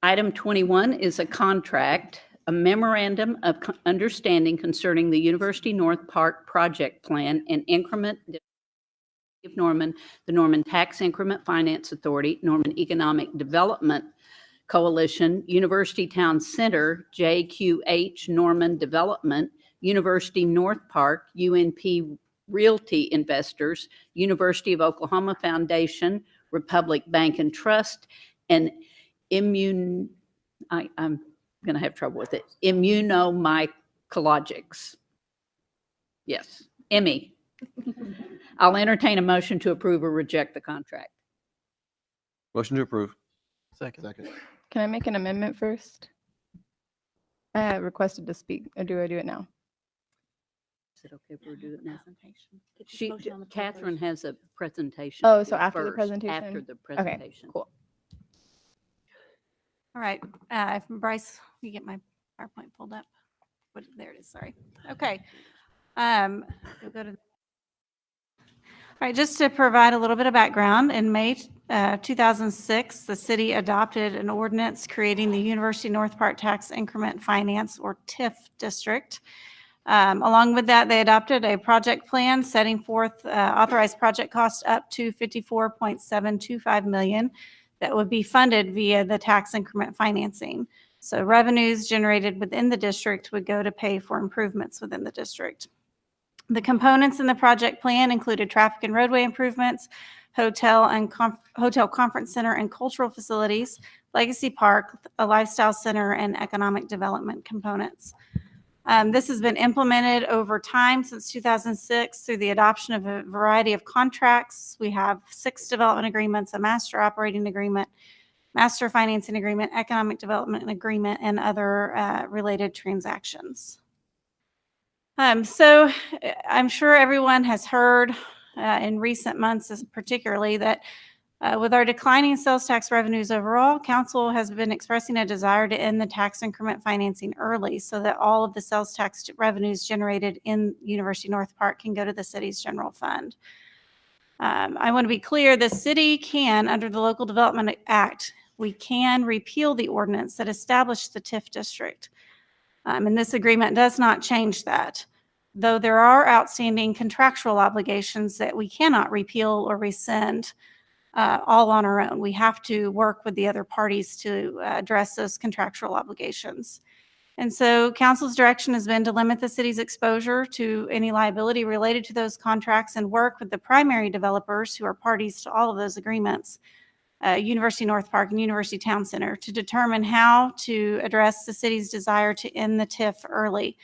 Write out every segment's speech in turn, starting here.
Item 21 is a contract, a memorandum of understanding concerning the University North Park project plan and increment of Norman, the Norman Tax Increment Finance Authority, Norman Economic Development Coalition, University Town Center, JQH Norman Development, University North Park, UNP Realty Investors, University of Oklahoma Foundation, Republic Bank and Trust, and I'm going to have trouble with it, Immunomycologics. Yes, Emmy. I'll entertain a motion to approve or reject the contract. Motion to approve. Second. Can I make an amendment first? I had requested to speak, or do I do it now? Is it okay if we do it now? Catherine has a presentation. Oh, so after the first, presentation? After the Okay, presentation. cool. All right, if Bryce, you get my PowerPoint pulled up. There it is, sorry. Okay. You'll go to. All right, just to provide a little bit of background, in May 2006, the city adopted an ordinance creating the University North Park Tax Increment Finance, or TIF district. Along with that, they adopted a project plan setting forth authorized project cost up to $54.725 million that would be funded via the tax increment financing. So revenues generated within the district would go to pay for improvements within the district. The components in the project plan included traffic and roadway improvements, hotel conference center and cultural facilities, legacy park, a lifestyle center, and economic development components. This has been implemented over time since 2006 through the adoption of a variety of contracts. We have 6 development agreements, a master operating agreement, master financing agreement, economic development agreement, and other related transactions. So I'm sure everyone has heard in recent months, particularly, that with our declining sales tax revenues overall, council has been expressing a desire to end the tax increment financing early so that all of the sales tax revenues generated in University North Park can go to the city's general fund. I want to be clear, the city can, under the Local Development Act, we can repeal the ordinance that established the TIF district. And this agreement does not change that, though there are outstanding contractual obligations that we cannot repeal or rescind all on our own. We have to work with the other parties to address those contractual obligations. And so council's direction has been to limit the city's exposure to any liability related to those contracts and work with the primary developers who are parties to all of those agreements, University North Park and University Town Center, to determine how to address the city's desire to end the TIF early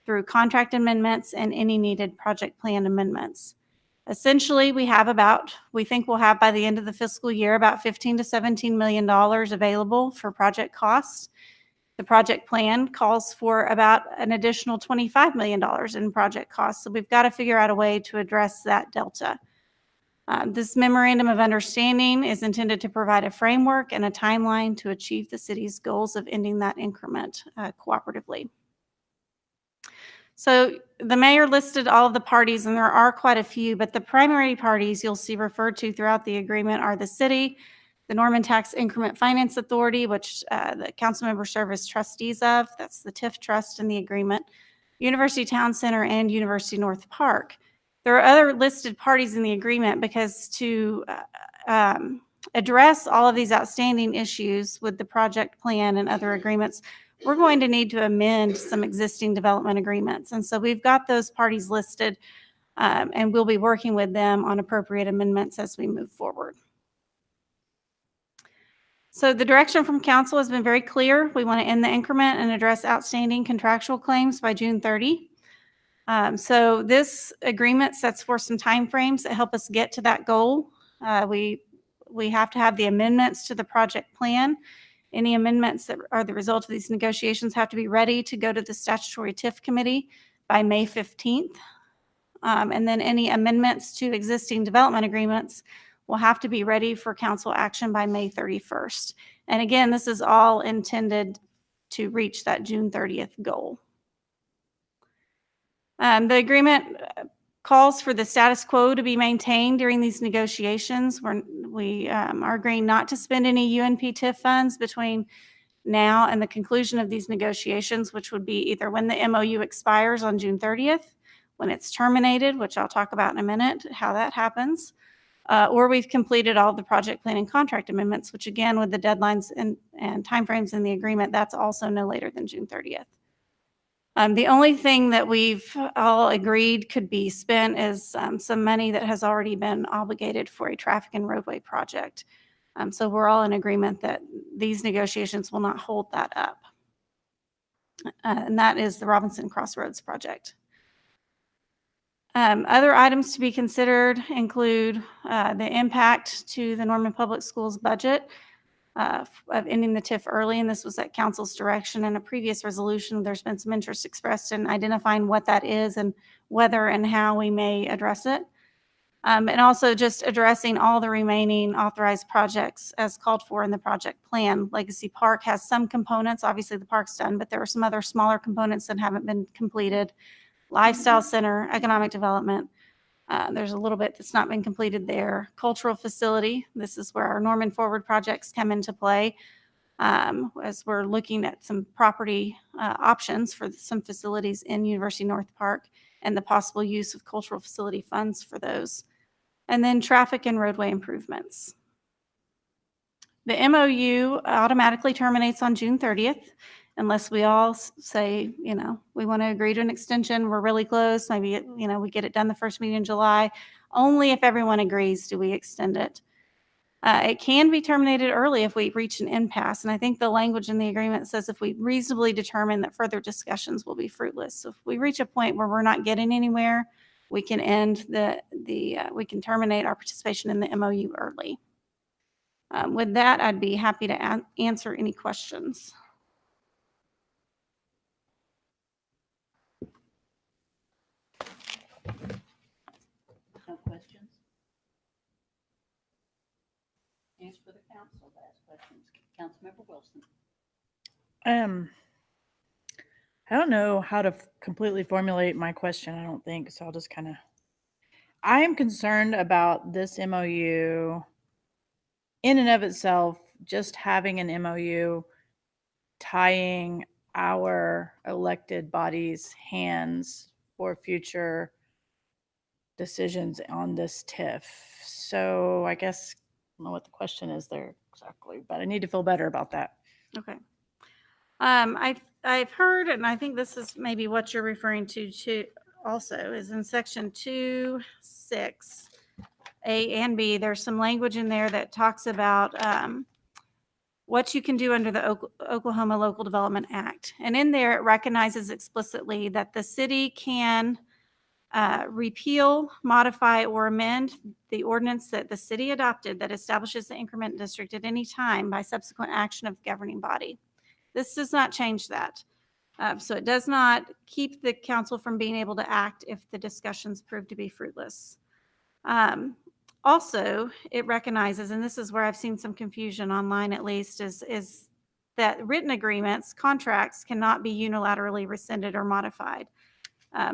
through contract amendments and any needed project plan amendments. Essentially, we think we'll have by the end of the fiscal year about $15 to $17 million available for project costs. The project plan calls for about an additional $25 million in project costs. So we've got to figure out a way to address that delta. This memorandum of understanding is intended to provide a framework and a timeline to achieve the city's goals of ending that increment cooperatively. So the mayor listed all of the parties, and there are quite a few, but the primary parties you'll see referred to throughout the agreement are the city, the Norman Tax Increment Finance Authority, which the council members serve as trustees of. That's the TIF trust in the agreement, University Town Center, and University North Park. There are other listed parties in the agreement because to address all of these outstanding issues with the project plan and other agreements, we're going to need to amend some existing development agreements. And so we've got those parties listed, and we'll be working with them on appropriate amendments as we move forward. So the direction from council has been very clear. We want to end the increment and address outstanding contractual claims by June 30. So this agreement sets forth some timeframes that help us get to that goal. We have to have the amendments to the project plan. Any amendments that are the result of these negotiations have to be ready to go to the statutory TIF committee by May 15th. And then any amendments to existing development agreements will have to be ready for council action by May 31st. And again, this is all intended to reach that June 30th goal. The agreement calls for the status quo to be maintained during these negotiations. We are agreeing not to spend any UNP TIF funds between now and the conclusion of these negotiations, which would be either when the MOU expires on June 30th, when it's terminated, which I'll talk about in a minute, how that happens, or we've completed all the project plan and contract amendments, which again, with the deadlines and timeframes in the agreement, that's also no later than June 30th. The only thing that we've all agreed could be spent is some money that has already been obligated for a traffic and roadway project. So we're all in agreement that these negotiations will not hold that up. And that is the Robinson Crossroads project. Other items to be considered include the impact to the Norman Public Schools budget of ending the TIF early, and this was at council's direction. In a previous resolution, there's been some interest expressed in identifying what that is and whether and how we may address it. And also just addressing all the remaining authorized projects as called for in the project plan. Legacy Park has some components, obviously the park's done, but there are some other smaller components that haven't been completed. Lifestyle Center, economic development. There's a little bit that's not been completed there. Cultural facility. This is where our Norman Forward projects come into play as we're looking at some property options for some facilities in University North Park and the possible use of cultural facility funds for those. And then traffic and roadway improvements. The MOU automatically terminates on June 30th. Unless we all say, we want to agree to an extension, we're really close, maybe, we get it done the first meeting in July. Only if everyone agrees do we extend it. It can be terminated early if we reach an impasse, and I think the language in the agreement says if we reasonably determine that further discussions will be fruitless. So if we reach a point where we're not getting anywhere, we can end we can terminate our participation in the MOU early. With that, I'd be happy to answer any questions. No questions? Chance for the council to ask questions. Councilmember Wilson. I don't know how to completely formulate my question. I don't think so. I'll just I am concerned about this MOU in and of itself, just having an MOU tying our elected body's hands for future decisions on this TIF. So I guess I don't know what the question is there exactly, but I need to feel better about that. Okay. I've heard, and I think this is maybe what you're referring to also, is in section 2.6, A and B, there's some language in there that talks about what you can do under the Oklahoma Local Development Act. And in there, it recognizes explicitly that the city can repeal, modify, or amend the ordinance that the city adopted that establishes the increment district at any time by subsequent action of the governing body. This does not change that. So it does not keep the council from being able to act if the discussions prove to be fruitless. Also, it recognizes, and this is where I've seen some confusion online at least, is that written agreements, contracts cannot be unilaterally rescinded or modified.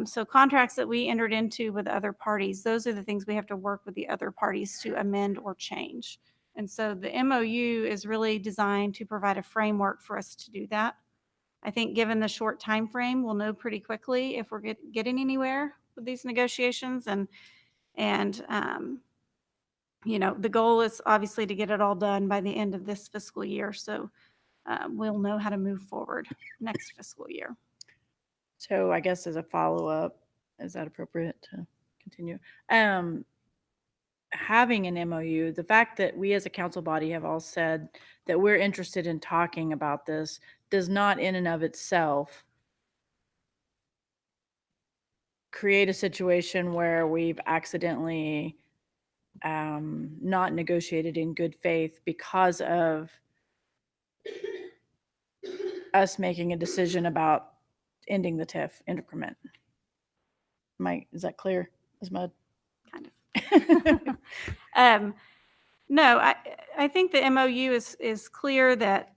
So contracts that we entered into with other parties, those are the things we have to work with the other parties to amend or change. And so the MOU is really designed to provide a framework for us to do that. I think given the short time frame, we'll know pretty quickly if we're getting anywhere with these negotiations. And the goal is obviously to get it all done by the end of this fiscal year. So we'll know how to move forward next fiscal year. So I guess as a follow-up, is that appropriate to continue? Having an MOU, the fact that we as a council body have all said that we're interested in talking about this does not in and of itself create a situation where we've accidentally not negotiated in good faith because of us making a decision about ending the TIF increment. Is that clear as mud? Kind of. No, I think the MOU is clear that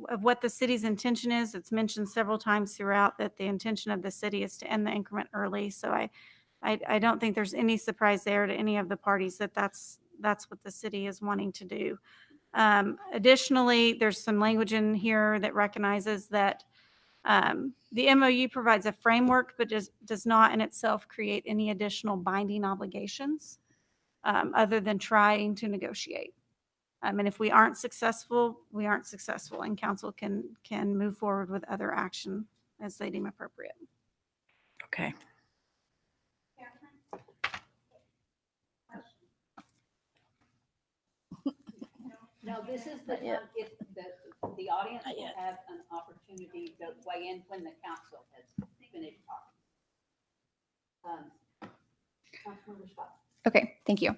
of what the city's intention is. It's mentioned several times throughout that the intention of the city is to end the increment early. So I don't think there's any surprise there to any of the parties that that's what the city is wanting to do. Additionally, there's some language in here that recognizes that the MOU provides a framework, but does not in itself create any additional binding obligations other than trying to negotiate. And if we aren't successful, we aren't successful, and council can move forward with other action as they deem appropriate. Okay. No, this is the, if the audience will have an opportunity to weigh in when the council has finished talking. Councilmember Scott. Okay, thank you.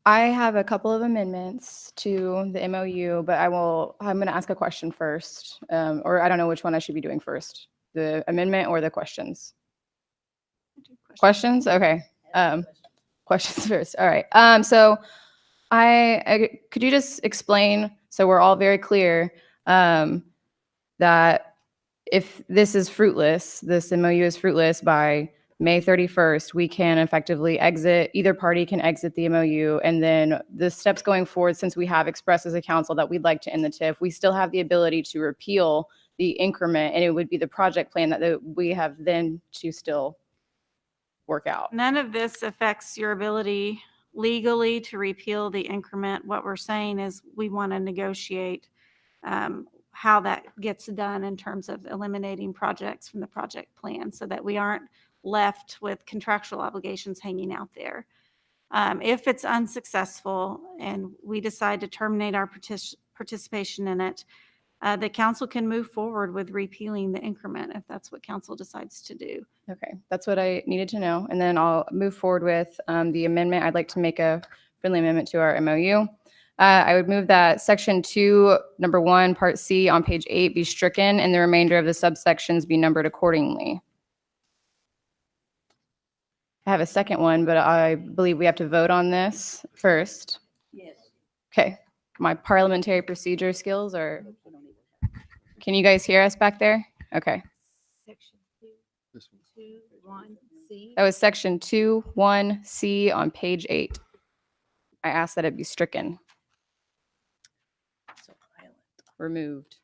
I have a couple of amendments to the MOU, but I'm going to ask a question first, or I don't know which one I should be doing first, the amendment or the questions. Questions? Okay. Questions first. All right. So could you just explain, so we're all very clear, that if this is fruitless, this MOU is fruitless by May 31st, we can effectively exit, either party can exit the MOU, and then the steps going forward, since we have expressed as a council that we'd like to end the TIF, we still have the ability to repeal the increment, and it would be the project plan that we have then to still work out. None of this affects your ability legally to repeal the increment. What we're saying is we want to negotiate how that gets done in terms of eliminating projects from the project plan so that we aren't left with contractual obligations hanging out there. If it's unsuccessful and we decide to terminate our participation in it, the council can move forward with repealing the increment if that's what council decides to do. Okay, that's what I needed to know. And then I'll move forward with the amendment. I'd like to make a friendly amendment to our MOU. I would move that section 2, number 1, part C on page 8 be stricken and the remainder of the subsections be numbered accordingly. I have a second one, but I believe we have to vote on this first. Yes. Okay, my parliamentary procedure skills are, can you guys hear us back there? Okay. Section This one. 2(1)(c). That was section 2(1)(c) on page 8. I asked that it be stricken. Removed.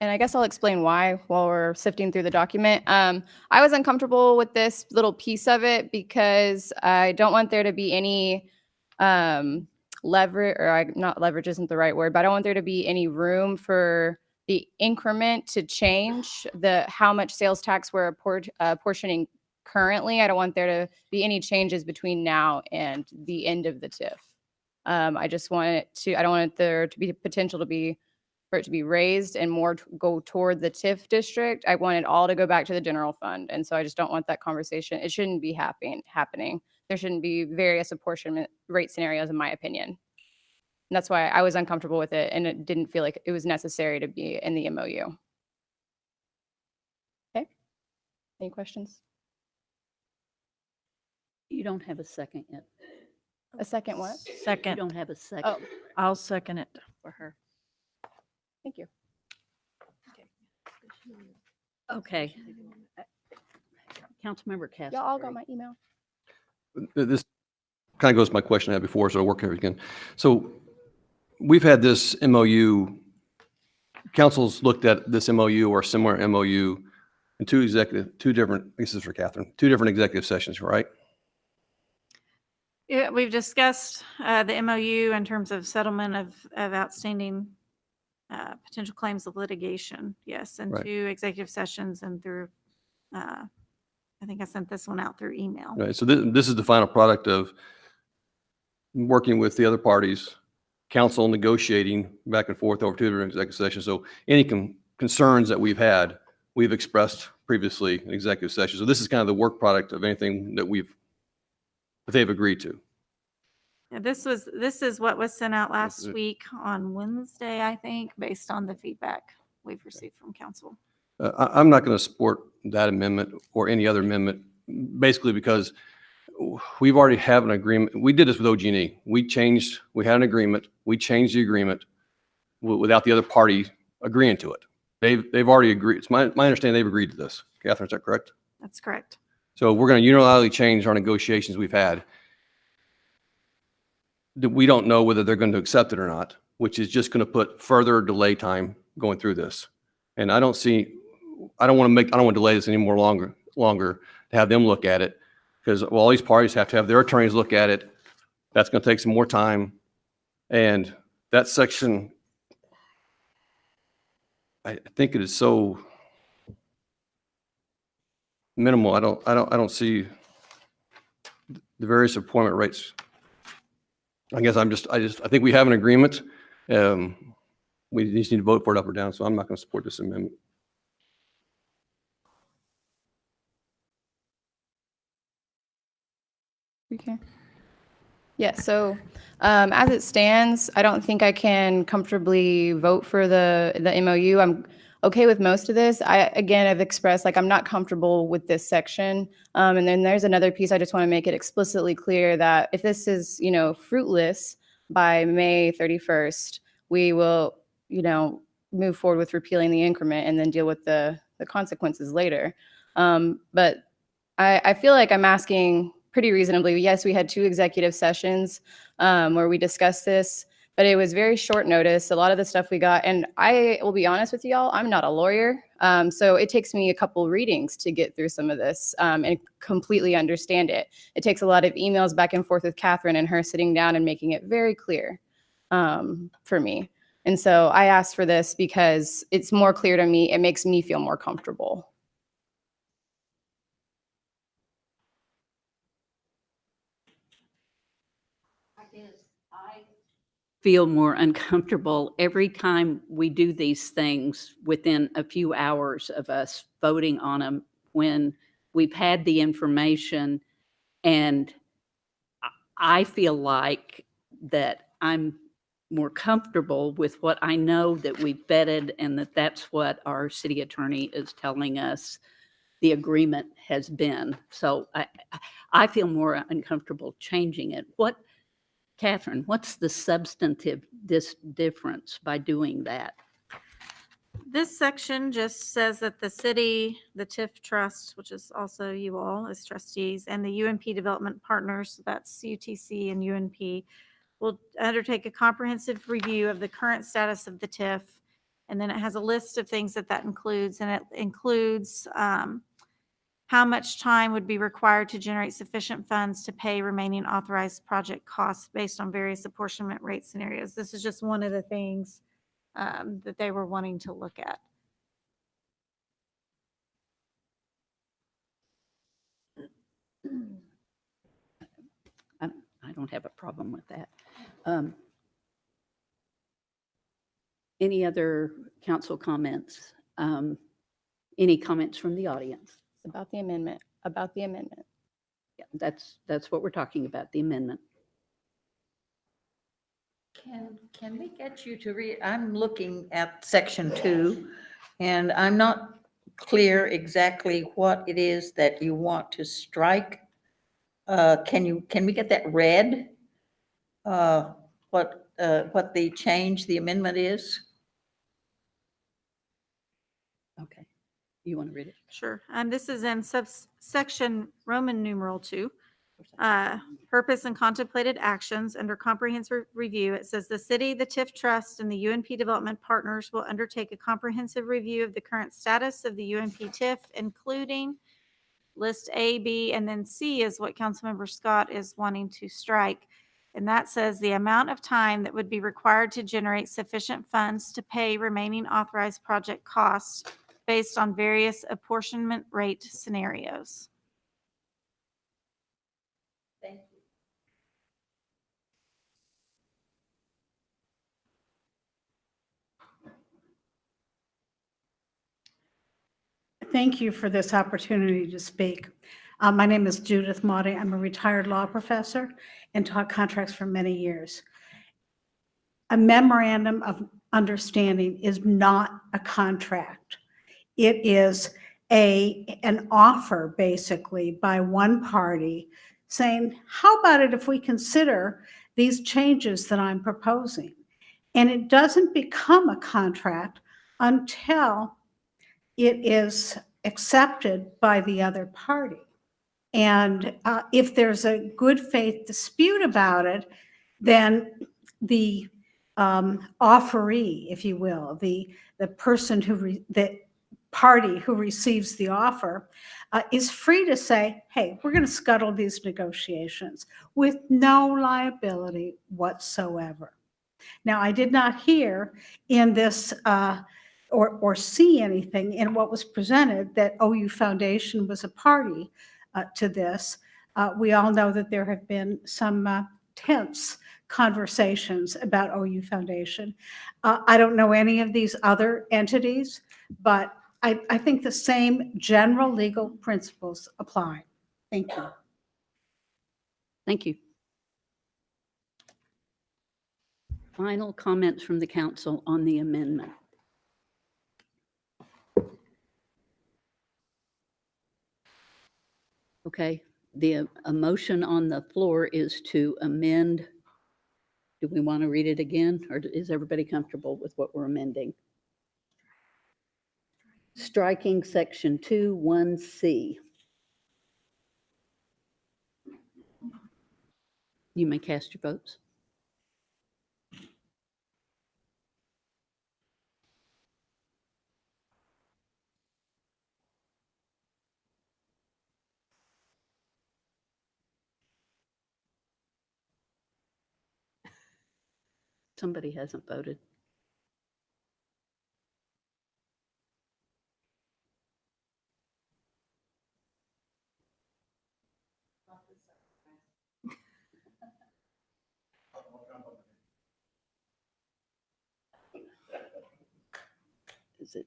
And I guess I'll explain why while we're sifting through the document. I was uncomfortable with this little piece of it because I don't want there to be any leverage, or not leverage isn't the right word, but I don't want there to be any room for the increment to change how much sales tax we're apportioning currently. I don't want there to be any changes between now and the end of the TIF. I don't want there to be potential for it to be raised and more go toward the TIF district. I want it all to go back to the general fund. And so I just don't want that conversation. It shouldn't be happening. There shouldn't be various apportionment rate scenarios, in my opinion. And that's why I was uncomfortable with it, and it didn't feel like it was necessary to be in the MOU. Okay. Any questions? You don't have a second yet. A second what? You Second. don't have a second Oh, I'll second it for her. thank you. Okay. Councilmember Cass. Y'all all got my email. This kind of goes to my question I had before, so I'll work here again. So we've had this MOU, councils looked at this MOU or similar MOU in two different, this is for Catherine, 2 different executive sessions, right? Yeah, we've discussed the MOU in terms of settlement of outstanding potential claims of litigation. Yes, and Right. 2 executive sessions and through, I think I sent this one out through email. Right, so this is the final product of working with the other parties, council negotiating back and forth over 2 different executive sessions. So any concerns that we've had, we've expressed previously in executive session. So this is kind of the work product of anything that they've agreed to. Yeah, this is what was sent out This is last it. week on Wednesday, I think, based on the feedback we've received from council. I'm not going to support that amendment or any other amendment, basically because we've already have an agreement. We did this with OG&E. We had an agreement. We changed the agreement without the other party agreeing to it. They've already agreed. It's my understanding they've agreed to this. Catherine, is that correct? That's correct. So we're going to unilaterally change our negotiations we've had. We don't know whether they're going to accept it or not, which is just going to put further delay time going through this. And I don't want to delay this any more longer to have them look at it, because all these parties have to have their attorneys look at it. That's going to take some more time. And that section, I think it is so minimal. I don't see the various appointment rates. I guess I think we have an agreement. We just need to vote for it up or down. So I'm not going to support this amendment. Okay. Yeah, so as it stands, I don't think I can comfortably vote for the MOU. I'm okay with most of this. Again, I've expressed like I'm not comfortable with this section. And then there's another piece I just want to make it explicitly clear that if this is, fruitless by May 31st, we will, move forward with repealing the increment and then deal with the consequences later. But I feel like I'm asking pretty reasonably. Yes, we had 2 executive sessions where we discussed this, but it was very short notice. A lot of the stuff we got, and I will be honest with y'all, I'm not a lawyer. So it takes me a couple readings to get through some of this and completely understand it. It takes a lot of emails back and forth with Catherine and her sitting down and making it very clear for me. And so I asked for this because it's more clear to me. It makes me feel more comfortable. Feel more uncomfortable every time we do these things within a few hours of us voting on them, when we've had the information, and I feel like that I'm more comfortable with what I know that we've vetted, and that's what our city attorney is telling us the agreement has been. So I feel more uncomfortable changing it. Catherine, what's the substantive difference by doing that? This section just says that the city, the TIF trust, which is also you all as trustees, and the UNP development partners, that's UTC and UNP, will undertake a comprehensive review of the current status of the TIF. And then it has a list of things that includes, and it includes how much time would be required to generate sufficient funds to pay remaining authorized project costs based on various apportionment rate scenarios. This is just one of the things that they were wanting to look at. I don't have a problem with that. Any other council comments? Any comments from the audience? About the amendment. Yeah, that's what we're talking about, the amendment. Can we get you to read? I'm looking at section 2, and I'm not clear exactly what it is that you want to strike. Can we get that read? What the change, the amendment is? Okay. You want to read it? Sure. This is in subsection Roman numeral 2. Purpose and contemplated actions under comprehensive review. It says the city, the TIF trust, and the UNP development partners will undertake a comprehensive review of the current status of the UNP TIF, including list A, B, and then C is what Councilmember Scott is wanting to strike. And that says the amount of time that would be required to generate sufficient funds to pay remaining authorized project costs based on various apportionment rate scenarios. Thank you. Thank you for this opportunity to speak. My name is Judith Motti. I'm a retired law professor and taught contracts for many years. A memorandum of understanding is not a contract. It is an offer, basically, by one party saying, how about it if we consider these changes that I'm proposing? And it doesn't become a contract until it is accepted by the other party. And if there's a good faith dispute about it, then the offeree, if you will, the person the party who receives the offer is free to say, hey, we're going to scuttle these negotiations with no liability whatsoever. Now, I did not hear in this or see anything in what was presented that OU Foundation was a party to this. We all know that there have been some tense conversations about OU Foundation. I don't know any of these other entities, but I think the same general legal principles apply. Thank you. Thank you. Final comments from the council on the amendment. Okay, a motion on the floor is to amend. Do we want to read it again, or is everybody comfortable with what we're amending? Striking section 2(1)(c). You may cast your votes. Somebody hasn't voted. Is it?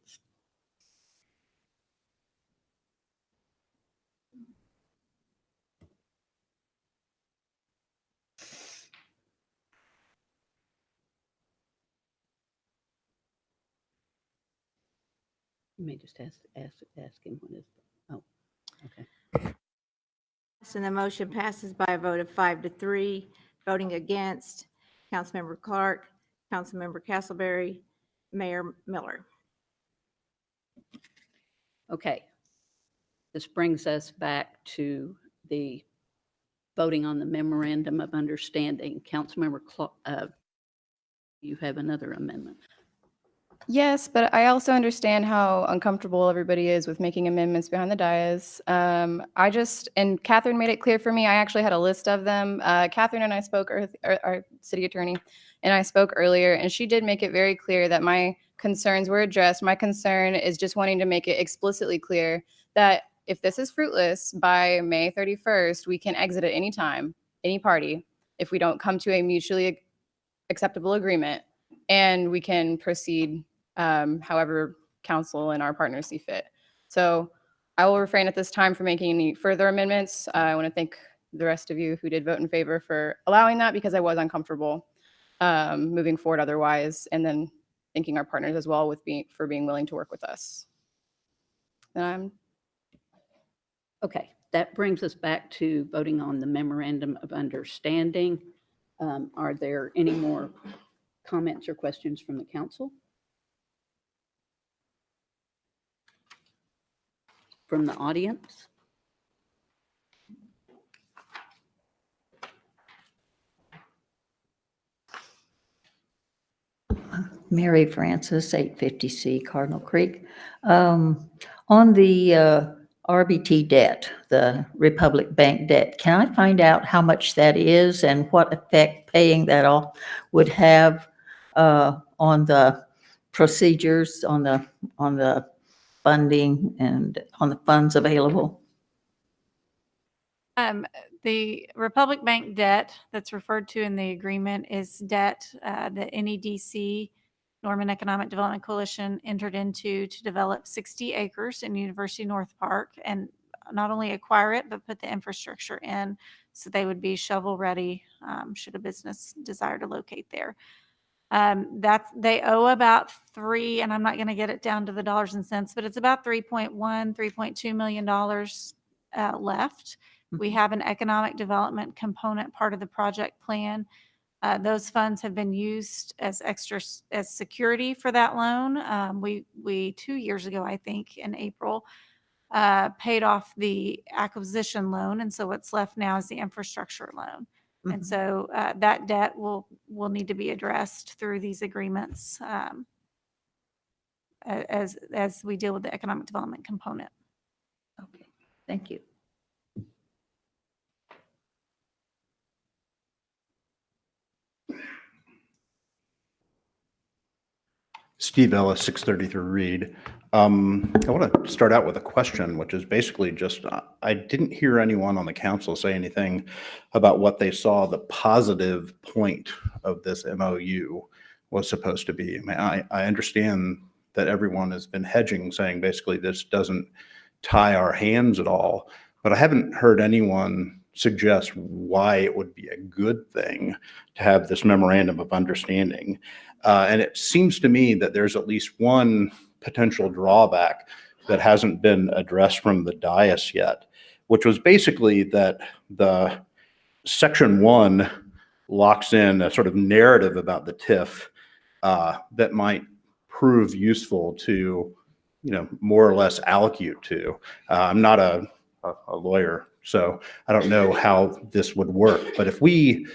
You may just ask him what is. Oh, okay. And the motion passes by a vote of 5-3. Voting against, Councilmember Clark, Councilmember Castleberry, Mayor Miller. Okay. This brings us back to the voting on the memorandum of understanding. Councilmember you have another amendment. Yes, but I also understand how uncomfortable everybody is with making amendments behind the dais. And Catherine made it clear for me, I actually had a list of them. Catherine and I spoke, our city attorney, and I spoke earlier, and she did make it very clear that my concerns were addressed. My concern is just wanting to make it explicitly clear that if this is fruitless by May 31st, we can exit at any time, any party, if we don't come to a mutually acceptable agreement, and we can proceed however council and our partners see fit. So I will refrain at this time from making any further amendments. I want to thank the rest of you who did vote in favor for allowing that, because I was uncomfortable moving forward otherwise, and then thanking our partners as well for being willing to work with us. Okay, that brings us back to voting on the memorandum of understanding. Are there any more comments or questions from the council? From the audience? Mary Francis, 850C Cardinal Creek. On the RBT debt, the Republic Bank debt, can I find out how much that is and what effect paying that off would have on the procedures, on the funding and on the funds available? The Republic Bank debt that's referred to in the agreement is debt that NEDC, Norman Economic Development Coalition, entered into to develop 60 acres in University North Park, and not only acquire it, but put the infrastructure in so they would be shovel ready should a business desire to locate there. They owe about and I'm not going to get it down to the dollars and cents, but it's about $3.2 million left. We have an economic development component part of the project plan. Those funds have been used as security for that loan. We 2 years ago, I think in April, paid off the acquisition loan. And so what's left now is the infrastructure loan. And Mhm. so that debt will need to be addressed through these agreements as we deal with the economic development component. Okay, thank you. Steve Ellis, 633 Reed. I want to start out with a question, which is basically just, I didn't hear anyone on the council say anything about what they saw the positive point of this MOU was supposed to be. I mean, I understand that everyone has been hedging, saying basically this doesn't tie our hands at all, but I haven't heard anyone suggest why it would be a good thing to have this memorandum of understanding. And it seems to me that there's at least one potential drawback that hasn't been addressed from the dais yet, which was basically that the section 1 locks in a sort of narrative about the TIF that might prove useful to, more or less allocute to. I'm not a lawyer, so I don't know how this would work. But if we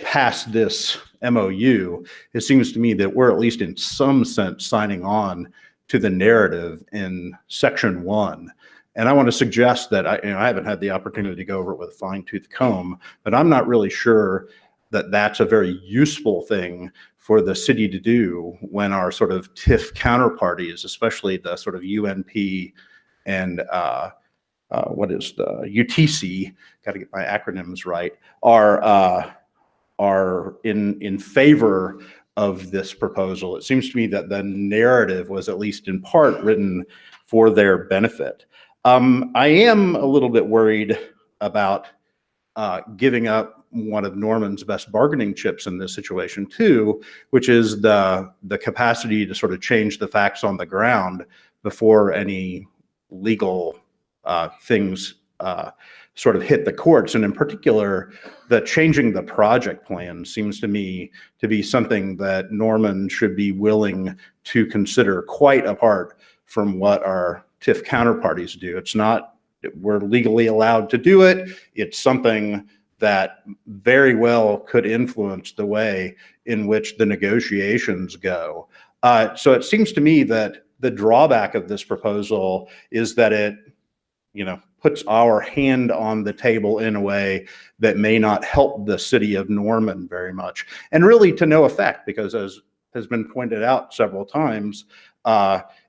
pass this MOU, it seems to me that we're at least in some sense signing on to the narrative in section 1. And I want to suggest that I haven't had the opportunity to go over it with a fine-tooth comb, but I'm not really sure that that's a very useful thing for the city to do when our sort of TIF counterparties, especially the sort of UNP and what is the UTC, got to get my acronyms right, are in favor of this proposal. It seems to me that the narrative was at least in part written for their benefit. I am a little bit worried about giving up one of Norman's best bargaining chips in this situation too, which is the capacity to sort of change the facts on the ground before any legal things sort of hit the courts. And in particular, the changing the project plan seems to me to be something that Norman should be willing to consider quite apart from what our TIF counterparties do. It's not, we're legally allowed to do it. It's something that very well could influence the way in which the negotiations go. So it seems to me that the drawback of this proposal is that it, puts our hand on the table in a way that may not help the city of Norman very much, and really to no effect, because as has been pointed out several times,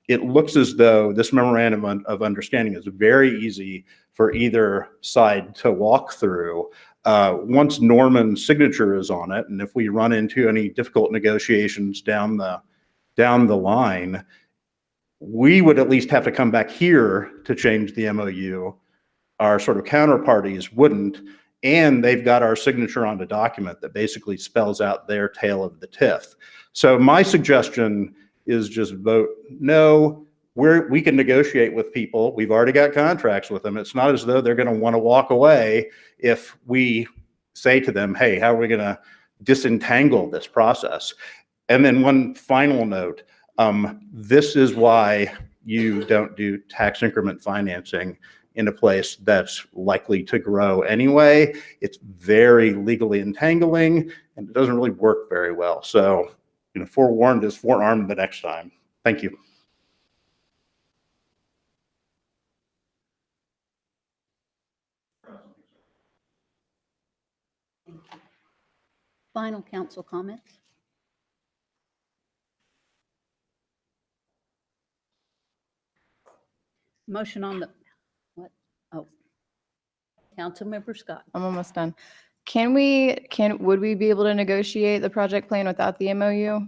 it looks as though this memorandum of understanding is very easy for either side to walk through. Once Norman's signature is on it, and if we run into any difficult negotiations down the line, we would at least have to come back here to change the MOU. Our sort of counterparties wouldn't, and they've got our signature on the document that basically spells out their tale of the TIF. So my suggestion is just vote no. We can negotiate with people. We've already got contracts with them. It's not as though they're going to want to walk away if we say to them, hey, how are we going to disentangle this process? And then one final note, this is why you don't do tax increment financing in a place that's likely to grow anyway. It's very legally entangling and it doesn't really work very well. So, forewarned is forearmed the next time. Thank you. Final council comments? Motion on the, what? Oh. Councilmember Scott. I'm almost done. Would we be able to negotiate the project plan without the MOU?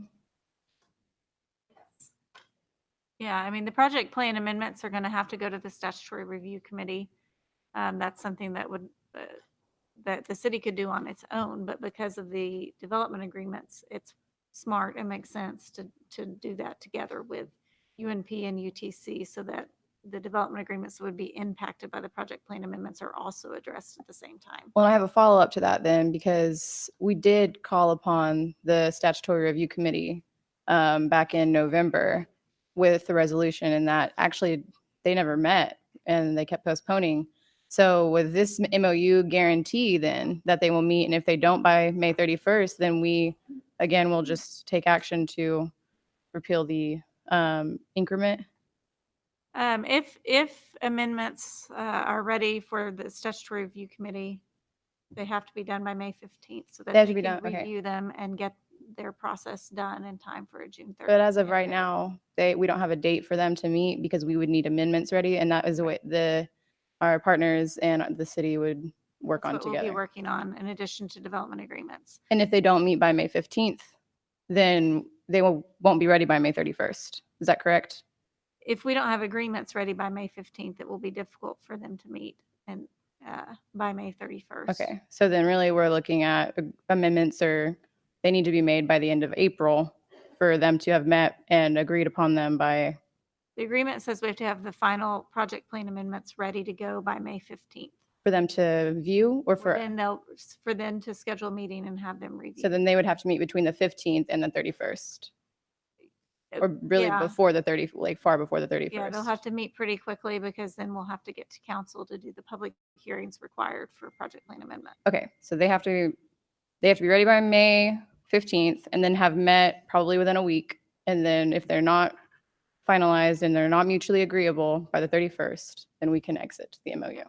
Yeah, I mean, the project plan amendments are going to have to go to the statutory review committee. That's something that that the city could do on its own, but because of the development agreements, it's smart and makes sense to do that together with UNP and UTC so that the development agreements would be impacted by the project plan amendments are also addressed at the same time. Well, I have a follow-up to that then, because we did call upon the statutory review committee back in November with the resolution, and that actually they never met and they kept postponing. So with this MOU guarantee then that they will meet, and if they don't by May 31st, then we, again, will just take action to repeal the increment. If amendments are ready for the statutory review committee, they have to be done by May 15th so that They have to they be can done, okay. review them and get their process done in time for a June 30th. But as of right mandate. now, we don't have a date for them to meet because we would need amendments ready, and that is the way our partners and the city would work That's on what we'll be together. working on in addition to development agreements. And if they don't meet by May 15th, then they won't be ready by May 31st. Is that correct? If we don't have agreements ready by May 15th, it will be difficult for them to meet and by May 31st. Okay, so then really we're looking at amendments, or they need to be made by the end of April for them to have met and agreed upon them by, The agreement says we have to have the final project plan amendments ready to go by May 15th. for them to view, or for, For them to schedule a meeting and have them review. so then they would have to meet between the 15th and the 31st. Or really Yeah. before the 30, like far before the 31st. Yeah, they'll have to meet pretty quickly because then we'll have to get to council to do the public hearings required for project plan amendment. Okay, so they have to be ready by May 15th and then have met probably within a week. And then if they're not finalized and they're not mutually agreeable by the 31st, then we can exit the MOU.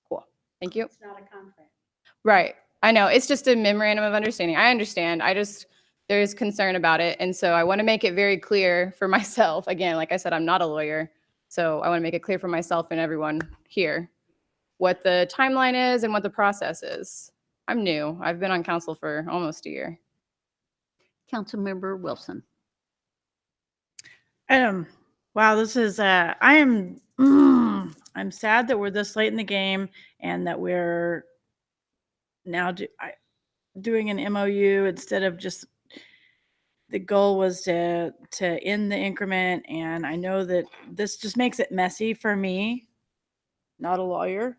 Cool. Thank you. It's not a contract. Right. I know. It's just a memorandum of understanding. I understand. There's concern about it. And so I want to make it very clear for myself. Again, like I said, I'm not a lawyer. So I want to make it clear for myself and everyone here what the timeline is and what the process is. I'm new. I've been on council for almost a year. Councilmember Wilson. Wow, this is, I'm sad that we're this late in the game and that we're now doing an MOU instead of just, the goal was to end the increment. And I know that this just makes it messy for me, not a lawyer.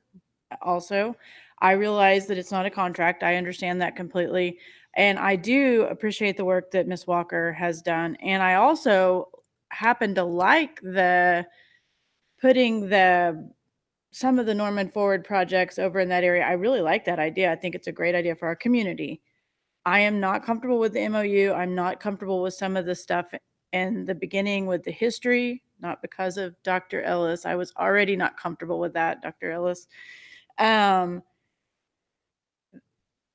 Also, I realize that it's not a contract. I understand that completely. And I do appreciate the work that Ms. Walker has done. And I also happen to like putting some of the Norman Forward projects over in that area. I really like that idea. I think it's a great idea for our community. I am not comfortable with the MOU. I'm not comfortable with some of the stuff in the beginning with the history, not because of Dr. Ellis. I was already not comfortable with that, Dr. Ellis.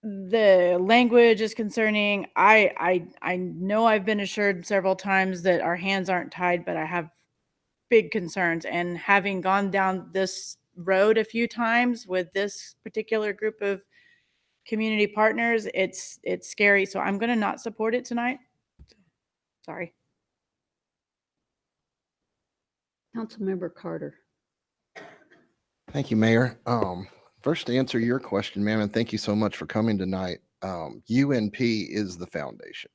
The language is concerning. I know I've been assured several times that our hands aren't tied, but I have big concerns. And having gone down this road a few times with this particular group of community partners, it's scary. So I'm going to not support it tonight. Sorry. Councilmember Carter. Thank you, Mayor. First, to answer your question, ma'am, and thank you so much for coming tonight. UNP is the foundation.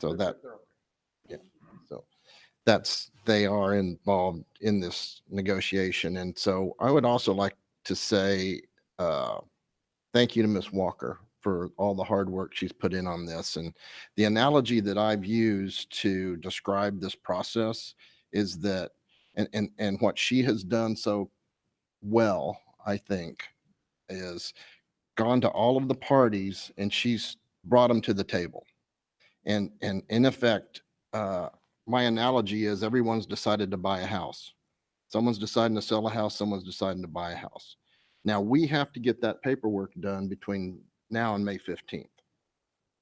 So they are involved in this negotiation. And so I would also like to say thank you to Ms. Walker for all the hard work she's put in on this. And the analogy that I've used to describe this process is that, and what she has done so well, I think, is gone to all of the parties and she's brought them to the table. And in effect, my analogy is everyone's decided to buy a house. Someone's deciding to sell a house, someone's deciding to buy a house. Now we have to get that paperwork done between now and May 15th.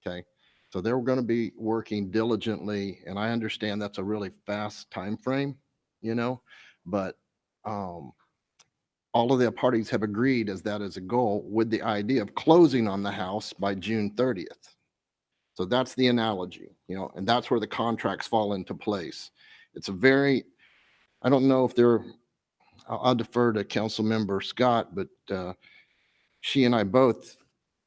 Okay. So they're going to be working diligently, and I understand that's a really fast time frame, but all of the parties have agreed as that is a goal with the idea of closing on the house by June 30th. So that's the analogy, and that's where the contracts fall into place. It's I don't know if I'll defer to Councilmember Scott, but she and I both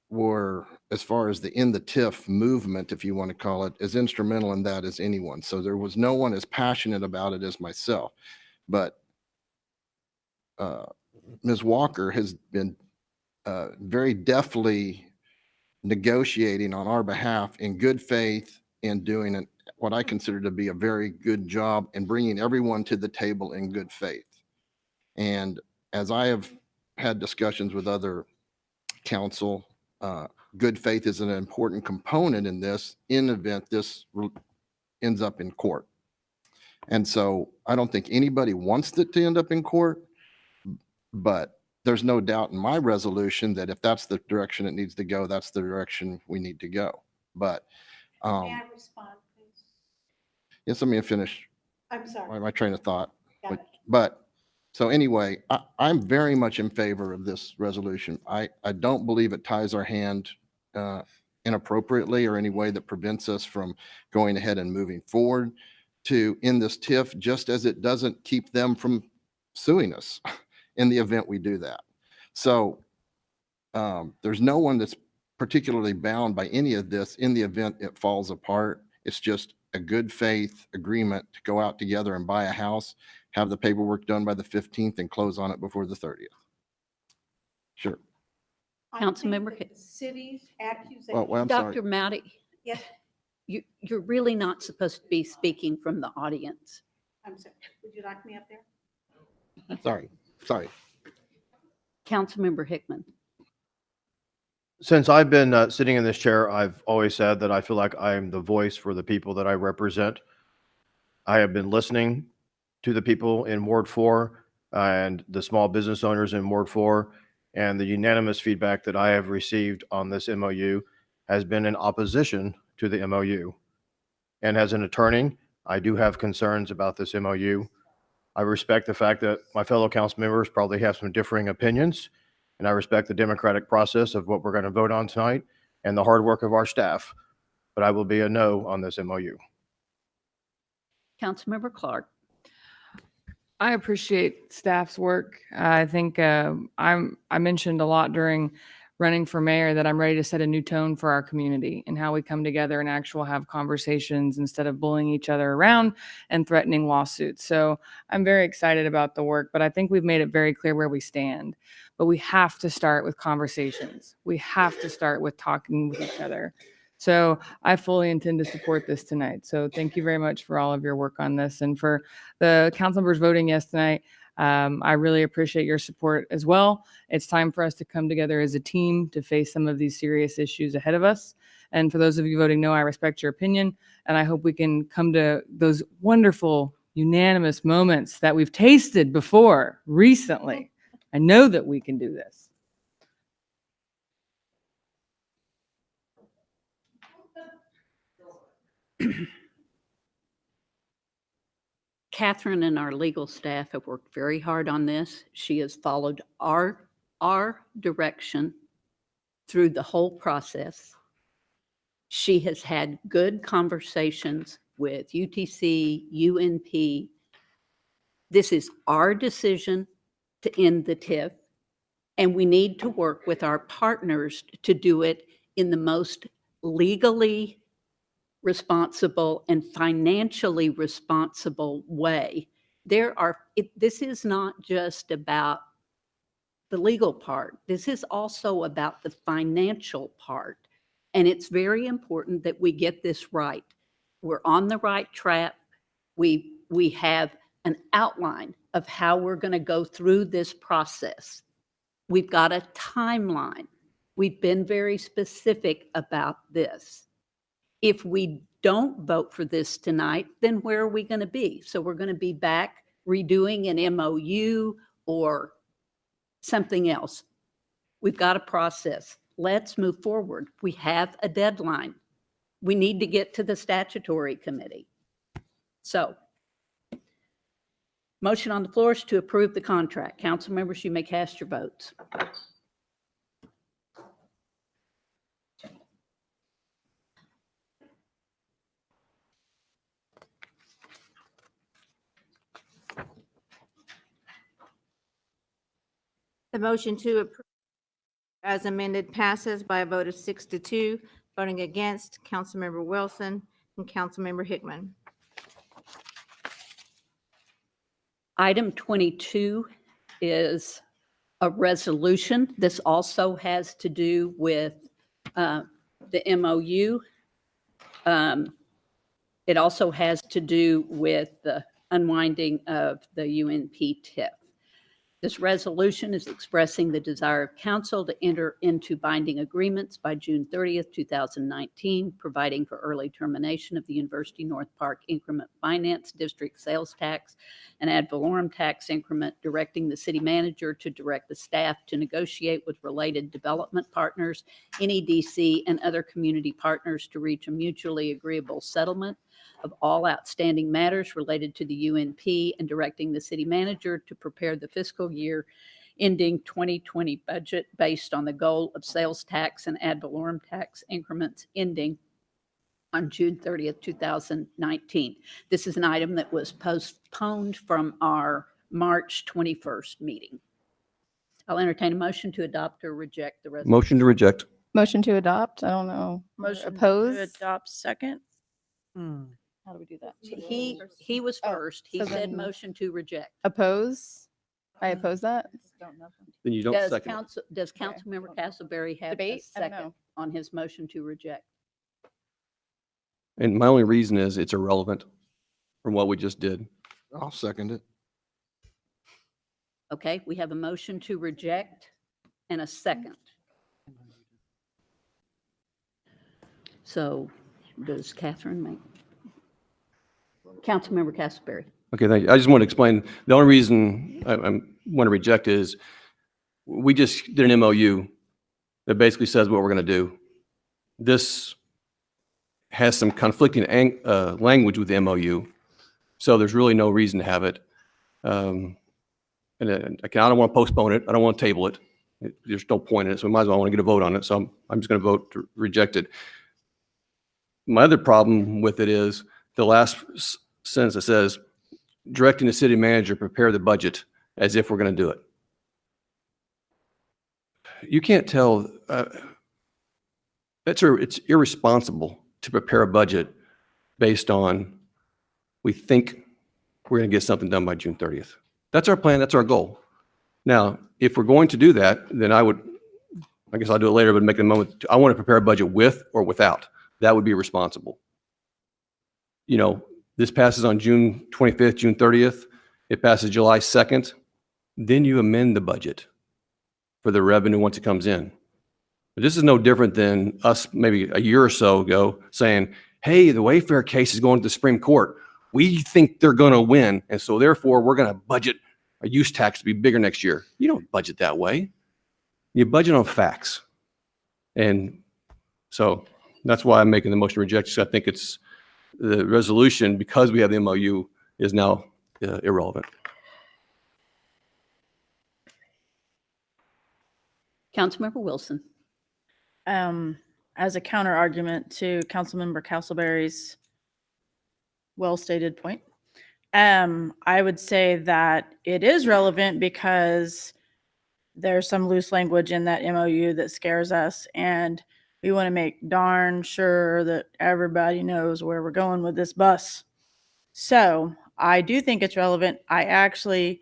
were, as far as the TIF movement, if you want to call it, as instrumental in that as anyone. So there was no one as passionate about it as myself. But Ms. Walker has been very deftly negotiating on our behalf in good faith and doing what I consider to be a very good job in bringing everyone to the table in good faith. And as I have had discussions with other council, good faith is an important component in this, in event this ends up in court. And so I don't think anybody wants it to end up in court, but there's no doubt in my resolution that if that's the direction it needs to go, that's the direction we need to go. But May I respond, please? yes, let me finish I'm sorry. my train of thought. Got it. But, so anyway, I'm very much in favor of this resolution. I don't believe it ties our hand inappropriately or any way that prevents us from going ahead and moving forward to end this TIF, just as it doesn't keep them from suing us in the event we do that. So there's no one that's particularly bound by any of this in the event it falls apart. It's just a good faith agreement to go out together and buy a house, have the paperwork done by the 15th and close on it before the 30th. Sure. I think Councilmember that Hick- the city's accusation. Well, I'm sorry. Dr. Mowdy, Yes, you're really not supposed to be speaking from the audience. I'm sorry. Would you like me up there? Sorry. Councilmember Hickman. Since I've been sitting in this chair, I've always said that I feel like I'm the voice for the people that I represent. I have been listening to the people in Ward 4 and the small business owners in Ward 4, and the unanimous feedback that I have received on this MOU has been in opposition to the MOU. And as an attorney, I do have concerns about this MOU. I respect the fact that my fellow council members probably have some differing opinions, and I respect the democratic process of what we're going to vote on tonight and the hard work of our staff, but I will be a no on this MOU. Councilmember Clark. I appreciate staff's work. I think I mentioned a lot during running for mayor that I'm ready to set a new tone for our community and how we come together and actually have conversations instead of bullying each other around and threatening lawsuits. So I'm very excited about the work, but I think we've made it very clear where we stand. But we have to start with conversations. We have to start with talking with each other. So I fully intend to support this tonight. So thank you very much for all of your work on this. And for the council members voting yes tonight, I really appreciate your support as well. It's time for us to come together as a team to face some of these serious issues ahead of us. And for those of you voting no, I respect your opinion. And I hope we can come to those wonderful, unanimous moments that we've tasted before recently. I know that we can do this. Catherine and our legal staff have worked very hard on this. She has followed our direction through the whole process. She has had good conversations with UTC, UNP. This is our decision to end the TIF, and we need to work with our partners to do it in the most legally responsible and financially responsible way. This is not just about the legal part. This is also about the financial part. And it's very important that we get this right. We're on the right track. We have an outline of how we're going to go through this process. We've got a timeline. We've been very specific about this. If we don't vote for this tonight, then where are we going to be? So we're going to be back redoing an MOU or something else. We've got a process. Let's move forward. We have a deadline. We need to get to the statutory committee. So, motion on the floor is to approve the contract. Council members, you may cast your votes. The motion to approve as amended passes by a vote of 6-2. Voting against, Councilmember Wilson and Councilmember Hickman. Item 22 is a resolution. This also has to do with the MOU. It also has to do with the unwinding of the UNP TIF. This resolution is expressing the desire of council to enter into binding agreements by June 30th, 2019, providing for early termination of the University North Park Increment Finance District Sales Tax and ad valorem tax increment, directing the city manager to direct the staff to negotiate with related development partners, NEDC, and other community partners to reach a mutually agreeable settlement of all outstanding matters related to the UNP, and directing the city manager to prepare the fiscal year ending 2020 budget based on the goal of sales tax and ad valorem tax increments ending on June 30th, 2019. This is an item that was postponed from our March 21st meeting. I'll entertain a motion to adopt or reject the resolution. Motion to reject. Motion to adopt. I don't know. Motion Oppose. to adopt second. How do we do that? He was Oh, first. He so said then- motion to reject. Oppose. I oppose that. Then you don't Does second it. council, does Councilmember Castleberry have a Debate? I don't second know. on his motion to reject? And my only reason is it's irrelevant from what we just did. I'll second it. Okay, we have a motion to reject and a second. So does Catherine make? Councilmember Castleberry. Okay, thank you. I just want to explain, the only reason I want to reject is we just did an MOU that basically says what we're going to do. This has some conflicting language with the MOU, so there's really no reason to have it. And I don't want to postpone it. I don't want to table it. There's no point in it, so we might as well want to get a vote on it. So I'm just going to vote to reject it. My other problem with it is the last sentence that says, directing the city manager to prepare the budget as if we're going to do it. You can't tell, it's irresponsible to prepare a budget based on, we think we're going to get something done by June 30th. That's our plan, that's our goal. Now, if we're going to do that, then I guess I'll do it later, but make a moment, I want to prepare a budget with or without. That would be responsible. You know, this passes on June 25th, June 30th. It passes July 2nd. Then you amend the budget for the revenue once it comes in. But this is no different than us maybe a year or so ago saying, hey, the Wayfair case is going to the Supreme Court. We think they're going to win. And so therefore we're going to budget a use tax to be bigger next year. You don't budget that way. You budget on facts. And so that's why I'm making the motion to reject. So I think it's the resolution, because we have the MOU, is now irrelevant. Councilmember Wilson. As a counter argument to Councilmember Castleberry's well-stated point, I would say that it is relevant because there's some loose language in that MOU that scares us, and we want to make darn sure that everybody knows where we're going with this bus. So I do think it's relevant. I actually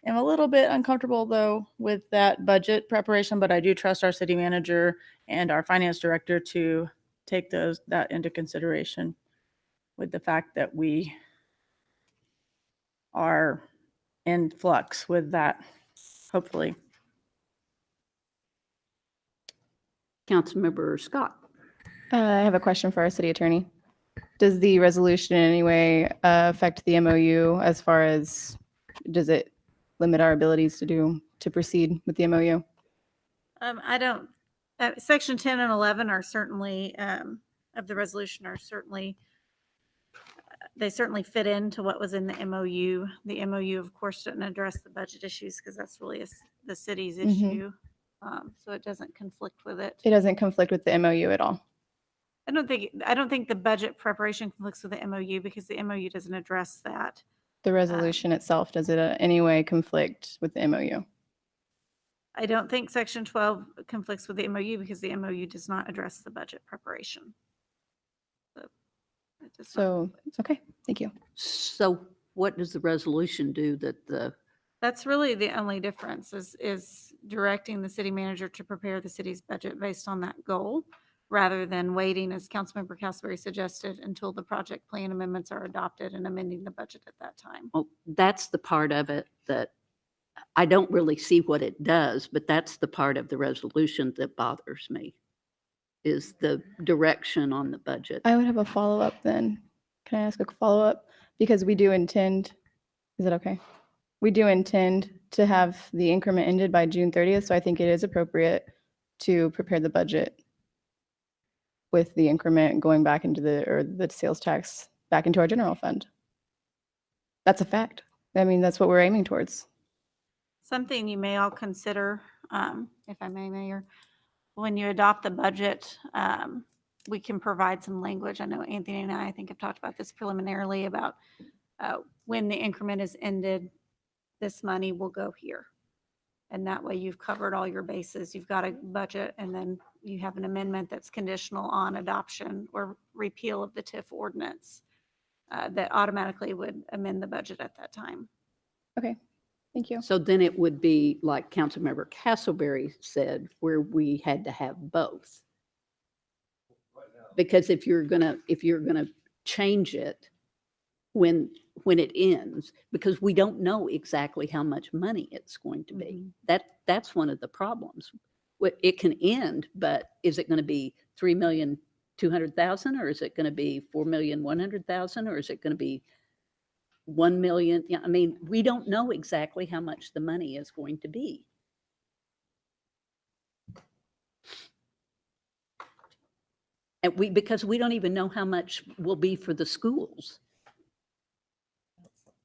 am a little bit uncomfortable, though, with that budget preparation, but I do trust our city manager and our finance director to take that into consideration with the fact that we are in flux with that, hopefully. Councilmember Scott. I have a question for our city attorney. Does the resolution in any way affect the MOU as far as, does it limit our abilities to proceed with the MOU? I don't, section 10 and 11 are certainly, of the resolution are certainly, they certainly fit into what was in the MOU. The MOU, of course, didn't address the budget issues because that's really the city's issue. So it doesn't conflict with it. It doesn't conflict with the MOU at all. I don't think the budget preparation conflicts with the MOU because the MOU doesn't address that. The resolution itself, does it in any way conflict with the MOU? I don't think section 12 conflicts with the MOU because the MOU does not address the budget preparation. So it's okay. Thank you. So what does the resolution do that that's really the only difference is directing the city manager to prepare the city's budget based on that goal, rather than waiting, as Councilmember Castleberry suggested, until the project plan amendments are adopted and amending the budget at that time. well, that's the part of it that I don't really see what it does, but that's the part of the resolution that bothers me, is the direction on the budget. I would have a follow-up then. Can I ask a follow-up? Because we do intend, is it okay? We do intend to have the increment ended by June 30th, so I think it is appropriate to prepare the budget with the increment going back into the sales tax back into our general fund. That's a fact. I mean, that's what we're aiming towards. Something you may all consider, if I may, Mayor, when you adopt the budget, we can provide some language. I know Anthony and I think have talked about this preliminarily about when the increment is ended, this money will go here. And that way you've covered all your bases. You've got a budget, and then you have an amendment that's conditional on adoption or repeal of the TIF ordinance that automatically would amend the budget at that time. Okay, thank you. So then it would be like Councilmember Castleberry said, where we had to have both. Because if you're gonna change it when it ends, because we don't know exactly how much money it's going to be. That's one of the problems. It can end, but is it going to be 3,200,000, or is it going to be 4,100,000, or is it going to be 1 million? Yeah, I mean, we don't know exactly how much the money is going to be. And because we don't even know how much will be for the schools.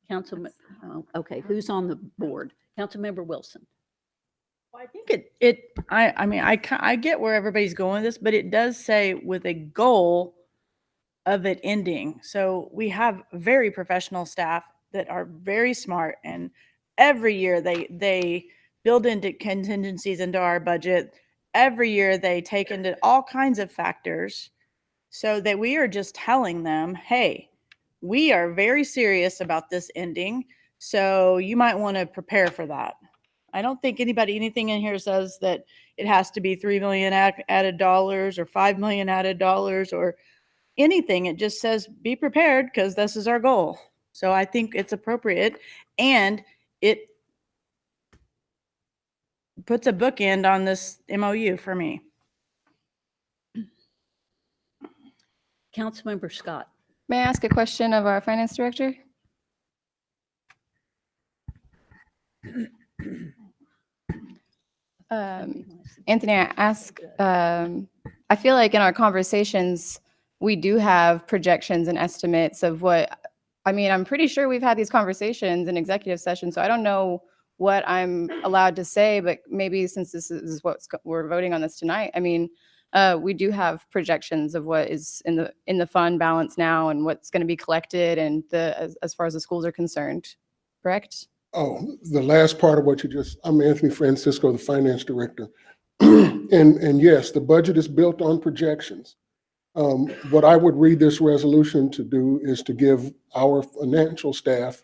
Councilman, okay, who's on the board? Councilmember Wilson. Well, I think I mean, I get where everybody's going with this, but it does say with a goal of it ending. So we have very professional staff that are very smart, and every year they build into contingencies into our budget. Every year they take into all kinds of factors so that we are just telling them, hey, we are very serious about this ending, so you might want to prepare for that. I don't think anything in here says that it has to be 3 million added dollars or 5 million added dollars or anything. It just says be prepared because this is our goal. So I think it's appropriate, and it puts a bookend on this MOU for me. Councilmember Scott. May I ask a question of our finance director? Anthony, I feel like in our conversations, we do have projections and estimates of I mean, I'm pretty sure we've had these conversations in executive session, so I don't know what I'm allowed to say, but maybe since this is we're voting on this tonight, I mean, we do have projections of what is in the fund balance now and what's going to be collected, and as far as the schools are concerned, correct? Oh, the last part of what I'm Anthony Francisco, the finance director. And yes, the budget is built on projections. What I would read this resolution to do is to give our financial staff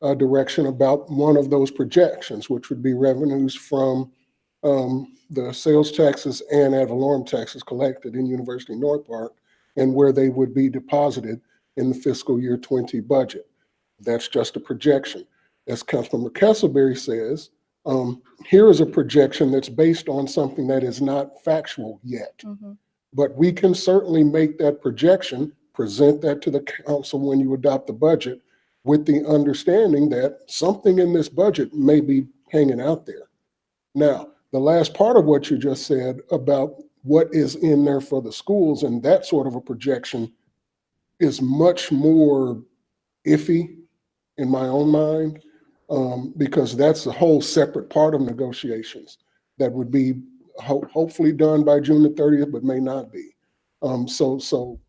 a direction about one of those projections, which would be revenues from the sales taxes and ad valorem taxes collected in University North Park, and where they would be deposited in the fiscal year 20 budget. That's just a projection. As Councilmember Castleberry says, here is a projection that's based on something that is not factual yet. But we can certainly make that projection, present that to the council when you adopt the budget, with the understanding that something in this budget may be hanging out there. Now, the last part of what you just said about what is in there for the schools and that sort of a projection is much more iffy in my own mind, because that's a whole separate part of negotiations that would be hopefully done by June the 30th, but may not be. So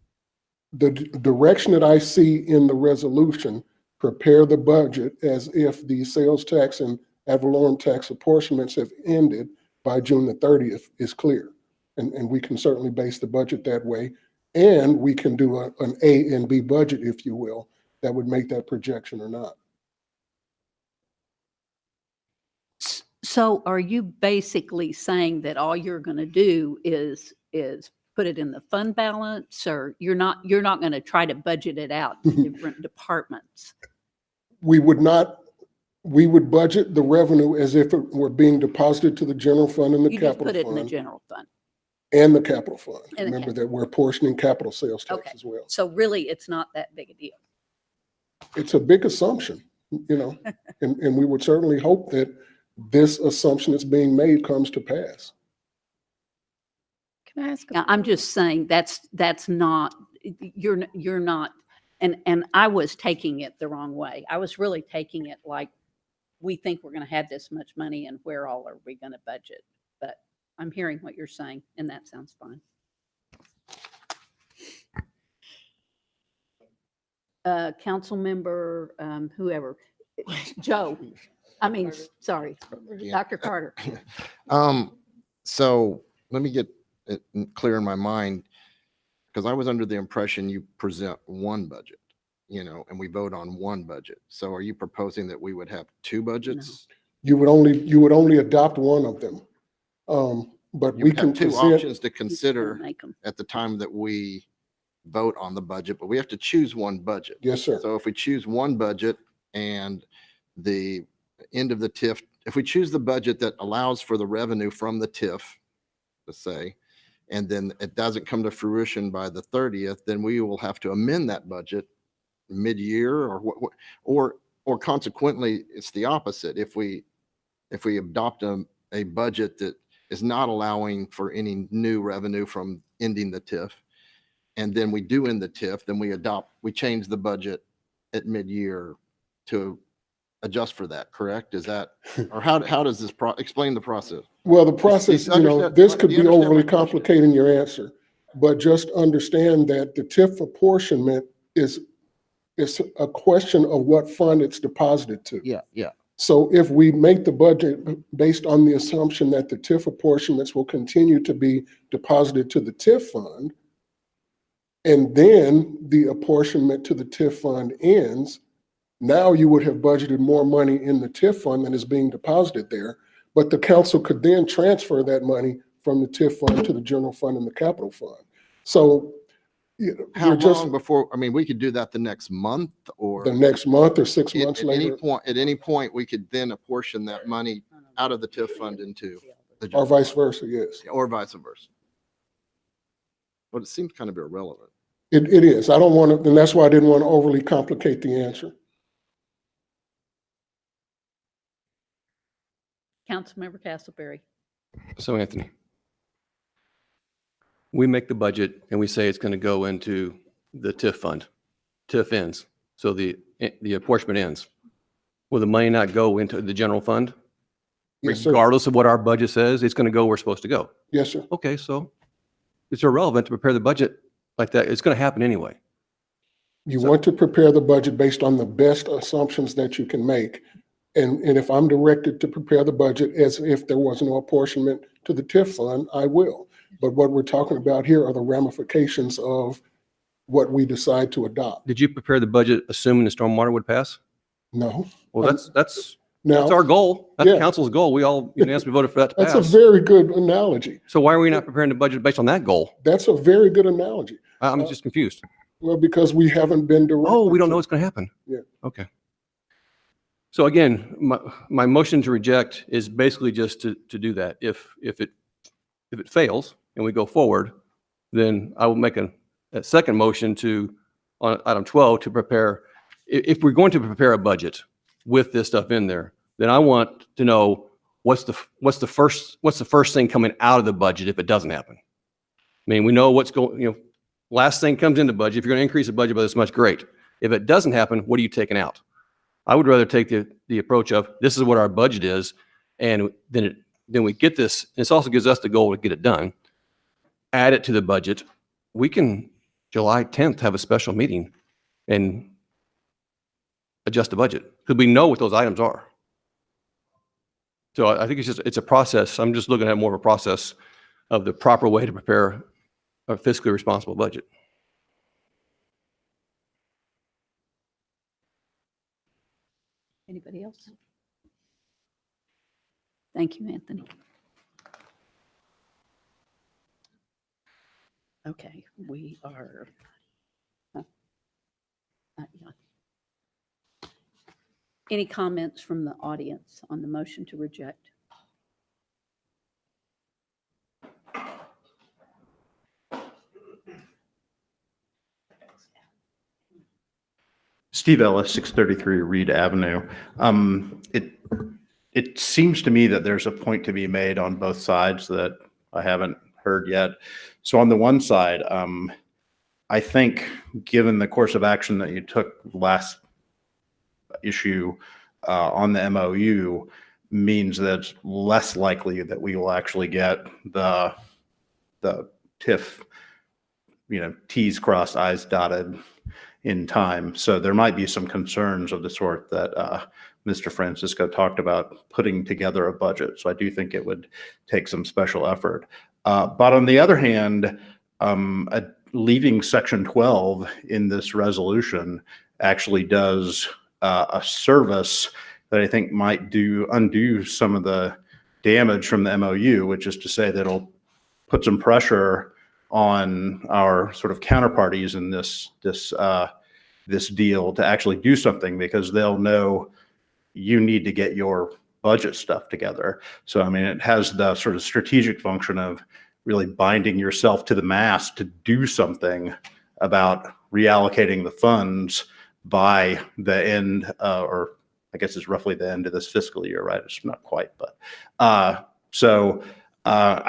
the direction that I see in the resolution, prepare the budget as if the sales tax and ad valorem tax apportionments have ended by June the 30th, is clear. And we can certainly base the budget that way. And we can do an A and B budget, if you will, that would make that projection or not. So are you basically saying that all you're going to do is put it in the fund balance, or you're not going to try to budget it out to different departments? We would not we would budget the revenue as if it were being deposited to the general fund and the You just capital put it in the fund general fund. and the capital fund. And the Remember that we're portioning capital sales tax Okay. as well. So really, it's not that big a deal. It's a big assumption, you know, and we would certainly hope that this assumption that's being made comes to pass. Can I ask? Yeah, I'm just saying that's not, you're not, and I was taking it the wrong way. I was really taking it like, we think we're going to have this much money and where all are we going to budget? But I'm hearing what you're saying, and that sounds fine. Council member, whoever, Joe, sorry, Yeah. Dr. Carter. So let me get it clear in my mind, because I was under the impression you present one budget, you know, and we vote on one budget. So are you proposing that we would have two budgets? You would only adopt one of them. But You we would can have two present, options to Gonna consider make 'em. at the time that we vote on the budget, but we have to choose one budget. yes, sir. So if we choose one budget and the end of the TIF, if we choose the budget that allows for the revenue from the TIF, let's say, and then it doesn't come to fruition by the 30th, then we will have to amend that budget mid-year or consequently, it's the opposite. If we adopt a budget that is not allowing for any new revenue from ending the TIF, and then we do end the TIF, then we change the budget at mid-year to adjust for that, correct? Is that, or how does this explain the process? Well, the process, you know, this could be overly complicating your answer, but just understand that the TIF apportionment is a question of what fund it's deposited to. Yeah. So if we make the budget based on the assumption that the TIF apportionments will continue to be deposited to the TIF fund, and then the apportionment to the TIF fund ends, now you would have budgeted more money in the TIF fund than is being deposited there. But the council could then transfer that money from the TIF fund to the general fund and the capital fund. So How long before, I mean, we could do that the next month or? the next month or 6 months later, At any point, we could then apportion that money out of the TIF fund into the. or general vice fund. versa, yes. Or vice versa. But it seems kind of irrelevant. It is. I don't want to, and that's why I didn't want to overly complicate the answer. Councilmember Castleberry. So Anthony, we make the budget and we say it's going to go into the TIF fund. TIF ends. So the apportionment ends. Will the money not go into the general fund? Yes, sir. Regardless of what our budget says, it's going to go where it's supposed to go. Yes, sir. Okay, so it's irrelevant to prepare the budget like that. It's going to happen anyway. You want to prepare the budget based on the best assumptions that you can make. And if I'm directed to prepare the budget as if there was no apportionment to the TIF fund, I will. But what we're talking about here are the ramifications of what we decide to adopt. Did you prepare the budget assuming the stormwater would pass? No. Well, that's Now, our goal. That's the Yeah. council's goal. We all unanimously voted for that to that's a pass. very good analogy. So why are we not preparing the budget based on that goal? That's a very good analogy. I'm just confused. Well, because we haven't been directed. Oh, we don't to- know what's going to happen. Yeah. Okay. So again, my motion to reject is basically just to do that. If it fails and we go forward, then I will make a second motion on item 12 to prepare. If we're going to prepare a budget with this stuff in there, then I want to know what's the first thing coming out of the budget if it doesn't happen. I mean, we know what's going, last thing comes into budget. If you're going to increase the budget by this much, great. If it doesn't happen, what are you taking out? I would rather take the approach of this is what our budget is, and then we get this. This also gives us the goal to get it done. Add it to the budget. We can July 10th have a special meeting and adjust the budget because we know what those items are. So I think it's a process. I'm just looking at more of a process of the proper way to prepare a fiscally responsible budget. Anybody else? Thank you, Anthony. Okay, we are. Not yet. Any comments from the audience on the motion to reject? Steve Ellis, 633 Reed Avenue. It seems to me that there's a point to be made on both sides that I haven't heard yet. So on the one side, I think given the course of action that you took last issue on the MOU means that it's less likely that we will actually get the TIF, T's crossed, I's dotted in time. So there might be some concerns of the sort that Mr. Francisco talked about, putting together a budget. So I do think it would take some special effort. But on the other hand, leaving section 12 in this resolution actually does a service that I think might undo some of the damage from the MOU, which is to say that it'll put some pressure on our sort of counterparties in this deal to actually do something, because they'll know you need to get your budget stuff together. So, I mean, it has the sort of strategic function of really binding yourself to the mast to do something about reallocating the funds by the end, or I guess it's roughly the end of this fiscal year, right? It's not quite, but I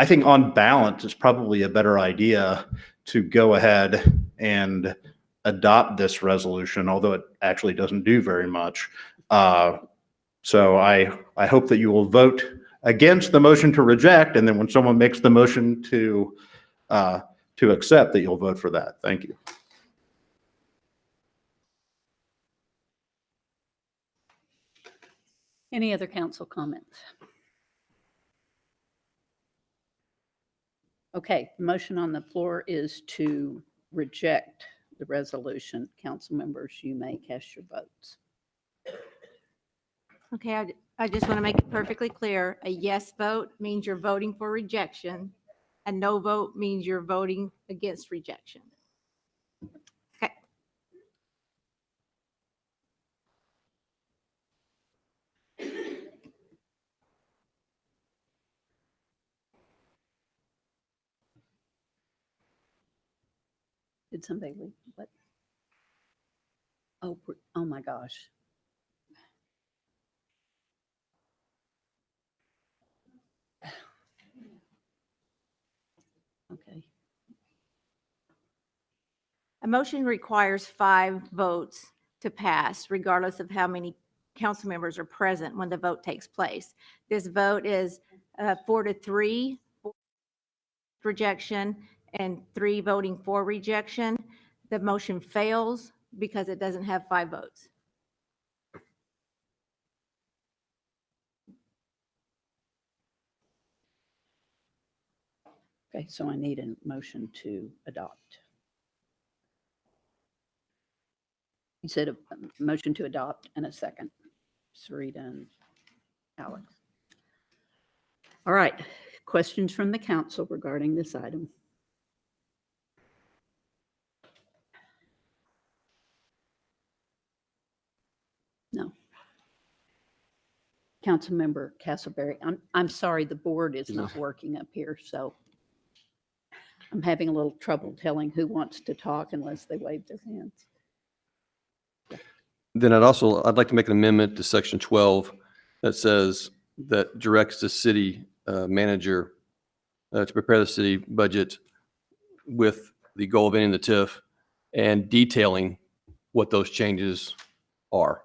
think on balance, it's probably a better idea to go ahead and adopt this resolution, although it actually doesn't do very much. So I hope that you will vote against the motion to reject, and then when someone makes the motion to accept, that you'll vote for that. Thank you. Any other council comments? Okay, the motion on the floor is to reject the resolution. Council members, you may cast your votes. Okay, I just want to make it perfectly clear. A yes vote means you're voting for rejection. A no vote means you're voting against rejection. Okay. Did somebody leave? What? Oh my gosh. Okay. A motion requires 5 votes to pass, regardless of how many council members are present when the vote takes place. This vote is 4-3 rejection and 3 voting for rejection. The motion fails because it doesn't have 5 votes. Okay, so I need a motion to adopt. You said a motion to adopt and a second. Sarita and Alex. All right, questions from the council regarding this item? No. Councilmember Castleberry, I'm sorry, the board is not working up here, so I'm having a little trouble telling who wants to talk unless they wave their hands. Then I'd like to make an amendment to section 12 that says that directs the city manager to prepare the city budget with the goal of ending the TIF and detailing what those changes are.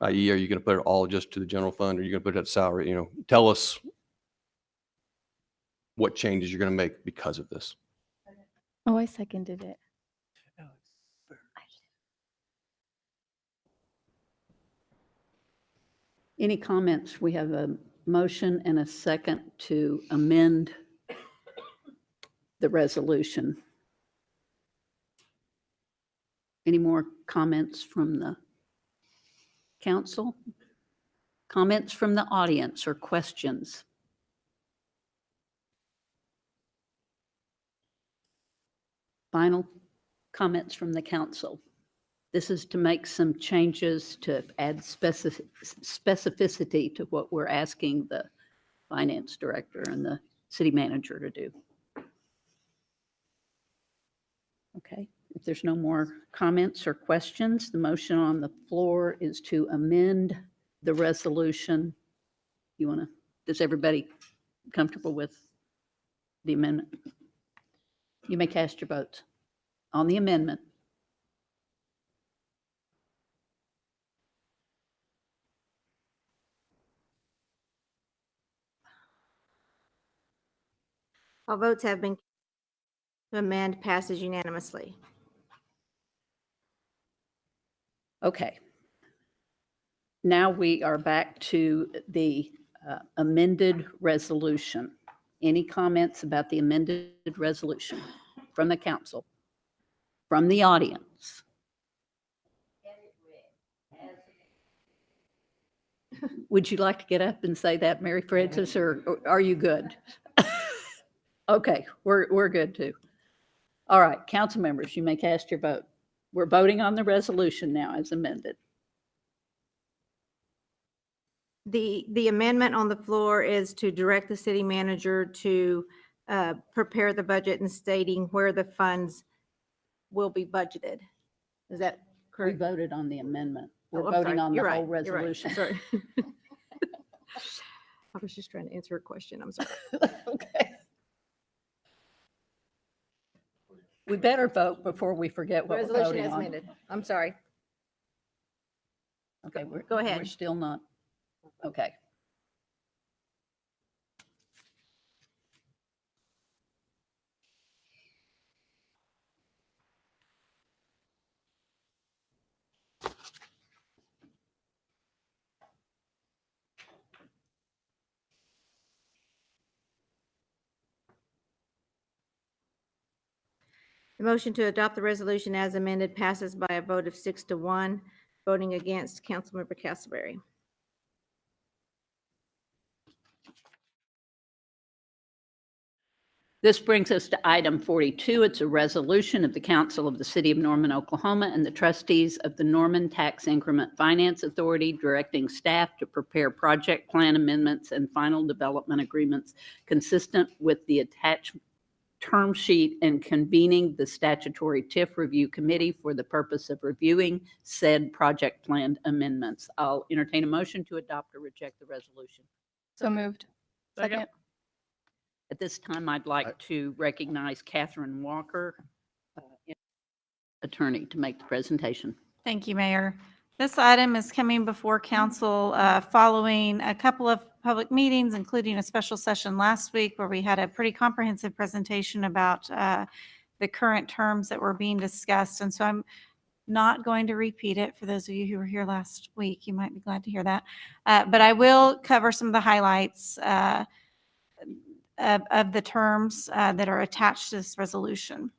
I.e., are you going to put it all just to the general fund, or are you going to put it at salary? Tell us what changes you're going to make because of this. Oh, I seconded it. Any comments? We have a motion and a second to amend the resolution. Any more comments from the council? Comments from the audience or questions? Final comments from the council. This is to make some changes to add specificity to what we're asking the finance director and the city manager to do. Okay, if there's no more comments or questions, the motion on the floor is to amend the resolution. You want to, is everybody comfortable with the amendment? You may cast your votes on the amendment. All votes have been to amend, passes unanimously. Okay. Now we are back to the amended resolution. Any comments about the amended resolution from the council, from the audience? Would you like to get up and say that, Mary Frances, or are you good? Okay, we're good too. All right, council members, you may cast your vote. We're voting on the resolution now as amended. The amendment on the floor is to direct the city manager to prepare the budget and stating where the funds will be budgeted. Is that We correct? voted on the amendment. We're Oh, I'm voting sorry. on the You're whole right. You're right. resolution. Sorry. I was just trying to answer a question. I'm sorry. Okay. We better vote before we forget what we're Resolution voting as on. amended. I'm sorry. Okay, Go ahead. We're still not, okay. The motion to adopt the resolution as amended passes by a vote of 6-1. Voting against, Councilmember Castleberry. This brings us to item 42. It's a resolution of the Council of the City of Norman, Oklahoma, and the trustees of the Norman Tax Increment Finance Authority directing staff to prepare project plan amendments and final development agreements consistent with the attached term sheet and convening the statutory TIF review committee for the purpose of reviewing said project plan amendments. I'll entertain a motion to adopt or reject the resolution. So moved. Second. At this time, I'd like to recognize Catherine Walker, attorney, to make the presentation. Thank you, Mayor. This item is coming before council following a couple of public meetings, including a special session last week where we had a pretty comprehensive presentation about the current terms that were being discussed. And so I'm not going to repeat it for those of you who were here last week. You might be glad to hear that. But I will cover some of the highlights of the terms that are attached to this resolution.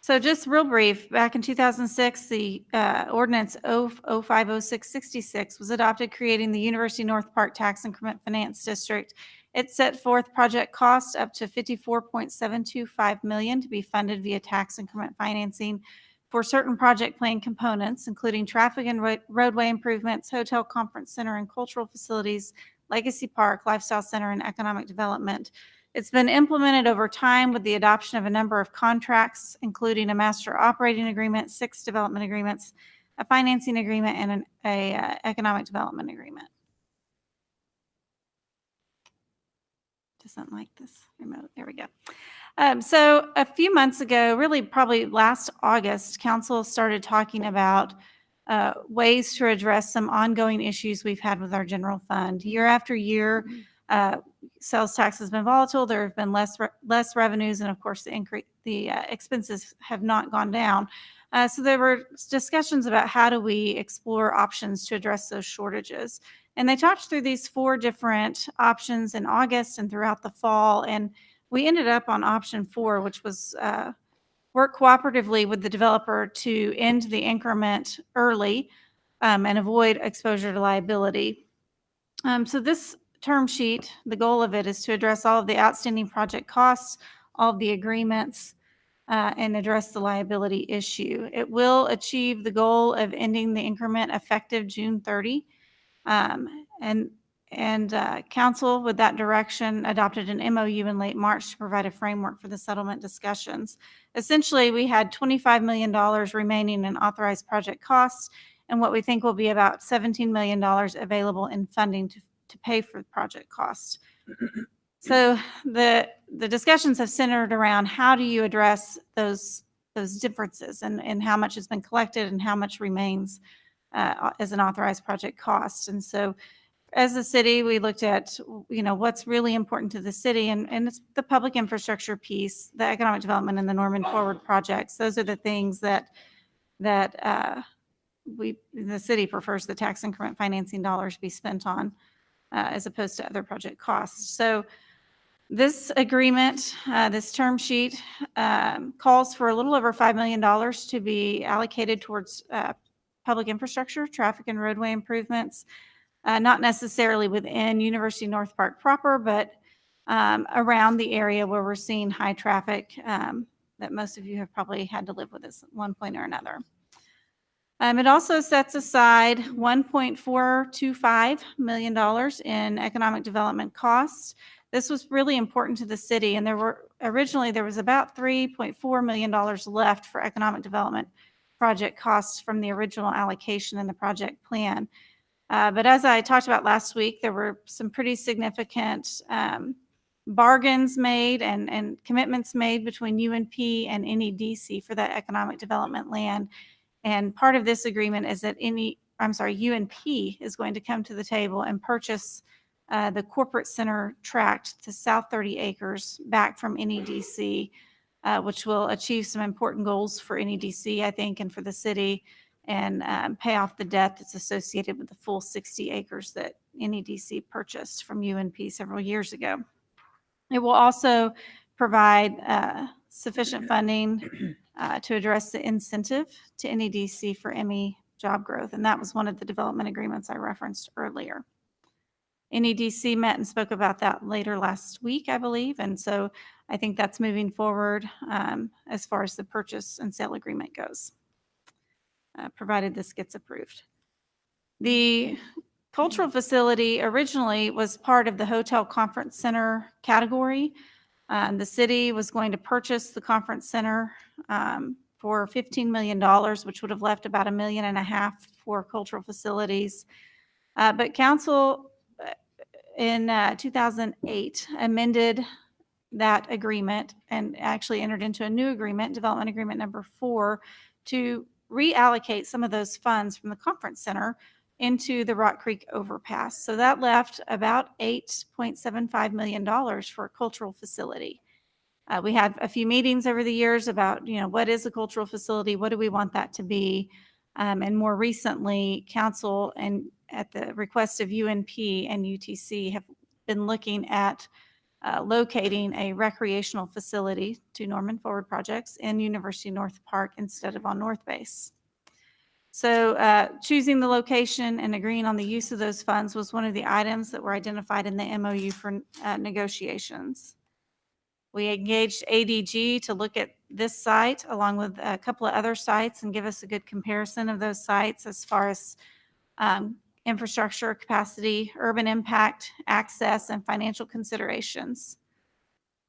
So just real brief, back in 2006, the ordinance 050666 was adopted, creating the University North Park Tax Increment Finance District. It set forth project costs up to $54.725 million to be funded via tax increment financing for certain project plan components, including traffic and roadway improvements, hotel, conference center, and cultural facilities, Legacy Park, Lifestyle Center, and economic development. It's been implemented over time with the adoption of a number of contracts, including a master operating agreement, 6 development agreements, a financing agreement, and an economic development agreement. Doesn't like this remote. There we go. So a few months ago, really probably last August, council started talking about ways to address some ongoing issues we've had with our general fund. Year after year, sales tax has been volatile. There have been less revenues, and of course, the expenses have not gone down. So there were discussions about how do we explore options to address those shortages. And they talked through these 4 different options in August and throughout the fall. And we ended up on option 4, which was work cooperatively with the developer to end the increment early and avoid exposure to liability. So this term sheet, the goal of it is to address all of the outstanding project costs, all of the agreements, and address the liability issue. It will achieve the goal of ending the increment effective June 30. Council, with that direction, adopted an MOU in late March to provide a framework for the settlement discussions. Essentially, we had $25 million remaining in authorized project costs and what we think will be about $17 million available in funding to pay for project costs. So the discussions have centered around how do you address those differences and how much has been collected and how much remains as an authorized project cost. And so as a city, we looked at, what's really important to the city, and it's the public infrastructure piece, the economic development, and the Norman Forward projects. Those are the things that the city prefers the tax increment financing dollars be spent on as opposed to other project costs. So this agreement, this term sheet, calls for a little over $5 million to be allocated towards public infrastructure, traffic and roadway improvements, not necessarily within University North Park proper, but around the area where we're seeing high traffic that most of you have probably had to live with at one point or another. It also sets aside $1.425 million in economic development costs. This was really important to the city, and there was about $3.4 million left for economic development project costs from the original allocation in the project plan. But as I talked about last week, there were some pretty significant bargains made and commitments made between UNP and NEDC for that economic development land. And part of this agreement is that UNP is going to come to the table and purchase the corporate center tract, the south 30 acres, back from NEDC, which will achieve some important goals for NEDC, I think, and for the city, and pay off the debt that's associated with the full 60 acres that NEDC purchased from UNP several years ago. It will also provide sufficient funding to address the incentive to NEDC for ME job growth, and that was one of the development agreements I referenced earlier. NEDC met and spoke about that later last week, I believe, and so I think that's moving forward as far as the purchase and sale agreement goes, provided this gets approved. The cultural facility originally was part of the hotel conference center category. The city was going to purchase the conference center for $15 million, which would have left about $1.5 million for cultural facilities. But council in 2008 amended that agreement and actually entered into a new agreement, development agreement number 4, to reallocate some of those funds from the conference center into the Rock Creek overpass. So that left about $8.75 million for a cultural facility. We had a few meetings over the years about, what is a cultural facility? What do we want that to be? And more recently, council and at the request of UNP and UTC have been looking at locating a recreational facility to Norman Forward projects in University North Park instead of on North Base. So choosing the location and agreeing on the use of those funds was one of the items that were identified in the MOU for negotiations. We engaged ADG to look at this site along with a couple of other sites and give us a good comparison of those sites as far as infrastructure capacity, urban impact, access, and financial considerations.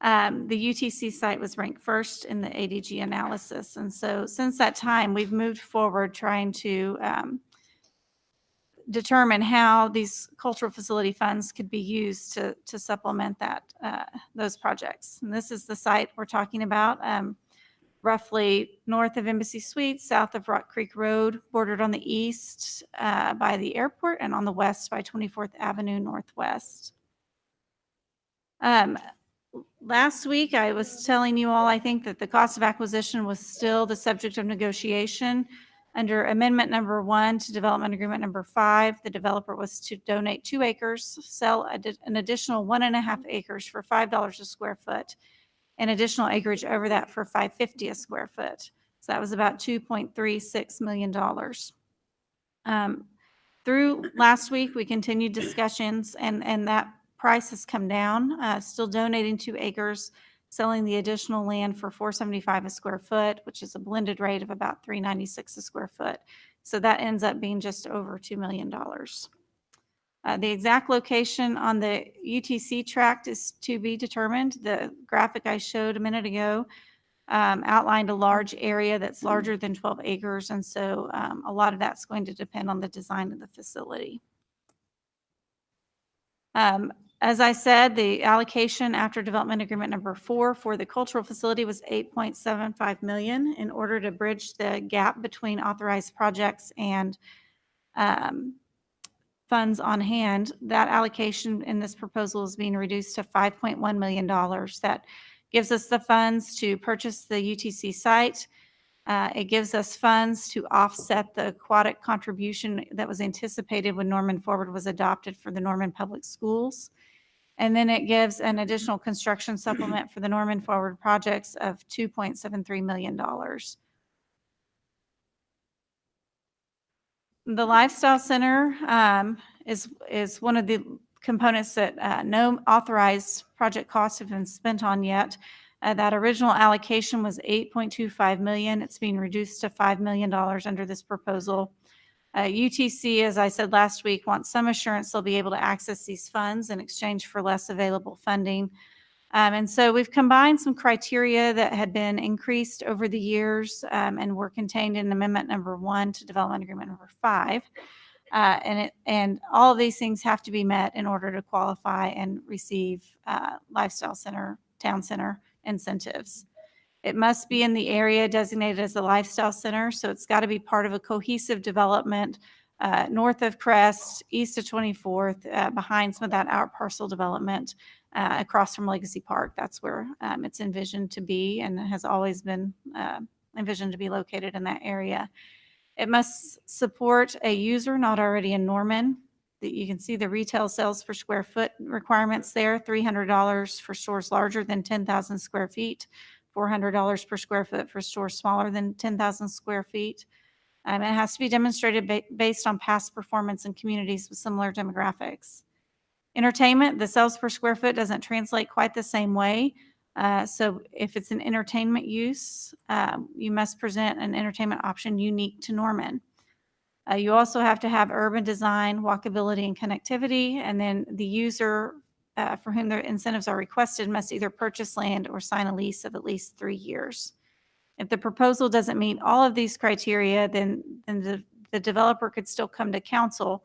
The UTC site was ranked first in the ADG analysis. And so since that time, we've moved forward trying to determine how these cultural facility funds could be used to supplement those projects. And this is the site we're talking about, roughly north of Embassy Suites, south of Rock Creek Road, bordered on the east by the airport, and on the west by 24th Avenue Northwest. Last week, I was telling you all, I think that the cost of acquisition was still the subject of negotiation. Under amendment number 1 to development agreement number 5, the developer was to donate 2 acres, sell an additional 1.5 acres for $5 a square foot, and additional acreage over that for $5.50 a square foot. So that was about $2.36 million. Through last week, we continued discussions, and that price has come down, still donating 2 acres selling the additional land for $475 a square foot, which is a blended rate of about $396 a square foot. So that ends up being just over $2 million. The exact location on the UTC tract is to be determined. The graphic I showed a minute ago outlined a large area that's larger than 12 acres, and so a lot of that's going to depend on the design of the facility. As I said, the allocation after development agreement number 4 for the cultural facility was $8.75 million in order to bridge the gap between authorized projects and funds on hand. That allocation in this proposal is being reduced to $5.1 million. That gives us the funds to purchase the UTC site. It gives us funds to offset the aquatic contribution that was anticipated when Norman Forward was adopted for the Norman Public Schools. And then it gives an additional construction supplement for the Norman Forward projects of $2.73 million. The Lifestyle Center is one of the components that no authorized project costs have been spent on yet. That original allocation was $8.25 million. It's being reduced to $5 million under this proposal. UTC, as I said last week, wants some assurance they'll be able to access these funds in exchange for less available funding. And so we've combined some criteria that had been increased over the years and were contained in Amendment number 1 to Development Agreement number 5. And all of these things have to be met in order to qualify and receive Lifestyle Center, Town Center incentives. It must be in the area designated as the Lifestyle Center, so it's got to be part of a cohesive development north of Crest, east of 24th, behind some of that out parcel development across from Legacy Park. That's where it's envisioned to be and has always been envisioned to be located in that area. It must support a user not already in Norman. You can see the retail sales per square foot requirements there, $300 for stores larger than 10,000 square feet, $400 per square foot for stores smaller than 10,000 square feet. It has to be demonstrated based on past performance in communities with similar demographics. Entertainment, the sales per square foot doesn't translate quite the same way. So if it's an entertainment use, you must present an entertainment option unique to Norman. You also have to have urban design, walkability, and connectivity, and then the user for whom the incentives are requested must either purchase land or sign a lease of at least 3 years. If the proposal doesn't meet all of these criteria, then the developer could still come to council,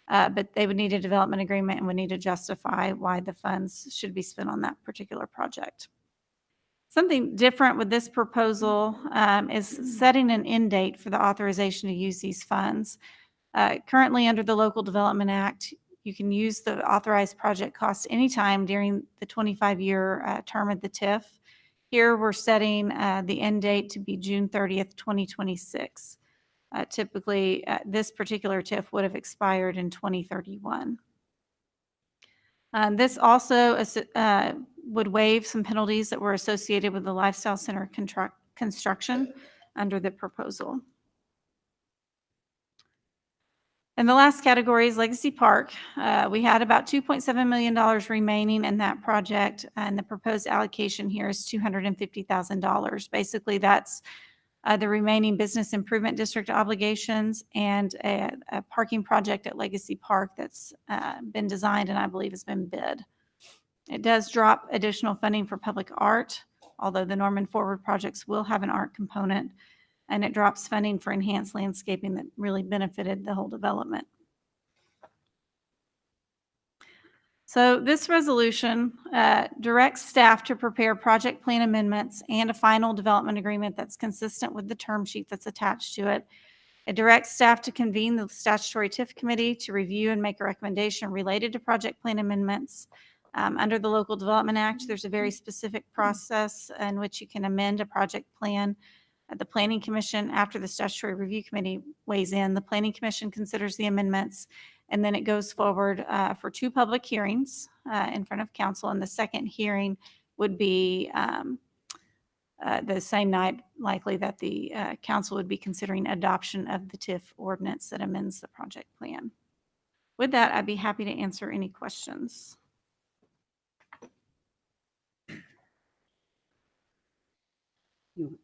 but they would need a development agreement and would need to justify why the funds should be spent on that particular project. Something different with this proposal is setting an end date for the authorization to use these funds. Currently, under the Local Development Act, you can use the authorized project costs anytime during the 25-year term of the TIF. Here, we're setting the end date to be June 30th, 2026. Typically, this particular TIF would have expired in 2031. This also would waive some penalties that were associated with the Lifestyle Center construction under the proposal. And the last category is Legacy Park. We had about $2.7 million remaining in that project, and the proposed allocation here is $250,000. Basically, that's the remaining business improvement district obligations and a parking project at Legacy Park that's been designed and I believe has been bid. It does drop additional funding for public art, although the Norman Forward projects will have an art component, and it drops funding for enhanced landscaping that really benefited the whole development. So this resolution directs staff to prepare project plan amendments and a final development agreement that's consistent with the term sheet that's attached to it. It directs staff to convene the statutory TIF committee to review and make a recommendation related to project plan amendments. Under the Local Development Act, there's a very specific process in which you can amend a project plan. The Planning Commission, after the statutory review committee weighs in, the Planning Commission considers the amendments, and then it goes forward for 2 public hearings in front of council, and the second hearing would be the same night, likely, that the council would be considering adoption of the TIF ordinance that amends the project plan. With that, I'd be happy to answer any questions. You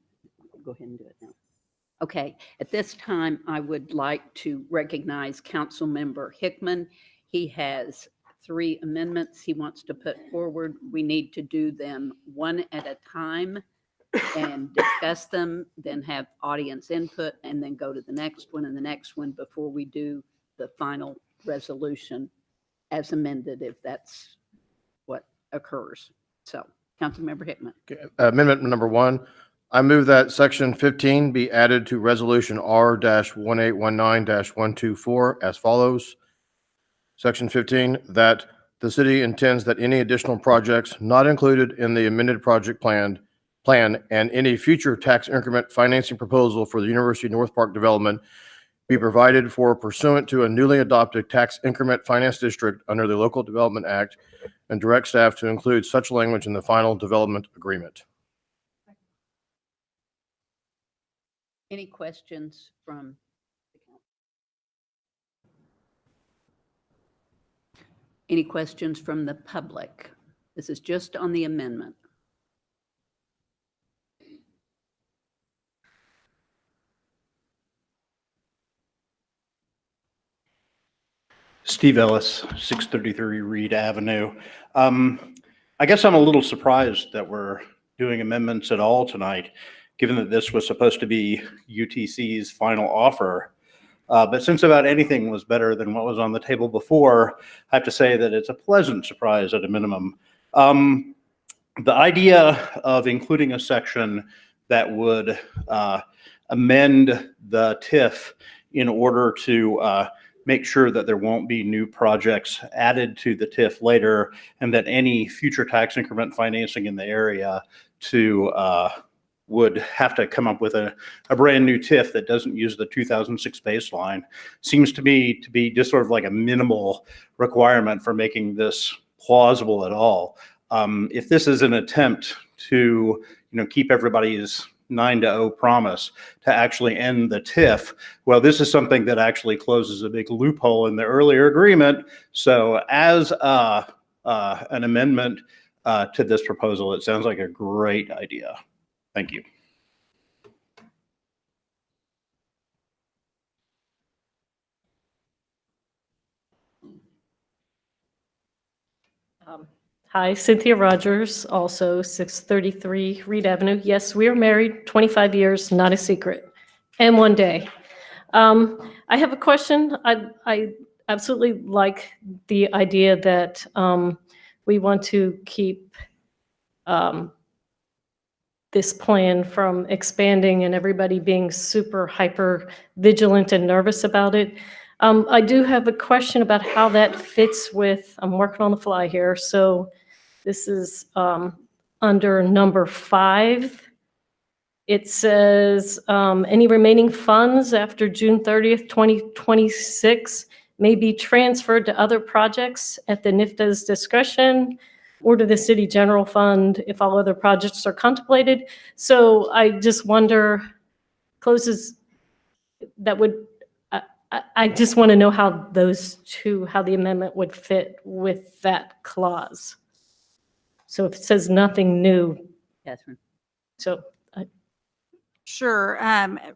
go ahead and do it now. Okay, at this time, I would like to recognize Councilmember Hickman. He has 3 amendments he wants to put forward. We need to do them one at a time and discuss them, then have audience input, and then go to the next one and the next one before we do the final resolution as amended, if that's what occurs. So, Councilmember Hickman. Okay, Amendment number 1, I move that section 15 be added to resolution R-1819-124 as follows. Section 15, that the city intends that any additional projects not included in the amended project plan and any future tax increment financing proposal for the University North Park development be provided for pursuant to a newly adopted tax increment finance district under the Local Development Act, and direct staff to include such language in the final development agreement. Any questions from the council? Any questions from the public? This is just on the amendment. Steve Ellis, 633 Reed Avenue. I guess I'm a little surprised that we're doing amendments at all tonight, given that this was supposed to be UTC's final offer. But since about anything was better than what was on the table before, I have to say that it's a pleasant surprise at a minimum. The idea of including a section that would amend the TIF in order to make sure that there won't be new projects added to the TIF later, and that any future tax increment financing in the area would have to come up with a brand new TIF that doesn't use the 2006 baseline, seems to me to be just sort of like a minimal requirement for making this plausible at all. If this is an attempt to, keep everybody's 9-0 promise to actually end the TIF, well, this is something that actually closes a big loophole in the earlier agreement. So as an amendment to this proposal, it sounds like a great idea. Thank you. Hi, Cynthia Rogers, also 633 Reed Avenue. Yes, we are married 25 years, not a secret, and one day. I have a question. I absolutely like the idea that we want to keep this plan from expanding and everybody being super hyper vigilant and nervous about it. I do have a question about how that fits with, I'm working on the fly here, so this is under number 5. It says, any remaining funds after June 30th, 2026 may be transferred to other projects at the NIFTA's discretion or to the city general fund if all other projects are contemplated. So I just wonder, closes, that would, I just want to know how those two, how the amendment would fit with that clause. So if it says nothing new, Catherine. so Sure.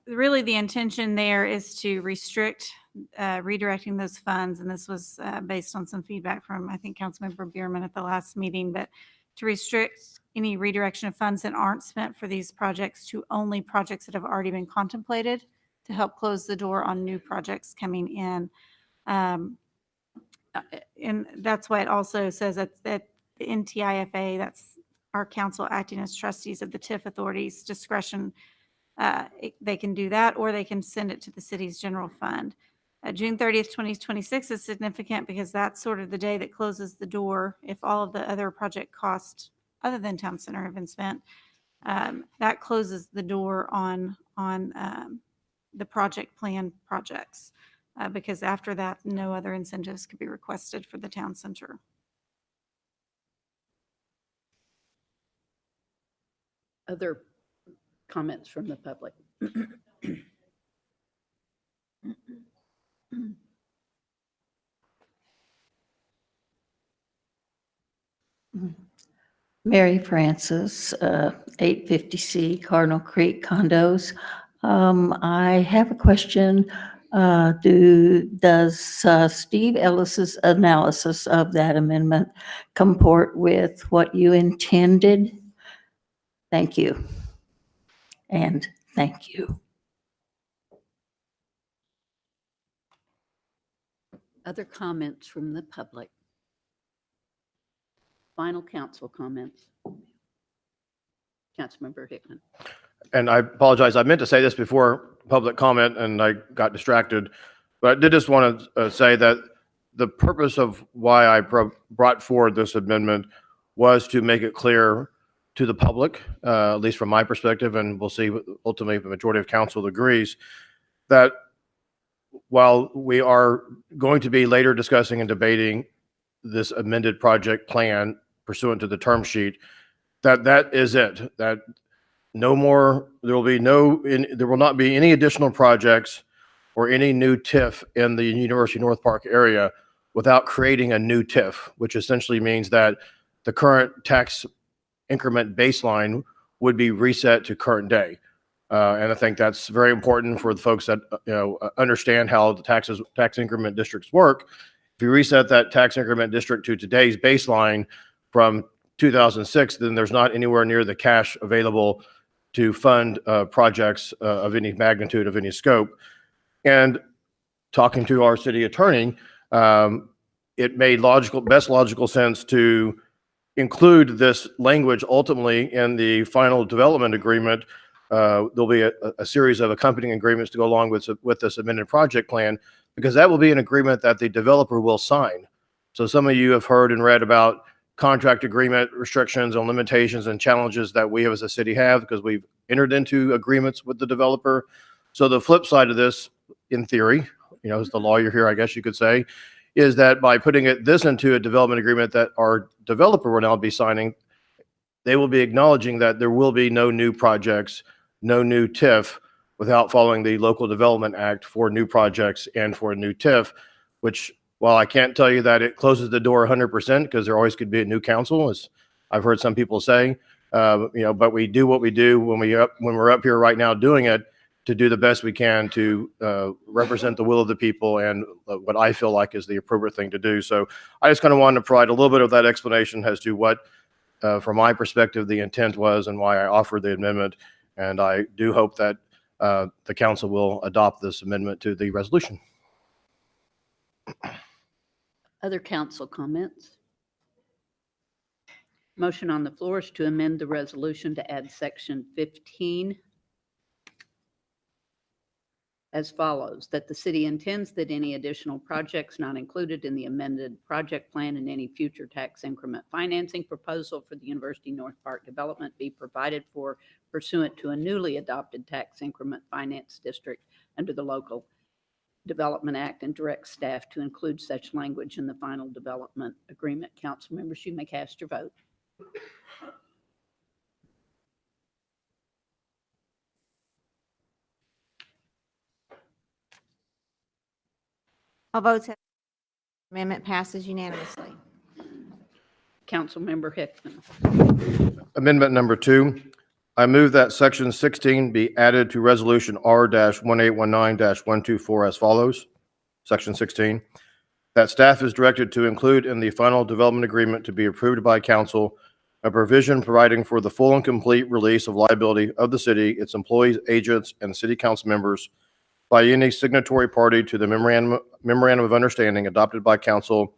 Really, the intention there is to restrict redirecting those funds, and this was based on some feedback from, I think, Councilmember Bierman at the last meeting, but to restrict any redirection of funds that aren't spent for these projects to only projects that have already been contemplated, to help close the door on new projects coming in. And that's why it also says that the NTIFA, that's our council acting as trustees of the TIF authority's discretion, they can do that, or they can send it to the city's general fund. June 30th, 2026 is significant because that's sort of the day that closes the door. If all of the other project costs other than town center have been spent, that closes the door on the project plan projects, because after that, no other incentives could be requested for the town center. Other comments from the public? Mary Francis, 850C Cardinal Creek condos. I have a question. Does Steve Ellis's analysis of that amendment comport with what you intended? Thank you. And thank you. Other comments from the public? Final council comments. Councilmember Hickman. And I apologize, I meant to say this before public comment and I got distracted, but I did just want to say that the purpose of why I brought forward this amendment was to make it clear to the public, at least from my perspective, and we'll see ultimately if the majority of council agrees, that while we are going to be later discussing and debating this amended project plan pursuant to the term sheet, that is it. That no more, there will not be any additional projects or any new TIF in the University North Park area without creating a new TIF, which essentially means that the current tax increment baseline would be reset to current day. And I think that's very important for the folks that understand how the tax increment districts work. If you reset that tax increment district to today's baseline from 2006, then there's not anywhere near the cash available to fund projects of any magnitude, of any scope. And talking to our city attorney, it made best logical sense to include this language ultimately in the final development agreement. There'll be a series of accompanying agreements to go along with this amended project plan, because that will be an agreement that the developer will sign. So some of you have heard and read about contract agreement restrictions and limitations and challenges that we as a city have because we've entered into agreements with the developer. So the flip side of this, in theory, as the lawyer here, I guess you could say, is that by putting this into a development agreement that our developer will now be signing, they will be acknowledging that there will be no new projects, no new TIF without following the Local Development Act for new projects and for a new TIF, which, while I can't tell you that it closes the door 100%, because there always could be a new council, as I've heard some people say, but we do what we do when we're up here right now doing it to do the best we can to represent the will of the people and what I feel like is the appropriate thing to do. So I just kind of wanted to provide a little bit of that explanation as to what, from my perspective, the intent was and why I offered the amendment. And I do hope that the council will adopt this amendment to the resolution. Other council comments? Motion on the floor is to amend the resolution to add section 15 as follows: that the city intends that any additional projects not included in the amended project plan and any future tax increment financing proposal for the University North Park development be provided for pursuant to a newly adopted tax increment finance district under the Local Development Act, and direct staff to include such language in the final development agreement. Council members, you may cast your vote. All votes have, amendment passes unanimously. Councilmember Hickman. Amendment number 2, I move that section 16 be added to resolution R-1819-124 as follows. Section 16, that staff is directed to include in the final development agreement to be approved by council a provision providing for the full and complete release of liability of the city, its employees, agents, and city council members by any signatory party to the memorandum of understanding adopted by council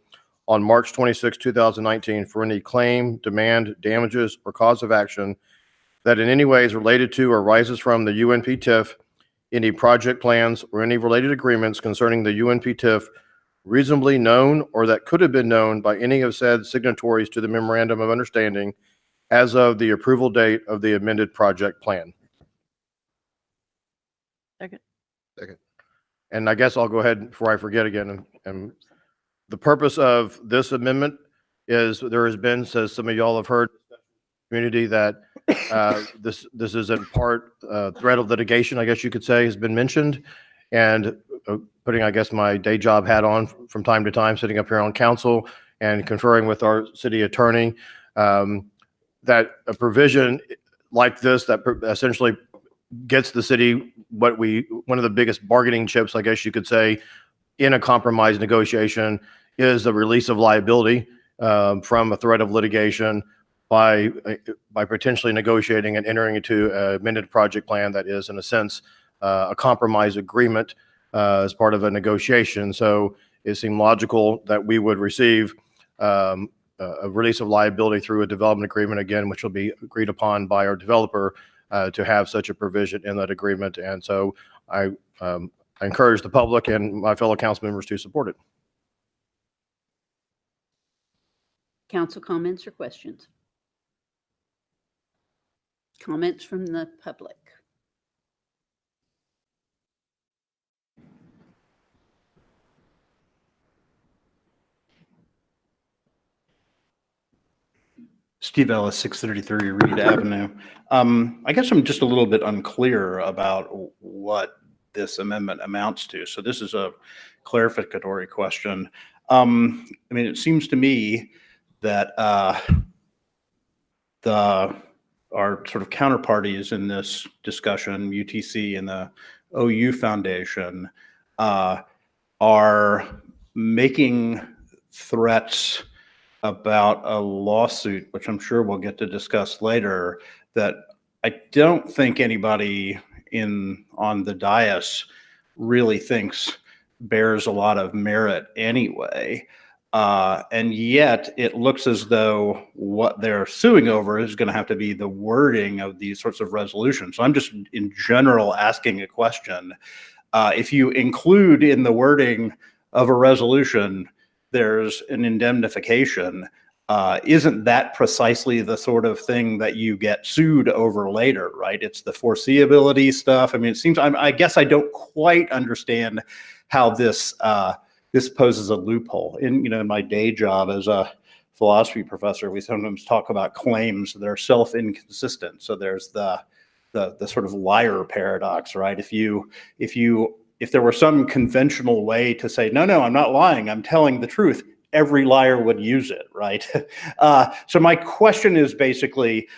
on March 26, 2019 for any claim, demand, damages, or cause of action that in any way is related to or arises from the UNP TIF, any project plans, or any related agreements concerning the UNP TIF reasonably known or that could have been known by any of said signatories to the memorandum of understanding as of the approval date of the amended project plan. Second. And I guess I'll go ahead before I forget again. And the purpose of this amendment is there has been, as some of y'all have heard, community that this is in part threat of litigation, I guess you could say, has been mentioned. And putting, I guess, my day job hat on from time to time, sitting up here on council and conferring with our city attorney, that a provision like this that essentially gets the city one of the biggest bargaining chips, I guess you could say, in a compromise negotiation is the release of liability from a threat of litigation by potentially negotiating and entering into an amended project plan that is, in a sense, a compromise agreement as part of a negotiation. So it seemed logical that we would receive a release of liability through a development agreement, again, which will be agreed upon by our developer to have such a provision in that agreement. And so I encourage the public and my fellow council members to support it. Council comments or questions? Comments from the public? Steve Ellis, 633 Reed Avenue. I guess I'm just a little bit unclear about what this amendment amounts to. So this is a clarificatory question. I mean, it seems to me that our sort of counterparties in this discussion, UTC and the OU Foundation, are making threats about a lawsuit, which I'm sure we'll get to discuss later, that I don't think anybody on the dais really thinks bears a lot of merit anyway. And yet it looks as though what they're suing over is going to have to be the wording of these sorts of resolutions. So I'm just in general asking a question. If you include in the wording of a resolution, there's an indemnification. Isn't that precisely the sort of thing that you get sued over later, right? It's the foreseeability stuff. I mean, it seems, I guess I don't quite understand how this poses a loophole. In my day job as a philosophy professor, we sometimes talk about claims that are self-inconsistent. So there's the sort of liar paradox, right? If there were some conventional way to say, no, I'm not lying, I'm telling the truth, every liar would use it, right? So my question is basically,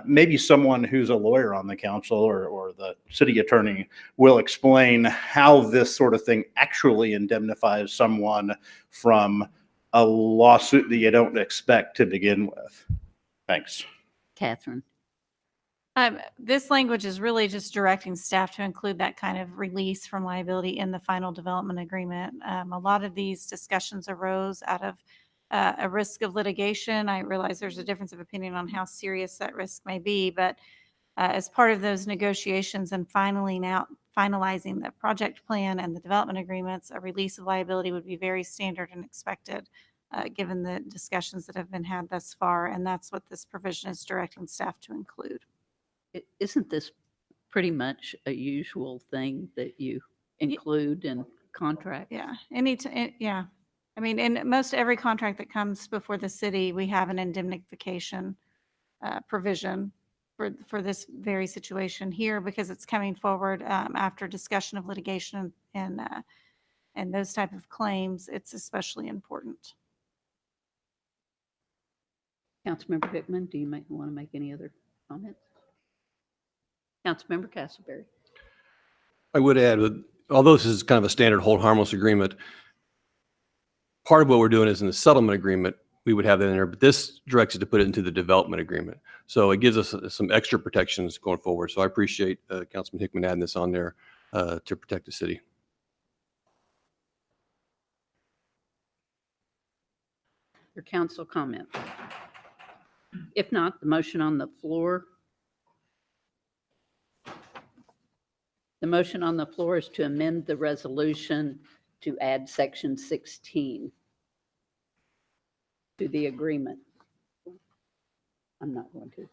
maybe someone who's a lawyer on the council or the city attorney will explain how this sort of thing actually indemnifies someone from a lawsuit that you don't expect to begin with. Thanks. Catherine. This language is really just directing staff to include that kind of release from liability in the final development agreement. A lot of these discussions arose out of a risk of litigation. I realize there's a difference of opinion on how serious that risk may be, but as part of those negotiations and finalizing the project plan and the development agreements, a release of liability would be very standard and expected, given the discussions that have been had thus far. And that's what this provision is directing staff to include. Isn't this pretty much a usual thing that you include in contract? Yeah. Yeah. I mean, in most every contract that comes before the city, we have an indemnification provision for this very situation here, because it's coming forward after discussion of litigation and those type of claims. It's especially important. Councilmember Hickman, do you want to make any other comments? Councilmember Castleberry. I would add, although this is kind of a standard hold harmless agreement, part of what we're doing is in the settlement agreement, we would have that in there, but this directs us to put it into the development agreement. So it gives us some extra protections going forward. So I appreciate Councilman Hickman adding this on there to protect the city. Your council comment. If not, the motion on the floor. The motion on the floor is to amend the resolution to add section 16 to the agreement. I'm not going to.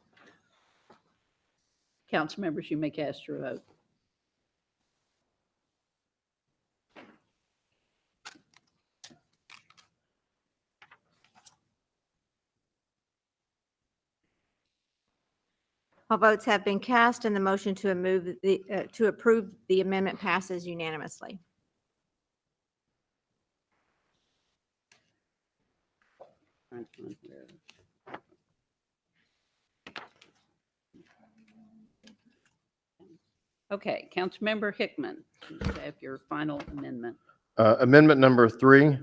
Council members, you may cast your vote. All votes have been cast and the motion to approve the amendment passes unanimously. Okay, Councilmember Hickman, you have your final amendment. Amendment number 3,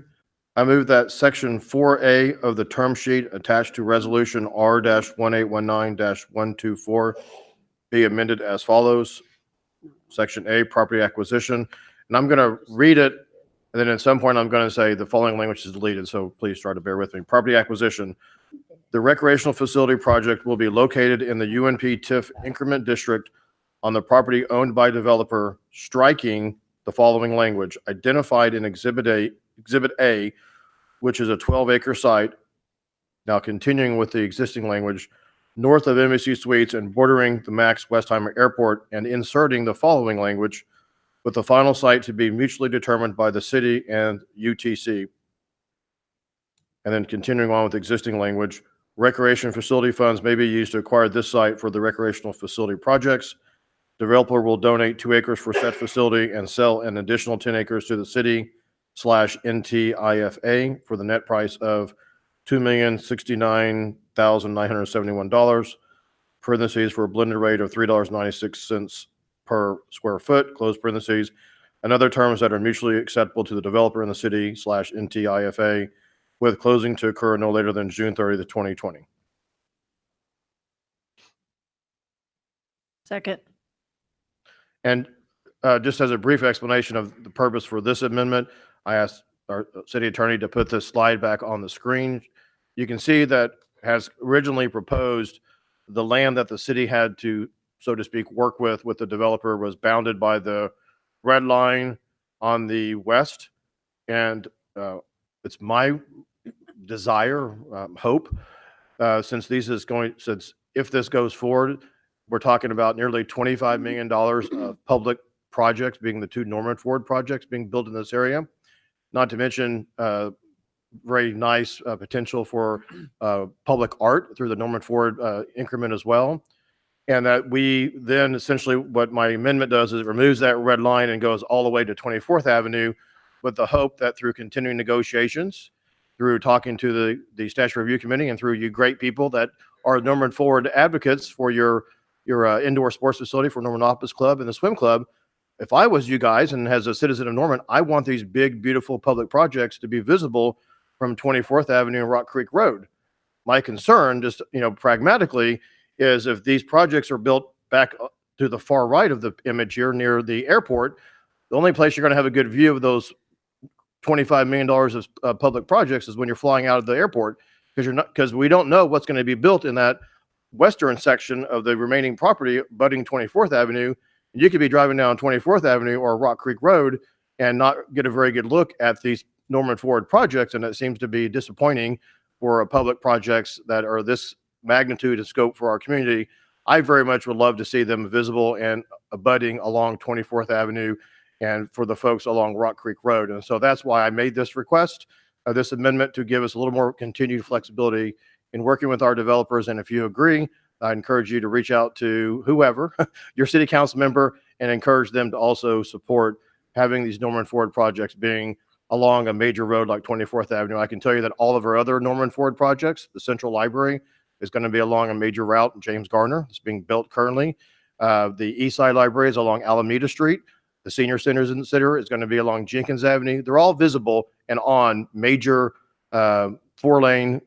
I move that section 4A of the term sheet attached to resolution R-1819-124 be amended as follows. Section A, property acquisition. And I'm going to read it, and then at some point I'm going to say the following language is deleted, so please try to bear with me. Property acquisition. The recreational facility project will be located in the UNP TIF increment district on the property owned by developer, striking the following language identified in Exhibit A, which is a 12-acre site. Now continuing with the existing language, north of Embassy Suites and bordering the Max Westheimer Airport, and inserting the following language, with the final site to be mutually determined by the city and UTC. And then continuing on with existing language, recreation facility funds may be used to acquire this site for the recreational facility projects. Developer will donate 2 acres for said facility and sell an additional 10 acres to the city/NTIFA for the net price of $2,069,971, parentheses, for a blended rate of $3.96 per square foot, close parentheses, and other terms that are mutually acceptable to the developer and the city/NTIFA, with closing to occur no later than June 30th, 2020. Second. And just as a brief explanation of the purpose for this amendment, I asked our city attorney to put this slide back on the screen. You can see that has originally proposed the land that the city had to, so to speak, work with the developer was bounded by the red line on the west. And it's my desire, hope, since if this goes forward, we're talking about nearly $25 million of public projects, being the 2 Norman Ford projects being built in this area. Not to mention very nice potential for public art through the Norman Ford increment as well. And that we then essentially, what my amendment does is it removes that red line and goes all the way to 24th Avenue, with the hope that through continuing negotiations, through talking to the Statute Review Committee and through you great people that are Norman Ford advocates for your indoor sports facility for Norman Office Club and the swim club. If I was you guys and as a citizen of Norman, I want these big, beautiful public projects to be visible from 24th Avenue and Rock Creek Road. My concern, just, pragmatically, is if these projects are built back to the far right of the image here near the airport, the only place you're going to have a good view of those $25 million of public projects is when you're flying out of the airport, because we don't know what's going to be built in that western section of the remaining property butting 24th Avenue. You could be driving down 24th Avenue or Rock Creek Road and not get a very good look at these Norman Ford projects. And it seems to be disappointing for public projects that are this magnitude and scope for our community. I very much would love to see them visible and abutting along 24th Avenue and for the folks along Rock Creek Road. And so that's why I made this request, this amendment, to give us a little more continued flexibility in working with our developers. And if you agree, I encourage you to reach out to whoever, your city council member, and encourage them to also support having these Norman Ford projects being along a major road like 24th Avenue. I can tell you that all of our other Norman Ford projects, the Central Library is going to be along a major route in James Garner. It's being built currently. The East Side Library is along Alameda Street. The Senior Centers in the city is going to be along Jenkins Avenue. They're all visible and on major 4-lane,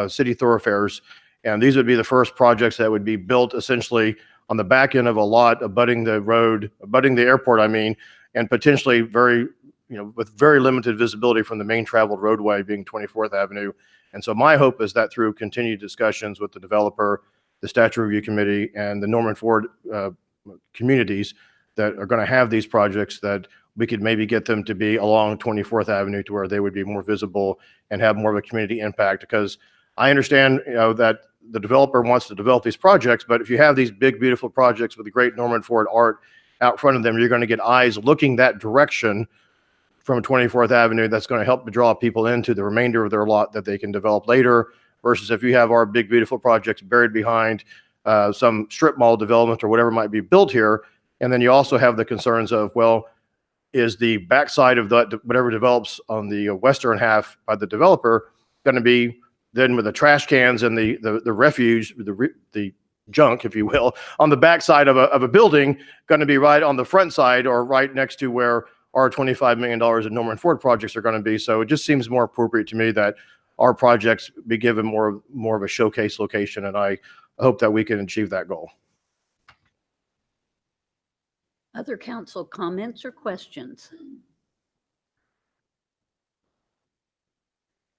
city thoroughfares. And these would be the first projects that would be built essentially on the back end of a lot abutting the road, abutting the airport, and potentially with very limited visibility from the main traveled roadway being 24th Avenue. And so my hope is that through continued discussions with the developer, the Statute Review Committee, and the Norman Ford communities that are going to have these projects, that we could maybe get them to be along 24th Avenue to where they would be more visible and have more of a community impact. Because I understand, that the developer wants to develop these projects, but if you have these big, beautiful projects with the great Norman Ford art out front of them, you're going to get eyes looking that direction from 24th Avenue. That's going to help draw people into the remainder of their lot that they can develop later, versus if you have our big, beautiful projects buried behind some strip mall development or whatever might be built here. And then you also have the concerns of, well, is the backside of that, whatever develops on the western half by the developer, going to be then with the trash cans and the refuse, the junk, if you will, on the backside of a building, going to be right on the front side or right next to where our $25 million in Norman Ford projects are going to be. So it just seems more appropriate to me that our projects be given more of a showcase location, and I hope that we can achieve that goal. Other council comments or questions?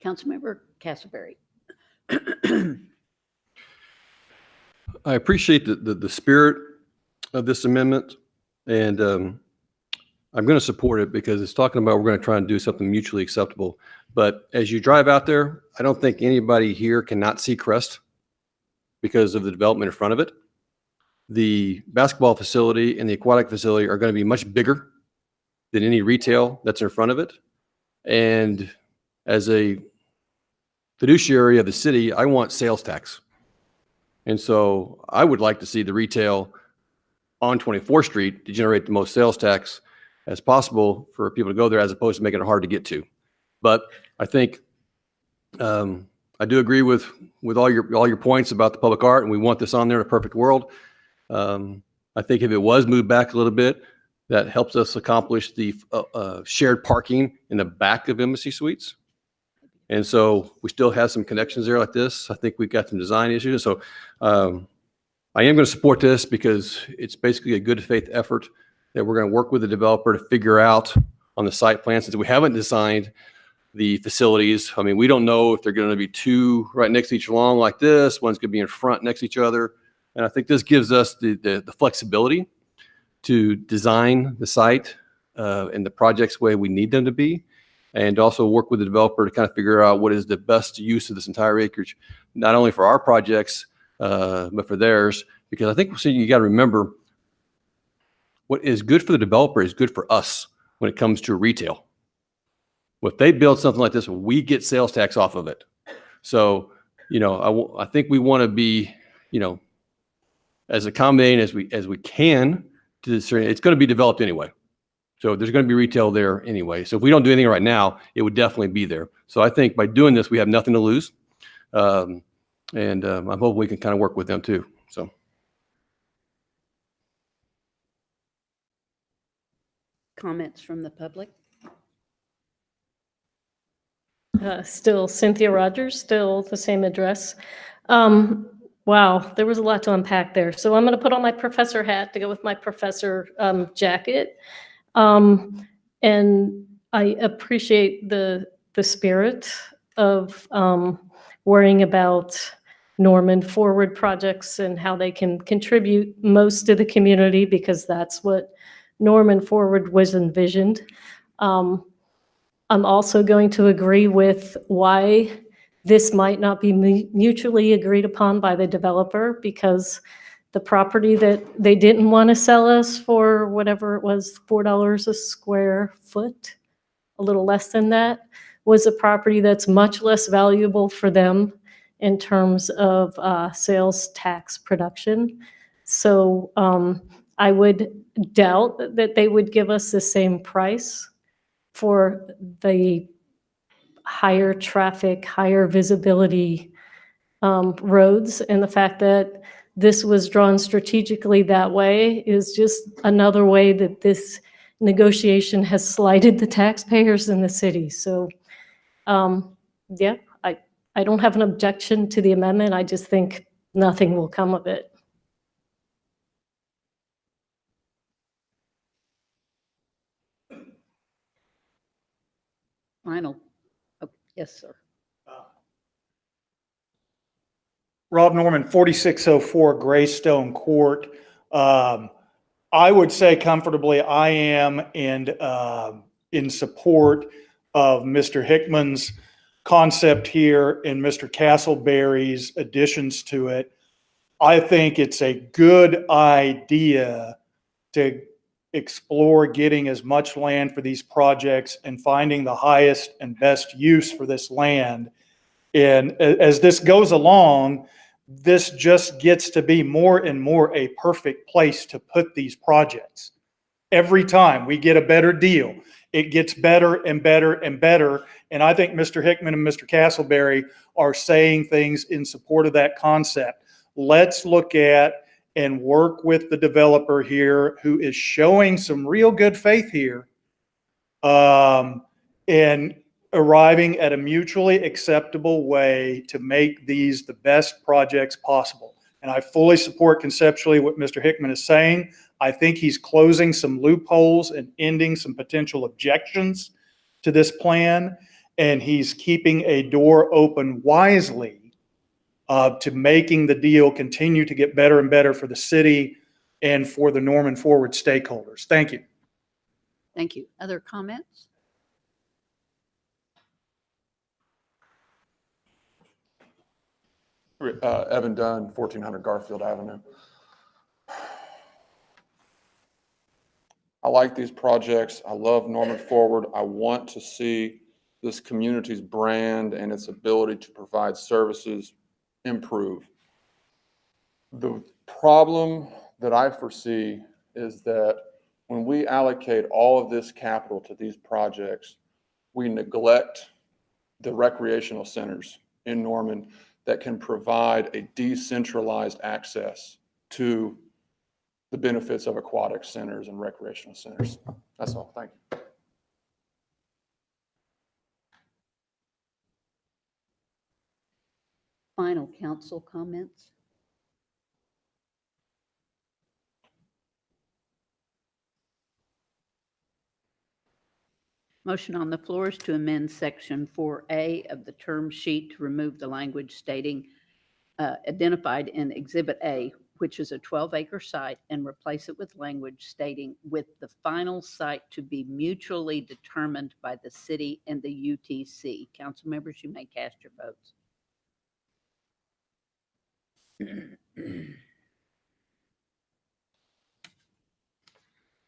Councilmember Castleberry. I appreciate the spirit of this amendment, and I'm going to support it because it's talking about we're going to try and do something mutually acceptable. But as you drive out there, I don't think anybody here cannot see Crest because of the development in front of it. The basketball facility and the aquatic facility are going to be much bigger than any retail that's in front of it. And as a fiduciary of the city, I want sales tax. And so I would like to see the retail on 24th Street to generate the most sales tax as possible for people to go there, as opposed to making it hard to get to. But I think I do agree with all your points about the public art, and we want this on there in a perfect world. I think if it was moved back a little bit, that helps us accomplish the shared parking in the back of Embassy Suites. And so we still have some connections there like this. I think we've got some design issues. So I am going to support this because it's basically a good faith effort that we're going to work with the developer to figure out on the site plan, since we haven't designed the facilities. I mean, we don't know if they're going to be two right next to each along like this. One's going to be in front next to each other. And I think this gives us the flexibility to design the site and the projects the way we need them to be, and also work with the developer to kind of figure out what is the best use of this entire acreage, not only for our projects, but for theirs. Because I think you got to remember, what is good for the developer is good for us when it comes to retail. If they build something like this, we get sales tax off of it. So, I think we want to be, as accommodating as we can to this. It's going to be developed anyway. So there's going to be retail there anyway. So if we don't do anything right now, it would definitely be there. So I think by doing this, we have nothing to lose. I'm hoping we can kind of work with them too. So. Comments from the public? Still Cynthia Rogers, still the same address. Wow, there was a lot to unpack there. So I'm going to put on my professor hat to go with my professor jacket. And I appreciate the spirit of worrying about Norman Forward projects and how they can contribute most to the community, because that's what Norman Forward was envisioned. I'm also going to agree with why this might not be mutually agreed upon by the developer, because the property that they didn't want to sell us for, whatever it was, $4 a square foot, a little less than that, was a property that's much less valuable for them in terms of sales tax production. So I would doubt that they would give us the same price for the higher traffic, higher visibility roads. And the fact that this was drawn strategically that way is just another way that this negotiation has slighted the taxpayers in the city. So yeah, I don't have an objection to the amendment. I just think nothing will come of it. Final. Oh, yes, sir. Rob Norman, 4604 Greystone Court. I would say comfortably I am in support of Mr. Hickman's concept here and Mr. Castleberry's additions to it. I think it's a good idea to explore getting as much land for these projects and finding the highest and best use for this land. And as this goes along, this just gets to be more and more a perfect place to put these projects. Every time we get a better deal, it gets better and better and better. And I think Mr. Hickman and Mr. Castleberry are saying things in support of that concept. let's look at and work with the developer here who is showing some real good faith here, and arriving at a mutually acceptable way to make these the best projects possible. And I fully support conceptually what Mr. Hickman is saying. I think he's closing some loopholes and ending some potential objections to this plan. And he's keeping a door open wisely to making the deal continue to get better and better for the city and for the Norman Forward stakeholders. Thank you. Thank you. Other comments? Evan Dunn, 1400 Garfield Avenue. I like these projects. I love Norman Forward. I want to see this community's brand and its ability to provide services improve. The problem that I foresee is that when we allocate all of this capital to these projects, we neglect the recreational centers in Norman that can provide a decentralized access to the benefits of aquatic centers and recreational centers. That's all. Thank you. Final council comments? Motion on the floor is to amend section 4A of the term sheet to remove the language stating identified in Exhibit A, which is a 12-acre site, and replace it with language stating with the final site to be mutually determined by the city and the UTC. Council members, you may cast your votes.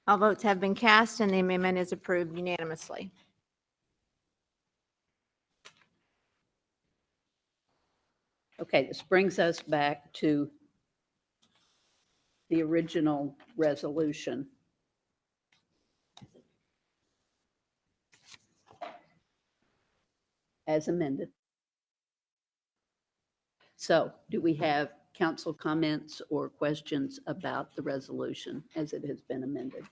All votes have been cast and the amendment is approved unanimously. Okay, this brings us back to the original resolution. As amended. So, do we have council comments or questions about the resolution as it has been amended?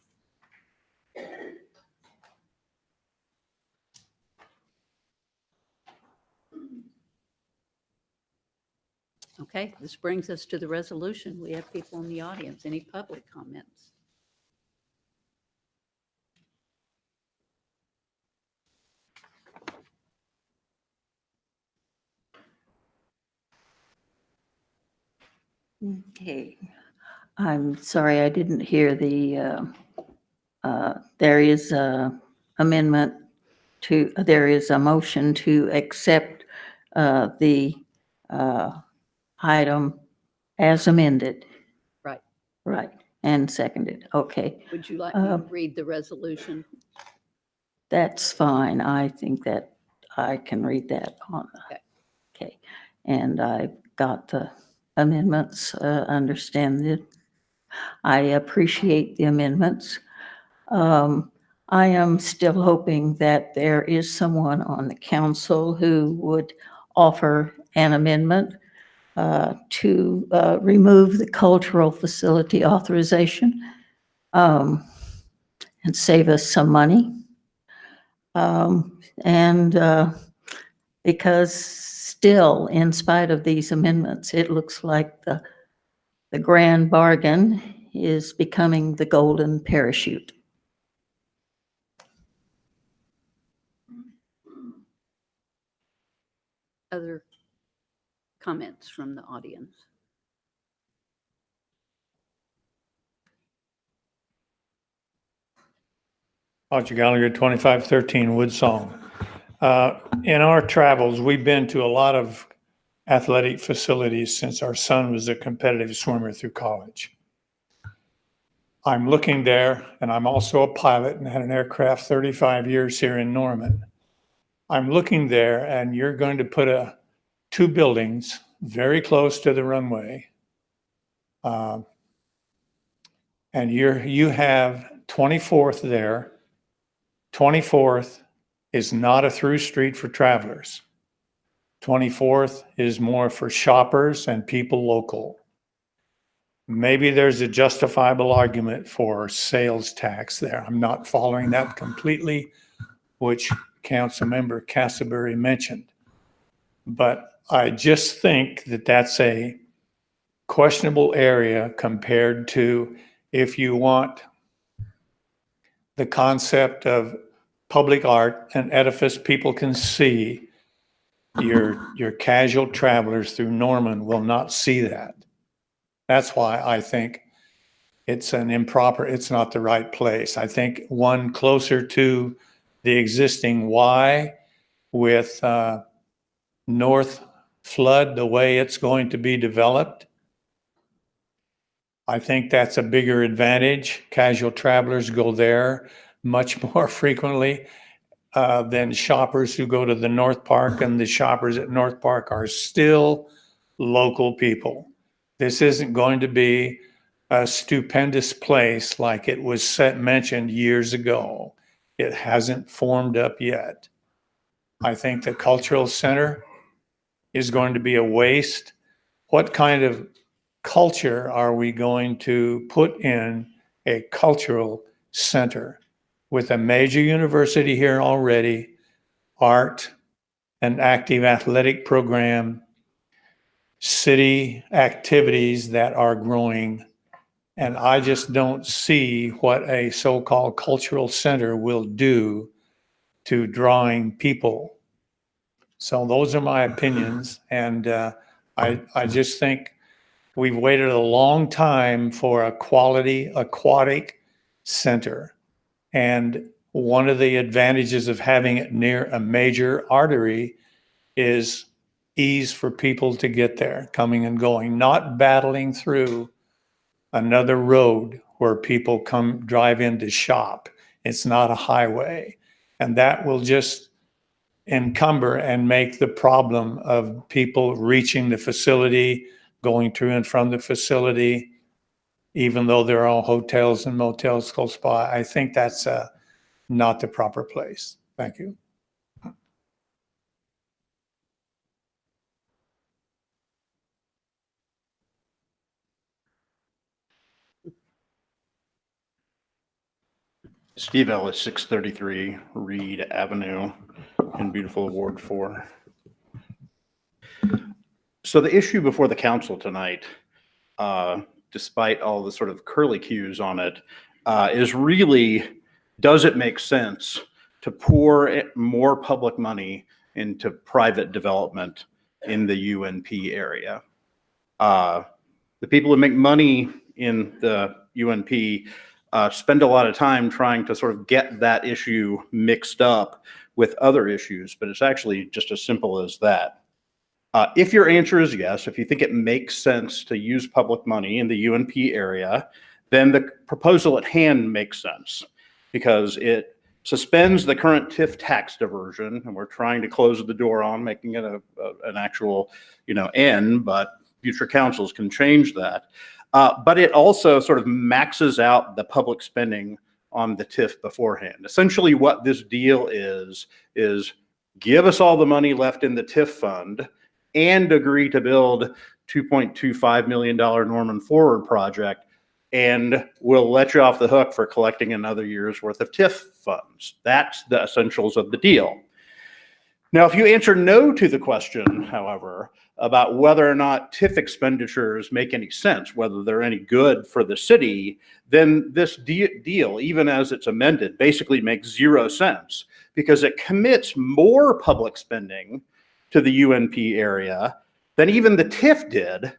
Okay, this brings us to the resolution. We have people in the audience. Any public comments? Okay. I'm sorry, I didn't hear the, there is a amendment to, there is a motion to accept the item as amended. Right. Right, and seconded. Okay, Would you like me to read the resolution? that's fine. I think that I can read that on. Okay. Okay, and I've got the amendments, understand it. I appreciate the amendments. I am still hoping that there is someone on the council who would offer an amendment to remove the cultural facility authorization and save us some money. Because still, in spite of these amendments, it looks like the grand bargain is becoming the golden parachute. Other comments from the audience? Roger Gallagher, 2513 Woodsong. In our travels, we've been to a lot of athletic facilities since our son was a competitive swimmer through college. I'm looking there, and I'm also a pilot and had an aircraft 35 years here in Norman. I'm looking there, and you're going to put two buildings very close to the runway. And you have 24th there. 24th is not a through street for travelers. 24th is more for shoppers and people local. maybe there's a justifiable argument for sales tax there. I'm not following that completely, which Councilmember Castleberry mentioned. But I just think that that's a questionable area compared to if you want the concept of public art, an edifice people can see. Your casual travelers through Norman will not see that. That's why I think it's it's not the right place. I think one closer to the existing Y with North Flood, the way it's going to be developed, I think that's a bigger advantage. Casual travelers go there much more frequently than shoppers who go to the North Park, and the shoppers at North Park are still local people. This isn't going to be a stupendous place like it was mentioned years ago. It hasn't formed up yet. I think the cultural center is going to be a waste. What kind of culture are we going to put in a cultural center? With a major university here already, art, an active athletic program, city activities that are growing, and I just don't see what a so-called cultural center will do to drawing people. So those are my opinions, and I just think we've waited a long time for a quality aquatic center. And one of the advantages of having it near a major artery is ease for people to get there, coming and going, not battling through another road where people drive in to shop. It's not a highway. And that will just encumber and make the problem of people reaching the facility, going to and from the facility, even though there are all hotels and motels close by. I think that's not the proper place. Thank you. Steve Ellis, 633 Reed Avenue in beautiful Ward 4. So the issue before the council tonight, despite all the sort of curlicues on it, is really, does it make sense to pour more public money into private development in the UNP area? The people who make money in the UNP spend a lot of time trying to sort of get that issue mixed up with other issues, but it's actually just as simple as that. If your answer is yes, if you think it makes sense to use public money in the UNP area, then the proposal at hand makes sense because it suspends the current TIF tax diversion, and we're trying to close the door on making it an actual, end, but future councils can change that. But it also sort of maxes out the public spending on the TIF beforehand. Essentially what this deal is give us all the money left in the TIF fund and agree to build $2.25 million Norman Forward project, and we'll let you off the hook for collecting another year's worth of TIF funds. That's the essentials of the deal. Now, if you answer no to the question, however, about whether or not TIF expenditures make any sense, whether they're any good for the city, then this deal, even as it's amended, basically makes 0 sense because it commits more public spending to the UNP area than even the TIF did,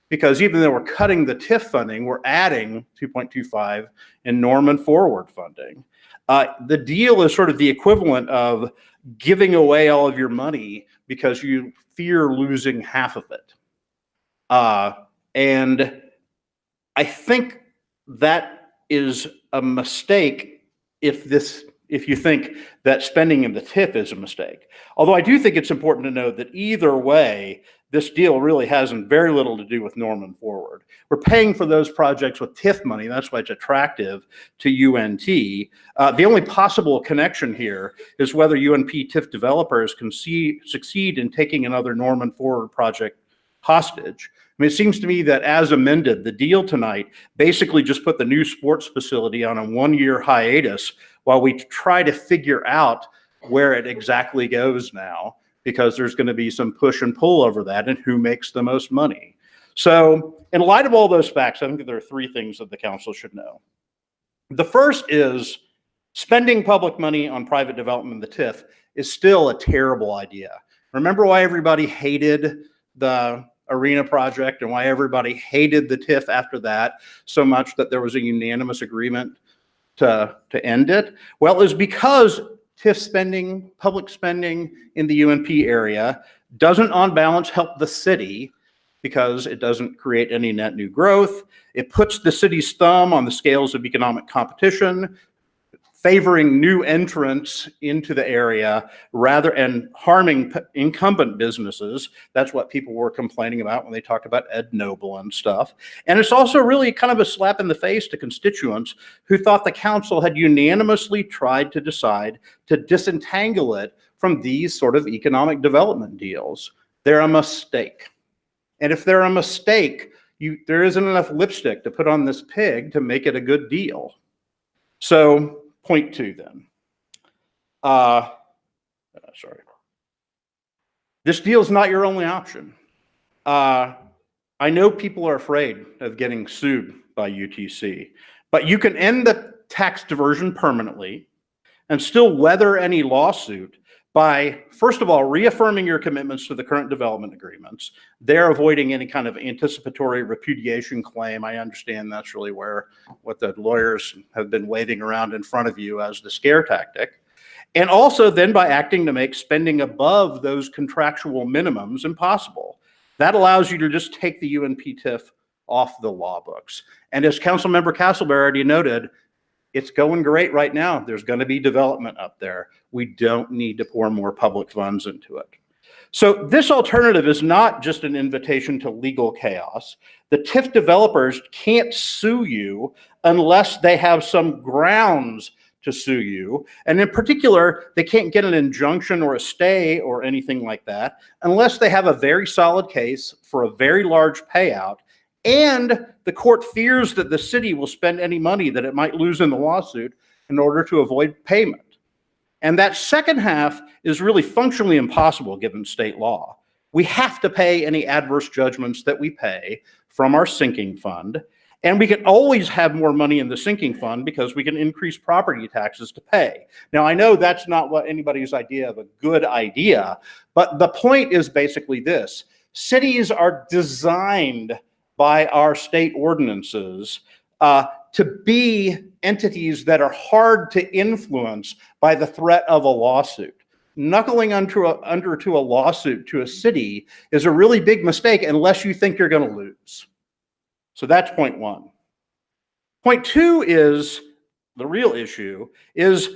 because even though we're cutting the TIF funding, we're adding 2.25 in Norman Forward funding. The deal is sort of the equivalent of giving away all of your money because you fear losing half of it. And I think that is a mistake if you think that spending in the TIF is a mistake. Although I do think it's important to note that either way, this deal really has very little to do with Norman Forward. We're paying for those projects with TIF money. That's why it's attractive to UNT. The only possible connection here is whether UNP TIF developers can succeed in taking another Norman Forward project hostage. I mean, it seems to me that as amended, the deal tonight basically just put the new sports facility on a 1-year hiatus while we try to figure out where it exactly goes now, because there's going to be some push and pull over that and who makes the most money. So in light of all those facts, I think that there are 3 things that the council should know. The first is spending public money on private development, the TIF, is still a terrible idea. Remember why everybody hated the arena project and why everybody hated the TIF after that so much that there was a unanimous agreement to end it? Well, it's because TIF spending, public spending in the UNP area doesn't on balance help the city, because it doesn't create any net new growth. It puts the city's thumb on the scales of economic competition, favoring new entrants into the area and harming incumbent businesses. That's what people were complaining about when they talked about Ed Noble and stuff. And it's also really kind of a slap in the face to constituents who thought the council had unanimously tried to decide to disentangle it from these sort of economic development deals. They're a mistake. And if they're a mistake, there isn't enough lipstick to put on this pig to make it a good deal. So point 2 then. Sorry. This deal is not your only option. I know people are afraid of getting sued by UTC, but you can end the tax diversion permanently and still weather any lawsuit by, first of all, reaffirming your commitments to the current development agreements. They're avoiding any kind of anticipatory repudiation claim. I understand that's really what the lawyers have been waving around in front of you as the scare tactic. And also then by acting to make spending above those contractual minimums impossible. That allows you to just take the UNP TIF off the law books. And as Councilmember Castleberry already noted, it's going great right now. There's going to be development up there. We don't need to pour more public funds into it. So this alternative is not just an invitation to legal chaos. The TIF developers can't sue you unless they have some grounds to sue you. And in particular, they can't get an injunction or a stay or anything like that unless they have a very solid case for a very large payout, and the court fears that the city will spend any money that it might lose in the lawsuit in order to avoid payment. And that second half is really functionally impossible given state law. We have to pay any adverse judgments that we pay from our sinking fund. And we can always have more money in the sinking fund because we can increase property taxes to pay. Now, I know that's not what anybody's idea of a good idea, but the point is basically this. Cities are designed by our state ordinances to be entities that are hard to influence by the threat of a lawsuit. Knuckling under to a lawsuit to a city is a really big mistake unless you think you're going to lose. So that's point 1. Point 2 is the real issue is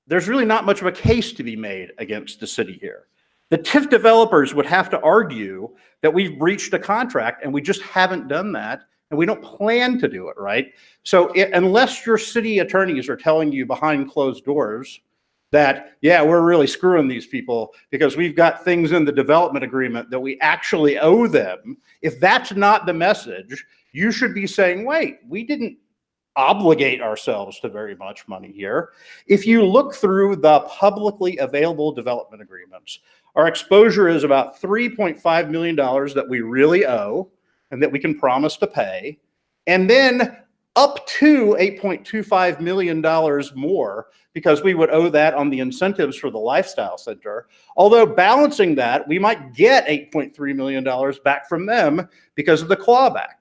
there's really not much of a case to be made against the city here. The TIF developers would have to argue that we've breached a contract and we just haven't done that and we don't plan to do it, right? So unless your city attorneys are telling you behind closed doors that, yeah, we're really screwing these people because we've got things in the development agreement that we actually owe them, if that's not the message, you should be saying, wait, we didn't obligate ourselves to very much money here. If you look through the publicly available development agreements, our exposure is about $3.5 million that we really owe and that we can promise to pay, and then up to $8.25 million more because we would owe that on the incentives for the lifestyle center. Although balancing that, we might get $8.3 million back from them because of the clawback.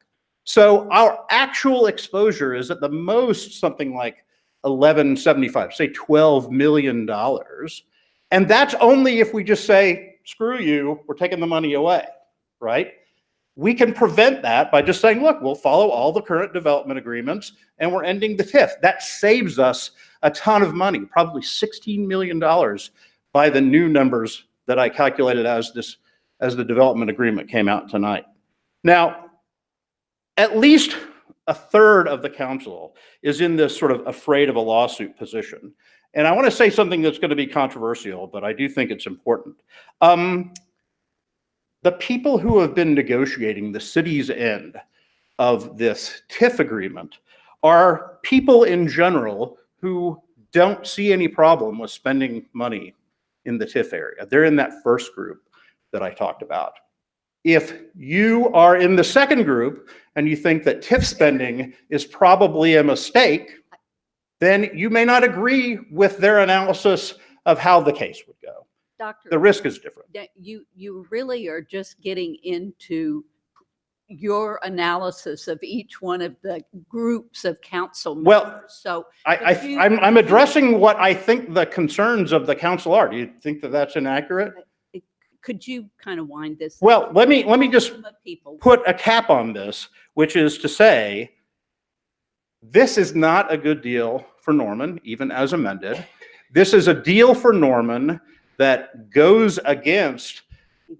So our actual exposure is at the most something like $11.75, say $12 million. And that's only if we just say, screw you, we're taking the money away, right? We can prevent that by just saying, look, we'll follow all the current development agreements and we're ending the TIF. That saves us a ton of money, probably $16 million by the new numbers that I calculated as the development agreement came out tonight. Now, at least a third of the council is in this sort of afraid of a lawsuit position. And I want to say something that's going to be controversial, but I do think it's important. the people who have been negotiating the city's end of this TIF agreement are people in general who don't see any problem with spending money in the TIF area. They're in that first group that I talked about. If you are in the second group and you think that TIF spending is probably a mistake, then you may not agree with their analysis of how the case would go. Doctor, The risk is different. that you really are just getting into your analysis of each one of the groups of council members. Well, So I'm addressing what I think the concerns of the council are. Do you think that that's inaccurate? could you kind of wind this? Well, let me just people. put a cap on this, which is to say, this is not a good deal for Norman, even as amended. This is a deal for Norman that goes against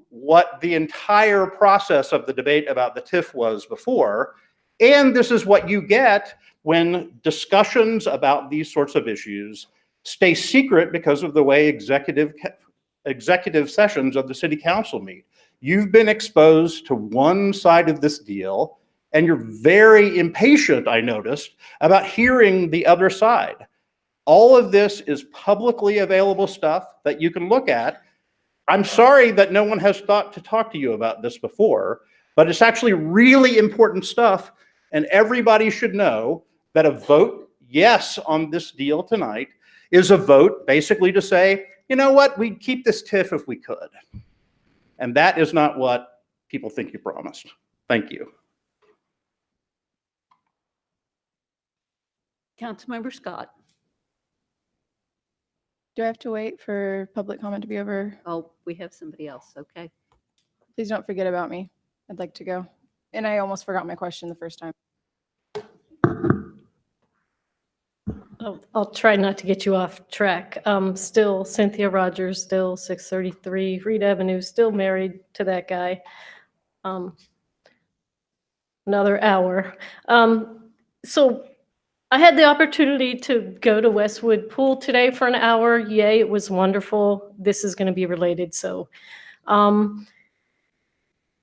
what the entire process of the debate about the TIF was before. And this is what you get when discussions about these sorts of issues stay secret because of the way executive sessions of the city council meet. You've been exposed to one side of this deal, and you're very impatient, I noticed, about hearing the other side. All of this is publicly available stuff that you can look at. I'm sorry that no one has thought to talk to you about this before, but it's actually really important stuff, and everybody should know that a vote yes on this deal tonight is a vote basically to say, you know what, we'd keep this TIF if we could. And that is not what people think you promised. Thank you. Councilmember Scott. Do I have to wait for public comment to be over? Oh, we have somebody else. Okay. Please don't forget about me. I'd like to go. And I almost forgot my question the first time. I'll try not to get you off track. Still Cynthia Rogers, still 633 Reed Avenue, still married to that guy. Another hour. So I had the opportunity to go to Westwood Pool today for an hour. Yay, it was wonderful. This is going to be related. So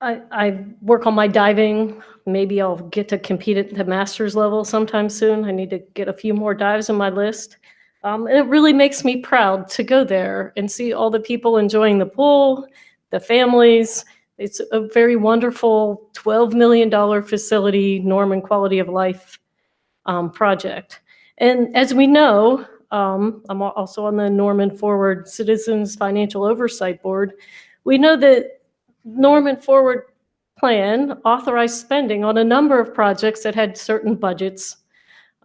I work on my diving. Maybe I'll get to compete at the master's level sometime soon. I need to get a few more dives on my list. And it really makes me proud to go there and see all the people enjoying the pool, the families. It's a very wonderful $12 million facility, Norman quality of life project. And as we know, I'm also on the Norman Forward Citizens Financial Oversight Board. We know that Norman Forward Plan authorized spending on a number of projects that had certain budgets,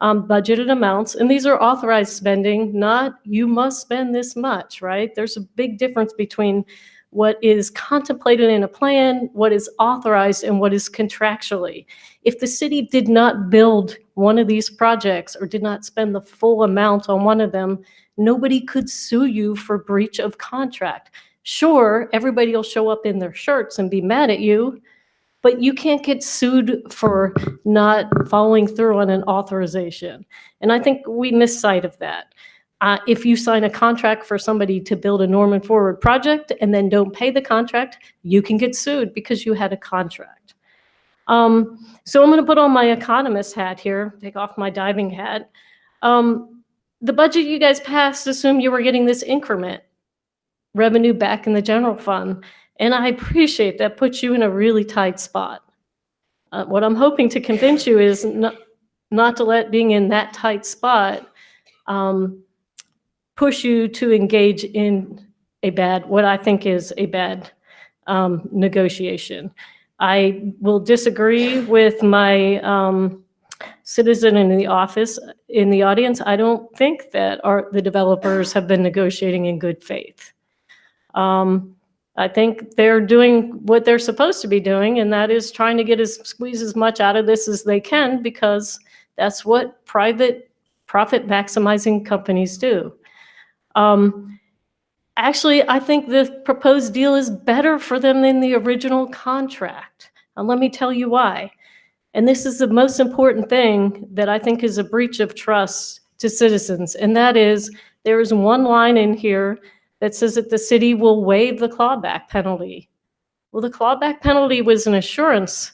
budgeted amounts, and these are authorized spending, not you must spend this much, right? There's a big difference between what is contemplated in a plan, what is authorized, and what is contractually. If the city did not build one of these projects or did not spend the full amount on one of them, nobody could sue you for breach of contract. Sure, everybody will show up in their shirts and be mad at you, but you can't get sued for not following through on an authorization. And I think we miss sight of that. If you sign a contract for somebody to build a Norman Forward project and then don't pay the contract, you can get sued because you had a contract. So I'm going to put on my economist hat here, take off my diving hat. The budget you guys passed assumed you were getting this increment revenue back in the general fund. And I appreciate that puts you in a really tight spot. What I'm hoping to convince you is not to let being in that tight spot push you to engage in what I think is a bad negotiation. I will disagree with my citizen in the audience. I don't think that the developers have been negotiating in good faith. I think they're doing what they're supposed to be doing, and that is trying to squeeze as much out of this as they can, because that's what private profit maximizing companies do. Actually, I think the proposed deal is better for them than the original contract. And let me tell you why. And this is the most important thing that I think is a breach of trust to citizens. And that is, there is one line in here that says that the city will waive the clawback penalty. Well, the clawback penalty was an assurance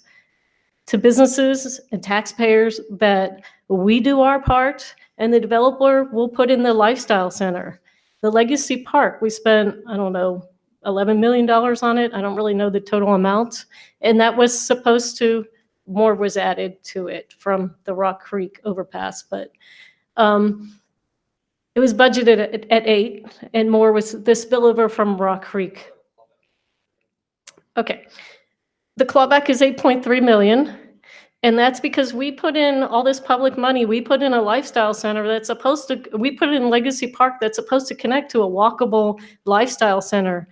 to businesses and taxpayers that we do our part and the developer will put in the lifestyle center. The Legacy Park, we spent, I don't know, $11 million on it. I don't really know the total amount. And that was supposed to, more was added to it from the Rock Creek overpass, but it was budgeted at 8 and more was the spillover from Rock Creek. Okay. The clawback is 8.3 million. And that's because we put in all this public money. We put in a lifestyle center that's supposed to, we put in Legacy Park that's supposed to connect to a walkable lifestyle center.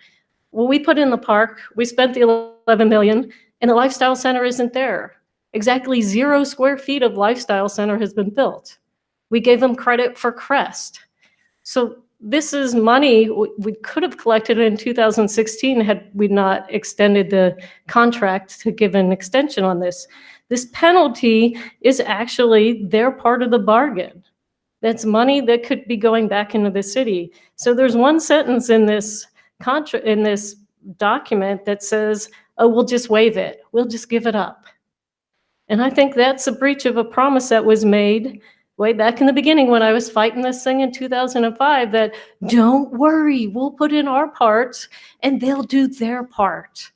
Well, we put in the park, we spent the 11 million, and the lifestyle center isn't there. Exactly 0 square feet of lifestyle center has been built. We gave them credit for Crest. So this is money we could have collected in 2016 had we not extended the contract to give an extension on this. This penalty is actually their part of the bargain. That's money that could be going back into the city. So there's one sentence in this in this document that says, oh, we'll just waive it. We'll just give it up. And I think that's a breach of a promise that was made way back in the beginning when I was fighting this thing in 2005 that don't worry, we'll put in our part and they'll do their part.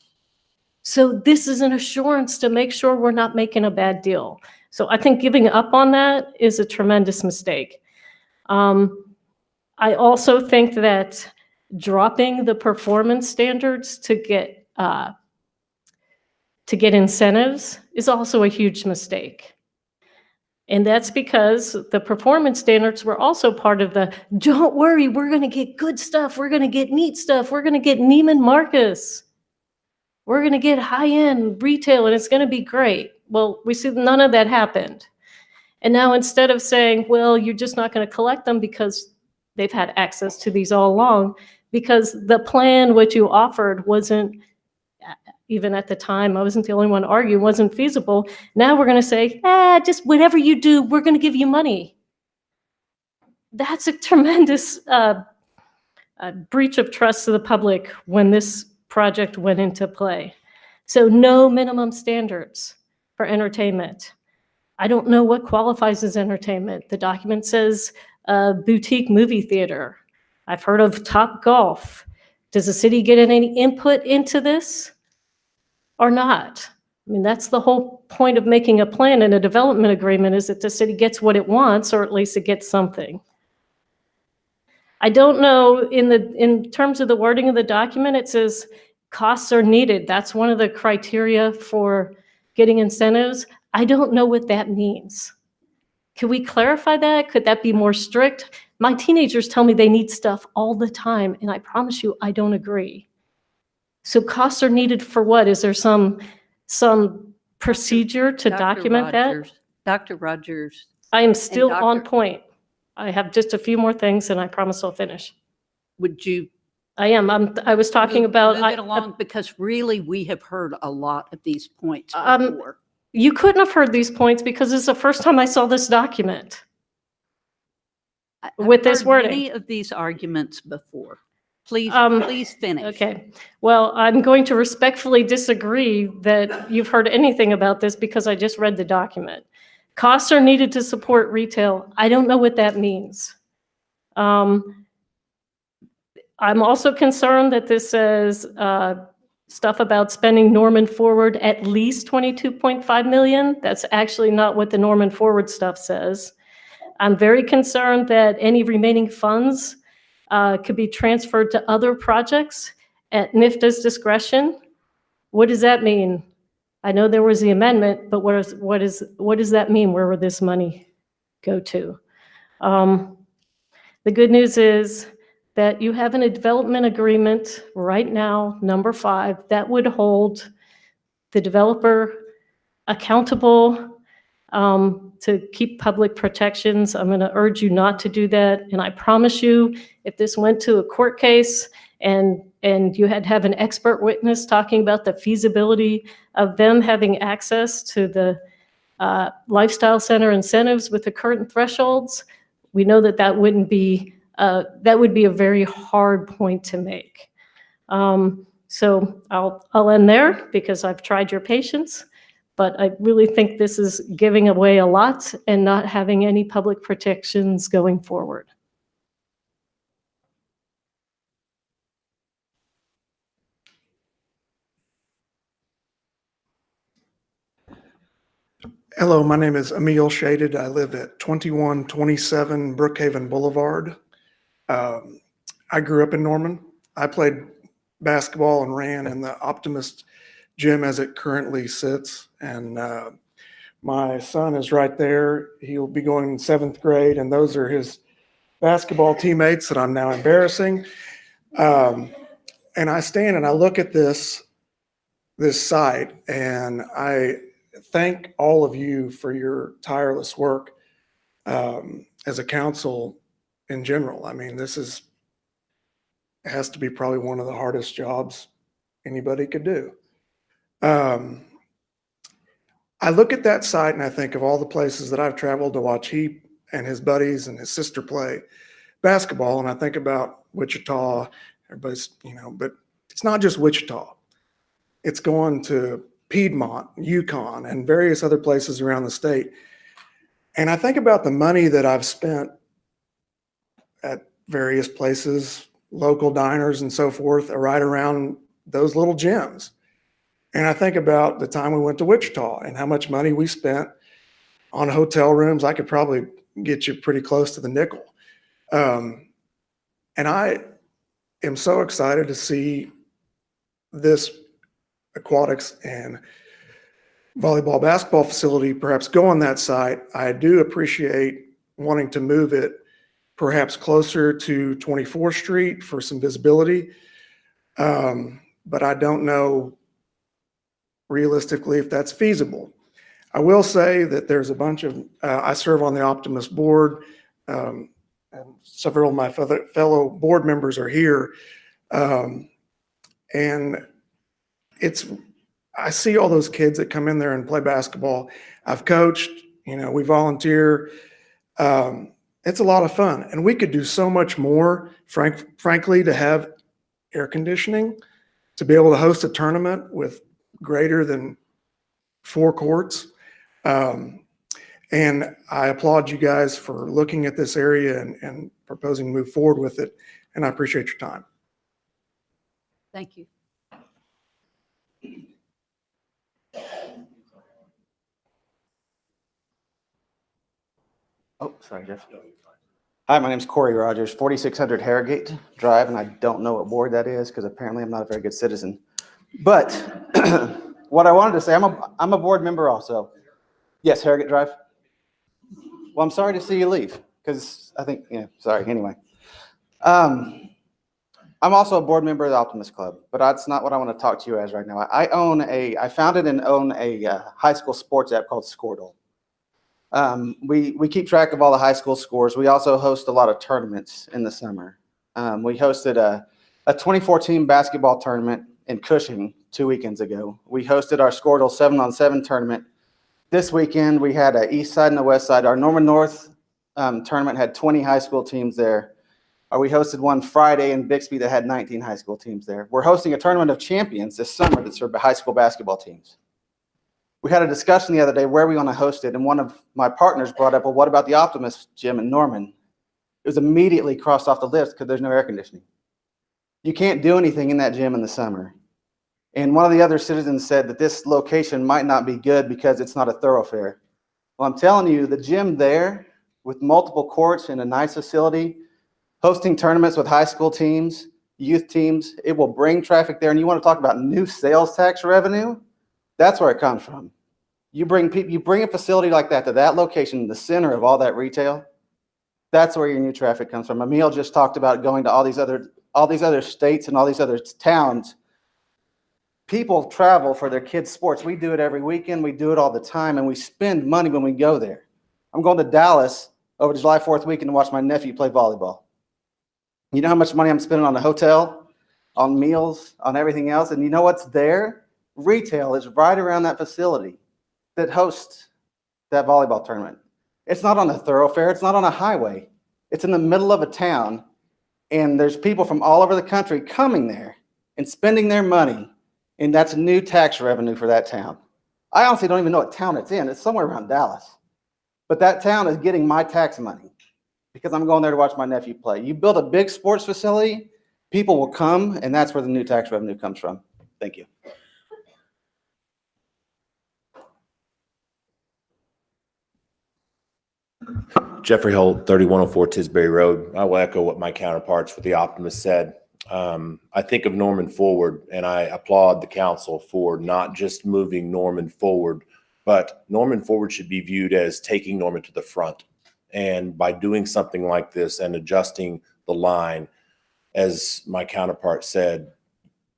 So this is an assurance to make sure we're not making a bad deal. So I think giving up on that is a tremendous mistake. I also think that dropping the performance standards to get incentives is also a huge mistake. And that's because the performance standards were also part of the, don't worry, we're going to get good stuff. We're going to get neat stuff. We're going to get Neiman Marcus. We're going to get high-end retail, and it's going to be great. Well, we see none of that happened. And now instead of saying, well, you're just not going to collect them because they've had access to these all along, because the plan which you offered wasn't, even at the time, I wasn't the only one arguing, wasn't feasible. Now we're going to say, just whatever you do, we're going to give you money. That's a tremendous breach of trust to the public when this project went into play. So no minimum standards for entertainment. I don't know what qualifies as entertainment. The document says boutique movie theater. I've heard of Top Golf. Does the city get any input into this or not? I mean, that's the whole point of making a plan and a development agreement, is that the city gets what it wants, or at least it gets something. I don't know, in terms of the wording of the document, it says costs are needed. That's one of the criteria for getting incentives. I don't know what that means. Could we clarify that? Could that be more strict? My teenagers tell me they need stuff all the time, and I promise you, I don't agree. So costs are needed for what? Is there some procedure to document that? Dr. Rogers. I am still on point. I have just a few more things, and I promise I'll finish. Would you? I am. I was talking about. Move it along, because really we have heard a lot of these points before. You couldn't have heard these points because this is the first time I saw this document with this wording. Many of these arguments before. Please finish. Okay. Well, I'm going to respectfully disagree that you've heard anything about this because I just read the document. Costs are needed to support retail. I don't know what that means. I'm also concerned that this says stuff about spending Norman Forward at least $22.5 million. That's actually not what the Norman Forward stuff says. I'm very concerned that any remaining funds could be transferred to other projects at NIFTA's discretion. What does that mean? I know there was the amendment, but what does that mean? Where would this money go to? The good news is that you have a development agreement right now, number 5, that would hold the developer accountable to keep public protections. I'm going to urge you not to do that. And I promise you, if this went to a court case and you had to have an expert witness talking about the feasibility of them having access to the lifestyle center incentives with the current thresholds, we know that would be a very hard point to make. So I'll end there because I've tried your patience, but I really think this is giving away a lot and not having any public protections going forward. Hello, my name is Emil Shaded. I live at 2127 Brookhaven Boulevard. I grew up in Norman. I played basketball and ran in the Optimist gym as it currently sits. And my son is right there. He'll be going in 7th grade, and those are his basketball teammates that I'm now embarrassing. And I stand and I look at this site, and I thank all of you for your tireless work as a council in general. I mean, this has to be probably one of the hardest jobs anybody could do. I look at that site and I think of all the places that I've traveled to watch he and his buddies and his sister play basketball, and I think about Wichita. Everybody's, but it's not just Wichita. It's going to Piedmont, Yukon, and various other places around the state. And I think about the money that I've spent at various places, local diners and so forth, right around those little gyms. And I think about the time we went to Wichita and how much money we spent on hotel rooms. I could probably get you pretty close to the nickel. And I am so excited to see this aquatics and volleyball basketball facility perhaps go on that site. I do appreciate wanting to move it perhaps closer to 24th Street for some visibility. But I don't know realistically if that's feasible. I will say that there's a bunch of, I serve on the Optimist board, and several of my fellow board members are here. And I see all those kids that come in there and play basketball. I've coached, we volunteer. It's a lot of fun, and we could do so much more, frankly, to have air conditioning, to be able to host a tournament with greater than 4 courts. And I applaud you guys for looking at this area and proposing to move forward with it. And I appreciate your time. Thank you. Oh, sorry, Jeff. Hi, my name's Corey Rogers, 4600 Harrogate Drive, and I don't know what board that is because apparently I'm not a very good citizen. But what I wanted to say, I'm a board member also. Yes, Harrogate Drive. Well, I'm sorry to see you leave because I think, sorry, anyway. I'm also a board member of the Optimist Club, but that's not what I want to talk to you as right now. I founded and own a high school sports app called Squirtle. We keep track of all the high school scores. We also host a lot of tournaments in the summer. We hosted a 2014 basketball tournament in Cushing 2 weekends ago. We hosted our Squirtle 7-on-7 tournament. This weekend, we had a East Side and the West Side. Our Norman North tournament had 20 high school teams there. We hosted one Friday in Bixby that had 19 high school teams there. We're hosting a tournament of champions this summer that's for high school basketball teams. We had a discussion the other day where we want to host it, and one of my partners brought up, well, what about the Optimist gym in Norman? It was immediately crossed off the list because there's no air conditioning. You can't do anything in that gym in the summer. And one of the other citizens said that this location might not be good because it's not a thoroughfare. Well, I'm telling you, the gym there with multiple courts and a nice facility, hosting tournaments with high school teams, youth teams, it will bring traffic there. And you want to talk about new sales tax revenue? That's where it comes from. You bring a facility like that to that location, the center of all that retail. That's where your new traffic comes from. Emil just talked about going to all these other states and all these other towns. People travel for their kids' sports. We do it every weekend. We do it all the time, and we spend money when we go there. I'm going to Dallas over July 4th weekend to watch my nephew play volleyball. You know how much money I'm spending on a hotel, on meals, on everything else? And you know what's there? Retail is right around that facility that hosts that volleyball tournament. It's not on a thoroughfare. It's not on a highway. It's in the middle of a town, and there's people from all over the country coming there and spending their money, and that's new tax revenue for that town. I honestly don't even know what town it's in. It's somewhere around Dallas. But that town is getting my tax money because I'm going there to watch my nephew play. You build a big sports facility, people will come, and that's where the new tax revenue comes from. Thank you. Jeffrey Holt, 3104 Tisbury Road. I will echo what my counterparts with the Optimist said. I think of Norman forward, and I applaud the council for not just moving Norman forward, but Norman forward should be viewed as taking Norman to the front. And by doing something like this and adjusting the line, as my counterpart said,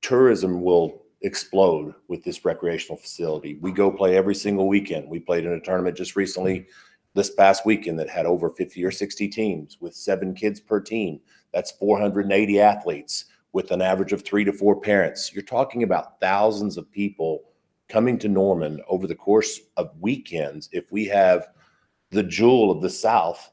tourism will explode with this recreational facility. We go play every single weekend. We played in a tournament just recently this past weekend that had over 50 or 60 teams with 7 kids per team. That's 480 athletes with an average of 3 to 4 parents. You're talking about thousands of people coming to Norman over the course of weekends. If we have the jewel of the South,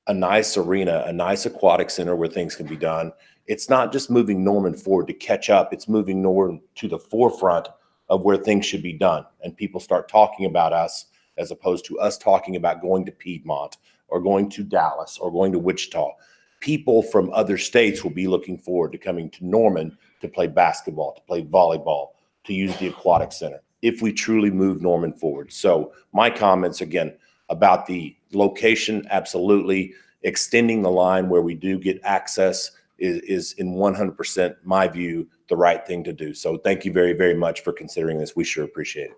a nice arena, a nice aquatic center where things can be done, it's not just moving Norman forward to catch up. It's moving Norman to the forefront of where things should be done. And people start talking about us as opposed to us talking about going to Piedmont or going to Dallas or going to Wichita. People from other states will be looking forward to coming to Norman to play basketball, to play volleyball, to use the aquatic center, if we truly move Norman forward. So my comments, again, about the location, absolutely. Extending the line where we do get access is in 100%, my view, the right thing to do. So thank you very, very much for considering this. We sure appreciate it.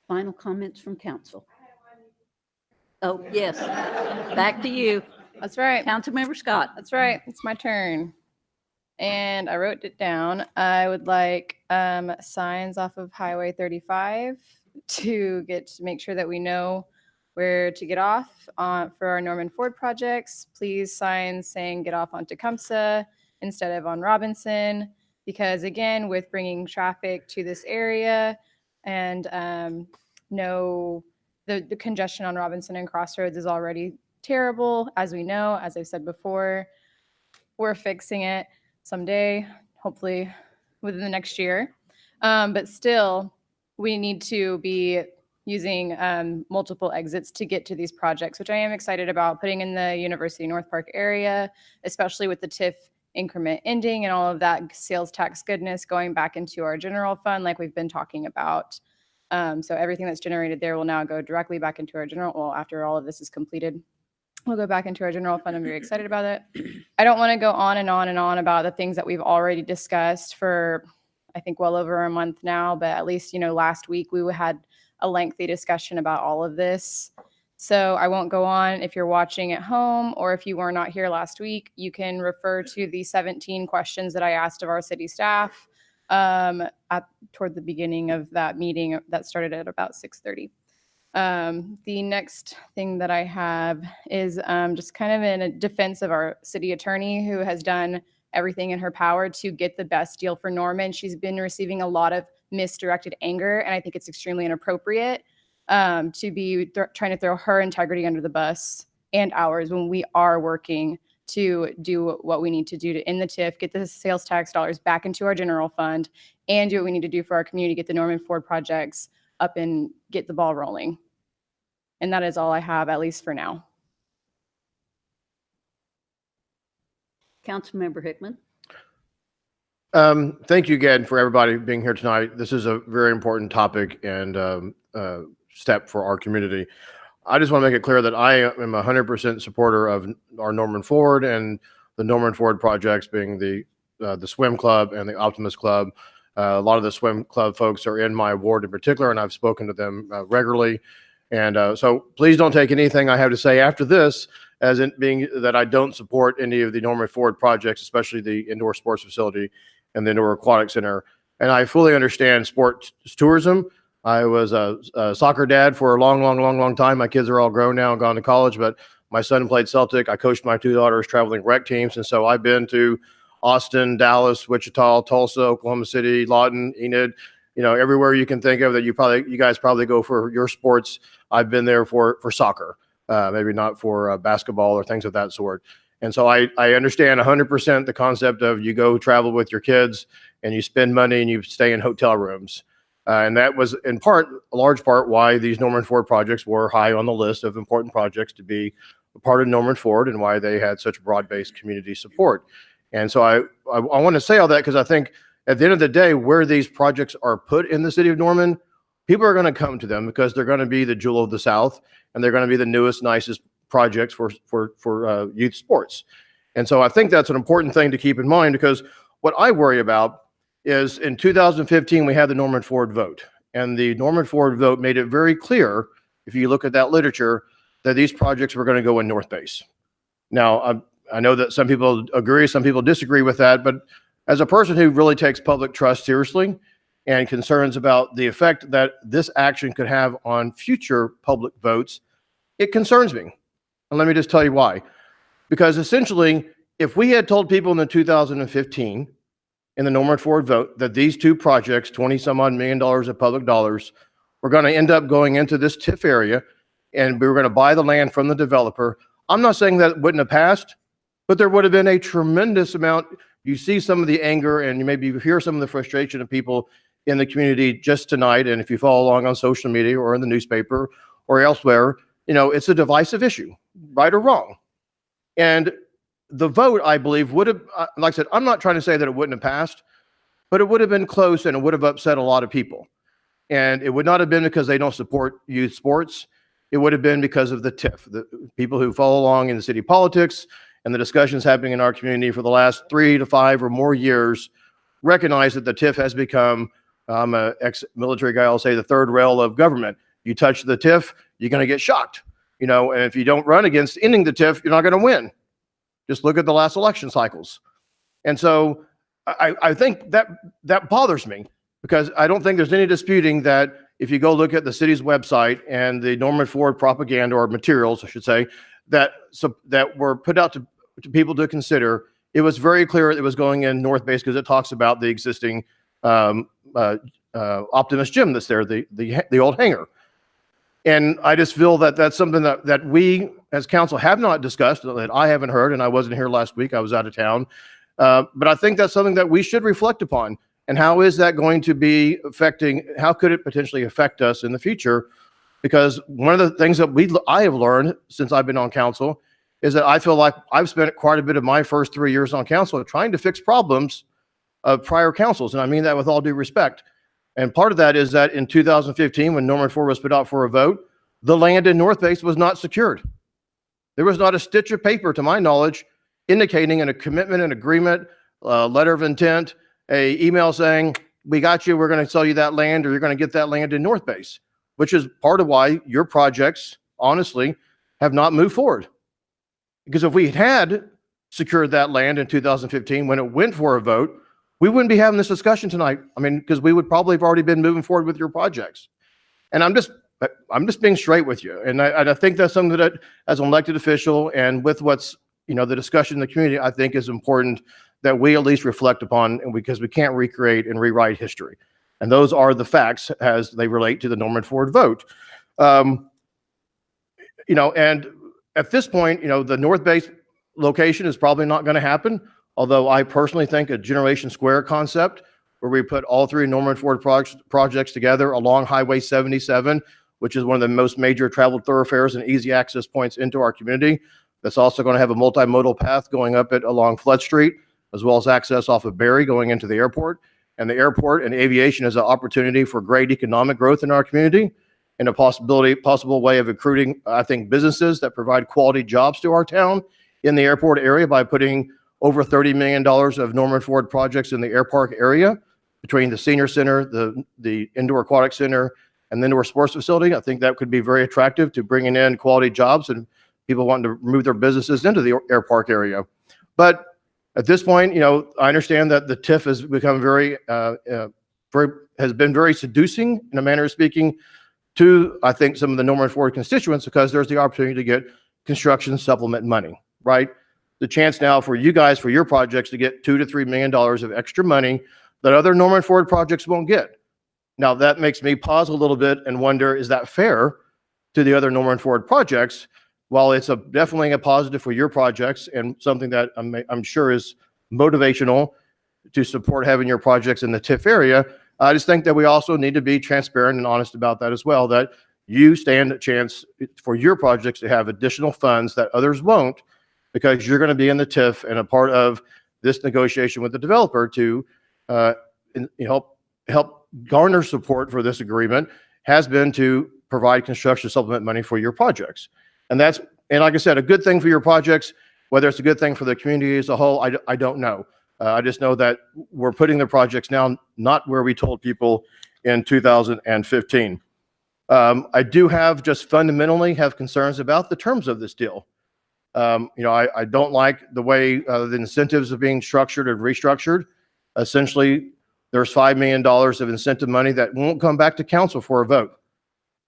Final comments from council. Oh, yes. Back to you. That's right. Councilmember Scott. That's right. It's my turn. And I wrote it down. I would like signs off of Highway 35 to make sure that we know where to get off for our Norman Ford projects. Please signs saying get off on Tecumseh instead of on Robinson, because again, with bringing traffic to this area and the congestion on Robinson and Crossroads is already terrible, as we know, as I've said before. We're fixing it someday, hopefully within the next year. But still, we need to be using multiple exits to get to these projects, which I am excited about, putting in the University North Park area, especially with the TIF increment ending and all of that sales tax goodness going back into our general fund like we've been talking about. So everything that's generated there will now go directly back into our general, well, after all of this is completed, we'll go back into our general fund. I'm very excited about it. I don't want to go on and on and on about the things that we've already discussed for, I think, well over a month now, but at least, last week we had a lengthy discussion about all of this. So I won't go on. If you're watching at home or if you were not here last week, you can refer to the 17 questions that I asked of our city staff toward the beginning of that meeting that started at about 6:30. The next thing that I have is just kind of in a defense of our city attorney, who has done everything in her power to get the best deal for Norman. She's been receiving a lot of misdirected anger, and I think it's extremely inappropriate to be trying to throw her integrity under the bus and ours when we are working to do what we need to do to end the TIF, get the sales tax dollars back into our general fund, and do what we need to do for our community, get the Norman Ford projects up and get the ball rolling. And that is all I have, at least for now. Councilmember Hickman. Thank you again for everybody being here tonight. This is a very important topic and step for our community. I just want to make it clear that I am 100% supporter of our Norman Ford and the Norman Ford projects, being the swim club and the Optimist Club. A lot of the swim club folks are in my ward in particular, and I've spoken to them regularly. And so please don't take anything I have to say after this as it being that I don't support any of the Norman Ford projects, especially the indoor sports facility and the indoor aquatic center. And I fully understand sports tourism. I was a soccer dad for a long time. My kids are all grown now and gone to college, but my son played Celtic. I coached my 2 daughters traveling rec teams. And so I've been to Austin, Dallas, Wichita, Tulsa, Oklahoma City, Lawton, Enid, everywhere you can think of that you guys probably go for your sports. I've been there for soccer, maybe not for basketball or things of that sort. And so I understand 100% the concept of you go travel with your kids and you spend money and you stay in hotel rooms. And that was in part, a large part, why these Norman Ford projects were high on the list of important projects to be a part of Norman Ford and why they had such broad-based community support. And so I want to say all that because I think at the end of the day, where these projects are put in the city of Norman, people are going to come to them because they're going to be the jewel of the South and they're going to be the newest, nicest projects for youth sports. And so I think that's an important thing to keep in mind because what I worry about is in 2015, we had the Norman Ford vote. And the Norman Ford vote made it very clear, if you look at that literature, that these projects were going to go in North Base. Now, I know that some people agree, some people disagree with that, but as a person who really takes public trust seriously and concerns about the effect that this action could have on future public votes, it concerns me. And let me just tell you why. Because essentially, if we had told people in the 2015 in the Norman Ford vote that these two projects, 20 some odd $1 million of public dollars, were going to end up going into this TIF area and we were going to buy the land from the developer, I'm not saying that it wouldn't have passed, but there would have been a tremendous amount. You see some of the anger and you maybe hear some of the frustration of people in the community just tonight. And if you follow along on social media or in the newspaper or elsewhere, it's a divisive issue, right or wrong. And the vote, I believe, would have, like I said, I'm not trying to say that it wouldn't have passed, but it would have been close and it would have upset a lot of people. And it would not have been because they don't support youth sports. It would have been because of the TIF, the people who follow along in the city politics and the discussions happening in our community for the last 3 to 5 or more years recognize that the TIF has become, I'm an ex-military guy, I'll say the third rail of government. You touch the TIF, you're going to get shocked. And if you don't run against ending the TIF, you're not going to win. Just look at the last election cycles. And so I think that bothers me because I don't think there's any disputing that if you go look at the city's website and the Norman Ford propaganda or materials, I should say, that were put out to people to consider, it was very clear it was going in North Base because it talks about the existing Optimist gym that's there, the old hangar. And I just feel that that's something that we as council have not discussed, that I haven't heard, and I wasn't here last week, I was out of town. But I think that's something that we should reflect upon. And how is that going to be affecting, how could it potentially affect us in the future? Because one of the things that I have learned since I've been on council is that I feel like I've spent quite a bit of my first 3 years on council trying to fix problems of prior councils. And I mean that with all due respect. And part of that is that in 2015, when Norman Ford was put out for a vote, the land in North Base was not secured. There was not a stitch of paper, to my knowledge, indicating a commitment, an agreement, a letter of intent, a email saying, we got you, we're going to sell you that land, or you're going to get that land in North Base, which is part of why your projects, honestly, have not moved forward. Because if we had secured that land in 2015 when it went for a vote, we wouldn't be having this discussion tonight. I mean, because we would probably have already been moving forward with your projects. And I'm just being straight with you. And I think that's something that as an elected official and with what's, the discussion in the community, I think is important that we at least reflect upon, and because we can't recreate and rewrite history. And those are the facts as they relate to the Norman Ford vote. And at this point, the North Base location is probably not going to happen. Although I personally think a Generation Square concept where we put all three Norman Ford projects together along Highway 77, which is one of the most major traveled thoroughfares and easy access points into our community. That's also going to have a multimodal path going up it along Flood Street, as well as access off of Berry going into the airport. And the airport and aviation is an opportunity for great economic growth in our community and a possible way of recruiting, I think, businesses that provide quality jobs to our town in the airport area by putting over $30 million of Norman Ford projects in the Air Park area between the senior center, the indoor aquatic center, and the indoor sports facility. I think that could be very attractive to bringing in quality jobs and people wanting to move their businesses into the Air Park area. But at this point, I understand that the TIF has become has been very seducing in a manner of speaking to, I think, some of the Norman Ford constituents because there's the opportunity to get construction supplement money, right? The chance now for you guys, for your projects, to get $2 to $3 million of extra money that other Norman Ford projects won't get. Now, that makes me pause a little bit and wonder, is that fair to the other Norman Ford projects? While it's definitely a positive for your projects and something that I'm sure is motivational to support having your projects in the TIF area, I just think that we also need to be transparent and honest about that as well, that you stand a chance for your projects to have additional funds that others won't, because you're going to be in the TIF and a part of this negotiation with the developer to help garner support for this agreement has been to provide construction supplement money for your projects. And like I said, a good thing for your projects. Whether it's a good thing for the community as a whole, I don't know. I just know that we're putting the projects now not where we told people in 2015. I do just fundamentally have concerns about the terms of this deal. I don't like the way the incentives are being structured and restructured. Essentially, there's $5 million of incentive money that won't come back to council for a vote,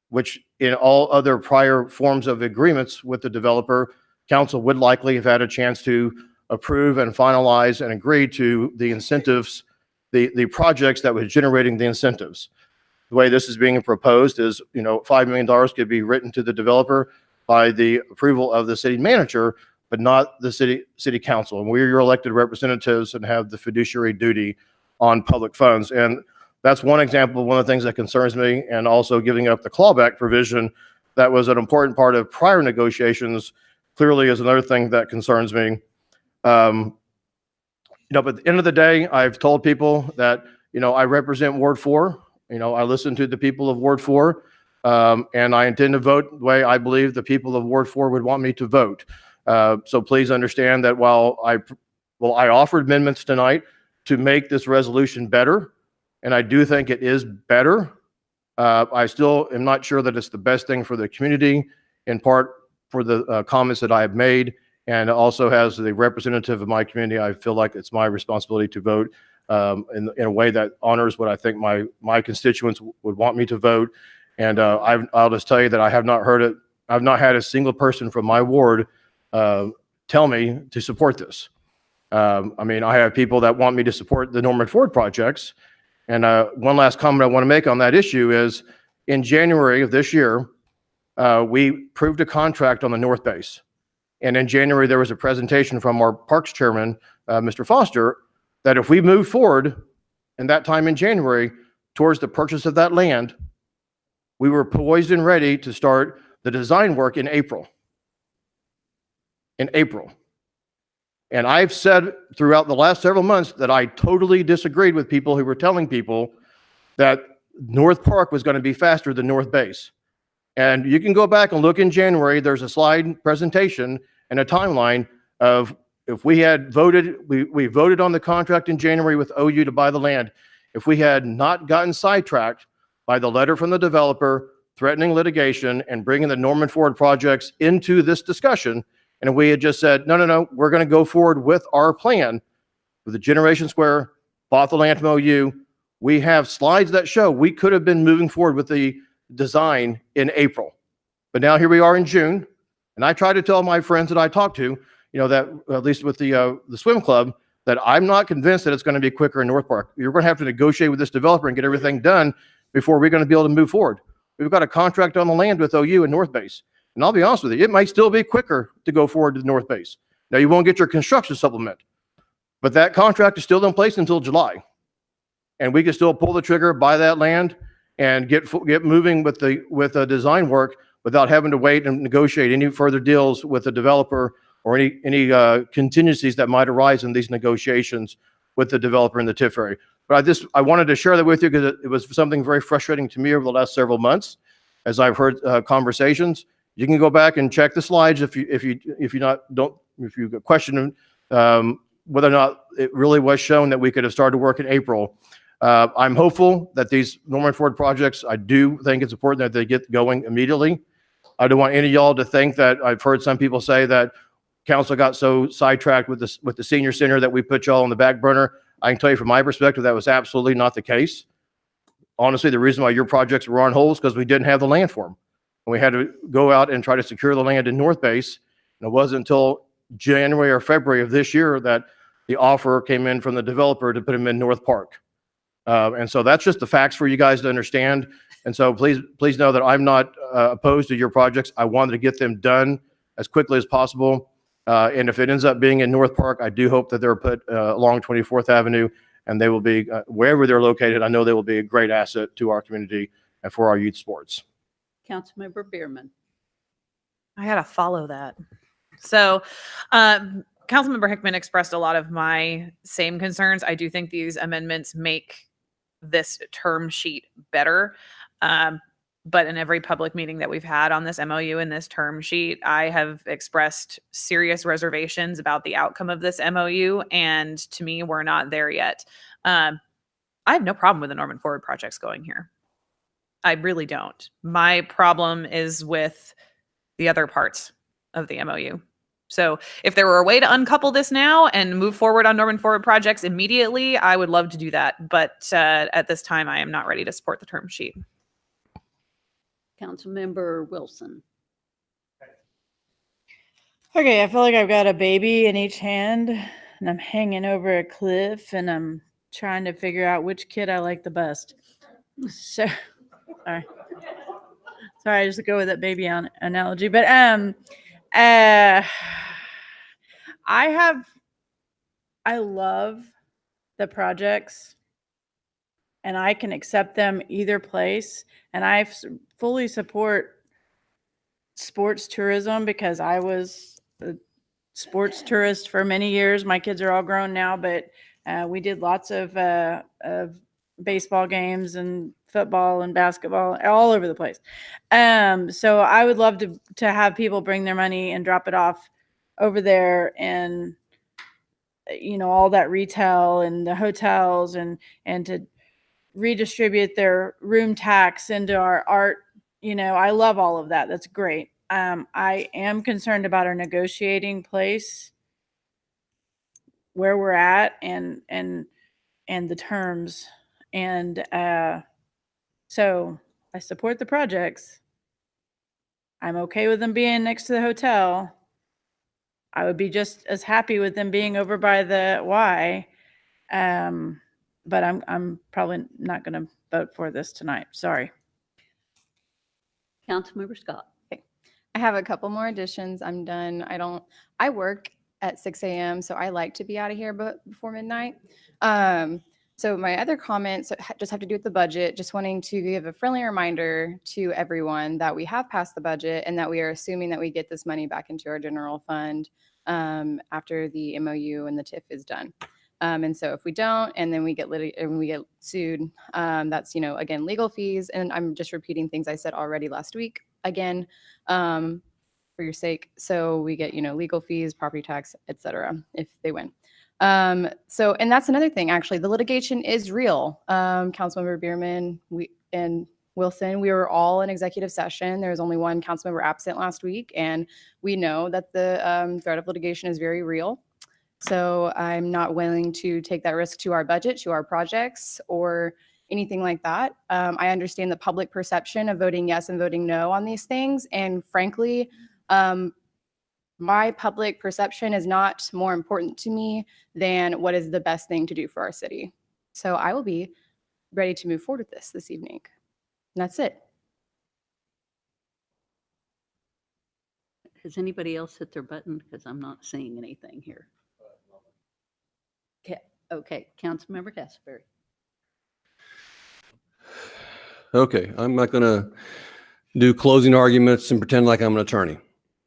which in all other prior forms of agreements with the developer, council would likely have had a chance to approve and finalize and agree to the incentives, the projects that were generating the incentives. The way this is being proposed is, $5 million could be written to the developer by the approval of the city manager, but not the city council. And we're your elected representatives and have the fiduciary duty on public funds. And that's one example of one of the things that concerns me, and also giving up the clawback provision that was an important part of prior negotiations clearly is another thing that concerns me. But at the end of the day, I've told people that, I represent Ward 4. I listen to the people of Ward 4, and I intend to vote the way I believe the people of Ward 4 would want me to vote. So please understand that while I offered amendments tonight to make this resolution better, and I do think it is better, I still am not sure that it's the best thing for the community, in part for the comments that I have made, and also as the representative of my community, I feel like it's my responsibility to vote in a way that honors what I think my constituents would want me to vote. And I'll just tell you that I have not heard it. I've not had a single person from my ward tell me to support this. I have people that want me to support the Norman Ford projects. And one last comment I want to make on that issue is, in January of this year, we proved a contract on the North Base. And in January, there was a presentation from our Parks Chairman, Mr. Foster, that if we move forward in that time in January towards the purchase of that land, we were poised and ready to start the design work in April. And I've said throughout the last several months that I totally disagreed with people who were telling people that North Park was going to be faster than North Base. And you can go back and look in January, there's a slide presentation and a timeline of, if we had voted, we voted on the contract in January with OU to buy the land. If we had not gotten sidetracked by the letter from the developer threatening litigation and bringing the Norman Ford projects into this discussion, and we had just said, no, we're going to go forward with our plan with the Generation Square, bought the land from OU. We have slides that show we could have been moving forward with the design in April. But now here we are in June, and I try to tell my friends that I talk to, that at least with the swim club, that I'm not convinced that it's going to be quicker in North Park. You're going to have to negotiate with this developer and get everything done before we're going to be able to move forward. We've got a contract on the land with OU and North Base. And I'll be honest with you, it might still be quicker to go forward to the North Base. Now, you won't get your construction supplement, but that contract is still in place until July. And we can still pull the trigger, buy that land, and get moving with the design work without having to wait and negotiate any further deals with the developer or any contingencies that might arise in these negotiations with the developer in the TIF area. But I wanted to share that with you because it was something very frustrating to me over the last several months, as I've heard conversations. You can go back and check the slides if you question whether or not it really was shown that we could have started work in April. I'm hopeful that these Norman Ford projects, I do think it's important that they get going immediately. I don't want any of y'all to think that I've heard some people say that council got so sidetracked with the senior center that we put y'all on the back burner. I can tell you from my perspective, that was absolutely not the case. Honestly, the reason why your projects were on hold is because we didn't have the land for them. And we had to go out and try to secure the land in North Base. And it wasn't until January or February of this year that the offer came in from the developer to put them in North Park. And so that's just the facts for you guys to understand. And so please know that I'm not opposed to your projects. I wanted to get them done as quickly as possible. And if it ends up being in North Park, I do hope that they're put along 24th Avenue, and they will be, wherever they're located, I know they will be a great asset to our community and for our youth sports. Councilmember Bierman. I gotta follow that. So, Councilmember Hickman expressed a lot of my same concerns. I do think these amendments make this term sheet better. But in every public meeting that we've had on this MOU and this term sheet, I have expressed serious reservations about the outcome of this MOU. And to me, we're not there yet. I have no problem with the Norman Forward projects going here. I really don't. My problem is with the other parts of the MOU. So if there were a way to uncouple this now and move forward on Norman Forward projects immediately, I would love to do that. But at this time, I am not ready to support the term sheet. Councilmember Wilson. Okay, I feel like I've got a baby in each hand and I'm hanging over a cliff and I'm trying to figure out which kid I like the best. So, sorry, I just go with that baby analogy. But I love the projects and I can accept them either place. And I fully support sports tourism because I was a sports tourist for many years. My kids are all grown now, but we did lots of baseball games and football and basketball all over the place. So I would love to have people bring their money and drop it off over there, and all that retail and the hotels and to redistribute their room tax into our art. I love all of that. That's great. I am concerned about our negotiating place, where we're at, and the terms. And so I support the projects. I'm okay with them being next to the hotel. I would be just as happy with them being over by the Y. But I'm probably not going to vote for this tonight. Sorry. Councilmember Scott. Okay. I have a couple more additions. I'm done. I work at 6 a.m., so I like to be out of here before midnight. So my other comments just have to do with the budget. Just wanting to give a friendly reminder to everyone that we have passed the budget and that we are assuming that we get this money back into our general fund after the MOU and the TIF is done. And so if we don't, and then we get sued, that's, again, legal fees. And I'm just repeating things I said already last week, again, for your sake. So we get, legal fees, property tax, etc. if they win. And that's another thing, actually, the litigation is real. Councilmember Bierman and Wilson, we were all in executive session. There was only one council member absent last week. And we know that the threat of litigation is very real. So I'm not willing to take that risk to our budget, to our projects, or anything like that. I understand the public perception of voting yes and voting no on these things. And frankly, my public perception is not more important to me than what is the best thing to do for our city. So I will be ready to move forward with this evening. And that's it. Has anybody else hit their button? Because I'm not seeing anything here. Okay, Councilmember Castleberry. Okay, I'm not going to do closing arguments and pretend like I'm an attorney.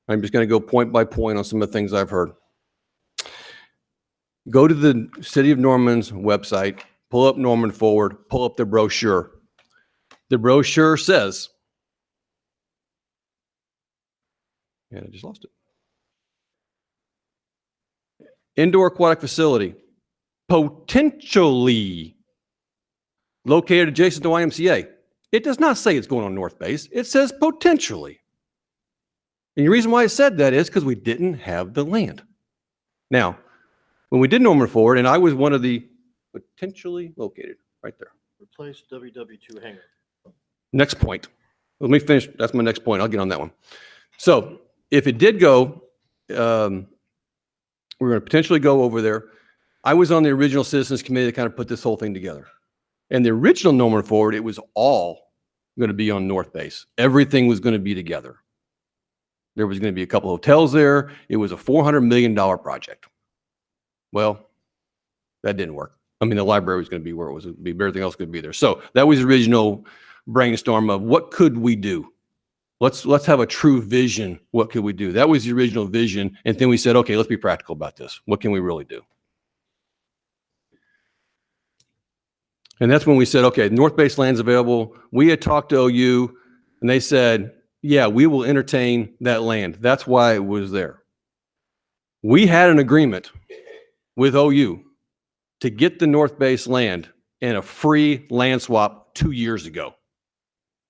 I'm just going to go point by point on some of the things I've heard. Go to the City of Norman's website, pull up Norman Forward, pull up the brochure. The brochure says, and I just lost it. Indoor aquatic facility, potentially located adjacent to YMCA. It does not say it's going on North Base. It says potentially. And the reason why I said that is because we didn't have the land. Now, when we did Norman Forward, and I was one of the potentially located right there. Replace WW2 hangar. Next point. Let me finish. That's my next point. I'll get on that one. So if it did go, we're going to potentially go over there. I was on the original Citizens Committee that kind of put this whole thing together. And the original Norman Forward, it was all going to be on North Base. Everything was going to be together. There was going to be a couple hotels there. It was a $400 million project. Well, that didn't work. I mean, the library was going to be where it was going to be, but everything else could be there. So that was the original brainstorm of what could we do? Let's have a true vision. What could we do? That was the original vision. And then we said, okay, let's be practical about this. What can we really do? And that's when we said, okay, North Base land's available. We had talked to OU and they said, yeah, we will entertain that land. That's why it was there. We had an agreement with OU to get the North Base land in a free land swap 2 years ago.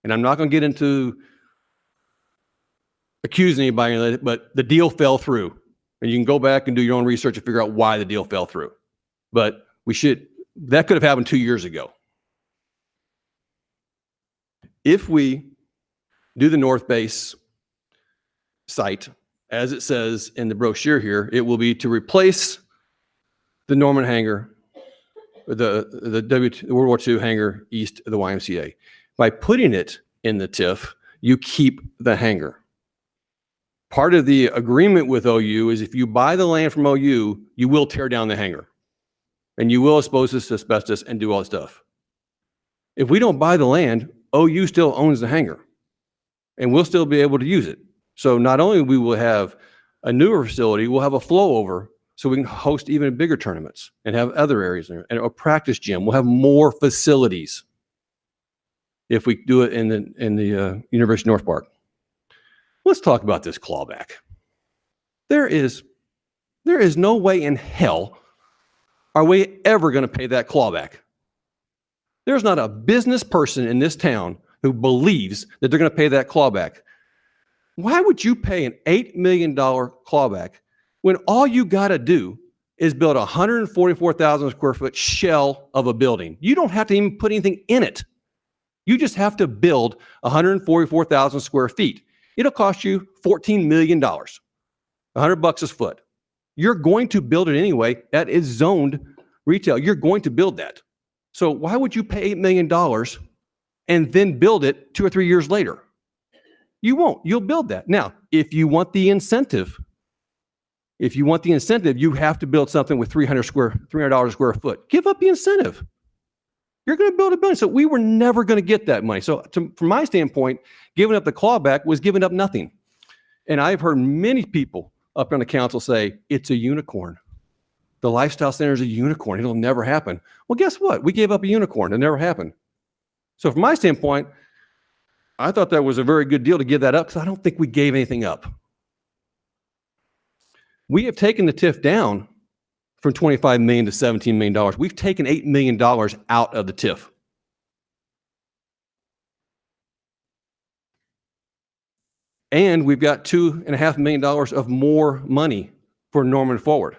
And I'm not going to get into accusing anybody, but the deal fell through. And you can go back and do your own research and figure out why the deal fell through. But that could have happened 2 years ago. If we do the North Base site, as it says in the brochure here, it will be to replace the Norman hangar, the World War II hangar east of the YMCA. By putting it in the TIF, you keep the hangar. Part of the agreement with OU is if you buy the land from OU, you will tear down the hangar. And you will expose this to asbestos and do all that stuff. If we don't buy the land, OU still owns the hangar. And we'll still be able to use it. So not only we will have a newer facility, we'll have a flow over so we can host even bigger tournaments and have other areas there, and a practice gym. We'll have more facilities if we do it in the University North Park. Let's talk about this clawback. There is no way in hell are we ever going to pay that clawback. There's not a business person in this town who believes that they're going to pay that clawback. Why would you pay an $8 million clawback when all you got to do is build a 144,000 square foot shell of a building? You don't have to even put anything in it. You just have to build 144,000 square feet. It'll cost you $14 million, $100 a foot. You're going to build it anyway. That is zoned retail. You're going to build that. So why would you pay $8 million and then build it 2 or 3 years later? You won't. You'll build that. Now, if you want the incentive, you have to build something with $300 a square foot. Give up the incentive. You're going to build a building. So we were never going to get that money. So from my standpoint, giving up the clawback was giving up nothing. And I've heard many people up on the council say, it's a unicorn. The lifestyle center is a unicorn. It'll never happen. Well, guess what? We gave up a unicorn. It never happened. So from my standpoint, I thought that was a very good deal to give that up because I don't think we gave anything up. We have taken the TIF down from $25 million to $17 million. We've taken $8 million out of the TIF. And we've got $2.5 million of more money for Norman Forward.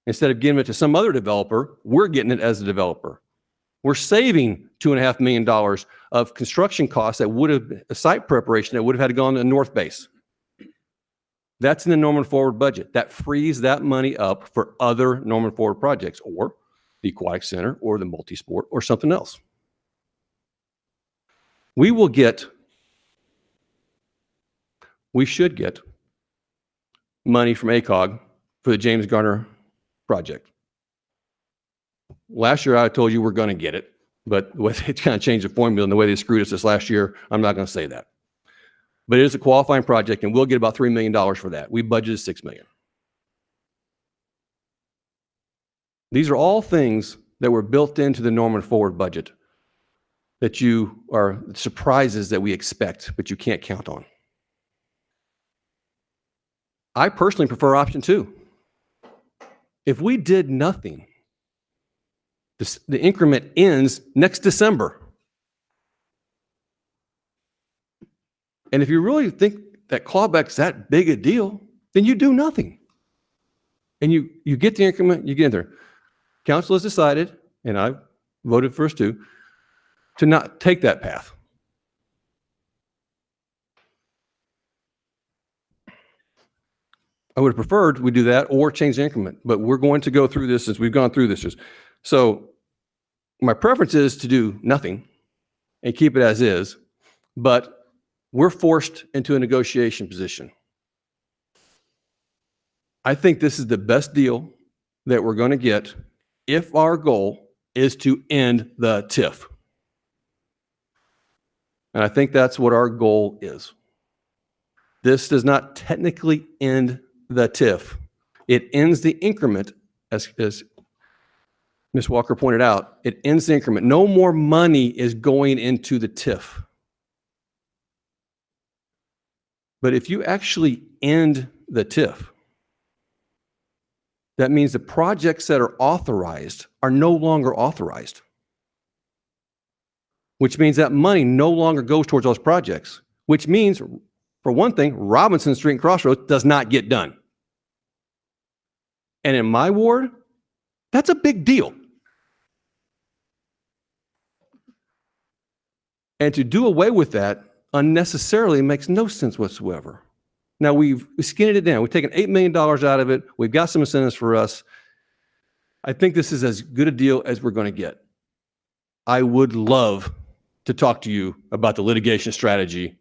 Instead of giving it to some other developer, we're getting it as a developer. We're saving $2.5 million of construction costs that would have, a site preparation that would have had to go on the North Base. That's in the Norman Forward budget. That frees that money up for other Norman Forward projects, or the Aquatic Center, or the multi-sport, or something else. We should get money from ACOG for the James Garner project. Last year, I told you we're going to get it, but it's kind of changed the formula and the way they screwed us this last year. I'm not going to say that. But it is a qualifying project, and we'll get about $3 million for that. We budgeted $6 million. These are all things that were built into the Norman Forward budget that you are surprises that we expect, but you can't count on. I personally prefer option 2. If we did nothing, the increment ends next December. And if you really think that clawback's that big a deal, then you do nothing. And you get the increment, you get in there. Council has decided, and I voted for us to not take that path. I would have preferred we do that or change the increment, but we're going to go through this as we've gone through this. So my preference is to do nothing and keep it as is, but we're forced into a negotiation position. I think this is the best deal that we're going to get if our goal is to end the TIF. And I think that's what our goal is. This does not technically end the TIF. It ends the increment, as Ms. Walker pointed out, it ends the increment. No more money is going into the TIF. But if you actually end the TIF, that means the projects that are authorized are no longer authorized, which means that money no longer goes towards those projects, which means, for one thing, Robinson Street and Crossroads does not get done. And in my ward, that's a big deal. And to do away with that unnecessarily makes no sense whatsoever. Now, we've skinned it down. We've taken $8 million out of it. We've got some incentives for us. I think this is as good a deal as we're going to get. I would love to talk to you about the litigation strategy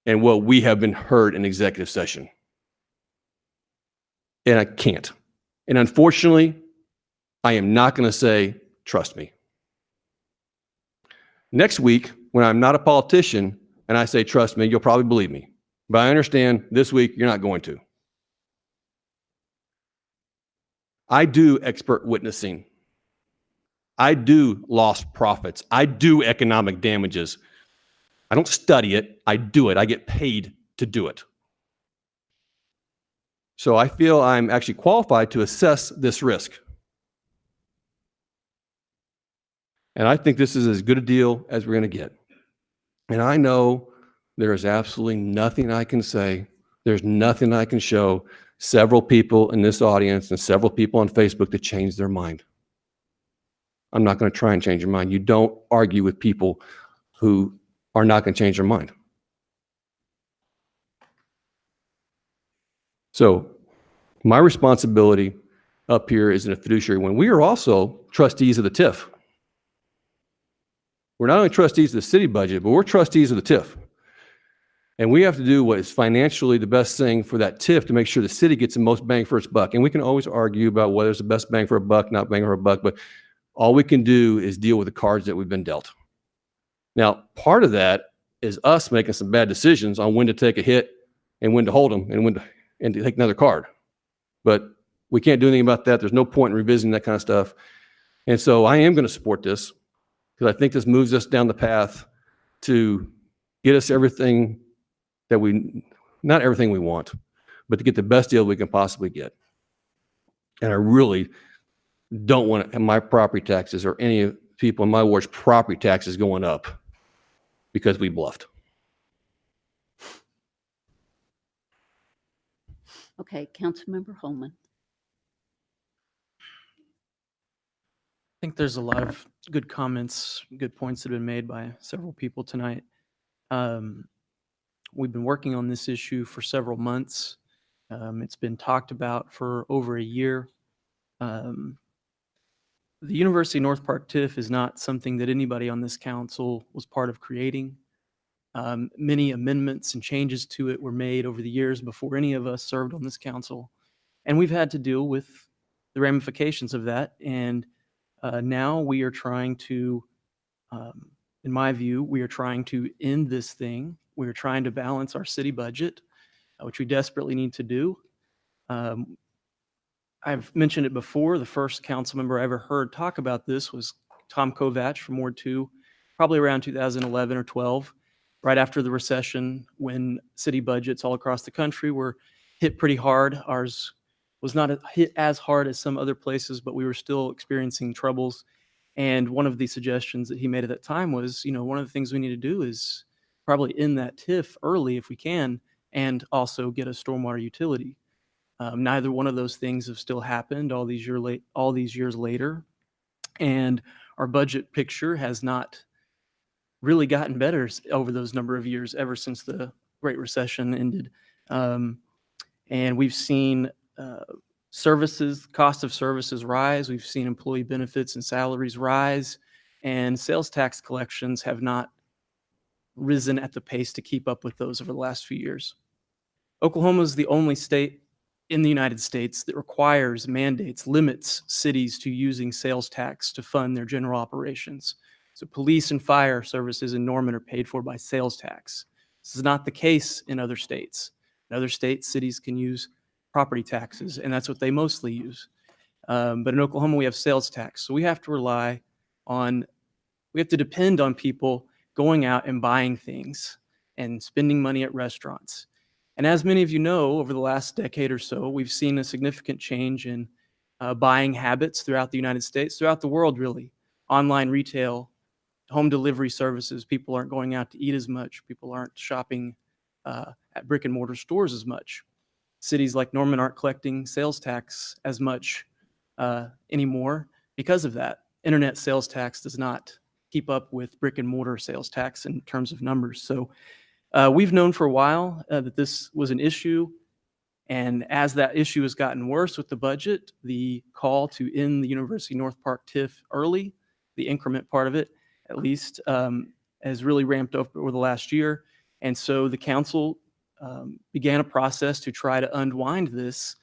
and what we have been heard in executive session. And I can't. And unfortunately, I am not going to say, trust me. Next week, when I'm not a politician and I say, trust me, you'll probably believe me. But I understand this week you're not going to. I do expert witnessing. I do lost profits. I do economic damages. I don't study it. I do it. I get paid to do it. So I feel I'm actually qualified to assess this risk. And I think this is as good a deal as we're going to get. And I know there is absolutely nothing I can say. There's nothing I can show several people in this audience and several people on Facebook to change their mind. I'm not going to try and change your mind. You don't argue with people who are not going to change their mind. So my responsibility up here is in a fiduciary when we are also trustees of the TIF. We're not only trustees of the city budget, but we're trustees of the TIF. And we have to do what is financially the best thing for that TIF to make sure the city gets the most bang for its buck. And we can always argue about whether it's the best bang for a buck, not bang for a buck, but all we can do is deal with the cards that we've been dealt. Now, part of that is us making some bad decisions on when to take a hit and when to hold them and when to take another card. But we can't do anything about that. There's no point in revisiting that kind of stuff. And so I am going to support this because I think this moves us down the path to get us everything that not everything we want, but to get the best deal we can possibly get. And I really don't want my property taxes or any people in my ward's property taxes going up because we bluffed. Okay, Councilmember Holman. I think there's a lot of good comments, good points that have been made by several people tonight. We've been working on this issue for several months. It's been talked about for over a year. The University North Park TIF is not something that anybody on this council was part of creating. Many amendments and changes to it were made over the years before any of us served on this council. And we've had to deal with the ramifications of that. And now we are trying to, in my view, we are trying to end this thing. We are trying to balance our city budget, which we desperately need to do. I've mentioned it before. The first council member I ever heard talk about this was Tom Kovach from Ward 2, probably around 2011 or 12, right after the recession when city budgets all across the country were hit pretty hard. Ours was not hit as hard as some other places, but we were still experiencing troubles. And one of the suggestions that he made at that time was, one of the things we need to do is probably end that TIF early if we can, and also get a stormwater utility. Neither one of those things have still happened all these years later, and our budget picture has not really gotten better over those number of years ever since the Great Recession ended. And we've seen cost of services rise. We've seen employee benefits and salaries rise. and sales tax collections have not risen at the pace to keep up with those over the last few years. Oklahoma is the only state in the United States that requires, mandates, limits cities to using sales tax to fund their general operations. So police and fire services in Norman are paid for by sales tax. This is not the case in other states. In other states, cities can use property taxes, and that's what they mostly use. But in Oklahoma, we have sales tax. So we have to depend on people going out and buying things and spending money at restaurants. And as many of you know, over the last decade or so, we've seen a significant change in buying habits throughout the United States, throughout the world, really. Online retail, home delivery services, people aren't going out to eat as much. People aren't shopping at brick and mortar stores as much. Cities like Norman aren't collecting sales tax as much anymore because of that. Internet sales tax does not keep up with brick and mortar sales tax in terms of numbers. So we've known for a while that this was an issue. And as that issue has gotten worse with the budget, the call to end the University North Park TIF early, the increment part of it, at least, has really ramped up over the last year. And so the council began a process to try to unwind this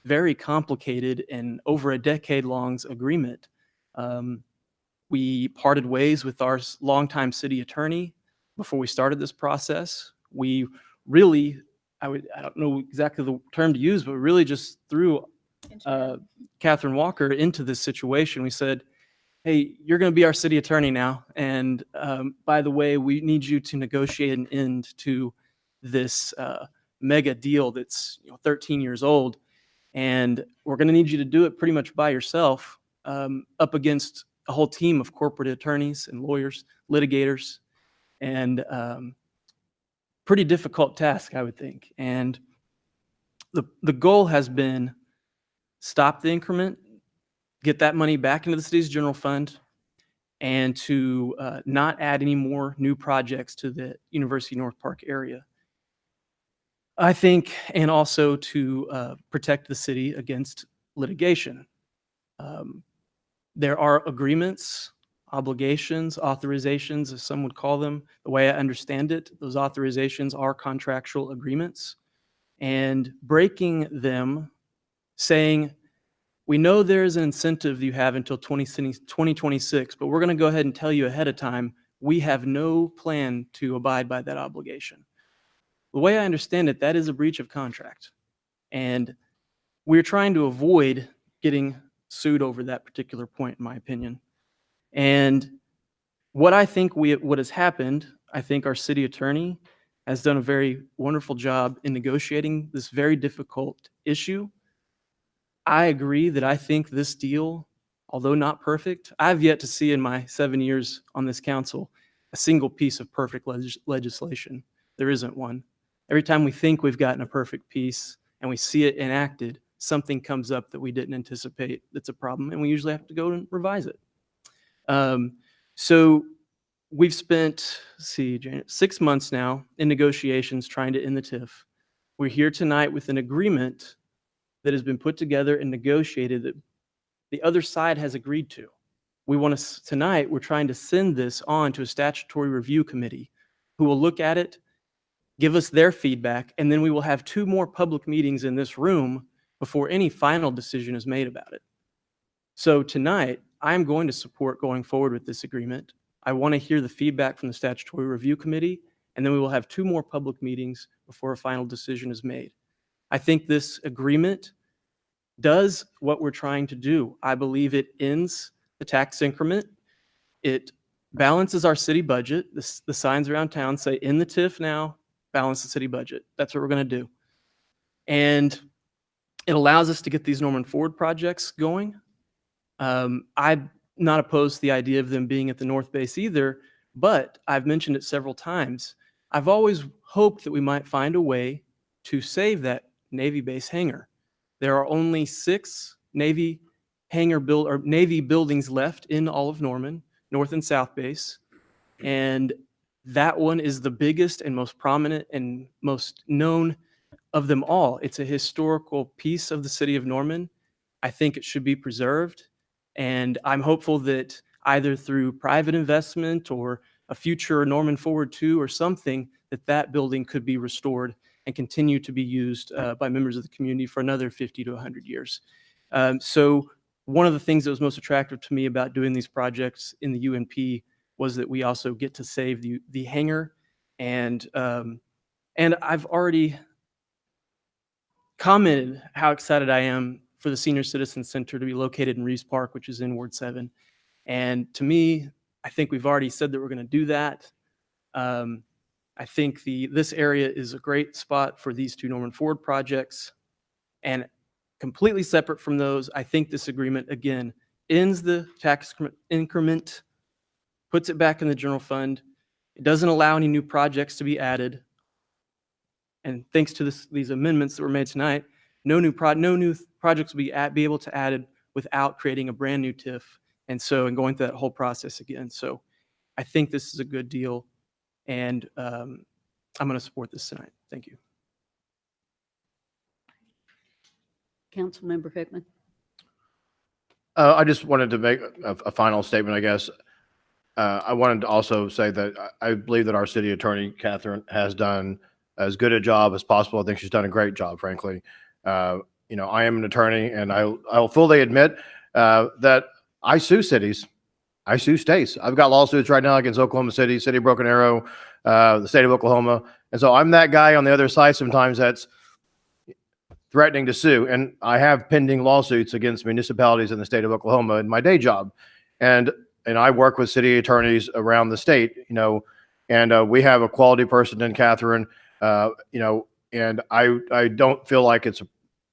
very complicated and over a decade-long agreement. We parted ways with our longtime city attorney before we started this process. We really, I don't know exactly the term to use, but really just threw Catherine Walker into this situation. We said, hey, you're going to be our city attorney now. And by the way, we need you to negotiate an end to this mega deal that's 13 years old. And we're going to need you to do it pretty much by yourself, up against a whole team of corporate attorneys and lawyers, litigators, and pretty difficult task, I would think. And the goal has been stop the increment, get that money back into the city's general fund, and to not add any more new projects to the University North Park area. I think, and also to protect the city against litigation. There are agreements, obligations, authorizations, as some would call them. The way I understand it, those authorizations are contractual agreements. And breaking them, saying, we know there's an incentive you have until 2026, but we're going to go ahead and tell you ahead of time, we have no plan to abide by that obligation. The way I understand it, that is a breach of contract. And we're trying to avoid getting sued over that particular point, in my opinion. And what I think what has happened, I think our city attorney has done a very wonderful job in negotiating this very difficult issue. I agree that I think this deal, although not perfect, I've yet to see in my 7 years on this council a single piece of perfect legislation. There isn't one. Every time we think we've gotten a perfect piece and we see it enacted, something comes up that we didn't anticipate that's a problem, and we usually have to go and revise it. So we've spent, 6 months now in negotiations trying to end the TIF. We're here tonight with an agreement that has been put together and negotiated that the other side has agreed to. Tonight, we're trying to send this on to a statutory review committee who will look at it, give us their feedback, and then we will have 2 more public meetings in this room before any final decision is made about it. So tonight, I'm going to support going forward with this agreement. I want to hear the feedback from the statutory review committee, and then we will have 2 more public meetings before a final decision is made. I think this agreement does what we're trying to do. I believe it ends the tax increment. It balances our city budget. The signs around town say, in the TIF now, balance the city budget. That's what we're going to do. And it allows us to get these Norman Forward projects going. I'm not opposed to the idea of them being at the North Base either, but I've mentioned it several times. I've always hoped that we might find a way to save that Navy base hangar. There are only 6 Navy buildings left in all of Norman, North and South Base. And that one is the biggest and most prominent and most known of them all. It's a historical piece of the city of Norman. I think it should be preserved. And I'm hopeful that either through private investment or a future Norman Forward 2 or something, that building could be restored and continue to be used by members of the community for another 50 to 100 years. So one of the things that was most attractive to me about doing these projects in the UNP was that we also get to save the hangar. And I've already commented how excited I am for the Senior Citizen Center to be located in Reeves Park, which is in Ward 7. And to me, I think we've already said that we're going to do that. I think this area is a great spot for these two Norman Forward projects. And completely separate from those, I think this agreement, again, ends the tax increment, puts it back in the general fund. It doesn't allow any new projects to be added. And thanks to these amendments that were made tonight, no new projects will be able to added without creating a brand new TIF and going through that whole process again. So I think this is a good deal, and I'm going to support this tonight. Thank you. Councilmember Hickman. I just wanted to make a final statement, I guess. I wanted to also say that I believe that our city attorney, Catherine, has done as good a job as possible. I think she's done a great job, frankly. You know, I am an attorney, and I'll fully admit that I sue cities. I sue states. I've got lawsuits right now against Oklahoma City, City of Broken Arrow, the state of Oklahoma. And so I'm that guy on the other side sometimes that's threatening to sue. And I have pending lawsuits against municipalities in the state of Oklahoma in my day job. And I work with city attorneys around the state, you know, and we have a quality person in Catherine, you know, and I don't feel like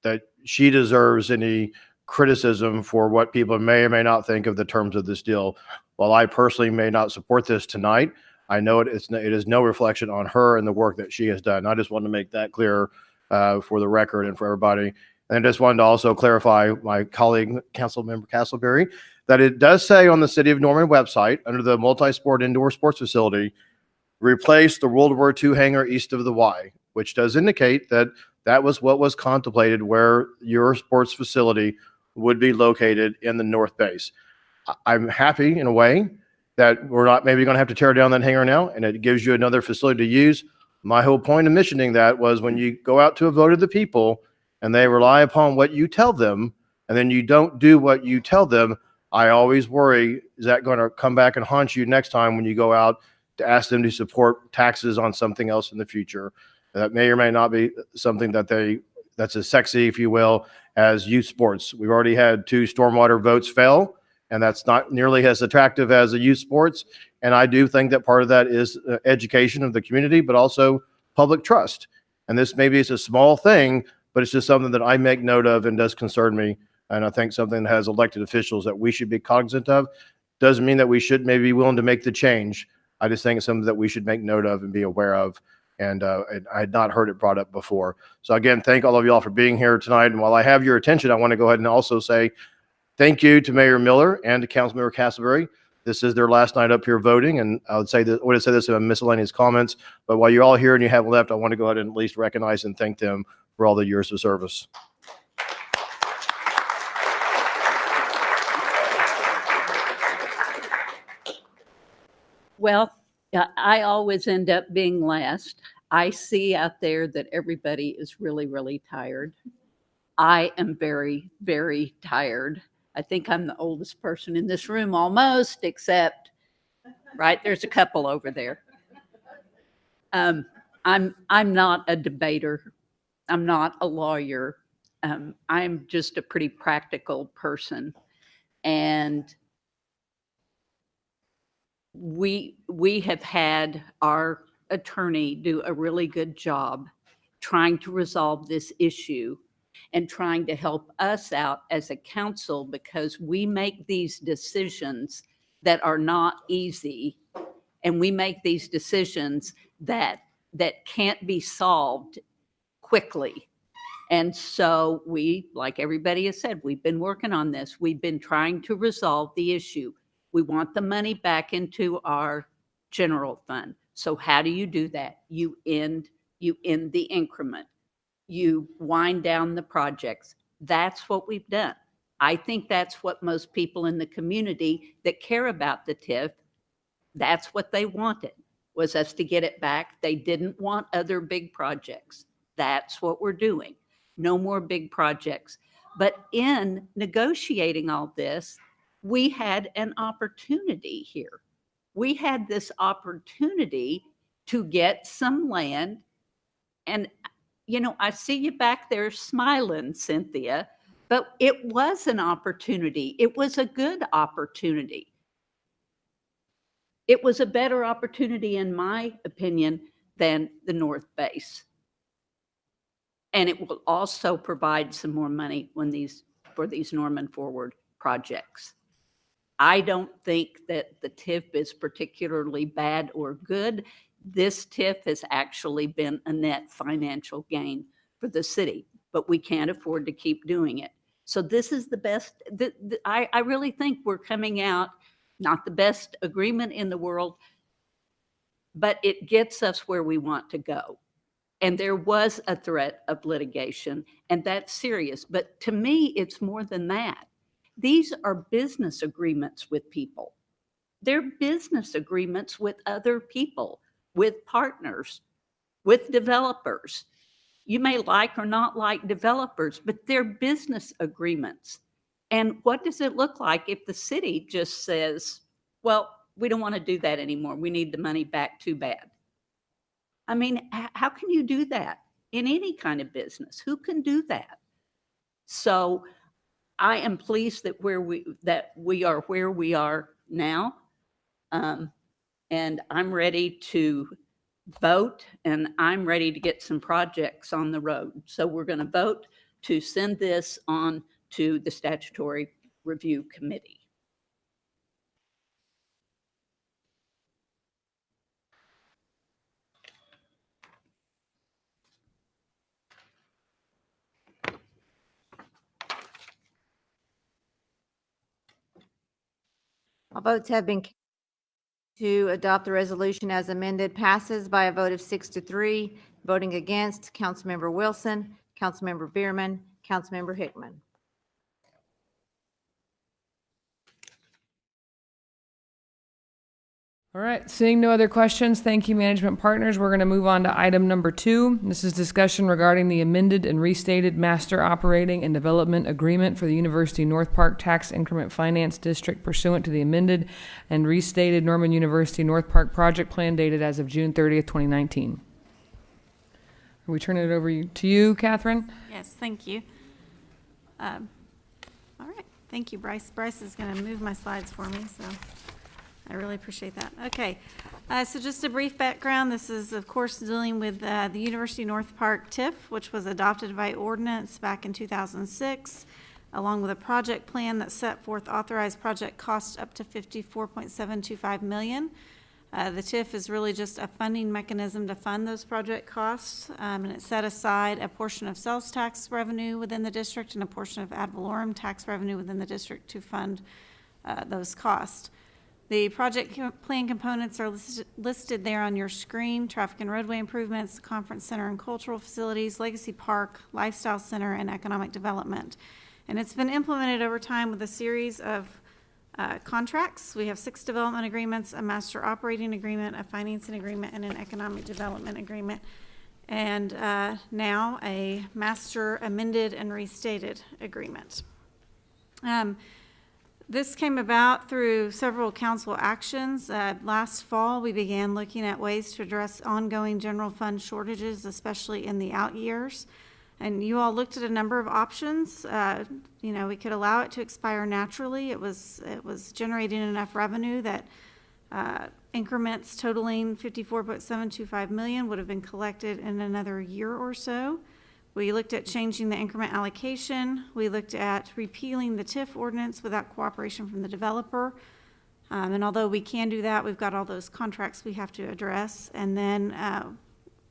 that she deserves any criticism for what people may or may not think of the terms of this deal. While I personally may not support this tonight, I know it is no reflection on her and the work that she has done. I just want to make that clear for the record and for everybody. And I just wanted to also clarify my colleague, Councilmember Castleberry, that it does say on the City of Norman website, under the multi-sport indoor sports facility, replace the World War II hangar east of the Y, which does indicate that that was what was contemplated where your sports facility would be located in the north base. I'm happy in a way that we're not maybe going to have to tear down that hangar now, and it gives you another facility to use. My whole point of mentioning that was when you go out to a vote of the people and they rely upon what you tell them, and then you don't do what you tell them, I always worry, is that going to come back and haunt you next time when you go out to ask them to support taxes on something else in the future? That may or may not be something that's as sexy, if you will, as youth sports. We've already had 2 stormwater votes fail, and that's not nearly as attractive as the youth sports. And I do think that part of that is education of the community, but also public trust. And this maybe is a small thing, but it's just something that I make note of and does concern me. And I think something that has elected officials that we should be cognizant of. Doesn't mean that we should maybe be willing to make the change. I just think it's something that we should make note of and be aware of. And I had not heard it brought up before. So again, thank all of y'all for being here tonight. And while I have your attention, I want to go ahead and also say thank you to Mayor Miller and to Councilmember Castleberry. This is their last night up here voting, and I would say this in miscellaneous comments. But while you're all here and you have left, I want to go ahead and at least recognize and thank them for all the years of service. Well, I always end up being last. I see out there that everybody is really, really tired. I am very, very tired. I think I'm the oldest person in this room almost, except, right, there's a couple over there. I'm not a debater. I'm not a lawyer. I'm just a pretty practical person. And we have had our attorney do a really good job trying to resolve this issue and trying to help us out as a council, because we make these decisions that are not easy, and we make these decisions that can't be solved quickly. And so we, like everybody has said, we've been working on this. We've been trying to resolve the issue. We want the money back into our general fund. So how do you do that? You end the increment. You wind down the projects. That's what we've done. I think that's what most people in the community that care about the TIF, that's what they wanted, was us to get it back. They didn't want other big projects. That's what we're doing. No more big projects. But in negotiating all this, we had an opportunity here. We had this opportunity to get some land. And, you know, I see you back there smiling, Cynthia, but it was an opportunity. It was a good opportunity. It was a better opportunity, in my opinion, than the North Base. And it will also provide some more money for these Norman Forward projects. I don't think that the TIF is particularly bad or good. This TIF has actually been a net financial gain for the city, but we can't afford to keep doing it. So this is the best. I really think we're coming out, not the best agreement in the world, but it gets us where we want to go. And there was a threat of litigation, and that's serious. But to me, it's more than that. These are business agreements with people. They're business agreements with other people, with partners, with developers. You may like or not like developers, but they're business agreements. And what does it look like if the city just says, well, we don't want to do that anymore. We need the money back, too bad. I mean, how can you do that in any kind of business? Who can do that? So I am pleased that we are where we are now. And I'm ready to vote, and I'm ready to get some projects on the road. So we're going to vote to send this on to the Statutory Review Committee. All votes have been to adopt the resolution as amended passes by a vote of 6-3. Voting against, Councilmember Wilson, Councilmember Bierman, Councilmember Hickman. All right, seeing no other questions, thank you, management partners. We're going to move on to item number 2. This is discussion regarding the amended and restated Master Operating and Development Agreement for the University North Park Tax Increment Finance District pursuant to the amended and restated Norman University North Park Project Plan dated as of June 30th, 2019. Are we turning it over to you, Catherine? Yes, thank you. All right, thank you, Bryce. Bryce is going to move my slides for me, so I really appreciate that. Okay, so just a brief background. This is, of course, dealing with the University North Park TIF, which was adopted by ordinance back in 2006, along with a project plan that set forth authorized project costs up to $54.725 million. The TIF is really just a funding mechanism to fund those project costs, and it set aside a portion of sales tax revenue within the district and a portion of ad valorem tax revenue within the district to fund those costs. The project plan components are listed there on your screen: traffic and roadway improvements, conference center and cultural facilities, legacy park, lifestyle center, and economic development. And it's been implemented over time with a series of contracts. We have 6 development agreements, a master operating agreement, a financing agreement, and an economic development agreement. And now a master amended and restated agreement. This came about through several council actions. Last fall, we began looking at ways to address ongoing general fund shortages, especially in the out years. And you all looked at a number of options. You know, we could allow it to expire naturally. It was generating enough revenue that increments totaling $54.725 million would have been collected in another year or so. We looked at changing the increment allocation. We looked at repealing the TIF ordinance without cooperation from the developer. And although we can do that, we've got all those contracts we have to address. And then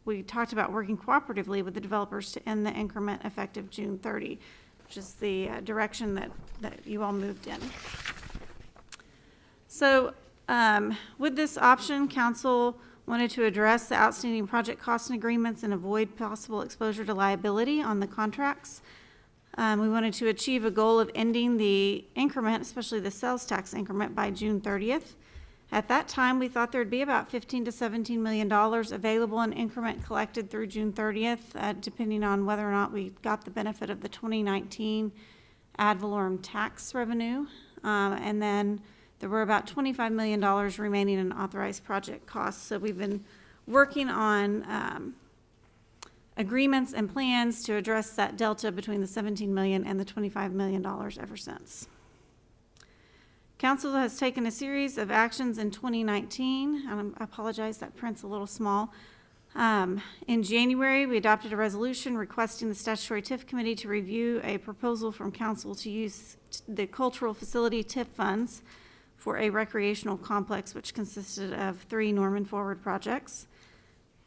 we talked about working cooperatively with the developers to end the increment effective June 30, which is the direction that you all moved in. So with this option, council wanted to address the outstanding project costs and agreements and avoid possible exposure to liability on the contracts. We wanted to achieve a goal of ending the increment, especially the sales tax increment, by June 30th. At that time, we thought there'd be about $15 to $17 million available in increment collected through June 30th, depending on whether or not we got the benefit of the 2019 ad valorem tax revenue. And then there were about $25 million remaining in authorized project costs. So we've been working on agreements and plans to address that delta between the $17 million and the $25 million ever since. Council has taken a series of actions in 2019. I apologize, that print's a little small. In January, we adopted a resolution requesting the statutory TIF committee to review a proposal from council to use the cultural facility TIF funds for a recreational complex, which consisted of 3 Norman Forward projects.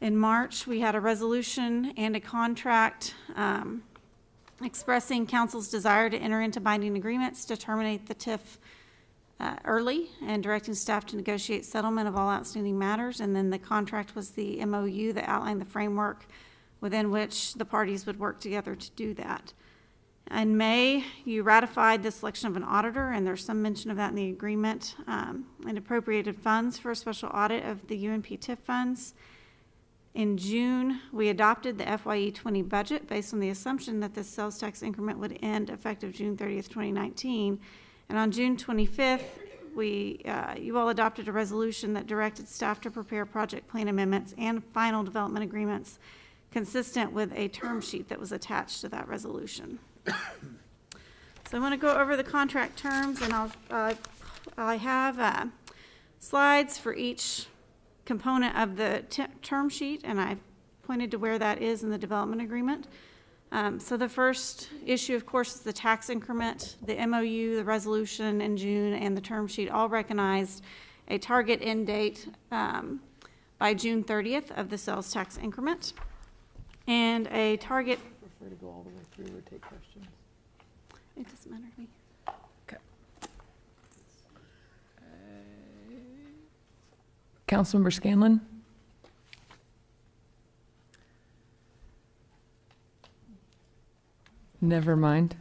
In March, we had a resolution and a contract expressing council's desire to enter into binding agreements to terminate the TIF early and directing staff to negotiate settlement of all outstanding matters. And then the contract was the MOU that outlined the framework within which the parties would work together to do that. In May, you ratified the selection of an auditor, and there's some mention of that in the agreement, and appropriated funds for a special audit of the UNP TIF funds. In June, we adopted the FYE 20 budget based on the assumption that the sales tax increment would end effective June 30th, 2019. And on June 25th, you all adopted a resolution that directed staff to prepare project plan amendments and final development agreements consistent with a term sheet that was attached to that resolution. So I want to go over the contract terms, and I have slides for each component of the term sheet, and I've pointed to where that is in the development agreement. So the first issue, of course, is the tax increment. The MOU, the resolution in June, and the term sheet all recognized a target end date by June 30th of the sales tax increment, and a target. Prefer to go all the way through or take questions? It doesn't matter to me. Okay. Councilmember Scanlon? Never mind.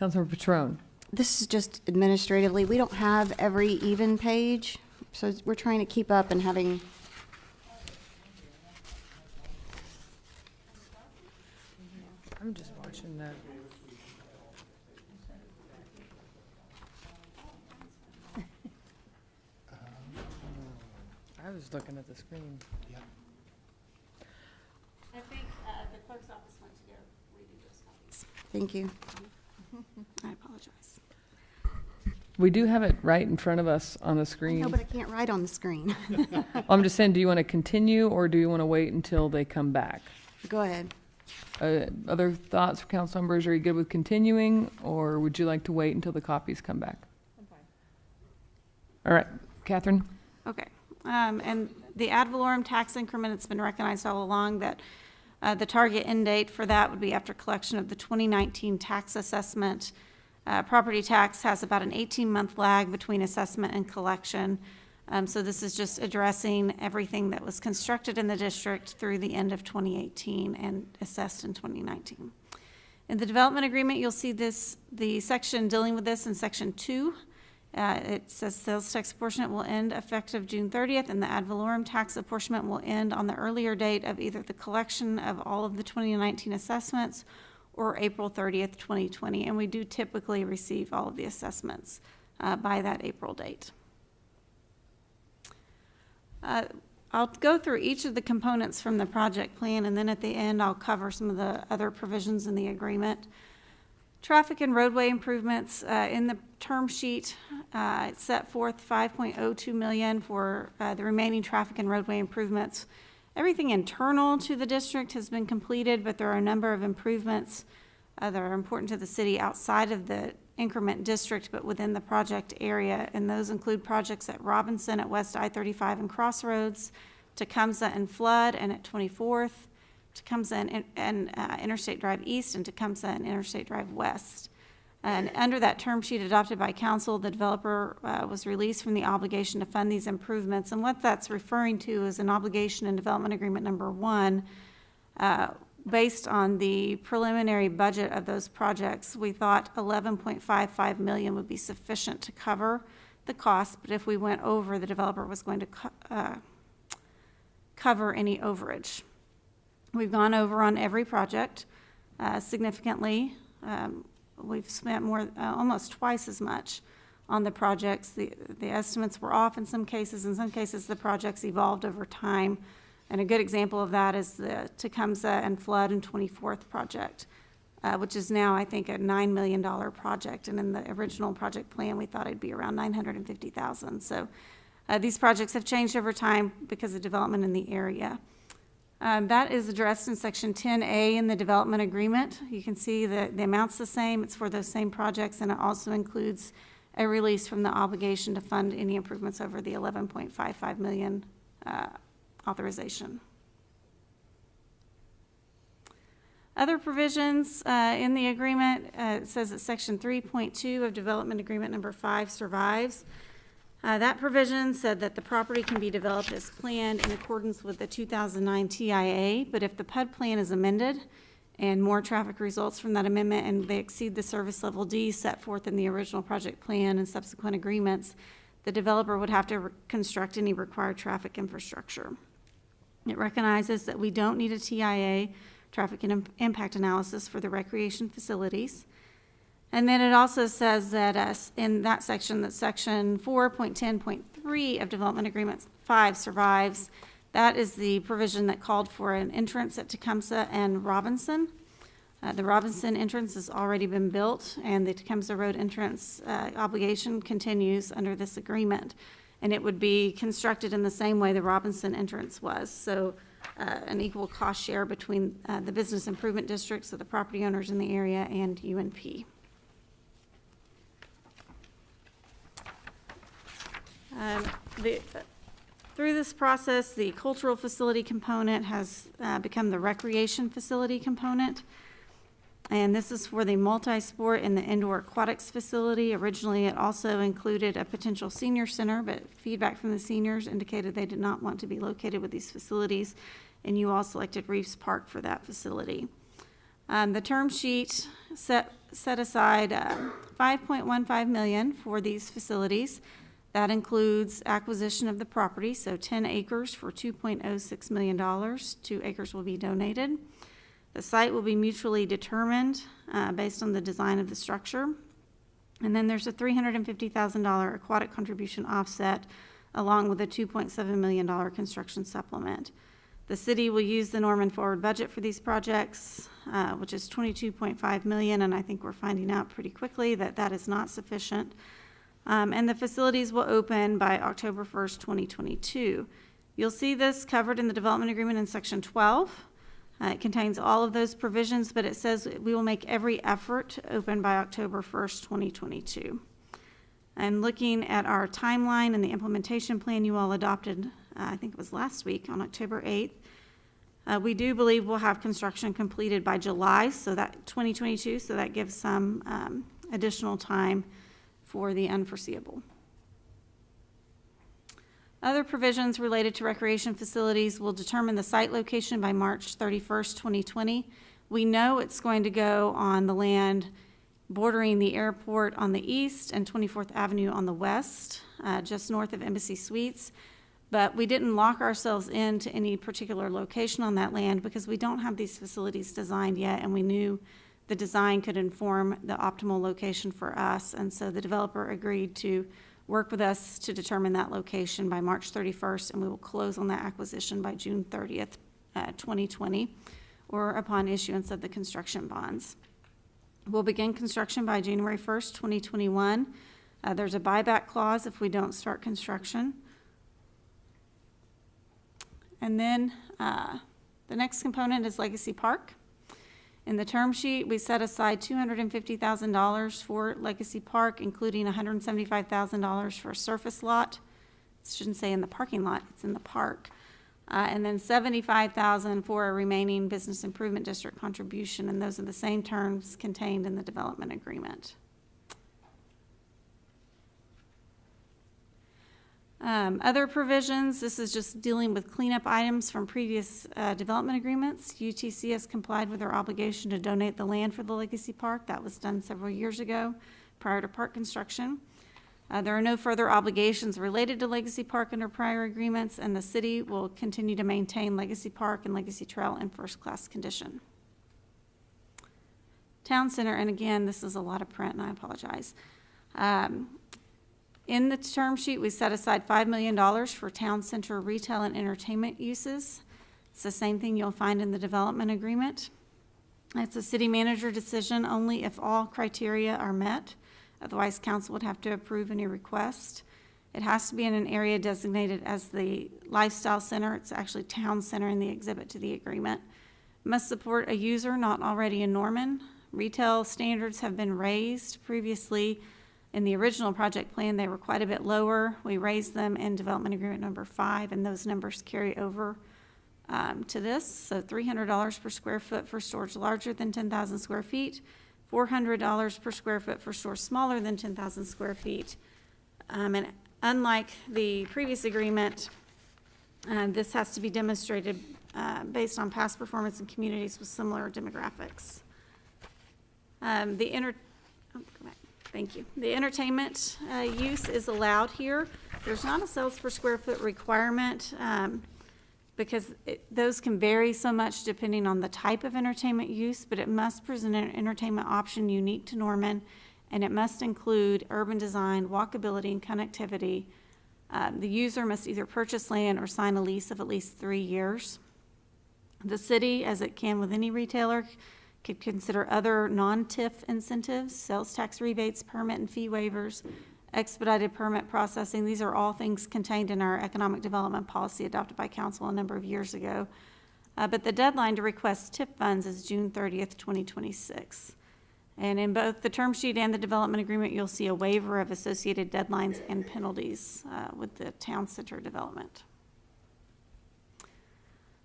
Councilmember Patron? This is just administratively, we don't have every even page, so we're trying to keep up and having. I'm just watching that. I was looking at the screen. Yeah. I think the clerk's office went to go redo those copies. Thank you. I apologize. We do have it right in front of us on the screen. No, but I can't write on the screen. I'm just saying, do you want to continue or do you want to wait until they come back? Go ahead. Other thoughts for council members? Are you good with continuing, or would you like to wait until the copies come back? I'm fine. All right, Catherine? Okay. And the ad valorem tax increment, it's been recognized all along that the target end date for that would be after collection of the 2019 tax assessment. Property tax has about an 18-month lag between assessment and collection. So this is just addressing everything that was constructed in the district through the end of 2018 and assessed in 2019. In the development agreement, you'll see the section dealing with this in section 2. It says sales tax apportionment will end effective June 30th, and the ad valorem tax apportionment will end on the earlier date of either the collection of all of the 2019 assessments or April 30th, 2020. And we do typically receive all of the assessments by that April date. I'll go through each of the components from the project plan, and then at the end, I'll cover some of the other provisions in the agreement. Traffic and roadway improvements in the term sheet, it set forth $5.02 million for the remaining traffic and roadway improvements. Everything internal to the district has been completed, but there are a number of improvements that are important to the city outside of the increment district, but within the project area. And those include projects at Robinson, at West I-35 and Crossroads, Tecumseh and Flood, and at 24th, Tecumseh and Interstate Drive East, and Tecumseh and Interstate Drive West. And under that term sheet adopted by council, the developer was released from the obligation to fund these improvements. And what that's referring to is an obligation in development agreement number 1, based on the preliminary budget of those projects, we thought 11.55 million would be sufficient to cover the cost, but if we went over, the developer was going to cover any overage. We've gone over on every project significantly. We've spent almost twice as much on the projects. The estimates were off in some cases. In some cases, the projects evolved over time. And a good example of that is the Tecumseh and Flood and 24th project, which is now, I think, a $9 million project. And in the original project plan, we thought it'd be around $950,000. So these projects have changed over time because of development in the area. That is addressed in section 10A in the development agreement. You can see that the amount's the same. It's for those same projects, and it also includes a release from the obligation to fund any improvements over the 11.55 million authorization. Other provisions in the agreement, it says that section 3.2 of development agreement number 5 survives. That provision said that the property can be developed as planned in accordance with the 2009 TIA, but if the PUD plan is amended and more traffic results from that amendment and they exceed the service level D set forth in the original project plan and subsequent agreements, the developer would have to construct any required traffic infrastructure. It recognizes that we don't need a TIA, traffic and impact analysis, for the recreation facilities. And then it also says that in that section, that section 4.10.3 of Development Agreement 5 survives. That is the provision that called for an entrance at Tecumseh and Robinson. The Robinson entrance has already been built, and the Tecumseh Road entrance obligation continues under this agreement. And it would be constructed in the same way the Robinson entrance was. So an equal cost share between the business improvement districts, so the property owners in the area, and UNP. Through this process, the cultural facility component has become the recreation facility component. And this is for the multi-sport and the indoor aquatics facility. Originally, it also included a potential senior center, but feedback from the seniors indicated they did not want to be located with these facilities, and you all selected Reeves Park for that facility. The term sheet set aside $5.15 million for these facilities. That includes acquisition of the property, so 10 acres for $2.06 million. 2 acres will be donated. The site will be mutually determined based on the design of the structure. And then there's a $350,000 aquatic contribution offset along with a $2.7 million construction supplement. The city will use the Norman Forward budget for these projects, which is $22.5 million, and I think we're finding out pretty quickly that that is not sufficient. And the facilities will open by October 1st, 2022. You'll see this covered in the development agreement in section 12. It contains all of those provisions, but it says we will make every effort to open by October 1st, 2022. And looking at our timeline and the implementation plan you all adopted, I think it was last week on October 8th, we do believe we'll have construction completed by July, so that 2022, so that gives some additional time for the unforeseeable. Other provisions related to recreation facilities will determine the site location by March 31st, 2020. We know it's going to go on the land bordering the airport on the east and 24th Avenue on the west, just north of Embassy Suites. But we didn't lock ourselves into any particular location on that land because we don't have these facilities designed yet, and we knew the design could inform the optimal location for us. And so the developer agreed to work with us to determine that location by March 31st, and we will close on that acquisition by June 30th, 2020, or upon issuance of the construction bonds. We'll begin construction by January 1st, 2021. There's a buyback clause if we don't start construction. And then the next component is Legacy Park. In the term sheet, we set aside $250,000 for Legacy Park, including $175,000 for a surface lot. It shouldn't say in the parking lot, it's in the park. And then $75,000 for a remaining business improvement district contribution, and those are the same terms contained in the development agreement. Other provisions, this is just dealing with cleanup items from previous development agreements. UTC has complied with their obligation to donate the land for the Legacy Park. That was done several years ago prior to park construction. There are no further obligations related to Legacy Park under prior agreements, and the city will continue to maintain Legacy Park and Legacy Trail in first-class condition. Town Center, and again, this is a lot of print, and I apologize. In the term sheet, we set aside $5 million for Town Center retail and entertainment uses. It's the same thing you'll find in the development agreement. It's a city manager decision only if all criteria are met. Otherwise, council would have to approve any request. It has to be in an area designated as the lifestyle center. It's actually Town Center in the exhibit to the agreement. It must support a user not already in Norman. Retail standards have been raised previously. In the original project plan, they were quite a bit lower. We raised them in development agreement number 5, and those numbers carry over to this. So $300 per square foot for stores larger than 10,000 square feet, $400 per square foot for stores smaller than 10,000 square feet. And unlike the previous agreement, this has to be demonstrated based on past performance in communities with similar demographics. Thank you. The entertainment use is allowed here. There's not a sales per square foot requirement because those can vary so much depending on the type of entertainment use, but it must present an entertainment option unique to Norman, and it must include urban design, walkability, and connectivity. The user must either purchase land or sign a lease of at least 3 years. The city, as it can with any retailer, could consider other non-TIF incentives, sales tax rebates, permit and fee waivers, expedited permit processing. These are all things contained in our economic development policy adopted by council a number of years ago. But the deadline to request TIF funds is June 30th, 2026. And in both the term sheet and the development agreement, you'll see a waiver of associated deadlines and penalties with the town center development.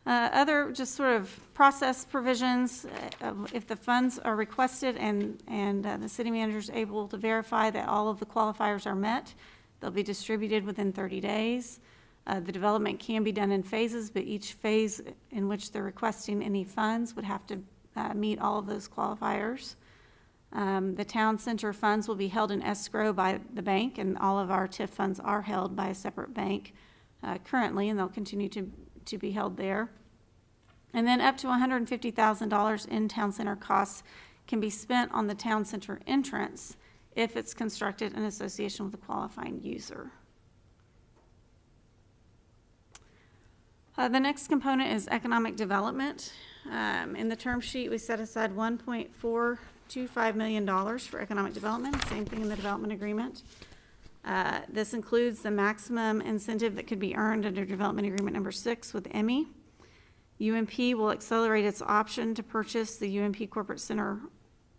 Other just sort of process provisions, if the funds are requested and the city manager is able to verify that all of the qualifiers are met, they'll be distributed within 30 days. The development can be done in phases, but each phase in which they're requesting any funds would have to meet all of those qualifiers. The town center funds will be held in escrow by the bank, and all of our TIF funds are held by a separate bank currently, and they'll continue to be held there. And then up to $150,000 in town center costs can be spent on the town center entrance if it's constructed in association with a qualifying user. The next component is economic development. In the term sheet, we set aside $1.425 million for economic development, same thing in the development agreement. This includes the maximum incentive that could be earned under development agreement number 6 with Emmy. UNP will accelerate its option to purchase the UNP Corporate Center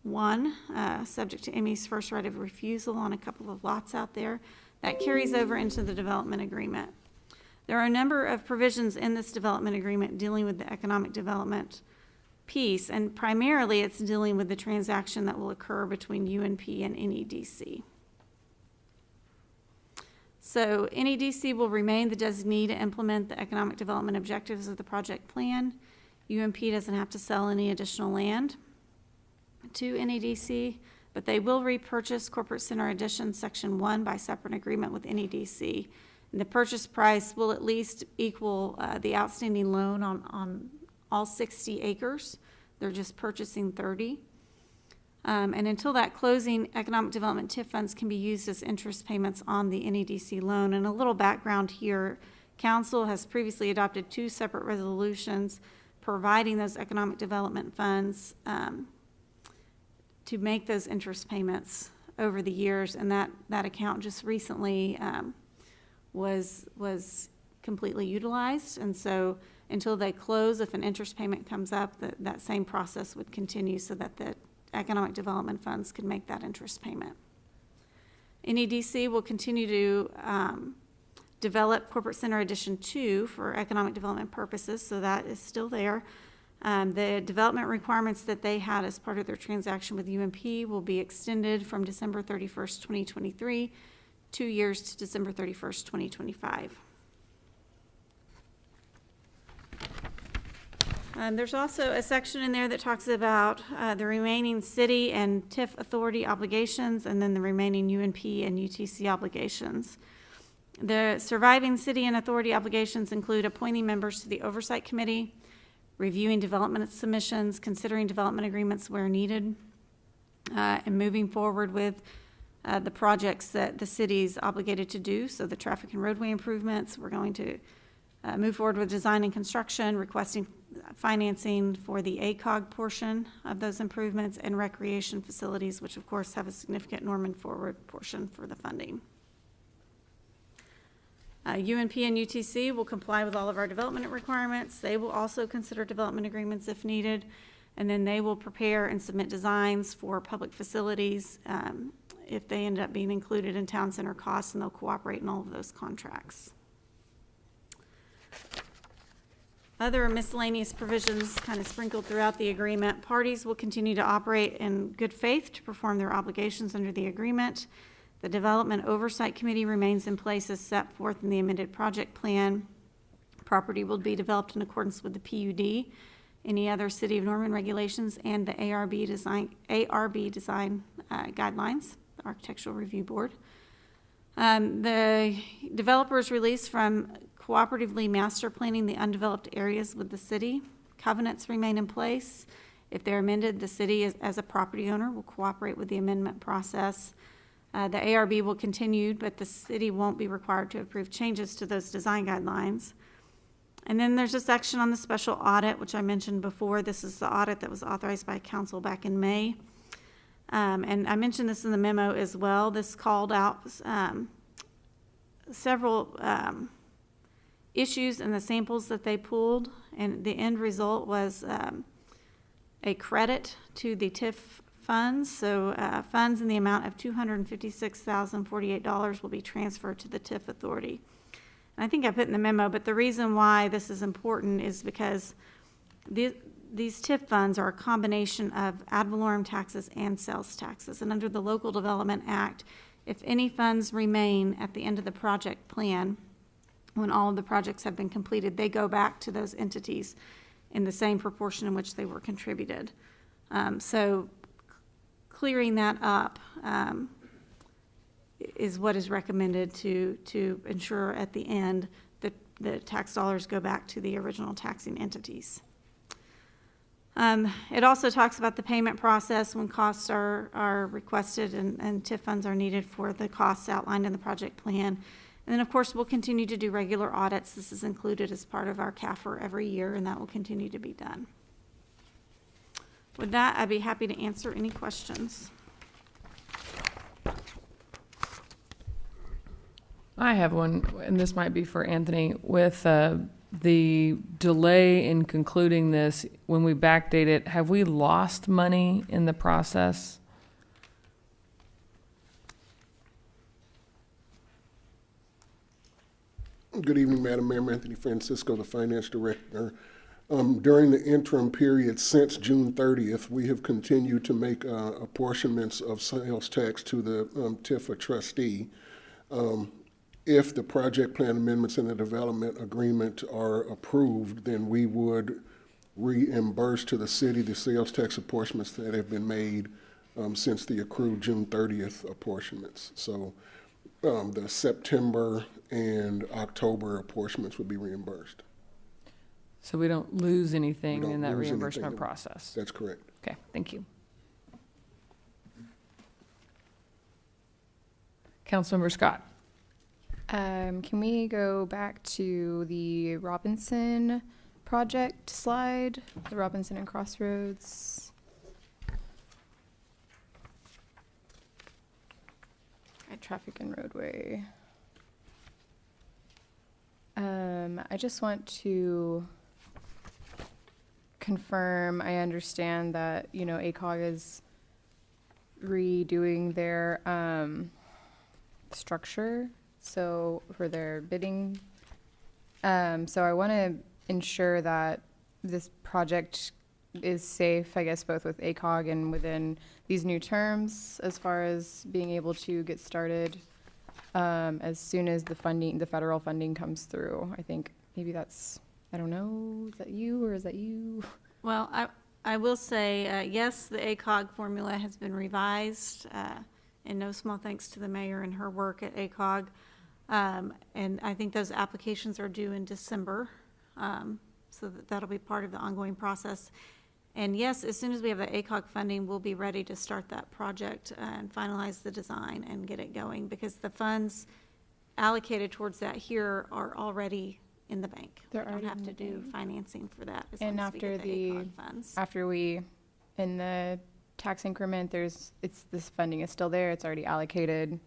1, subject to Emmy's first right of refusal on a couple of lots out there. That carries over into the development agreement. There are a number of provisions in this development agreement dealing with the economic development piece, and primarily it's dealing with the transaction that will occur between UNP and NEDC. So NEDC will remain the designee to implement the economic development objectives of the project plan. UNP doesn't have to sell any additional land to NEDC, but they will repurchase Corporate Center Addition Section 1 by separate agreement with NEDC. And the purchase price will at least equal the outstanding loan on all 60 acres. They're just purchasing 30. And until that closing, economic development TIF funds can be used as interest payments on the NEDC loan. And a little background here, council has previously adopted 2 separate resolutions providing those economic development funds to make those interest payments over the years. And that account just recently was completely utilized. And so until they close, if an interest payment comes up, that same process would continue so that the economic development funds could make that interest payment. NEDC will continue to develop Corporate Center Addition 2 for economic development purposes, so that is still there. The development requirements that they had as part of their transaction with UNP will be extended from December 31st, 2023 2 years to December 31st, 2025. There's also a section in there that talks about the remaining city and TIF authority obligations, and then the remaining UNP and UTC obligations. The surviving city and authority obligations include appointing members to the Oversight Committee, reviewing development submissions, considering development agreements where needed, and moving forward with the projects that the city's obligated to do. So the traffic and roadway improvements, we're going to move forward with design and construction, requesting financing for the ACOG portion of those improvements, and recreation facilities, which of course have a significant Norman Forward portion for the funding. UNP and UTC will comply with all of our development requirements. They will also consider development agreements if needed, and then they will prepare and submit designs for public facilities if they end up being included in town center costs, and they'll cooperate in all of those contracts. Other miscellaneous provisions kind of sprinkled throughout the agreement. Parties will continue to operate in good faith to perform their obligations under the agreement. The Development Oversight Committee remains in place as set forth in the amended project plan. Property will be developed in accordance with the PUD, any other City of Norman regulations, and the ARB design guidelines, the Architectural Review Board. The developer is released from cooperatively master planning the undeveloped areas with the city. Covenants remain in place. If they're amended, the city as a property owner will cooperate with the amendment process. The ARB will continue, but the city won't be required to approve changes to those design guidelines. And then there's a section on the special audit, which I mentioned before. This is the audit that was authorized by council back in May. And I mentioned this in the memo as well. This called out several issues in the samples that they pulled, and the end result was a credit to the TIF funds. So funds in the amount of $256,048 will be transferred to the TIF authority. And I think I put in the memo, but the reason why this is important is because these TIF funds are a combination of ad valorem taxes and sales taxes. And under the Local Development Act, if any funds remain at the end of the project plan, when all of the projects have been completed, they go back to those entities in the same proportion in which they were contributed. So clearing that up is what is recommended to ensure at the end that the tax dollars go back to the original taxing entities. It also talks about the payment process when costs are requested and TIF funds are needed for the costs outlined in the project plan. And then, of course, we'll continue to do regular audits. This is included as part of our CAFR every year, and that will continue to be done. With that, I'd be happy to answer any questions. I have one, and this might be for Anthony. With the delay in concluding this, when we backdate it, have we lost money in the process? Good evening, Madam Mayor. I'm Anthony Francisco, the Finance Director. During the interim period since June 30th, we have continued to make apportionments of sales tax to the TIF trustee. If the project plan amendments in the development agreement are approved, then we would reimburse to the city the sales tax apportionments that have been made since the accrued June 30th apportionments. So the September and October apportionments would be reimbursed. So we don't lose anything in that lose reimbursement anything. process? That's correct. Okay, thank you. Councilmember Scott. Can we go back to the Robinson project slide, the Robinson and Crossroads? Traffic and roadway. I just want to confirm, I understand that, you know, ACOG is redoing their structure, so for their bidding. So I want to ensure that this project is safe, I guess, both with ACOG and within these new terms as far as being able to get started as soon as the federal funding comes through. I think maybe that's, I don't know, is that you or is that you? Well, I will say, yes, the ACOG formula has been revised, and no small thanks to the mayor and her work at ACOG. And I think those applications are due in December, so that'll be part of the ongoing process. And yes, as soon as we have the ACOG funding, we'll be ready to start that project and finalize the design and get it going, because the funds allocated towards that here are already in the bank. They're We don't already have in to the do bank. financing for that as And long as we after get the ACOG funds. after we, in the tax increment, this funding is still there. It's already allocated,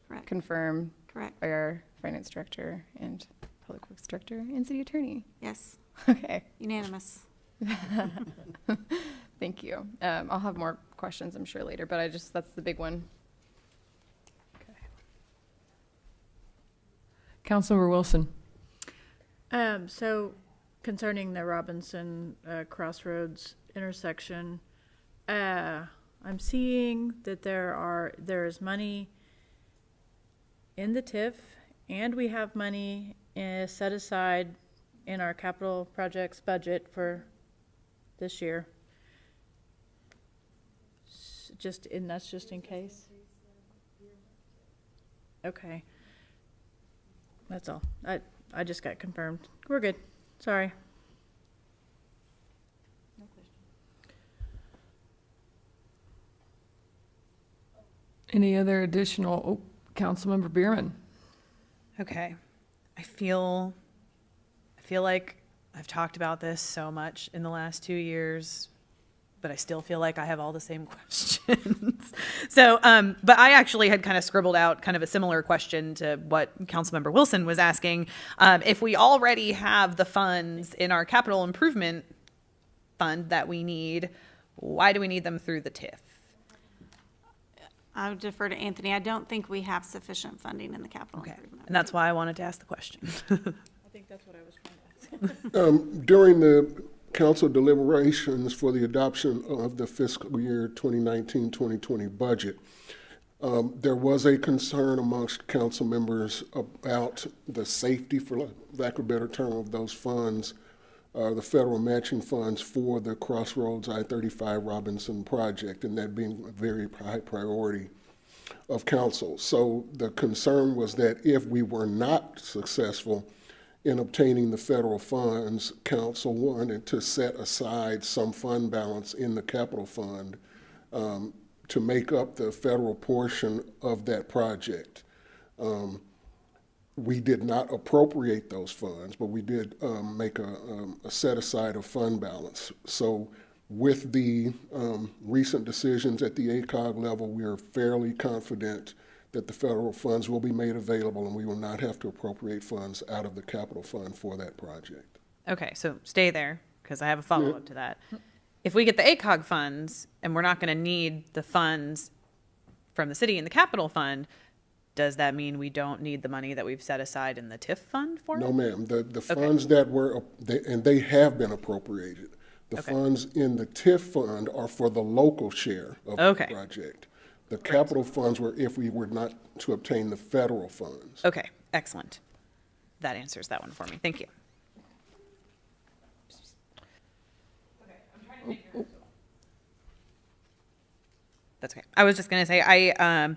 Correct. confirmed Correct. by our finance director and public works director and city attorney. Yes. Okay. Unanimous. Thank you. I'll have more questions, I'm sure, later, but that's the big one. Councilmember Wilson. So concerning the Robinson Crossroads intersection, I'm seeing that there's money in the TIF, and we have money set aside in our capital projects budget for this year. That's just in case. Okay. That's all. I just got confirmed. We're good. Sorry. Any other additional, Councilmember Bierman. Okay. I feel like I've talked about this so much in the last 2 years, but I still feel like I have all the same questions. So, but I actually had kind of scribbled out kind of a similar question to what Councilmember Wilson was asking. If we already have the funds in our capital improvement fund that we need, why do we need them through the TIF? I would defer to Anthony. I don't think we have sufficient funding in the capital improvement. And that's why I wanted to ask the question. I think that's what I was trying to ask. During the council deliberations for the adoption of the fiscal year 2019-2020 budget, there was a concern amongst council members about the safety, for lack of a better term, of those funds, the federal matching funds for the Crossroads I-35 Robinson project, and that being a very high priority of council. So the concern was that if we were not successful in obtaining the federal funds, council wanted to set aside some fund balance in the capital fund to make up the federal portion of that project. We did not appropriate those funds, but we did make a set aside of fund balance. So with the recent decisions at the ACOG level, we are fairly confident that the federal funds will be made available and we will not have to appropriate funds out of the capital fund for that project. Okay, so stay there, because I have a follow-up to that. If we get the ACOG funds and we're not going to need the funds from the city in the capital fund, does that mean we don't need the money that we've set aside in the TIF fund for it? No, ma'am. The funds that were, and they have been appropriated. The funds in the TIF fund are for the local share of the project. The capital funds were if we were not to obtain the federal funds. Okay, excellent. That answers that one for me. Thank you. That's okay. I was just going to say, I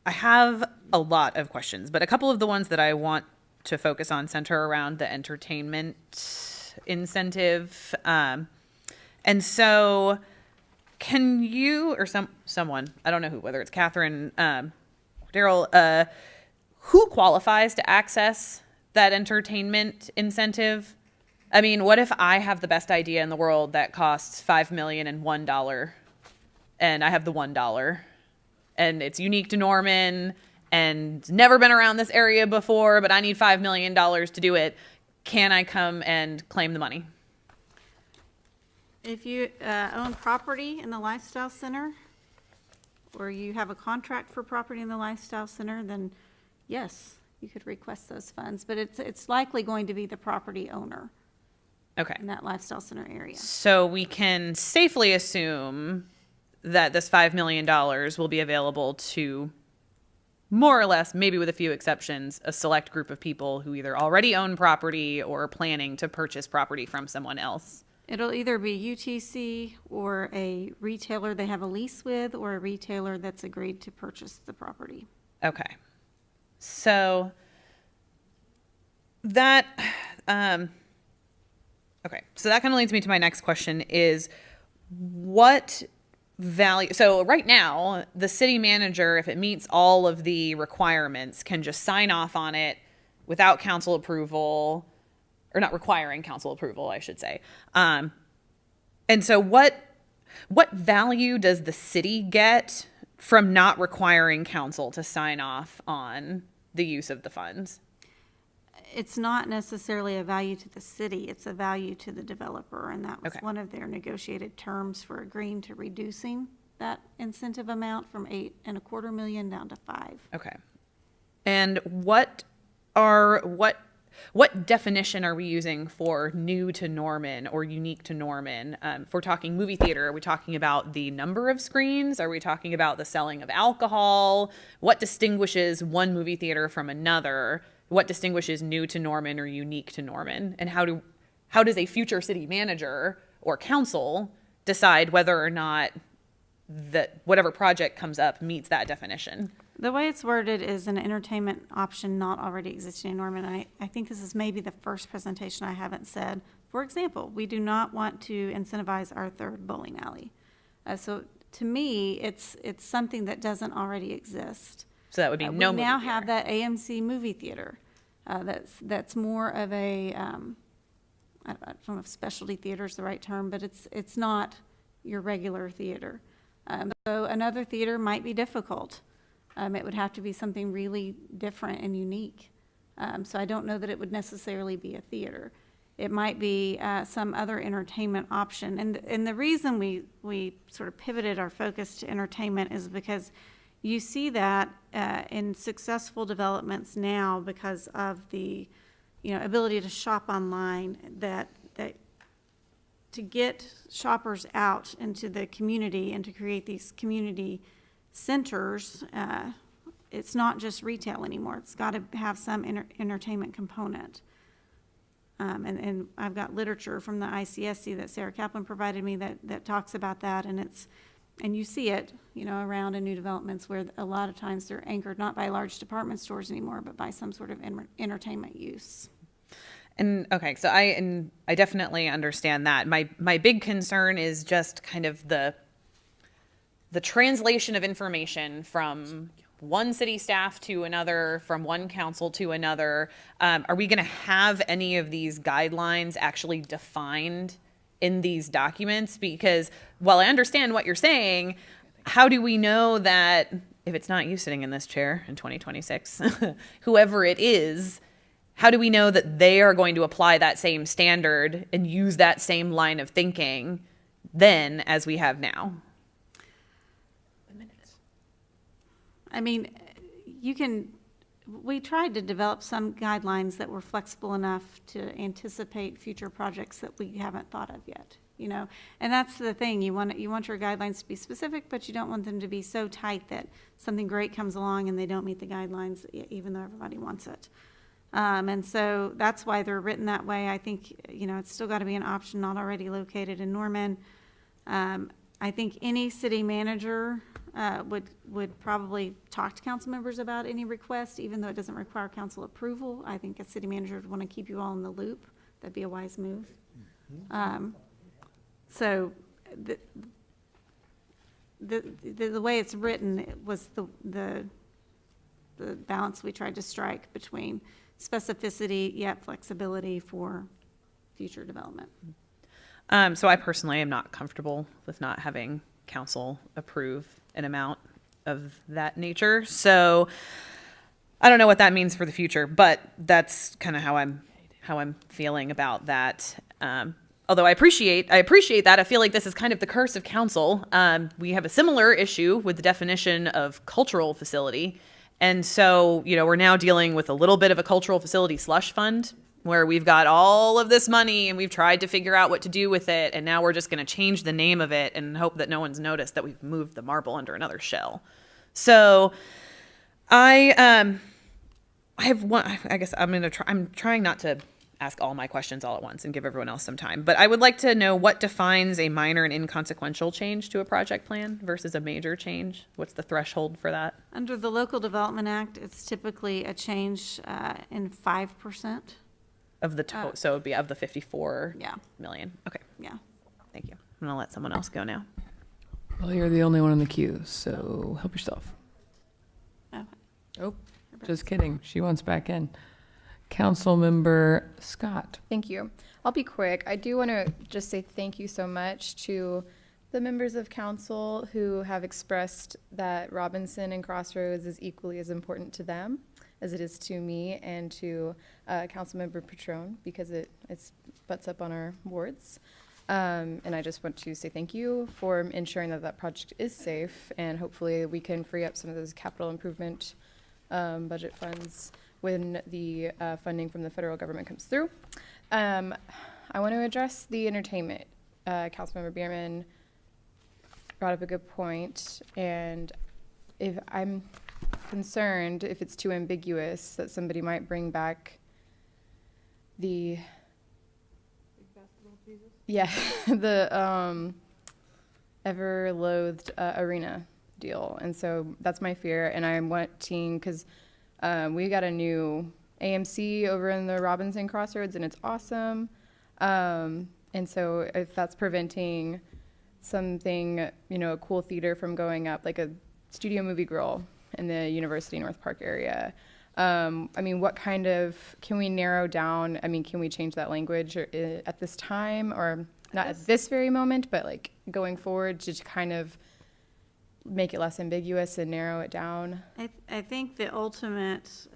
have a lot of questions, but a couple of the ones that I want to focus on center around the entertainment incentive. And so can you, or someone, I don't know who, whether it's Catherine, Daryl, who qualifies to access that entertainment incentive? I mean, what if I have the best idea in the world that costs $5 million and $1, and I have the $1, and it's unique to Norman and never been around this area before, but I need $5 million to do it. Can I come and claim the money? If you own property in the Lifestyle Center, or you have a contract for property in the Lifestyle Center, then yes, you could request those funds, but it's likely going to be the property owner. Okay. In that Lifestyle Center area. So we can safely assume that this $5 million will be available to more or less, maybe with a few exceptions, a select group of people who either already own property or are planning to purchase property from someone else. It'll either be UTC or a retailer they have a lease with, or a retailer that's agreed to purchase the property. Okay. So that, okay. So that kind of leads me to my next question is what value, so right now, the city manager, if it meets all of the requirements, can just sign off on it without council approval, or not requiring council approval, I should say. And so what value does the city get from not requiring council to sign off on the use of the funds? It's not necessarily a value to the city, it's a value to the developer, and that was one of their negotiated terms for agreeing to reducing that incentive amount from $8.25 million down to $5 million. Okay. And what definition are we using for new to Norman or unique to Norman? If we're talking movie theater, are we talking about the number of screens? Are we talking about the selling of alcohol? What distinguishes one movie theater from another? What distinguishes new to Norman or unique to Norman? And how does a future city manager or council decide whether or not that whatever project comes up meets that definition? The way it's worded is an entertainment option not already existing in Norman. I think this is maybe the first presentation I haven't said. For example, we do not want to incentivize our third bowling alley. So to me, it's something that doesn't already exist. So that would be no we movie now theater. have that AMC movie theater. That's more of a I don't know if specialty theater is the right term, but it's not your regular theater. So another theater might be difficult. It would have to be something really different and unique. So I don't know that it would necessarily be a theater. It might be some other entertainment option. And the reason we sort of pivoted our focus to entertainment is because you see that in successful developments now because of the ability to shop online, that to get shoppers out into the community and to create these community centers, it's not just retail anymore. It's got to have some entertainment component. And I've got literature from the ICSC that Sarah Kaplan provided me that talks about that, and you see it, around in new developments where a lot of times they're anchored not by large department stores anymore, but by some sort of entertainment use. And okay, so I definitely understand that. My big concern is just kind of the translation of information from one city staff to another, from one council to another. Are we going to have any of these guidelines actually defined in these documents? Because while I understand what you're saying, how do we know that if it's not you sitting in this chair in 2026, whoever it is, how do we know that they are going to apply that same standard and use that same line of thinking then as we have now? I mean, we tried to develop some guidelines that were flexible enough to anticipate future projects that we haven't thought of yet, and that's the thing. You want your guidelines to be specific, but you don't want them to be so tight that something great comes along and they don't meet the guidelines, even though everybody wants it. And so that's why they're written that way. I think, it's still got to be an option not already located in Norman. I think any city manager would probably talk to council members about any request, even though it doesn't require council approval. I think a city manager would want to keep you all in the loop. That'd be a wise move. So the way it's written was the balance we tried to strike between specificity yet flexibility for future development. So I personally am not comfortable with not having council approve an amount of that nature. So I don't know what that means for the future, but that's kind of how I'm feeling about that. Although I appreciate that. I feel like this is kind of the curse of council. We have a similar issue with the definition of cultural facility. And so, we're now dealing with a little bit of a cultural facility slush fund where we've got all of this money and we've tried to figure out what to do with it. And now we're just going to change the name of it and hope that no one's noticed that we've moved the marble under another shell. So I have one, I guess I'm trying not to ask all my questions all at once and give everyone else some time, but I would like to know what defines a minor and inconsequential change to a project plan versus a major change. What's the threshold for that? Under the Local Development Act, it's typically a change in 5%. Of the total, so it would be of the 54 Yeah. million. Okay, Yeah. thank you. I'm gonna let someone else go now. Well, you're the only one in the queue, so help yourself. Okay. Oh, just kidding. She wants back in. Councilmember Scott. Thank you. I'll be quick. I do want to just say thank you so much to the members of council who have expressed that Robinson and Crossroads is equally as important to them as it is to me and to Councilmember Patron, because it's butts up on our wards. And I just want to say thank you for ensuring that that project is safe, and hopefully we can free up some of those capital improvement budget funds when the funding from the federal government comes through. I want to address the entertainment. Councilmember Bierman brought up a good point, and if I'm concerned if it's too ambiguous that somebody might bring back the the ever loathed arena deal. And so that's my fear, and I'm wanting, because we got a new AMC over in the Robinson Crossroads, and it's awesome. And so if that's preventing something, a cool theater from going up, like a Studio Movie Grill in the University North Park area, what kind of, can we narrow down, can we change that language at this time, or not at this very moment, but like going forward to kind of make it less ambiguous and narrow it down? I think the ultimate,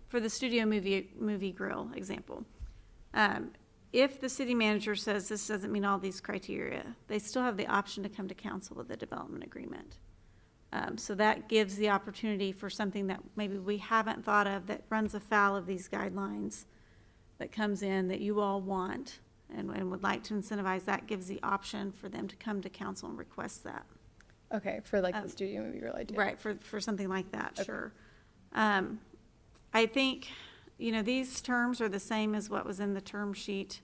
for the Studio Movie Grill example, if the city manager says this doesn't meet all these criteria, they still have the option to come to council with a development agreement. So that gives the opportunity for something that maybe we haven't thought of that runs afoul of these guidelines, that comes in that you all want and would like to incentivize. That gives the option for them to come to council and request that. Okay, for like the Studio Movie Grill idea. Right, for something like that, okay. Sure. I think, these terms are the same as what was in the term sheet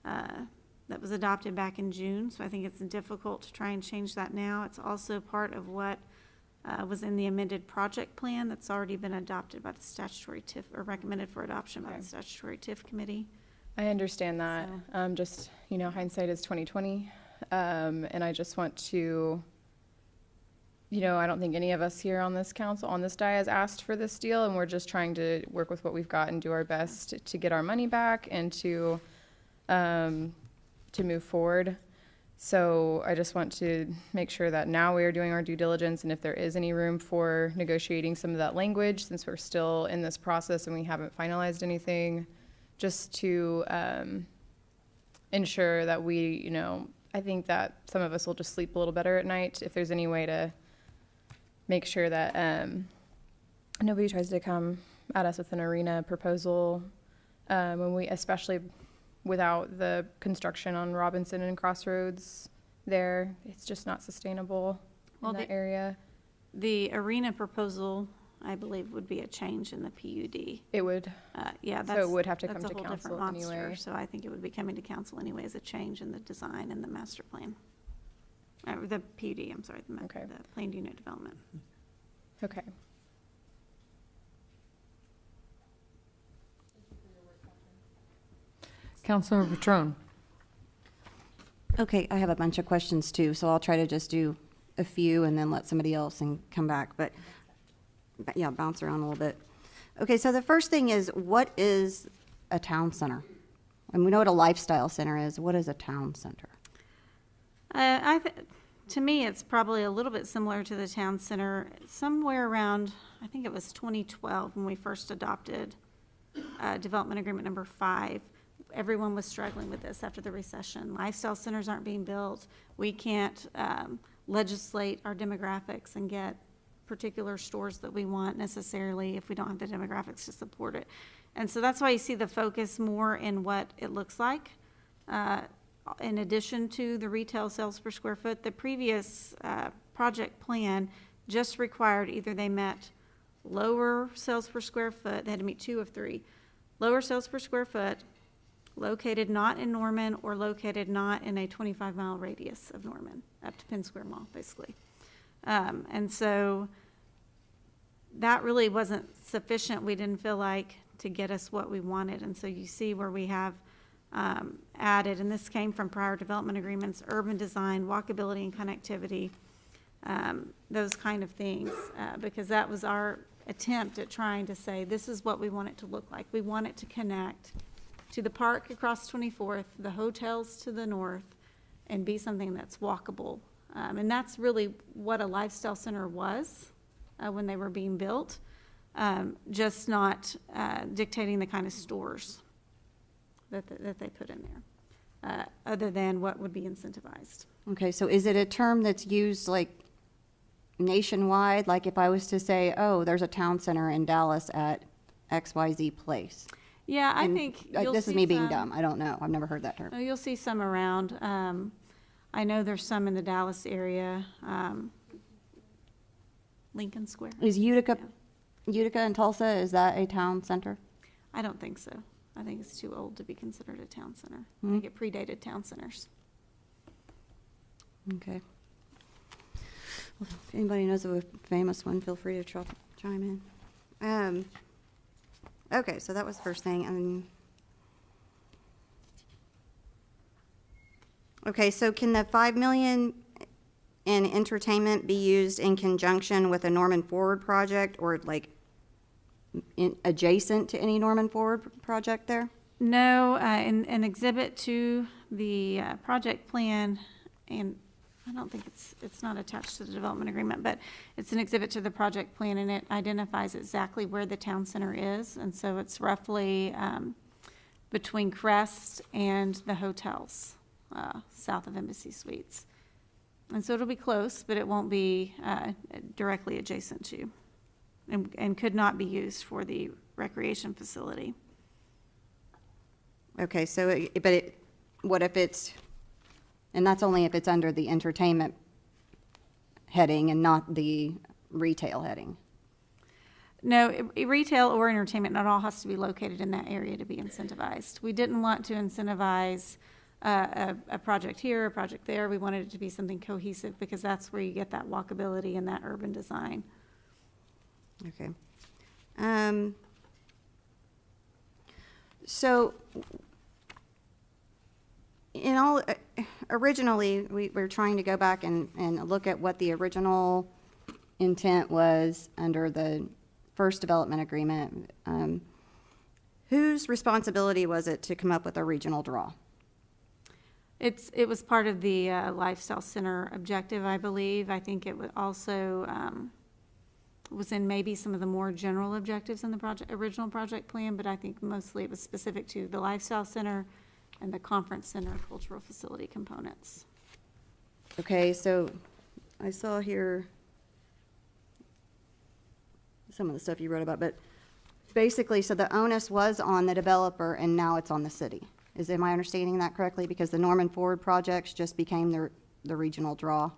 that was adopted back in June, so I think it's difficult to try and change that now. It's also part of what was in the amended project plan that's already been adopted by the statutory TIF, or recommended for adoption by the statutory TIF committee. I understand that. So. Just, hindsight is 20/20. And I just want to, I don't think any of us here on this council, on this dais, asked for this deal, and we're just trying to work with what we've got and do our best to get our money back and to move forward. So I just want to make sure that now we are doing our due diligence, and if there is any room for negotiating some of that language, since we're still in this process and we haven't finalized anything, just to ensure that we, I think that some of us will just sleep a little better at night if there's any way to make sure that nobody tries to come at us with an arena proposal when we, especially without the construction on Robinson and Crossroads there, it's just not sustainable in that area. The arena proposal, I believe, would be a change in the PUD. It would. Yeah, so it would have to come to that's a whole council different monster, anyway. so I think it would be coming to council anyway as a change in the design and the master plan. The PUD, I'm sorry, the planned unit development. Okay. Councilmember Patron. Okay, I have a bunch of questions too, so I'll try to just do a few and then let somebody else and come back. But yeah, bounce around a little bit. Okay, so the first thing is, what is a town center? And we know what a lifestyle center is. What is a town center? To me, it's probably a little bit similar to the town center. Somewhere around, I think it was 2012 when we first adopted development agreement number 5. Everyone was struggling with this after the recession. Lifestyle centers aren't being built. We can't legislate our demographics and get particular stores that we want necessarily if we don't have the demographics to support it. And so that's why you see the focus more in what it looks like. In addition to the retail sales per square foot, the previous project plan just required either they met lower sales per square foot, they had to meet 2 of 3, lower sales per square foot, located not in Norman, or located not in a 25-mile radius of Norman, up to Penn Square Mall, basically. And so that really wasn't sufficient, we didn't feel like, to get us what we wanted. And so you see where we have added, and this came from prior development agreements, urban design, walkability and connectivity, those kind of things, because that was our attempt at trying to say, this is what we want it to look like. We want it to connect to the park across 24th, the hotels to the north, and be something that's walkable. And that's really what a lifestyle center was when they were being built, just not dictating the kind of stores that they put in there, other than what would be incentivized. Okay, so is it a term that's used like nationwide? Like if I was to say, oh, there's a town center in Dallas at XYZ place. Yeah, I And, think this is me being dumb. I don't know. I've never heard that term. Oh, you'll see some around. I know there's some in the Dallas area. Lincoln Square. Is Utica and Tulsa, is that a town center? I don't think so. I think it's too old to be considered a town center. I Mhm. think it predated town centers. Okay. Well, if anybody knows of a famous one, feel free to chime in. Okay, so that was the first thing. And okay, so can the 5 million in entertainment be used in conjunction with a Norman Forward project, or like adjacent to any Norman Forward project there? No, an exhibit to the project plan, and I don't think it's not attached to the development agreement, but it's an exhibit to the project plan, and it identifies exactly where the town center is. And so it's roughly between Crest and the hotels south of Embassy Suites. And so it'll be close, but it won't be directly adjacent to, and could not be used for the recreation facility. Okay, so, what if it's, and that's only if it's under the entertainment heading and not the retail heading? No, retail or entertainment, not all has to be located in that area to be incentivized. We didn't want to incentivize a project here, a project there. We wanted it to be something cohesive, because that's where you get that walkability and that urban design. Okay. So, originally, we were trying to go back and look at what the original intent was under the first development agreement. Whose responsibility was it to come up with a regional draw? It was part of the lifestyle center objective, I believe. I think it was also was in maybe some of the more general objectives in the original project plan, but I think mostly it was specific to the lifestyle center and the conference center cultural facility components. Okay, so I saw here some of the stuff you wrote about, but basically, so the onus was on the developer and now it's on the city. Am I understanding that correctly? Because the Norman Forward projects just became the regional draw.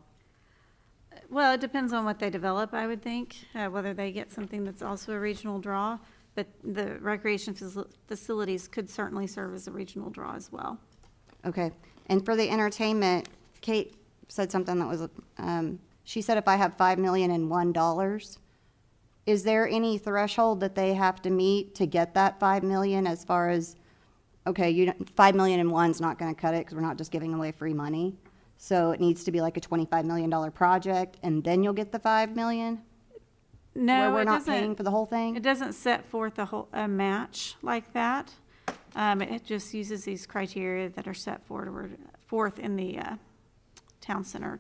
Well, it depends on what they develop, I would think, whether they get something that's also a regional draw, but the recreation facilities could certainly serve as a regional draw as well. Okay, and for the entertainment, Kate said something that was, she said if I have $5,001,001, is there any threshold that they have to meet to get that 5 million, as far as, okay, $5 million in one's not gonna cut it, because we're not just giving away free money. So it needs to be like a $25 million project, and then you'll get the 5 million? No, where we're it not doesn't- paying for the whole thing? It doesn't set forth a match like that. It just uses these criteria that are set forth in the town center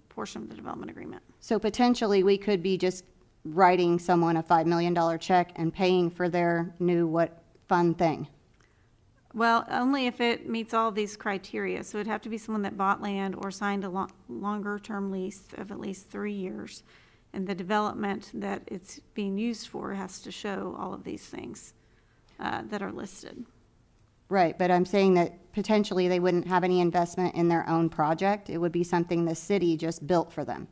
portion of the development agreement. So potentially, we could be just writing someone a $5 million check and paying for their new fun thing. Well, only if it meets all these criteria. So it'd have to be someone that bought land or signed a longer-term lease of at least 3 years. And the development that it's being used for has to show all of these things that are listed. Right, but I'm saying that potentially they wouldn't have any investment in their own project. It would be something the city just built for them.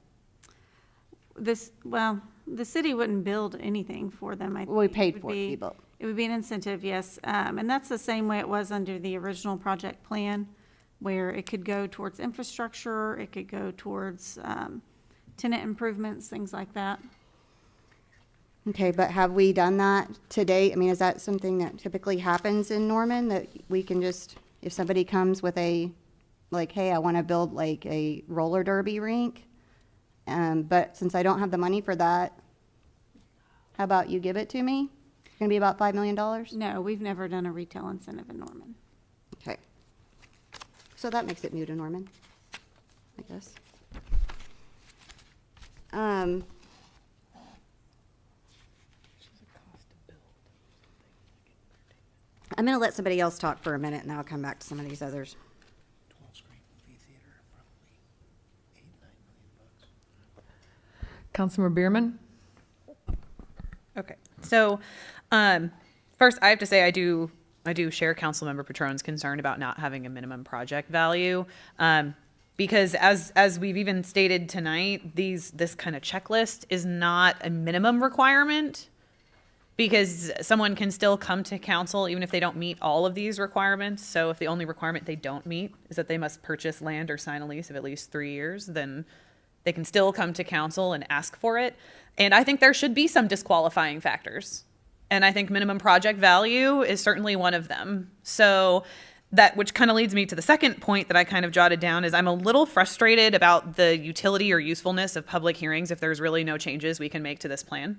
The city wouldn't build anything for them. I Well, we think. paid would for it to be- be built. It would be an incentive, yes. And that's the same way it was under the original project plan, where it could go towards infrastructure, it could go towards tenant improvements, things like that. Okay, but have we done that to date? I mean, is that something that typically happens in Norman, that we can just, if somebody comes with a, like, hey, I want to build like a roller derby rink, but since I don't have the money for that, how about you give it to me? It's going to be about $5 million? No, we've never done a retail incentive in Norman. Okay. So that makes it new to Norman, I guess. I'm going to let somebody else talk for a minute, and then I'll come back to some of these others. Councilmember Bierman? Okay, so first I have to say I do share Councilmember Patron's concern about not having a minimum project value, because as we've even stated tonight, this kind of checklist is not a minimum requirement, because someone can still come to council even if they don't meet all of these requirements. So if the only requirement they don't meet is that they must purchase land or sign a lease of at least 3 years, then they can still come to council and ask for it. And I think there should be some disqualifying factors. And I think minimum project value is certainly one of them. So that, which kind of leads me to the second point that I kind of jotted down, is I'm a little frustrated about the utility or usefulness of public hearings if there's really no changes we can make to this plan.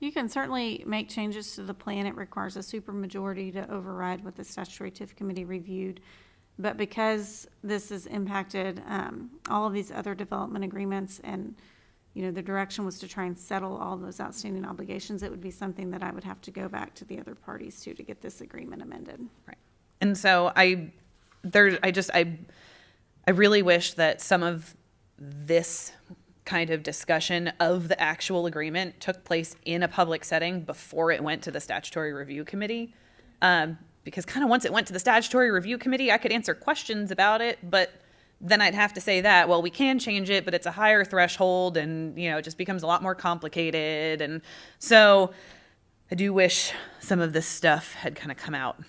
You can certainly make changes to the plan. It requires a supermajority to override what the statutory TIF committee reviewed. But because this has impacted all of these other development agreements, and the direction was to try and settle all those outstanding obligations, it would be something that I would have to go back to the other parties to get this agreement amended. Right. And so I really wish that some of this kind of discussion of the actual agreement took place in a public setting before it went to the statutory review committee. Because kind of once it went to the statutory review committee, I could answer questions about it, but then I'd have to say that, well, we can change it, but it's a higher threshold, and it just becomes a lot more complicated. And so I do wish some of this stuff had kind of come out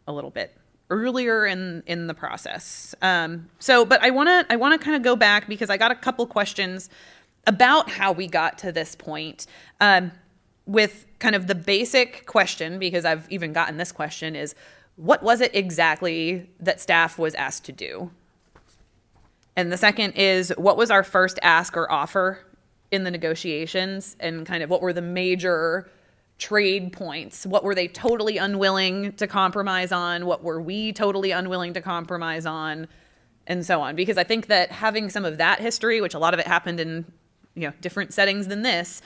a little bit earlier in the process. But I want to kind of go back, because I got a couple questions about how we got to this point. With kind of the basic question, because I've even gotten this question, is what was it exactly that staff was asked to do? And the second is, what was our first ask or offer in the negotiations, and kind of what were the major trade points? What were they totally unwilling to compromise on? What were we totally unwilling to compromise on? And so on. Because I think that having some of that history, which a lot of it happened in different settings than this,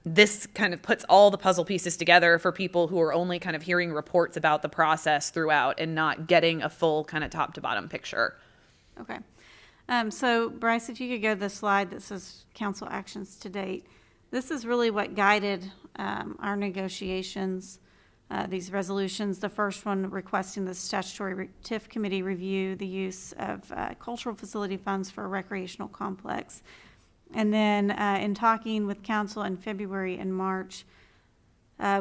this kind of puts all the puzzle pieces together for people who are only kind of hearing reports about the process throughout and not getting a full kind of top to bottom picture. Okay. So Bryce, if you could go to the slide that says council actions to date. This is really what guided our negotiations, these resolutions. The first one requesting the statutory TIF committee review the use of cultural facility funds for a recreational complex. And then in talking with council in February and March,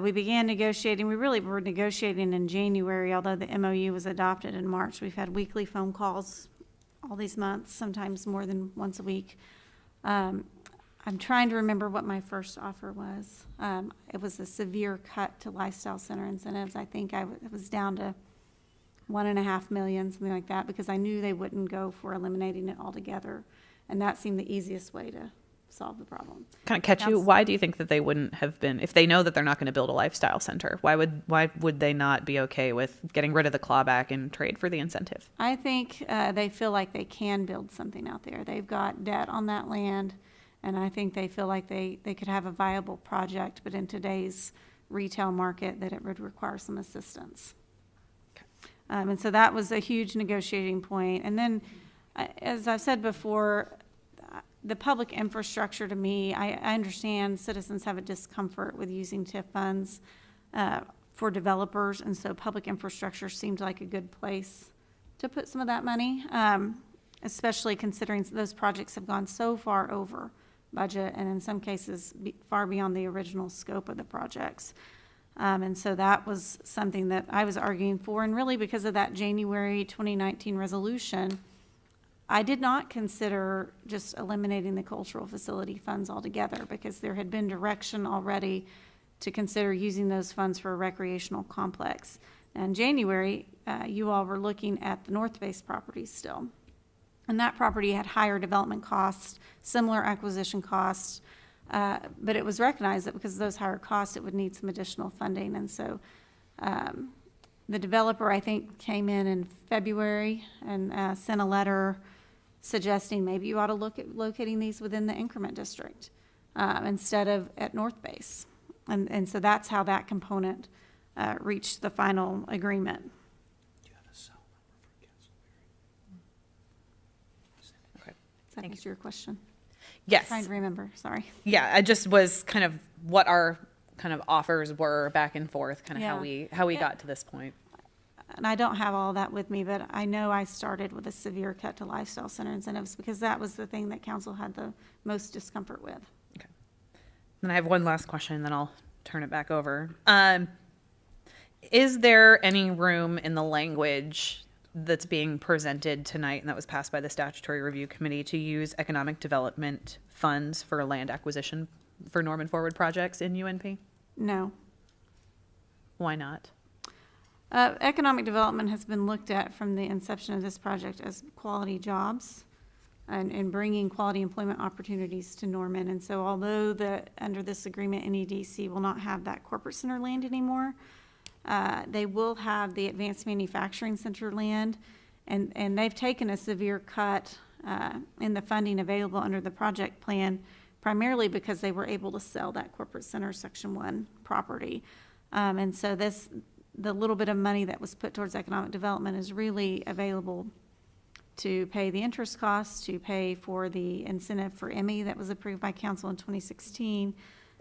we began negotiating. We really were negotiating in January, although the MOU was adopted in March. We've had weekly phone calls all these months, sometimes more than once a week. I'm trying to remember what my first offer was. It was a severe cut to lifestyle center incentives. I think it was down to $1.5 million, something like that, because I knew they wouldn't go for eliminating it altogether. And that seemed the easiest way to solve the problem. Can I catch you? Why do you think that they wouldn't have been, if they know that they're not going to build a lifestyle center, why would they not be okay with getting rid of the clawback and trade for the incentive? I think they feel like they can build something out there. They've got debt on that land, and I think they feel like they could have a viable project, but in today's retail market, that it would require some assistance. And so that was a huge negotiating point. And then, as I've said before, the public infrastructure, to me, I understand citizens have a discomfort with using TIF funds for developers, and so public infrastructure seemed like a good place to put some of that money, especially considering those projects have gone so far over budget, and in some cases, far beyond the original scope of the projects. And so that was something that I was arguing for, and really because of that January 2019 resolution, I did not consider just eliminating the cultural facility funds altogether, because there had been direction already to consider using those funds for a recreational complex. In January, you all were looking at the North Base property still. And that property had higher development costs, similar acquisition costs, but it was recognized that because of those higher costs, it would need some additional funding. And so the developer, I think, came in February and sent a letter suggesting maybe you ought to look at locating these within the increment district instead of at North Base. And so that's how that component reached the final agreement. Okay. Does that answer your question? Yes. Trying to remember, sorry. Yeah, I just was kind of what our kind of offers were back and forth, kind of how we got to this point. And I don't have all that with me, but I know I started with a severe cut to lifestyle center incentives because that was the thing that council had the most discomfort with. Okay. Then I have one last question, and then I'll turn it back over. Is there any room in the language that's being presented tonight and that was passed by the Statutory Review Committee to use economic development funds for land acquisition for Norman Forward projects in UNP? No. Why not? Economic development has been looked at from the inception of this project as quality jobs and bringing quality employment opportunities to Norman. And so although under this agreement, NEDC will not have that corporate center land anymore, they will have the advanced manufacturing center land, and they've taken a severe cut in the funding available under the project plan, primarily because they were able to sell that corporate center Section 1 property. And so the little bit of money that was put towards economic development is really available to pay the interest costs, to pay for the incentive for Emmy that was approved by council in 2016,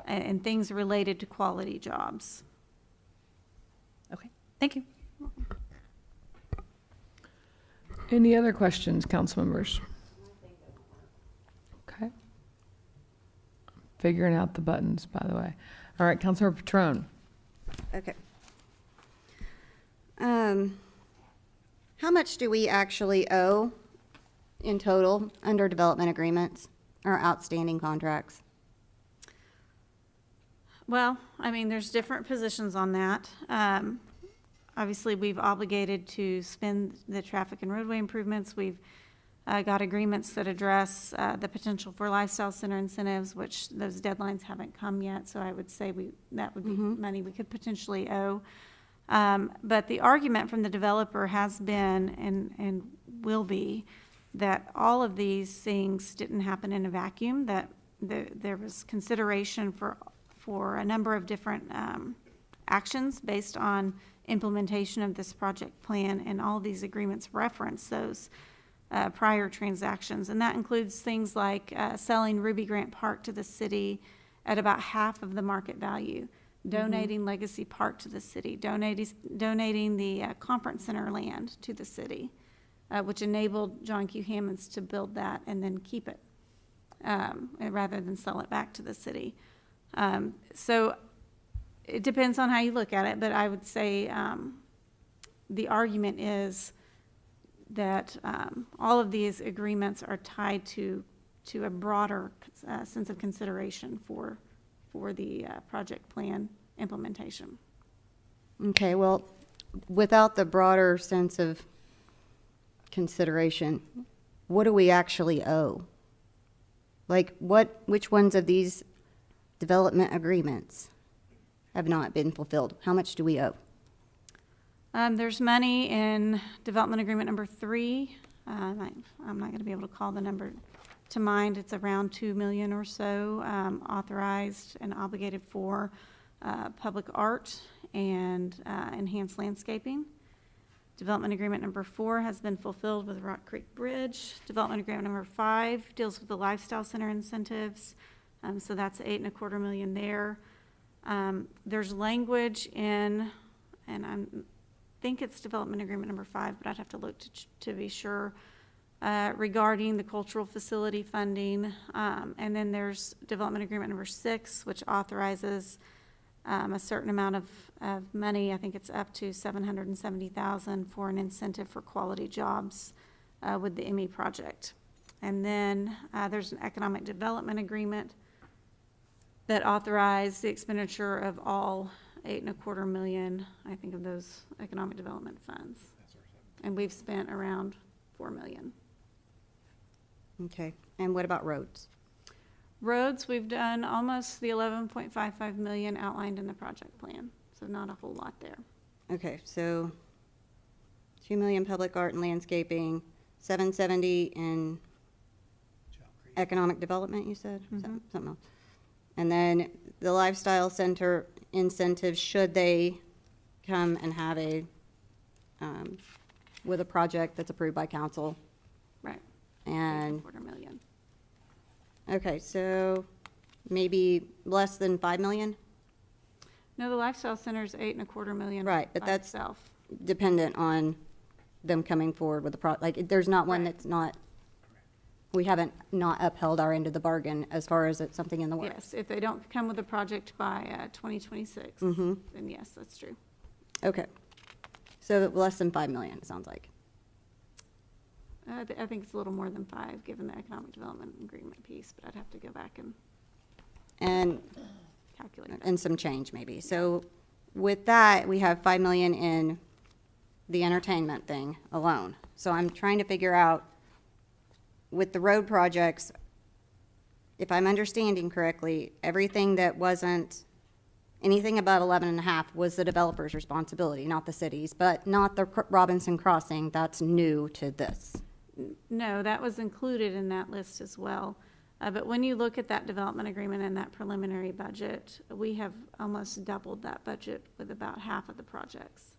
and things related to quality jobs. Okay, thank you. Any other questions, council members? Okay. Figuring out the buttons, by the way. All right, Councilmember Patron. Okay. How much do we actually owe in total under development agreements or outstanding contracts? Well, I mean, there's different positions on that. Obviously, we've obligated to spend the traffic and roadway improvements. We've got agreements that address the potential for lifestyle center incentives, which those deadlines haven't come yet. So I would say that would be money we could potentially owe. But the argument from the developer has been and will be that all of these things didn't happen in a vacuum, that there was consideration for a number of different actions based on implementation of this project plan, and all of these agreements reference those prior transactions. And that includes things like selling Ruby Grant Park to the city at about half of the market value, donating Legacy Park to the city, donating the conference center land to the city, which enabled John Q. Hammonds to build that and then keep it rather than sell it back to the city. So it depends on how you look at it, but I would say the argument is that all of these agreements are tied to a broader sense of consideration for the project plan implementation. Okay, well, without the broader sense of consideration, what do we actually owe? Like, which ones of these development agreements have not been fulfilled? How much do we owe? There's money in development agreement number 3. I'm not going to be able to call the number to mind. It's around $2 million or so authorized and obligated for public art and enhanced landscaping. Development agreement number 4 has been fulfilled with Rock Creek Bridge. Development agreement number 5 deals with the lifestyle center incentives. So that's $8.25 million there. There's language in, and I think it's development agreement number 5, but I'd have to look to be sure, regarding the cultural facility funding. And then there's development agreement number 6, which authorizes a certain amount of money. I think it's up to $770,000 for an incentive for quality jobs with the ME project. And then there's an economic development agreement that authorized the expenditure of all $8.25 million, I think, of those economic development funds. And we've spent around $4 million. Okay, and what about roads? Roads, we've done almost the 11.55 million outlined in the project plan, so not a whole lot there. Okay, so 2 million public art and landscaping, 770 in economic development, you said? Something else. And then the lifestyle center incentives, should they come and have a, with a project that's approved by council? Right. And, $8.25 million. okay, so maybe less than 5 million? No, the lifestyle center is $8.25 million. Right, but by that's itself. dependent on them coming forward with the like, there's not one that's not, we haven't not upheld our end of the bargain as far as it's something in the works. Yes, if they don't come with a project by 2026, Mhm. then yes, that's true. Okay, so less than 5 million, it sounds like. I think it's a little more than 5, given the economic development agreement piece, but I'd have to go back and calculate that. And some change maybe. So with that, we have 5 million in the entertainment thing alone. So I'm trying to figure out, with the road projects, if I'm understanding correctly, everything that wasn't, anything above 11.5 was the developer's responsibility, not the city's, but not the Robinson Crossing. That's new to this. No, that was included in that list as well. But when you look at that development agreement and that preliminary budget, we have almost doubled that budget with about half of the projects.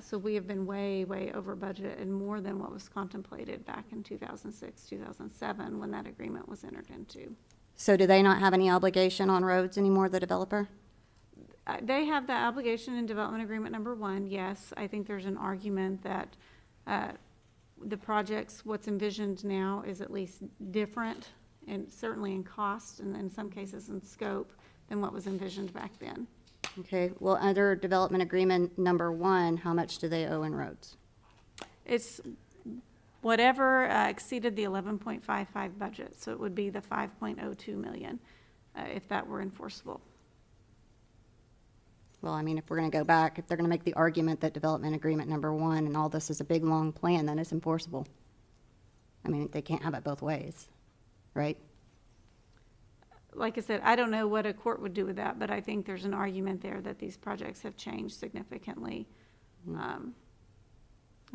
So we have been way, way over budget and more than what was contemplated back in 2006, 2007, when that agreement was entered into. So do they not have any obligation on roads anymore, the developer? They have the obligation in development agreement number 1, yes. I think there's an argument that the projects, what's envisioned now is at least different, and certainly in cost and in some cases in scope, than what was envisioned back then. Okay, well, under development agreement number 1, how much do they owe in roads? It's whatever exceeded the 11.55 budget, so it would be the 5.02 million if that were enforceable. Well, I mean, if we're going to go back, if they're going to make the argument that development agreement number 1 and all this is a big, long plan, then it's enforceable. I mean, they can't have it both ways, right? Like I said, I don't know what a court would do with that, but I think there's an argument there that these projects have changed significantly. And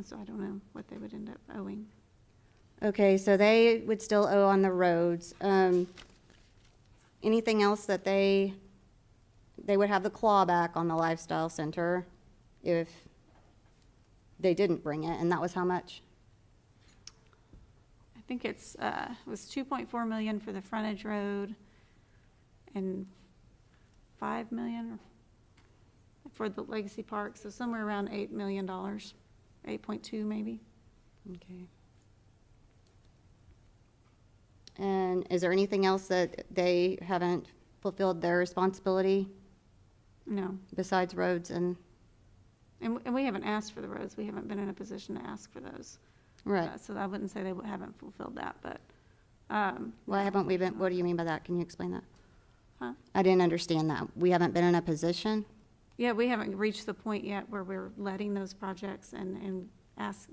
so I don't know what they would end up owing. Okay, so they would still owe on the roads. Anything else that they would have the clawback on the lifestyle center if they didn't bring it, and that was how much? I think it was 2.4 million for the frontage road and 5 million for the legacy park, so somewhere around $8 million, 8.2 maybe. Okay. And is there anything else that they haven't fulfilled their responsibility? No. Besides roads and we haven't asked for the roads. We haven't been in a position to ask for those. Right. So I wouldn't say they haven't fulfilled that, but. Why haven't we been, what do you mean by that? Can you explain that? Huh? I didn't understand that. We haven't been in a position? Yeah, we haven't reached the point yet where we're letting those projects and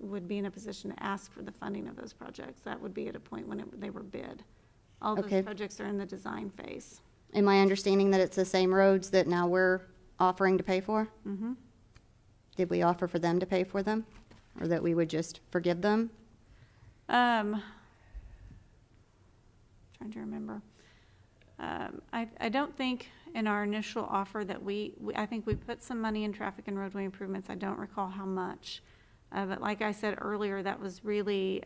would be in a position to ask for the funding of those projects. That would be at a point when they were bid. All those Okay. projects are in the design phase. Am I understanding that it's the same roads that now we're offering to pay for? Mm-hmm. Did we offer for them to pay for them? Or that we would just forgive them? Trying to remember. I don't think in our initial offer that I think we put some money in traffic and roadway improvements. I don't recall how much. But like I said earlier, that was really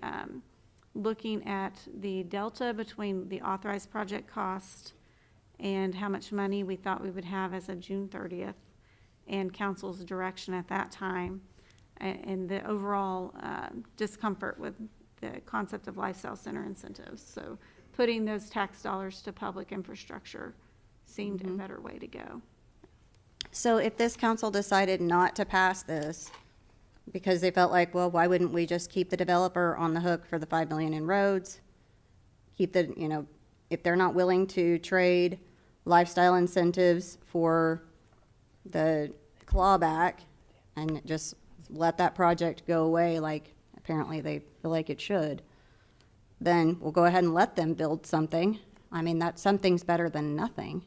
looking at the delta between the authorized project cost and how much money we thought we would have as of June 30th and council's direction at that time and the overall discomfort with the concept of lifestyle center incentives. So putting those tax dollars to public infrastructure seemed a better way to go. So if this council decided not to pass this, because they felt like, well, why wouldn't we just keep the developer on the hook for the 5 million in roads? Keep the, you know, if they're not willing to trade lifestyle incentives for the clawback and just let that project go away like apparently they feel like it should, then we'll go ahead and let them build something. I mean, that something's better than nothing.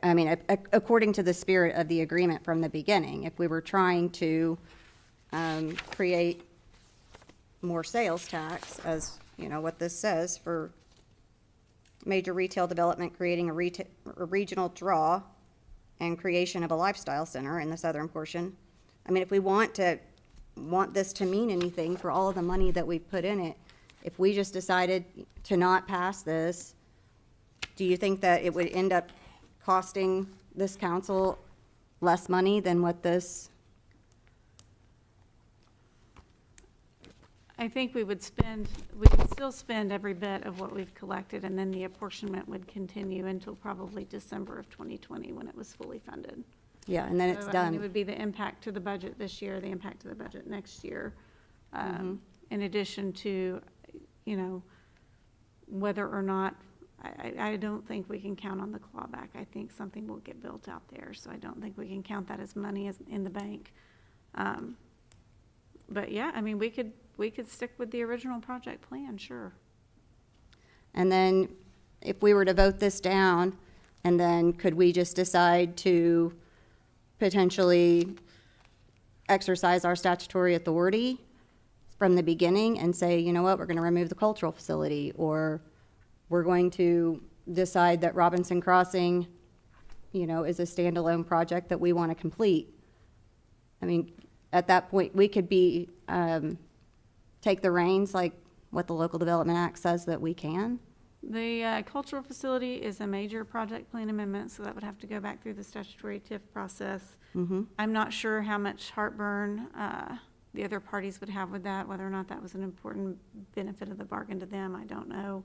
I mean, according to the spirit of the agreement from the beginning, if we were trying to create more sales tax, as you know what this says, for major retail development, creating a regional draw and creation of a lifestyle center in the southern portion. I mean, if we want this to mean anything for all of the money that we've put in it, if we just decided to not pass this, do you think that it would end up costing this council less money than what this? I think we would still spend every bit of what we've collected, and then the apportionment would continue until probably December of 2020 when it was fully funded. Yeah, and then it's So, I done. mean, it would be the impact to the budget this year, the impact to the budget next year, in addition to, you know, whether or not, I don't think we can count on the clawback. I think something will get built out there, so I don't think we can count that as money as in the bank. But yeah, I mean, we could stick with the original project plan, sure. And then if we were to vote this down, and then could we just decide to potentially exercise our statutory authority from the beginning and say, you know what, we're going to remove the cultural facility, or we're going to decide that Robinson Crossing, you know, is a standalone project that we want to complete? I mean, at that point, we could be, take the reins like what the Local Development Act says that we can. The cultural facility is a major project plan amendment, so that would have to go back through the statutory TIF process. I'm not sure how much heartburn the other parties would have with that, whether or not that was an important benefit of the bargain to them, I don't know.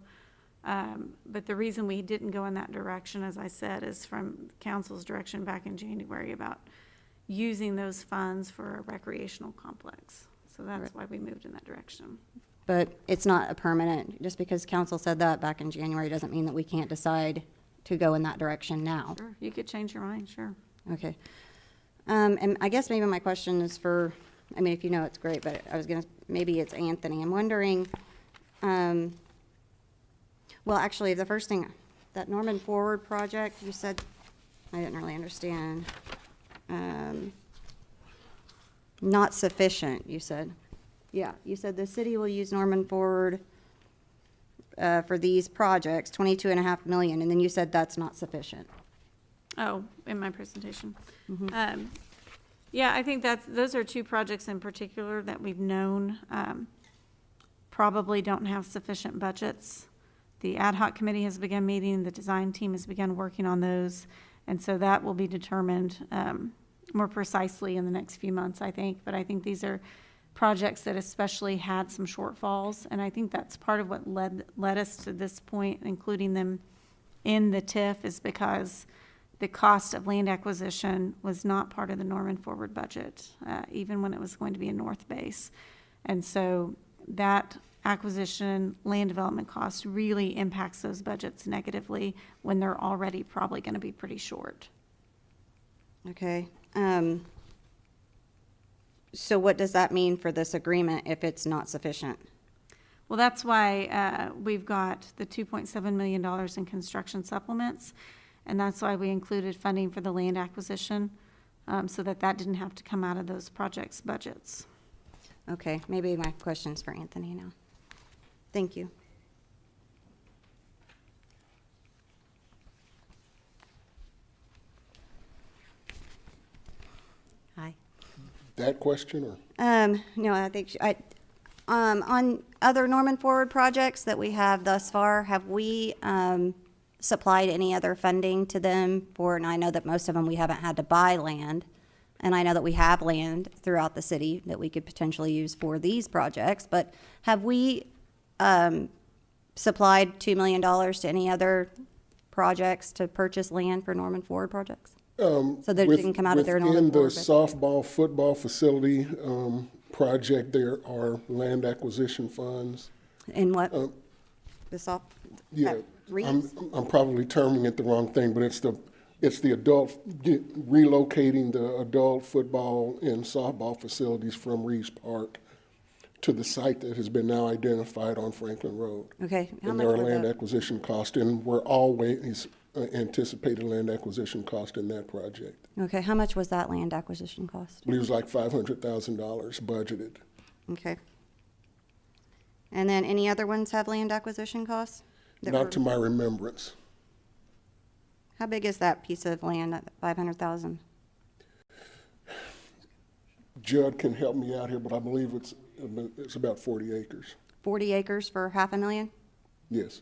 But the reason we didn't go in that direction, as I said, is from council's direction back in January about using those funds for a recreational complex. So that's why we moved in that direction. But it's not a permanent, just because council said that back in January doesn't mean that we can't decide to go in that direction now. Sure, you could change your mind, sure. Okay. And I guess maybe my question is for, I mean, if you know, it's great, but I was gonna, maybe it's Anthony. I'm wondering, well, actually, the first thing, that Norman Forward project, you said, I didn't really understand. Not sufficient, you said. Yeah, you said the city will use Norman Forward for these projects, 22.5 million, and then you said that's not sufficient. Oh, in my presentation. Yeah, I think those are two projects in particular that we've known probably don't have sufficient budgets. The ad hoc committee has begun meeting, the design team has begun working on those, and so that will be determined more precisely in the next few months, I think. But I think these are projects that especially had some shortfalls, and I think that's part of what led us to this point, including them in the TIF, is because the cost of land acquisition was not part of the Norman Forward budget, even when it was going to be a north base. And so that acquisition, land development cost really impacts those budgets negatively when they're already probably going to be pretty short. Okay. So what does that mean for this agreement if it's not sufficient? Well, that's why we've got the $2.7 million in construction supplements, and that's why we included funding for the land acquisition, so that didn't have to come out of those projects' budgets. Okay, maybe my question's for Anthony now. Thank you. Hi. That question, or? No, I think, on other Norman Forward projects that we have thus far, have we, supplied any other funding to them for, and I know that most of them we haven't had to buy land, And I know that we have land throughout the city that we could potentially use for these projects, but have we supplied $2 million to any other projects to purchase land for Norman Forward projects? So that it didn't come out of their Norman Within the Forward. softball, football facility project, there are land acquisition funds. In what? The soft? Yeah, Reeves? I'm probably terming it the wrong thing, but it's the adult, relocating the adult football and softball facilities from Reeves Park to the site that has been now identified on Franklin Road. Okay. How And much there are was land that? acquisition costs, and we're always anticipated land acquisition cost in that project. Okay, how much was that land acquisition cost? It was like $500,000 budgeted. Okay. And then any other ones have land acquisition costs? that were- Not to my remembrance. How big is that piece of land, that 500,000? Judd can help me out here, but I believe it's about 40 acres. 40 acres for $500,000? Yes.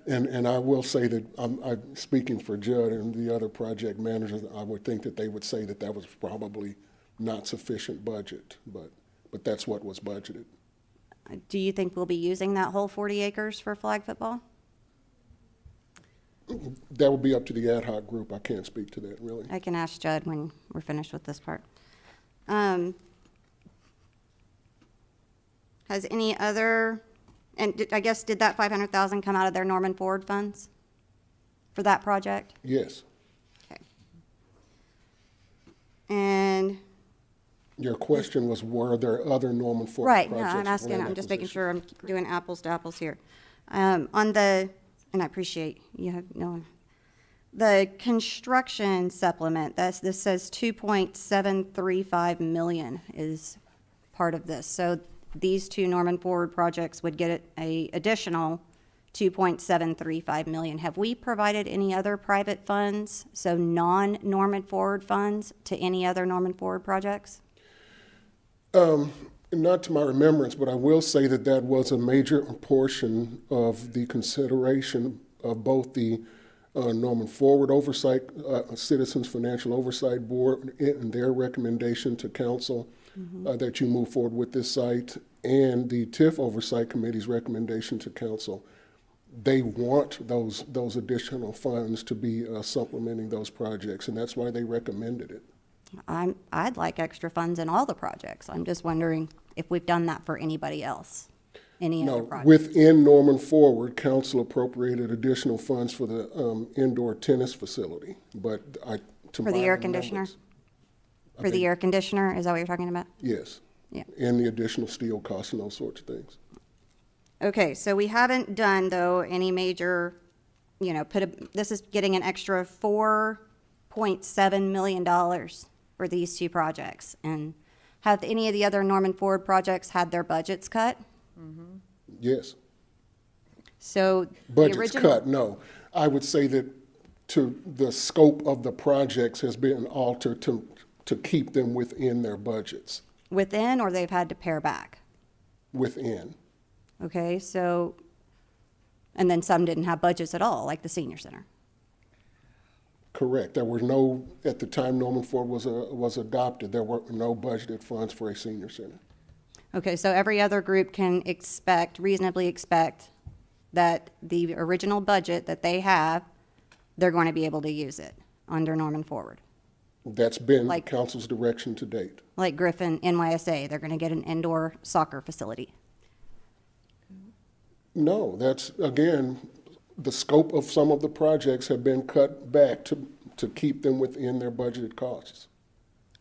And I will say that I'm speaking for Judd and the other project managers. I would think that they would say that that was probably not sufficient budget, but that's what was budgeted. Do you think we'll be using that whole 40 acres for flag football? That would be up to the ad hoc group. I can't speak to that, really. I can ask Judd when we're finished with this part. Has any other, and I guess, did that 500,000 come out of their Norman Forward funds for that project? Yes. Okay. And, Your question was, were there other Norman Fork right, projects? no, I'm with asking, land I'm just making acquisition? sure I'm doing apples to apples here. On the, and I appreciate you have known, the construction supplement, this says 2.735 million is part of this. So these two Norman Forward projects would get a additional 2.735 million. Have we provided any other private funds, so non-Norman Forward funds, to any other Norman Forward projects? Not to my remembrance, but I will say that that was a major portion of the consideration of both the Norman Forward Oversight, Citizens Financial Oversight Board, and their recommendation to council that you move forward with this site, and the TIF Oversight Committee's recommendation to council. They want those additional funds to be supplementing those projects, and that's why they recommended it. I'd like extra funds in all the projects. I'm just wondering if we've done that for anybody else, any other No, project. within Norman Forward, council appropriated additional funds for the indoor tennis facility, but to For the my air conditioner? remembrance, I For the think- air conditioner, is that what you're talking about? Yes. Yeah. And the additional steel costs and those sorts of things. Okay, so we haven't done, though, any major, this is getting an extra $4.7 million for these two projects. And have any of the other Norman Forward projects had their budgets cut? Yes. So the Budgets original. cut, no. I would say that the scope of the projects has been altered to keep them within their budgets, Within, or they've had to pare back? within. Okay, so, and then some didn't have budgets at all, like the senior center. Correct. There were no, at the time Norman Ford was adopted, there were no budgeted funds for a senior center. Okay, so every other group can reasonably expect that the original budget that they have, they're going to be able to use it under Norman Forward. That's been Like- council's direction to date. Like Griffin, NYSA, they're going to get an indoor soccer facility. No, that's, again, the scope of some of the projects have been cut back to keep them within their budgeted costs.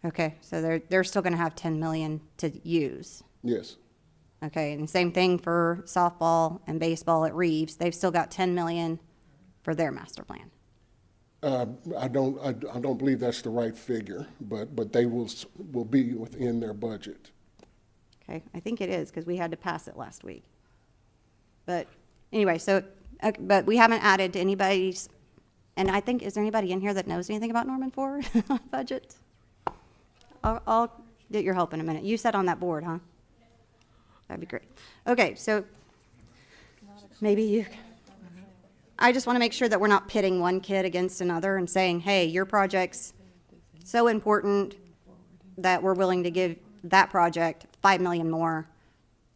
Okay, so they're still going to have 10 million to use. Yes. Okay, and same thing for softball and baseball at Reeves. They've still got 10 million for their master plan. I don't believe that's the right figure, but they will be within their budget. Okay, I think it is, because we had to pass it last week. But anyway, so, but we haven't added to anybody's, and I think, is there anybody in here that knows anything about Norman Forward budget? I'll get your help in a minute. You sat on that board, huh? That'd be great. Okay, so maybe you, I just want to make sure that we're not pitting one kid against another and saying, hey, your project's so important that we're willing to give that project 5 million more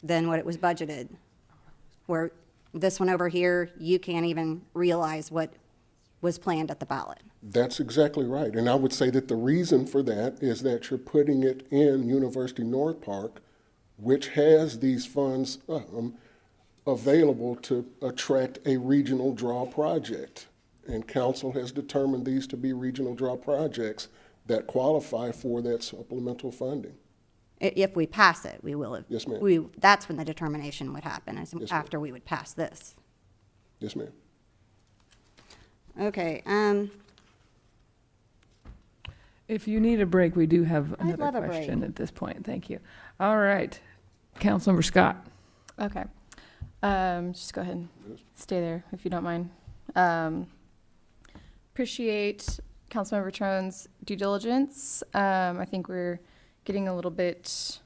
than what it was budgeted. Where this one over here, you can't even realize what was planned at the ballot. That's exactly right. And I would say that the reason for that is that you're putting it in University North Park, which has these funds available to attract a regional draw project. And council has determined these to be regional draw projects that qualify for that supplemental funding. If we pass it, we will. Yes, ma'am. That's when the determination would happen, is Yes, after we would pass this. Yes, ma'am. Okay, If you need a break, we do have I'd love another a break. question at this point. Thank you. All right. Councilmember Scott. Okay. Just go ahead and stay there if you don't mind. Appreciate Councilmember Trone's due diligence. I think we're getting a little bit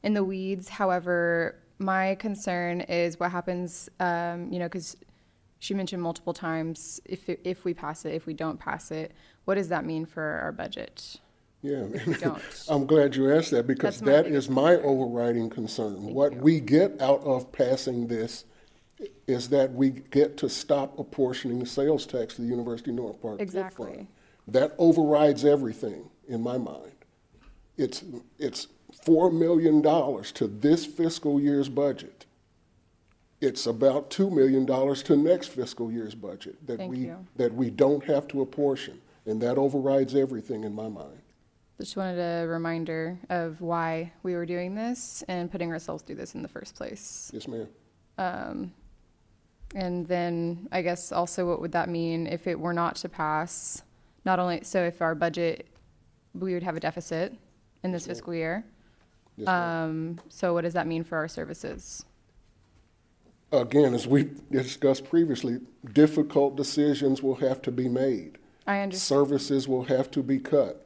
in the weeds. However, my concern is what happens, because she mentioned multiple times, if we pass it, if we don't pass it, what does that mean for our budget? Yeah, If we don't? I'm glad you asked that, because That's my that biggest is my overriding concern. What we get out of passing this is that we get to stop apportioning the sales tax to the University North Park TIF Exactly. fund. That overrides everything in my mind. It's $4 million to this fiscal year's budget. It's about $2 million to next fiscal year's budget Thank you. that we don't have to apportion, and that overrides everything in my mind. Just wanted a reminder of why we were doing this and putting ourselves through this in the first place. Yes, ma'am. And then I guess also what would that mean if it were not to pass? Not only, so if our budget, we would have a deficit in this fiscal year. Yes, ma'am. So what does that mean for our services? Again, as we discussed previously, difficult decisions will have to be made. I understand. Services will have to be cut.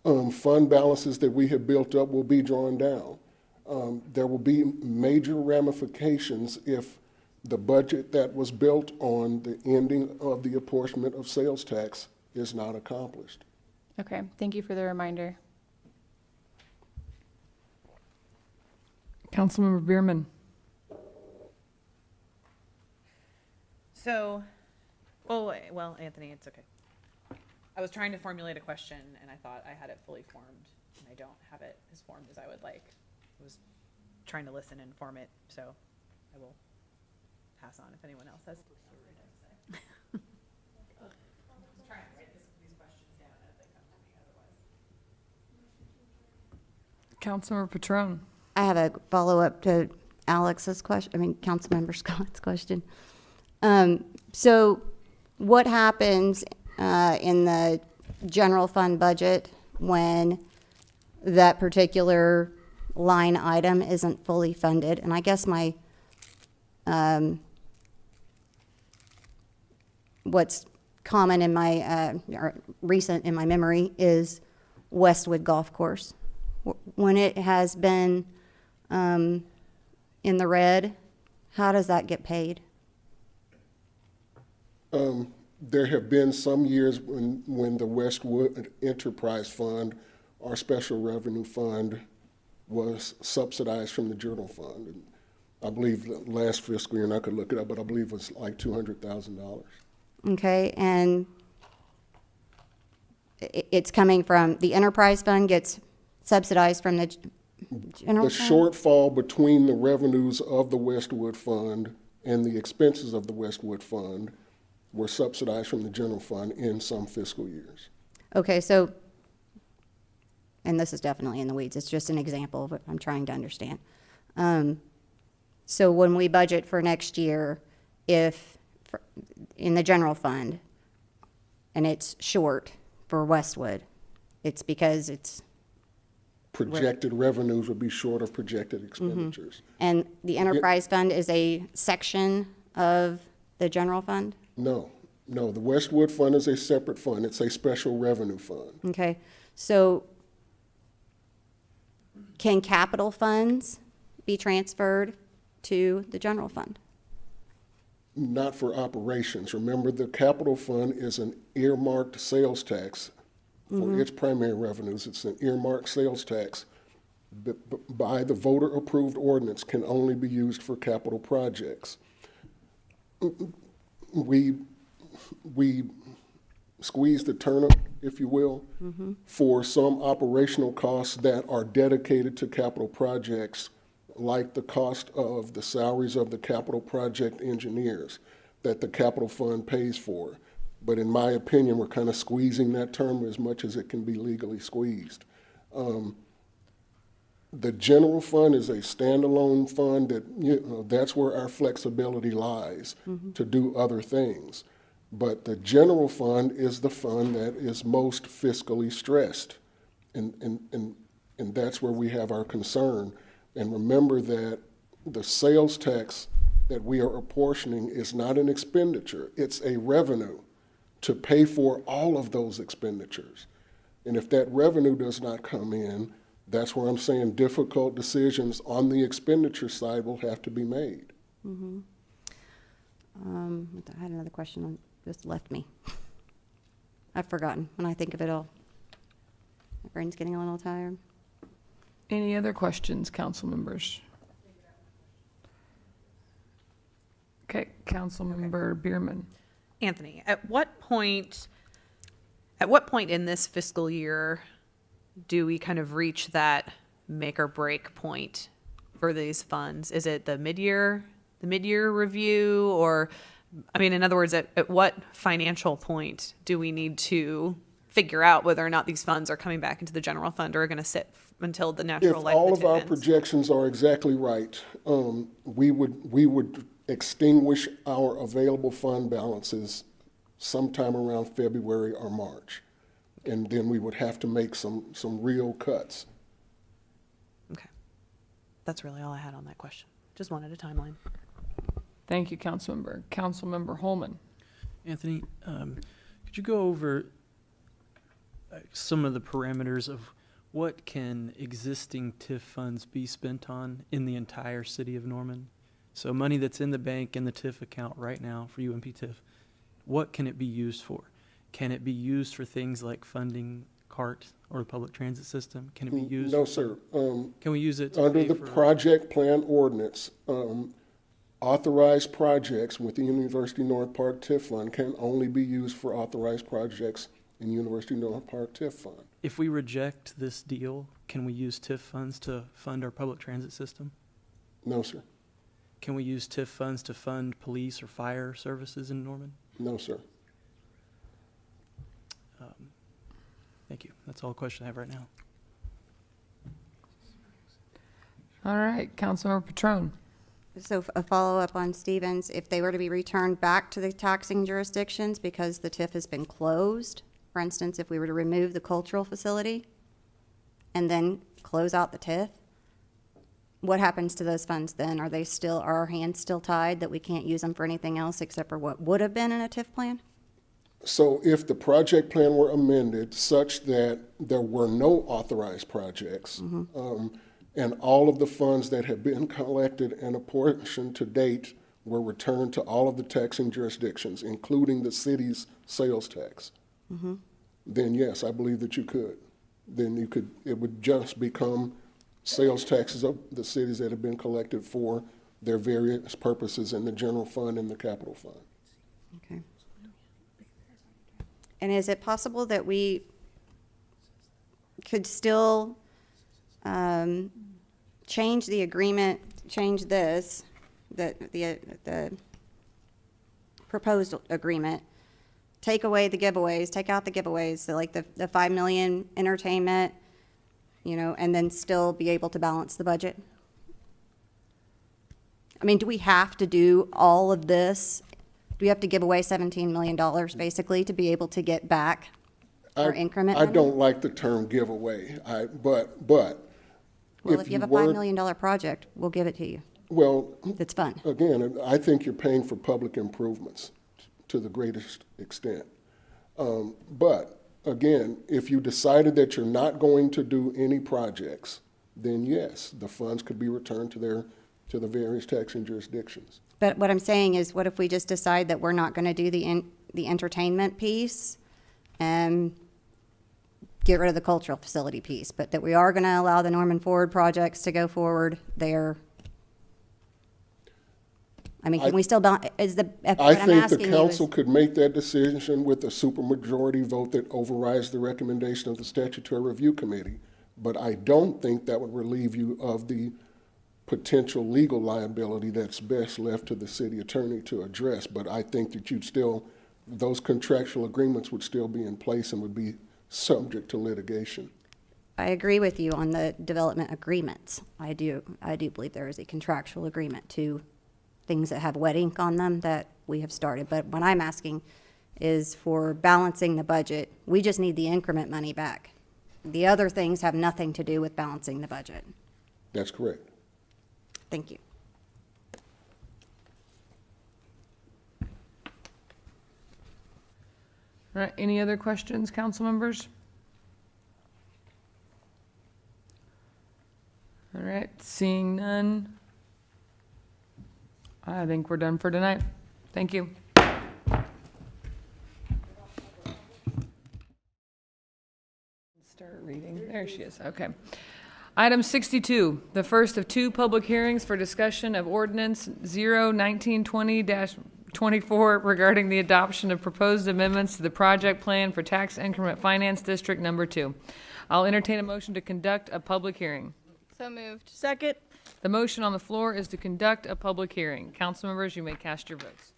Fund balances that we have built up will be drawn down. There will be major ramifications if the budget that was built on the ending of the apportionment of sales tax is not accomplished. Okay, thank you for the reminder. Councilmember Bierman. So, well, Anthony, it's okay. I was trying to formulate a question and I thought I had it fully formed and I don't have it as formed as I would like. I was trying to listen and form it, so I will pass on if anyone else has. Councilmember Patron. I have a follow-up to Alex's question, Councilmember Scott's question. So what happens in the general fund budget when that particular line item isn't fully funded? And I guess my, what's common in my, or recent in my memory is Westwood Golf Course. When it has been in the red, how does that get paid? There have been some years when the Westwood Enterprise Fund, our special revenue fund, was subsidized from the general fund. And I believe the last fiscal year, and I could look it up, but I believe it was like $200,000. Okay, and it's coming from, the enterprise fund gets subsidized from the general The fund? shortfall between the revenues of the Westwood Fund and the expenses of the Westwood Fund were subsidized from the general fund in some fiscal years. Okay, so, and this is definitely in the weeds, it's just an example of what I'm trying to understand. So when we budget for next year, if, in the general fund, and it's short for Westwood, it's because it's... Projected revenues would be short of projected expenditures. And the enterprise fund is a section of the general fund? No, the Westwood Fund is a separate fund. It's a special revenue fund. Okay, so can capital funds be transferred to the general fund? not for operations. Remember, the capital fund is an earmarked sales tax for its primary revenues. It's an earmarked sales tax by the voter-approved ordinance, can only be used for capital projects. We squeeze the turnip, if you will, for some operational costs that are dedicated to capital projects, like the cost of the salaries of the capital project engineers that the capital fund pays for. But in my opinion, we're kind of squeezing that term as much as it can be legally squeezed. The general fund is a standalone fund that, that's where our flexibility lies to do other things. But the general fund is the fund that is most fiscally stressed. And that's where we have our concern. And remember that the sales tax that we are apportioning is not an expenditure, it's a revenue to pay for all of those expenditures. And if that revenue does not come in, that's where I'm saying difficult decisions on the expenditure side will have to be made. I had another question on, just left me. I've forgotten when I think of it all. My brain's getting a little tired. Any other questions, council members? Okay, Councilmember Bierman. Anthony, at what point in this fiscal year do we kind of reach that make or break point for these funds? Is it the mid-year review, or, I mean, in other words, at what financial point do we need to figure out whether or not these funds are coming back into the general fund or are going to sit until the natural If life all of the of our TIF ends? projections are exactly right, we would extinguish our available fund balances sometime around February or March. And then we would have to make some real cuts. Okay. That's really all I had on that question. Just wanted a timeline. Thank you, Councilmember. Councilmember Holman. Anthony, could you go over some of the parameters of what can existing TIF funds be spent on in the entire city of Norman? So money that's in the bank in the TIF account right now for UNP TIF, what can it be used for? Can it be used for things like funding CART or the public transit system? Can it be used? No, sir. Can we use it to under pay the for- project plan ordinance, authorized projects with the University North Park TIF fund can only be used for authorized projects in University North Park TIF fund. If we reject this deal, can we use TIF funds to fund our public transit system? No, sir. Can we use TIF funds to fund police or fire services in Norman? No, sir. Thank you. That's all the question I have right now. All right, Councilmember Patron. So a follow-up on Stevens, if they were to be returned back to the taxing jurisdictions because the TIF has been closed, for instance, if we were to remove the cultural facility and then close out the TIF, what happens to those funds then? Are our hands still tied that we can't use them for anything else except for what would have been in a TIF plan? So if the project plan were amended such that there were no authorized projects, and all of the funds that have been collected and apportioned to date were returned to all of the taxing jurisdictions, including the city's sales tax, then yes, I believe that you could. Then it would just become sales taxes of the cities that have been collected for their various purposes in the general fund and the capital fund. Okay. And is it possible that we could still change the agreement, change this, the proposed agreement, take away the giveaways, take out the giveaways, so like the 5 million entertainment, and then still be able to balance the budget? I mean, do we have to do all of this? Do we have to give away $17 million basically to be able to get back our increment I money? don't like the term giveaway, but. Well, if you have a $5 million project, we'll give it to you. Well. It's fun. Again, I think you're paying for public improvements to the greatest extent. But again, if you decided that you're not going to do any projects, then yes, the funds could be returned to the various taxing jurisdictions. But what I'm saying is, what if we just decide that we're not going to do the entertainment piece and get rid of the cultural facility piece, but that we are going to allow the Norman Forward projects to go forward there? I mean, can we still, is the, I what I'm think the asking you is, council could make that decision with a supermajority vote that overrides the recommendation of the Statutory Review Committee. But I don't think that would relieve you of the potential legal liability that's best left to the city attorney to address. But I think that you'd still, those contractual agreements would still be in place and would be subject to litigation. I agree with you on the development agreements. I do believe there is a contractual agreement to things that have wet ink on them that we have started. But what I'm asking is for balancing the budget. We just need the increment money back. The other things have nothing to do with balancing the budget. That's correct. Thank you. All right, any other questions, council members? All right, seeing none, I think we're done for tonight. Thank you. Start reading. There she is. Okay. Item 62, the first of two public hearings for discussion of ordinance 01920-24 regarding the adoption of proposed amendments to the project plan for tax increment finance district number 2. I'll entertain a motion to conduct a public hearing. So moved. Second. The motion on the floor is to conduct a public hearing. Council members, you may cast your votes.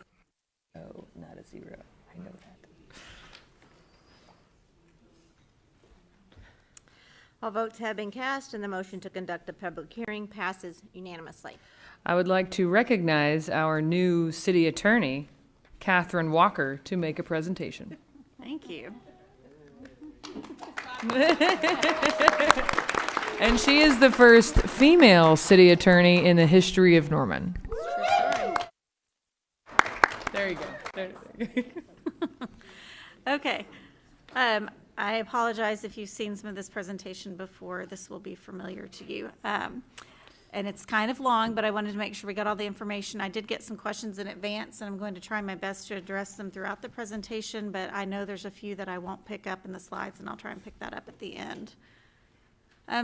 Oh, not a zero. I know that. All votes have been cast, and the motion to conduct a public hearing passes unanimously. I would like to recognize our new city attorney, Catherine Walker, to make a presentation. Thank you. And she is the first female city attorney in the history of Norman. There you go. There you go. Okay. I apologize if you've seen some of this presentation before. This will be familiar to you. And it's kind of long, but I wanted to make sure we got all the information. I did get some questions in advance, and I'm going to try my best to address them throughout the presentation, but I know there's a few that I won't pick up in the slides, and I'll try and pick that up at the end.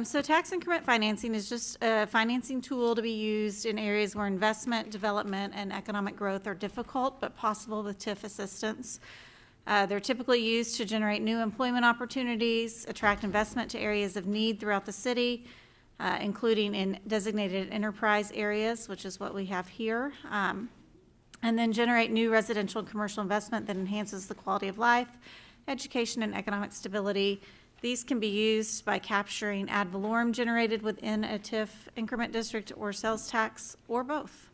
So tax increment financing is just a financing tool to be used in areas where investment, development, and economic growth are difficult but possible with TIF assistance. They're typically used to generate new employment opportunities, attract investment to areas of need throughout the city, including in designated enterprise areas, which is what we have here, and then generate new residential and commercial investment that enhances the quality of life, education, and economic stability. These can be used by capturing ad valorem generated within a TIF increment district or sales tax, or both.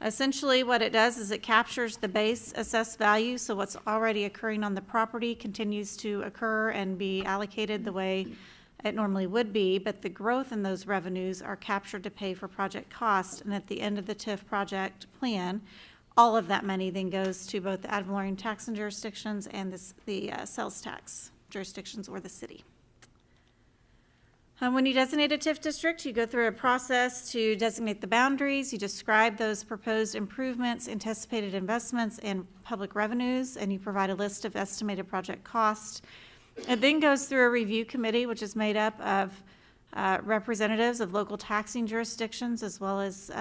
Essentially, what it does is it captures the base assessed value, so what's already occurring on the property continues to occur and be allocated the way it normally would be, but the growth in those revenues are captured to pay for project costs, and at the end of the TIF project plan, all of that money then goes to both the ad valorem taxing jurisdictions and the sales tax jurisdictions or the city. When you designate a TIF district, you go through a process to designate the boundaries, you describe those proposed improvements, anticipated investments, and public revenues, and you provide a list of estimated project costs. It then goes through a review committee, which is made up of representatives of local taxing jurisdictions, as well as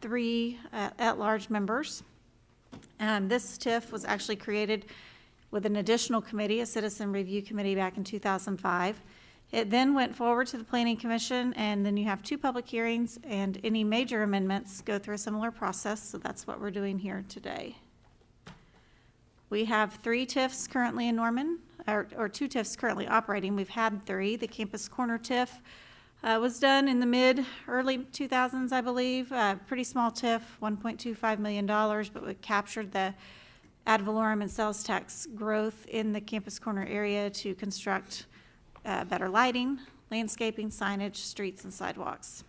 3 at-large members. This TIF was actually created with an additional committee, a citizen review committee, back in 2005. It then went forward to the Planning Commission, and then you have 2 public hearings, and any major amendments go through a similar process, so that's what we're doing here today. We have 3 TIFs currently in Norman, or 2 TIFs currently operating. We've had 3. The Campus Corner TIF was done in the early 2000s, I believe. Pretty small TIF, $1.25 million, but we captured the ad valorem and sales tax growth in the Campus Corner area to construct better lighting, landscaping, signage, streets, and sidewalks.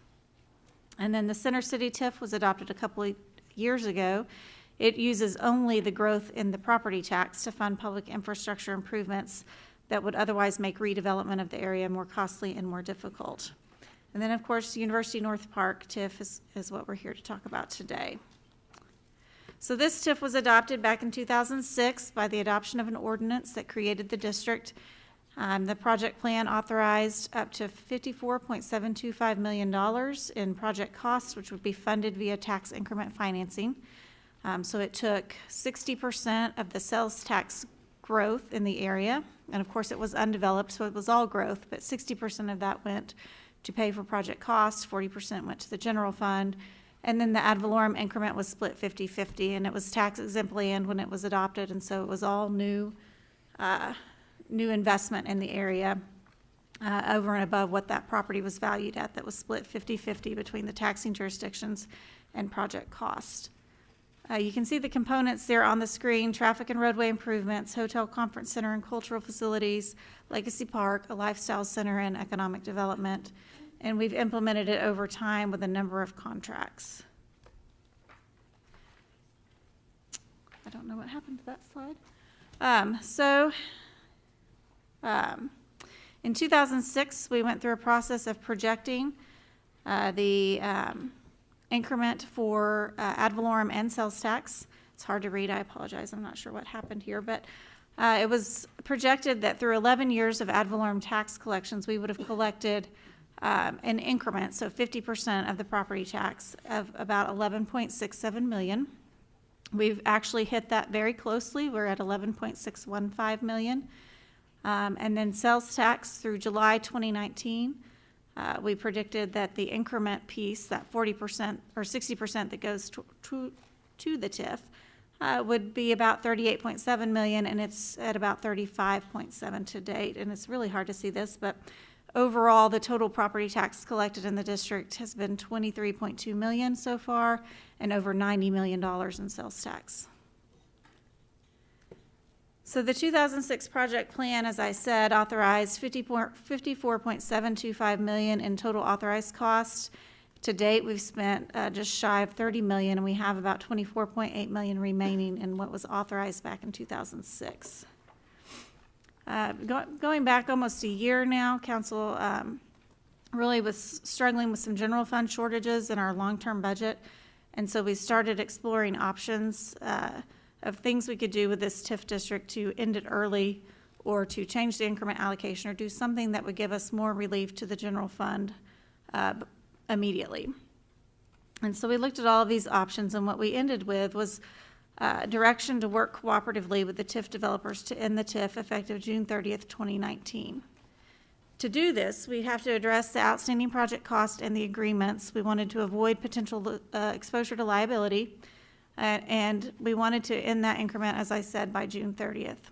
And then the Center City TIF was adopted a couple of years ago. It uses only the growth in the property tax to fund public infrastructure improvements that would otherwise make redevelopment of the area more costly and more difficult. And then, of course, University North Park TIF is what we're here to talk about today. So this TIF was adopted back in 2006 by the adoption of an ordinance that created the district. The project plan authorized up to $54.725 million in project costs, which would be funded via tax increment financing. So it took 60% of the sales tax growth in the area, and of course it was undeveloped, so it was all growth, but 60% of that went to pay for project costs, 40% went to the general fund, and then the ad valorem increment was split 50-50, and it was tax exempt land when it was adopted, and so it was all new investment in the area over and above what that property was valued at, that was split 50-50 between the taxing jurisdictions and project cost. You can see the components there on the screen: traffic and roadway improvements, hotel, conference center, and cultural facilities, legacy park, a lifestyle center, and economic development. And we've implemented it over time with a number of contracts. I don't know what happened to that slide. In 2006, we went through a process of projecting the increment for ad valorem and sales tax. It's hard to read, I apologize, I'm not sure what happened here, but it was projected that through 11 years of ad valorem tax collections, we would have collected an increment, so 50% of the property tax, of about $11.67 million. We've actually hit that very closely. We're at $11.615 million. And then sales tax through July 2019, we predicted that the increment piece, that 40% or 60% that goes to the TIF, would be about $38.7 million, and it's at about $35.7 to date. And it's really hard to see this, but overall, the total property tax collected in the district has been $23.2 million so far, and over $90 million in sales tax. So the 2006 project plan, as I said, authorized $54.725 million in total authorized costs. To date, we've spent just shy of $30 million, and we have about $24.8 million remaining in what was authorized back in 2006. Going back almost a year now, council really was struggling with some general fund shortages in our long-term budget, and so we started exploring options of things we could do with this TIF district to end it early, or to change the increment allocation, or do something that would give us more relief to the general fund immediately. And so we looked at all of these options, and what we ended with was direction to work cooperatively with the TIF developers to end the TIF effective June 30th, 2019. To do this, we have to address the outstanding project cost and the agreements. We wanted to avoid potential exposure to liability, and we wanted to end that increment, as I said, by June 30th.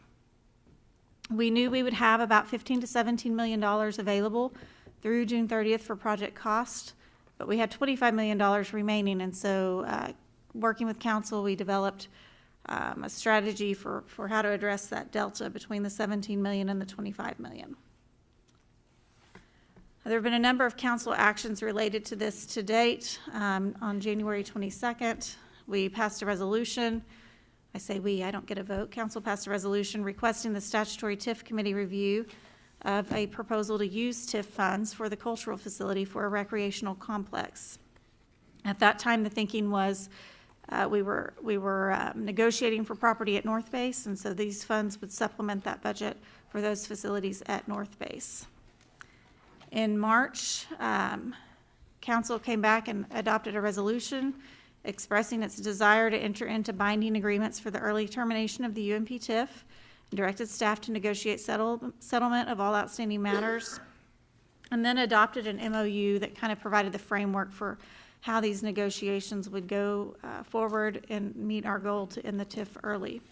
We knew we would have about $15 to $17 million available through June 30th for project cost, but we had $25 million remaining, and so working with council, we developed a strategy for how to address that delta between the $17 million and the $25 million. There have been a number of council actions related to this to date. On January 22nd, we passed a resolution. I say we, I don't get a vote. Council passed a resolution requesting the statutory TIF committee review of a proposal to use TIF funds for the cultural facility for a recreational complex. At that time, the thinking was we were negotiating for property at North Base, and so these funds would supplement that budget for those facilities at North Base. In March, council came back and adopted a resolution expressing its desire to enter into binding agreements for the early termination of the UNP TIF, and directed staff to negotiate settlement of all outstanding matters, and then adopted an MOU that kind of provided the framework for how these negotiations would go forward and meet our goal to end the TIF early.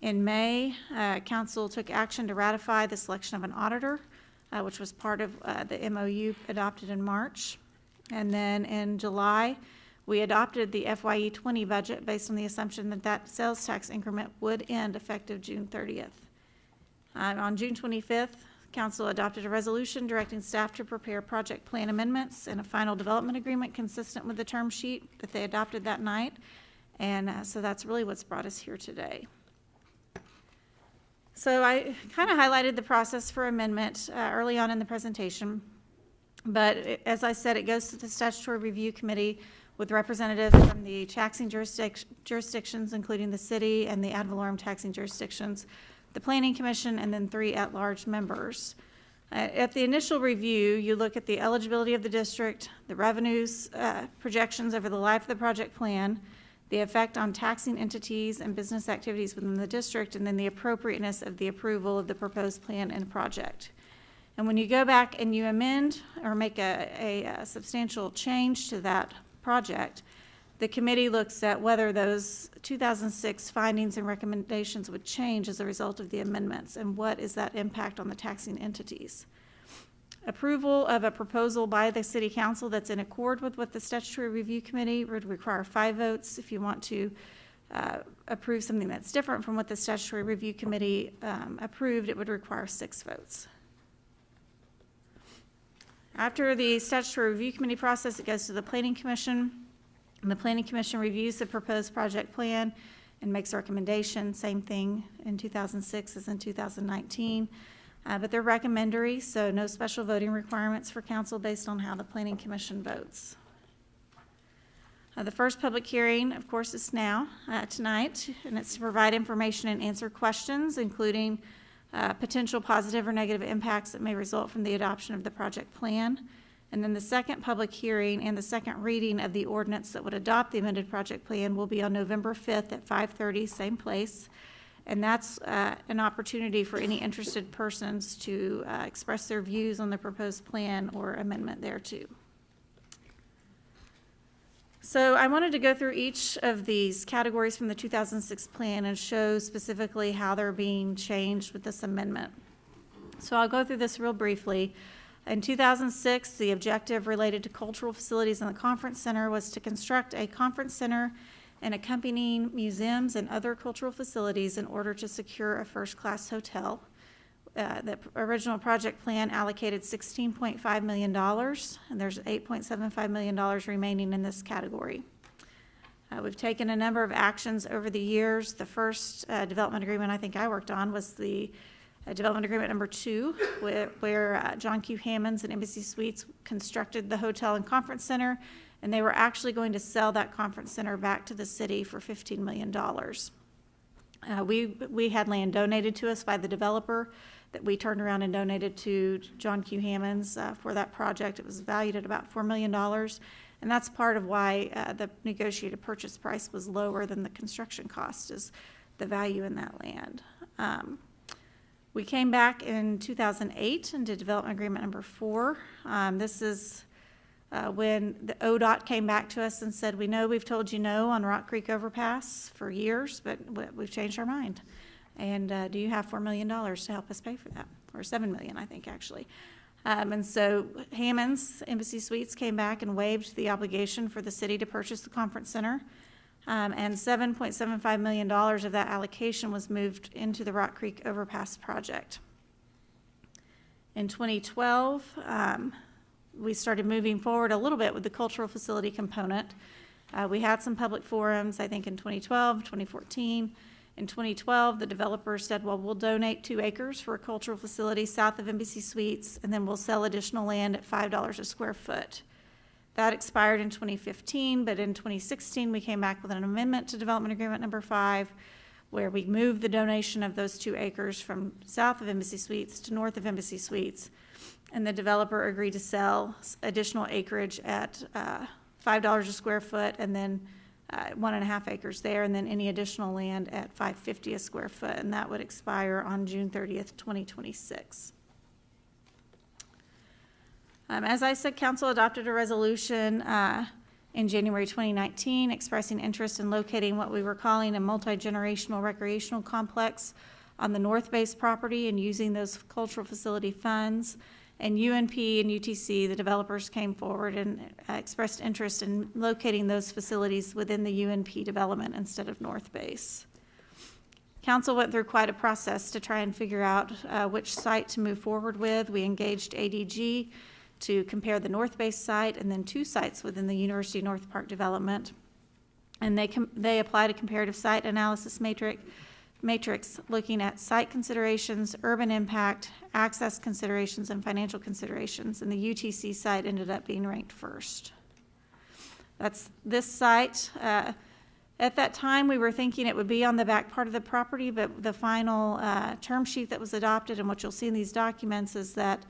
In May, council took action to ratify the selection of an auditor, which was part of the MOU adopted in March. And then in July, we adopted the FYE 20 budget based on the assumption that that sales tax increment would end effective June 30th. On June 25th, council adopted a resolution directing staff to prepare project plan amendments and a final development agreement consistent with the term sheet that they adopted that night. And so that's really what's brought us here today. So I kind of highlighted the process for amendment early on in the presentation. But as I said, it goes to the Statutory Review Committee with representatives from the taxing jurisdictions, including the city and the ad valorem taxing jurisdictions, the Planning Commission, and then 3 at-large members. At the initial review, you look at the eligibility of the district, the revenues projections over the life of the project plan, the effect on taxing entities and business activities within the district, and then the appropriateness of the approval of the proposed plan and project. And when you go back and you amend or make a substantial change to that project, the committee looks at whether those 2006 findings and recommendations would change as a result of the amendments, and what is that impact on the taxing entities. Approval of a proposal by the City Council that's in accord with what the Statutory Review Committee would require 5 votes. If you want to approve something that's different from what the Statutory Review Committee approved, it would require 6 votes. After the Statutory Review Committee process, it goes to the Planning Commission. And the Planning Commission reviews the proposed project plan and makes a recommendation. Same thing in 2006 as in 2019. But they're recommendatory, so no special voting requirements for council based on how the Planning Commission votes. The first public hearing, of course, is now, tonight, and it's to provide information and answer questions, including potential positive or negative impacts that may result from the adoption of the project plan. And then the second public hearing and the second reading of the ordinance that would adopt the amended project plan will be on November 5th at 5:30, same place. And that's an opportunity for any interested persons to express their views on the proposed plan or amendment thereto. So I wanted to go through each of these categories from the 2006 plan and show specifically how they're being changed with this amendment. So I'll go through this real briefly. In 2006, the objective related to cultural facilities in the conference center was to construct a conference center and accompanying museums and other cultural facilities in order to secure a first-class hotel. The original project plan allocated $16.5 million, and there's $8.75 million remaining in this category. We've taken a number of actions over the years. The first development agreement I think I worked on was the development agreement number 2, where John Q. Hammonds and Embassy Suites constructed the hotel and conference center, and they were actually going to sell that conference center back to the city for $15 million. We had land donated to us by the developer that we turned around and donated to John Q. Hammonds for that project. It was valued at about $4 million, and that's part of why the negotiated purchase price was lower than the construction cost, is the value in that land. We came back in 2008 and did development agreement number 4. This is when the ODOT came back to us and said, we know we've told you no on Rock Creek Overpass for years, but we've changed our mind. And do you have $4 million to help us pay for that? Or $7 million, I think, actually. And so Hammonds Embassy Suites came back and waived the obligation for the city to purchase the conference center. And $7.75 million of that allocation was moved into the Rock Creek Overpass project. In 2012, we started moving forward a little bit with the cultural facility component. We had some public forums, I think in 2012, 2014. In 2012, the developer said, well, we'll donate 2 acres for a cultural facility south of Embassy Suites, and then we'll sell additional land at $5 a square foot. That expired in 2015, but in 2016, we came back with an amendment to development agreement number 5, where we moved the donation of those 2 acres from south of Embassy Suites to north of Embassy Suites. And the developer agreed to sell additional acreage at $5 a square foot, and then 1.5 acres there, and then any additional land at $5.50 a square foot, and that would expire on June 30th, 2026. As I said, council adopted a resolution in January 2019 expressing interest in locating what we were calling a multi-generational recreational complex on the North Base property and using those cultural facility funds. And UNP and UTC, the developers, came forward and expressed interest in locating those facilities within the UNP development instead of North Base. Council went through quite a process to try and figure out which site to move forward with. We engaged ADG to compare the North Base site and then 2 sites within the University North Park development. And they applied a comparative site analysis matrix matrix looking at site considerations, urban impact, access considerations, and financial considerations, and the UTC site ended up being ranked first. That's this site. At that time, we were thinking it would be on the back part of the property, but the final term sheet that was adopted and what you'll see in these documents is that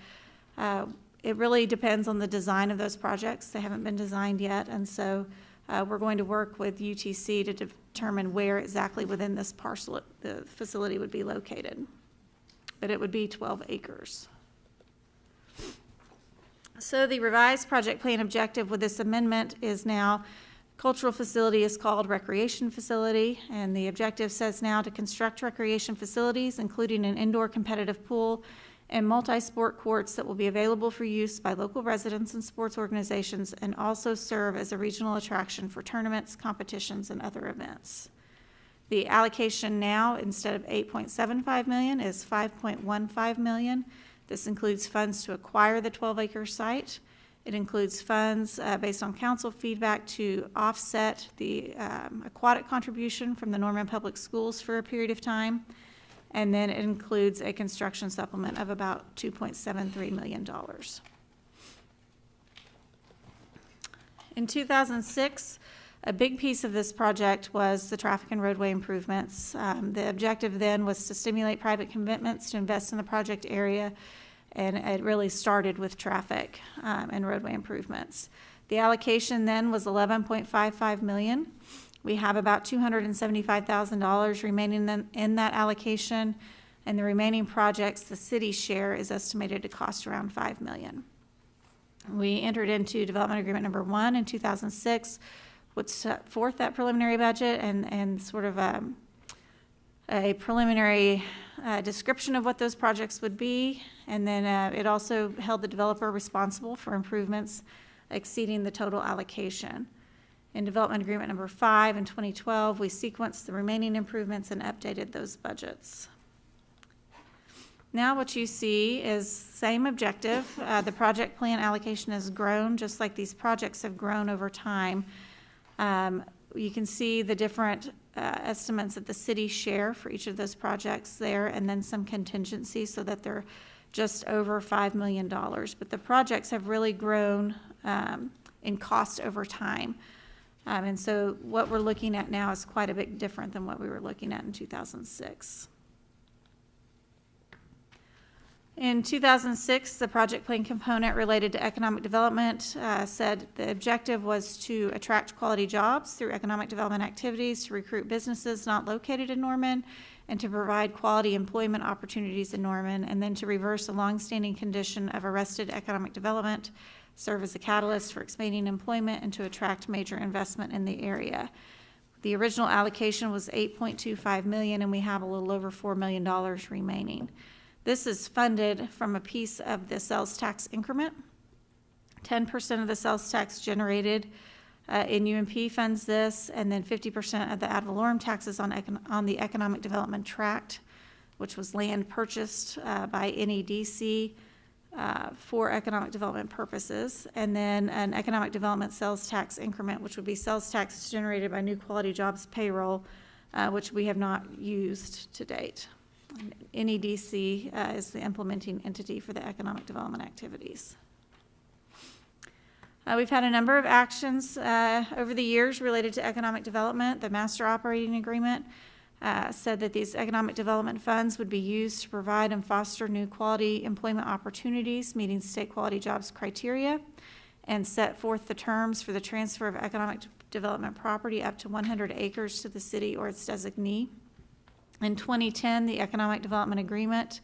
it really depends on the design of those projects. They haven't been designed yet, and so we're going to work with UTC to determine where exactly within this parcel the facility would be located. But it would be 12 acres. So the revised project plan objective with this amendment is now cultural facility is called recreation facility, and the objective says now to construct recreation facilities, including an indoor competitive pool and multi-sport courts that will be available for use by local residents and sports organizations, and also serve as a regional attraction for tournaments, competitions, and other events. The allocation now, instead of $8.75 million, is $5.15 million. This includes funds to acquire the 12-acre site. It includes funds based on council feedback to offset the aquatic contribution from the Norman Public Schools for a period of time. And then it includes a construction supplement of about $2.73 million. In 2006, a big piece of this project was the traffic and roadway improvements. The objective then was to stimulate private commitments to invest in the project area, and it really started with traffic and roadway improvements. The allocation then was $11.55 million. We have about $275,000 remaining in that allocation, and the remaining projects, the city's share is estimated to cost around $5 million. We entered into development agreement number 1 in 2006, which set forth that preliminary budget and sort of a preliminary description of what those projects would be, and then it also held the developer responsible for improvements exceeding the total allocation. In development agreement number 5 in 2012, we sequenced the remaining improvements and updated those budgets. Now what you see is same objective. The project plan allocation has grown just like these projects have grown over time. You can see the different estimates of the city share for each of those projects there, and then some contingency so that they're just over $5 million. But the projects have really grown in cost over time. And so what we're looking at now is quite a bit different than what we were looking at in 2006. In 2006, the project plan component related to economic development said the objective was to attract quality jobs through economic development activities, to recruit businesses not located in Norman, and to provide quality employment opportunities in Norman, and then to reverse a longstanding condition of arrested economic development, serve as a catalyst for expanding employment, and to attract major investment in the area. The original allocation was $8.25 million, and we have a little over $4 million remaining. This is funded from a piece of the sales tax increment. 10% of the sales tax generated in UNP funds this, and then 50% of the ad valorem taxes on the economic development tract, which was land purchased by NEDC for economic development purposes, and then an economic development sales tax increment, which would be sales tax generated by new quality jobs payroll, which we have not used to date. NEDC is the implementing entity for the economic development activities. We've had a number of actions over the years related to economic development. The master operating agreement said that these economic development funds would be used to provide and foster new quality employment opportunities meeting state quality jobs criteria, and set forth the terms for the transfer of economic development property up to 100 acres to the city or its designee. In 2010, the Economic Development Agreement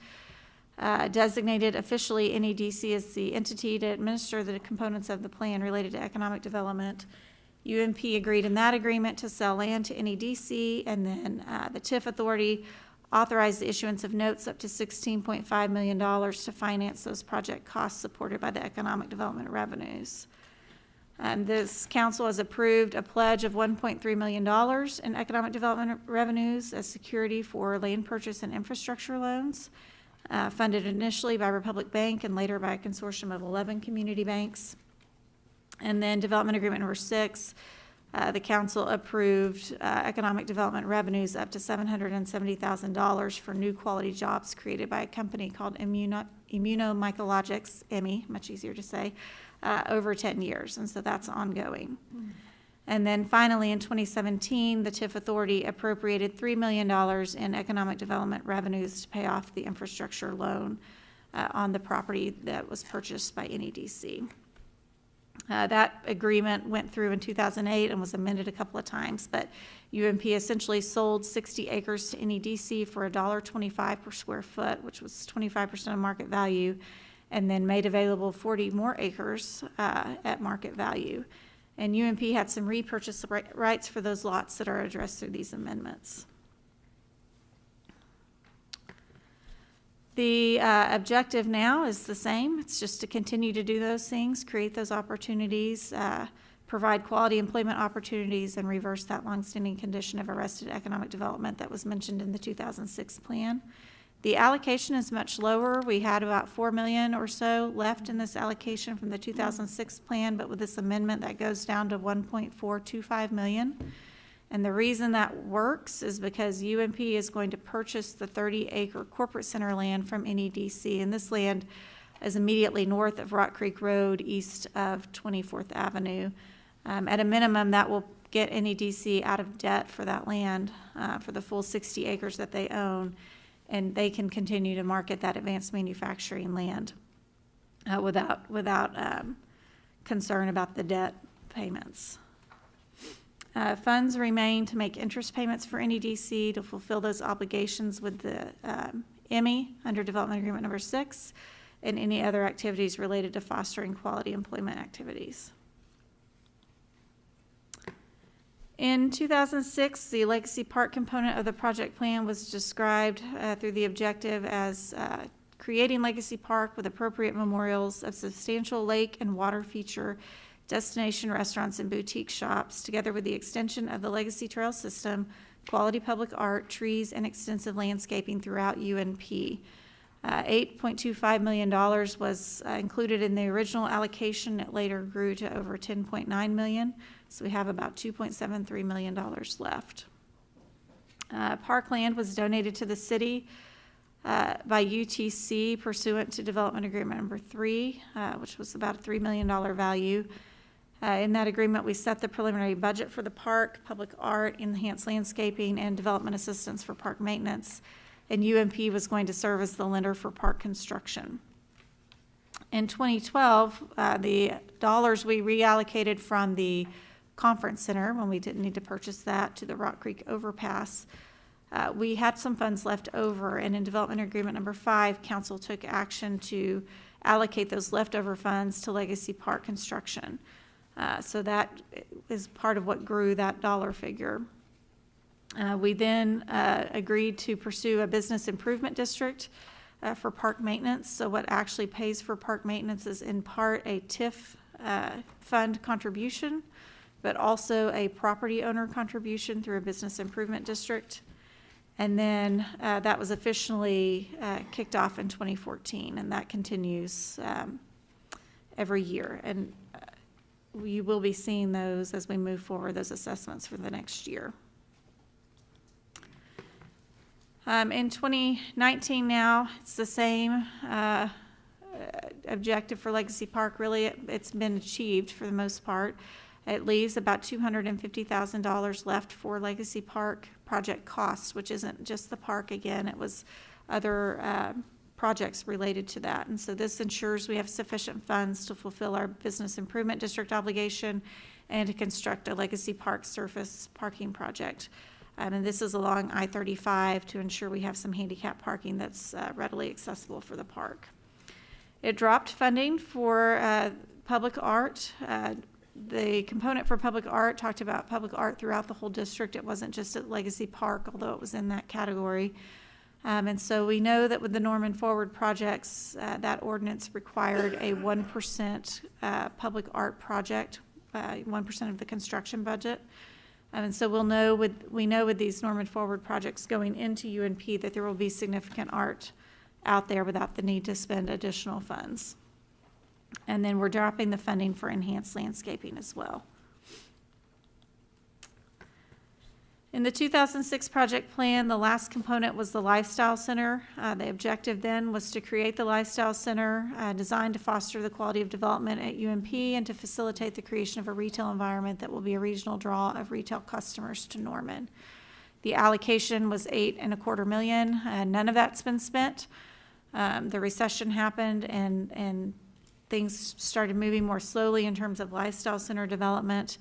designated officially NEDC as the entity to administer the components of the plan related to economic development. UNP agreed in that agreement to sell land to NEDC, and then the TIF authority authorized the issuance of notes up to $16.5 million to finance those project costs supported by the economic development revenues. This council has approved a pledge of $1.3 million in economic development revenues as security for land purchase and infrastructure loans, funded initially by Republic Bank and later by a consortium of 11 community banks. And then development agreement number 6 the council approved economic development revenues up to $770,000 for new quality jobs created by a company called Immunomycologics, EMI, much easier to say, over 10 years. And so that's ongoing. And then finally, in 2017, the TIF authority appropriated $3 million in economic development revenues to pay off the infrastructure loan on the property that was purchased by NEDC. That agreement went through in 2008 and was amended a couple of times, but UNP essentially sold 60 acres to NEDC for $1.25 per square foot, which was 25% of market value, and then made available 40 more acres at market value. And UNP had some repurchase rights for those lots that are addressed through these amendments. The objective now is the same. It's just to continue to do those things, create those opportunities, provide quality employment opportunities, and reverse that longstanding condition of arrested economic development that was mentioned in the 2006 plan. The allocation is much lower. We had about $4 million or so left in this allocation from the 2006 plan, but with this amendment that goes down to $1.425 million. And the reason that works is because UNP is going to purchase the 30-acre corporate center land from NEDC, and this land is immediately north of Rock Creek Road, east of 24th Avenue. At a minimum, that will get NEDC out of debt for that land, for the full 60 acres that they own, and they can continue to market that advanced manufacturing land without concern about the debt payments. Funds remain to make interest payments for NEDC to fulfill those obligations with the EMI under Development Agreement Number 6 and any other activities related to fostering quality employment activities. In 2006, the Legacy Park component of the project plan was described through the objective as creating Legacy Park with appropriate memorials of substantial lake and water feature, destination restaurants and boutique shops, together with the extension of the Legacy Trail system, quality public art, trees, and extensive landscaping throughout UNP. $8.25 million was included in the original allocation. It later grew to over $10.9 million, so we have about $2.73 million left. Parkland was donated to the city by UTC pursuant to Development Agreement Number 3, which was about a $3 million value. In that agreement, we set the preliminary budget for the park, public art, enhanced landscaping, and development assistance for park maintenance. And UNP was going to serve as the lender for park construction. In 2012, the dollars we reallocated from the conference center, when we didn't need to purchase that, to the Rock Creek overpass, we had some funds left over, and in Development Agreement Number 5, Council took action to allocate those leftover funds to Legacy Park construction. So that is part of what grew that dollar figure. We then agreed to pursue a business improvement district for park maintenance. So what actually pays for park maintenance is in part a TIF fund contribution, but also a property owner contribution through a business improvement district. And then that was officially kicked off in 2014, and that continues every year. And we will be seeing those as we move forward, those assessments for the next year. In 2019 now, it's the same objective for Legacy Park. Really, it's been achieved for the most part. It leaves about $250,000 left for Legacy Park project costs, which isn't just the park again, it was other projects related to that. And so this ensures we have sufficient funds to fulfill our business improvement district obligation and to construct a Legacy Park surface parking project. And this is along I-35 to ensure we have some handicap parking that's readily accessible for the park. It dropped funding for public art. The component for public art talked about public art throughout the whole district. It wasn't just at Legacy Park, although it was in that category. And so we know that with the Norman Forward projects, that ordinance required a 1% public art project, 1% of the construction budget. And so we know with these Norman Forward projects going into UNP that there will be significant art out there without the need to spend additional funds. And then we're dropping the funding for enhanced landscaping as well. In the 2006 project plan, the last component was the Lifestyle Center. The objective then was to create the Lifestyle Center designed to foster the quality of development at UNP and to facilitate the creation of a retail environment that will be a regional draw of retail customers to Norman. The allocation was $8.25 million. None of that's been spent. The recession happened and things started moving more slowly in terms of Lifestyle Center development.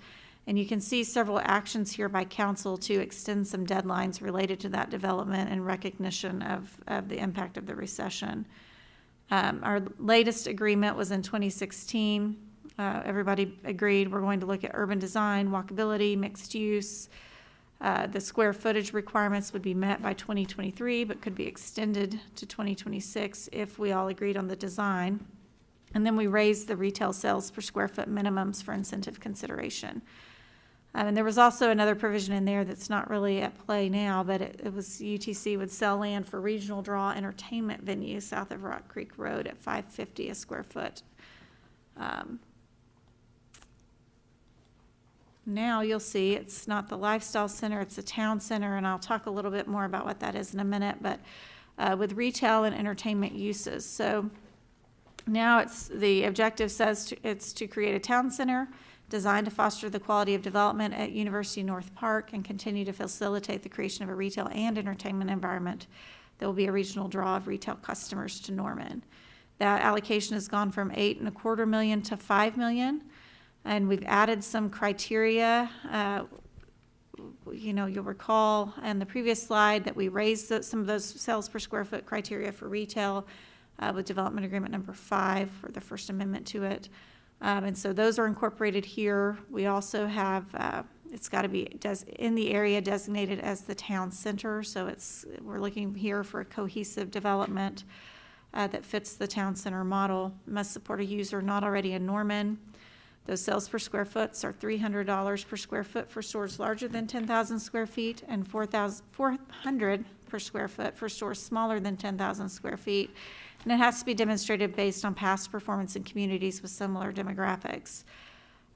And you can see several actions here by council to extend some deadlines related to that development in recognition of the impact of the recession. Our latest agreement was in 2016. Everybody agreed we're going to look at urban design, walkability, mixed use. The square footage requirements would be met by 2023, but could be extended to 2026 if we all agreed on the design. And then we raised the retail sales per square foot minimums for incentive consideration. And there was also another provision in there that's not really at play now, but it was UTC would sell land for regional draw entertainment venues south of Rock Creek Road at $550 a square foot. Now you'll see it's not the Lifestyle Center, it's a town center, and I'll talk a little bit more about what that is in a minute, but with retail and entertainment uses. So now the objective says it's to create a town center designed to foster the quality of development at University North Park and continue to facilitate the creation of a retail and entertainment environment that will be a regional draw of retail customers to Norman. That allocation has gone from $8.25 million to $5 million, and we've added some criteria. You'll recall in the previous slide that we raised some of those sales per square foot criteria for retail with development agreement number 5 for the first amendment to it. And so those are incorporated here. We also have, it's got to be in the area designated as the town center. So we're looking here for a cohesive development that fits the town center model. Must support a user not already in Norman. Those sales per square foot are $300 per square foot for stores larger than 10,000 square feet and $400 per square foot for stores smaller than 10,000 square feet. And it has to be demonstrated based on past performance in communities with similar demographics.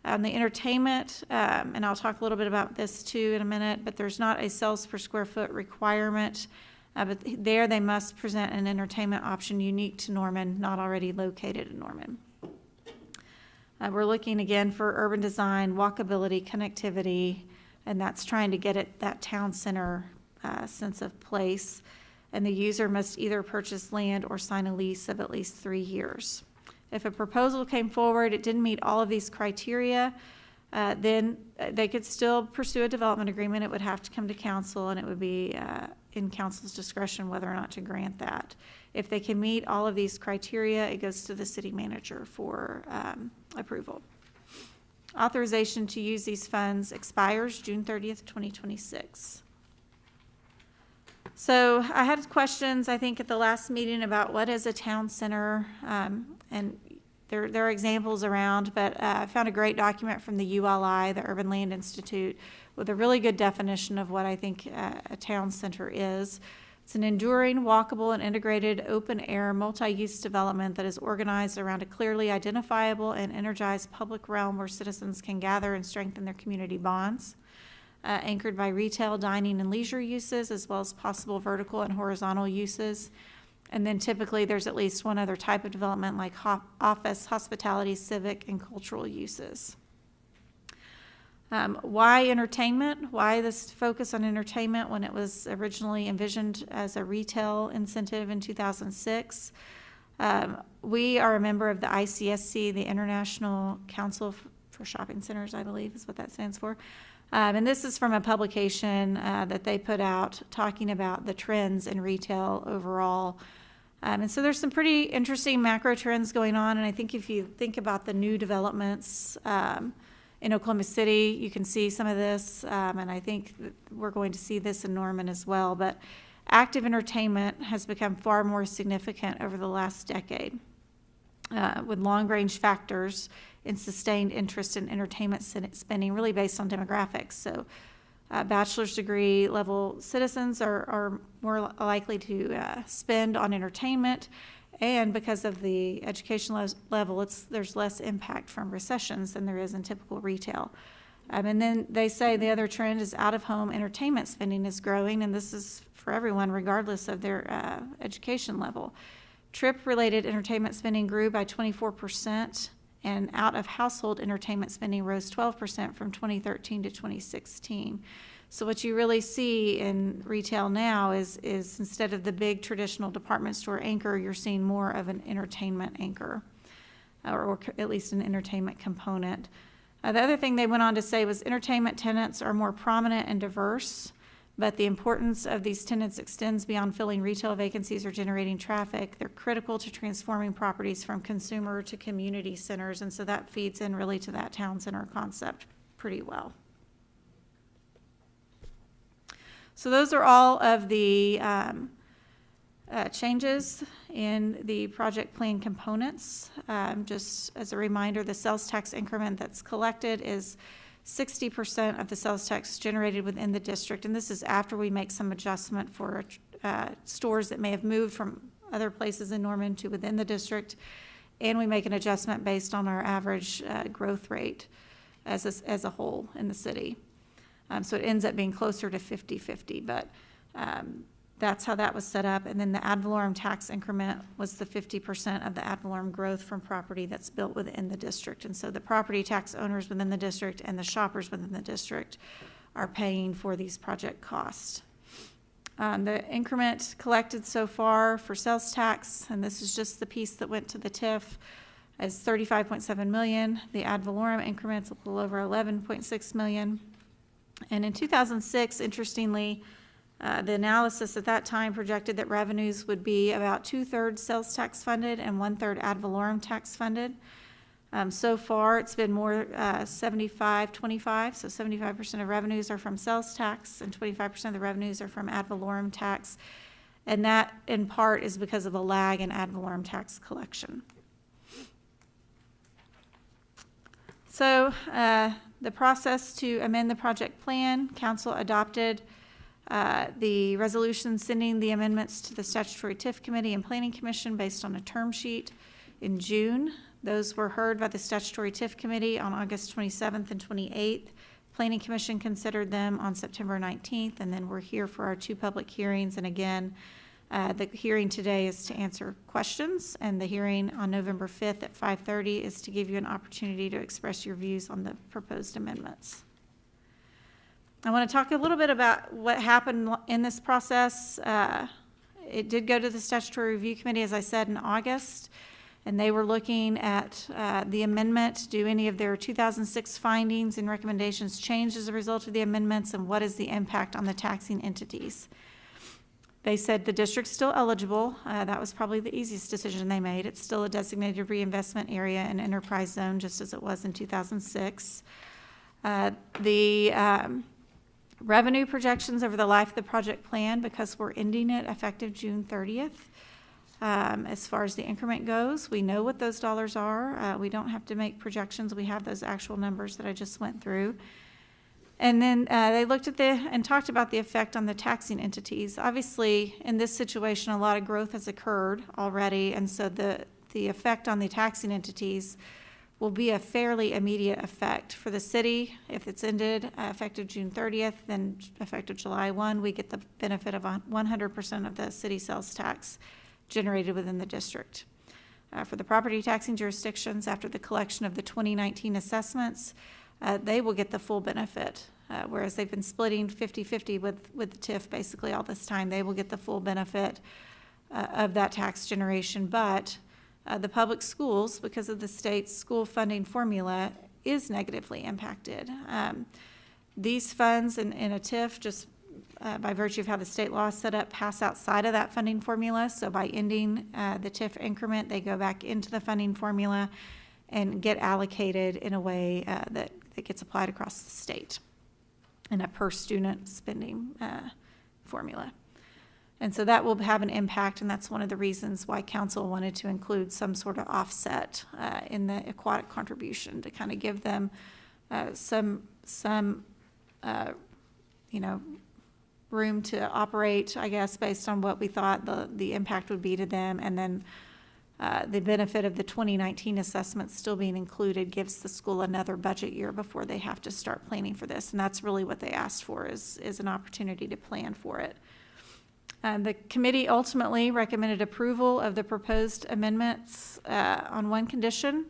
The entertainment, and I'll talk a little bit about this too in a minute, but there's not a sales per square foot requirement. But there they must present an entertainment option unique to Norman, not already located in Norman. We're looking again for urban design, walkability, connectivity, and that's trying to get at that town center sense of place. And the user must either purchase land or sign a lease of at least 3 years. If a proposal came forward, it didn't meet all of these criteria, then they could still pursue a development agreement. It would have to come to council, and it would be in council's discretion whether or not to grant that. If they can meet all of these criteria, it goes to the city manager for approval. Authorization to use these funds expires June 30th, 2026. So I had questions, I think, at the last meeting about what is a town center, and there are examples around, but I found a great document from the ULI, the Urban Land Institute, with a really good definition of what I think a town center is. It's an enduring, walkable, and integrated open-air multi-use development that is organized around a clearly identifiable and energized public realm where citizens can gather and strengthen their community bonds. Anchored by retail, dining, and leisure uses, as well as possible vertical and horizontal uses. And then typically there's at least one other type of development like office, hospitality, civic, and cultural uses. Why entertainment? Why this focus on entertainment when it was originally envisioned as a retail incentive in 2006? We are a member of the ICSC, the International Council for Shopping Centers, I believe is what that stands for. And this is from a publication that they put out talking about the trends in retail overall. And so there's some pretty interesting macro trends going on. And I think if you think about the new developments in Oklahoma City, you can see some of this. And I think that we're going to see this in Norman as well. But active entertainment has become far more significant over the last decade with long-range factors in sustained interest in entertainment spending, really based on demographics. So bachelor's degree level citizens are more likely to spend on entertainment, and because of the education level, there's less impact from recessions than there is in typical retail. And then they say the other trend is out-of-home entertainment spending is growing, and this is for everyone regardless of their education level. Trip-related entertainment spending grew by 24%, and out-of-household entertainment spending rose 12% from 2013 to 2016. So what you really see in retail now is instead of the big traditional department store anchor, you're seeing more of an entertainment anchor, or at least an entertainment component. The other thing they went on to say was entertainment tenants are more prominent and diverse, but the importance of these tenants extends beyond filling retail vacancies or generating traffic. They're critical to transforming properties from consumer to community centers, and so that feeds in really to that town center concept pretty well. So those are all of the changes in the project plan components. Just as a reminder, the sales tax increment that's collected is 60% of the sales tax generated within the district, and this is after we make some adjustment for stores that may have moved from other places in Norman to within the district, and we make an adjustment based on our average growth rate as a whole in the city. So it ends up being closer to 50-50, but that's how that was set up. And then the ad valorem tax increment was the 50% of the ad valorem growth from property that's built within the district. And so the property tax owners within the district and the shoppers within the district are paying for these project costs. The increment collected so far for sales tax, and this is just the piece that went to the TIF, is $35.7 million. The ad valorem increment's a little over $11.6 million. And in 2006, interestingly, the analysis at that time projected that revenues would be about 2/3 sales tax funded and 1/3 ad valorem tax funded. So far, it's been more 75-25, so 75% of revenues are from sales tax and 25% of the revenues are from ad valorem tax. And that, in part, is because of a lag in ad valorem tax collection. So the process to amend the project plan, council adopted the resolution sending the amendments to the statutory TIF committee and planning commission based on a term sheet in June. Those were heard by the statutory TIF committee on August 27th and 28th. Planning commission considered them on September 19th, and then we're here for our 2 public hearings. And again, the hearing today is to answer questions, and the hearing on November 5th at 5:30 is to give you an opportunity to express your views on the proposed amendments. I want to talk a little bit about what happened in this process. It did go to the statutory review committee, as I said, in August, and they were looking at the amendment. Do any of their 2006 findings and recommendations change as a result of the amendments, and what is the impact on the taxing entities? They said the district's still eligible. That was probably the easiest decision they made. It's still a designated reinvestment area and enterprise zone, just as it was in 2006. The revenue projections over the life of the project plan, because we're ending it effective June 30th. As far as the increment goes, we know what those dollars are. We don't have to make projections. We have those actual numbers that I just went through. And then they looked at and talked about the effect on the taxing entities. Obviously, in this situation, a lot of growth has occurred already, and so the effect on the taxing entities will be a fairly immediate effect. For the city, if it's ended effective June 30th, then effective July 1, we get the benefit of 100% of the city sales tax generated within the district. For the property taxing jurisdictions, after the collection of the 2019 assessments, they will get the full benefit, whereas they've been splitting 50-50 with the TIF basically all this time. They will get the full benefit of that tax generation, but the public schools, because of the state's school funding formula, is negatively impacted. These funds in a TIF, just by virtue of how the state law is set up, pass outside of that funding formula. So by ending the TIF increment, they go back into the funding formula and get allocated in a way that gets applied across the state in a per student spending formula. And so that will have an impact, and that's one of the reasons why council wanted to include some sort of offset in the aquatic contribution to kind of give them some room to operate, I guess, based on what we thought the impact would be to them, and then the benefit of the 2019 assessments still being included gives the school another budget year before they have to start planning for this. And that's really what they asked for, is an opportunity to plan for it. The committee ultimately recommended approval of the proposed amendments on one condition,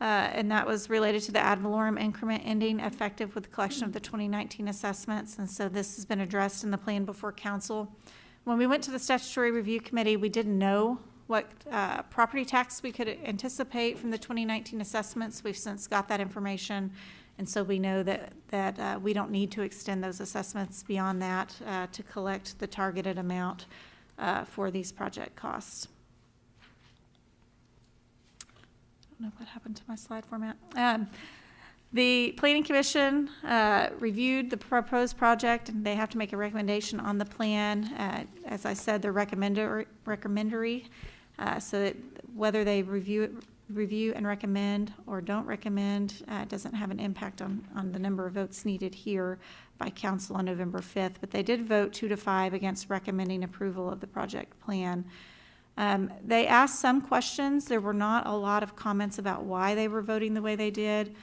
and that was related to the ad valorem increment ending effective with the collection of the 2019 assessments. And so this has been addressed in the plan before council. When we went to the statutory review committee, we didn't know what property tax we could anticipate from the 2019 assessments. We've since got that information, and so we know that we don't need to extend those assessments beyond that to collect the targeted amount for these project costs. I don't know what happened to my slide format. The Planning Commission reviewed the proposed project, and they have to make a recommendation on the plan. As I said, they're recommendatory, so that whether they review and recommend or don't recommend doesn't have an impact on the number of votes needed here by council on November 5th. But they did vote 2-5 against recommending approval of the project plan. They asked some questions. There were not a lot of comments about why they were voting the way they did.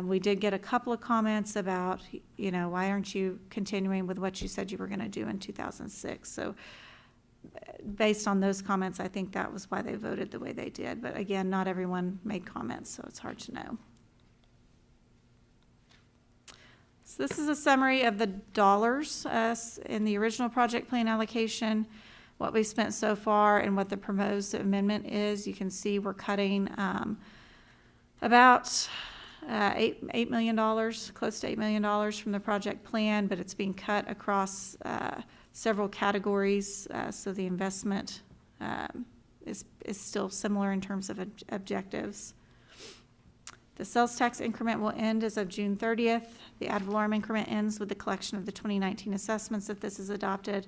We did get a couple of comments about, why aren't you continuing with what you said you were going to do in 2006? So based on those comments, I think that was why they voted the way they did. But again, not everyone made comments, so it's hard to know. So this is a summary of the dollars in the original project plan allocation, what we spent so far, and what the proposed amendment is. You can see we're cutting about $8 million, close to $8 million from the project plan, but it's being cut across several categories, so the investment is still similar in terms of objectives. The sales tax increment will end as of June 30th. The ad valorem increment ends with the collection of the 2019 assessments if this is adopted.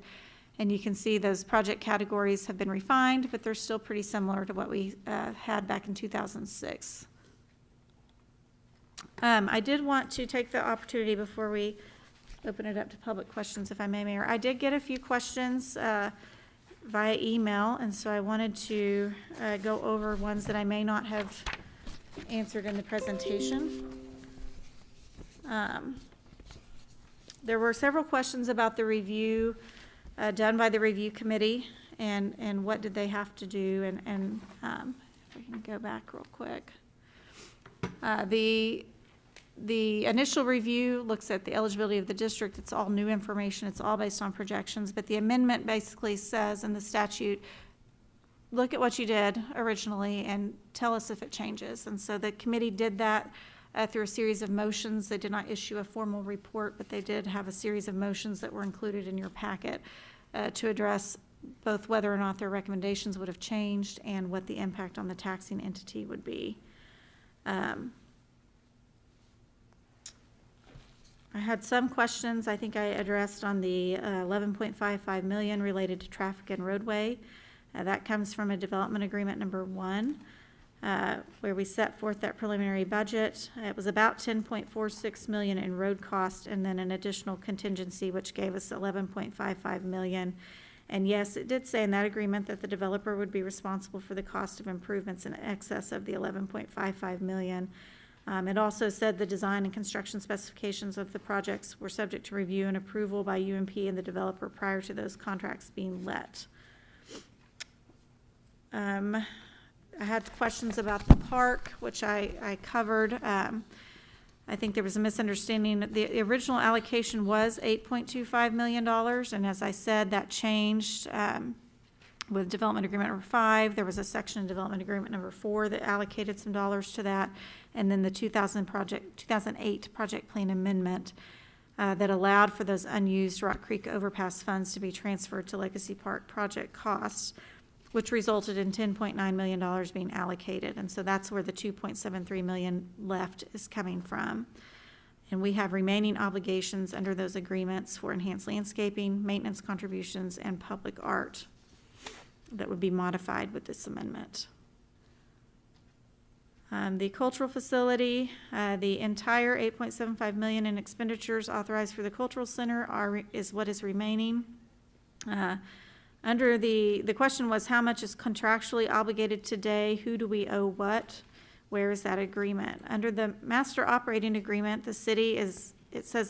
And you can see those project categories have been refined, but they're still pretty similar to what we had back in 2006. I did want to take the opportunity before we open it up to public questions, if I may, Mayor. I did get a few questions via email, and so I wanted to go over ones that I may not have answered in the presentation. There were several questions about the review done by the review committee and what did they have to do, and if we can go back real quick. The initial review looks at the eligibility of the district. It's all new information. It's all based on projections. But the amendment basically says in the statute, look at what you did originally and tell us if it changes. And so the committee did that through a series of motions. They did not issue a formal report, but they did have a series of motions that were included in your packet to address both whether or not their recommendations would have changed and what the impact on the taxing entity would be. I had some questions I think I addressed on the 11.55 million related to traffic and roadway. That comes from a development agreement number 1, where we set forth that preliminary budget. It was about 10.46 million in road cost and then an additional contingency, which gave us 11.55 million. And yes, it did say in that agreement that the developer would be responsible for the cost of improvements in excess of the 11.55 million. It also said the design and construction specifications of the projects were subject to review and approval by UNP and the developer prior to those contracts being let. I had questions about the park, which I covered. I think there was a misunderstanding. The original allocation was $8.25 million, and as I said, that changed with development agreement number 5. There was a section in development agreement number 4 that allocated some dollars to that, and then the 2008 project plan amendment that allowed for those unused Rock Creek overpass funds to be transferred to Legacy Park project costs, which resulted in $10.9 million being allocated. And so that's where the $2.73 million left is coming from. And we have remaining obligations under those agreements for enhanced landscaping, maintenance contributions, and public art that would be modified with this amendment. The cultural facility, the entire $8.75 million in expenditures authorized for the cultural center is what is remaining. Under the question was, how much is contractually obligated today? Who do we owe what? Where is that agreement? Under the master operating agreement, it says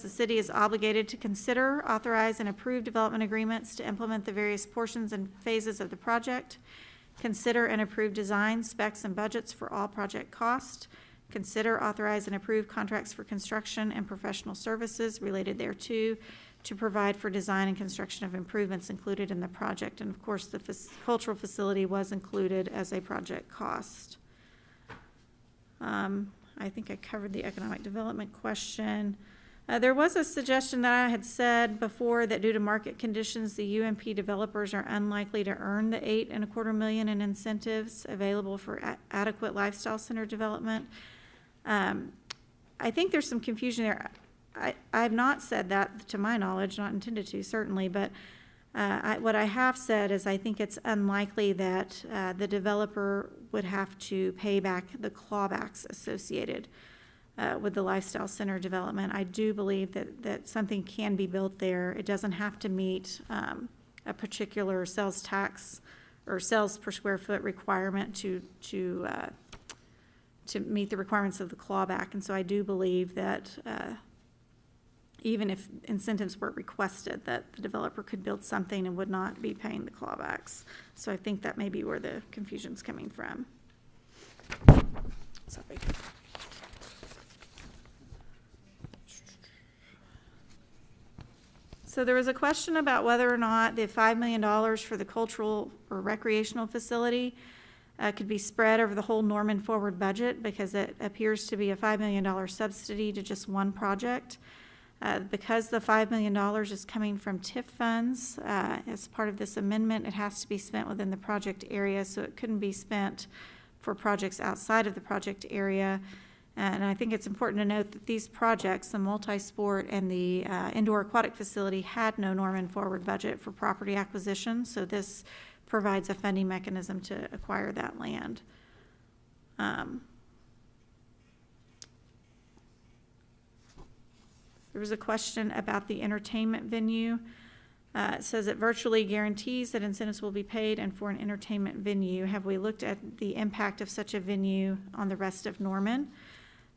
the city is obligated to consider, authorize, and approve development agreements to implement the various portions and phases of the project, consider and approve design, specs, and budgets for all project costs, consider, authorize, and approve contracts for construction and professional services related thereto, to provide for design and construction of improvements included in the project. And of course, the cultural facility was included as a project cost. I think I covered the economic development question. There was a suggestion that I had said before that due to market conditions, the UNP developers are unlikely to earn the $8.25 million in incentives available for adequate lifestyle center development. I think there's some confusion there. I have not said that, to my knowledge, not intended to, certainly, but what I have said is I think it's unlikely that the developer would have to pay back the clawbacks associated with the lifestyle center development. I do believe that something can be built there. It doesn't have to meet a particular sales tax or sales per square foot requirement to meet the requirements of the clawback. And so I do believe that even if incentives were requested, that the developer could build something and would not be paying the clawbacks. So I think that may be where the confusion's coming from. Sorry. So there was a question about whether or not the $5 million for the cultural or recreational facility could be spread over the whole Norman Forward budget, because it appears to be a $5 million subsidy to just one project. Because the $5 million is coming from TIF funds, as part of this amendment, it has to be spent within the project area, so it couldn't be spent for projects outside of the project area. And I think it's important to note that these projects, the multi-sport and the indoor aquatic facility, had no Norman Forward budget for property acquisition, so this provides a funding mechanism to acquire that land. There was a question about the entertainment venue. It says it virtually guarantees that incentives will be paid and for an entertainment venue. Have we looked at the impact of such a venue on the rest of Norman?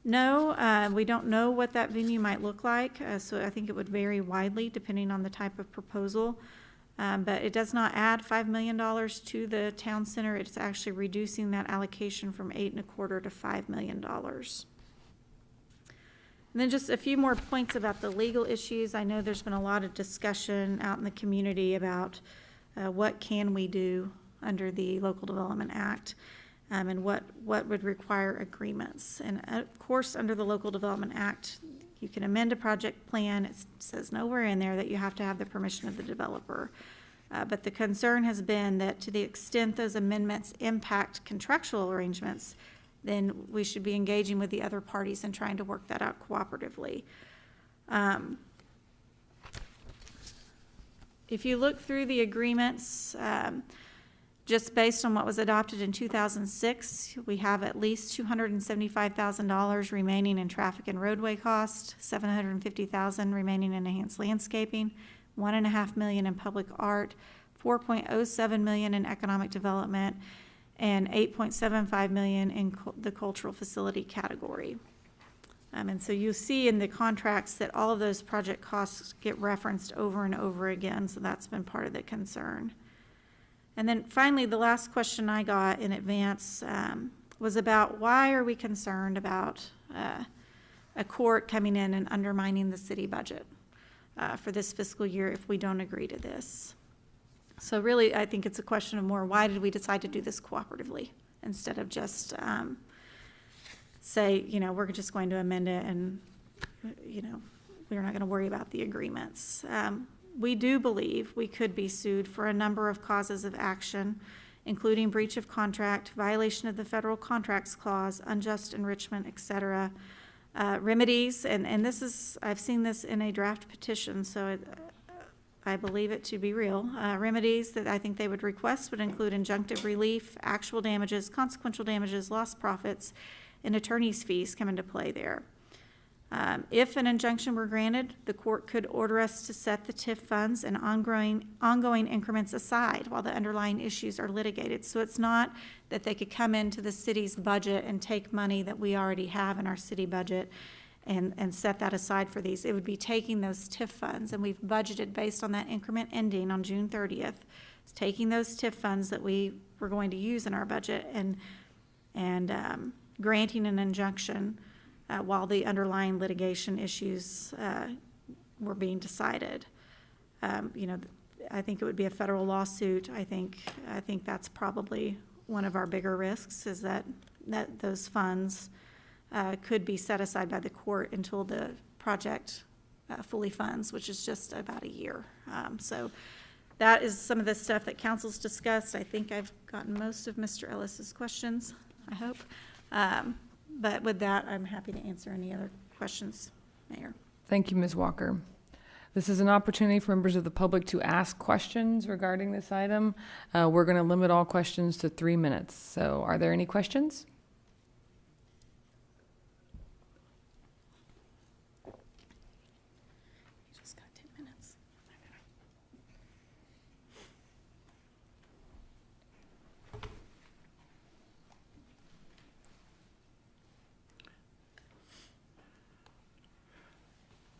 No, we don't know what that venue might look like, so I think it would vary widely depending on the type of proposal. But it does not add $5 million to the town center. It's actually reducing that allocation from $8.25 to $5 million. And then just a few more points about the legal issues. I know there's been a lot of discussion out in the community about what can we do under the Local Development Act, and what would require agreements. And of course, under the Local Development Act, you can amend a project plan. It says nowhere in there that you have to have the permission of the developer. But the concern has been that to the extent those amendments impact contractual arrangements, then we should be engaging with the other parties and trying to work that out cooperatively. If you look through the agreements, just based on what was adopted in 2006, we have at least $275,000 remaining in traffic and roadway costs, $750,000 remaining in enhanced landscaping, $1.5 million in public art, $4.07 million in economic development, and $8.75 million in the cultural facility category. And so you see in the contracts that all of those project costs get referenced over and over again, so that's been part of the concern. And then finally, the last question I got in advance was about why are we concerned about a court coming in and undermining the city budget for this fiscal year if we don't agree to this. So really, I think it's a question of more, why did we decide to do this cooperatively instead of just say, we're just going to amend it and, we're not going to worry about the agreements. We do believe we could be sued for a number of causes of action, including breach of contract, violation of the federal contracts clause, unjust enrichment, et cetera. Remedies, and this is, I've seen this in a draft petition, so I believe it to be real. Remedies that I think they would request would include injunctive relief, actual damages, consequential damages, lost profits, and attorney's fees come into play there. If an injunction were granted, the court could order us to set the TIF funds and ongoing increments aside while the underlying issues are litigated. So it's not that they could come into the city's budget and take money that we already have in our city budget and set that aside for these. It would be taking those TIF funds, and we've budgeted based on that increment ending on June 30th. It's taking those TIF funds that we were going to use in our budget and granting an injunction while the underlying litigation issues were being decided. I think it would be a federal lawsuit. I think that's probably one of our bigger risks, is that those funds could be set aside by the court until the project fully funds, which is just about a year. So that is some of the stuff that council's discussed. I think I've gotten most of Mr. Ellis's questions, I hope. But with that, I'm happy to answer any other questions, Mayor. Thank you, Ms. Walker. This is an opportunity for members of the public to ask questions regarding this item. We're going to limit all questions to 3 minutes. So are there any questions? Just got 10 minutes.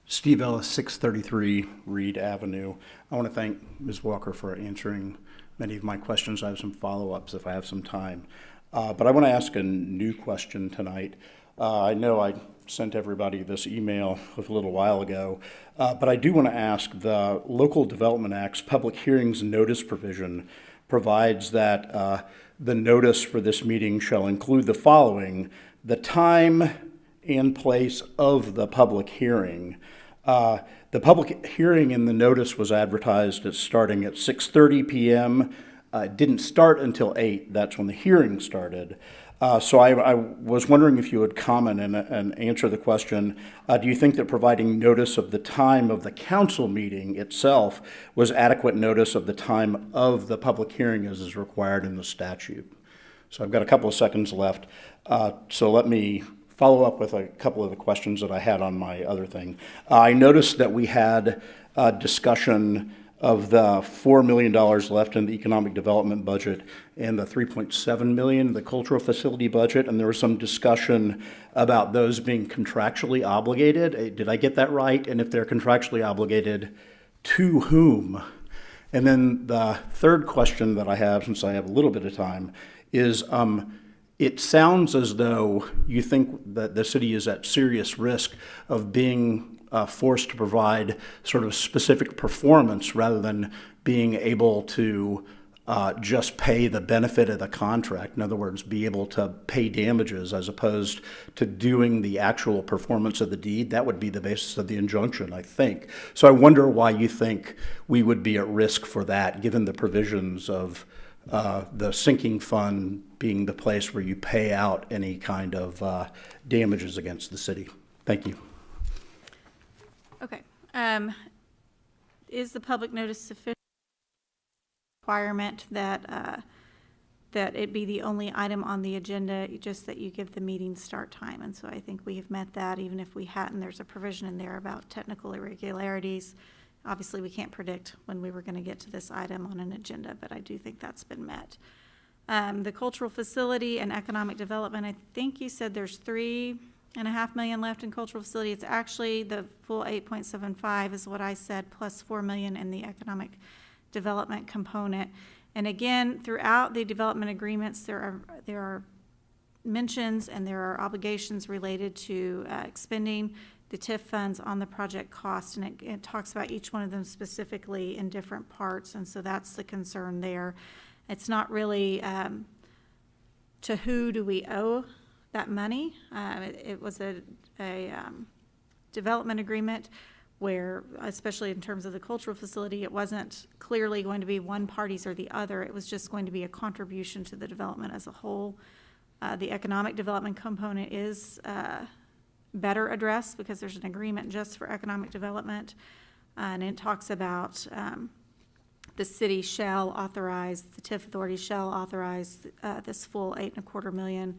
Steve Ellis, 633 Reed Avenue. I want to thank Ms. Walker for answering many of my questions. I have some follow-ups if I have some time. But I want to ask a new question tonight. I know I sent everybody this email a little while ago, but I do want to ask, the Local Development Act's public hearings notice provision provides that the notice for this meeting shall include the following: the time and place of the public hearing. The public hearing in the notice was advertised as starting at 6:30 p.m. It didn't start until 8. That's when the hearing started. So I was wondering if you would comment and answer the question, do you think that providing notice of the time of the council meeting itself was adequate notice of the time of the public hearing as is required in the statute? So I've got a couple of seconds left. So let me follow up with a couple of the questions that I had on my other thing. I noticed that we had a discussion of the $4 million left in the economic development budget and the $3.7 million in the cultural facility budget, and there was some discussion about those being contractually obligated. Did I get that right? And if they're contractually obligated, to whom? And then the third question that I have, since I have a little bit of time, is it sounds as though you think that the city is at serious risk of being forced to provide sort of specific performance rather than being able to just pay the benefit of the contract. In other words, be able to pay damages as opposed to doing the actual performance of the deed. That would be the basis of the injunction, I think. So I wonder why you think we would be at risk for that, given the provisions of the sinking fund being the place where you pay out any kind of damages against the city. Thank you. Okay. Is the public notice sufficient requirement that it be the only item on the agenda, just that you give the meeting start time? And so I think we have met that, even if we hadn't. There's a provision in there about technical irregularities. Obviously, we can't predict when we were going to get to this item on an agenda, but I do think that's been met. The cultural facility and economic development, I think you said there's $3.5 million left in cultural facility. It's actually the full 8.75 is what I said, plus $4 million in the economic development component. And again, throughout the development agreements, there are mentions and there are obligations related to expending the TIF funds on the project cost, and it talks about each one of them specifically in different parts, and so that's the concern there. It's not really to who do we owe that money. It was a development agreement where, especially in terms of the cultural facility, it wasn't clearly going to be one party's or the other. It was just going to be a contribution to the development as a whole. The economic development component is better addressed because there's an agreement just for economic development, and it talks about the city shall authorize, the TIF authority shall authorize this full $8.25 million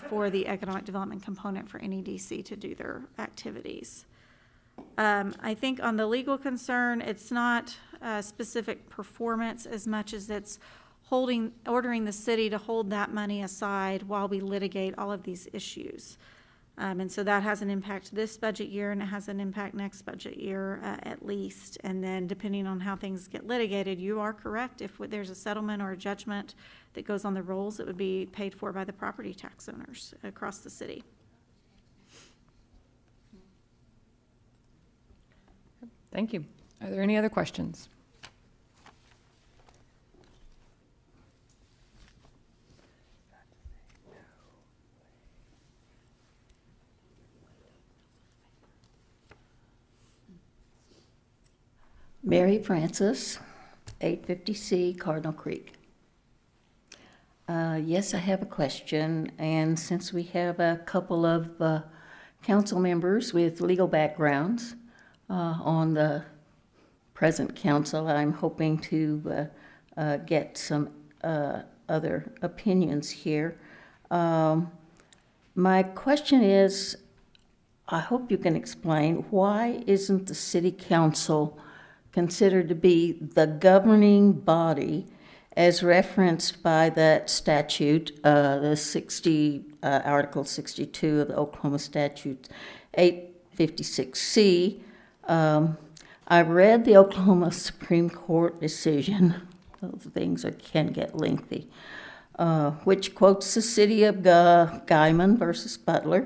for the economic development component for NEDC to do their activities. I think on the legal concern, it's not specific performance as much as it's ordering the city to hold that money aside while we litigate all of these issues. And so that has an impact this budget year, and it has an impact next budget year at least. And then depending on how things get litigated, you are correct. If there's a settlement or a judgment that goes on the rolls, it would be paid for by the property tax owners across the city. Thank you. Are there any other questions? Mary Francis, 850C Cardinal Creek. Yes, I have a question, and since we have a couple of council members with legal backgrounds on the present council, I'm hoping to get some other opinions here. My question is, I hope you can explain, why isn't the city council considered to be the governing body as referenced by that statute, the Article 62 of the Oklahoma Statute 856C. I read the Oklahoma Supreme Court decision, those things can get lengthy, which quotes the city of Guyman versus Butler.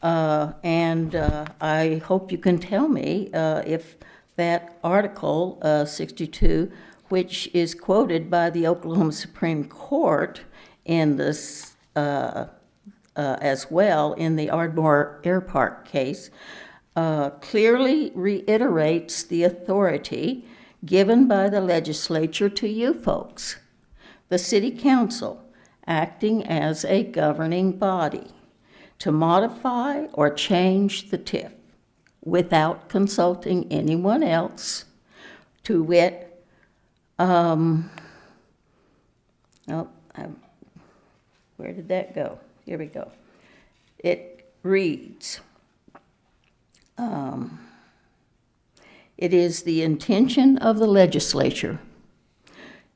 And I hope you can tell me if that Article 62, which is quoted by the Oklahoma Supreme Court in this as well in the Ardmore Air Park case, clearly reiterates the authority given by the legislature to you folks, the city council, acting as a governing body, to modify or change the TIF without consulting anyone else, to wit, where did that go? Here we go. It reads, it is the intention of the legislature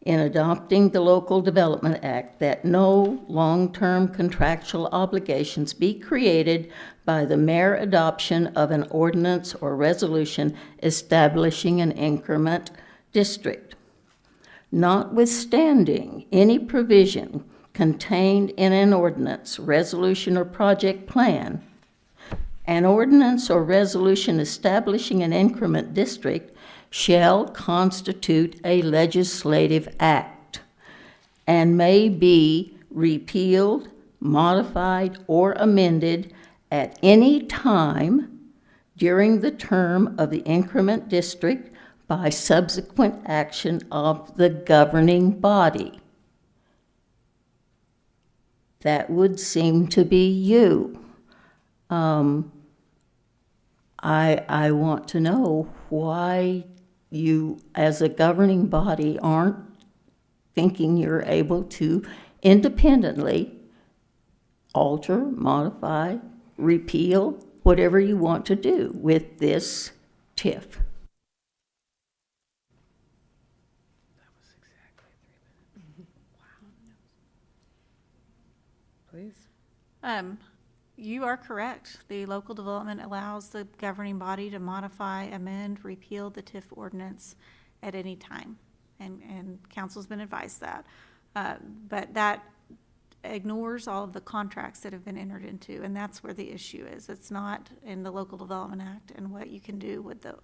in adopting the Local Development Act that no long-term contractual obligations be created by the mere adoption of an ordinance or resolution establishing an increment district. Notwithstanding any provision contained in an ordinance, resolution, or project plan, an ordinance or resolution establishing an increment district shall constitute a legislative act and may be repealed, modified, or amended at any time during the term of the increment district by subsequent action of the governing body. That would seem to be you. I want to know why you, as a governing body, aren't thinking you're able to independently alter, modify, repeal, whatever you want to do with this TIF. Please. You are correct. The local development allows the governing body to modify, amend, repeal the TIF ordinance at any time. And council's been advised that. But that ignores all of the contracts that have been entered into, and that's where the issue is. It's not in the Local Development Act and what you can do with the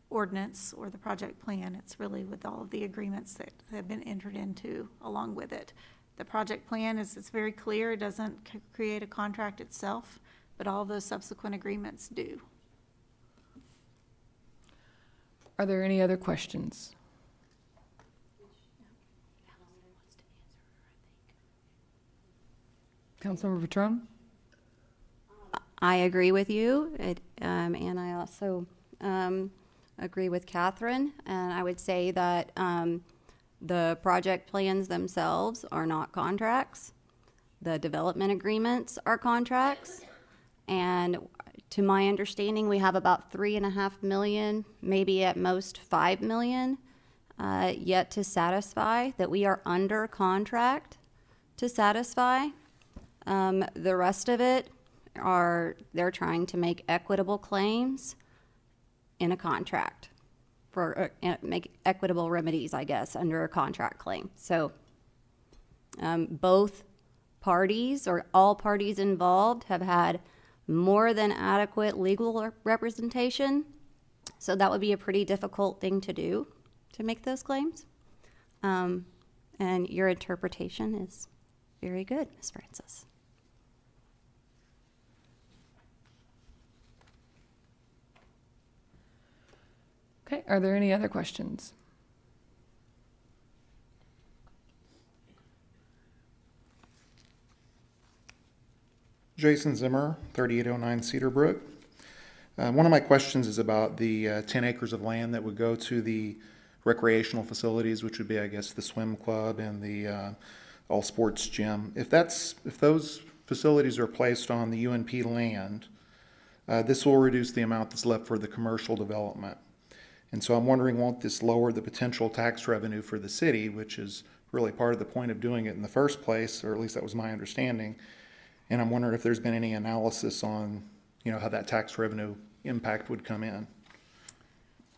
ordinance or the project plan. It's really with all of the agreements that have been entered into along with it. The project plan it's very clear. It doesn't create a contract itself, but all of those subsequent agreements do. Are there any other questions? Councilmember Patron? I agree with you, and I also agree with Catherine, and I would say that the project plans themselves are not contracts. The development agreements are contracts. And to my understanding, we have about 3.5 million, maybe at most 5 million, yet to satisfy, that we are under contract to satisfy. The rest of it they're trying to make equitable claims in a contract for make equitable remedies, I guess, under a contract claim. So both parties or all parties involved have had more than adequate legal representation. So that would be a pretty difficult thing to do, to make those claims. And your interpretation is very good, Ms. Francis. Okay, are there any other questions? Jason Zimmer, 3809 Cedar Brook. One of my questions is about the 10 acres of land that would go to the recreational facilities, which would be, I guess, the swim club and the all sports gym. If those facilities are placed on the UNP land, this will reduce the amount that's left for the commercial development. And so I'm wondering, won't this lower the potential tax revenue for the city, which is really part of the point of doing it in the first place, or at least that was my understanding. And I'm wondering if there's been any analysis on, how that tax revenue impact would come in.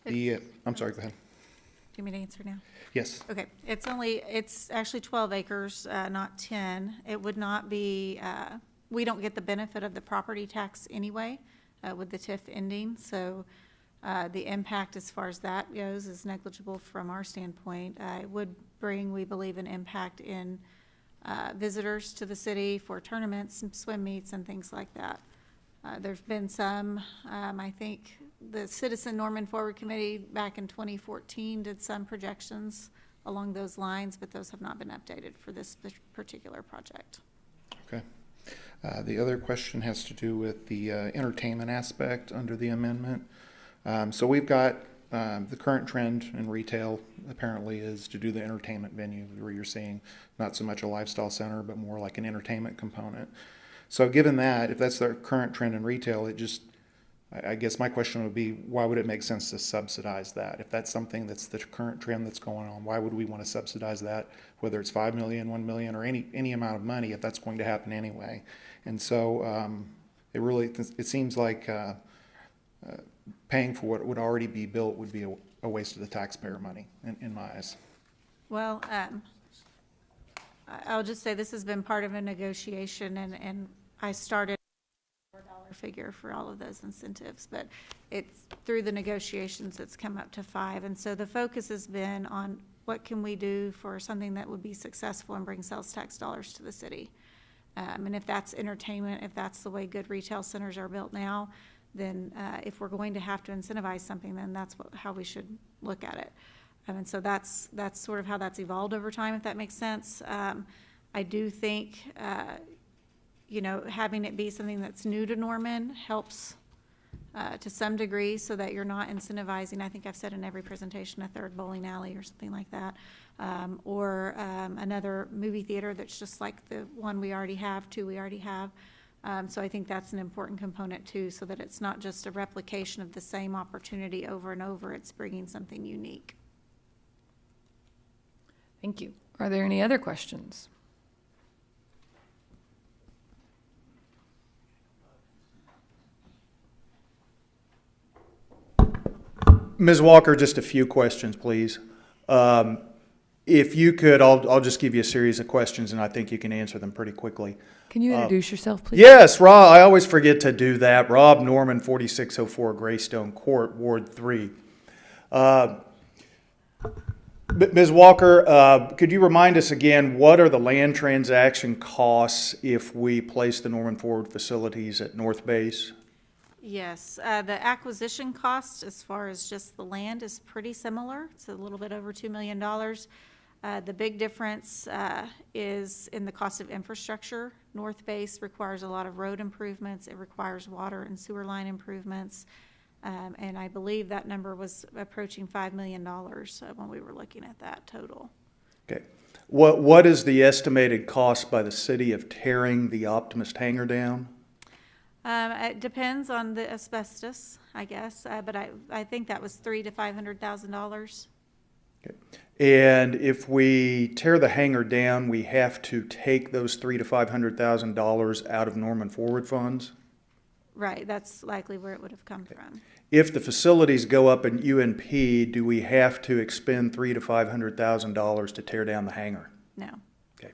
I'm sorry, go ahead. Do you want me to answer now? Yes. Okay, it's actually 12 acres, not 10. It would not be, we don't get the benefit of the property tax anyway, with the TIF ending. So the impact as far as that goes is negligible from our standpoint. It would bring, we believe, an impact in visitors to the city for tournaments and swim meets and things like that. There's been some, I think the Citizen Norman Forward Committee back in 2014 did some projections along those lines, but those have not been updated for this particular project. Okay. The other question has to do with the entertainment aspect under the amendment. So we've got the current trend in retail apparently is to do the entertainment venue, where you're seeing not so much a lifestyle center, but more like an entertainment component. So given that, if that's the current trend in retail, I guess my question would be, why would it make sense to subsidize that? If that's something that's the current trend that's going on, why would we want to subsidize that, whether it's 5 million, 1 million, or any amount of money, if that's going to happen anyway? And so it seems like paying for what would already be built would be a waste of the taxpayer money in my eyes. Well, I'll just say this has been part of a negotiation, and I started a $4 figure for all of those incentives, but it's through the negotiations it's come up to 5. And so the focus has been on what can we do for something that would be successful and bring sales tax dollars to the city. And if that's entertainment, if that's the way good retail centers are built now, then if we're going to have to incentivize something, then that's how we should look at it. And so that's sort of how that's evolved over time, if that makes sense. I do think, having it be something that's new to Norman helps to some degree, so that you're not incentivizing, I think I've said in every presentation, a third bowling alley or something like that, or another movie theater that's just like the one we already have, 2 we already have. So I think that's an important component too, so that it's not just a replication of the same opportunity over and over, it's bringing something unique. Thank you. Are there any other questions? Ms. Walker, just a few questions, please. If you could, I'll just give you a series of questions, and I think you can answer them pretty quickly. Can you introduce yourself, please? Yes, Rob. I always forget to do that. Rob Norman, 4604 Greystone Court, Ward 3. Ms. Walker, could you remind us again, what are the land transaction costs if we place the Norman Forward facilities at North Base? Yes, the acquisition cost as far as just the land is pretty similar. It's a little bit over $2 million. The big difference is in the cost of infrastructure. North Base requires a lot of road improvements. It requires water and sewer line improvements. And I believe that number was approaching $5 million when we were looking at that total. Okay. What is the estimated cost by the city of tearing the Optimist hangar down? It depends on the asbestos, I guess, but I think that was $300,000 to $500,000. And if we tear the hangar down, we have to take those $300,000 to $500,000 out of Norman Forward funds? Right, that's likely where it would have come from. If the facilities go up in UNP, do we have to expend $300,000 to $500,000 to tear down the hangar? No. Okay.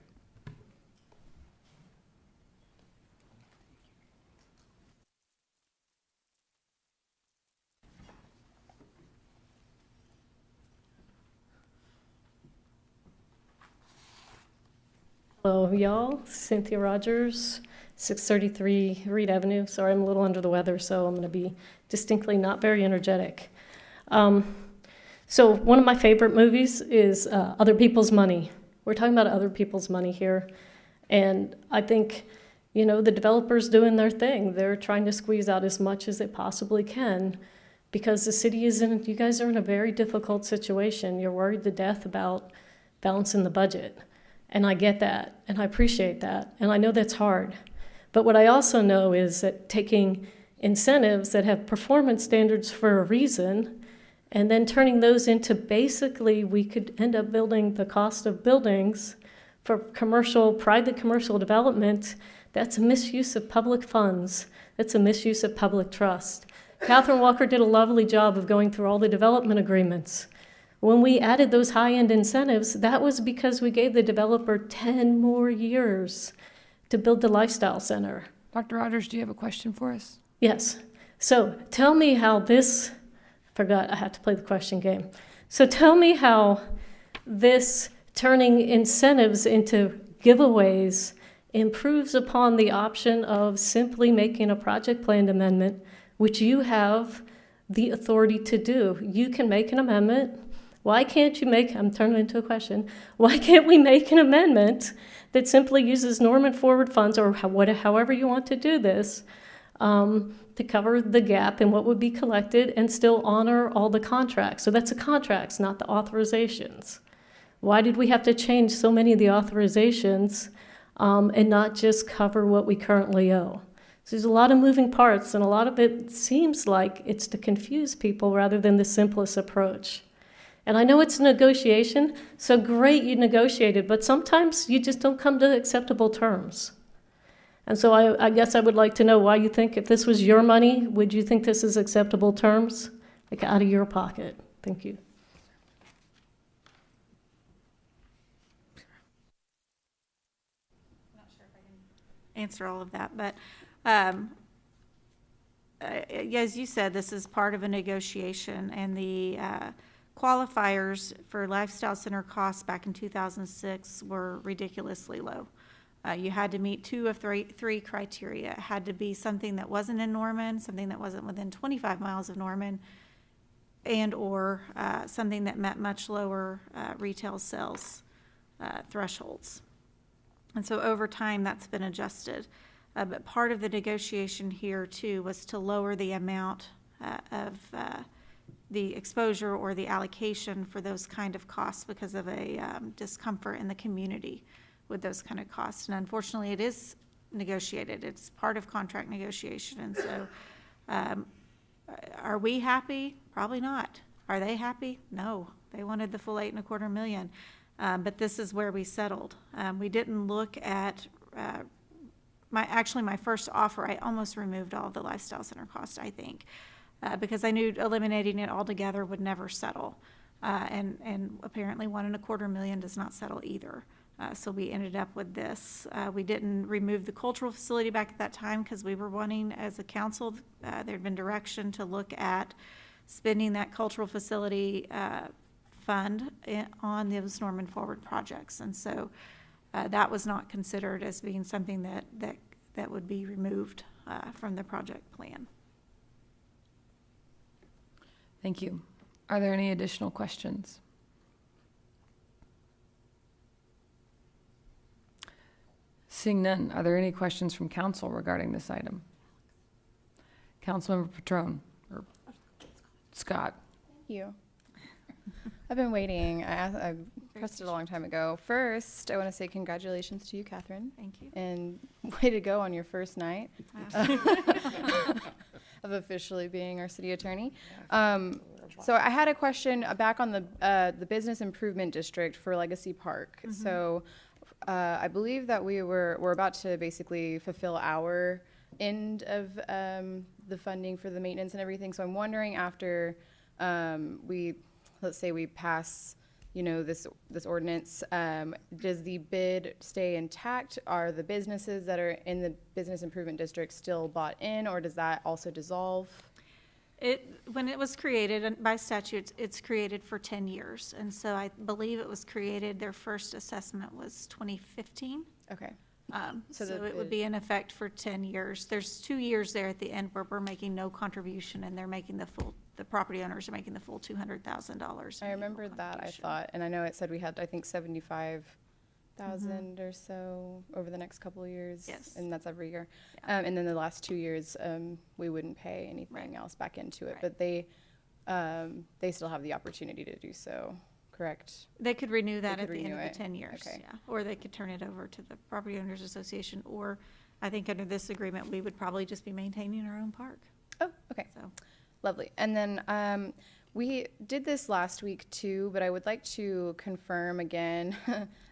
Hello, y'all. Cynthia Rogers, 633 Reed Avenue. Sorry, I'm a little under the weather, so I'm going to be distinctly not very energetic. So one of my favorite movies is Other People's Money. We're talking about other people's money here. And I think, you know, the developers doing their thing. They're trying to squeeze out as much as they possibly can because the city is in, you guys are in a very difficult situation. You're worried to death about balancing the budget. And I get that, and I appreciate that, and I know that's hard. But what I also know is that taking incentives that have performance standards for a reason, and then turning those into basically, we could end up building the cost of buildings for private commercial development. That's a misuse of public funds. That's a misuse of public trust. Catherine Walker did a lovely job of going through all the development agreements. When we added those high-end incentives, that was because we gave the developer 10 more years to build the lifestyle center. Dr. Rogers, do you have a question for us? Yes. So tell me how this, forgot I had to play the question game. So tell me how this turning incentives into giveaways improves upon the option of simply making a project plan amendment, which you have the authority to do. You can make an amendment. Why can't you make, I'm turning it into a question, why can't we make an amendment that simply uses Norman Forward funds or however you want to do this to cover the gap in what would be collected and still honor all the contracts? So that's the contracts, not the authorizations. Why did we have to change so many of the authorizations and not just cover what we currently owe? So there's a lot of moving parts, and a lot of it seems like it's to confuse people rather than the simplest approach. And I know it's a negotiation, so great you negotiated, but sometimes you just don't come to acceptable terms. And so I guess I would like to know why you think, if this was your money, would you think this is acceptable terms, like out of your pocket? Thank you. I'm not sure if I can answer all of that, but as you said, this is part of a negotiation, and the qualifiers for lifestyle center costs back in 2006 were ridiculously low. You had to meet two of three criteria. It had to be something that wasn't in Norman, something that wasn't within 25 miles of Norman, and or something that met much lower retail sales thresholds. And so over time, that's been adjusted. But part of the negotiation here, too, was to lower the amount of the exposure or the allocation for those kind of costs because of a discomfort in the community with those kind of costs. And unfortunately, it is negotiated. It's part of contract negotiation. And so are we happy? Probably not. Are they happy? No. They wanted the full $8.25 million. But this is where we settled. We didn't look at my first offer. I almost removed all of the lifestyle center costs, I think. Because I knew eliminating it altogether would never settle. And apparently $1.25 million does not settle either. So we ended up with this. We didn't remove the cultural facility back at that time because we were wanting, as a council, there'd been direction to look at spending that cultural facility fund on those Norman Forward projects. And so that was not considered as being something that would be removed from the project plan. Thank you. Are there any additional questions? Seeing none, are there any questions from council regarding this item? Councilmember Patron. Scott. Thank you. I've been waiting. I pressed it a long time ago. First, I want to say congratulations to you, Catherine. Thank you. And way to go on your first night of officially being our city attorney. So I had a question back on the business improvement district for Legacy Park. So I believe that we're about to basically fulfill our end of the funding for the maintenance and everything. So I'm wondering after let's say we pass, this ordinance, does the bid stay intact? Are the businesses that are in the business improvement district still bought in, or does that also dissolve? When it was created, and by statute, it's created for 10 years. And so I believe it was created, their first assessment was 2015. Okay. So it would be in effect for 10 years. There's 2 years there at the end where we're making no contribution, and they're making the property owners are making the full $200,000. I remembered that, I thought, and I know it said we had, I think, 75,000 or so over the next couple of years. Yes. And that's every year. And then the last 2 years, we wouldn't pay anything else back into it, but they still have the opportunity to do so, correct? They could renew that They at could the end renew of the it. 10 years, Okay. yeah. Or they could turn it over to the Property Owners Association, or I think under this agreement, we would probably just be maintaining our own park. Oh, okay. So. Lovely. And then we did this last week too, but I would like to confirm again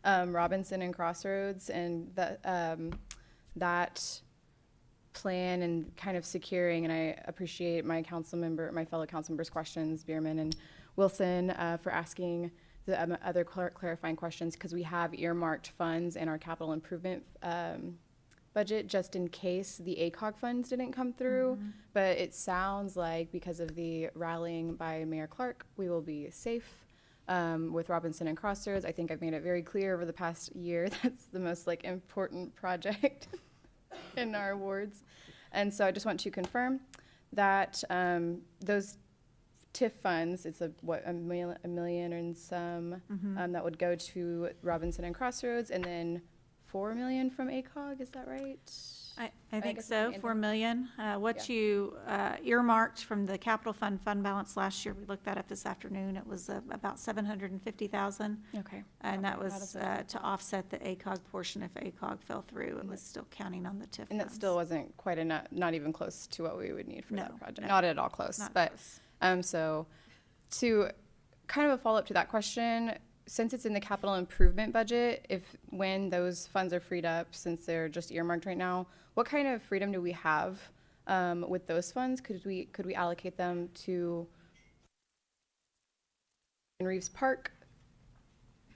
Robinson and Crossroads and that plan and kind of securing, and I appreciate my fellow council members' questions, Bierman and Wilson, for asking the other clarifying questions, because we have earmarked funds in our capital improvement budget just in case the ACOG funds didn't come through. But it sounds like because of the rallying by Mayor Clark, we will be safe with Robinson and Crossroads. I think I've made it very clear over the past year that's the most important project in our wards. And so I just want to confirm that those TIF funds, it's a million and some that would go to Robinson and Crossroads, and then 4 million from ACOG, is that right? I think guess so, it's 4 million. What you earmarked from the capital fund balance last year, we looked that up this afternoon, it was about 750,000. Okay. And that was to offset the ACOG portion. If ACOG fell through, it was still counting on the TIF And that funds. still wasn't quite enough, not even close to what we would need for that project. no. Not at all close. Not But close. so to kind of a follow-up to that question, since it's in the capital improvement budget, when those funds are freed up, since they're just earmarked right now, what kind of freedom do we have with those funds? Could we allocate them to in Reeves Park?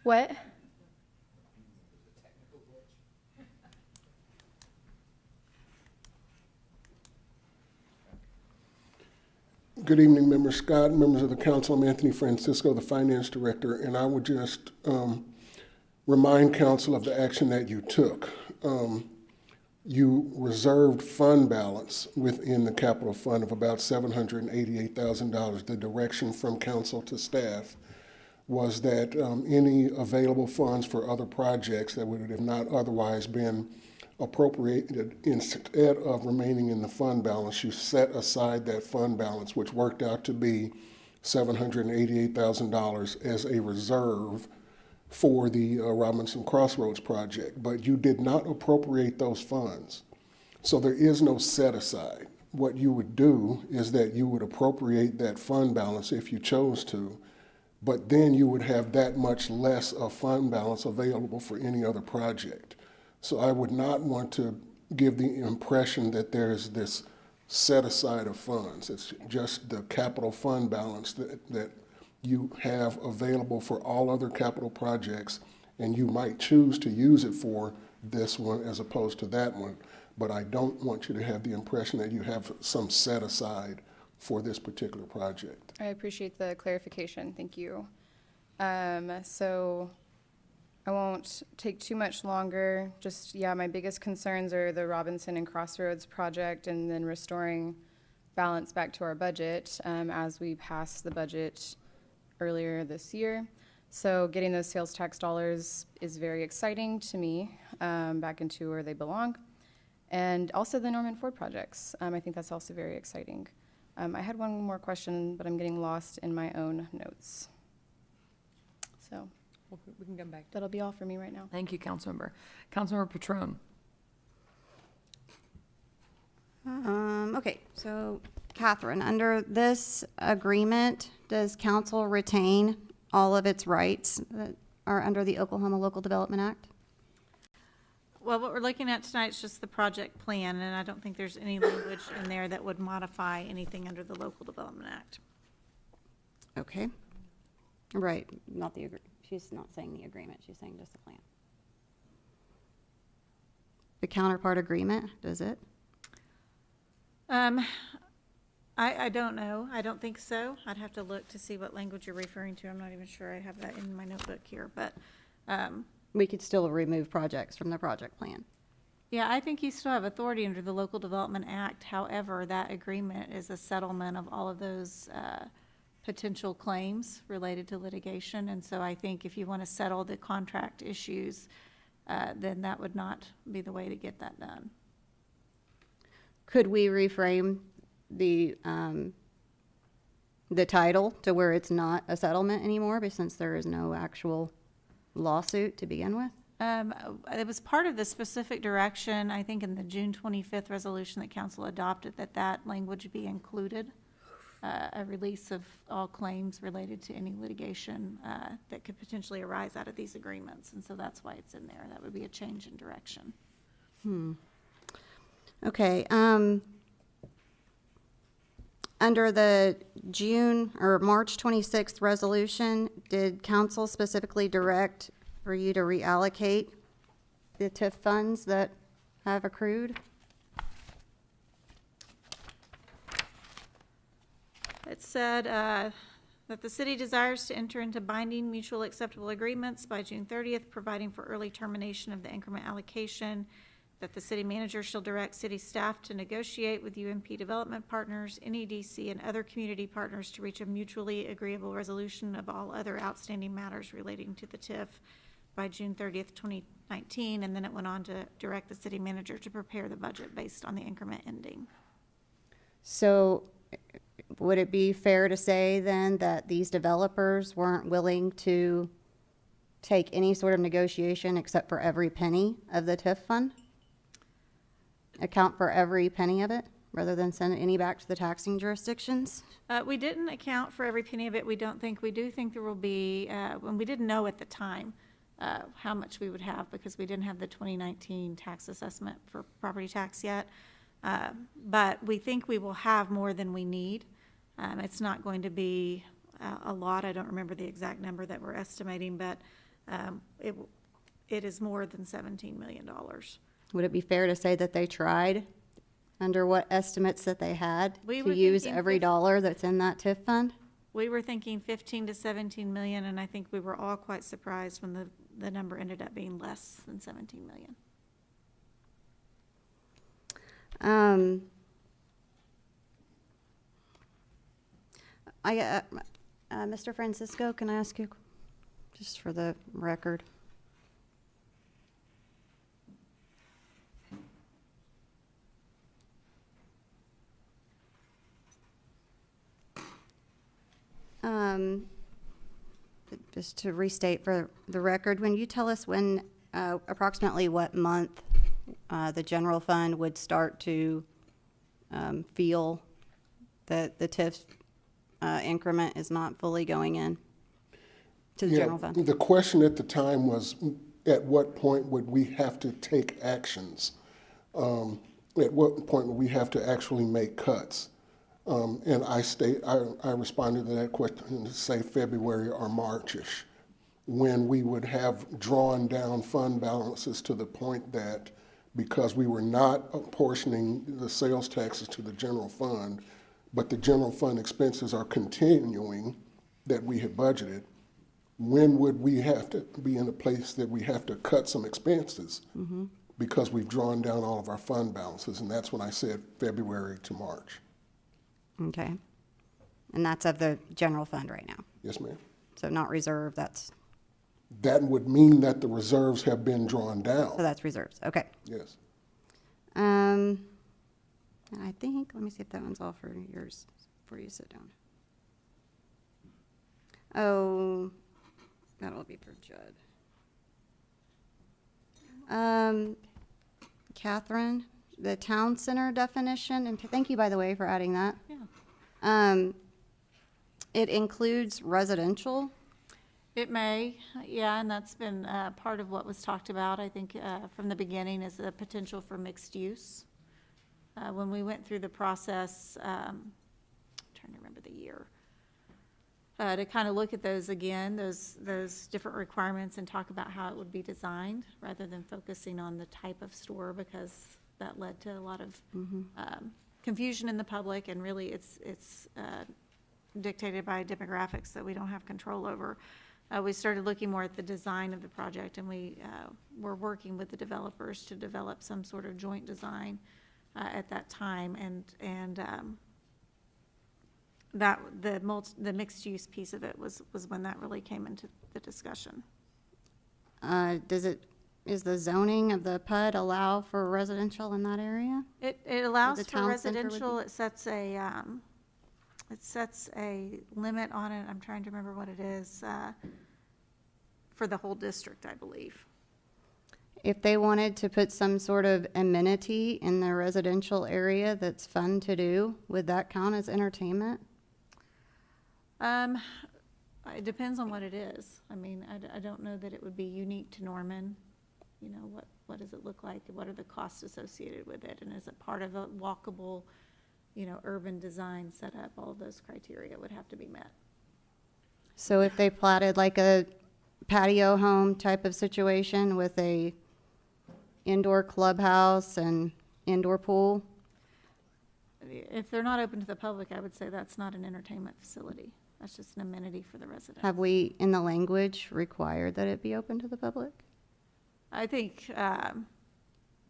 What? Good evening, Member Scott, members of the council. I'm Anthony Francisco, the finance director, and I would just remind council of the action that you took. You reserved fund balance within the capital fund of about $788,000. The direction from council to staff was that any available funds for other projects that would have not otherwise been appropriated, instead of remaining in the fund balance, you set aside that fund balance, which worked out to be $788,000 as a reserve for the Robinson Crossroads project, but you did not appropriate those funds. So there is no set aside. What you would do is that you would appropriate that fund balance if you chose to, but then you would have that much less of fund balance available for any other project. So I would not want to give the impression that there is this set aside of funds. It's just the capital fund balance that you have available for all other capital projects, and you might choose to use it for this one as opposed to that one. But I don't want you to have the impression that you have some set aside for this particular project. I appreciate the clarification. Thank you. So I won't take too much longer. Just, my biggest concerns are the Robinson and Crossroads project and then restoring balance back to our budget as we pass the budget earlier this year. So getting those sales tax dollars is very exciting to me, back into where they belong. And also the Norman Ford projects. I think that's also very exciting. I had one more question, but I'm getting lost in my own notes. So We can come back. that'll be all for me right now. Thank you, Councilmember. Councilmember Patron. Okay, so Catherine, under this agreement, does council retain all of its rights that are under the Oklahoma Local Development Act? Well, what we're looking at tonight is just the project plan, and I don't think there's any language in there that would modify anything under the Local Development Act. Okay. Right, not the, she's not saying the agreement, she's saying just the plan. The counterpart agreement, does it? I don't know. I don't think so. I'd have to look to see what language you're referring to. I'm not even sure I have that in my notebook here, but, We could still remove projects from the project plan. yeah, I think you still have authority under the Local Development Act. However, that agreement is a settlement of all of those, potential claims related to litigation. And so I think if you want to settle the contract issues, then that would not be the way to get that done. Could we reframe the title to where it's not a settlement anymore, but since there is no actual lawsuit to begin with? It was part of the specific direction, I think, in the June 25th resolution that council adopted, that language be included, a release of all claims related to any litigation that could potentially arise out of these agreements. And so that's why it's in there. That would be a change in direction. Okay, under the June or March 26th resolution, did council specifically direct for you to reallocate the TIF funds that have accrued? It said that the city desires to enter into binding mutual acceptable agreements by June 30th, providing for early termination of the increment allocation, that the city manager shall direct city staff to negotiate with UNP development partners, NEDC, and other community partners to reach a mutually agreeable resolution of all other outstanding matters relating to the TIF by June 30th, 2019. And then it went on to direct the city manager to prepare the budget based on the increment ending. So would it be fair to say then that these developers weren't willing to take any sort of negotiation except for every penny of the TIF fund? Account for every penny of it rather than send any back to the taxing jurisdictions? We didn't account for every penny of it. We don't think, we do think there will be, when we didn't know at the time how much we would have because we didn't have the 2019 tax assessment for property tax yet. But we think we will have more than we need. It's not going to be a lot. I don't remember the exact number that we're estimating, but it is more than $17 million. Would it be fair to say that they tried under what estimates that they had to use every dollar that's in that TIF fund? We were thinking 15 to 17 million, and I think we were all quite surprised when the number ended up being less than 17 million. Mr. Francisco, can I ask you, just for the record? Just to restate for the record, when you tell us when, approximately what month the general fund would start to feel that the TIF increment is not fully going in to the general fund? The question at the time was, at what point would we have to take actions? At what point would we have to actually make cuts? And I responded to that question to say February or March-ish, when we would have drawn down fund balances to the point that because we were not apportioning the sales taxes to the general fund, but the general fund expenses are continuing that we had budgeted, when would we have to be in a place that we have to cut some expenses because we've drawn down all of our fund balances? And that's when I said February to March. Okay. And that's of the general fund right now? Yes, ma'am. So not reserve, That would mean that the reserves have been drawn down. so that's reserves, okay. Yes. I think, let me see if that one's all for yours before you sit down. Oh, that'll be for Judd. Catherine, the town center definition, and thank you, by the way, for adding that. Yeah. It includes residential. It may, yeah, and that's been part of what was talked about, I think, from the beginning, is the potential for mixed use. When we went through the process, trying to remember the year, to kind of look at those again, those different requirements, and talk about how it would be designed, rather than focusing on the type of store, because that led to a lot of confusion in the public, and really it's dictated by demographics that we don't have control over. We started looking more at the design of the project, and we were working with the developers to develop some sort of joint design at that time, and that the mixed use piece of it was when that really came into the discussion. Is the zoning of the PUD allow for residential in that area? It allows The for town center would residential. be? It sets a limit on it. I'm trying to remember what it is for the whole district, I believe. If they wanted to put some sort of amenity in their residential area that's fun to do, would that count as entertainment? It depends on what it is. I mean, I don't know that it would be unique to Norman. You know, what does it look like? What are the costs associated with it? And is it part of a walkable, urban design setup? All of those criteria would have to be met. So if they platted like a patio home type of situation with a indoor clubhouse and indoor pool? If they're not open to the public, I would say that's not an entertainment facility. That's just an amenity for the residents. Have we, in the language, required that it be open to the public? I think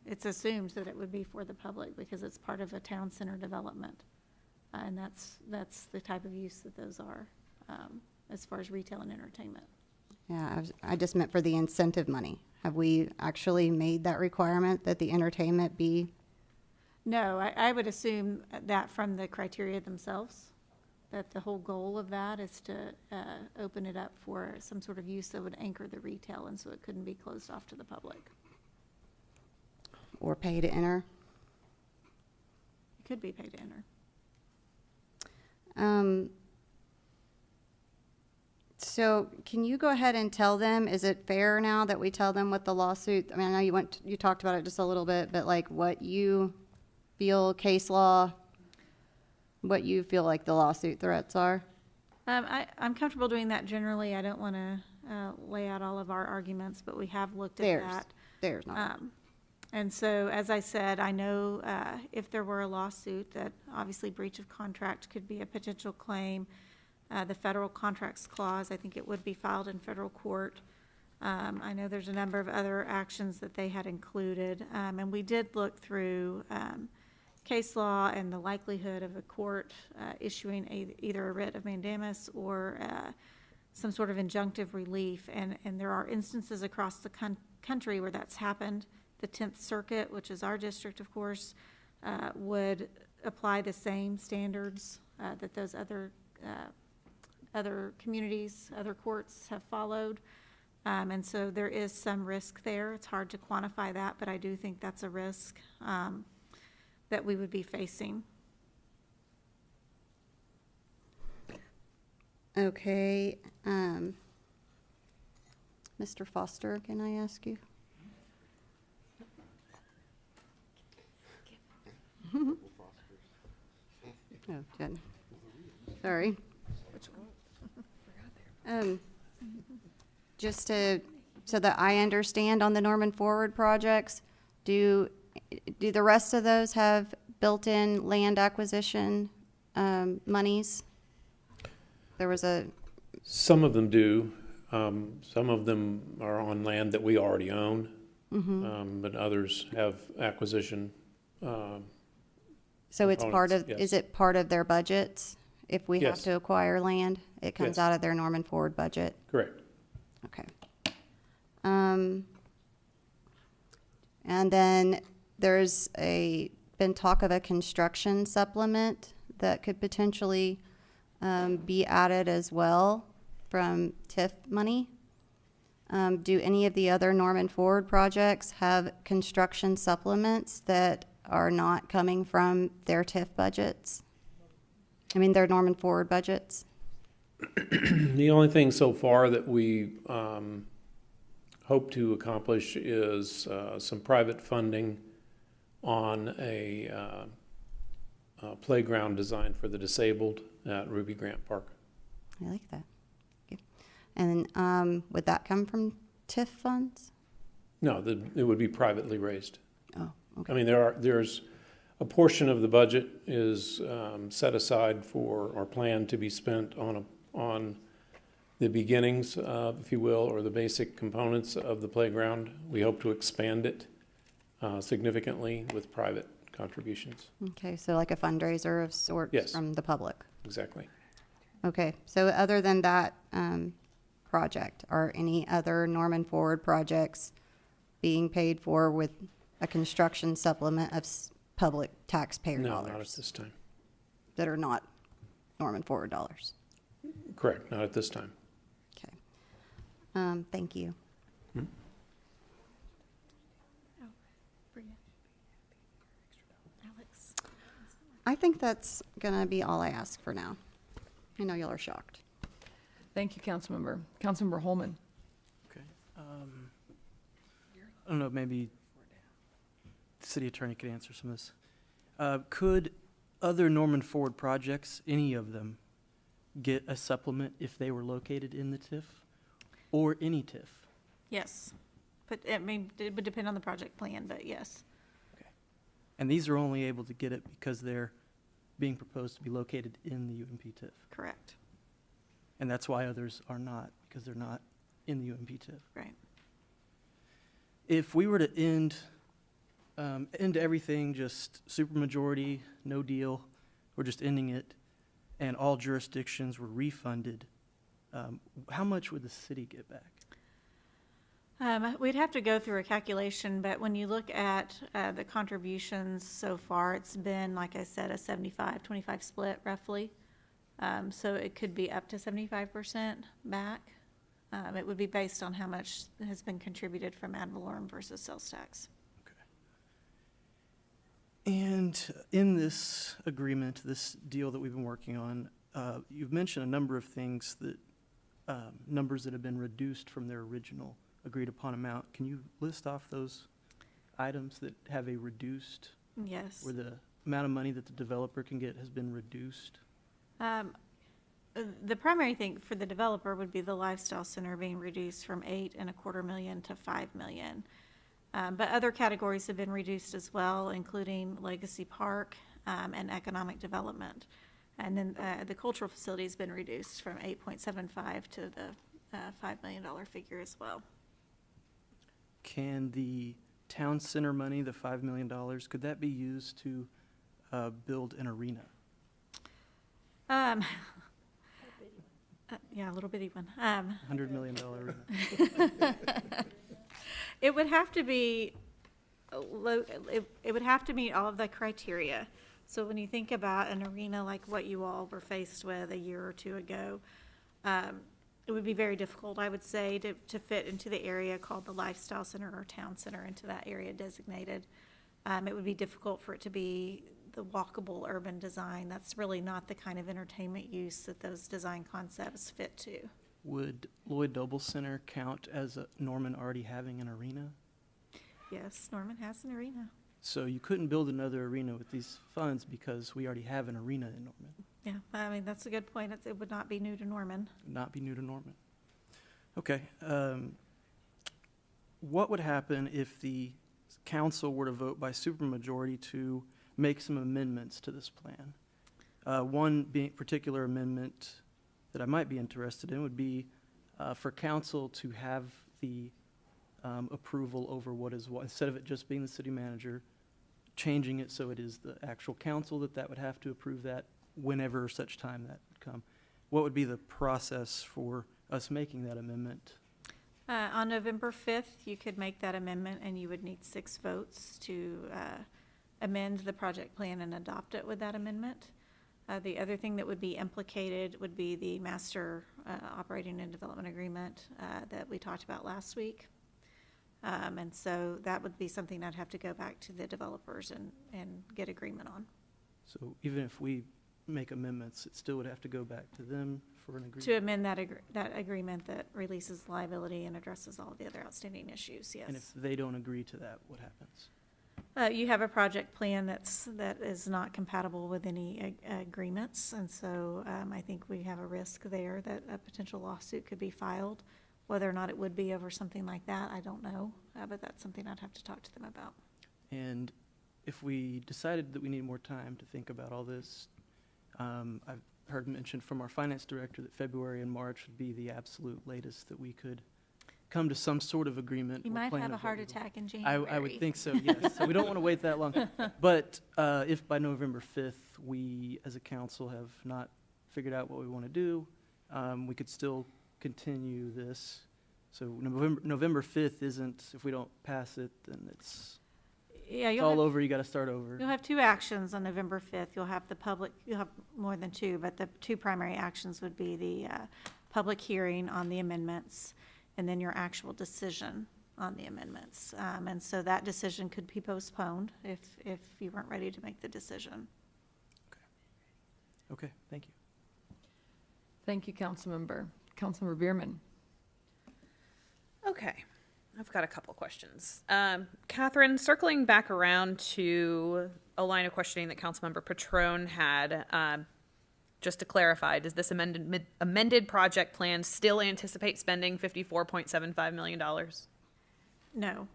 it's assumed that it would be for the public because it's part of a town center development. And that's the type of use that those are as far as retail and entertainment. Yeah, I just meant for the incentive money. Have we actually made that requirement that the entertainment be? No, I would assume that from the criteria themselves, that the whole goal of that is to open it up for some sort of use that would anchor the retail, and so it couldn't be closed off to the public. Or pay to enter? It could be pay to enter. So can you go ahead and tell them, is it fair now that we tell them what the lawsuit, I mean, I know you talked about it just a little bit, but like what you feel case law, what you feel like the lawsuit threats are? I'm comfortable doing that generally. I don't want to lay out all of our arguments, but we have looked at that. Theirs, not. And so, as I said, I know if there were a lawsuit, that obviously breach of contract could be a potential claim. The federal contracts clause, I think it would be filed in federal court. I know there's a number of other actions that they had included. And we did look through case law and the likelihood of a court issuing either a writ of mandamus or some sort of injunctive relief. And there are instances across the country where that's happened. The 10th Circuit, which is our district, of course, would apply the same standards that those other communities, other courts have followed. And so there is some risk there. It's hard to quantify that, but I do think that's a risk that we would be facing. Okay. Mr. Foster, can I ask you? Oh, good. Sorry. Just so that I understand on the Norman Forward projects, do the rest of those have built-in land acquisition monies? There was Some of them do. Some of them are on land that we already own, but others have acquisition. So it's part of, yes. is it part of their budgets? If we have Yes. to acquire land, it comes Yes. out of their Norman Forward budget? Correct. Okay. And then there's a been talk of a construction supplement that could potentially be added as well from TIF money. Do any of the other Norman Forward projects have construction supplements that are not coming from their TIF budgets? I mean, their Norman Forward budgets? The only thing so far that we hope to accomplish is some private funding on a playground design for the disabled at Ruby Grant Park. I like that. Okay. And would that come from TIF funds? No, it would be privately raised. Oh, okay. I mean, there's a portion of the budget is set aside for, or planned to be spent on the beginnings, if you will, or the basic components of the playground. We hope to expand it significantly with private contributions. Okay, so like a fundraiser of sorts Yes. from the public. Exactly. Okay, so other than that project, are any other Norman Forward projects being paid for with a construction supplement of public taxpayer No, dollars? not at this time. That are not Norman Forward dollars? Correct, not at this time. Okay. Thank you. I think that's gonna be all I ask for now. I know y'all are shocked. Thank you, Councilmember. Councilmember Holman. Okay. I don't know, maybe the city attorney could answer some of this. Could other Norman Forward projects, any of them, get a supplement if they were located in the TIF or any TIF? Yes, but I mean, it would depend on the project plan, but yes. And these are only able to get it because they're being proposed to be located in the UNP TIF. Correct. And that's why others are not, because they're not in the UNP TIF. Right. If we were to end everything, just supermajority, no deal, we're just ending it, and all jurisdictions were refunded, how much would the city get back? We'd have to go through a calculation, but when you look at the contributions so far, it's been, like I said, a 75-25 split roughly. So it could be up to 75% back. It would be based on how much has been contributed from ad valorem versus sales tax. And in this agreement, this deal that we've been working on, you've mentioned a number of things that, numbers that have been reduced from their original agreed upon amount. Can you list off those items that have a reduced? Yes. Where the amount of money that the developer can get has been reduced? The primary thing for the developer would be the lifestyle center being reduced from $8.25 million to $5 million. But other categories have been reduced as well, including Legacy Park and economic development. And then the cultural facility has been reduced from 8.75 to the $5 million figure as well. Can the town center money, the $5 million, could that be used to build an arena? Yeah, a little bitty one. $100 million arena. It would have to be, it would have to meet all of the criteria. So when you think about an arena like what you all were faced with a year or two ago, it would be very difficult, I would say, to fit into the area called the Lifestyle Center or Town Center, into that area designated. It would be difficult for it to be the walkable urban design. That's really not the kind of entertainment use that those design concepts fit to. Would Lloyd Doble Center count as a Norman already having an arena? Yes, Norman has an arena. So you couldn't build another arena with these funds because we already have an arena in Norman. Yeah, I mean, that's a good point. It would not be new to Norman. Not be new to Norman. Okay. What would happen if the council were to vote by supermajority to make some amendments to this plan? One being particular amendment that I might be interested in would be for council to have the approval over what is what, instead of it just being the city manager, changing it so it is the actual council that would have to approve that whenever such time that would come. What would be the process for us making that amendment? On November 5th, you could make that amendment, and you would need 6 votes to amend the project plan and adopt it with that amendment. The other thing that would be implicated would be the master operating and development agreement that we talked about last week. And so that would be something I'd have to go back to the developers and get agreement on. So even if we make amendments, it still would have to go back to them for an agreement? To amend that agreement that releases liability and addresses all the other outstanding issues, yes. And if they don't agree to that, what happens? You have a project plan that is not compatible with any agreements, and so I think we have a risk there that a potential lawsuit could be filed. Whether or not it would be over something like that, I don't know, but that's something I'd have to talk to them about. And if we decided that we need more time to think about all this, I've heard mentioned from our finance director that February and March would be the absolute latest that we could come to some sort of agreement. You or might plan have a of heart what we- attack in January. I would think so, yes. So we don't want to wait that long. But if by November 5th, we as a council have not figured out what we want to do, we could still continue this. So November 5th isn't, if we don't pass it, then it's all over, you got to start over. You'll have two actions on November 5th. You'll have you'll have more than two, but the two primary actions would be the public hearing on the amendments and then your actual decision on the amendments. And so that decision could be postponed if you weren't ready to make the decision. Okay, thank you. Thank you, Councilmember. Councilmember Bierman. Okay, I've got a couple questions. Catherine, circling back around to a line of questioning that Councilmember Patrone had, just to clarify, does this amended project plan still anticipate spending $54.75 million? No.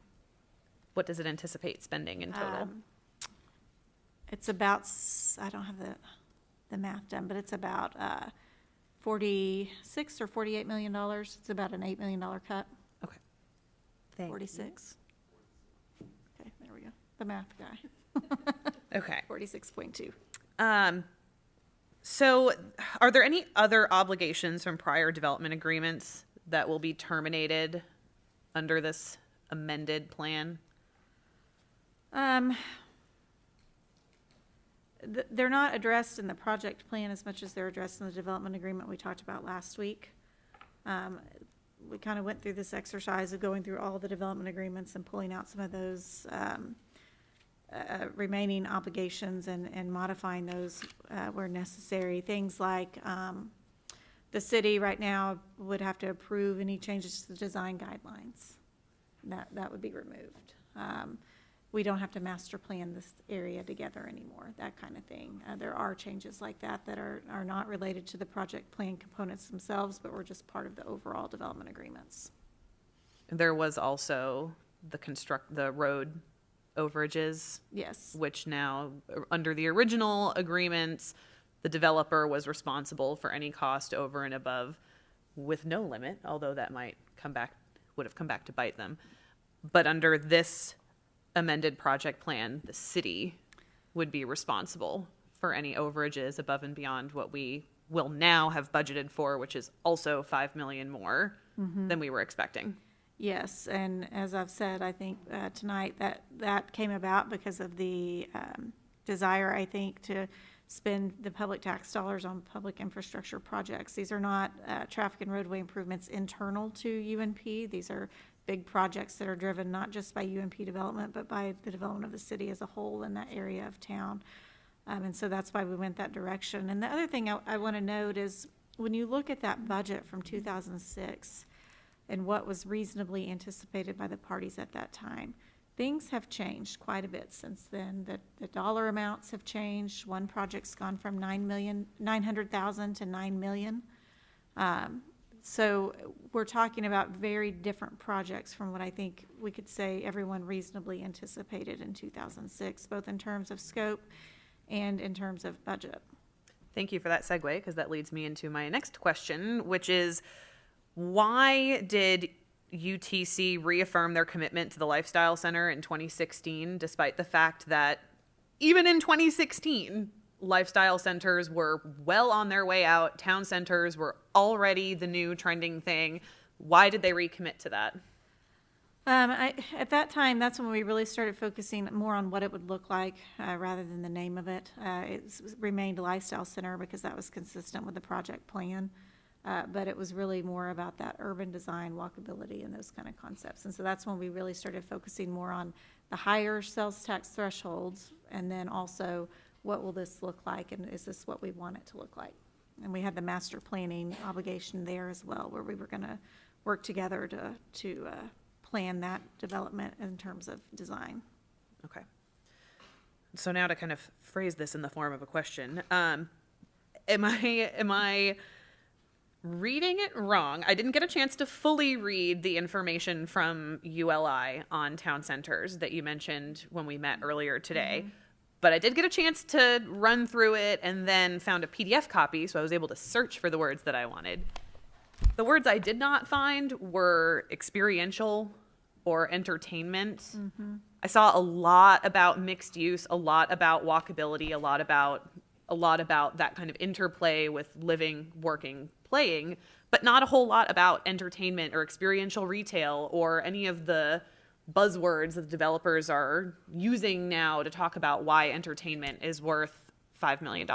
What does it anticipate spending in total? It's about, I don't have the math done, but it's about $46 or $48 million. It's about an $8 million cut. Okay. Thank 46. Okay, there we go. The math guy. Okay. 46.2. So are there any other obligations from prior development agreements that will be terminated under this amended plan? They're not addressed in the project plan as much as they're addressed in the development agreement we talked about last week. We kind of went through this exercise of going through all the development agreements and pulling out some of those remaining obligations and modifying those where necessary. Things like the city right now would have to approve any changes to the design guidelines. That would be removed. We don't have to master plan this area together anymore, that kind of thing. There are changes like that that are not related to the project plan components themselves, but were just part of the overall development agreements. There was also the road overages. Yes. Which now, under the original agreements, the developer was responsible for any cost over and above with no limit, although that would have come back to bite them. But under this amended project plan, the city would be responsible for any overages above and beyond what we will now have budgeted for, which is also $5 million more than we were expecting. Yes, and as I've said, I think tonight that came about because of the desire, I think, to spend the public tax dollars on public infrastructure projects. These are not traffic and roadway improvements internal to UNP. These are big projects that are driven not just by UNP development, but by the development of the city as a whole in that area of town. And so that's why we went that direction. And the other thing I want to note is when you look at that budget from 2006 and what was reasonably anticipated by the parties at that time, things have changed quite a bit since then. The dollar amounts have changed. One project's gone from $900,000 to $9 million. So we're talking about very different projects from what I think we could say everyone reasonably anticipated in 2006, both in terms of scope and in terms of budget. Thank you for that segue, because that leads me into my next question, which is, why did UTC reaffirm their commitment to the Lifestyle Center in 2016, despite the fact that even in 2016, lifestyle centers were well on their way out, town centers were already the new trending thing? Why did they recommit to that? At that time, that's when we really started focusing more on what it would look like rather than the name of it. It's remained a lifestyle center because that was consistent with the project plan. But it was really more about that urban design, walkability, and those kind of concepts. And so that's when we really started focusing more on the higher sales tax thresholds, and then also what will this look like, and is this what we want it to look like? And we had the master planning obligation there as well, where we were going to work together to plan that development in terms of design. Okay. So now to kind of phrase this in the form of a question, am I reading it wrong? I didn't get a chance to fully read the information from ULI on town centers that you mentioned when we met earlier today. But I did get a chance to run through it and then found a PDF copy, so I was able to search for the words that I wanted. The words I did not find were experiential or entertainment. I saw a lot about mixed use, a lot about walkability, a lot about that kind of interplay with living, working, playing, but not a whole lot about entertainment or experiential retail or any of the buzzwords that developers are using now to talk about why entertainment is worth $5 million.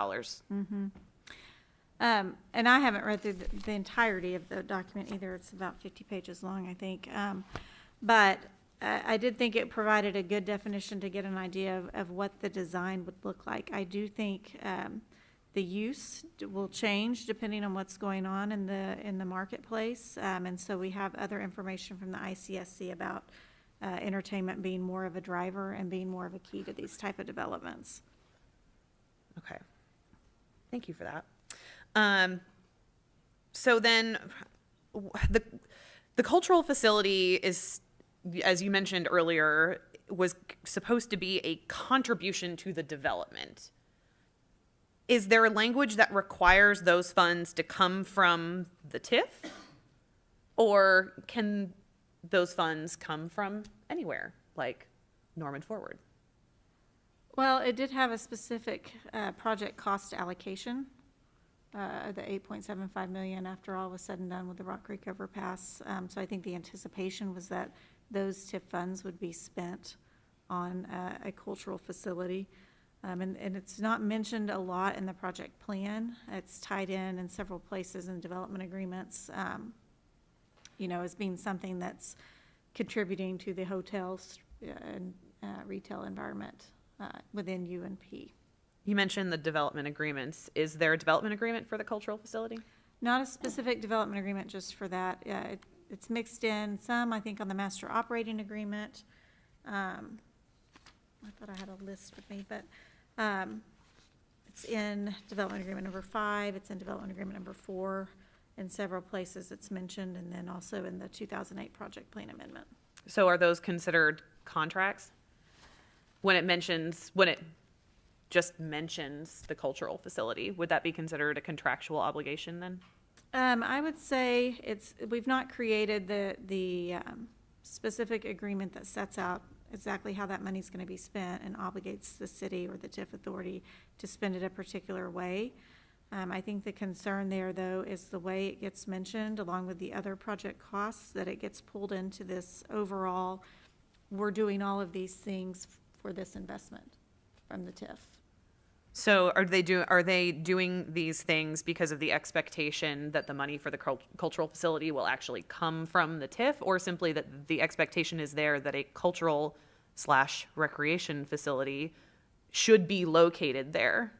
And I haven't read through the entirety of the document either. It's about 50 pages long, I think. But I did think it provided a good definition to get an idea of what the design would look like. I do think the use will change depending on what's going on in the marketplace. And so we have other information from the ICSC about entertainment being more of a driver and being more of a key to these type of developments. Okay. Thank you for that. So then the cultural facility is, as you mentioned earlier, was supposed to be a contribution to the development. Is there language that requires those funds to come from the TIF? Or can those funds come from anywhere, like Norman Forward? Well, it did have a specific project cost allocation, the $8.75 million after all was said and done with the Rock Creek overpass. So I think the anticipation was that those TIF funds would be spent on a cultural facility. And it's not mentioned a lot in the project plan. It's tied in several places in development agreements, as being something that's contributing to the hotels and retail environment within UNP. You mentioned the development agreements. Is there a development agreement for the cultural facility? Not a specific development agreement just for that. It's mixed in some, I think, on the master operating agreement. I thought I had a list with me, but it's in development agreement number 5. It's in development agreement number 4. In several places it's mentioned, and then also in the 2008 project plan amendment. So are those considered contracts? When it just mentions the cultural facility, would that be considered a contractual obligation then? I would say we've not created the specific agreement that sets out exactly how that money is going to be spent and obligates the city or the TIF authority to spend it a particular way. I think the concern there, though, is the way it gets mentioned along with the other project costs, that it gets pulled into this overall, we're doing all of these things for this investment from the TIF. So are they doing these things because of the expectation that the money for the cultural facility will actually come from the TIF, or simply that the expectation is there that a cultural/recreation facility should be located there?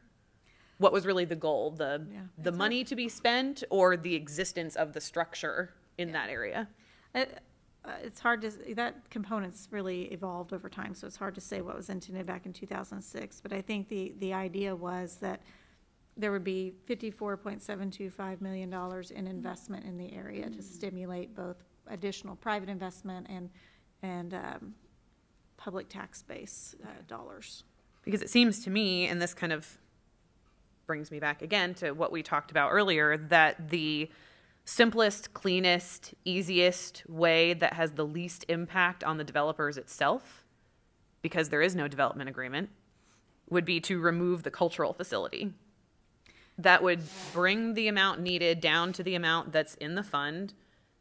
What was really the goal? The money to be spent, or the existence of the structure in that area? It's hard to, that component's really evolved over time, so it's hard to say what was intended back in 2006. But I think the idea was that there would be $54.725 million in investment in the area to stimulate both additional private investment and public tax base dollars. Because it seems to me, and this kind of brings me back again to what we talked about earlier, that the simplest, cleanest, easiest way that has the least impact on the developers itself, because there is no development agreement, would be to remove the cultural facility. That would bring the amount needed down to the amount that's in the fund.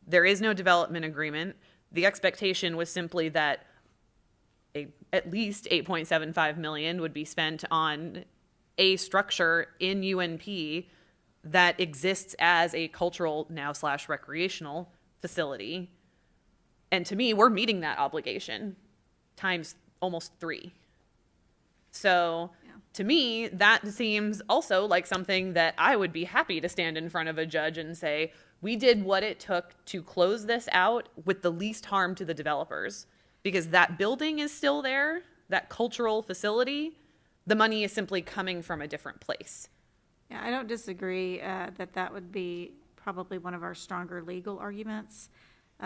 There is no development agreement. The expectation was simply that at least 8.75 million would be spent on a structure in UNP that exists as a cultural / recreational facility. And to me, we're meeting that obligation times almost 3. So to me, that seems also like something that I would be happy to stand in front of a judge and say, we did what it took to close this out with the least harm to the developers, because that building is still there, that cultural facility, the money is simply coming from a different place. Yeah, I don't disagree that would be probably one of our stronger legal arguments,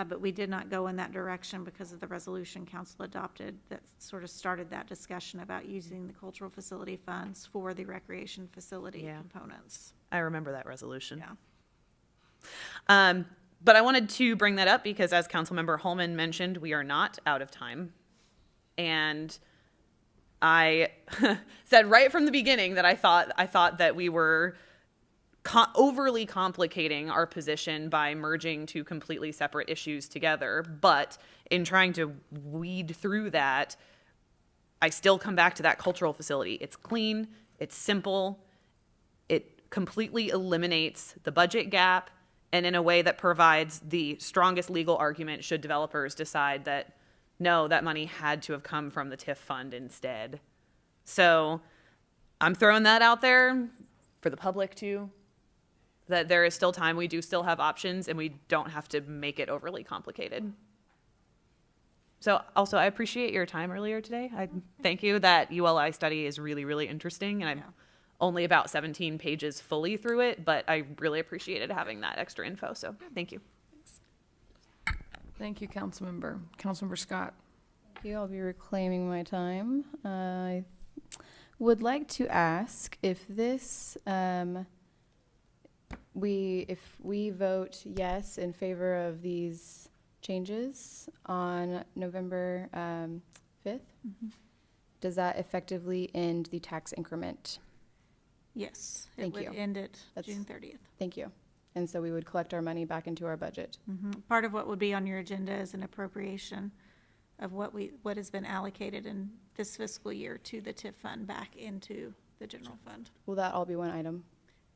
but we did not go in that direction because of the resolution council adopted that sort of started that discussion about using the cultural facility funds for the recreation facility components. I remember that resolution. But I wanted to bring that up because, as Councilmember Holman mentioned, we are not out of time. And I said right from the beginning that I thought that we were overly complicating our position by merging 2 completely separate issues together. But in trying to weed through that, I still come back to that cultural facility. It's clean, it's simple, it completely eliminates the budget gap, and in a way that provides the strongest legal argument should developers decide that, no, that money had to have come from the TIF fund instead. So I'm throwing that out there for the public too, that there is still time. We do still have options, and we don't have to make it overly complicated. So also, I appreciate your time earlier today. I thank you. That ULI study is really, really interesting, and I'm only about 17 pages fully through it, but I really appreciated having that extra info. So thank you. Thank you, Councilmember. Councilmember Scott. Thank you. I'll be reclaiming my time. I would like to ask if this, if we vote yes in favor of these changes on November 5th, does that effectively end the tax increment? Yes, Thank it you. would end it That's- June 30th. Thank you. And so we would collect our money back into our budget. Part of what would be on your agenda is an appropriation of what has been allocated in this fiscal year to the TIF fund back into the general fund. Will that all be one item?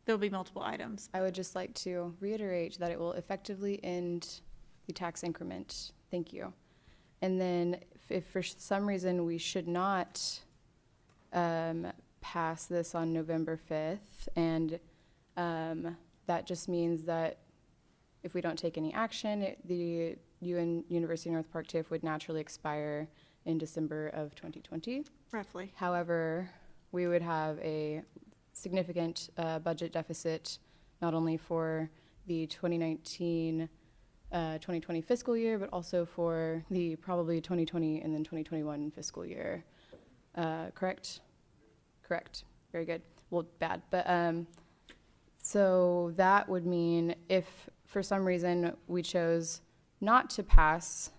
There'll be multiple items. I would just like to reiterate that it will effectively end the tax increment. Thank you. And then if for some reason we should not pass this on November 5th, and that just means that if we don't take any action, the University North Park TIF would naturally expire in December of 2020. Roughly. However, we would have a significant budget deficit, not only for the 2019-2020 fiscal year, but also for the probably 2020 and then 2021 fiscal year. Correct? Correct. Very good. Well, bad. But so that would mean if for some reason we chose not to pass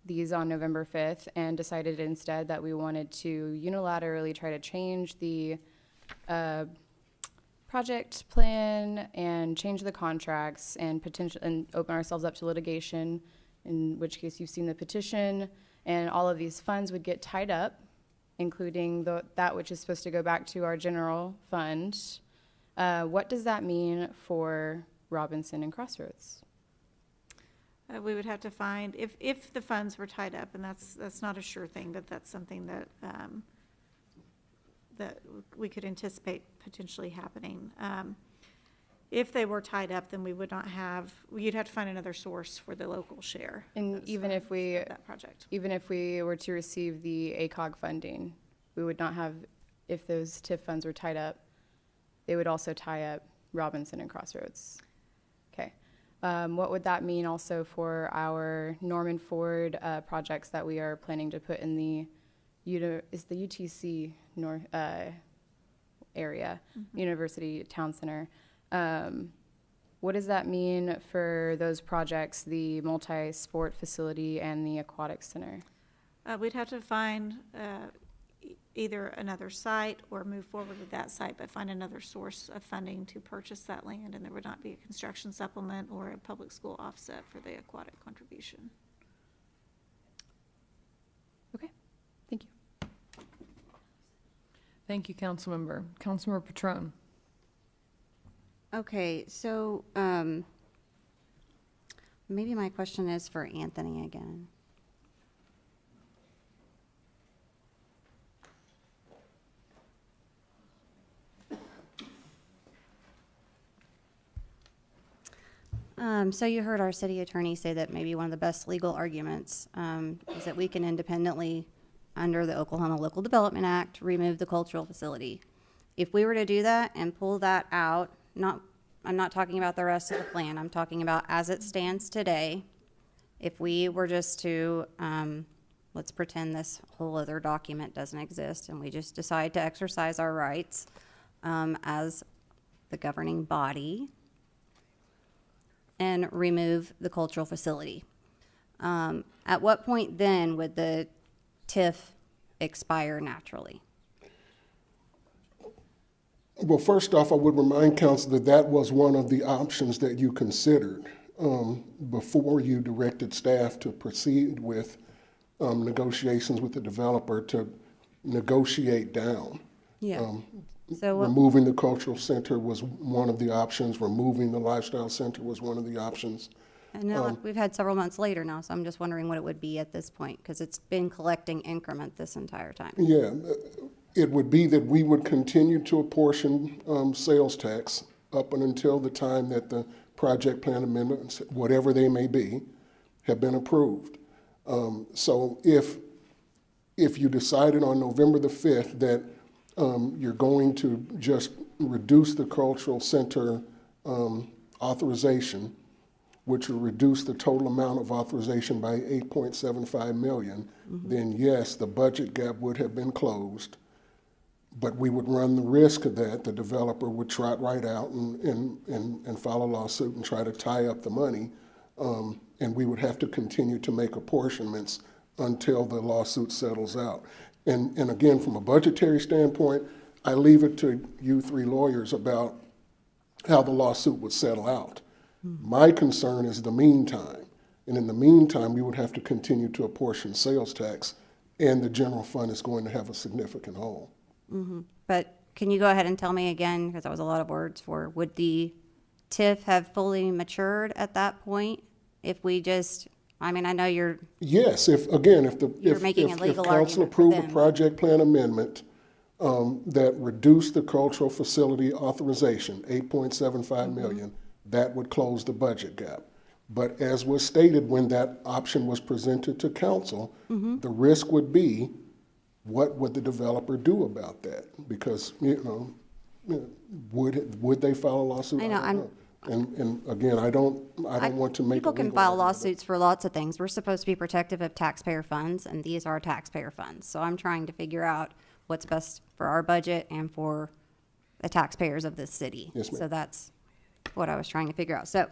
these on November 5th and decided instead that we wanted to unilaterally try to change the project plan and change the contracts and open ourselves up to litigation, in which case you've seen the petition, and all of these funds would get tied up, including that which is supposed to go back to our general fund. What does that mean for Robinson and Crossroads? We would have to find, if the funds were tied up, and that's not a sure thing, but that's something that that we could anticipate potentially happening. If they were tied up, then we would not have, you'd have to find another source for the local share. And even if we, that project. even if we were to receive the ACOG funding, we would not have, if those TIF funds were tied up, they would also tie up Robinson and Crossroads. Okay. What would that mean also for our Norman Ford projects that we are planning to put in the UTC North area, University Town Center? What does that mean for those projects, the multi-sport facility and the aquatic center? We'd have to find either another site or move forward with that site, but find another source of funding to purchase that land, and there would not be a construction supplement or a public school offset for the aquatic contribution. Thank you, Councilmember. Councilmember Patron. Okay, so maybe my question is for Anthony again. So you heard our city attorney say that maybe one of the best legal arguments is that we can independently, under the Oklahoma Local Development Act, remove the cultural facility. If we were to do that and pull that out, I'm not talking about the rest of the plan, I'm talking about as it stands today, if we were just to, let's pretend this whole other document doesn't exist and we just decide to exercise our rights as the governing body and remove the cultural facility. At what point then would the TIF expire naturally? Well, first off, I would remind council that that was one of the options that you considered before you directed staff to proceed with negotiations with the developer to negotiate down. Yeah. So removing the cultural center was one of the options. Removing the lifestyle center was one of the options. I know we've had several months later now, so I'm just wondering what it would be at this point, because it's been collecting increment this entire time. Yeah, it would be that we would continue to apportion sales tax up and until the time that the project plan amendments, whatever they may be, have been approved. So if you decided on November the 5th that you're going to just reduce the cultural center authorization, which will reduce the total amount of authorization by 8.75 million, then yes, the budget gap would have been closed. But we would run the risk of that. The developer would trot right out and file a lawsuit and try to tie up the money. And we would have to continue to make apportionments until the lawsuit settles out. And again, from a budgetary standpoint, I leave it to you three lawyers about how the lawsuit would settle out. My concern is the meantime. And in the meantime, we would have to continue to apportion sales tax, and the general fund is going to have a significant hole. But can you go ahead and tell me again, because that was a lot of words would the TIF have fully matured at that point? If we just, I mean, I know you're. Yes, if council approved a project plan amendment that reduced the cultural facility authorization, 8.75 million, that would close the budget gap. But as was stated when that option was presented to council, the risk would be, what would the developer do about that? Because, would they file a lawsuit? I know. And again, I don't want to make people can file lawsuits for lots of things. We're supposed to be protective of taxpayer funds, and these are taxpayer funds. So I'm trying to figure out what's best for our budget and for the taxpayers of this city. Yes, ma'am. So that's what I was trying to figure out. So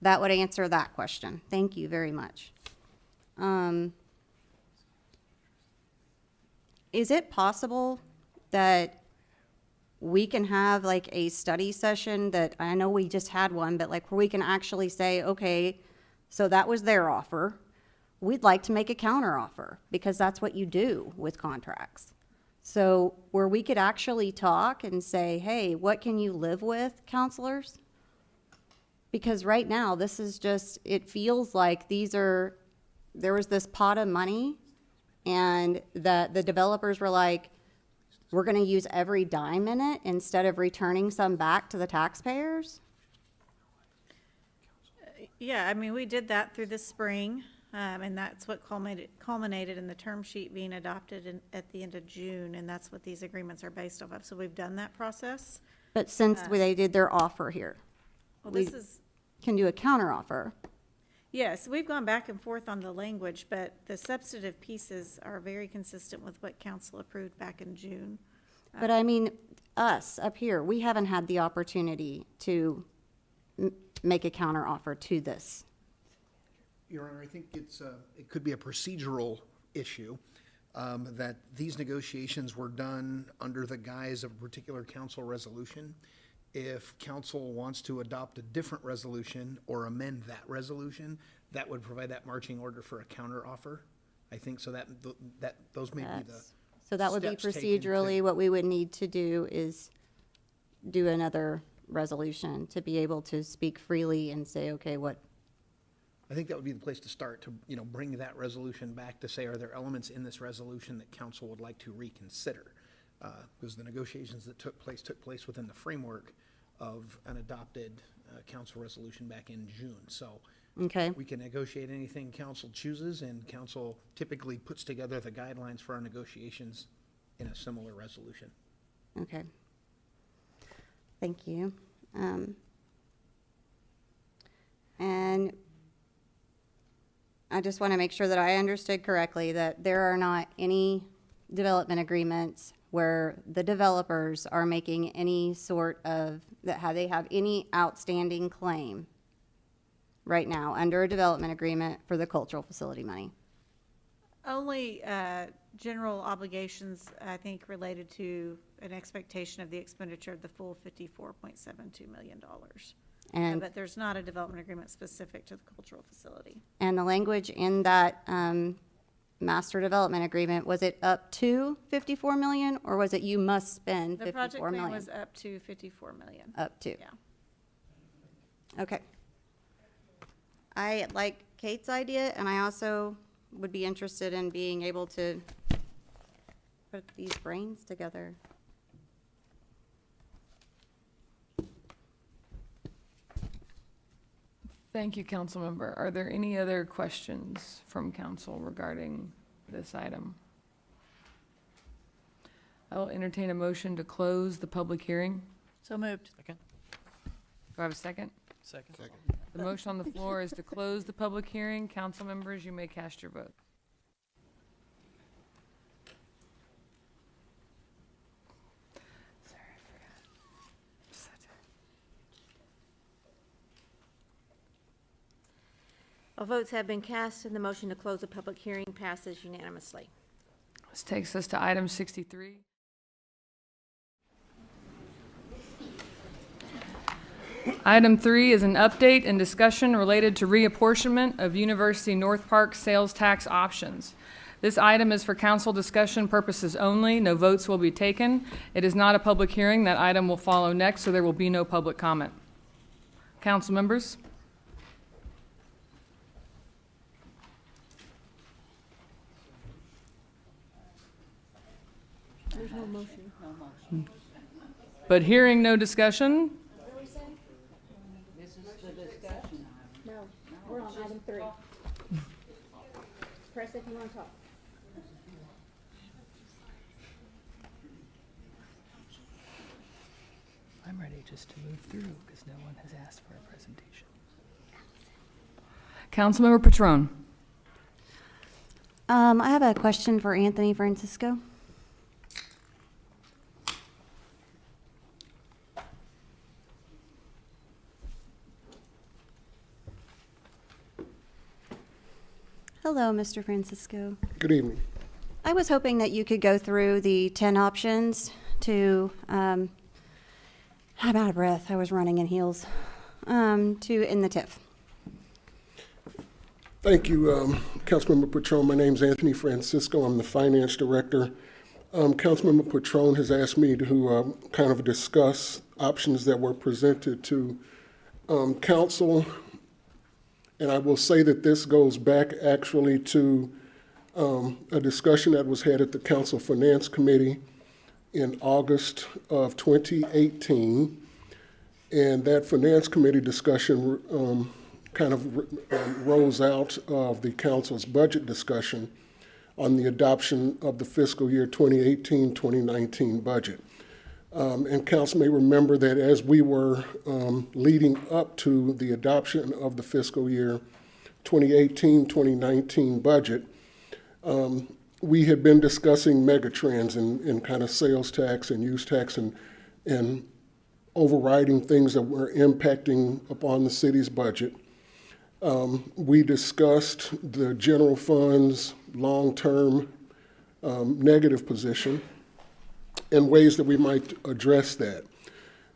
that would answer that question. Thank you very much. Is it possible that we can have like a study session that, I know we just had one, but like where we can actually say, okay, so that was their offer. We'd like to make a counter offer, because that's what you do with contracts. So where we could actually talk and say, hey, what can you live with, counselors? Because right now, this is just, it feels like there was this pot of money, and that the developers were like, we're going to use every dime in it instead of returning some back to the taxpayers? Yeah, I mean, we did that through the spring, and that's what culminated in the term sheet being adopted at the end of June, and that's what these agreements are based off of. So we've done that process. But since they did their offer here, Well, we this is, can do a counter offer. yes, we've gone back and forth on the language, but the substantive pieces are very consistent with what council approved back in June. But I mean, us up here, we haven't had the opportunity to make a counter offer to this. Your Honor, I think it could be a procedural issue, that these negotiations were done under the guise of a particular council resolution. If council wants to adopt a different resolution or amend that resolution, that would provide that marching order for a counter offer. I think so that those may be the. So that would be steps taken to- procedurally, what we would need to do is do another resolution to be able to speak freely and say, okay, what, I think that would be the place to start, to, bring that resolution back to say, are there elements in this resolution that council would like to reconsider? Because the negotiations that took place within the framework of an adopted council resolution back in June. So okay, we can negotiate anything council chooses, and council typically puts together the guidelines for our negotiations in a similar resolution. okay. Thank you. And I just want to make sure that I understood correctly that there are not any development agreements where the developers are making any sort of, they have any outstanding claim right now under a development agreement for the cultural facility money. Only general obligations, I think, related to an expectation of the expenditure of the full $54.72 million. And But there's not a development agreement specific to the cultural facility. And the language in that master development agreement, was it up to 54 million, or was it you must spend The 54 project plan million? was up to 54 million. Up to. Yeah. Okay. I like Kate's idea, and I also would be interested in being able to put these brains together. Thank you, Councilmember. Are there any other questions from council regarding this item? I will entertain a motion to close the public hearing. So moved. Do I have a second? Second. The motion on the floor is to close the public hearing. Council members, you may cast your vote. Sorry, I forgot. All votes have been cast, and the motion to close the public hearing passes unanimously. This takes us to item 63. Item 3 is an update and discussion related to reapportionment of University North Park sales tax options. This item is for council discussion purposes only. No votes will be taken. It is not a public hearing. That item will follow next, so there will be no public comment. Council members? There's no motion. But hearing no discussion, No, we're on item 3. Press if you want to talk. I'm ready just to move through because no one has asked for a presentation. Councilmember Patron. I have a question for Anthony Francisco. Hello, Mr. Francisco. Good evening. I was hoping that you could go through the 10 options to, I'm out of breath, I was running in heels, in the TIF. Thank you, Councilmember Patron. My name's Anthony Francisco. I'm the finance director. Councilmember Patron has asked me to kind of discuss options that were presented to council. And I will say that this goes back actually to a discussion that was had at the Council Finance Committee in August of 2018. And that Finance Committee discussion kind of rose out of the council's budget discussion on the adoption of the fiscal year 2018-2019 budget. And council may remember that as we were leading up to the adoption of the fiscal year 2018-2019 budget, we had been discussing megatrends and kind of sales tax and use tax and overriding things that were impacting upon the city's budget. We discussed the general fund's long-term negative position and ways that we might address that.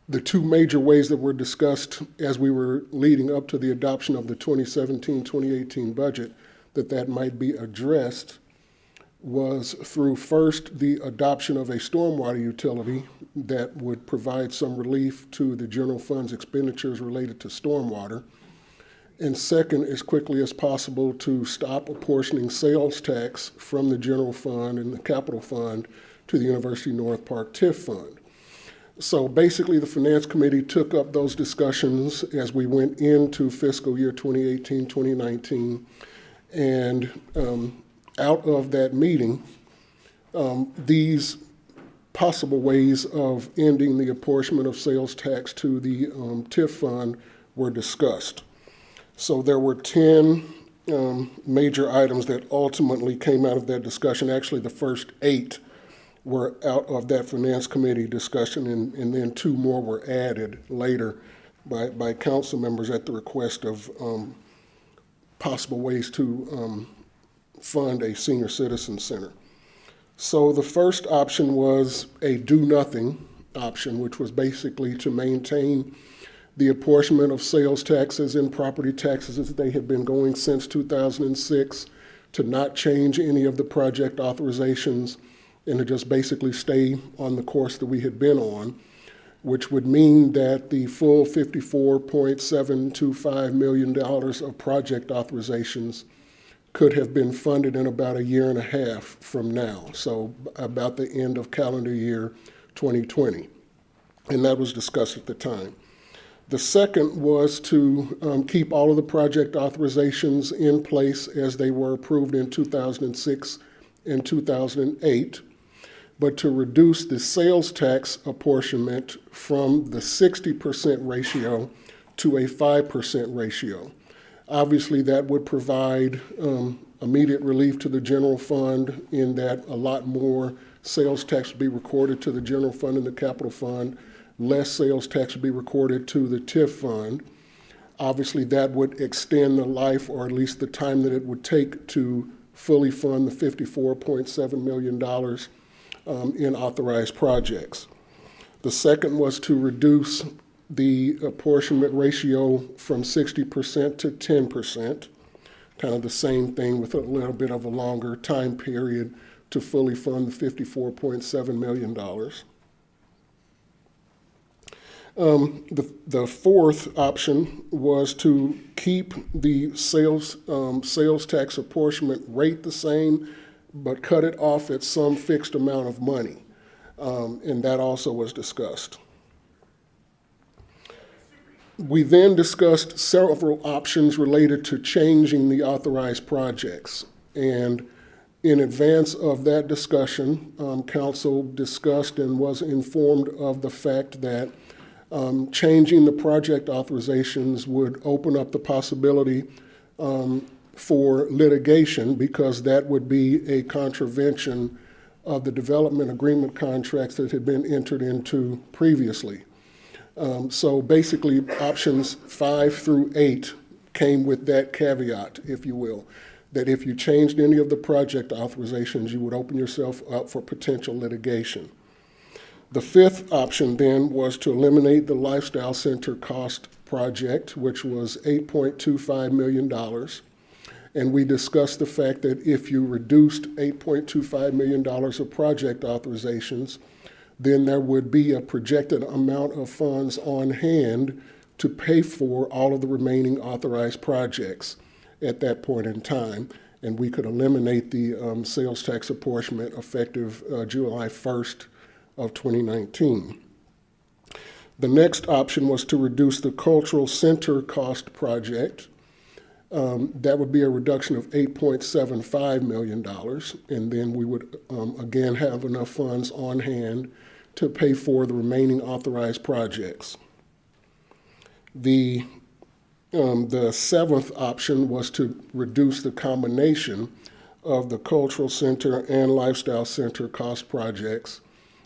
The two major ways that were discussed as we were leading up to the adoption of the 2017-2018 budget that might be addressed was through first the adoption of a stormwater utility that would provide some relief to the general fund's expenditures related to stormwater. And second, as quickly as possible, to stop apportioning sales tax from the general fund and the capital fund to the University North Park TIF fund. So basically, the Finance Committee took up those discussions as we went into fiscal year 2018, 2019. And out of that meeting, these possible ways of ending the apportionment of sales tax to the TIF fund were discussed. So there were 10 major items that ultimately came out of that discussion. Actually, the first 8 were out of that Finance Committee discussion, and then 2 more were added later by council members at the request of possible ways to fund a senior citizen center. So the first option was a do-nothing option, which was basically to maintain the apportionment of sales taxes and property taxes as they have been going since 2006, to not change any of the project authorizations, and to just basically stay on the course that we had been on, which would mean that the full $54.725 million of project authorizations could have been funded in about a year and a half from now, so about the end of calendar year 2020. And that was discussed at the time. The second was to keep all of the project authorizations in place as they were approved in 2006 and 2008, but to reduce the sales tax apportionment from the 60% ratio to a 5% ratio. Obviously, that would provide immediate relief to the general fund in that a lot more sales tax would be recorded to the general fund and the capital fund. Less sales tax would be recorded to the TIF fund. Obviously, that would extend the life, or at least the time that it would take to fully fund the $54.7 million in authorized projects. The second was to reduce the apportionment ratio from 60% to 10%, kind of the same thing with a little bit of a longer time period to fully fund the $54.7 million. The fourth option was to keep the sales tax apportionment rate the same, but cut it off at some fixed amount of money, and that also was discussed. We then discussed several options related to changing the authorized projects, and in advance of that discussion, council discussed and was informed of the fact that changing the project authorizations would open up the possibility for litigation, because that would be a contravention of the development agreement contracts that had been entered into previously. So basically, options 5 through 8 came with that caveat, if you will, that if you changed any of the project authorizations, you would open yourself up for potential litigation. The fifth option then was to eliminate the Lifestyle Center cost project, which was $8.25 million. And we discussed the fact that if you reduced $8.25 million of project authorizations, then there would be a projected amount of funds on hand to pay for all of the remaining authorized projects at that point in time. And we could eliminate the sales tax apportionment effective July 1st of 2019. The next option was to reduce the cultural center cost project. That would be a reduction of $8.75 million, and then we would again have enough funds on hand to pay for the remaining authorized projects. The seventh option was to reduce the combination of the cultural center and lifestyle center cost projects.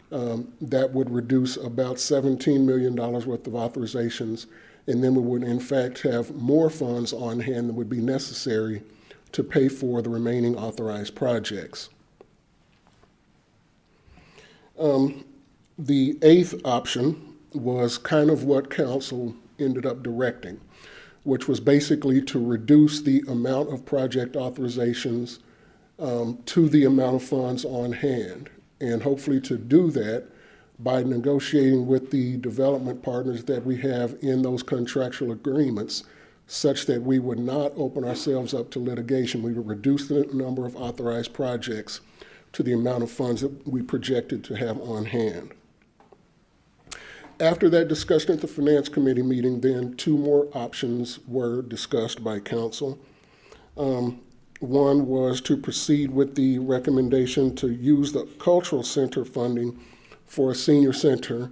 That would reduce about $17 million worth of authorizations, and then we would in fact have more funds on hand that would be necessary to pay for the remaining authorized projects. The eighth option was kind of what council ended up directing, which was basically to reduce the amount of project authorizations to the amount of funds on hand. And hopefully to do that by negotiating with the development partners that we have in those contractual agreements, such that we would not open ourselves up to litigation. We would reduce the number of authorized projects to the amount of funds that we projected to have on hand. After that discussion at the Finance Committee meeting, then two more options were discussed by council. One was to proceed with the recommendation to use the cultural center funding for a senior center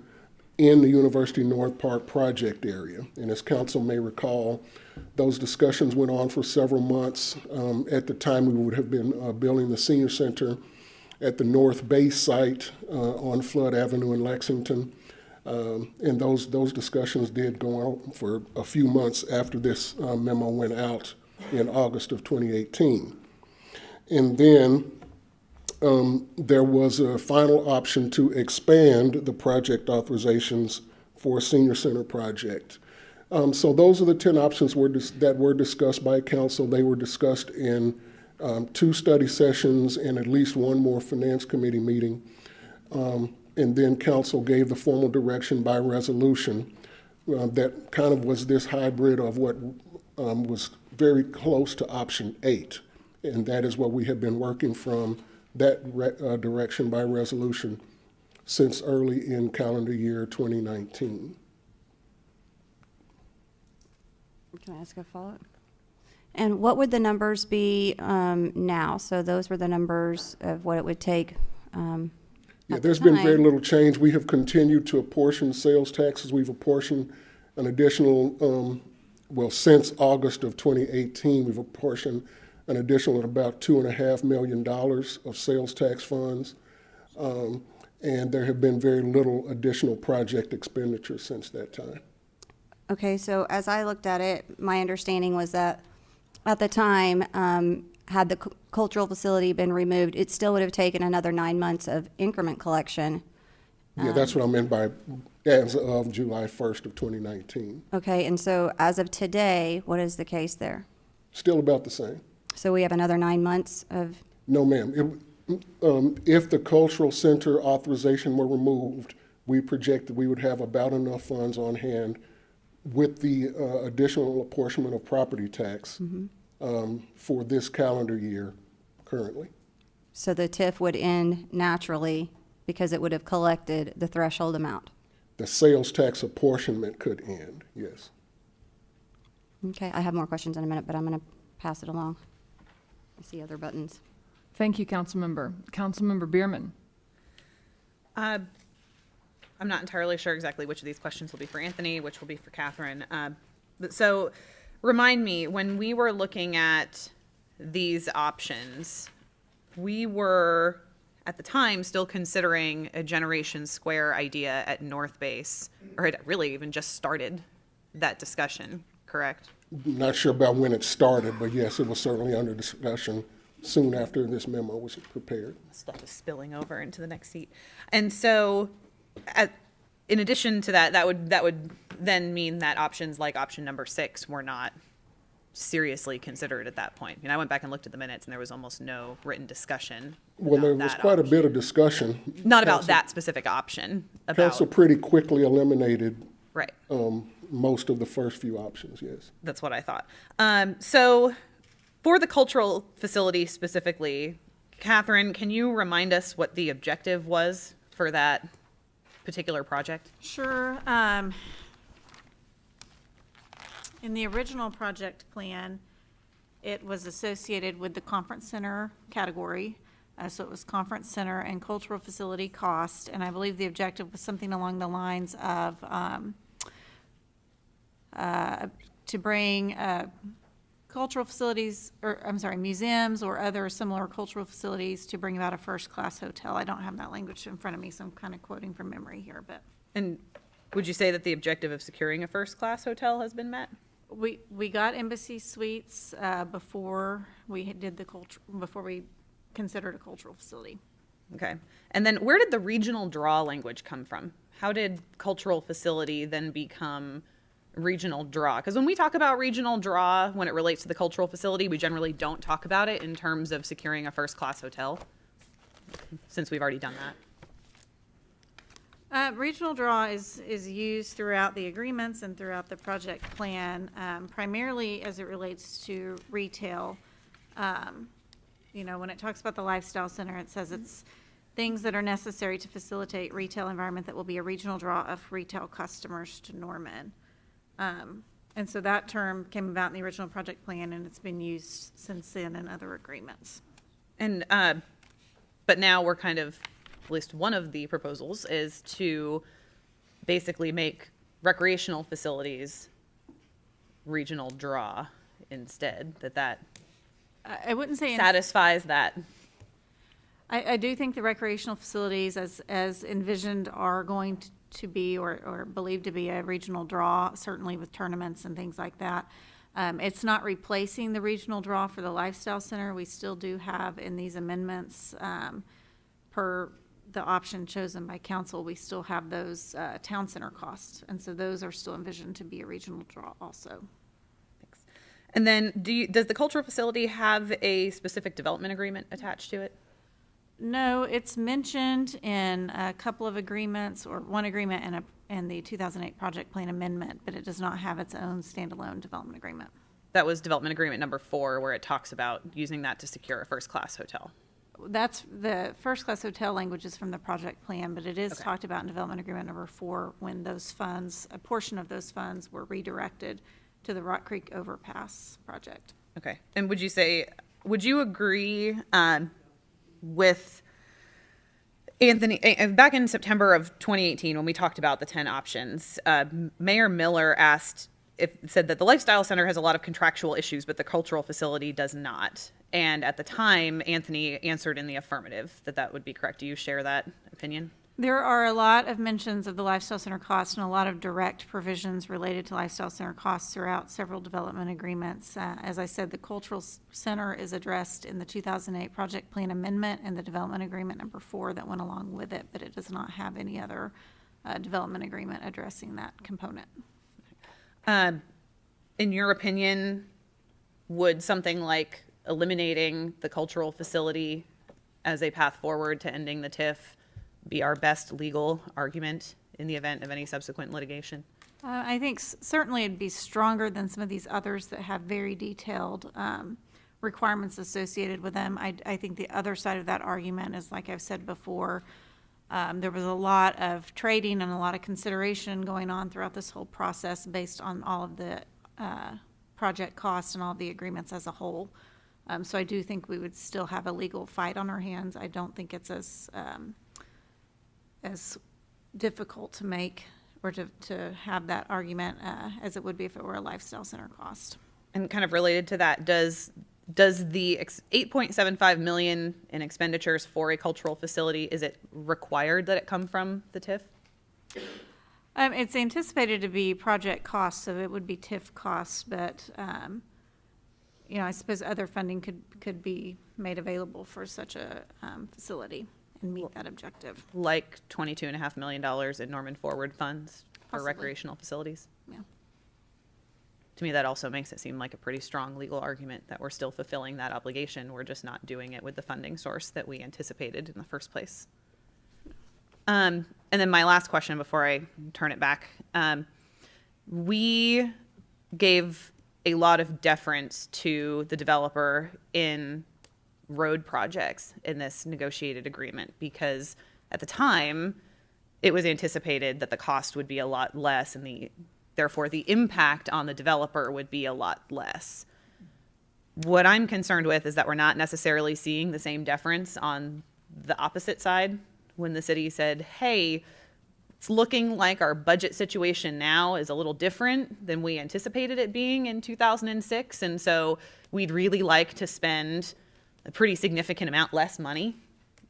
in the University North Park project area. And as council may recall, those discussions went on for several months. At the time, we would have been building the senior center at the North Base site on Flood Avenue in Lexington. And those discussions did go on for a few months after this memo went out in August of 2018. And then there was a final option to expand the project authorizations for a senior center project. So those are the 10 options that were discussed by council. They were discussed in 2 study sessions and at least one more finance committee meeting. And then council gave the formal direction by resolution that kind of was this hybrid of what was very close to option 8. And that is what we have been working from, that direction by resolution, since early in calendar year 2019. Can I ask a follow-up? And what would the numbers be now? So those were the numbers of what it would take. Yeah, there's been very little change. We have continued to apportion sales taxes. We've apportioned an additional, since August of 2018, we've apportioned an additional about $2.5 million of sales tax funds. And there have been very little additional project expenditures since that time. Okay, so as I looked at it, my understanding was that at the time, had the cultural facility been removed, it still would have taken another 9 months of increment collection. Yeah, that's what I meant by as of July 1st of 2019. Okay, and so as of today, what is the case there? Still about the same. So we have another 9 months of... No, ma'am. If the cultural center authorization were removed, we projected we would have about enough funds on hand with the additional apportionment of property tax for this calendar year currently. So the TIF would end naturally because it would have collected the threshold amount? The sales tax apportionment could end, yes. Okay, I have more questions in a minute, but I'm going to pass it along. I see other buttons. Thank you, Councilmember. Councilmember Bierman. I'm not entirely sure exactly which of these questions will be for Anthony, which will be for Catherine. So remind me, when we were looking at these options, we were at the time still considering a Generation Square idea at North Base, or had really even just started that discussion, correct? Not sure about when it started, but yes, it was certainly under discussion soon after this memo was prepared. Stuff is spilling over into the next seat. And so in addition to that, that would then mean that options like option number 6 were not seriously considered at that point. I mean, I went back and looked at the minutes and there was almost no written discussion. Well, there was quite a bit of discussion. Not about that specific option. Council pretty quickly eliminated right. Most of the first few options, yes. That's what I thought. So for the cultural facility specifically, Catherine, can you remind us what the objective was for that particular project? Sure. In the original project plan, it was associated with the conference center category. So it was conference center and cultural facility cost. And I believe the objective was something along the lines of to bring cultural facilities, or I'm sorry, museums or other similar cultural facilities to bring about a first-class hotel. I don't have that language in front of me, so I'm kind of quoting from memory here. But and would you say that the objective of securing a first-class hotel has been met? We got Embassy Suites before we did before we considered a cultural facility. Okay. And then where did the regional draw language come from? How did cultural facility then become regional draw? Because when we talk about regional draw, when it relates to the cultural facility, we generally don't talk about it in terms of securing a first-class hotel, since we've already done that. Regional draw is used throughout the agreements and throughout the project plan, primarily as it relates to retail. When it talks about the lifestyle center, it says it's things that are necessary to facilitate retail environment that will be a regional draw of retail customers to Norman. And so that term came about in the original project plan, and it's been used since then in other agreements. And but now we're kind of, at least one of the proposals is to basically make recreational facilities regional draw instead. That I wouldn't say satisfies that. I do think the recreational facilities as envisioned are going to be or believed to be a regional draw, certainly with tournaments and things like that. It's not replacing the regional draw for the lifestyle center. We still do have in these amendments, per the option chosen by council, we still have those town center costs. And so those are still envisioned to be a regional draw also. Thanks. And then does the cultural facility have a specific development agreement attached to it? No, it's mentioned in a couple of agreements, or one agreement and the 2008 project plan amendment, but it does not have its own standalone development agreement. That was development agreement number 4, where it talks about using that to secure a first-class hotel. That's the first-class hotel language is from the project plan, but it is talked about in development agreement number 4 when those funds, a portion of those funds were redirected to the Rock Creek Overpass project. Okay. And would you agree with Anthony, back in September of 2018, when we talked about the 10 options, Mayor Miller said that the lifestyle center has a lot of contractual issues, but the cultural facility does not. And at the time, Anthony answered in the affirmative that would be correct. Do you share that opinion? There are a lot of mentions of the lifestyle center costs and a lot of direct provisions related to lifestyle center costs throughout several development agreements. As I said, the cultural center is addressed in the 2008 project plan amendment and the development agreement number 4 that went along with it, but it does not have any other development agreement addressing that component. In your opinion, would something like eliminating the cultural facility as a path forward to ending the TIF be our best legal argument in the event of any subsequent litigation? I think certainly it'd be stronger than some of these others that have very detailed requirements associated with them. I think the other side of that argument is, like I've said before, there was a lot of trading and a lot of consideration going on throughout this whole process based on all of the project costs and all the agreements as a whole. So I do think we would still have a legal fight on our hands. I don't think it's as difficult to make or to have that argument as it would be if it were a lifestyle center cost. And kind of related to that, does the $8.75 million in expenditures for a cultural facility, is it required that it come from the TIF? It's anticipated to be project costs, so it would be TIF costs, but I suppose other funding could be made available for such a facility and meet that objective. Like $22.5 million in Norman Forward funds for Possibly. recreational facilities? Yeah. To me, that also makes it seem like a pretty strong legal argument that we're still fulfilling that obligation. We're just not doing it with the funding source that we anticipated in the first place. And then my last question before I turn it back. We gave a lot of deference to the developer in road projects in this negotiated agreement because at the time it was anticipated that the cost would be a lot less and therefore the impact on the developer would be a lot less. What I'm concerned with is that we're not necessarily seeing the same deference on the opposite side when the city said, hey, it's looking like our budget situation now is a little different than we anticipated it being in 2006. And so we'd really like to spend a pretty significant amount less money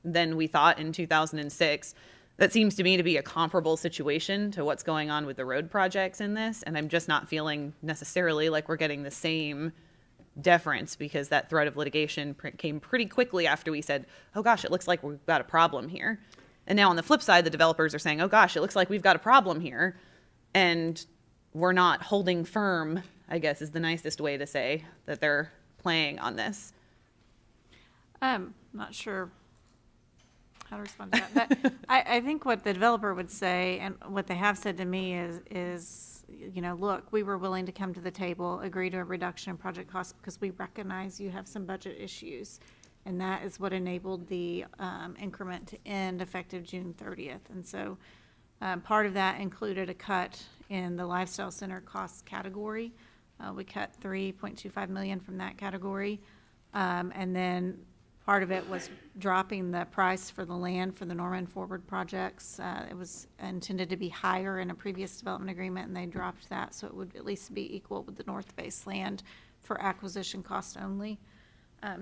than we thought in 2006. That seems to me to be a comparable situation to what's going on with the road projects in this. And I'm just not feeling necessarily like we're getting the same deference because that threat of litigation came pretty quickly after we said, oh gosh, it looks like we've got a problem here. And now on the flip side, the developers are saying, oh gosh, it looks like we've got a problem here. And we're not holding firm, I guess is the nicest way to say that they're playing on this. Not sure how to respond to that, but I think what the developer would say and what they have said to me is, you know, look, we were willing to come to the table, agree to a reduction in project costs because we recognize you have some budget issues. And that is what enabled the increment to end effective June 30th. And so part of that included a cut in the lifestyle center costs category. We cut $3.25 million from that category. And then part of it was dropping the price for the land for the Norman Forward projects. It was intended to be higher in a previous development agreement, and they dropped that, so it would at least be equal with the North Base land for acquisition cost only.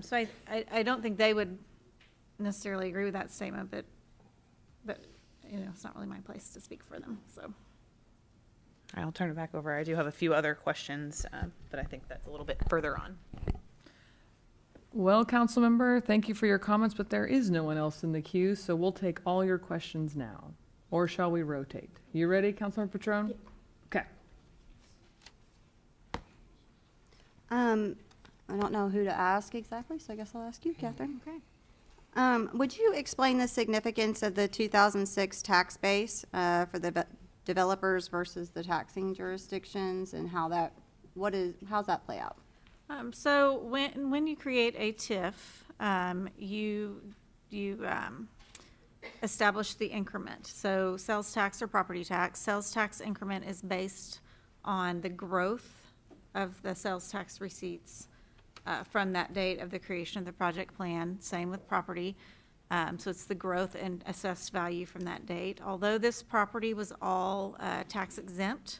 So I don't think they would necessarily agree with that statement, but you know, it's not really my place to speak for them. So I'll turn it back over. I do have a few other questions, but I think that's a little bit further on. Well, council member, thank you for your comments, but there is no one else in the queue, so we'll take all your questions now. Or shall we rotate? You ready, Councilmember Patron? Okay. I don't know who to ask exactly, so I guess I'll ask you, Catherine. Okay. Would you explain the significance of the 2006 tax base for the developers versus the taxing jurisdictions, and how's that play out? So when you create a TIF, you establish the increment. So sales tax or property tax. Sales tax increment is based on the growth of the sales tax receipts from that date of the creation of the project plan. Same with property. So it's the growth and assessed value from that date. Although this property was all tax exempt,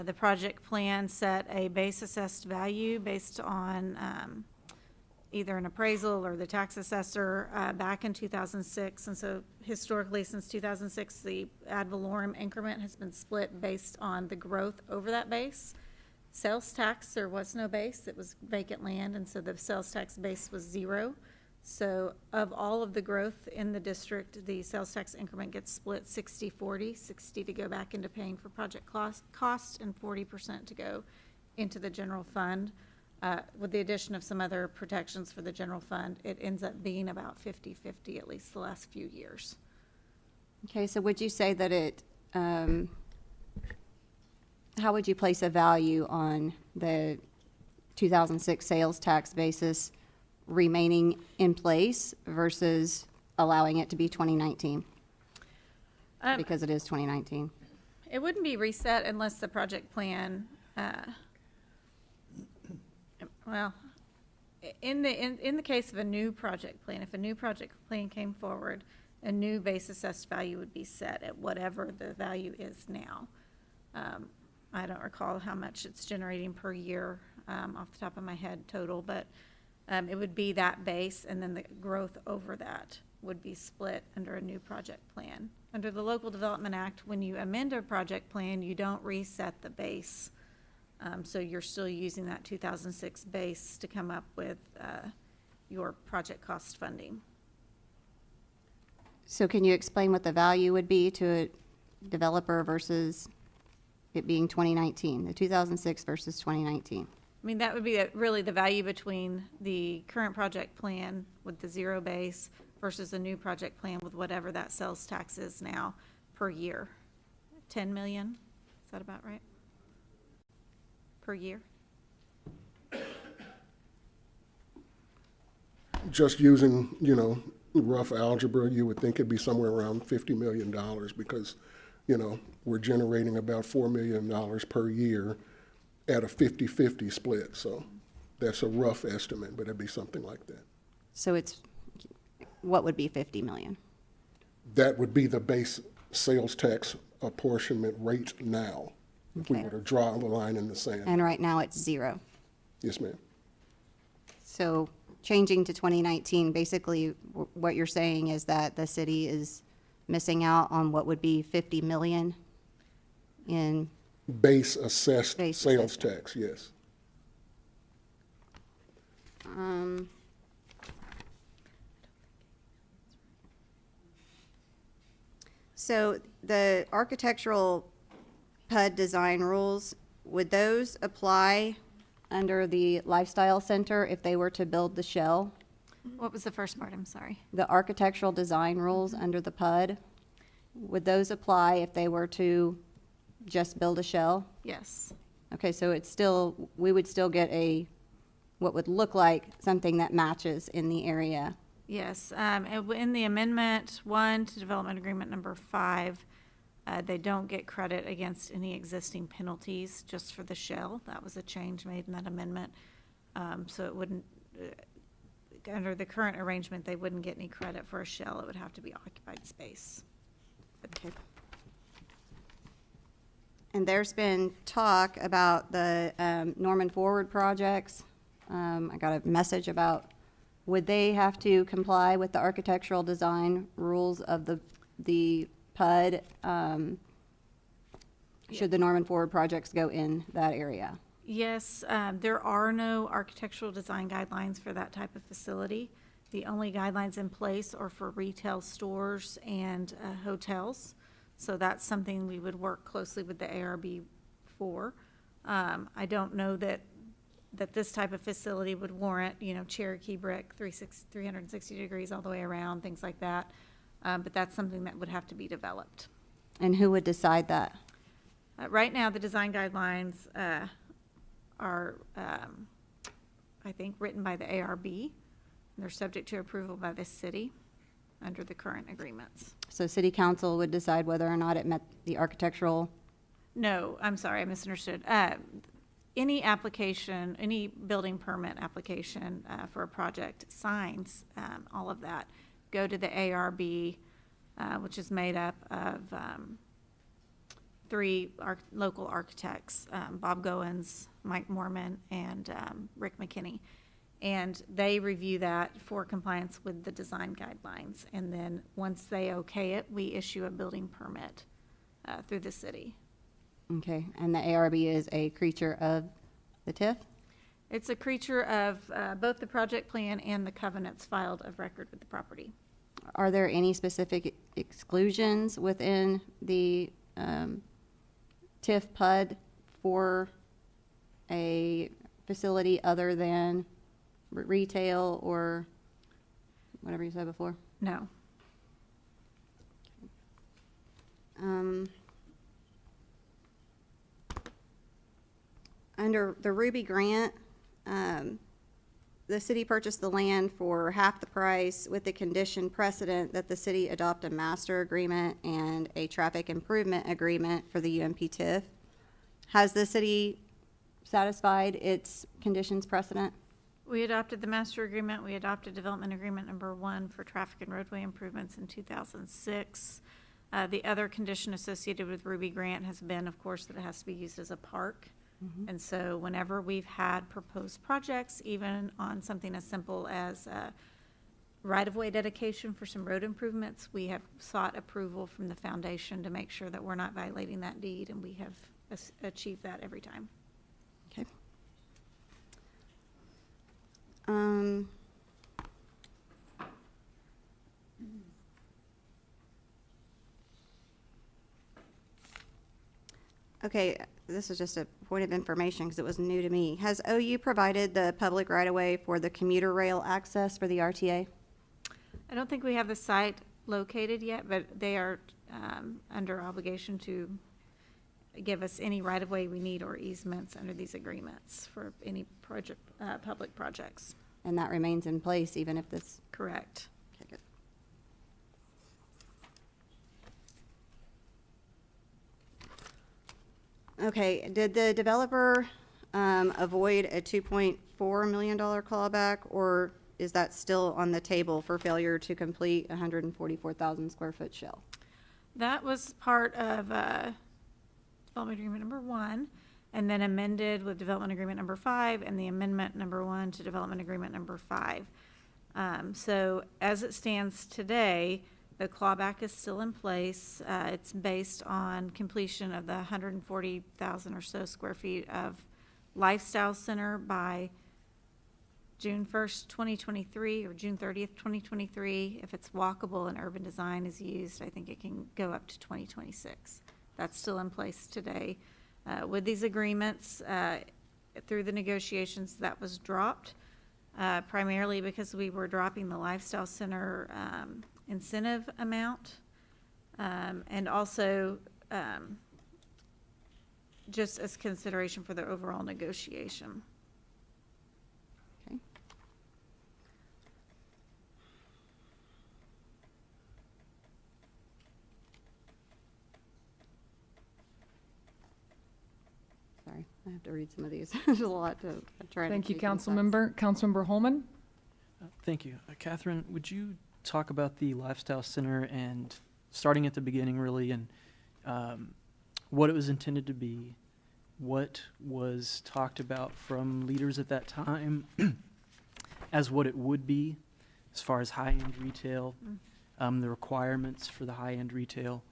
the project plan set a base assessed value based on either an appraisal or the tax assessor back in 2006. And so historically, since 2006, the ad valorem increment has been split based on the growth over that base. Sales tax, there was no base. It was vacant land, and so the sales tax base was 0. So of all of the growth in the district, the sales tax increment gets split 60-40, 60 to go back into paying for project costs and 40% to go into the general fund. With the addition of some other protections for the general fund, it ends up being about 50-50 at least the last few years. Okay, so would you say that it, how would you place a value on the 2006 sales tax basis remaining in place versus allowing it to be 2019? Because it is 2019. It wouldn't be reset unless the project plan, well, in the case of a new project plan, if a new project plan came forward, a new base assessed value would be set at whatever the value is now. I don't recall how much it's generating per year off the top of my head total, but it would be that base, and then the growth over that would be split under a new project plan. Under the Local Development Act, when you amend a project plan, you don't reset the base. So you're still using that 2006 base to come up with your project cost funding. So can you explain what the value would be to a developer versus it being 2019, the 2006 versus 2019? I mean, that would be really the value between the current project plan with the 0 base versus a new project plan with whatever that sales tax is now per year. 10 million, is that about right? Per year? Just using, you know, rough algebra, you would think it'd be somewhere around $50 million because, you know, we're generating about $4 million per year at a 50-50 split. So that's a rough estimate, but it'd be something like that. So it's, what would be 50 million? That would be the base sales tax apportionment rate now, if we Okay. were to draw the line in the sand. And right now it's 0. Yes, ma'am. So changing to 2019, basically what you're saying is that the city is missing out on what would be 50 million in Base assessed Base sales assessed. tax, yes. So the architectural PUD design rules, would those apply under the lifestyle center if they were to build the shell? What was the first part? I'm sorry. The architectural design rules under the PUD, would those apply if they were to just build a shell? Yes. Okay, so it's still, we would still get what would look like something that matches in the area. Yes. In the Amendment 1 to Development Agreement number 5, they don't get credit against any existing penalties just for the shell. That was a change made in that amendment. So it wouldn't, under the current arrangement, they wouldn't get any credit for a shell. It would have to be occupied space. Okay. And there's been talk about the Norman Forward projects. I got a message about, would they have to comply with the architectural design rules of the PUD? Should the Norman Forward projects go in that area? Yes, there are no architectural design guidelines for that type of facility. The only guidelines in place are for retail stores and hotels. So that's something we would work closely with the ARB for. I don't know that this type of facility would warrant, Cherokee brick, 360 degrees all the way around, things like that. But that's something that would have to be developed. And who would decide that? Right now, the design guidelines are, I think, written by the ARB. And they're subject to approval by the city under the current agreements. So city council would decide whether or not it met the architectural? No, I'm sorry, I misunderstood. Any application, any building permit application for a project, signs, all of that, go to the ARB, which is made up of 3 local architects, Bob Goins, Mike Morman, and Rick McKinney. And they review that for compliance with the design guidelines. And then once they okay it, we issue a building permit through the city. Okay, and the ARB is a creature of the TIF? It's a creature of both the project plan and the covenants filed of record with the property. Are there any specific exclusions within the TIF PUD for a facility other than retail or whatever you said before? No. Under the Ruby grant, the city purchased the land for half the price with the condition precedent that the city adopt a master agreement and a traffic improvement agreement for the UNP TIF. Has the city satisfied its conditions precedent? We adopted the master agreement. We adopted development agreement number 1 for traffic and roadway improvements in 2006. The other condition associated with Ruby grant has been, of course, that it has to be used as a park. And so whenever we've had proposed projects, even on something as simple as right-of-way dedication for some road improvements, we have sought approval from the foundation to make sure that we're not violating that deed, and we have achieved that every time. Okay. Okay, this is just a point of information because it was new to me. Has OU provided the public right-of-way for the commuter rail access for the RTA? I don't think we have the site located yet, but they are under obligation to give us any right-of-way we need or easements under these agreements for any project, public projects. And that remains in place even if this? Correct. Okay, good. Okay, did the developer avoid a $2.4 million clawback, or is that still on the table for failure to complete 144,000 square foot shell? That was part of development agreement number 1, and then amended with development agreement number 5 and the amendment number 1 to development agreement number 5. So as it stands today, the clawback is still in place. It's based on completion of the 140,000 or so square feet of lifestyle center by June 1st, 2023 or June 30th, 2023. If it's walkable and urban design is used, I think it can go up to 2026. That's still in place today. With these agreements, through the negotiations, that was dropped, primarily because we were dropping the Lifestyle Center incentive amount, and also just as consideration for the overall negotiation. Okay. Sorry, I have to read some of these. There's a lot to try to. Thank you, take in Council fast. Member. Councilmember Holman? Thank you. Catherine, would you talk about the Lifestyle Center and starting at the beginning, really, and what it was intended to be, what was talked about from leaders at that time as what it would be as far as high-end retail, the requirements for the high-end retail,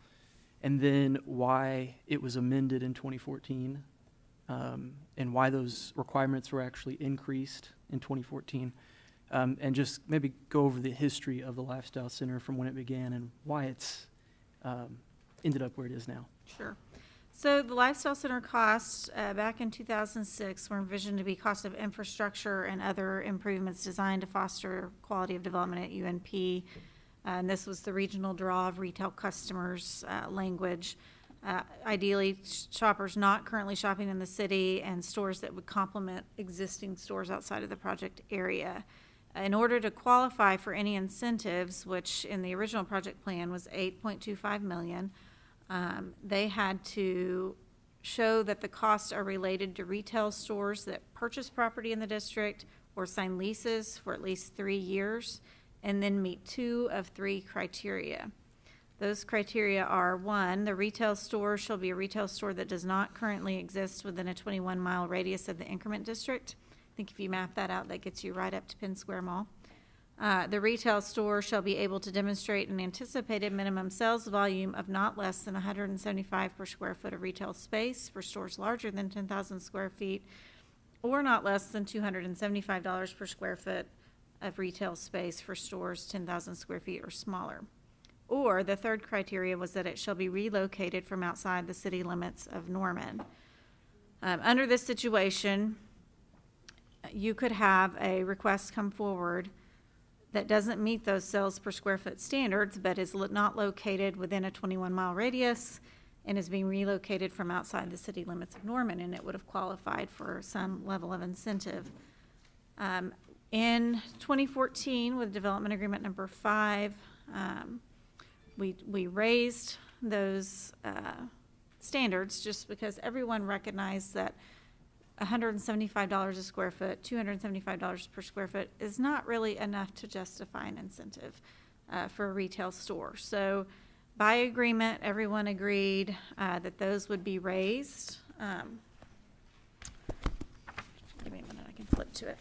and then why it was amended in 2014, and why those requirements were actually increased in 2014. And just maybe go over the history of the Lifestyle Center from when it began and why it's ended up where it is now. Sure. So the Lifestyle Center costs back in 2006 were envisioned to be cost of infrastructure and other improvements designed to foster quality of development at UNP. And this was the regional draw of retail customers language. Ideally, shoppers not currently shopping in the city and stores that would complement existing stores outside of the project area. In order to qualify for any incentives, which in the original project plan was $8.25 million, they had to show that the costs are related to retail stores that purchase property in the district or sign leases for at least 3 years, and then meet 2 of 3 criteria. Those criteria are: 1, the retail store shall be a retail store that does not currently exist within a 21-mile radius of the increment district. I think if you map that out, that gets you right up to Penn Square Mall. The retail store shall be able to demonstrate an anticipated minimum sales volume of not less than $175 per square foot of retail space for stores larger than 10,000 square feet, or not less than $275 per square foot of retail space for stores 10,000 square feet or smaller. Or the third criteria was that it shall be relocated from outside the city limits of Norman. Under this situation, you could have a request come forward that doesn't meet those sales per square foot standards, but is not located within a 21-mile radius and is being relocated from outside the city limits of Norman, and it would have qualified for some level of incentive. In 2014, with Development Agreement number 5, we raised those standards just because everyone recognized that $175 a square foot, $275 per square foot is not really enough to justify an incentive for a retail store. So by agreement, everyone agreed that those would be raised. Give me a minute, I can flip to it.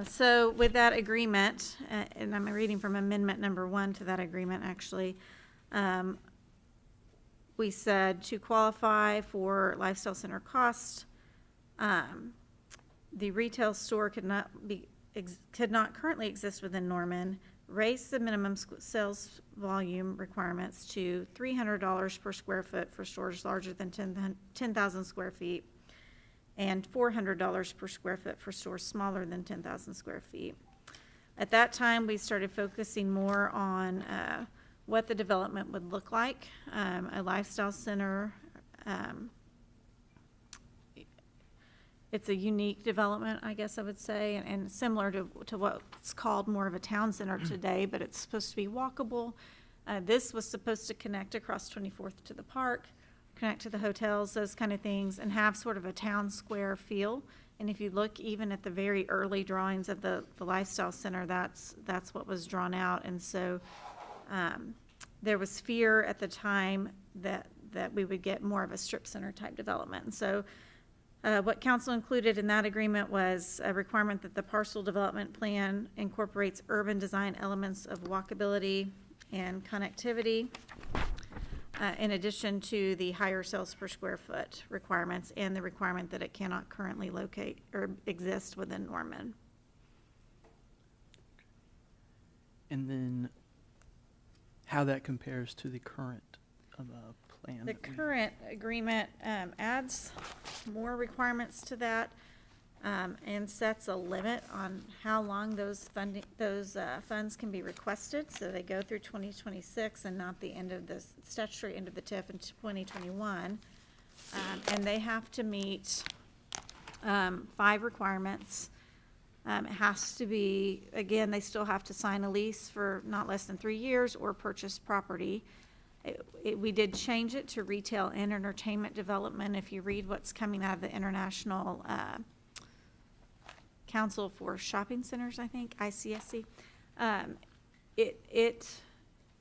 So with that agreement, and I'm reading from amendment number 1 to that agreement actually, we said to qualify for Lifestyle Center cost, the retail store could not currently exist within Norman, raise the minimum sales volume requirements to $300 per square foot for stores larger than 10,000 square feet, and $400 per square foot for stores smaller than 10,000 square feet. At that time, we started focusing more on what the development would look like. A Lifestyle Center, it's a unique development, I guess I would say, and similar to what's called more of a town center today, but it's supposed to be walkable. This was supposed to connect across 24th to the park, connect to the hotels, those kind of things, and have sort of a town square feel. And if you look even at the very early drawings of the Lifestyle Center, that's what was drawn out. And so there was fear at the time that we would get more of a strip center type development. And so what council included in that agreement was a requirement that the parcel development plan incorporates urban design elements of walkability and connectivity, in addition to the higher sales per square foot requirements and the requirement that it cannot currently locate or exist within Norman. And then how that compares to the current plan. The that we- current agreement adds more requirements to that and sets a limit on how long those funds can be requested. So they go through 2026 and not the end of the statutory end of the TIF in 2021. And they have to meet 5 requirements. It has to be, again, they still have to sign a lease for not less than 3 years or purchase property. We did change it to retail and entertainment development. If you read what's coming out of the International Council for Shopping Centers, I think, ICSC,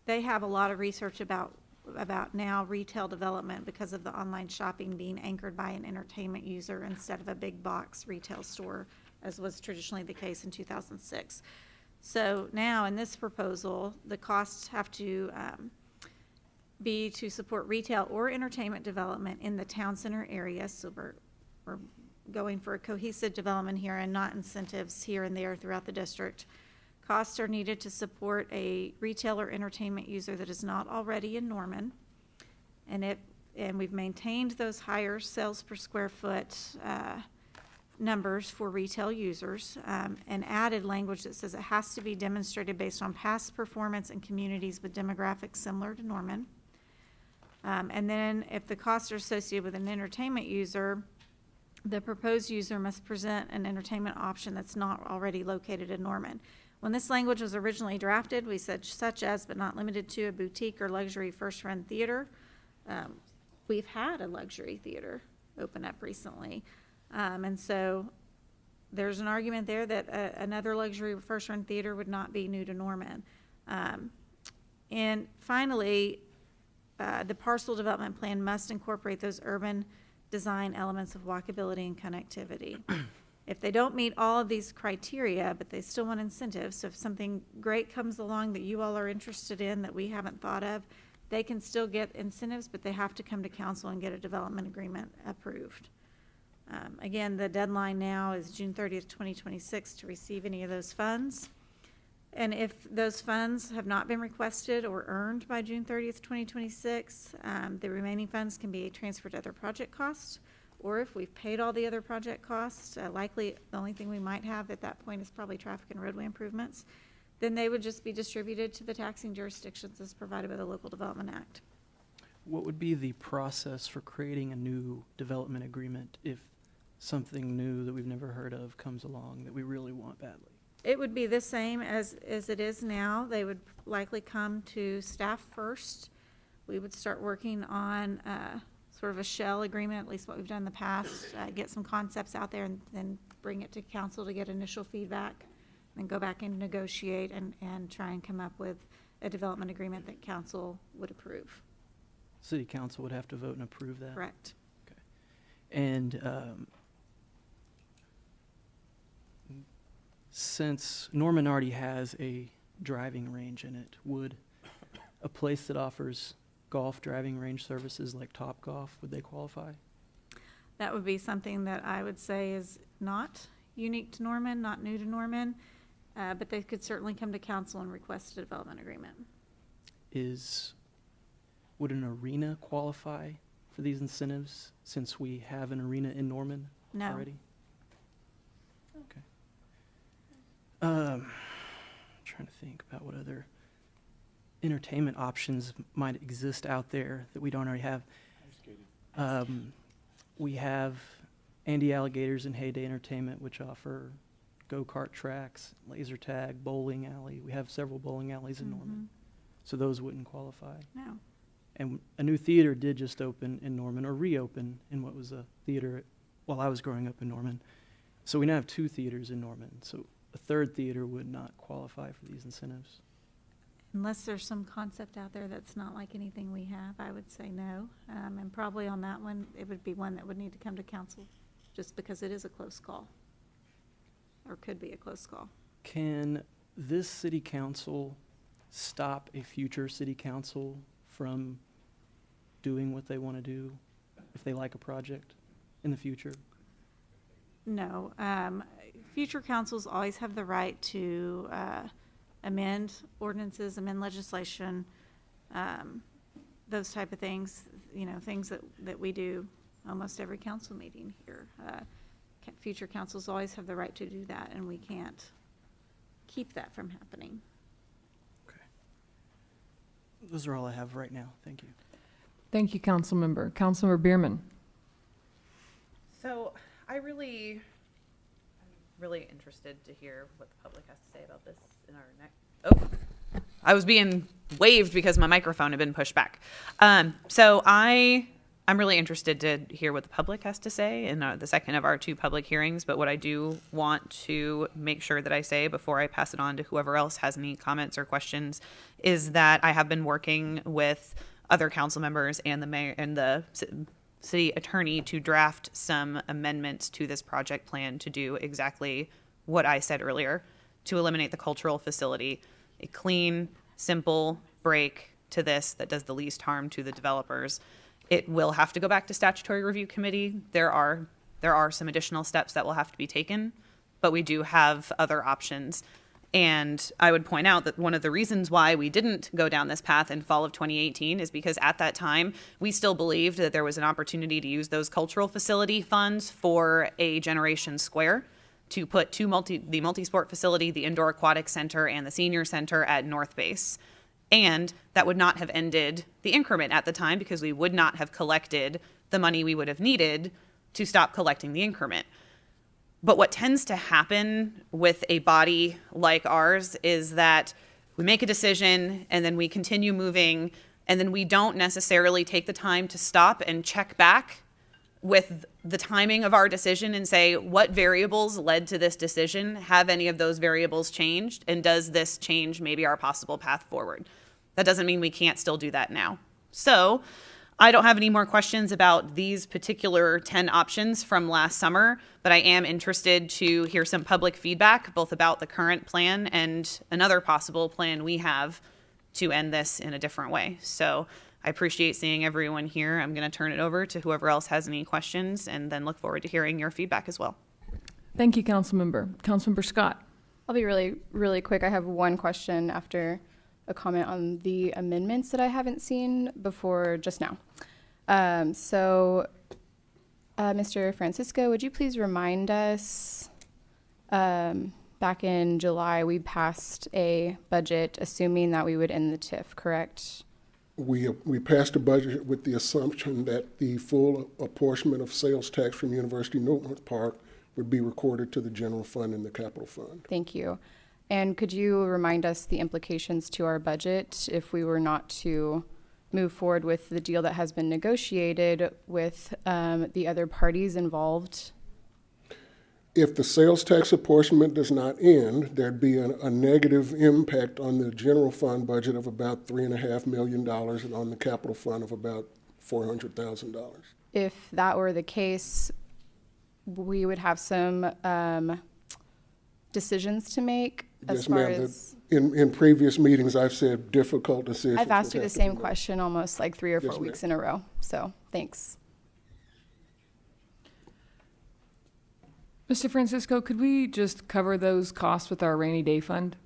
they have a lot of research about now retail development because of the online shopping being anchored by an entertainment user instead of a big box retail store, as was traditionally the case in 2006. So now in this proposal, the costs have to be to support retail or entertainment development in the town center area. So we're going for a cohesive development here and not incentives here and there throughout the district. Costs are needed to support a retail or entertainment user that is not already in Norman. And we've maintained those higher sales per square foot numbers for retail users and added language that says it has to be demonstrated based on past performance in communities with demographics similar to Norman. And then if the costs are associated with an entertainment user, the proposed user must present an entertainment option that's not already located in Norman. When this language was originally drafted, we said such as but not limited to a boutique or luxury first-run theater. We've had a luxury theater open up recently. And so there's an argument there that another luxury first-run theater would not be new to Norman. And finally, the parcel development plan must incorporate those urban design elements of walkability and connectivity. If they don't meet all of these criteria, but they still want incentives, so if something great comes along that you all are interested in that we haven't thought of, they can still get incentives, but they have to come to council and get a development agreement approved. Again, the deadline now is June 30th, 2026 to receive any of those funds. And if those funds have not been requested or earned by June 30th, 2026, the remaining funds can be transferred to other project costs. Or if we've paid all the other project costs, likely the only thing we might have at that point is probably traffic and roadway improvements, then they would just be distributed to the taxing jurisdictions as provided by the Local Development Act. What would be the process for creating a new development agreement if something new that we've never heard of comes along that we really want badly? It would be the same as it is now. They would likely come to staff first. We would start working on sort of a shell agreement, at least what we've done in the past, get some concepts out there and then bring it to council to get initial feedback, then go back and negotiate and try and come up with a development agreement that council would approve. City council would have to vote and approve that? Correct. Okay. And since Norman already has a driving range in it, would a place that offers golf driving range services like Topgolf, would they qualify? That would be something that I would say is not unique to Norman, not new to Norman, but they could certainly come to council and request a development agreement. Would an arena qualify for these incentives since we have an arena in Norman No. already? Okay. Trying to think about what other entertainment options might exist out there that we don't already have. We have Andy Alligators and Heyday Entertainment, which offer go-kart tracks, laser tag, bowling alley. We have several bowling alleys in Norman. So those wouldn't qualify. No. And a new theater did just open in Norman, or reopen in what was a theater while I was growing up in Norman. So we now have 2 theaters in Norman. So a third theater would not qualify for these incentives. Unless there's some concept out there that's not like anything we have, I would say no. And probably on that one, it would be one that would need to come to council just because it is a close call, or could be a close call. Can this city council stop a future city council from doing what they want to do if they like a project in the future? No. Future councils always have the right to amend ordinances, amend legislation those type of things, things that we do almost every council meeting here. Future councils always have the right to do that, and we can't keep that from happening. Those are all I have right now. Thank you. Thank you, Councilmember. Councilmember Bierman. So I'm really interested to hear what the public has to say about this in our next. Oh, I was being waved because my microphone had been pushed back. So I'm really interested to hear what the public has to say in the second of our 2 public hearings. But what I do want to make sure that I say before I pass it on to whoever else has any comments or questions is that I have been working with other council members and the mayor and the city attorney to draft some amendments to this project plan to do exactly what I said earlier, to eliminate the cultural facility, a clean, simple break to this that does the least harm to the developers. It will have to go back to statutory review committee. There are some additional steps that will have to be taken, but we do have other options. And I would point out that one of the reasons why we didn't go down this path in fall of 2018 is because at that time, we still believed that there was an opportunity to use those cultural facility funds for a Generation Square to put the multi-sport facility, the indoor aquatic center, and the senior center at North Base. And that would not have ended the increment at the time because we would not have collected the money we would have needed to stop collecting the increment. But what tends to happen with a body like ours is that we make a decision and then we continue moving, and then we don't necessarily take the time to stop and check back with the timing of our decision and say, what variables led to this decision? Have any of those variables changed? And does this change maybe our possible path forward? That doesn't mean we can't still do that now. So I don't have any more questions about these particular 10 options from last summer, but I am interested to hear some public feedback, both about the current plan and another possible plan we have to end this in a different way. So I appreciate seeing everyone here. I'm going to turn it over to whoever else has any questions and then look forward to hearing your feedback as well. Thank you, Councilmember. Councilmember Scott. I'll be really, really quick. I have one question after a comment on the amendments that I haven't seen before just now. Mr. Francisco, would you please remind us, back in July, we passed a budget assuming that we would end the TIF, correct? We passed a budget with the assumption that the full apportionment of sales tax from University North Park would be recorded to the general fund and the capital fund. Thank you. And could you remind us the implications to our budget if we were not to move forward with the deal that has been negotiated with the other parties involved? If the sales tax apportionment does not end, there'd be a negative impact on the general fund budget of about $3.5 million and on the capital fund of about $400,000. If that were the case, we would have some decisions to make as Yes, far ma'am. as... In previous meetings, I've said difficult decisions. I've asked you would the have to same be made. question almost like 3 or 4 Yes, weeks ma'am. in a row. So thanks. Mr. Francisco, could we just cover those costs with our rainy day fund?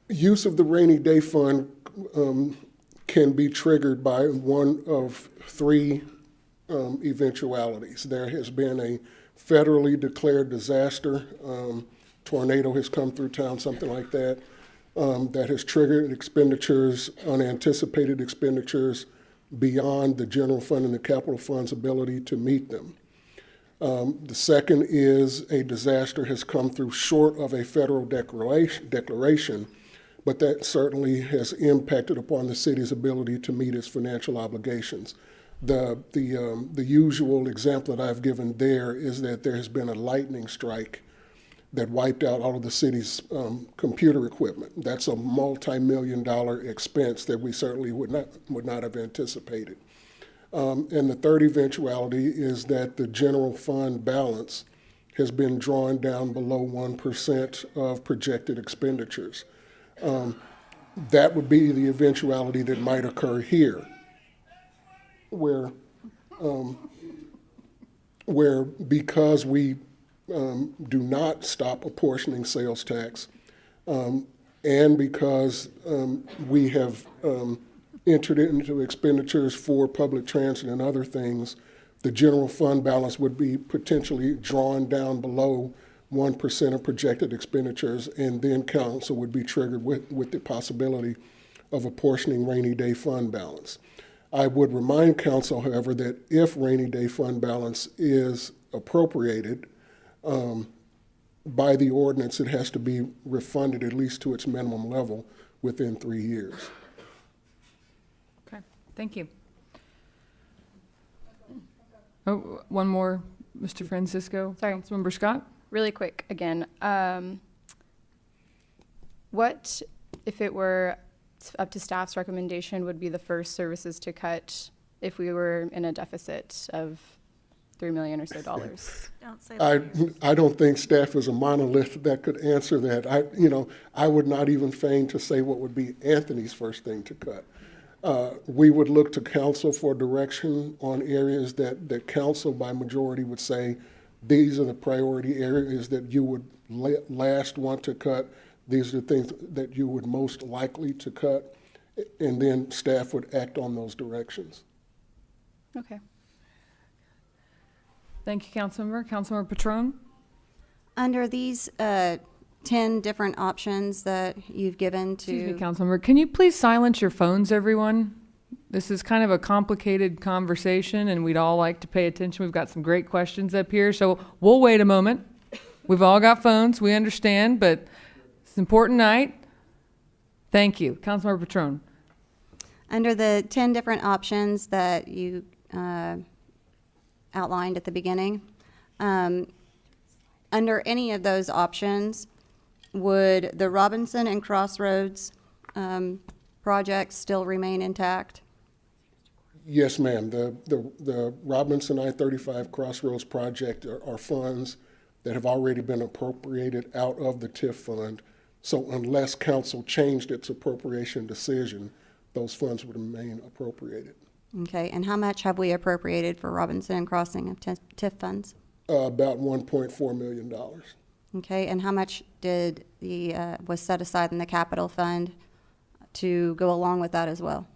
Use of the rainy day fund can be triggered by one of 3 eventualities. There has been a federally declared disaster, tornado has come through town, something like that, that has triggered expenditures, unanticipated expenditures beyond the general fund and the capital fund's ability to meet them. The second is a disaster has come through short of a federal declaration, but that certainly has impacted upon the city's ability to meet its financial obligations. The usual example that I've given there is that there has been a lightning strike that wiped out all of the city's computer equipment. That's a multi-million-dollar expense that we certainly would not have anticipated. And the third eventuality is that the general fund balance has been drawn down below 1% of projected expenditures. That would be the eventuality that might occur here, where because we do not stop apportioning sales tax, and because we have entered into expenditures for public transit and other things, the general fund balance would be potentially drawn down below 1% of projected expenditures, and then council would be triggered with the possibility of apportioning rainy day fund balance. I would remind council, however, that if rainy day fund balance is appropriated by the ordinance, it has to be refunded at least to its minimum level within 3 years. Okay, thank you. Oh, one more, Mr. Francisco. Sorry. Councilmember Scott? Really quick again. What, if it were up to staff's recommendation, would be the first services to cut if we were in a deficit of $3 million or so dollars? Don't say that. I don't think staff is a monolith that could answer that. I would not even feign to say what would be Anthony's first thing to cut. We would look to council for direction on areas that council by majority would say, these are the priority areas that you would last want to cut. These are the things that you would most likely to cut. And then staff would act on those directions. Okay. Thank you, Councilmember. Councilmember Patron? Under these 10 different options that you've given to... Excuse me, Councilmember. Can you please silence your phones, everyone? This is kind of a complicated conversation, and we'd all like to pay attention. We've got some great questions up here, so we'll wait a moment. We've all got phones. We understand, but it's an important night. Thank you. Councilmember Patron. Under the 10 different options that you outlined at the beginning, under any of those options, would the Robinson and Crossroads projects still remain intact? Yes, ma'am. The Robinson I-35 Crossroads project are funds that have already been appropriated out of the TIF fund. So unless council changed its appropriation decision, those funds would remain appropriated. Okay, and how much have we appropriated for Robinson and Crossing of TIF funds? About $1.4 million. Okay, and how much did was set aside in the capital fund to go along with that as well?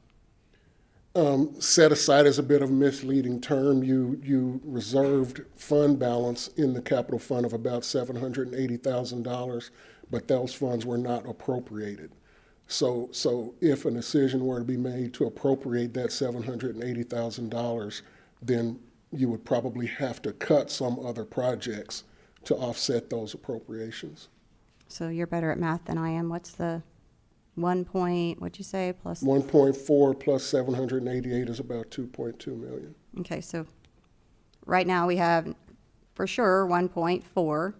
Set aside is a bit of a misleading term. You reserved fund balance in the capital fund of about $780,000, but those funds were not appropriated. So if a decision were to be made to appropriate that $780,000, then you would probably have to cut some other projects to offset those appropriations. So you're better at math than I am. What's the 1 point, what'd you say, plus? 1.4 plus 788 is about 2.2 million. Okay, so right now we have for sure 1.4,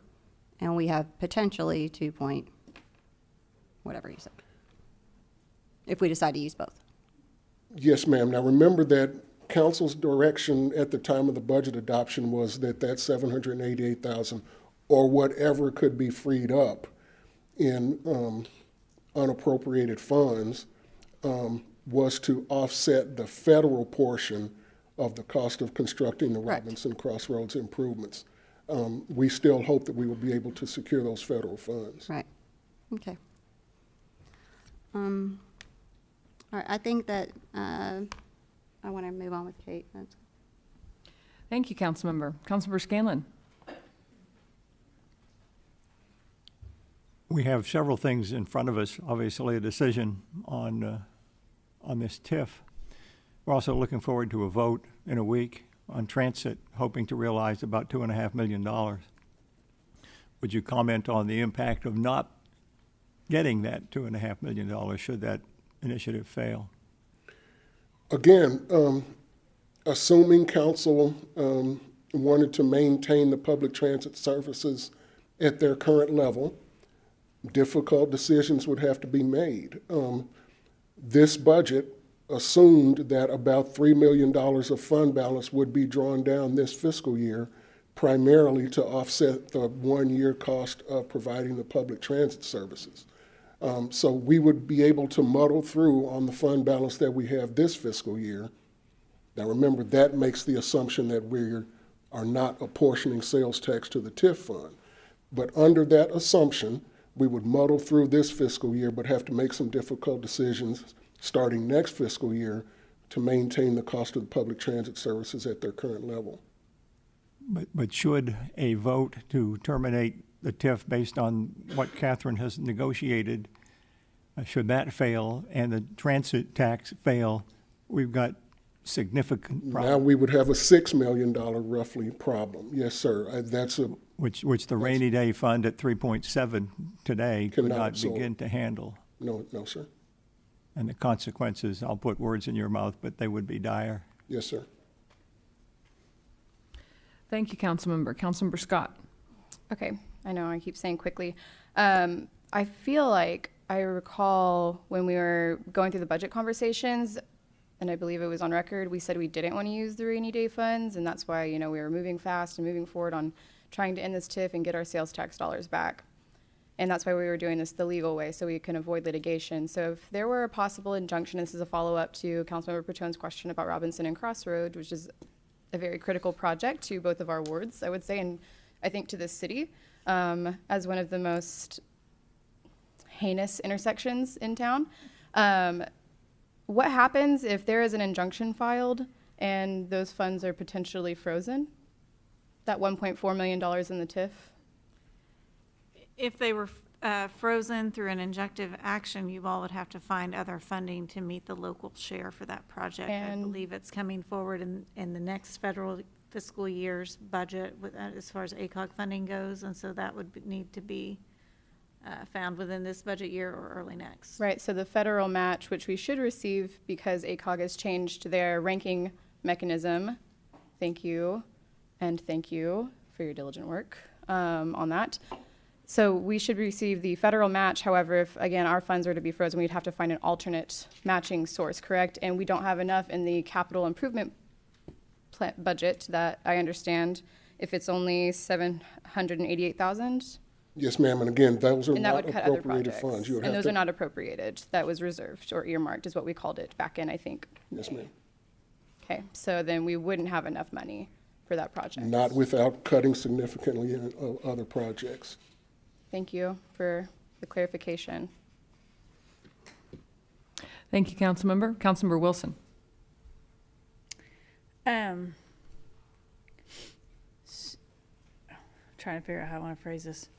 and we have potentially 2 point, whatever you said, if we decide to use both. Yes, ma'am. Now remember that council's direction at the time of the budget adoption was that 788,000 or whatever could be freed up in unappropriated funds was to offset the federal portion of the cost of constructing the Robinson Crossroads improvements. We still hope that we will be able to secure those federal funds. Right. Okay. All right, I think that I want to move on with Kate. Thank you, Councilmember. Councilmember Scanlon. We have several things in front of us, obviously a decision on this TIF. We're also looking forward to a vote in a week on transit, hoping to realize about $2.5 million. Would you comment on the impact of not getting that $2.5 million should that initiative fail? Again, assuming council wanted to maintain the public transit services at their current level, difficult decisions would have to be made. This budget assumed that about $3 million of fund balance would be drawn down this fiscal year, primarily to offset the 1 year cost of providing the public transit services. So we would be able to muddle through on the fund balance that we have this fiscal year. Now remember, that makes the assumption that we are not apportioning sales tax to the TIF fund. But under that assumption, we would muddle through this fiscal year, but have to make some difficult decisions starting next fiscal year to maintain the cost of the public transit services at their current level. But should a vote to terminate the TIF based on what Catherine has negotiated, should that fail and the transit tax fail, we've got significant problems. Now we would have a $6 million roughly problem. Yes, sir. That's a Which the rainy day fund at 3.7 today could Cannot not absorb. begin to handle. no, sir. And the consequences, I'll put words in your mouth, but they would be dire. Yes, sir. Thank you, Councilmember. Councilmember Scott. Okay, I know I keep saying quickly. I feel like I recall when we were going through the budget conversations, and I believe it was on record, we said we didn't want to use the rainy day funds, and that's why, we were moving fast and moving forward on trying to end this TIF and get our sales tax dollars back. And that's why we were doing this the legal way, so we can avoid litigation. So if there were a possible injunction, this is a follow-up to Councilmember Pertone's question about Robinson and Crossroad, which is a very critical project to both of our wards, I would say, and I think to this city, as one of the most heinous intersections in town. What happens if there is an injunction filed and those funds are potentially frozen? That $1.4 million in the TIF? If they were frozen through an injunctive action, you all would have to find other funding to meet the local share for that project. I believe it's coming forward in the next federal fiscal year's budget as far as ACOG funding goes, and so that would need to be found within this budget year or early next. Right, so the federal match, which we should receive because ACOG has changed their ranking mechanism. Thank you, and thank you for your diligent work on that. So we should receive the federal match. However, if, again, our funds were to be frozen, we'd have to find an alternate matching source, correct? And we don't have enough in the capital improvement budget that I understand. If it's only $788,000. Yes, ma'am. And again, those are And that not would cut other appropriated projects. funds. You would And have those are to- not appropriated. That was reserved or earmarked is what we called it back in, I think. Yes, ma'am. Okay, so then we wouldn't have enough money for that project. Not without cutting significantly in other projects. Thank you for the clarification. Thank you, Councilmember. Councilmember Wilson. Trying to figure out how I want to phrase this.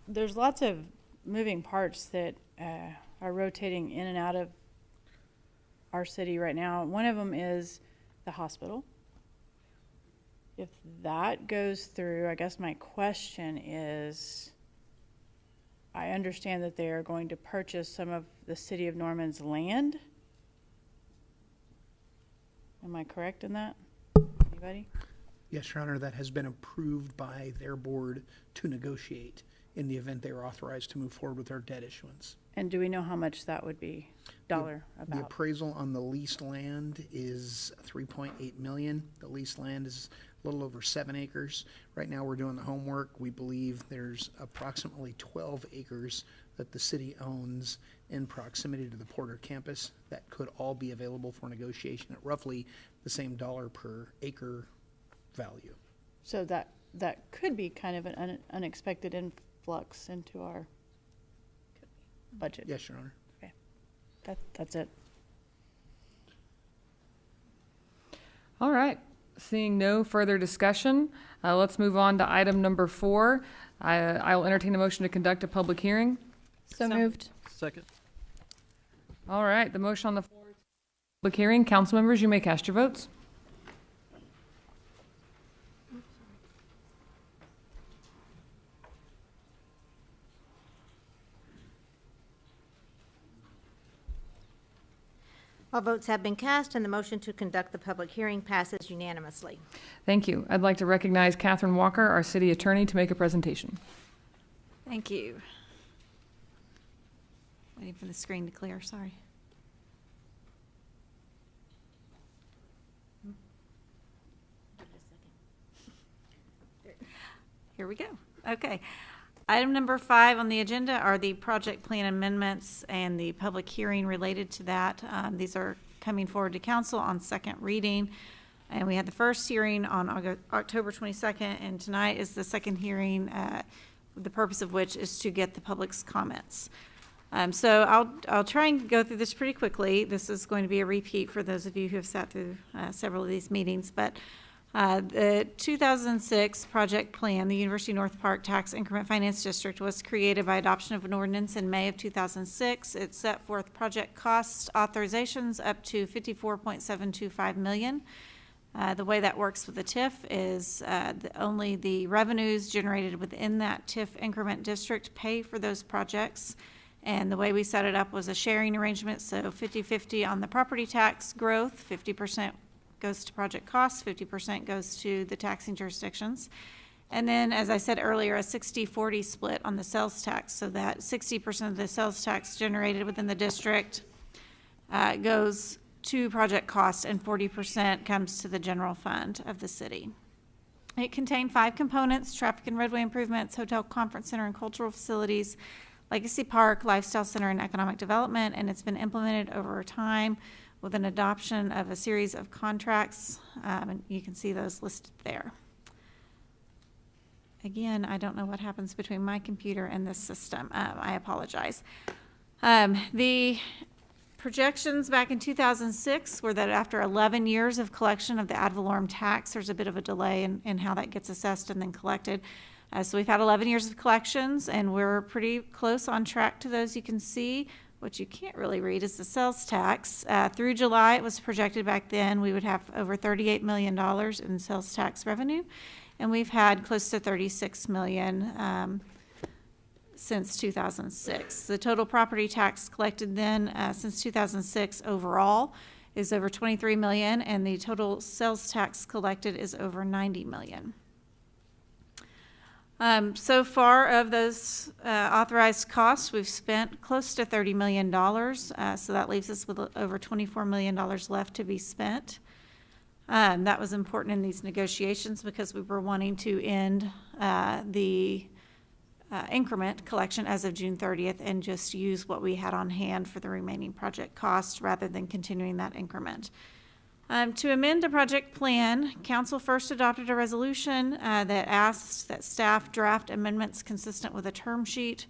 There's lots of moving parts that are rotating in and out of our city right now. One of them is the hospital. If that goes through, I guess my question is, I understand that they are going to purchase some of the city of Norman's land. Am I correct in that? Anybody? Yes, Your Honor, that has been approved by their board to negotiate in the event they are authorized to move forward with their debt issuance. And do we know how much that would be, The about? appraisal on the leased land is $3.8 million. The leased land is a little over 7 acres. Right now, we're doing the homework. We believe there's approximately 12 acres that the city owns in proximity to the Porter campus that could all be available for negotiation at roughly the same dollar per acre value. So that could be kind of an unexpected influx into our budget. Yes, Your Honor. Okay, that's it. All right. Seeing no further discussion, let's move on to item number 4. I will entertain a motion to conduct a public hearing. So moved. Second. All right, the motion on the floor is public hearing. Council members, you may cast your votes. All votes have been cast, and the motion to conduct the public hearing passes unanimously. Thank you. I'd like to recognize Catherine Walker, our city attorney, to make a presentation. Thank you. Waiting for the screen to clear, sorry. Here we go. Okay. Item number 5 on the agenda are the project plan amendments and the public hearing related to that. These are coming forward to council on second reading. And we had the first hearing on October 22nd, and tonight is the second hearing, the purpose of which is to get the public's comments. So I'll try and go through this pretty quickly. This is going to be a repeat for those of you who have sat through several of these meetings, but the 2006 project plan, the University North Park Tax Increment Finance District, was created by adoption of an ordinance in May of 2006. It set forth project cost authorizations up to $54.725 million. The way that works with the TIF is only the revenues generated within that TIF increment district pay for those projects. And the way we set it up was a sharing arrangement, so 50-50 on the property tax growth, 50% goes to project costs, 50% goes to the taxing jurisdictions. And then, as I said earlier, a 60-40 split on the sales tax, so that 60% of the sales tax generated within the district goes to project costs and 40% comes to the general fund of the city. It contained 5 components: traffic and roadway improvements, hotel, conference center, and cultural facilities, Legacy Park, Lifestyle Center, and Economic Development, and it's been implemented over time with an adoption of a series of contracts, and you can see those listed there. Again, I don't know what happens between my computer and this system. I apologize. The projections back in 2006 were that after 11 years of collection of the ad valorem tax, there's a bit of a delay in how that gets assessed and then collected. So we've had 11 years of collections, and we're pretty close on track to those. You can see what you can't really read is the sales tax. Through July, it was projected back then we would have over $38 million in sales tax revenue, and we've had close to $36 million since 2006. The total property tax collected then since 2006 overall is over $23 million, and the total sales tax collected is over $90 million. So far of those authorized costs, we've spent close to $30 million, so that leaves us with over $24 million left to be spent. That was important in these negotiations because we were wanting to end the increment collection as of June 30th and just use what we had on hand for the remaining project costs rather than continuing that increment. To amend the project plan, council first adopted a resolution that asked that staff draft amendments consistent with a term sheet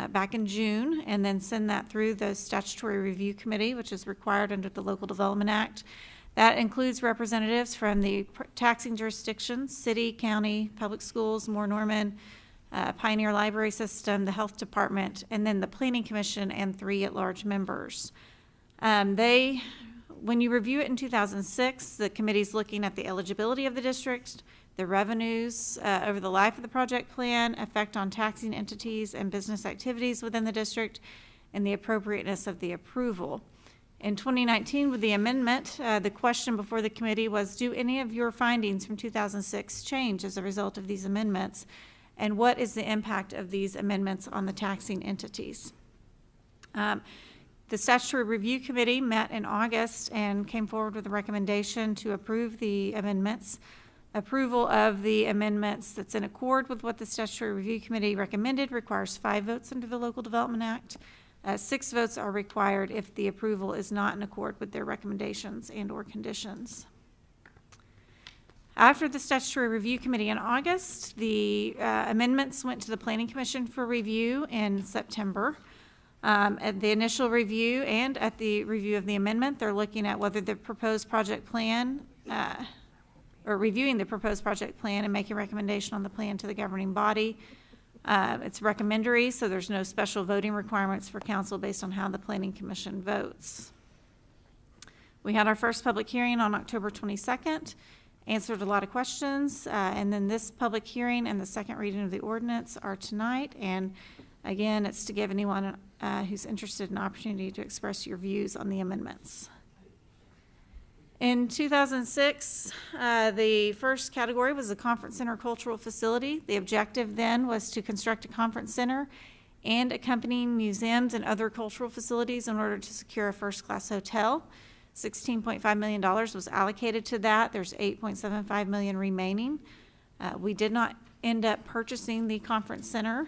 back in June, and then send that through the statutory review committee, which is required under the Local Development Act. That includes representatives from the taxing jurisdictions, city, county, public schools, Moore Norman, Pioneer Library System, the health department, and then the planning commission and 3 at-large members. When you review it in 2006, the committee's looking at the eligibility of the district, the revenues over the life of the project plan, effect on taxing entities and business activities within the district, and the appropriateness of the approval. In 2019, with the amendment, the question before the committee was, do any of your findings from 2006 change as a result of these amendments? And what is the impact of these amendments on the taxing entities? The Statutory Review Committee met in August and came forward with a recommendation to approve the amendments. Approval of the amendments that's in accord with what the Statutory Review Committee recommended requires 5 votes under the Local Development Act. 6 votes are required if the approval is not in accord with their recommendations and/or conditions. After the Statutory Review Committee in August, the amendments went to the Planning Commission for review in September. At the initial review and at the review of the amendment, they're looking at whether the proposed project plan, or reviewing the proposed project plan and making a recommendation on the plan to the governing body. It's recommendatory, so there's no special voting requirements for council based on how the Planning Commission votes. We had our first public hearing on October 22nd, answered a lot of questions, and then this public hearing and the second reading of the ordinance are tonight. And again, it's to give anyone who's interested an opportunity to express your views on the amendments. In 2006, the first category was the conference center cultural facility. The objective then was to construct a conference center and accompanying museums and other cultural facilities in order to secure a first-class hotel. $16.5 million was allocated to that. There's $8.75 million remaining. We did not end up purchasing the conference center.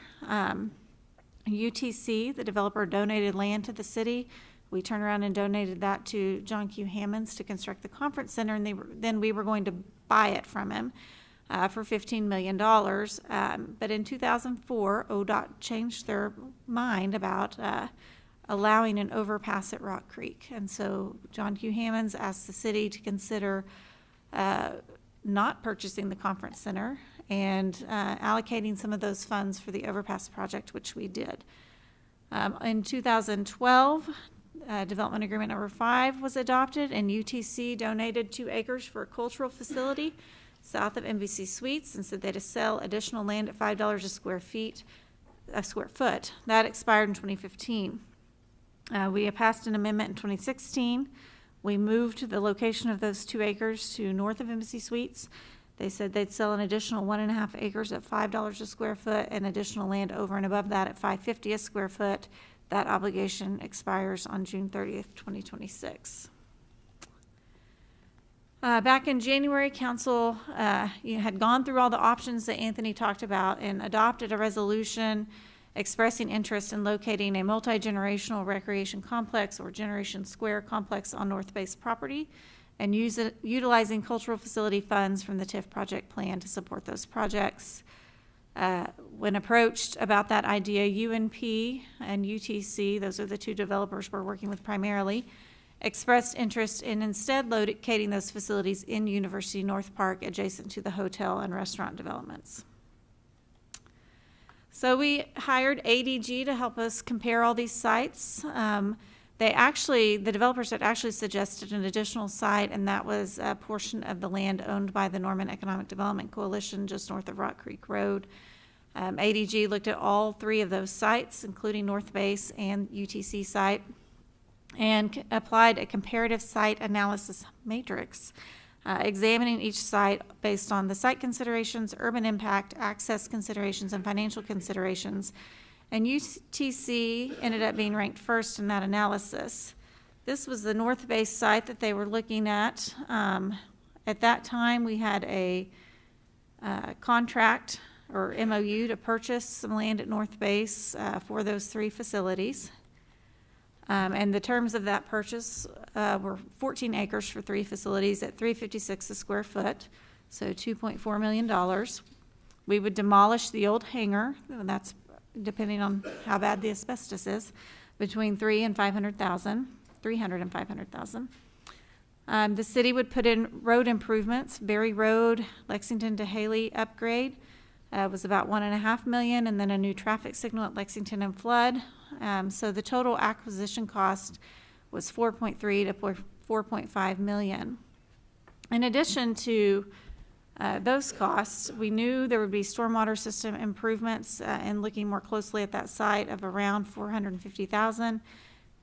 UTC, the developer, donated land to the city We turned around and donated that to John Q. Hammonds to construct the conference center, and then we were going to buy it from him for $15 million. But in 2004, ODOT changed their mind about allowing an overpass at Rock Creek. And so John Q. Hammonds asked the city to consider not purchasing the conference center and allocating some of those funds for the overpass project, which we did. In 2012, Development Agreement number 5 was adopted, and UTC donated 2 acres for a cultural facility south of NBC Suites and said they'd sell additional land at $5 a square foot. That expired in 2015. We passed an amendment in 2016. We moved the location of those 2 acres to north of Embassy Suites. They said they'd sell an additional 1.5 acres at $5 a square foot and additional land over and above that at $5.50 a square foot. That obligation expires on June 30th, 2026. Back in January, Council had gone through all the options that Anthony talked about and adopted a resolution expressing interest in locating a multi-generational recreation complex or Generation Square complex on North Base property and utilizing cultural facility funds from the TIF project plan to support those projects. When approached about that idea, UNP and UTC, those are the 2 developers we're working with primarily, expressed interest in instead locating those facilities in University North Park adjacent to the hotel and restaurant developments. So we hired ADG to help us compare all these sites. The developers had actually suggested an additional site, and that was a portion of the land owned by the Norman Economic Development Coalition just north of Rock Creek Road. ADG looked at all 3 of those sites, including North Base and UTC site, and applied a comparative site analysis matrix, examining each site based on the site considerations, urban impact, access considerations, and financial considerations. And UTC ended up being ranked first in that analysis. This was the North Base site that they were looking at. At that time, we had a contract or MOU to purchase some land at North Base for those 3 facilities. And the terms of that purchase were 14 acres for 3 facilities at $356 a square foot, so $2.4 million. We would demolish the old hangar, and that's depending on how bad the asbestos is, between $300,000 and $500,000. The city would put in road improvements. Berry Road, Lexington to Haley upgrade was about $1.5 million, and then a new traffic signal at Lexington and Flood. So the total acquisition cost was $4.3 to $4.5 million. In addition to those costs, we knew there would be stormwater system improvements and looking more closely at that site of around $450,000.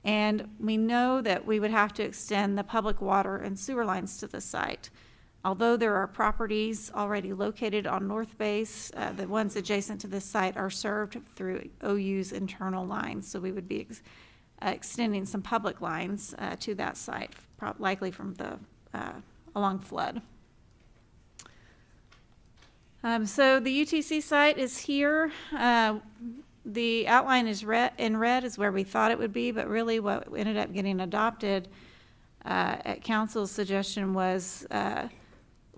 And we know that we would have to extend the public water and sewer lines to the site. Although there are properties already located on North Base, the ones adjacent to this site are served through OU's internal lines. So we would be extending some public lines to that site, likely from the along Flood. So the UTC site is here. The outline is in red is where we thought it would be, but really what ended up getting adopted at council's suggestion was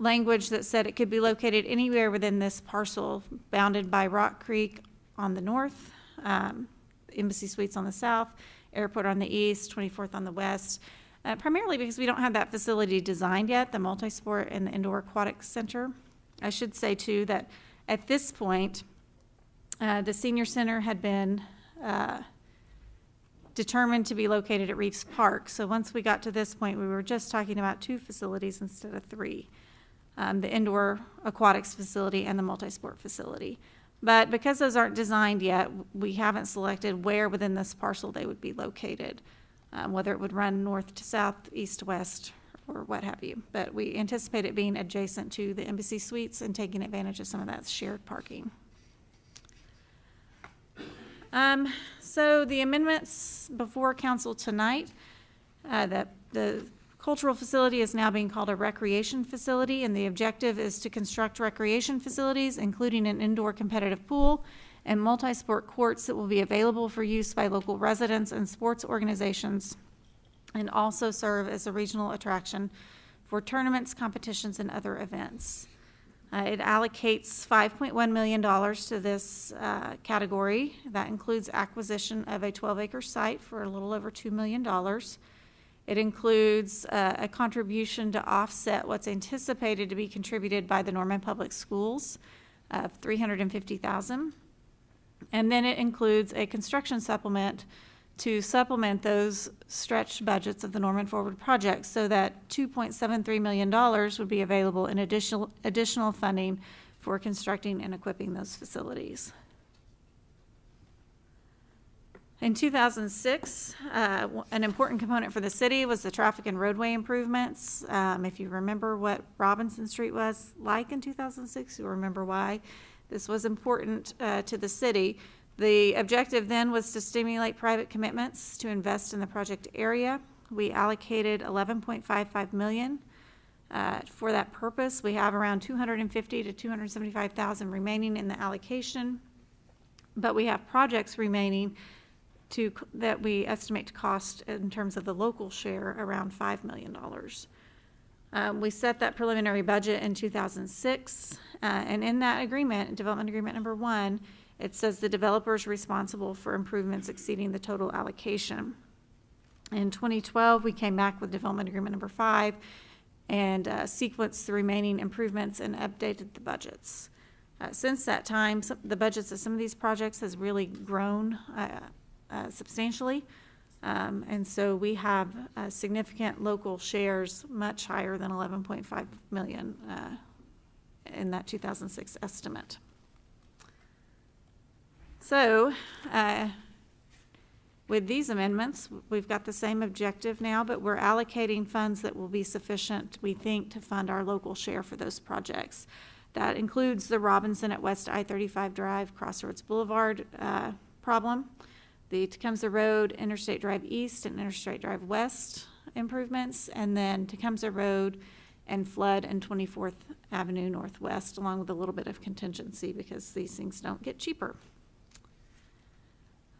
language that said it could be located anywhere within this parcel bounded by Rock Creek on the north, Embassy Suites on the south, Airport on the east, 24th on the west, primarily because we don't have that facility designed yet, the multi-sport and the indoor aquatic center. I should say too that at this point, the senior center had been determined to be located at Reeves Park. So once we got to this point, we were just talking about 2 facilities instead of 3, the indoor aquatics facility and the multi-sport facility. But because those aren't designed yet, we haven't selected where within this parcel they would be located, whether it would run north to south, east to west, or what have you. But we anticipate it being adjacent to the Embassy Suites and taking advantage of some of that shared parking. So the amendments before council tonight, that the cultural facility is now being called a recreation facility, and the objective is to construct recreation facilities, including an indoor competitive pool and multi-sport courts that will be available for use by local residents and sports organizations and also serve as a regional attraction for tournaments, competitions, and other events. It allocates $5.1 million to this category. That includes acquisition of a 12-acre site for a little over $2 million. It includes a contribution to offset what's anticipated to be contributed by the Norman Public Schools of $350,000. And then it includes a construction supplement to supplement those stretched budgets of the Norman Forward project, so that $2.73 million would be available in additional funding for constructing and equipping those facilities. In 2006, an important component for the city was the traffic and roadway improvements. If you remember what Robinson Street was like in 2006, you'll remember why this was important to the city. The objective then was to stimulate private commitments to invest in the project area. We allocated $11.55 million for that purpose. We have around $250,000 to $275,000 remaining in the allocation, but we have projects remaining that we estimate to cost in terms of the local share around $5 million. We set that preliminary budget in 2006, and in that agreement, development agreement number 1, it says the developer is responsible for improvements exceeding the total allocation. In 2012, we came back with development agreement number 5 and sequenced the remaining improvements and updated the budgets. Since that time, the budgets of some of these projects has really grown substantially. And so we have significant local shares, much higher than 11.5 million in that 2006 estimate. So with these amendments, we've got the same objective now, but we're allocating funds that will be sufficient, we think, to fund our local share for those projects. That includes the Robinson at West I-35 Drive, Crossroads Boulevard problem, the Tecumseh Road, Interstate Drive East, and Interstate Drive West improvements, and then Tecumseh Road and Flood and 24th Avenue Northwest, along with a little bit of contingency because these things don't get cheaper.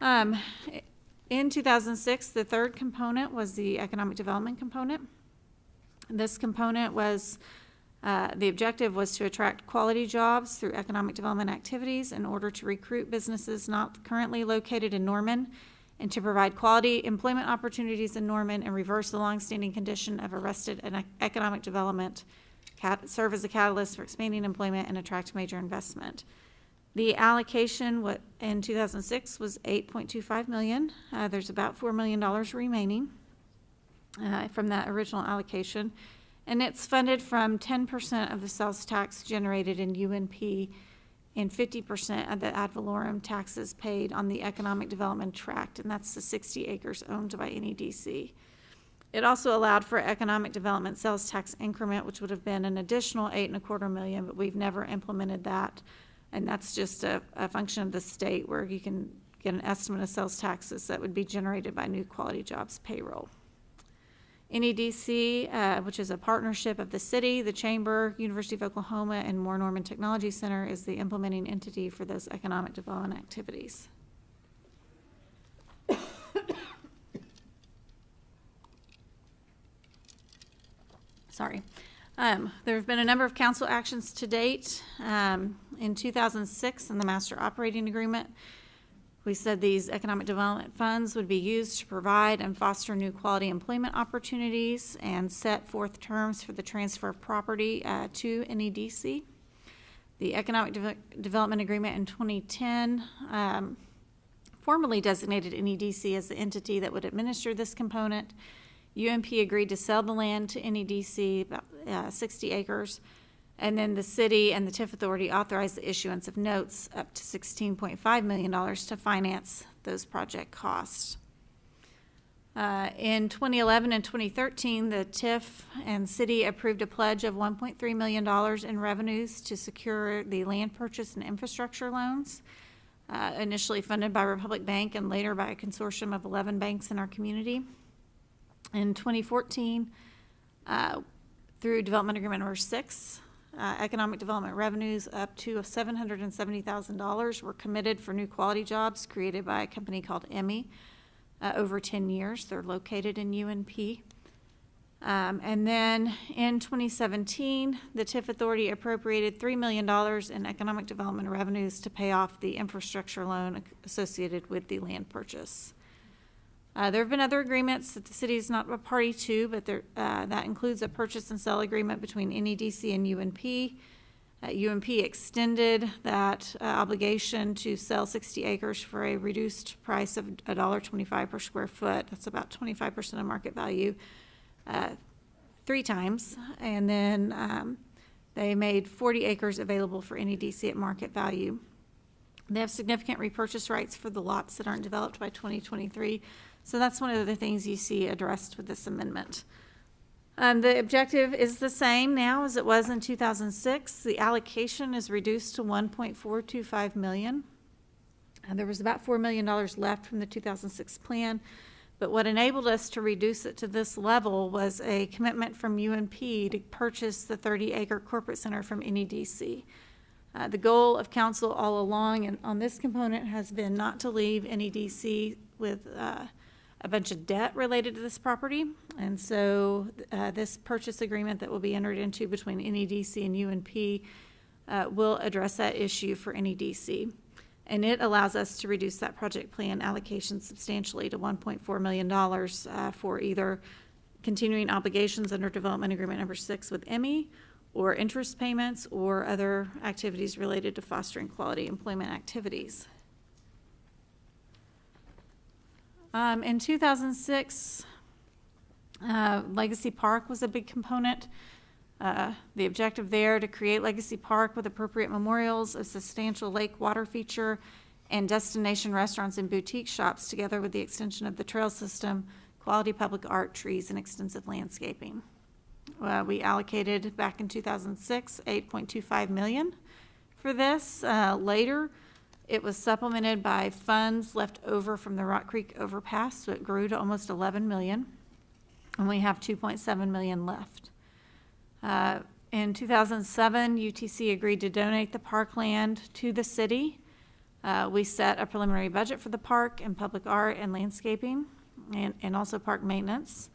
In 2006, the third component was the economic development component. This component was, the objective was to attract quality jobs through economic development activities in order to recruit businesses not currently located in Norman, and to provide quality employment opportunities in Norman and reverse the longstanding condition of arrested economic development, serve as a catalyst for expanding employment and attract major investment. The allocation in 2006 was $8.25 million. There's about $4 million remaining from that original allocation. And it's funded from 10% of the sales tax generated in UNP and 50% of the ad valorem taxes paid on the economic development tract, and that's the 60 acres owned by NEDC. It also allowed for economic development sales tax increment, which would have been an additional $8.25 million, but we've never implemented that. And that's just a function of the state where you can get an estimate of sales taxes that would be generated by new quality jobs payroll. NEDC, which is a partnership of the city, the Chamber, University of Oklahoma, and Moore Norman Technology Center, is the implementing entity for those economic development activities. Sorry. There have been a number of council actions to date. In 2006, in the Master Operating Agreement, we said these economic development funds would be used to provide and foster new quality employment opportunities and set forth terms for the transfer of property to NEDC. The Economic Development Agreement in 2010 formally designated NEDC as the entity that would administer this component. UNP agreed to sell the land to NEDC, about 60 acres, and then the city and the TIF authority authorized the issuance of notes up to $16.5 million to finance those project costs. In 2011 and 2013, the TIF and city approved a pledge of $1.3 million in revenues to secure the land purchase and infrastructure loans, initially funded by Republic Bank and later by a consortium of 11 banks in our community. In 2014, through Development Agreement number 6, economic development revenues up to $770,000 were committed for new quality jobs created by a company called Emmy. over 10 years. They're located in UNP. And then in 2017, the TIF Authority appropriated $3 million in economic development revenues to pay off the infrastructure loan associated with the land purchase. There have been other agreements that the city is not a party to, but that includes a purchase and sale agreement between NEDC and UNP. UNP extended that obligation to sell 60 acres for a reduced price of $1.25 per square foot. That's about 25% of market value. 3 times, and then they made 40 acres available for NEDC at market value. They have significant repurchase rights for the lots that aren't developed by 2023, so that's one of the things you see addressed with this amendment. The objective is the same now as it was in 2006. The allocation is reduced to $1.425 million. There was about $4 million left from the 2006 plan. But what enabled us to reduce it to this level was a commitment from UNP to purchase the 30-acre corporate center from NEDC. The goal of council all along and on this component has been not to leave NEDC with a bunch of debt related to this property. And so this purchase agreement that will be entered into between NEDC and UNP will address that issue for NEDC. And it allows us to reduce that project plan allocation substantially to $1.4 million for either continuing obligations under Development Agreement number 6 with Emmy, or interest payments, or other activities related to fostering quality employment activities. In 2006, Legacy Park was a big component. The objective there to create Legacy Park with appropriate memorials, a substantial lake water feature, and destination restaurants and boutique shops, together with the extension of the trail system, quality public art, trees, and extensive landscaping. We allocated back in 2006 $8.25 million for this. Later, it was supplemented by funds left over from the Rock Creek overpass, so it grew to almost $11 million, and we have $2.7 million left. In 2007, UTC agreed to donate the parkland to the city. We set a preliminary budget for the park and public art and landscaping, and also park maintenance.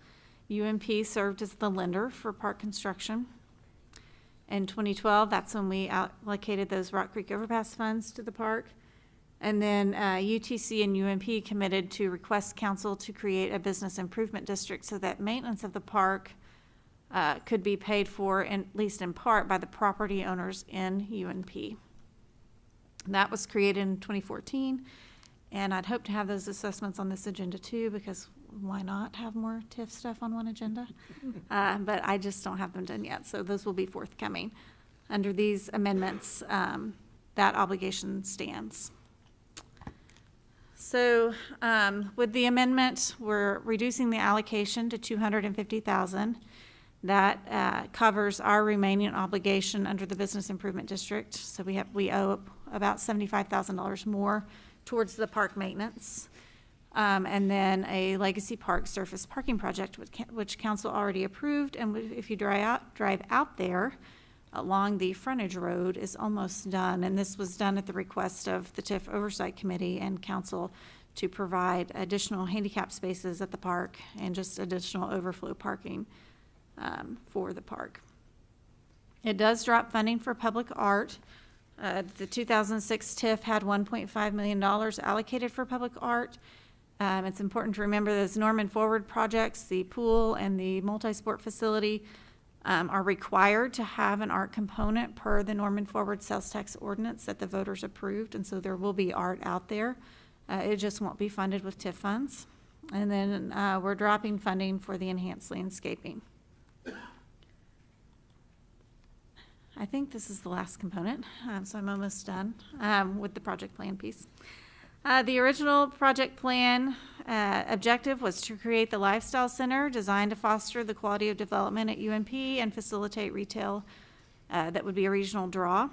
UNP served as the lender for park construction. In 2012, that's when we allocated those Rock Creek overpass funds to the park. And then UTC and UNP committed to request council to create a business improvement district so that maintenance of the park could be paid for, at least in part, by the property owners in UNP. That was created in 2014, and I'd hope to have those assessments on this agenda too, because why not have more TIF stuff on one agenda? But I just don't have them done yet, so those will be forthcoming. Under these amendments, that obligation stands. So with the amendment, we're reducing the allocation to $250,000. That covers our remaining obligation under the Business Improvement District. So we owe about $75,000 more towards the park maintenance. And then a Legacy Park surface parking project, which council already approved. And if you drive out there along the frontage road, is almost done. And this was done at the request of the TIF Oversight Committee and council to provide additional handicap spaces at the park and just additional overflow parking for the park. It does drop funding for public art. The 2006 TIF had $1.5 million allocated for public art. It's important to remember those Norman Forward projects, the pool and the multi-sport facility, are required to have an art component per the Norman Forward sales tax ordinance that the voters approved, and so there will be art out there. It just won't be funded with TIF funds. And then we're dropping funding for the enhanced landscaping. I think this is the last component, so I'm almost done with the project plan piece. The original project plan objective was to create the lifestyle center designed to foster the quality of development at UNP and facilitate retail that would be a regional draw.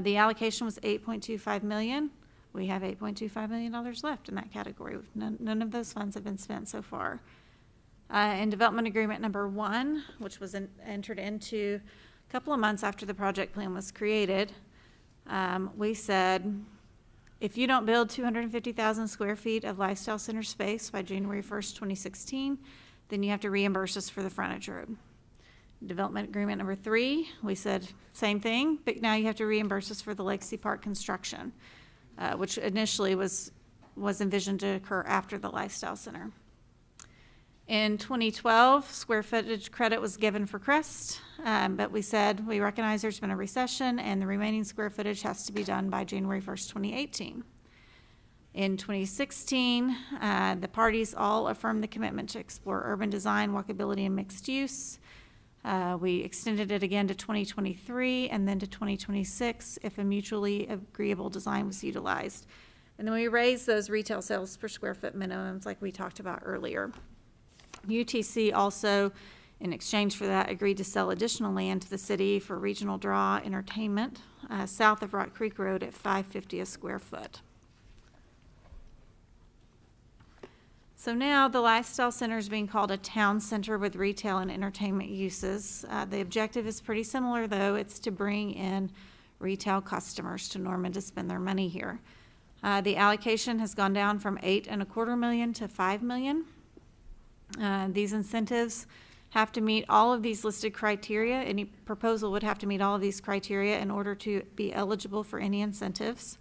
The allocation was $8.25 million. We have $8.25 million left in that category. None of those funds have been spent so far. In Development Agreement number 1, which was entered into a couple of months after the project plan was created, we said If you don't build 250,000 square feet of lifestyle center space by January 1st, 2016, then you have to reimburse us for the frontage road. Development agreement number 3, we said same thing, but now you have to reimburse us for the Legacy Park construction, which initially was envisioned to occur after the lifestyle center. In 2012, square footage credit was given for Crest, but we said we recognize there's been a recession and the remaining square footage has to be done by January 1st, 2018. In 2016, the parties all affirmed the commitment to explore urban design, walkability, and mixed use. We extended it again to 2023 and then to 2026 if a mutually agreeable design was utilized. And then we raised those retail sales per square foot minimums like we talked about earlier. UTC also, in exchange for that, agreed to sell additional land to the city for regional draw entertainment south of Rock Creek Road at $5.50 a square foot. So now the lifestyle center is being called a town center with retail and entertainment uses. The objective is pretty similar, though. It's to bring in retail customers to Norman to spend their money here. The allocation has gone down from $8.25 million to $5 million. These incentives have to meet all of these listed criteria. Any proposal would have to meet all of these criteria in order to be eligible for any incentives.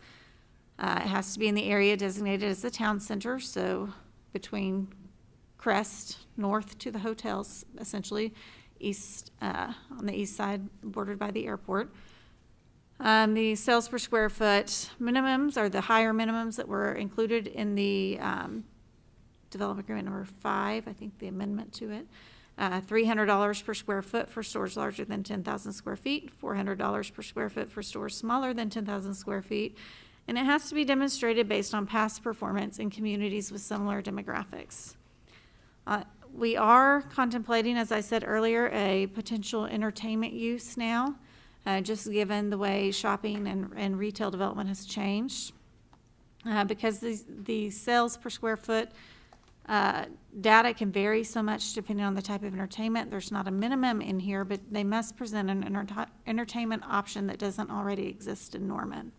It has to be in the area designated as the town center, so between Crest, north to the hotels, essentially, east on the east side, bordered by the airport. The sales per square foot minimums are the higher minimums that were included in the development agreement number 5, I think the amendment to it. $300 per square foot for stores larger than 10,000 square feet, $400 per square foot for stores smaller than 10,000 square feet, and it has to be demonstrated based on past performance in communities with similar demographics. We are contemplating, as I said earlier, a potential entertainment use now, just given the way shopping and retail development has changed. Because the sales per square foot data can vary so much depending on the type of entertainment. There's not a minimum in here, but they must present an entertainment option that doesn't already exist in Norman.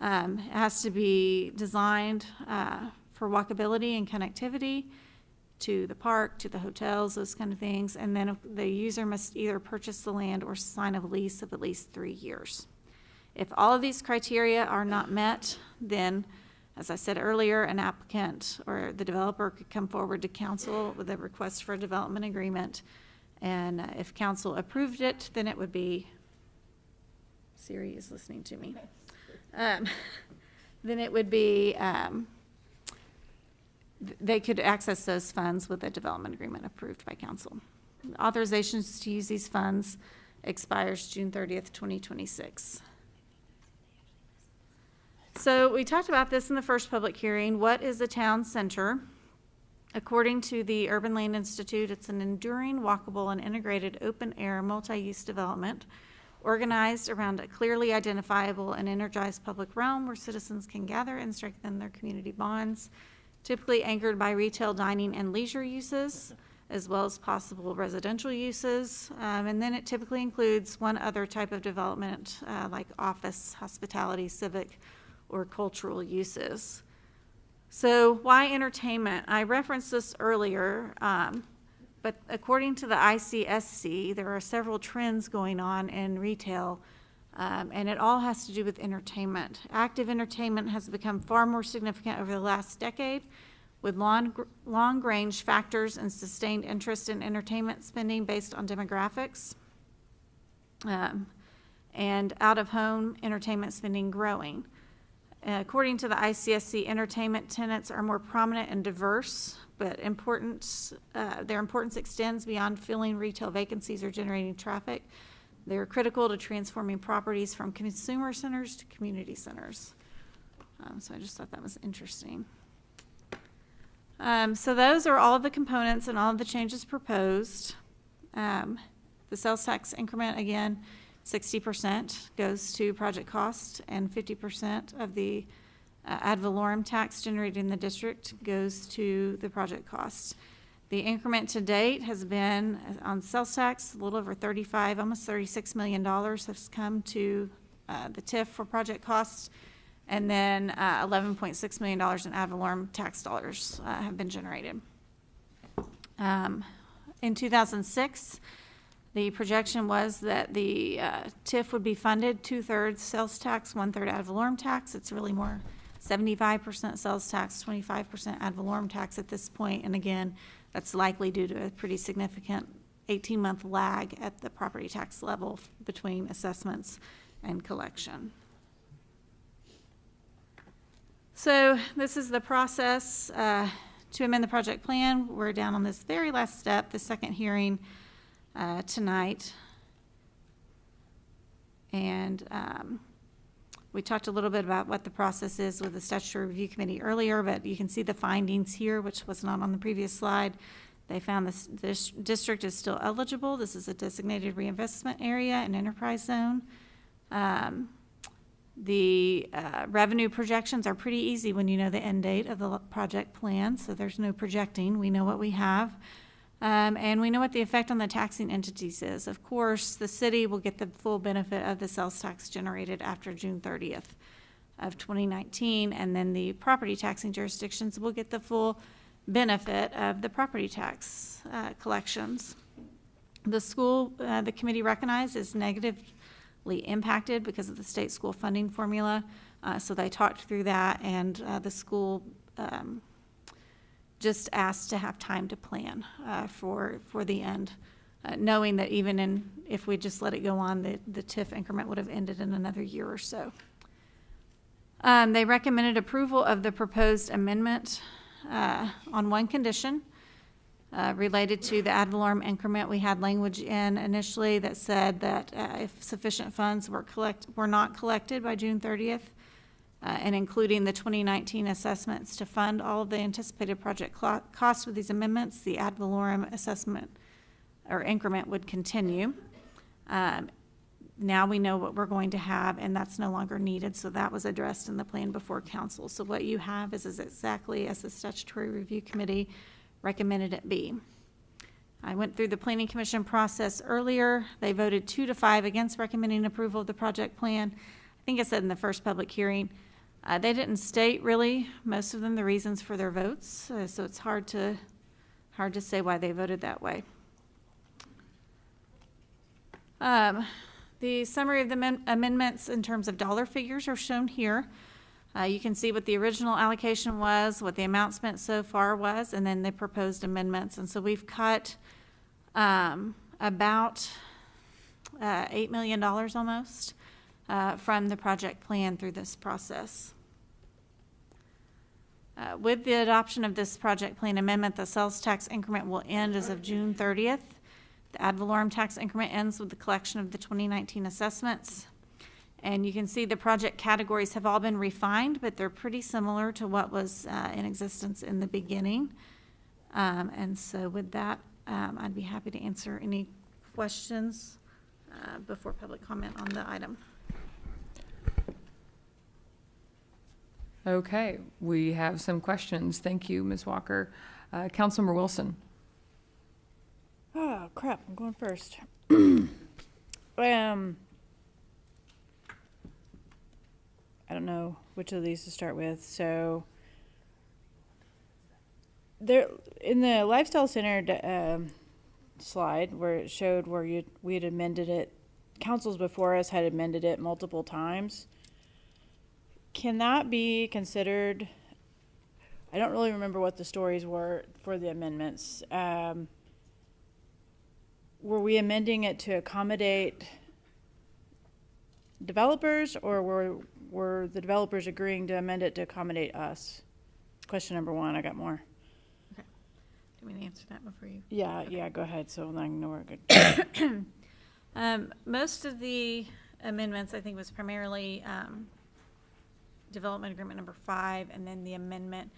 It has to be designed for walkability and connectivity to the park, to the hotels, those kind of things. And then the user must either purchase the land or sign a lease of at least 3 years. If all of these criteria are not met, then, as I said earlier, an applicant or the developer could come forward to council with a request for a development agreement. And if council approved it, then it would be, Siri is listening to me. Then it would be, they could access those funds with a development agreement approved by council. Authorizations to use these funds expires June 30th, 2026. So we talked about this in the first public hearing. What is a town center? According to the Urban Land Institute, it's an enduring, walkable, and integrated open-air multi-use development organized around a clearly identifiable and energized public realm where citizens can gather and strengthen their community bonds, typically anchored by retail, dining, and leisure uses, as well as possible residential uses. And then it typically includes one other type of development, like office, hospitality, civic, or cultural uses. So why entertainment? I referenced this earlier, but according to the ICSC, there are several trends going on in retail, and it all has to do with entertainment. Active entertainment has become far more significant over the last decade, with long-range factors and sustained interest in entertainment spending based on demographics, and out-of-home entertainment spending growing. According to the ICSC, entertainment tenants are more prominent and diverse, but their importance extends beyond filling retail vacancies or generating traffic. They're critical to transforming properties from consumer centers to community centers. So I just thought that was interesting. So those are all of the components and all of the changes proposed. The sales tax increment, again, 60% goes to project cost, and 50% of the ad valorem tax generated in the district goes to the project cost. The increment to date has been on sales tax, a little over almost $36 million has come to the TIF for project costs. And then $11.6 million in ad valorem tax dollars have been generated. In 2006, the projection was that the TIF would be funded 2/3 sales tax, 1/3 ad valorem tax. It's really more 75% sales tax, 25% ad valorem tax at this point. And again, that's likely due to a pretty significant 18-month lag at the property tax level between assessments and collection. So this is the process to amend the project plan. We're down on this very last step, the second hearing tonight. And we talked a little bit about what the process is with the Statutory Review Committee earlier, but you can see the findings here, which was not on the previous slide. They found this district is still eligible. This is a designated reinvestment area and enterprise zone. The revenue projections are pretty easy when you know the end date of the project plan, so there's no projecting. We know what we have. And we know what the effect on the taxing entities is. Of course, the city will get the full benefit of the sales tax generated after June 30th of 2019, and then the property taxing jurisdictions will get the full benefit of the property tax collections. The school, the committee recognized, is negatively impacted because of the state school funding formula, so they talked through that, and the school just asked to have time to plan for the end, knowing that even if we just let it go on, the TIF increment would have ended in another year or so. They recommended approval of the proposed amendment on one condition related to the ad valorem increment. We had language in initially that said that if sufficient funds were not collected by June 30th, and including the 2019 assessments to fund all of the anticipated project costs with these amendments, the ad valorem assessment or increment would continue. Now we know what we're going to have, and that's no longer needed, so that was addressed in the plan before council. So what you have is exactly as the Statutory Review Committee recommended it be. I went through the Planning Commission process earlier. They voted 2-5 against recommending approval of the project plan. I think I said in the first public hearing, they didn't state really, most of them, the reasons for their votes, so it's hard to say why they voted that way. The summary of the amendments in terms of dollar figures are shown here. You can see what the original allocation was, what the amount spent so far was, and then the proposed amendments. And so we've cut about $8 million almost from the project plan through this process. With the adoption of this project plan amendment, the sales tax increment will end as of June 30th. The ad valorem tax increment ends with the collection of the 2019 assessments. And you can see the project categories have all been refined, but they're pretty similar to what was in existence in the beginning. And so with that, I'd be happy to answer any questions before public comment on the item. Okay, we have some questions. Thank you, Ms. Walker. Councilmember Wilson. Oh, crap, I'm going first. I don't know which of these to start with. So there, in the lifestyle center slide where it showed where we had amended it, councils before us had amended it multiple times. Can that be considered? I don't really remember what the stories were for the amendments. Were we amending it to accommodate developers, or were the developers agreeing to amend it to accommodate us? Question number one. I got more. Okay. Do you want me to answer that before you? Yeah, okay. Yeah, go ahead. So I know we're good. Most of the amendments, I think, was primarily development agreement number 5, and then the amendment.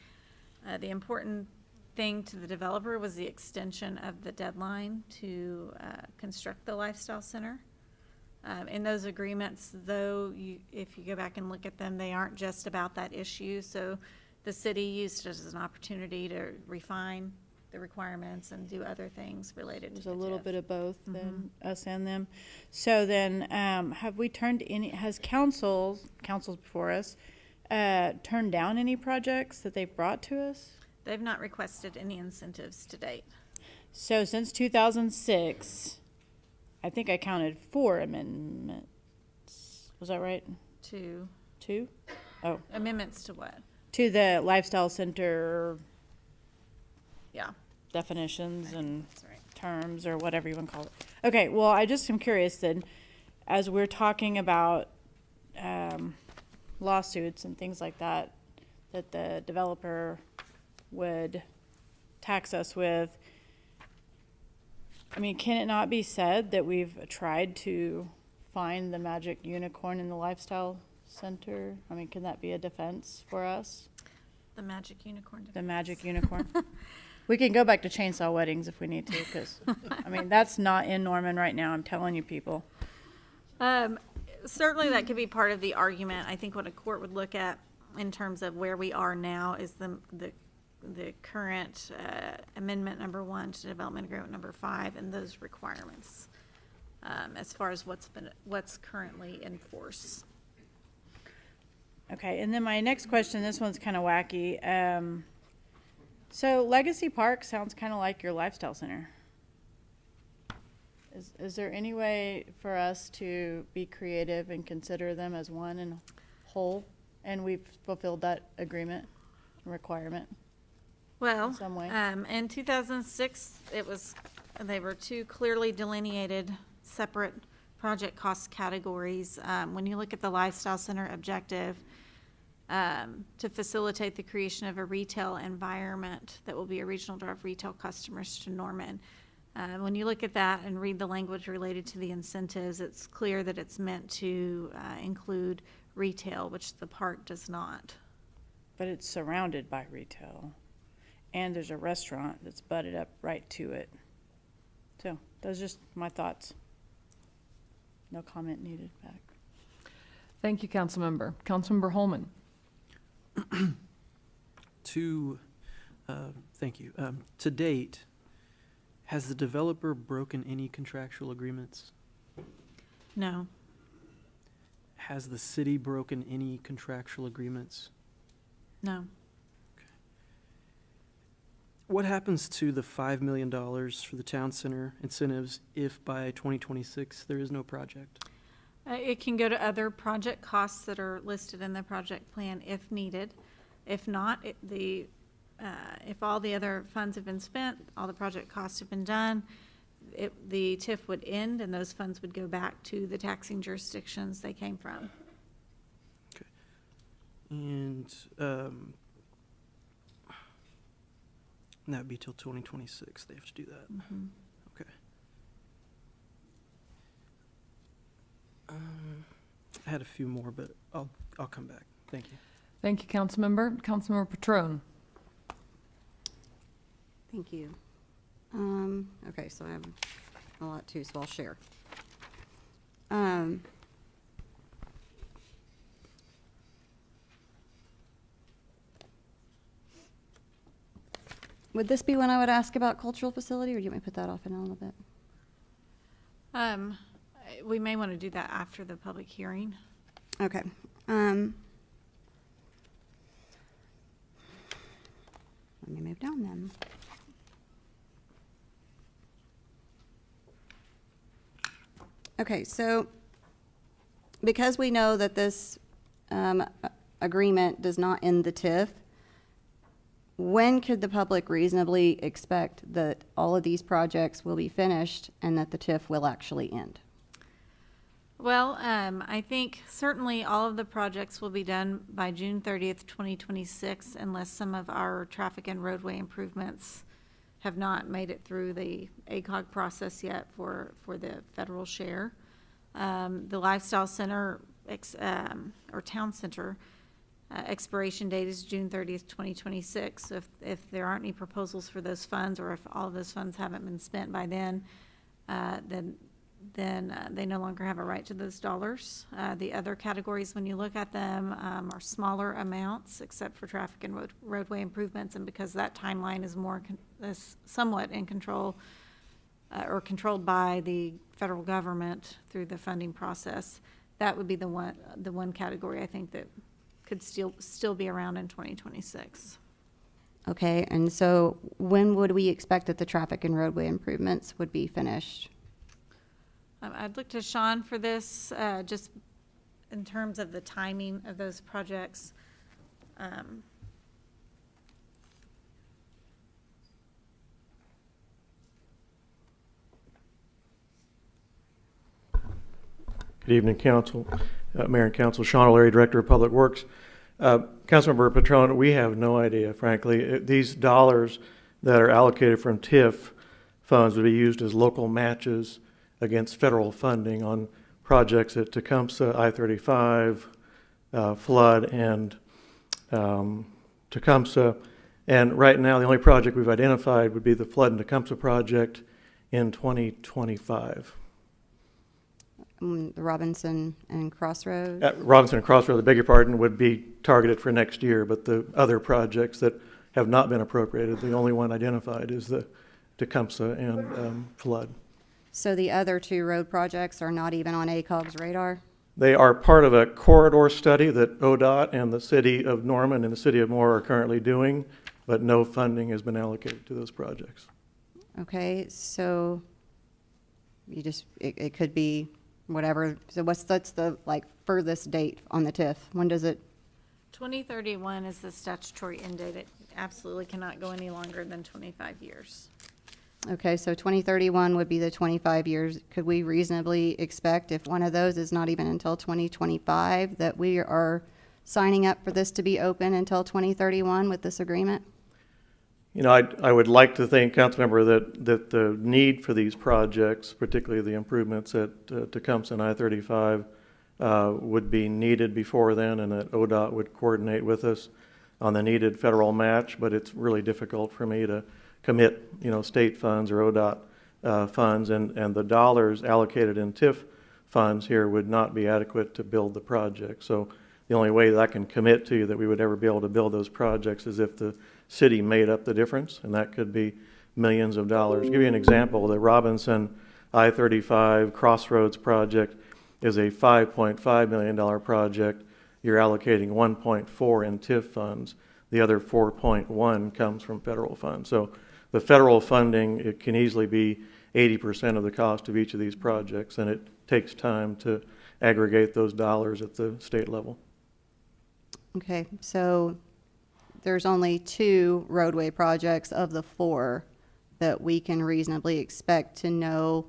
The important thing to the developer was the extension of the deadline to construct the lifestyle center. In those agreements, though, if you go back and look at them, they aren't just about that issue. So the city used it as an opportunity to refine the requirements and do other things related to There's a little TIF. bit of both, then us and them. So then, have we turned any? Has councils before us turned down any projects that they've brought to us? They've not requested any incentives to date. So since 2006, I think I counted 4 amendments. Was that right? To 2? Oh, amendments to what? to the lifestyle center Yeah. definitions and That's right. terms or whatever you want to call it. Okay, well, I just am curious then, as we're talking about lawsuits and things like that, that the developer would tax us with, I mean, can it not be said that we've tried to find the magic unicorn in the lifestyle center? I mean, can that be a defense for us? The magic unicorn. The magic unicorn? We can go back to chainsaw weddings if we need to, because, I mean, that's not in Norman right now, I'm telling you people. Certainly that could be part of the argument. I think what a court would look at in terms of where we are now is the current amendment number 1 to development agreement number 5 and those requirements as far as what's currently in force. Okay, and then my next question, this one's kind of wacky. So Legacy Park sounds kind of like your lifestyle center. Is there any way for us to be creative and consider them as one and whole? And we've fulfilled that agreement requirement? Well, in some way? in 2006, they were 2 clearly delineated separate project cost categories. When you look at the lifestyle center objective, to facilitate the creation of a retail environment that will be a regional drive retail customers to Norman. When you look at that and read the language related to the incentives, it's clear that it's meant to include retail, which the park does not. But it's surrounded by retail. And there's a restaurant that's butted up right to it. So those are just my thoughts. No comment needed back. Thank you, Councilmember. Councilmember Holman. Thank you. To date, has the developer broken any contractual agreements? No. Has the city broken any contractual agreements? No. What happens to the $5 million for the town center incentives if by 2026 there is no project? It can go to other project costs that are listed in the project plan if needed. If not, if all the other funds have been spent, all the project costs have been done, the TIF would end and those funds would go back to the taxing jurisdictions they came from. Okay. And that would be till 2026. They have to do that. Mm-hmm. Okay. I had a few more, but I'll come back. Thank you. Thank you, Councilmember. Councilmember Patron. Thank you. Okay, so I have a lot too, so I'll share. Would this be when I would ask about cultural facility, or do you want me to put that off in a little bit? We may want to do that after the public hearing. Okay. Let me move down then. Okay, so because we know that this agreement does not end the TIF, when could the public reasonably expect that all of these projects will be finished and that the TIF will actually end? Well, I think certainly all of the projects will be done by June 30th, 2026, unless some of our traffic and roadway improvements have not made it through the ACOG process yet for the federal share. The Lifestyle Center or Town Center expiration date is June 30th, 2026. So if there aren't any proposals for those funds, or if all of those funds haven't been spent by then they no longer have a right to those dollars. The other categories, when you look at them, are smaller amounts, except for traffic and roadway improvements, and because that timeline is somewhat in control or controlled by the federal government through the funding process, that would be the one category I think that could still be around in 2026. Okay, and so when would we expect that the traffic and roadway improvements would be finished? I'd look to Sean for this, just in terms of the timing of those projects. Good evening, Council, Mayor and Council. Sean O'Leary, Director of Public Works. Councilmember Patron, we have no idea, frankly. These dollars that are allocated from TIF funds would be used as local matches against federal funding on projects at Tecumseh, I-35, Flood, and Tecumseh. And right now, the only project we've identified would be the Flood and Tecumseh project in 2025. The Robinson and Crossroads? Robinson and Crossroads, I beg your pardon, would be targeted for next year, but the other projects that have not been appropriated, the only one identified is the Tecumseh and Flood. So the other two road projects are not even on ACOG's radar? They are part of a corridor study that ODOT and the city of Norman and the city of Moore are currently doing, but no funding has been allocated to those projects. Okay, so you just, it could be whatever. So that's the like furthest date on the TIF? When does it? 2031 is the statutory end date. It absolutely cannot go any longer than 25 years. Okay, so 2031 would be the 25 years. Could we reasonably expect, if one of those is not even until 2025, that we are signing up for this to be open until 2031 with this agreement? You know, I would like to think, Councilmember, that the need for these projects, particularly the improvements at Tecumseh and I-35, would be needed before then, and that ODOT would coordinate with us on the needed federal match, but it's really difficult for me to commit, you know, state funds or ODOT funds, and the dollars allocated in TIF funds here would not be adequate to build the project. So the only way that I can commit to you that we would ever be able to build those projects is if the city made up the difference, and that could be millions of dollars. To give you an example, the Robinson I-35 Crossroads project is a $5.5 million project. You're allocating 1.4 in TIF funds. The other 4.1 comes from federal funds. So the federal funding, it can easily be 80% of the cost of each of these projects, and it takes time to aggregate those dollars at the state level. Okay, so there's only 2 roadway projects of the 4 that we can reasonably expect to know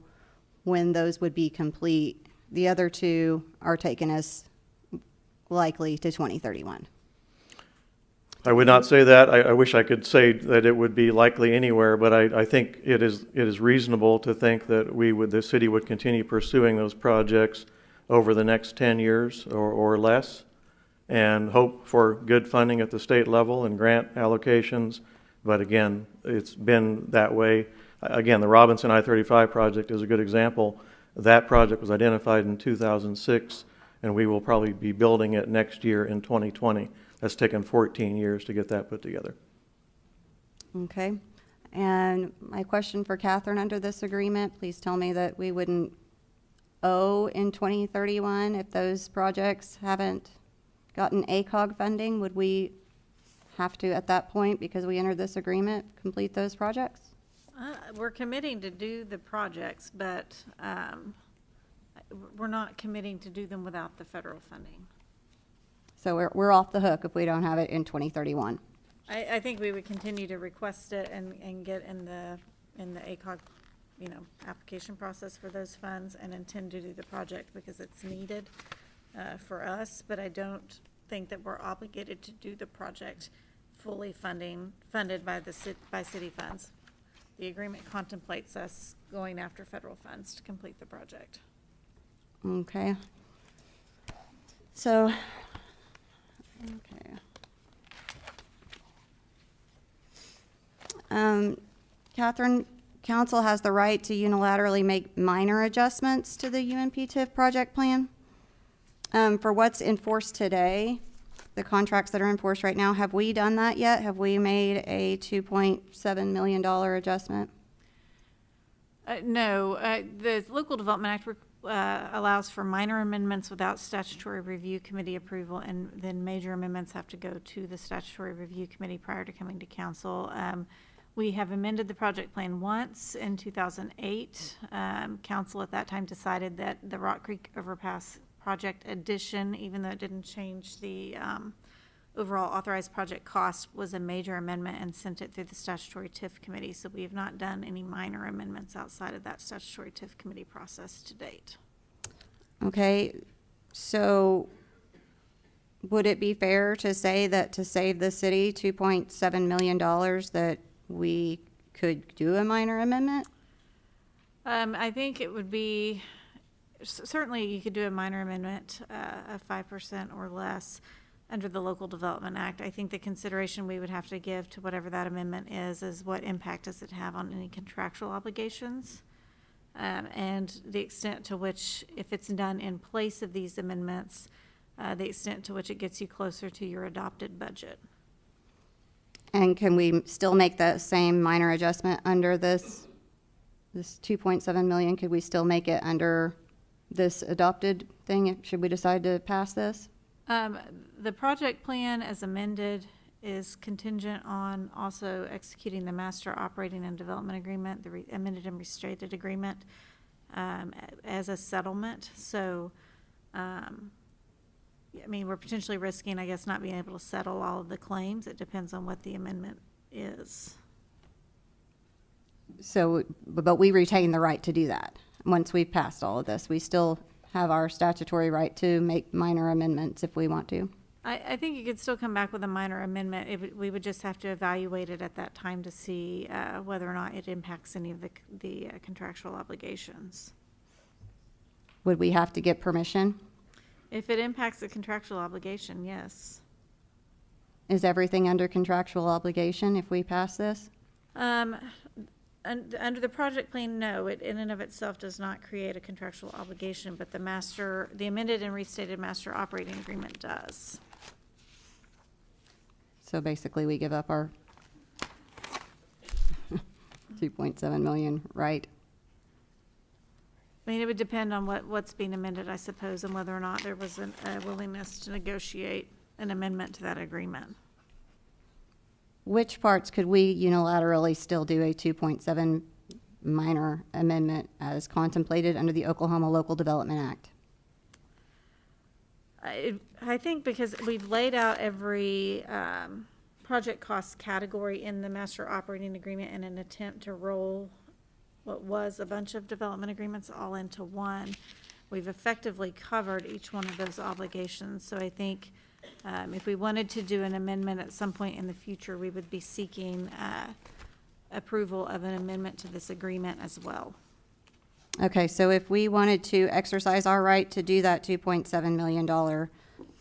when those would be complete. The other 2 are taken as likely to 2031. I would not say that. I wish I could say that it would be likely anywhere, but I think it is reasonable to think that the city would continue pursuing those projects over the next 10 years or less, and hope for good funding at the state level and grant allocations. But again, it's been that way. Again, the Robinson I-35 project is a good example. That project was identified in 2006, and we will probably be building it next year in 2020. That's taken 14 years to get that put together. Okay, and my question for Catherine under this agreement, please tell me that we wouldn't owe in 2031 if those projects haven't gotten ACOG funding. Would we have to, at that point, because we entered this agreement, complete those projects? We're committing to do the projects, but we're not committing to do them without the federal funding. So we're off the hook if we don't have it in 2031. I think we would continue to request it and get in the ACOG, application process for those funds, and intend to do the project because it's needed for us. But I don't think that we're obligated to do the project fully funded by city funds. The agreement contemplates us going after federal funds to complete the project. Okay. So, Catherine, council has the right to unilaterally make minor adjustments to the UNP TIF project plan. For what's enforced today, the contracts that are enforced right now, have we done that yet? Have we made a $2.7 million adjustment? No, the Local Development Act allows for minor amendments without statutory review committee approval, and then major amendments have to go to the statutory review committee prior to coming to council. We have amended the project plan once in 2008. Council at that time decided that the Rock Creek Overpass project addition, even though it didn't change the overall authorized project cost, was a major amendment and sent it through the statutory TIF committee. So we have not done any minor amendments outside of that statutory TIF committee process to date. Okay, so would it be fair to say that to save the city $2.7 million that we could do a minor amendment? I think it would be, certainly you could do a minor amendment of 5% or less under the Local Development Act. I think the consideration we would have to give to whatever that amendment is what impact does it have on any contractual obligations? And the extent to which, if it's done in place of these amendments, the extent to which it gets you closer to your adopted budget. And can we still make that same minor adjustment under this 2.7 million? Could we still make it under this adopted thing? Should we decide to pass this? The project plan as amended is contingent on also executing the master operating and development agreement, the amended and restated agreement, as a settlement. So, I mean, we're potentially risking, I guess, not being able to settle all of the claims. It depends on what the amendment is. So, but we retain the right to do that. Once we've passed all of this, we still have our statutory right to make minor amendments if we want to. I think you could still come back with a minor amendment. We would just have to evaluate it at that time to see whether or not it impacts any of the contractual obligations. Would we have to get permission? If it impacts the contractual obligation, yes. Is everything under contractual obligation if we pass this? Under the project plan, no. It in and of itself does not create a contractual obligation, but the amended and restated master operating agreement does. So basically, we give up our 2.7 million, right? I mean, it would depend on what's being amended, I suppose, and whether or not there was a willingness to negotiate an amendment to that agreement. Which parts could we unilaterally still do a 2.7 minor amendment as contemplated under the Oklahoma Local Development Act? I think because we've laid out every project cost category in the master operating agreement in an attempt to roll what was a bunch of development agreements all into one, we've effectively covered each one of those obligations. So I think if we wanted to do an amendment at some point in the future, we would be seeking approval of an amendment to this agreement as well. Okay, so if we wanted to exercise our right to do that $2.7 million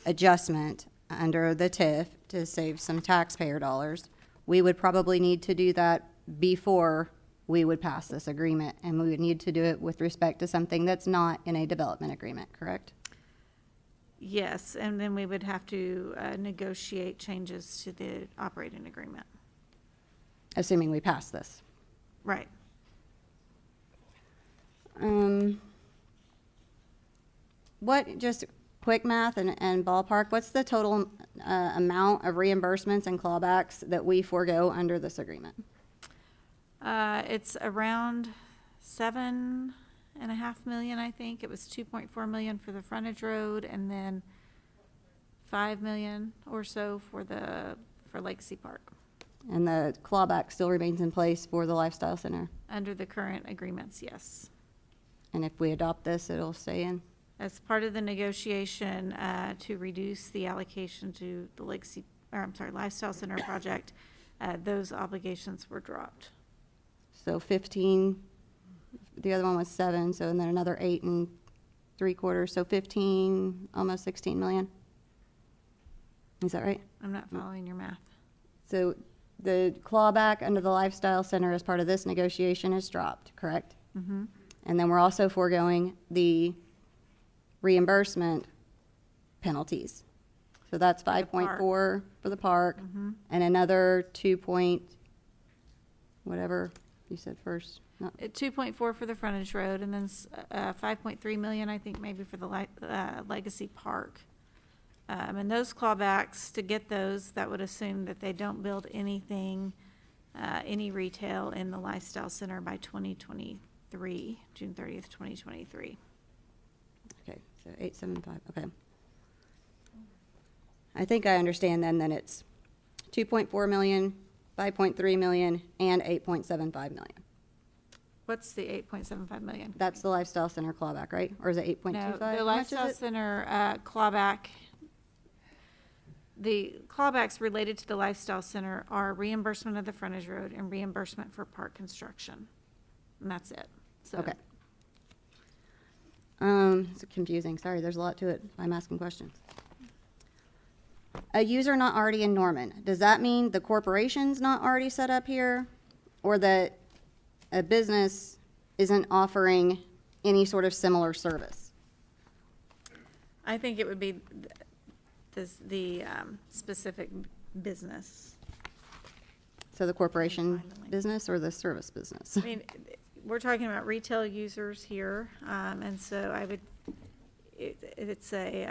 adjustment under the TIF to save some taxpayer dollars, we would probably need to do that before we would pass this agreement, and we would need to do it with respect to something that's not in a development agreement, correct? Yes, and then we would have to negotiate changes to the operating agreement. Assuming we pass this. Right. What, just quick math and ballpark, what's the total amount of reimbursements and clawbacks that we forego under this agreement? It's around 7.5 million, I think. It was 2.4 million for the frontage road, and then 5 million or so for Lake Sea Park. And the clawback still remains in place for the Lifestyle Center? Under the current agreements, yes. And if we adopt this, it'll stay in? As part of the negotiation to reduce the allocation to the Lifestyle Center project, those obligations were dropped. So 15, the other one was 7, so and then another 8 3/4, so 15, almost 16 million. Is that right? I'm not following your math. So the clawback under the Lifestyle Center as part of this negotiation is dropped, correct? Mm-hmm. And then we're also foregoing the reimbursement penalties. So that's 5.4 for the park, Mm-hmm. and another 2 point whatever You said first. No. 2.4 for the frontage road, and then 5.3 million, I think, maybe for the Legacy Park. And those clawbacks, to get those, that would assume that they don't build anything, any retail in the Lifestyle Center by 2023, June 30th, 2023. Okay, so 875, okay. I think I understand then it's 2.4 million, 5.3 million, and 8.75 million. What's the 8.75 million? That's the Lifestyle Center clawback, right? Or is it 8.25? No, the How much is Lifestyle it? Center clawback, the clawbacks related to the Lifestyle Center are reimbursement of the frontage road and reimbursement for park construction. And that's it. So Okay. It's confusing. Sorry, there's a lot to it. I'm asking questions. A user not already in Norman. Does that mean the corporation's not already set up here? Or that a business isn't offering any sort of similar service? I think it would be the specific business. So the corporation business or the service business? I mean, we're talking about retail users here, and so I would, it's a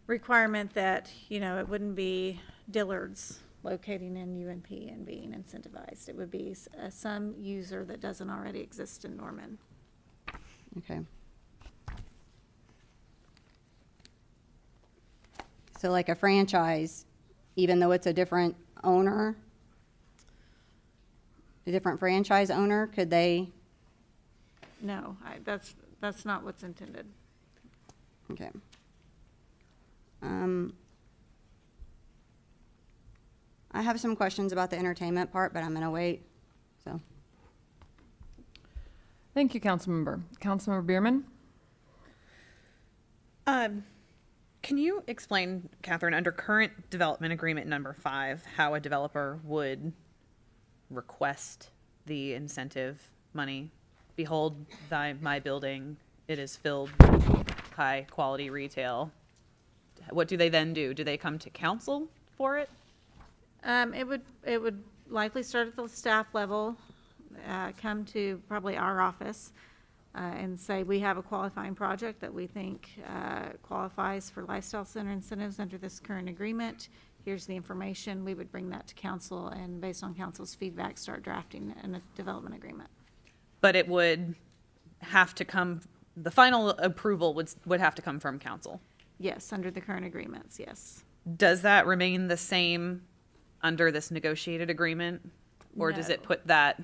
requirement that, you know, it wouldn't be Dillard's locating in UNP and being incentivized. It would be some user that doesn't already exist in Norman. Okay. So like a franchise, even though it's a different owner, a different franchise owner, could they? No, that's not what's intended. Okay. I have some questions about the entertainment part, but I'm gonna wait, so. Thank you, Councilmember. Councilmember Bierman? Can you explain, Catherine, under current development agreement number 5, how a developer would request the incentive money? Behold, my building, it is filled with high quality retail. What do they then do? Do they come to council for it? It would likely start at the staff level, come to probably our office, and say, we have a qualifying project that we think qualifies for Lifestyle Center incentives under this current agreement. Here's the information. We would bring that to council, and based on council's feedback, start drafting a development agreement. But it would have to come, the final approval would have to come from council. Yes, under the current agreements, yes. Does that remain the same under this negotiated agreement? Or does it No. put that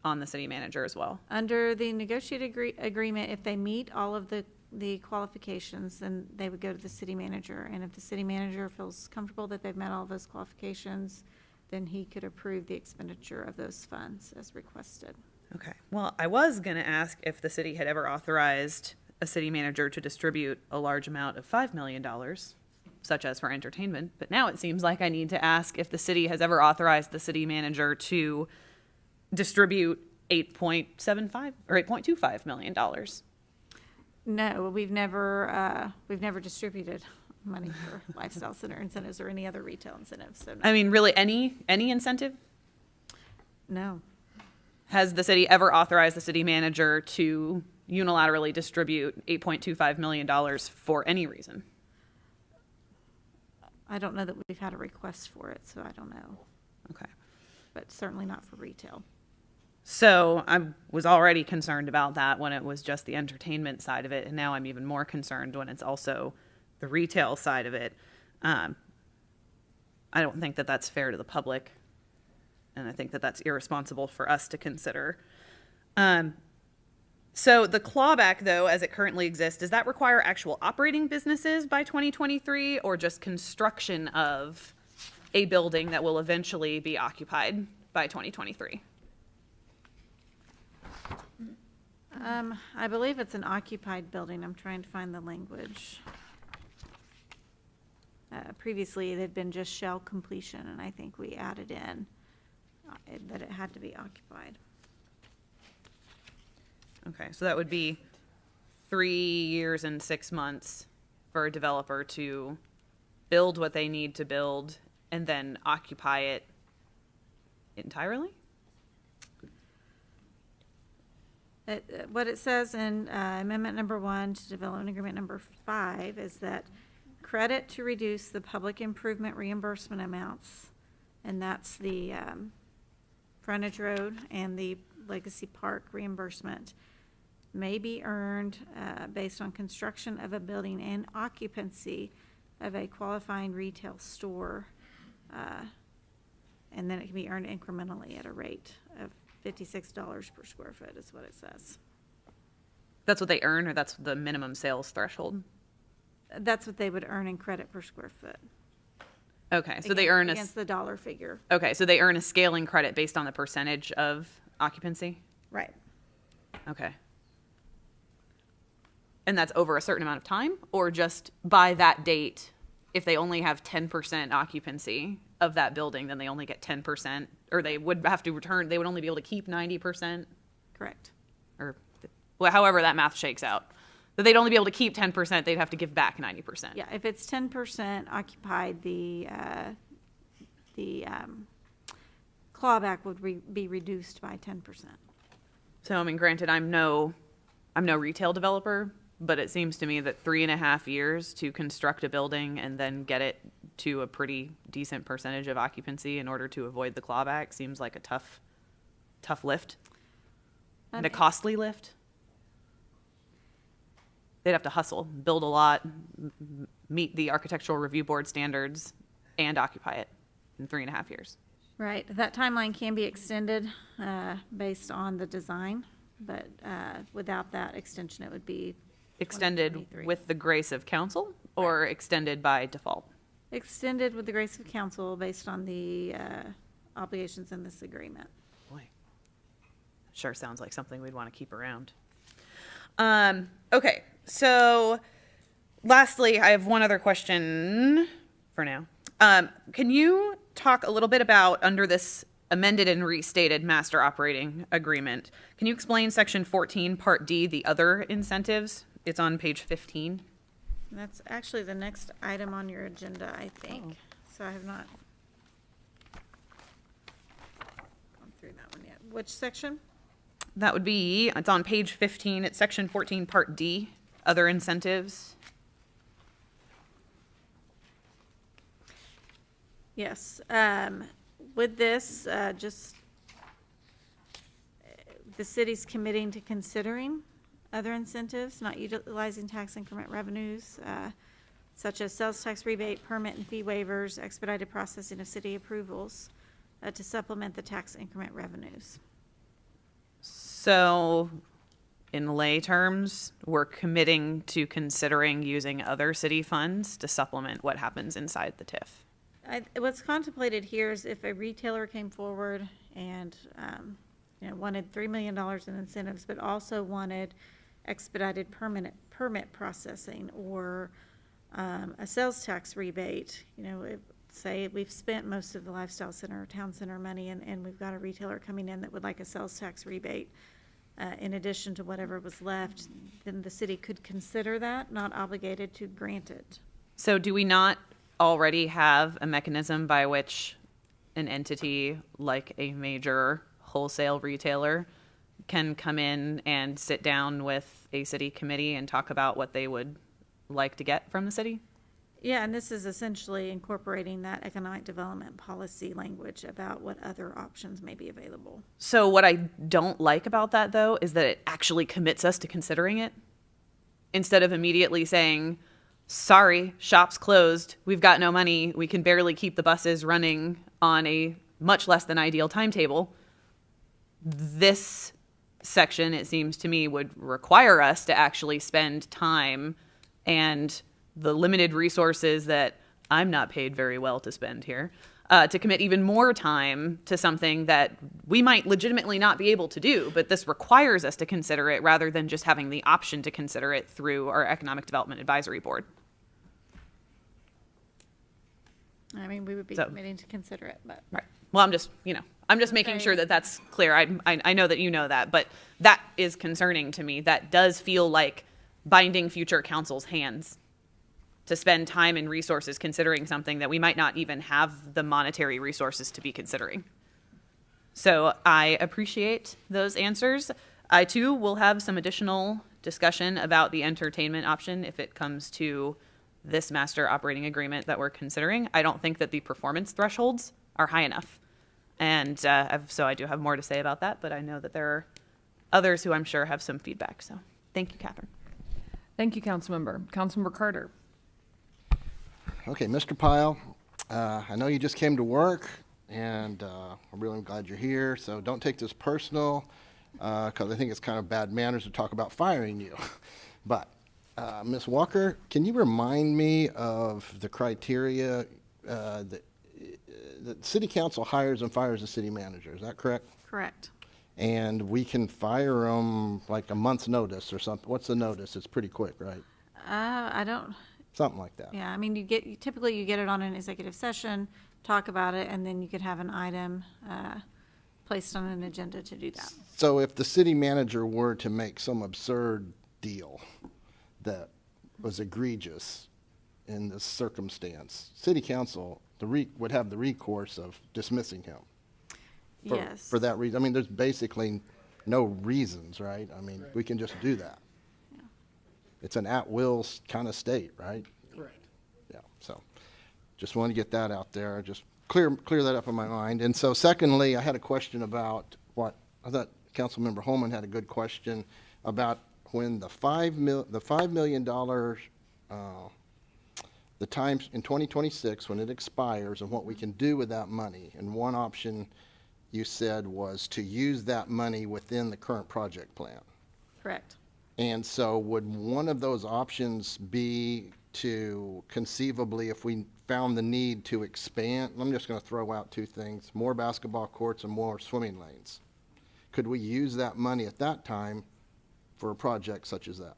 on the city manager as well? Under the negotiated agreement, if they meet all of the qualifications, then they would go to the city manager. And if the city manager feels comfortable that they've met all those qualifications, then he could approve the expenditure of those funds as requested. Okay. Well, I was going to ask if the city had ever authorized a city manager to distribute a large amount of $5 million, such as for entertainment. But now it seems like I need to ask if the city has ever authorized the city manager to distribute $8.75 or $8.25 million. No, we've never distributed money for Lifestyle Center incentives or any other retail incentives. So no. I mean, really, any incentive? No. Has the city ever authorized the city manager to unilaterally distribute $8.25 million for any reason? I don't know that we've had a request for it, so I don't know. Okay. But certainly not for retail. So I was already concerned about that when it was just the entertainment side of it, and now I'm even more concerned when it's also the retail side of it. I don't think that that's fair to the public, and I think that that's irresponsible for us to consider. So the clawback, though, as it currently exists, does that require actual operating businesses by 2023 or just construction of a building that will eventually be occupied by 2023? I believe it's an occupied building. I'm trying to find the language. Previously, it had been just shell completion, and I think we added in that it had to be occupied. Okay, so that would be 3 years and 6 months for a developer to build what they need to build and then occupy it entirely? What it says in amendment number 1 to development agreement number 5 is that credit to reduce the public improvement reimbursement amounts, and that's the frontage road and the Legacy Park reimbursement, may be earned based on construction of a building and occupancy of a qualifying retail store. And then it can be earned incrementally at a rate of $56 per square foot is what it says. That's what they earn, or that's the minimum sales threshold? That's what they would earn in credit per square foot. Okay, so they earn against the dollar figure. Okay, so they earn a scaling credit based on the percentage of occupancy? Right. Okay. And that's over a certain amount of time, or just by that date, if they only have 10% occupancy of that building, then they only get 10%, or they would have to return, they would only be able to keep 90%? Correct. Or well, however that math shakes out. That they'd only be able to keep 10%, they'd have to give back 90%. Yeah, if it's 10% occupied, the clawback would be reduced by 10%. So, I mean, granted, I'm no retail developer, but it seems to me that 3.5 years to construct a building and then get it to a pretty decent percentage of occupancy in order to avoid the clawback seems like a tough lift and a costly lift. They'd have to hustle, build a lot, meet the architectural review board standards, and occupy it in 3.5 years. Right. That timeline can be extended based on the design, but without that extension, it would be Extended 2023. with the grace of council, or extended by default? Extended with the grace of council based on the obligations in this agreement. Boy, sure sounds like something we'd want to keep around. Okay, so lastly, I have one other question for now. Can you talk a little bit about, under this amended and restated master operating agreement, can you explain section 14, part D, the other incentives? It's on page 15. That's actually the next item on your agenda, I think. So I have not gone through that one yet. Which section? That would be, it's on page 15, it's section 14, part D, other incentives. Yes. With this, just the city's committing to considering other incentives, not utilizing tax increment revenues, such as sales tax rebate, permit and fee waivers, expedited processing of city approvals, to supplement the tax increment revenues. So, in lay terms, we're committing to considering using other city funds to supplement what happens inside the TIF. What's contemplated here is if a retailer came forward and wanted $3 million in incentives, but also wanted expedited permit processing or a sales tax rebate. Say we've spent most of the lifestyle center or town center money, and we've got a retailer coming in that would like a sales tax rebate in addition to whatever was left, then the city could consider that, not obligated to grant it. So do we not already have a mechanism by which an entity like a major wholesale retailer can come in and sit down with a city committee and talk about what they would like to get from the city? Yeah, and this is essentially incorporating that economic development policy language about what other options may be available. So what I don't like about that, though, is that it actually commits us to considering it instead of immediately saying, sorry, shop's closed, we've got no money, we can barely keep the buses running on a much less than ideal timetable. This section, it seems to me, would require us to actually spend time and the limited resources that I'm not paid very well to spend here, to commit even more time to something that we might legitimately not be able to do, but this requires us to consider it rather than just having the option to consider it through our Economic Development Advisory Board. I mean, we would be committing to consider it, but. Right. Well, I'm just making sure that that's clear. I know that you know that, but that is concerning to me. That does feel like binding future council's hands to spend time and resources considering something that we might not even have the monetary resources to be considering. So I appreciate those answers. I too will have some additional discussion about the entertainment option if it comes to this master operating agreement that we're considering. I don't think that the performance thresholds are high enough. And so I do have more to say about that, but I know that there are others who I'm sure have some feedback. So thank you, Catherine. Thank you, Councilmember. Councilmember Carter. Okay, Mr. Pyle, I know you just came to work, and I'm really glad you're here, so don't take this personal, because I think it's kind of bad manners to talk about firing you. But, Ms. Walker, can you remind me of the criteria that the city council hires and fires the city manager, is that correct? Correct. And we can fire them like a month's notice or something. What's the notice? It's pretty quick, right? I don't, Something like that. yeah, I mean, typically you get it on an executive session, talk about it, and then you could have an item placed on an agenda to do that. So if the city manager were to make some absurd deal that was egregious in this circumstance, city council would have the recourse of dismissing him. Yes. For that reason. I mean, there's basically no reasons, right? I mean, we can just do that. Yeah. It's an at-will kind of state, right? Correct. Yeah, so just want to get that out there, just clear that up in my mind. And so secondly, I had a question about I thought Councilmember Holman had a good question about when the $5 million, the time in 2026 when it expires and what we can do with that money. And one option you said was to use that money within the current project plan. Correct. And so would one of those options be to conceivably, if we found the need to expand, I'm just going to throw out two things, more basketball courts and more swimming lanes. Could we use that money at that time for a project such as that?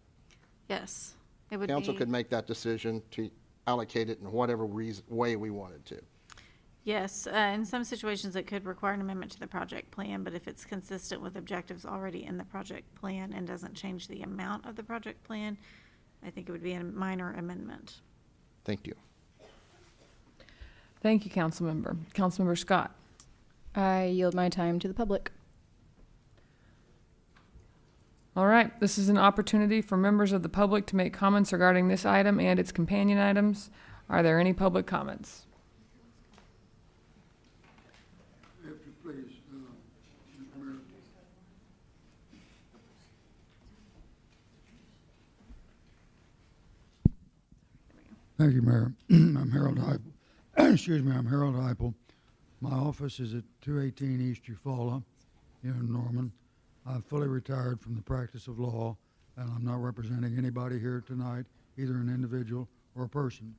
Yes, it would Council be. could make that decision to allocate it in whatever way we wanted to. Yes, in some situations, it could require an amendment to the project plan, but if it's consistent with objectives already in the project plan and doesn't change the amount of the project plan, I think it would be a minor amendment. Thank you. Thank you, Councilmember. Councilmember Scott. I yield my time to the public. All right, this is an opportunity for members of the public to make comments regarding this item and its companion items. Are there any public comments? Please, Mr. Mayor. Thank you, Mayor. I'm Harold Heupel. Excuse me, I'm Harold Heupel. My office is at 218 East Eufaula here in Norman. I've fully retired from the practice of law, and I'm not representing anybody here tonight, either an individual or a person.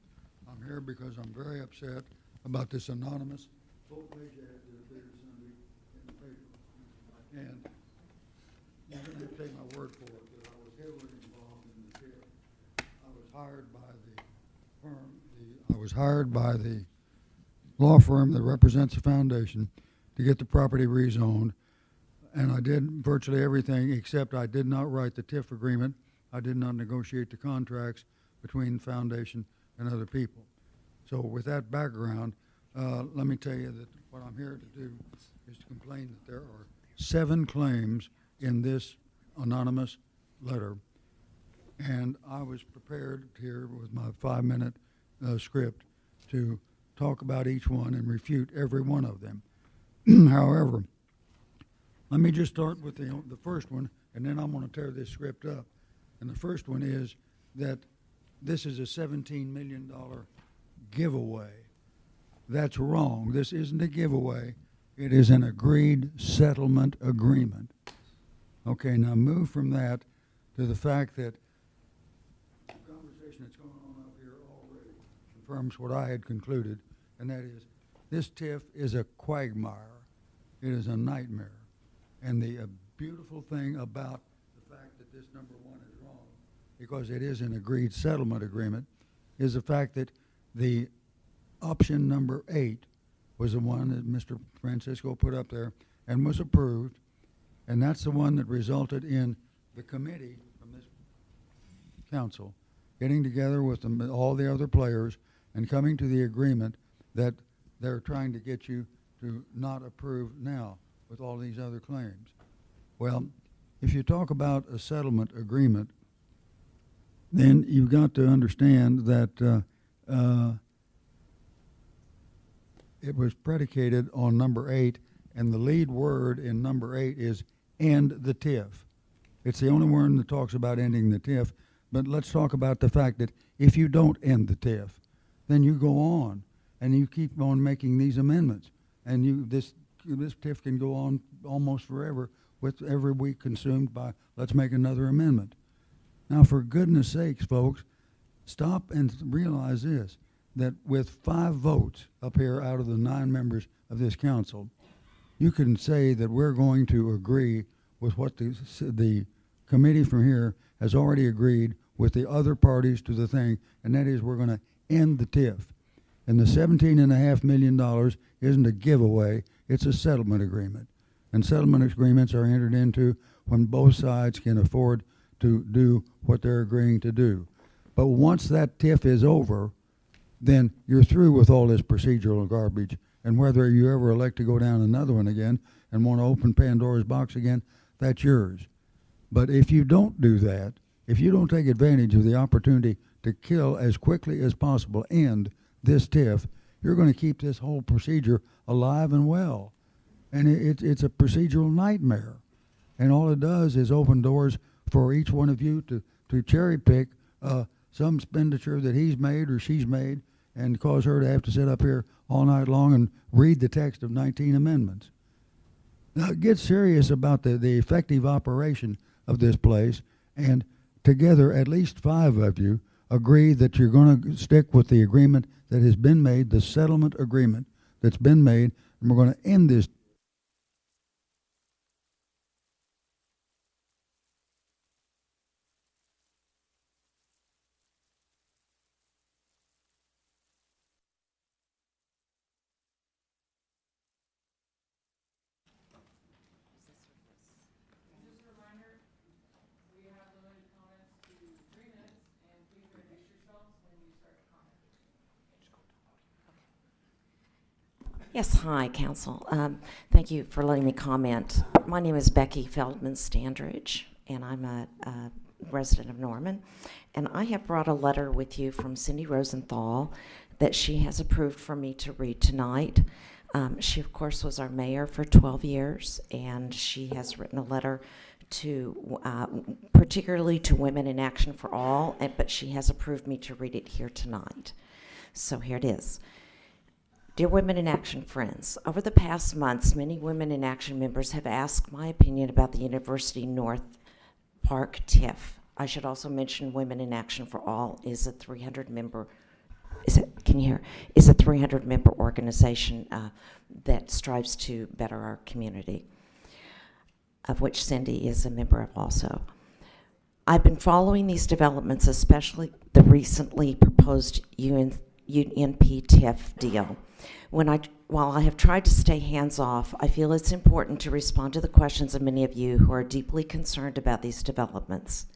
I'm here because I'm very upset about this anonymous full-page ad that appeared Sunday in the paper. And you're going to have to take my word for it that I was heavily involved in the TIF. I was hired by the firm, I was hired by the law firm that represents the foundation to get the property rezoned. And I did virtually everything except I did not write the TIF agreement. I did not negotiate the contracts between the foundation and other people. So with that background, let me tell you that what I'm here to do is to complain that there are 7 claims in this anonymous letter. And I was prepared here with my 5-minute script to talk about each one and refute every one of them. However, let me just start with the first one, and then I'm going to tear this script up. And the first one is that this is a $17 million giveaway. That's wrong. This isn't a giveaway. It is an agreed settlement agreement. Okay, now move from that to the fact that the conversation that's going on up here already confirms what I had concluded, and that is this TIF is a quagmire. It is a nightmare. And the beautiful thing about the fact that this number 1 is wrong, because it is an agreed settlement agreement, is the fact that the option number 8 was the one that Mr. Francisco put up there and was approved, and that's the one that resulted in the committee from this council getting together with all the other players and coming to the agreement that they're trying to get you to not approve now with all these other claims. Well, if you talk about a settlement agreement, then you've got to understand that it was predicated on number 8, and the lead word in number 8 is end the TIF. It's the only one that talks about ending the TIF, but let's talk about the fact that if you don't end the TIF, then you go on and you keep on making these amendments, and this TIF can go on almost forever with every week consumed by let's make another amendment. Now, for goodness sakes, folks, stop and realize this, that with 5 votes up here out of the 9 members of this council, you can say that we're going to agree with what the committee from here has already agreed with the other parties to the thing, and that is we're going to end the TIF. And the $17.5 million isn't a giveaway, it's a settlement agreement. And settlement agreements are entered into when both sides can afford to do what they're agreeing to do. But once that TIF is over, then you're through with all this procedural garbage. And whether you ever elect to go down another one again and want to open Pandora's box again, that's yours. But if you don't do that, if you don't take advantage of the opportunity to kill as quickly as possible and this TIF, you're going to keep this whole procedure alive and well. And it's a procedural nightmare. And all it does is open doors for each one of you to cherry pick some expenditure that he's made or she's made and cause her to have to sit up here all night long and read the text of 19 amendments. Now, get serious about the effective operation of this place, and together at least 5 of you agree that you're going to stick with the agreement that has been made, the settlement agreement that's been made, and we're going to end this. Yes, hi, Council. Thank you for letting me comment. My name is Becky Feldman Standridge, and I'm a resident of Norman. And I have brought a letter with you from Cindy Rosenthal that she has approved for me to read tonight. She, of course, was our mayor for 12 years, and she has written a letter to, particularly to Women in Action for All, but she has approved me to read it here tonight. So here it is. Dear Women in Action friends, over the past months, many Women in Action members have asked my opinion about the University North Park TIF. I should also mention Women in Action for All is a 300-member, is a 300-member organization that strives to better our community, of which Cindy is a member of also. I've been following these developments, especially the recently proposed UNP TIF deal. While I have tried to stay hands-off, I feel it's important to respond to the questions of many of you who are deeply concerned about these developments.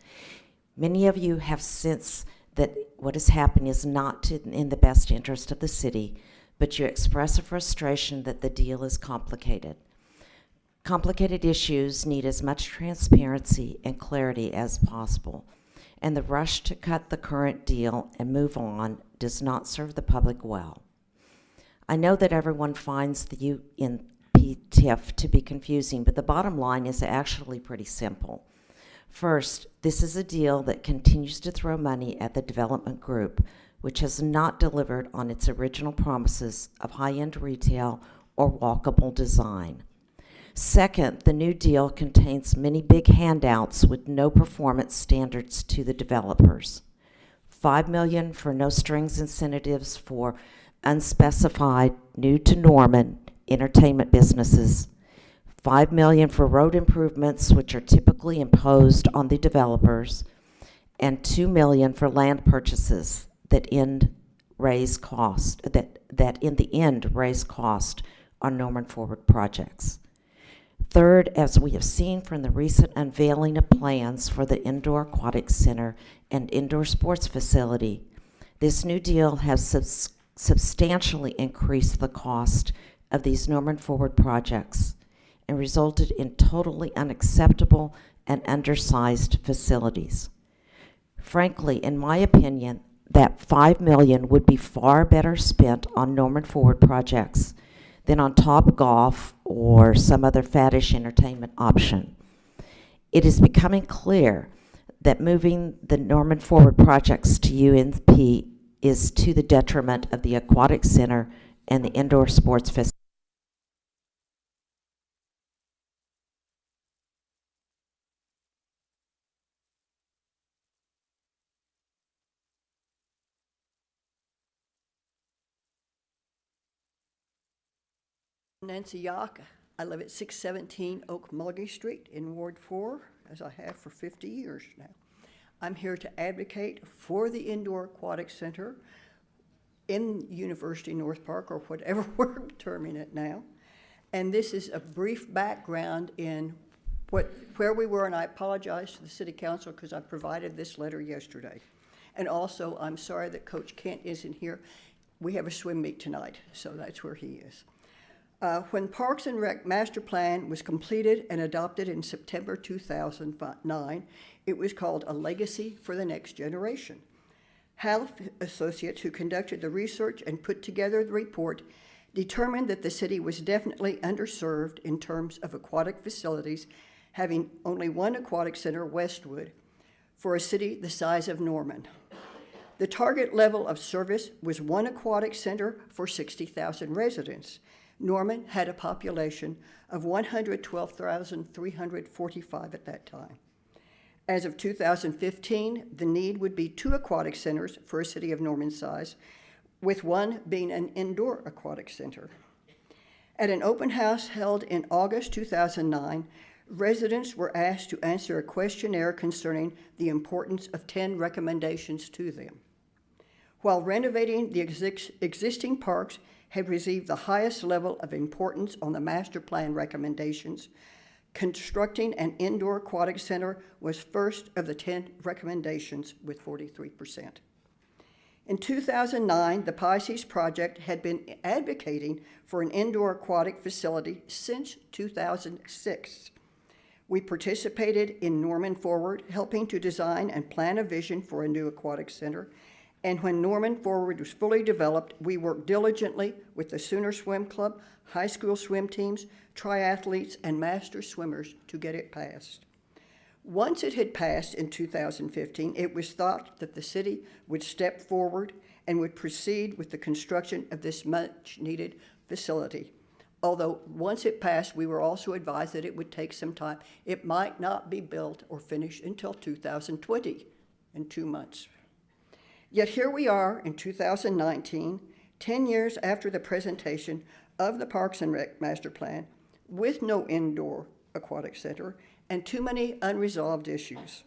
Many of you have sensed that what is happening is not in the best interest of the city, but you express a frustration that the deal is complicated. Complicated issues need as much transparency and clarity as possible, and the rush to cut the current deal and move on does not serve the public well. I know that everyone finds the UNP TIF to be confusing, but the bottom line is actually pretty simple. First, this is a deal that continues to throw money at the development group, which has not delivered on its original promises of high-end retail or walkable design. Second, the new deal contains many big handouts with no performance standards to the developers. $5 million for no strings incentives for unspecified new to Norman entertainment businesses, $5 million for road improvements, which are typically imposed on the developers, and $2 million for land purchases that in the end raise cost on Norman Forward projects. Third, as we have seen from the recent unveiling of plans for the indoor aquatic center and indoor sports facility, this new deal has substantially increased the cost of these Norman Forward projects and resulted in totally unacceptable and undersized facilities. Frankly, in my opinion, that $5 million would be far better spent on Norman Forward projects than on Top Golf or some other faddish entertainment option. It is becoming clear that moving the Norman Forward projects to UNP is to the detriment of the aquatic center and the indoor sports facility. Nancy Yock. I live at 617 Oak Mulligan Street in Ward 4, as I have for 50 years now. I'm here to advocate for the indoor aquatic center in University North Park, or whatever we're terming it now. And this is a brief background in where we were, and I apologize to the City Council because I provided this letter yesterday. And also, I'm sorry that Coach Kent isn't here. We have a swim meet tonight, so that's where he is. When Parks and Rec Master Plan was completed and adopted in September 2009, it was called A Legacy for the Next Generation. Half associates who conducted the research and put together the report determined that the city was definitely underserved in terms of aquatic facilities, having only one aquatic center, Westwood, for a city the size of Norman. The target level of service was one aquatic center for 60,000 residents. Norman had a population of 112,345 at that time. As of 2015, the need would be 2 aquatic centers for a city of Norman size, with one being an indoor aquatic center. At an open house held in August 2009, residents were asked to answer a questionnaire concerning the importance of 10 recommendations to them. While renovating the existing parks had received the highest level of importance on the master plan recommendations, constructing an indoor aquatic center was first of the 10 recommendations with 43%. In 2009, the Pisces Project had been advocating for an indoor aquatic facility since 2006. We participated in Norman Forward, helping to design and plan a vision for a new aquatic center. And when Norman Forward was fully developed, we worked diligently with the Sooner Swim Club, high school swim teams, triathletes, and master swimmers to get it passed. Once it had passed in 2015, it was thought that the city would step forward and would proceed with the construction of this much-needed facility. Although once it passed, we were also advised that it would take some time. It might not be built or finished until 2020, in 2 months. Yet here we are in 2019, 10 years after the presentation of the Parks and Rec Master Plan, with no indoor aquatic center and too many unresolved issues.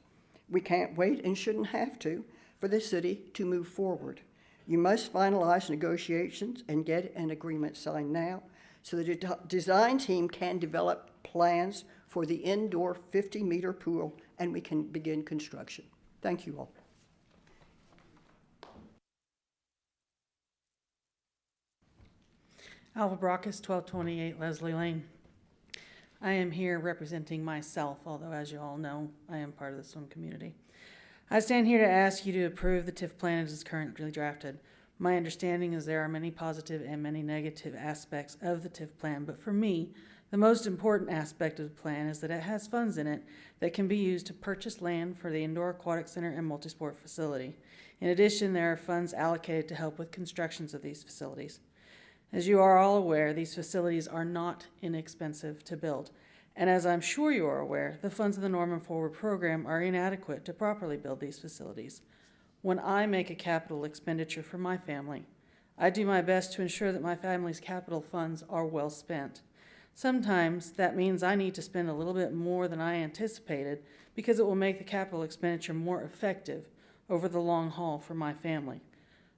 We can't wait and shouldn't have to for the city to move forward. You must finalize negotiations and get an agreement signed now so the design team can develop plans for the indoor 50-meter pool and we can begin construction. Thank you all. Alva Brockis, 1228 Leslie Lane. I am here representing myself, although as you all know, I am part of the swim community. I stand here to ask you to approve the TIF plan as is currently drafted. My understanding is there are many positive and many negative aspects of the TIF plan, but for me, the most important aspect of the plan is that it has funds in it that can be used to purchase land for the indoor aquatic center and multisport facility. In addition, there are funds allocated to help with constructions of these facilities. As you are all aware, these facilities are not inexpensive to build. And as I'm sure you are aware, the funds of the Norman Forward program are inadequate to properly build these facilities. When I make a capital expenditure for my family, I do my best to ensure that my family's capital funds are well spent. Sometimes that means I need to spend a little bit more than I anticipated because it will make the capital expenditure more effective over the long haul for my family.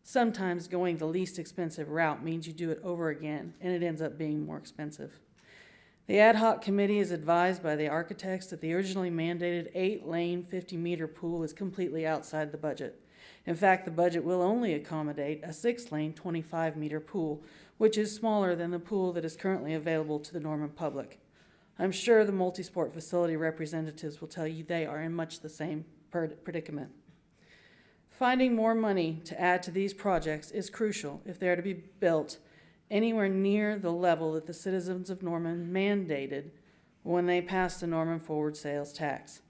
Sometimes going the least expensive route means you do it over again, and it ends up being more expensive. The ad hoc committee is advised by the architects that the originally mandated 8-lane 50-meter pool is completely outside the budget. In fact, the budget will only accommodate a 6-lane 25-meter pool, which is smaller than the pool that is currently available to the Norman public. I'm sure the multi-sport facility representatives will tell you they are in much the same predicament. Finding more money to add to these projects is crucial if they are to be built anywhere near the level that the citizens of Norman mandated when they passed the Norman Forward Sales Tax.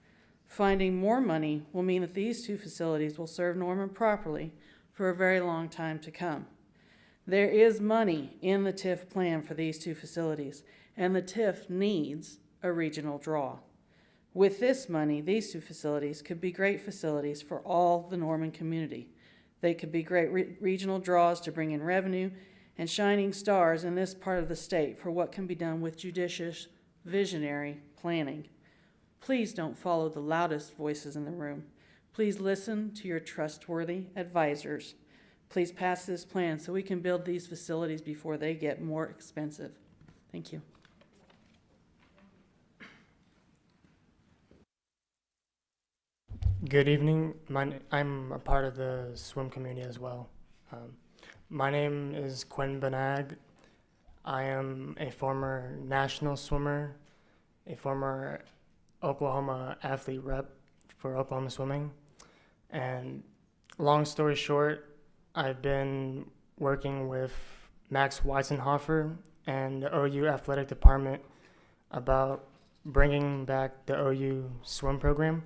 Finding more money will mean that these two facilities will serve Norman properly for a very long time to come. There is money in the TIF plan for these two facilities, and the TIF needs a regional draw. With this money, these two facilities could be great facilities for all the Norman community. They could be great regional draws to bring in revenue and shining stars in this part of the state for what can be done with judicious, visionary planning. Please don't follow the loudest voices in the room. Please listen to your trustworthy advisors. Please pass this plan so we can build these facilities before they get more expensive. Thank you. Good evening. I'm a part of the swim community as well. My name is Quinn Benag. I am a former national swimmer, a former Oklahoma athlete rep for Oklahoma Swimming. And long story short, I've been working with Max Weisenhofer and the OU athletic department about bringing back the OU swim program.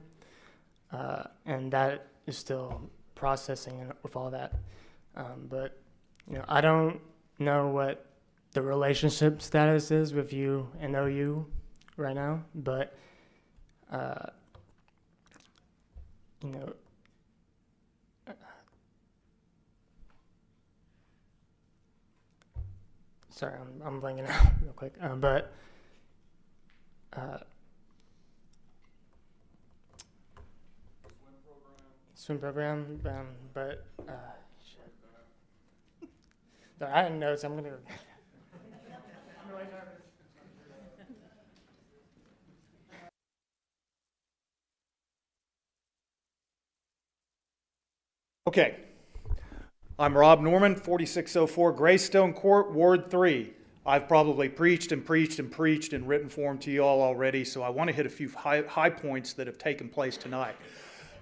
And that is still processing with all that. But I don't know what the relationship status is with you and OU right now, but sorry, I'm blanking out real quick. Swim program, but shit. I didn't know, so I'm gonna. I'm really nervous. Okay. I'm Rob Norman, 4604 Greystone Court, Ward 3. I've probably preached and preached and preached in written form to you all already, so I want to hit a few high points that have taken place tonight.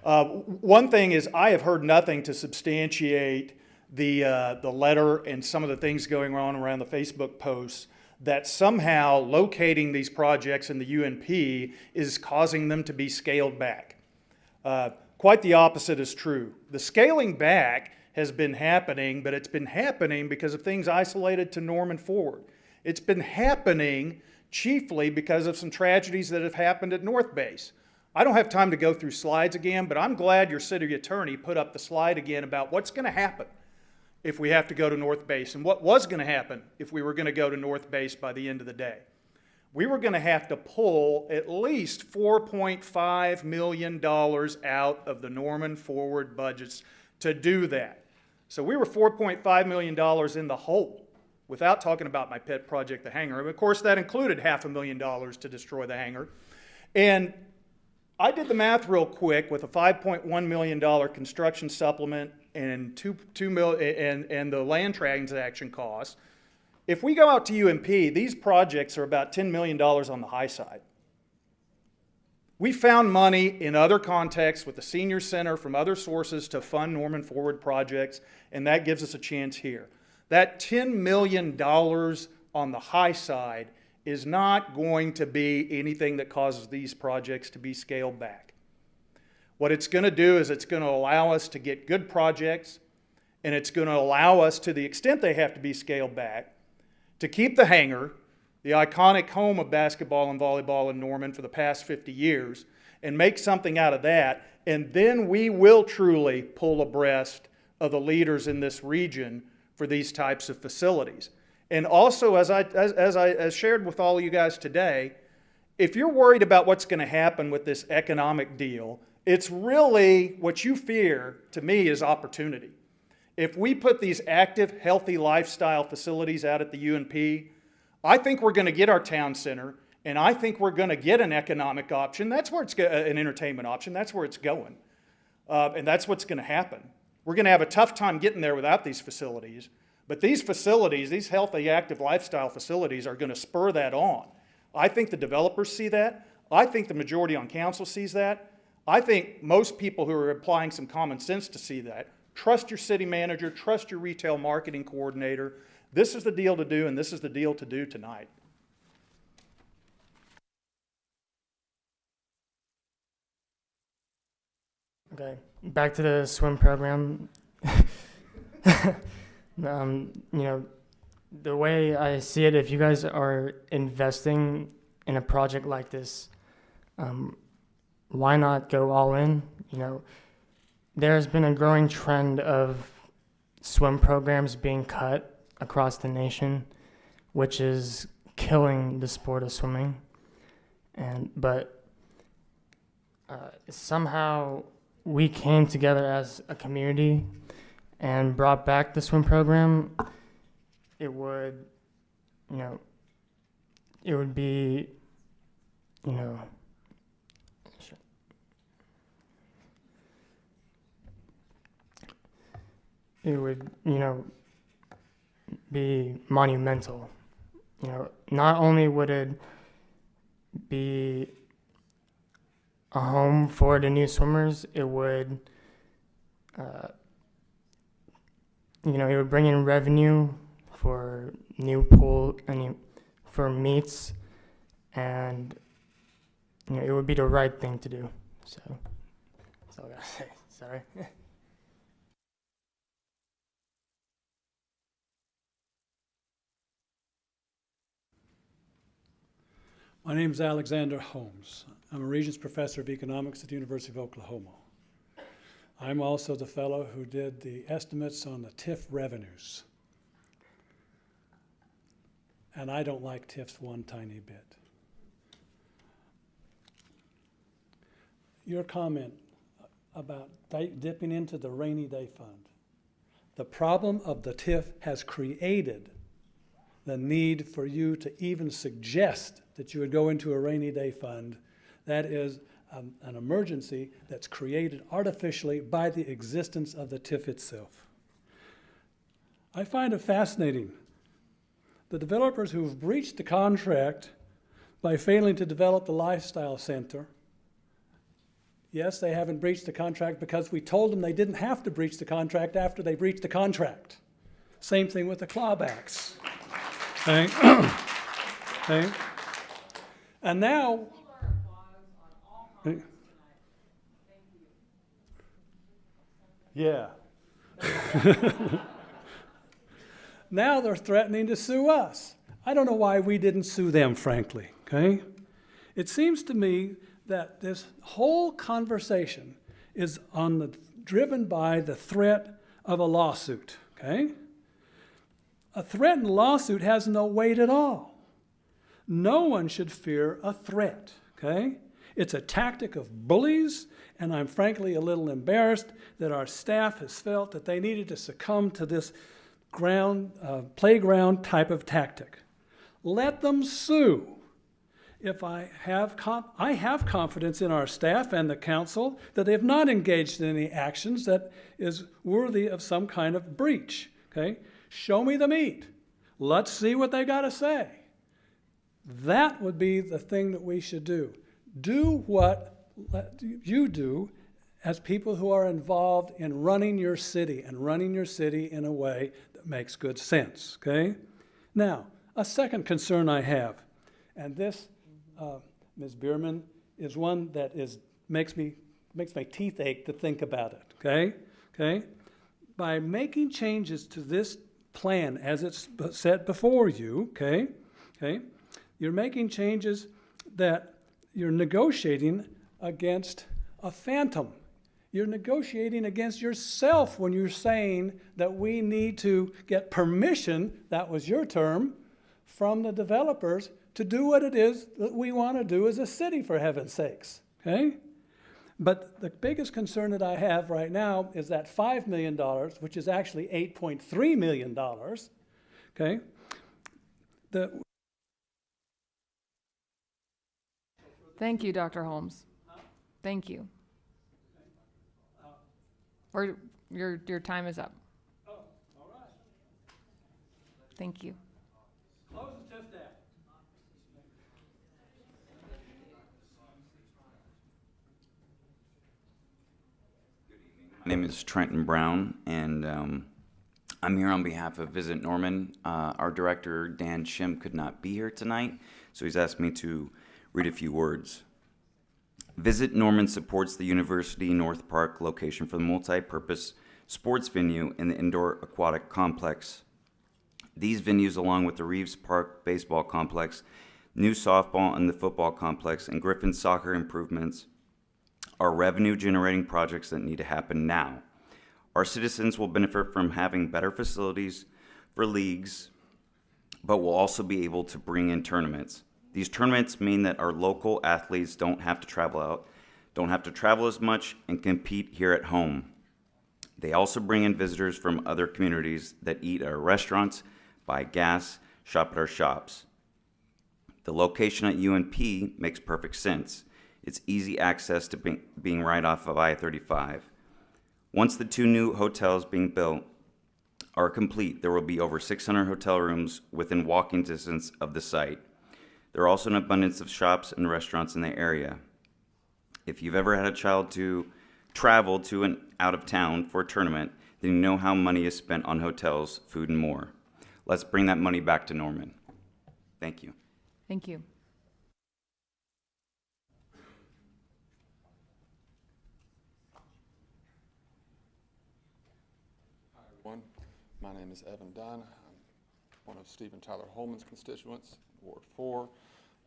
One thing is I have heard nothing to substantiate the letter and some of the things going on around the Facebook posts that somehow locating these projects in the UNP is causing them to be scaled back. Quite the opposite is true. The scaling back has been happening, but it's been happening because of things isolated to Norman Forward. It's been happening chiefly because of some tragedies that have happened at North Base. I don't have time to go through slides again, but I'm glad your city attorney put up the slide again about what's going to happen if we have to go to North Base and what was going to happen if we were going to go to North Base by the end of the day. We were going to have to pull at least $4.5 million out of the Norman Forward budgets to do that. So we were $4.5 million in the hole without talking about my pet project, the hangar. And of course, that included $500,000 to destroy the hangar. And I did the math real quick with a $5.1 million construction supplement and and the land transaction costs. If we go out to UNP, these projects are about $10 million on the high side. We found money in other contexts with the senior center from other sources to fund Norman Forward projects, and that gives us a chance here. That $10 million on the high side is not going to be anything that causes these projects to be scaled back. What it's going to do is it's going to allow us to get good projects, and it's going to allow us, to the extent they have to be scaled back, to keep the hangar, the iconic home of basketball and volleyball in Norman for the past 50 years, and make something out of that, and then we will truly pull abreast of the leaders in this region for these types of facilities. And also, as I shared with all of you guys today, if you're worried about what's going to happen with this economic deal, it's really what you fear, to me, is opportunity. If we put these active, healthy lifestyle facilities out at the UNP, I think we're going to get our town center, and I think we're going to get an economic option. That's where it's an entertainment option. That's where it's going. And that's what's going to happen. We're going to have a tough time getting there without these facilities. But these facilities, these healthy, active lifestyle facilities, are going to spur that on. I think the developers see that. I think the majority on council sees that. I think most people who are applying some common sense to see that. Trust your city manager, trust your retail marketing coordinator. This is the deal to do, and this is the deal to do tonight. Okay, back to the swim program. You know, the way I see it, if you guys are investing in a project like this, why not go all in? You know, there's been a growing trend of swim programs being cut across the nation, which is killing the sport of swimming. But somehow we came together as a community and brought back the swim program. It would, you know, it would be, you know, it would, you know, be monumental. You know, not only would it be a home for the new swimmers, it would, you know, it would bring in revenue for new pool, for meets, and, you know, it would be the right thing to do. So that's all I gotta say. Sorry. My name is Alexander Holmes. I'm a Regents Professor of Economics at the University of Oklahoma. I'm also the fellow who did the estimates on the TIF revenues. And I don't like TIFs one tiny bit. Your comment about dipping into the rainy day fund. The problem of the TIF has created the need for you to even suggest that you would go into a rainy day fund. That is an emergency that's created artificially by the existence of the TIF itself. I find it fascinating. The developers who've breached the contract by failing to develop the lifestyle center, yes, they haven't breached the contract because we told them they didn't have to breach the contract after they breached the contract. Same thing with the clawbacks. Okay. Okay. And now, yeah. Now they're threatening to sue us. I don't know why we didn't sue them, frankly, okay? It seems to me that this whole conversation is driven by the threat of a lawsuit, okay? A threatened lawsuit has no weight at all. No one should fear a threat, okay? It's a tactic of bullies, and I'm frankly a little embarrassed that our staff has felt that they needed to succumb to this playground type of tactic. Let them sue. If I have confidence in our staff and the council that they have not engaged in any actions that is worthy of some kind of breach, okay? Show me the meat. Let's see what they got to say. That would be the thing that we should do. Do what you do as people who are involved in running your city and running your city in a way that makes good sense, okay? Now, a second concern I have, and this, Ms. Bierman, is one that makes my teeth ache to think about it, okay? Okay? By making changes to this plan as it's set before you, okay? Okay? You're making changes that you're negotiating against a phantom. You're negotiating against yourself when you're saying that we need to get permission, that was your term, from the developers to do what it is that we want to do as a city, for heaven's sakes, okay? But the biggest concern that I have right now is that $5 million, which is actually $8.3 million, okay? Thank you, Dr. Holmes. Thank you. Or your time is up. Oh, all right. Thank you. Close the TIF down. My name is Trenton Brown, and I'm here on behalf of Visit Norman. Our director, Dan Shim, could not be here tonight, so he's asked me to read a few words. Visit Norman supports the University North Park location for the multi-purpose sports venue in the indoor aquatic complex. These venues, along with the Reeves Park baseball complex, new softball and the football complex, and Griffin soccer improvements, are revenue-generating projects that need to happen now. Our citizens will benefit from having better facilities for leagues, but will also be able to bring in tournaments. These tournaments mean that our local athletes don't have to travel as much, and compete here at home. They also bring in visitors from other communities that eat at our restaurants, buy gas, shop at our shops. The location at UNP makes perfect sense. It's easy access to being right off of I-35. Once the 2 new hotels being built are complete, there will be over 600 hotel rooms within walking distance of the site. There are also an abundance of shops and restaurants in the area. If you've ever had a child to travel to and out of town for a tournament, then you know how money is spent on hotels, food, and more. Let's bring that money back to Norman. Thank you. Thank you. My name is Evan Dunn. I'm one of Stephen Tyler Holman's constituents, Ward 4.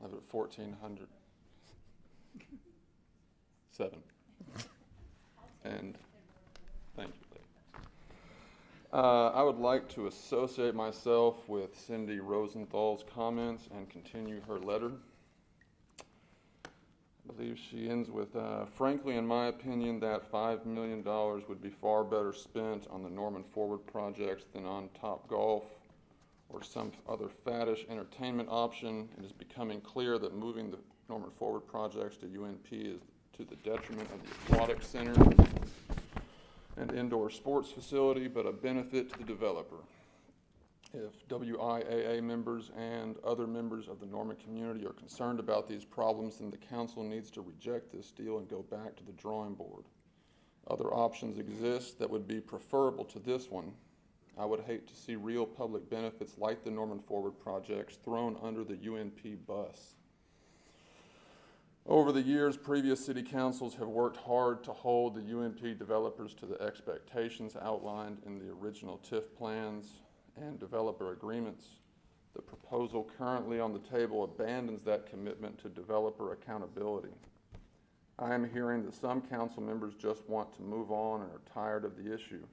I live at 1407. And thank you, lady. I would like to associate myself with Cindy Rosenthal's comments and continue her letter. I believe she ends with, frankly, in my opinion, that $5 million would be far better spent on the Norman Forward projects than on Top Golf or some other faddish entertainment option. It is becoming clear that moving the Norman Forward projects to UNP is to the detriment of the aquatic center and indoor sports facility, but a benefit to the developer. If WIAA members and other members of the Norman community are concerned about these problems, then the council needs to reject this deal and go back to the drawing board. Other options exist that would be preferable to this one. I would hate to see real public benefits like the Norman Forward projects thrown under the UNP bus. Over the years, previous city councils have worked hard to hold the UNP developers to the expectations outlined in the original TIF plans and developer agreements. The proposal currently on the table abandons that commitment to developer accountability. I am hearing that some council members just want to move on and are tired of the issue.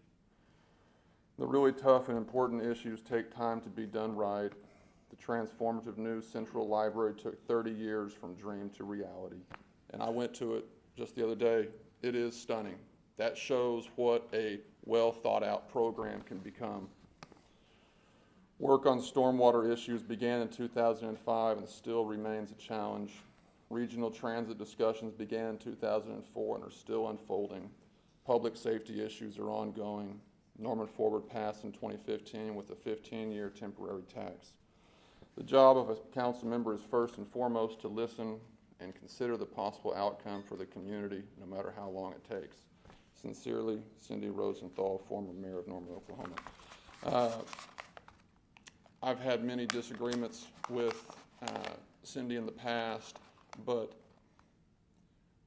The really tough and important issues take time to be done right. The transformative new Central Library took 30 years from dream to reality. And I went to it just the other day. It is stunning. That shows what a well thought out program can become. Work on stormwater issues began in 2005 and still remains a challenge. Regional transit discussions began in 2004 and are still unfolding. Public safety issues are ongoing. Norman Forward passed in 2015 with a 15-year temporary tax. The job of a council member is first and foremost to listen and consider the possible outcome for the community, no matter how long it takes. Sincerely, Cindy Rosenthal, former mayor of Norman, Oklahoma. I've had many disagreements with Cindy in the past, but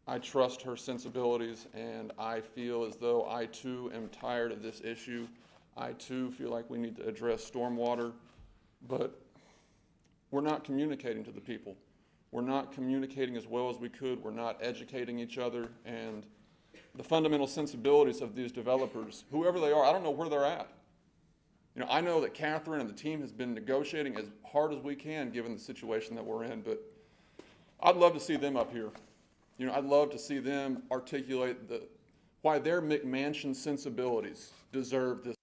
I trust her sensibilities, and I feel as though I too am tired of this issue. I too feel like we need to address stormwater, but we're not communicating to the people. We're not communicating as well as we could. We're not educating each other, and the fundamental sensibilities of these developers, whoever they are, I don't know where they're at. You know, I know that Catherine and the team has been negotiating as hard as we can given the situation that we're in, but I'd love to see them up here. You know, I'd love to see them articulate why their McMansion sensibilities deserve this.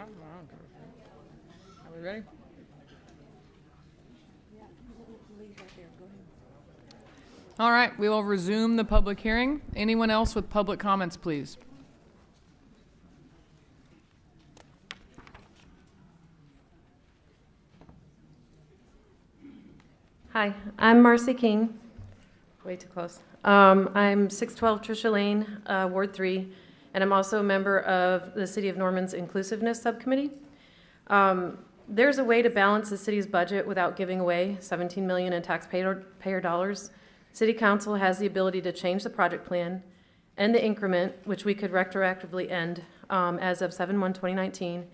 Are we ready? All right, we will resume the public hearing. Anyone else with public comments, please? Hi, I'm Marcy King. Way too close. I'm 612 Tricia Lane, Ward 3, and I'm also a member of the City of Norman's Inclusiveness Subcommittee. There's a way to balance the city's budget without giving away $17 million in taxpayer dollars. City Council has the ability to change the project plan and the increment, which we could retroactively end as of 7/1/2019,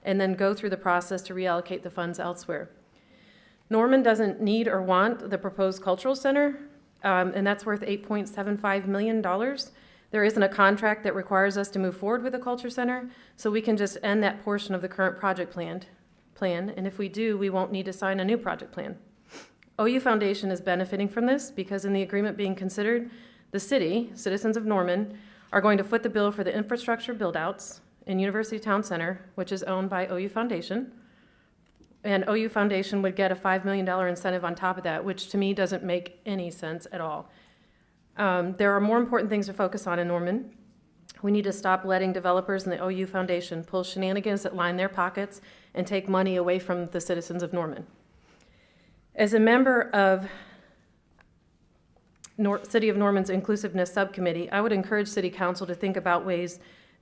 and then go through the process to reallocate the funds elsewhere. Norman doesn't need or want the proposed cultural center, and that's worth $8.75 million. There isn't a contract that requires us to move forward with the culture center, so we can just end that portion of the current project plan, and if we do, we won't need to sign a new project plan. OU Foundation is benefiting from this because in the agreement being considered, the city, citizens of Norman, are going to foot the bill for the infrastructure build-outs in University Town Center, which is owned by OU Foundation. And OU Foundation would get a $5 million incentive on top of that, which to me doesn't make any sense at all. There are more important things to focus on in Norman. We need to stop letting developers in the OU Foundation pull shenanigans that line their pockets and take money away from the citizens of Norman. As a member of City of Norman's Inclusiveness Subcommittee, I would encourage City Council to think about ways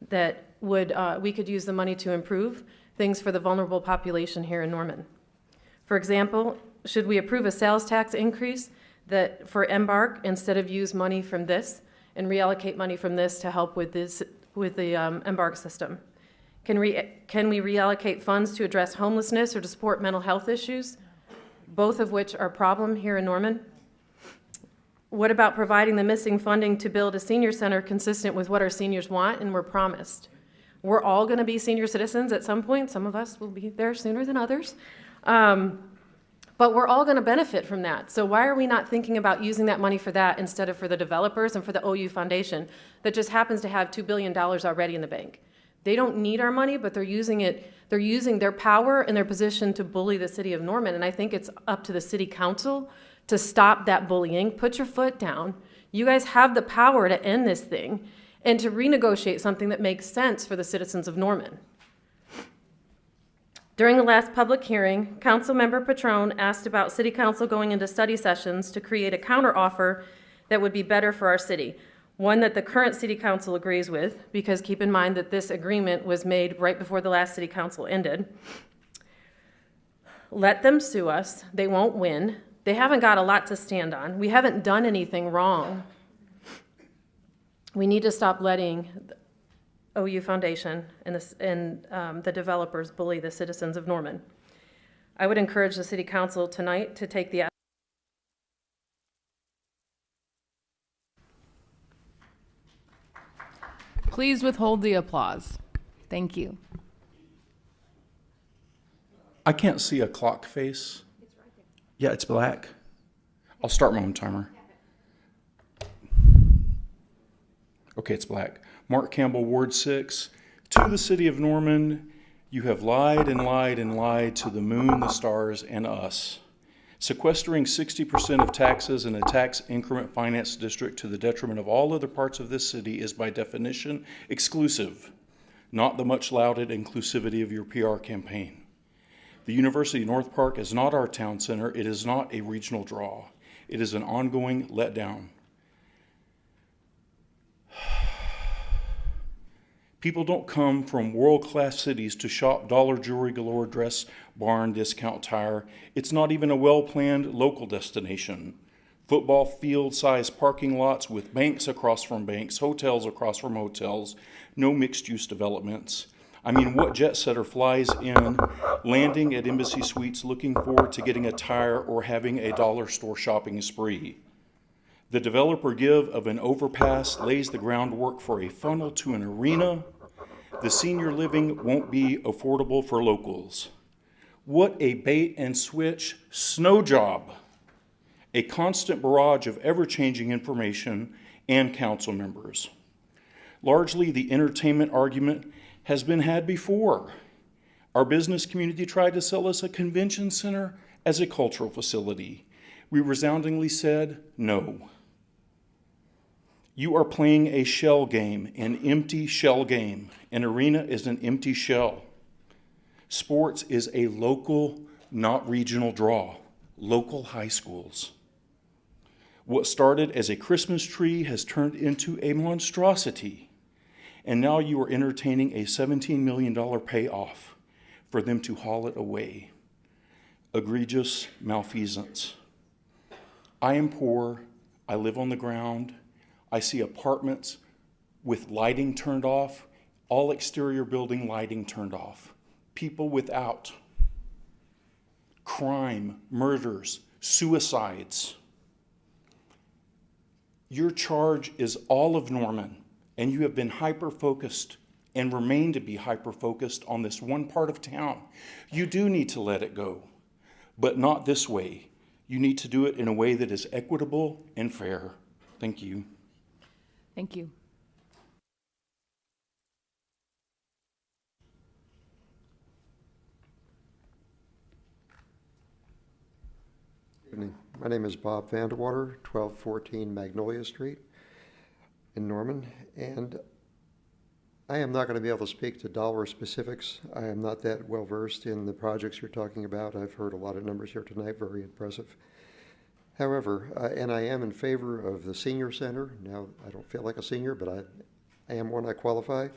that we could use the money to improve things for the vulnerable population here in Norman. For example, should we approve a sales tax increase that for Embark instead of use money from this and reallocate money from this to help with the Embark system? Can we reallocate funds to address homelessness or to support mental health issues, both of which are a problem here in Norman? What about providing the missing funding to build a senior center consistent with what our seniors want and were promised? We're all going to be senior citizens at some point. Some of us will be there sooner than others. But we're all going to benefit from that. So why are we not thinking about using that money for that instead of for the developers and for the OU Foundation that just happens to have $2 billion already in the bank? They don't need our money, but they're using it. They're using their power and their position to bully the city of Norman. And I think it's up to the city council to stop that bullying. Put your foot down. You guys have the power to end this thing and to renegotiate something that makes sense for the citizens of Norman. During the last public hearing, Councilmember Patron asked about City Council going into study sessions to create a counteroffer that would be better for our city, one that the current City Council agrees with, because keep in mind that this agreement was made right before the last City Council ended. Let them sue us. They won't win. They haven't got a lot to stand on. We haven't done anything wrong. We need to stop letting OU Foundation and the developers bully the citizens of Norman. I would encourage the City Council tonight to take the Please withhold the applause. Thank you. I can't see a clock face. Yeah, it's black. I'll start my own timer. Okay, it's black. Mark Campbell, Ward 6. To the city of Norman, you have lied and lied and lied to the moon, the stars, and us. Sequestering 60% of taxes in a tax increment finance district to the detriment of all other parts of this city is by definition exclusive, not the much lauded inclusivity of your PR campaign. The University North Park is not our town center. It is not a regional draw. It is an ongoing letdown. People don't come from world-class cities to shop dollar jewelry galore, dress barn, discount tire. It's not even a well-planned local destination. Football field-sized parking lots with banks across from banks, hotels across from hotels, no mixed-use developments. I mean, what jet setter flies in, landing at Embassy Suites looking forward to getting a tire or having a dollar store shopping spree? The developer give of an overpass lays the groundwork for a funnel to an arena. The senior living won't be affordable for locals. What a bait and switch snow job. A constant barrage of ever-changing information and council members. Largely, the entertainment argument has been had before. Our business community tried to sell us a convention center as a cultural facility. We resoundingly said no. You are playing a shell game, an empty shell game. An arena is an empty shell. Sports is a local, not regional draw. Local high schools. What started as a Christmas tree has turned into a monstrosity. And now you are entertaining a $17 million payoff for them to haul it away. Egregious malfeasance. I am poor. I live on the ground. I see apartments with lighting turned off, all exterior building lighting turned off. People without. Crime, murders, suicides. Your charge is all of Norman, and you have been hyper-focused and remain to be hyper-focused on this one part of town. You do need to let it go, but not this way. You need to do it in a way that is equitable and fair. Thank you. Thank you. Evening. My name is Bob Vanderwater, 1214 Magnolia Street in Norman, and I am not going to be able to speak to dollar specifics. I am not that well versed in the projects you're talking about. I've heard a lot of numbers here tonight, very impressive. However, and I am in favor of the senior center. Now, I don't feel like a senior, but I am one, I qualify.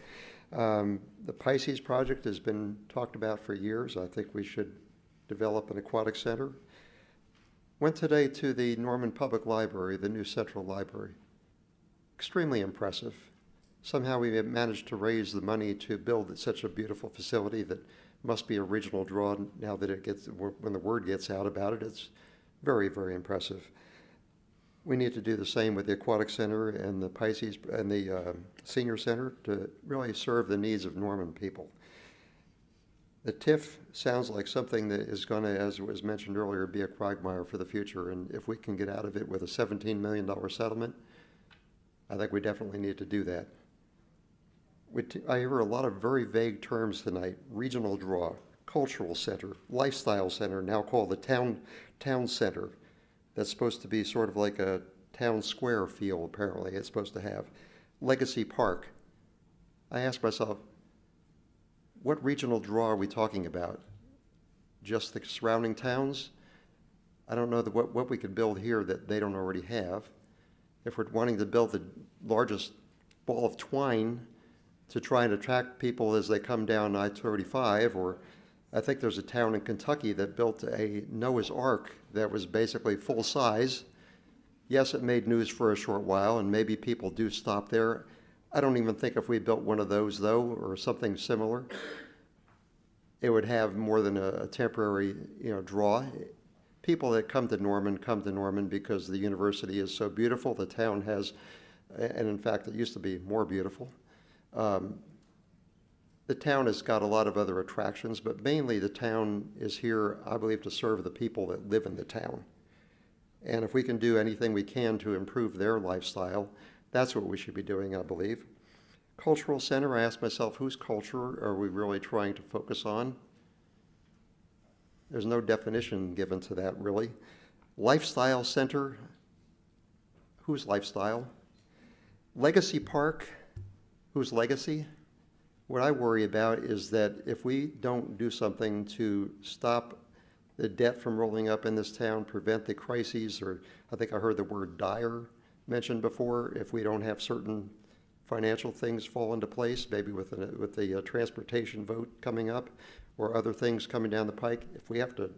The Pisces project has been talked about for years. I think we should develop an aquatic center. Went today to the Norman Public Library, the new Central Library. Extremely impressive. Somehow we have managed to raise the money to build such a beautiful facility that must be a regional draw now that it gets, when the word gets out about it. It's very, very impressive. We need to do the same with the Aquatic Center and the Pisces and the Senior Center to really serve the needs of Norman people. The TIF sounds like something that is going to, as was mentioned earlier, be a quagmire for the future. And if we can get out of it with a $17 million settlement, I think we definitely need to do that. I hear a lot of very vague terms tonight: regional draw, cultural center, lifestyle center, now called the town center. That's supposed to be sort of like a town square feel, apparently, it's supposed to have. Legacy Park. I ask myself, what regional draw are we talking about? Just the surrounding towns? I don't know what we could build here that they don't already have. If we're wanting to build the largest ball of twine to try and attract people as they come down I-35, or I think there's a town in Kentucky that built a Noah's Ark that was basically full size. Yes, it made news for a short while, and maybe people do stop there. I don't even think if we built one of those, though, or something similar, it would have more than a temporary, draw. People that come to Norman because the university is so beautiful. The town has, and in fact, it used to be more beautiful. The town has got a lot of other attractions, but mainly the town is here, I believe, to serve the people that live in the town. And if we can do anything we can to improve their lifestyle, that's what we should be doing, I believe. Cultural center, I ask myself, whose culture are we really trying to focus on? There's no definition given to that, really. Lifestyle center, whose lifestyle? Legacy Park, whose legacy? What I worry about is that if we don't do something to stop the debt from rolling up in this town, prevent the crises, or I think I heard the word dire mentioned before, if we don't have certain financial things fall into place, maybe with the transportation vote coming up or other things coming down the pike, if we have to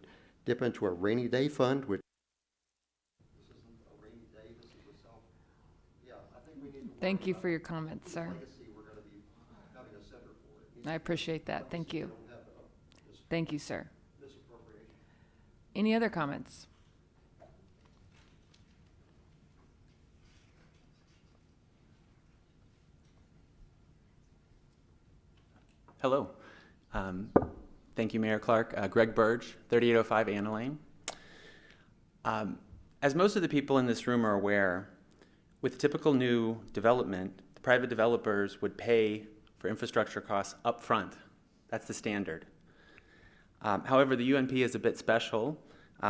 dip into a rainy day fund, which this isn't a rainy day, this is a self, I think we need to Thank you for your comments, sir. legacy we're going to be having a center for. I appreciate that. Thank you. Thank you, sir. Misappropriation. Any other comments? Hello. Thank you, Mayor Clark. Greg Burge, 3805 Anna Lane. As most of the people in this room are aware, with typical new development, the private developers would pay for infrastructure costs up front. That's the standard. However, the UNP is a bit special.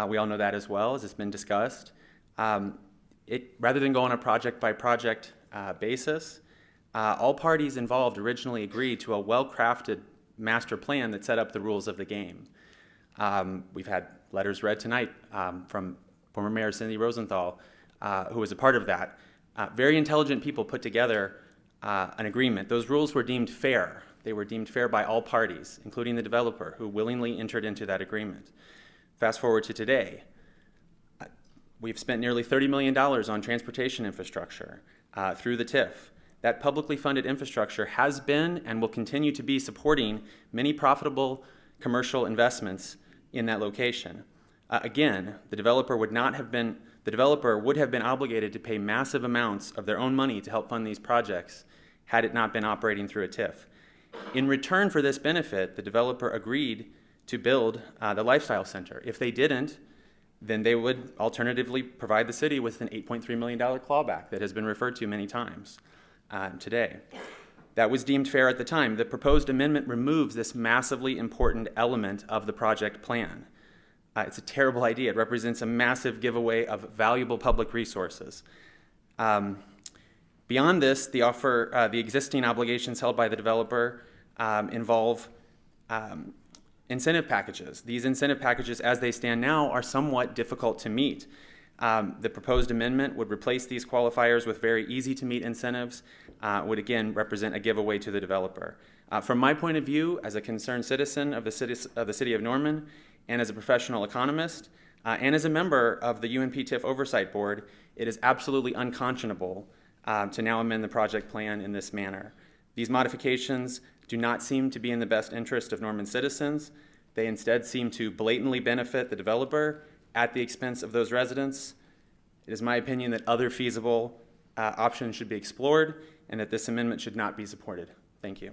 We all know that as well, as it's been discussed. Rather than go on a project-by-project basis, all parties involved originally agreed to a well-crafted master plan that set up the rules of the game. We've had letters read tonight from former Mayor Cindy Rosenthal, who was a part of that. Very intelligent people put together an agreement. Those rules were deemed fair. They were deemed fair by all parties, including the developer, who willingly entered into that agreement. Fast forward to today. We've spent nearly $30 million on transportation infrastructure through the TIF. That publicly funded infrastructure has been and will continue to be supporting many profitable commercial investments in that location. Again, the developer would have been obligated to pay massive amounts of their own money to help fund these projects had it not been operating through a TIF. In return for this benefit, the developer agreed to build the Lifestyle Center. If they didn't, then they would alternatively provide the city with an $8.3 million clawback that has been referred to many times today. That was deemed fair at the time. The proposed amendment removes this massively important element of the project plan. It's a terrible idea. It represents a massive giveaway of valuable public resources. Beyond this, the existing obligations held by the developer involve incentive packages. These incentive packages, as they stand now, are somewhat difficult to meet. The proposed amendment would replace these qualifiers with very easy-to-meet incentives, would again represent a giveaway to the developer. From my point of view, as a concerned citizen of the city of Norman, and as a professional economist, and as a member of the UNP TIF Oversight Board, it is absolutely unconscionable to now amend the project plan in this manner. These modifications do not seem to be in the best interest of Norman citizens. They instead seem to blatantly benefit the developer at the expense of those residents. It is my opinion that other feasible options should be explored and that this amendment should not be supported. Thank you.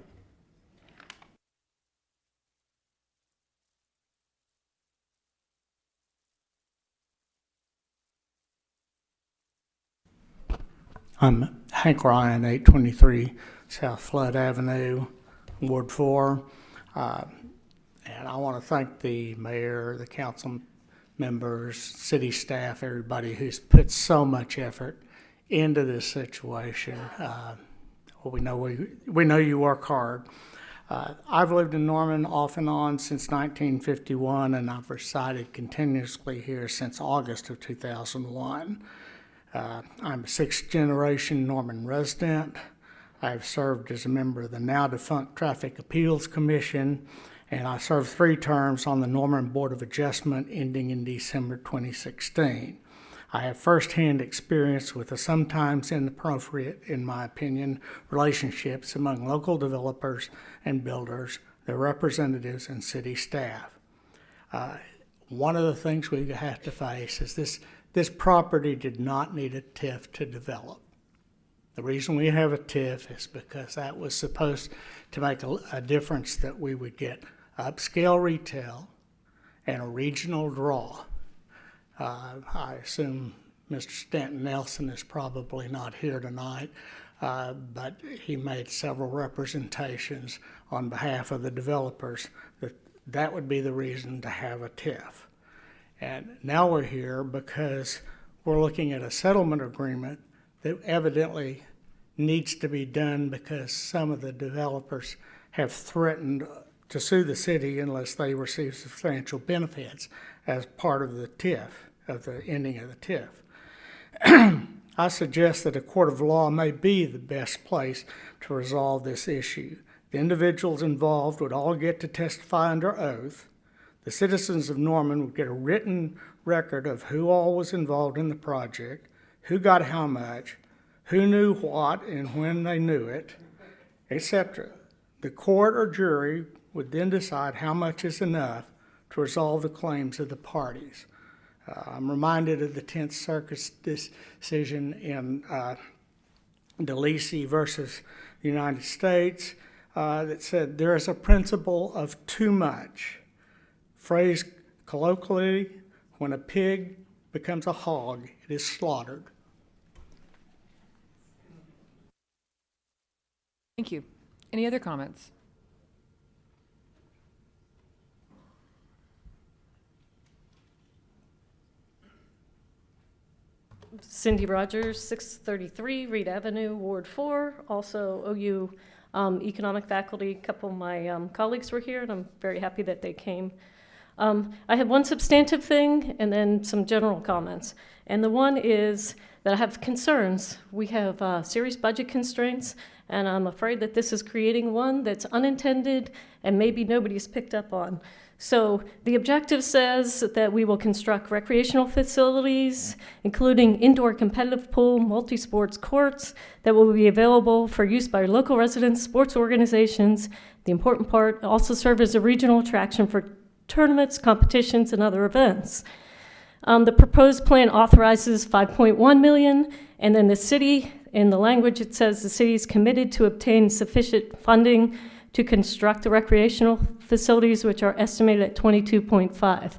I'm Hank Ryan, 823 South Flood Avenue, Ward 4. And I want to thank the mayor, the council members, city staff, everybody who's put so much effort into this situation. We know you work hard. I've lived in Norman off and on since 1951, and I've resided continuously here since August of 2001. I'm a sixth-generation Norman resident. I've served as a member of the now-defunct Traffic Appeals Commission, and I served 3 terms on the Norman Board of Adjustment ending in December 2016. I have firsthand experience with the sometimes inappropriate, in my opinion, relationships among local developers and builders, their representatives, and city staff. One of the things we have to face is this property did not need a TIF to develop. The reason we have a TIF is because that was supposed to make a difference that we would get upscale retail and a regional draw. I assume Mr. Stanton Nelson is probably not here tonight, but he made several representations on behalf of the developers that would be the reason to have a TIF. And now we're here because we're looking at a settlement agreement that evidently needs to be done because some of the developers have threatened to sue the city unless they receive substantial benefits as part of the TIF, of the ending of the TIF. I suggest that a court of law may be the best place to resolve this issue. The individuals involved would all get to testify under oath. The citizens of Norman would get a written record of who all was involved in the project, who got how much, who knew what and when they knew it, etc. The court or jury would then decide how much is enough to resolve the claims of the parties. I'm reminded of the 10th Circuit's decision in DeLisi versus the United States that said there is a principle of too much. Phrased colloquially, when a pig becomes a hog, it is slaughtered. Thank you. Any other comments? Cindy Rogers, 633 Reed Avenue, Ward 4, also OU economic faculty. A couple of my colleagues were here, and I'm very happy that they came. I have one substantive thing and then some general comments. And the one is that I have concerns. We have serious budget constraints, and I'm afraid that this is creating one that's unintended and maybe nobody's picked up on. So the objective says that we will construct recreational facilities, including indoor competitive pool, multi-sports courts that will be available for use by local residents, sports organizations. The important part, also serve as a regional attraction for tournaments, competitions, and other events. The proposed plan authorizes $5.1 million, and then the city, in the language it says the city is committed to obtain sufficient funding to construct the recreational facilities, which are estimated at $22.5.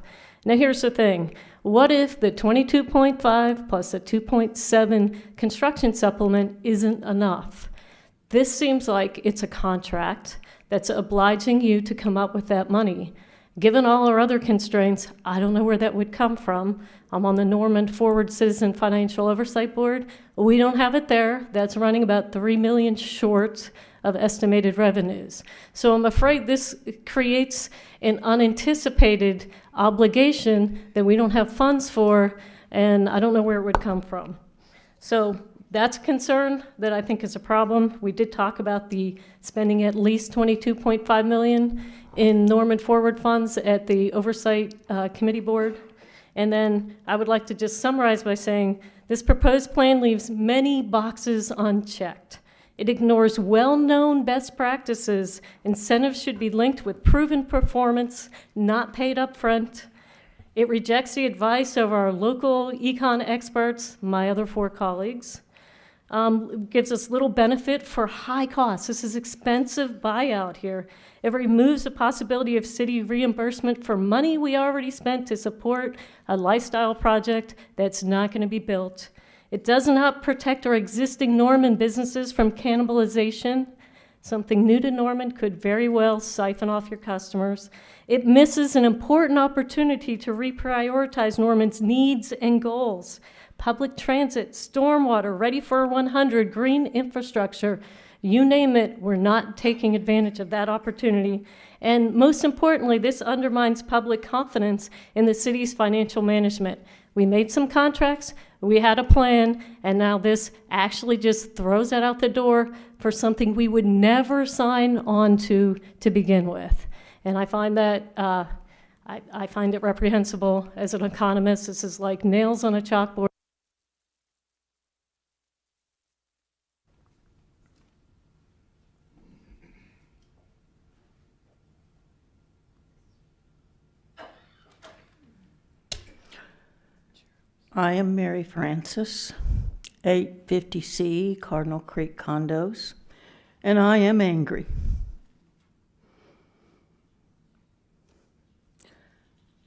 Now here's the thing. What if the $22.5 plus the $2.7 construction supplement isn't enough? This seems like it's a contract that's obliging you to come up with that money. Given all our other constraints, I don't know where that would come from. I'm on the Norman Forward Citizen Financial Oversight Board. We don't have it there. That's running about $3 million short of estimated revenues. So I'm afraid this creates an unanticipated obligation that we don't have funds for, and I don't know where it would come from. So that's a concern that I think is a problem. We did talk about the spending at least $22.5 million in Norman Forward funds at the Oversight Committee Board. And then I would like to just summarize by saying this proposed plan leaves many boxes unchecked. It ignores well-known best practices. Incentives should be linked with proven performance, not paid up front. It rejects the advice of our local econ experts, my other 4 colleagues. Gives us little benefit for high costs. This is expensive buyout here. It removes the possibility of city reimbursement for money we already spent to support a lifestyle project that's not going to be built. It does not protect our existing Norman businesses from cannibalization. Something new to Norman could very well siphon off your customers. It misses an important opportunity to reprioritize Norman's needs and goals. Public transit, stormwater, ready for 100, green infrastructure, you name it, we're not taking advantage of that opportunity. And most importantly, this undermines public confidence in the city's financial management. We made some contracts, we had a plan, and now this actually just throws that out the door for something we would never sign on to begin with. And I find that, I find it reprehensible as an economist. This is like nails on a chalkboard. I am Mary Francis, 850C Cardinal Creek Condos, and I am angry.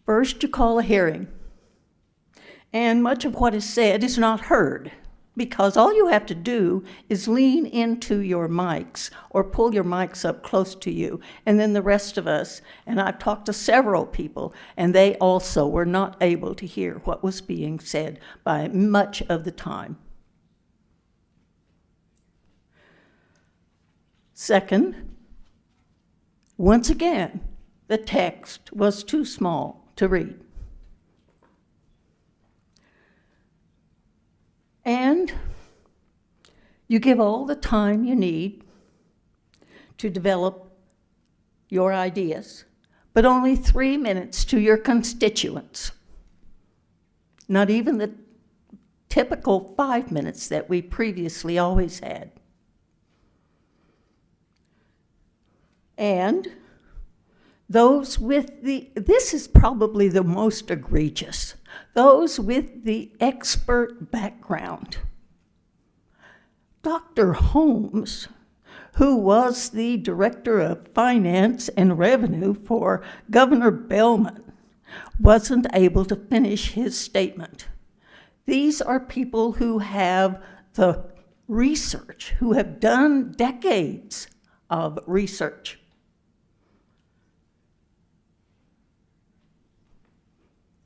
First, you call a hearing, and much of what is said is not heard, because all you have to do is lean into your mics or pull your mics up close to you, and then the rest of us, and I've talked to several people, and they also were not able to hear what was being said by much of the time. Second, once again, the text was too small to read. And you give all the time you need to develop your ideas, but only 3 minutes to your constituents. Not even the typical 5 minutes that we previously always had. And those with this is probably the most egregious, those with the expert background. Dr. Holmes, who was the Director of Finance and Revenue for Governor Bellman, wasn't able to finish his statement. These are people who have the research, who have done decades of research.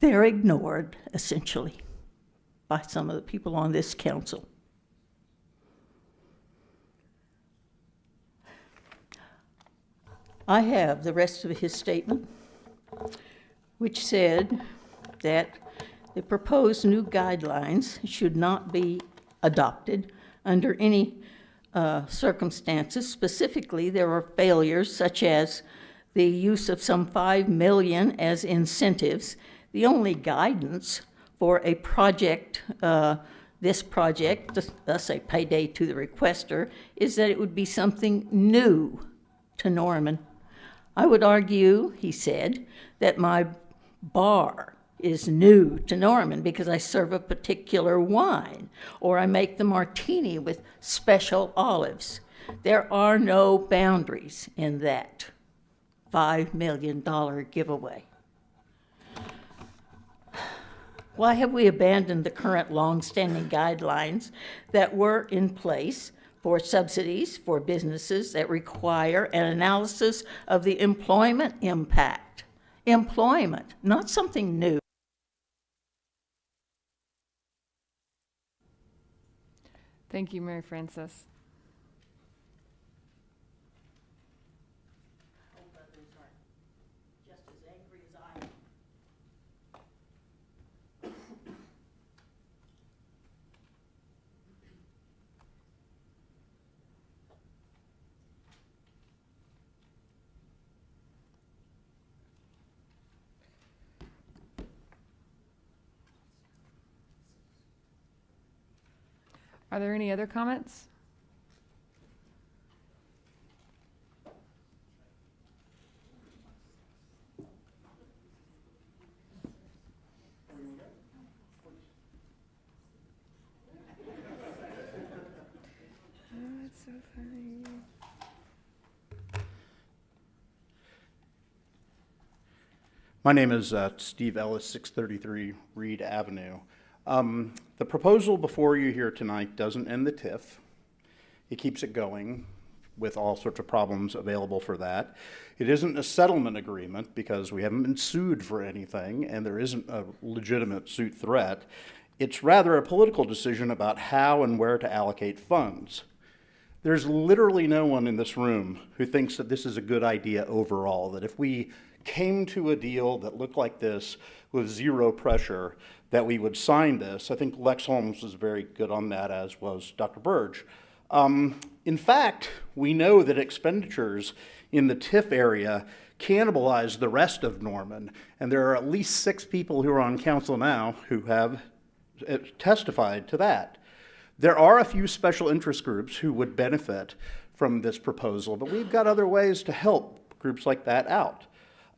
They're ignored, essentially. by some of the people on this council. I have the rest of his statement, which said that the proposed new guidelines should not be adopted under any circumstances. Specifically, there are failures such as the use of some $5 million as incentives. The only guidance for a project, this project, thus a payday to the requester, is that it would be something new to Norman. I would argue, he said, that my bar is new to Norman because I serve a particular wine, or I make the martini with special olives. There are no boundaries in that $5 million giveaway. Why have we abandoned the current long-standing guidelines that were in place for subsidies for businesses that require an analysis of the employment impact? Employment, not something new. Thank you, Mary Frances. Are there any other comments? That's so funny. My name is Steve Ellis, 633 Reed Avenue. The proposal before you here tonight doesn't end the TIF. It keeps it going with all sorts of problems available for that. It isn't a settlement agreement because we haven't been sued for anything and there isn't a legitimate suit threat. It's rather a political decision about how and where to allocate funds. There's literally no one in this room who thinks that this is a good idea overall, that if we came to a deal that looked like this with zero pressure, that we would sign this. I think Lex Holmes was very good on that, as was Dr. Burge. In fact, we know that expenditures in the TIF area cannibalize the rest of Norman, and there are at least 6 people who are on council now who have testified to that. There are a few special interest groups who would benefit from this proposal, but we've got other ways to help groups like that out.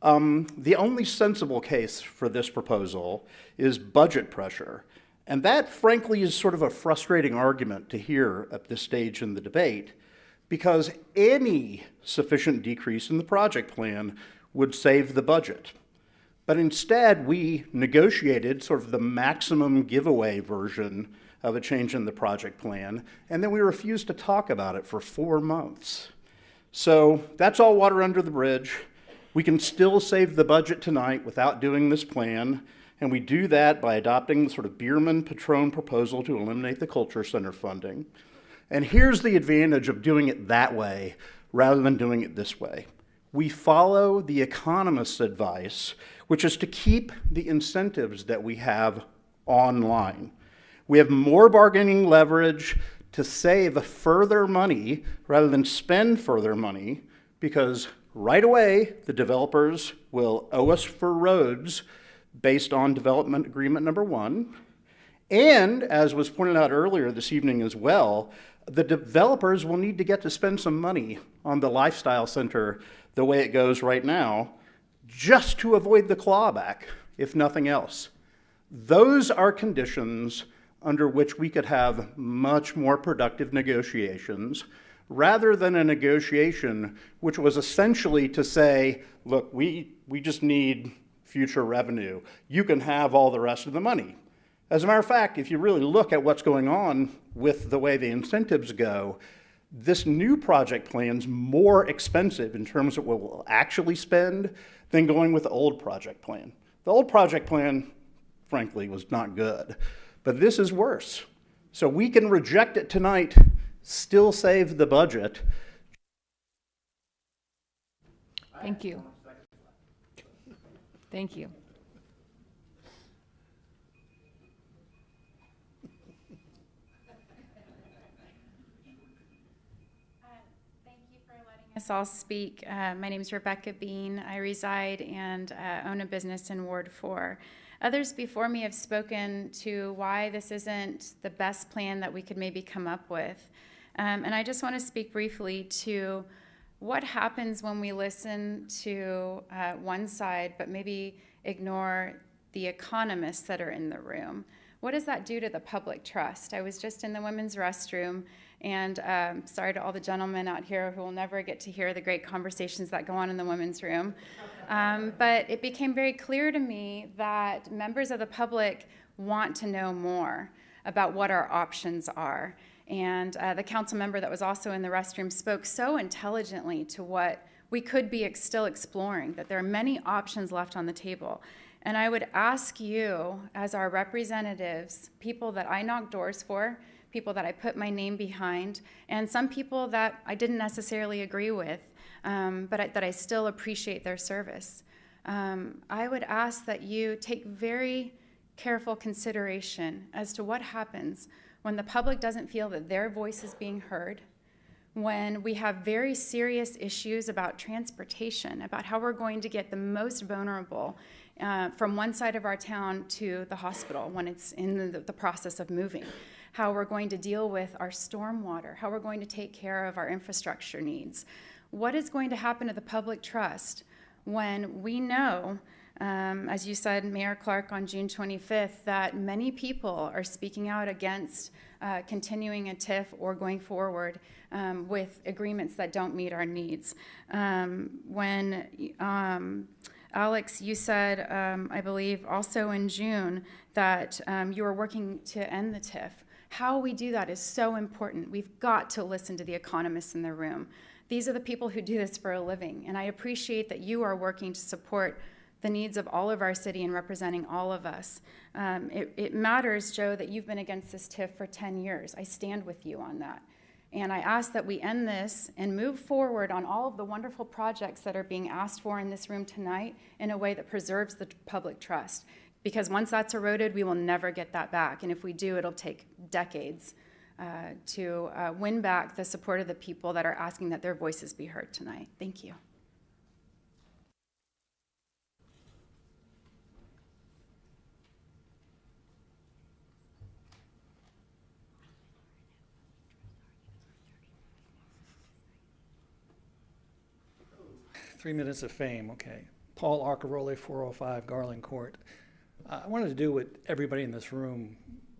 The only sensible case for this proposal is budget pressure. And that, frankly, is sort of a frustrating argument to hear at this stage in the debate, because any sufficient decrease in the project plan would save the budget. But instead, we negotiated sort of the maximum giveaway version of a change in the project plan, and then we refused to talk about it for 4 months. So that's all water under the bridge. We can still save the budget tonight without doing this plan, and we do that by adopting the sort of Bierman-Patron proposal to eliminate the Culture Center funding. And here's the advantage of doing it that way rather than doing it this way. We follow the economist's advice, which is to keep the incentives that we have online. We have more bargaining leverage to save further money rather than spend further money, because right away, the developers will owe us for roads based on development agreement number 1. And as was pointed out earlier this evening as well, the developers will need to get to spend some money on the lifestyle center the way it goes right now, just to avoid the clawback, if nothing else. Those are conditions under which we could have much more productive negotiations, rather than a negotiation which was essentially to say, look, we just need future revenue. You can have all the rest of the money. As a matter of fact, if you really look at what's going on with the way the incentives go, this new project plan's more expensive in terms of what we'll actually spend than going with the old project plan. The old project plan, frankly, was not good. But this is worse. So we can reject it tonight, still save the budget. Thank you. Thank you. Yes, I'll speak. My name is Rebecca Bean. I reside and own a business in Ward 4. Others before me have spoken to why this isn't the best plan that we could maybe come up with. And I just want to speak briefly to what happens when we listen to one side but maybe ignore the economists that are in the room. What does that do to the public trust? I was just in the women's restroom, and sorry to all the gentlemen out here who will never get to hear the great conversations that go on in the women's room. But it became very clear to me that members of the public want to know more about what our options are. And the council member that was also in the restroom spoke so intelligently to what we could be still exploring, that there are many options left on the table. And I would ask you, as our representatives, people that I knock doors for, people that I put my name behind, and some people that I didn't necessarily agree with, but that I still appreciate their service. I would ask that you take very careful consideration as to what happens when the public doesn't feel that their voice is being heard, when we have very serious issues about transportation, about how we're going to get the most vulnerable from one side of our town to the hospital when it's in the process of moving, how we're going to deal with our stormwater, how we're going to take care of our infrastructure needs. What is going to happen to the public trust when we know, as you said, Mayor Clark, on June 25th, that many people are speaking out against continuing a TIF or going forward with agreements that don't meet our needs. When Alex, you said, I believe also in June, that you were working to end the TIF. How we do that is so important. We've got to listen to the economists in the room. These are the people who do this for a living, and I appreciate that you are working to support the needs of all of our city and representing all of us. It matters, Joe, that you've been against this TIF for 10 years. I stand with you on that. And I ask that we end this and move forward on all of the wonderful projects that are being asked for in this room tonight in a way that preserves the public trust. Because once that's eroded, we will never get that back. And if we do, it'll take decades to win back the support of the people that are asking that their voices be heard tonight. Thank you. Three minutes of fame, okay. Paul Arcaroli, 405 Garland Court. I wanted to do what everybody in this room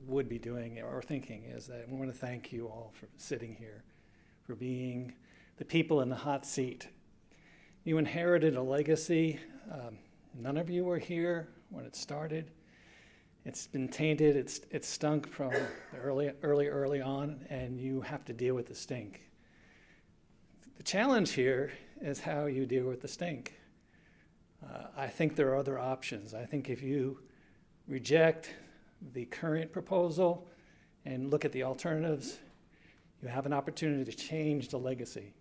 would be doing or thinking, is that we want to thank you all for sitting here, for being the people in the hot seat. You inherited a legacy. None of you were here when it started. It's been tainted, it's stunk from the early on, and you have to deal with the stink. The challenge here is how you deal with the stink. I think there are other options. I think if you reject the current proposal and look at the alternatives, you have an opportunity to change the legacy.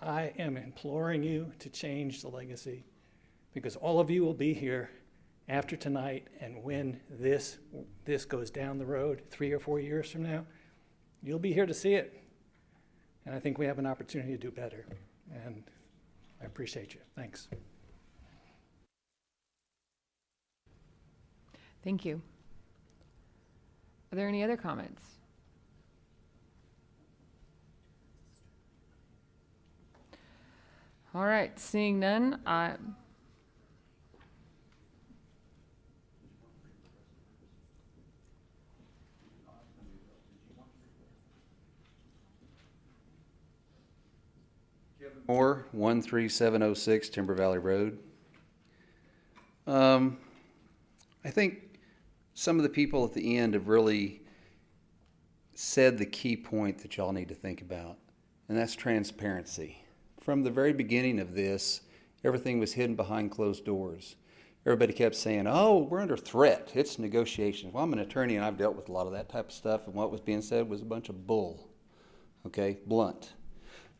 I am imploring you to change the legacy, because all of you will be here after tonight, and when this goes down the road 3 or 4 years from now, you'll be here to see it. And I think we have an opportunity to do better. And I appreciate you. Thanks. Thank you. Are there any other comments? All right, seeing none, Moore, 13706 Timber Valley Road. I think some of the people at the end have really said the key point that y'all need to think about, and that's transparency. From the very beginning of this, everything was hidden behind closed doors. Everybody kept saying, oh, we're under threat. It's negotiations. Well, I'm an attorney and I've dealt with a lot of that type of stuff, and what was being said was a bunch of bull. Okay, blunt.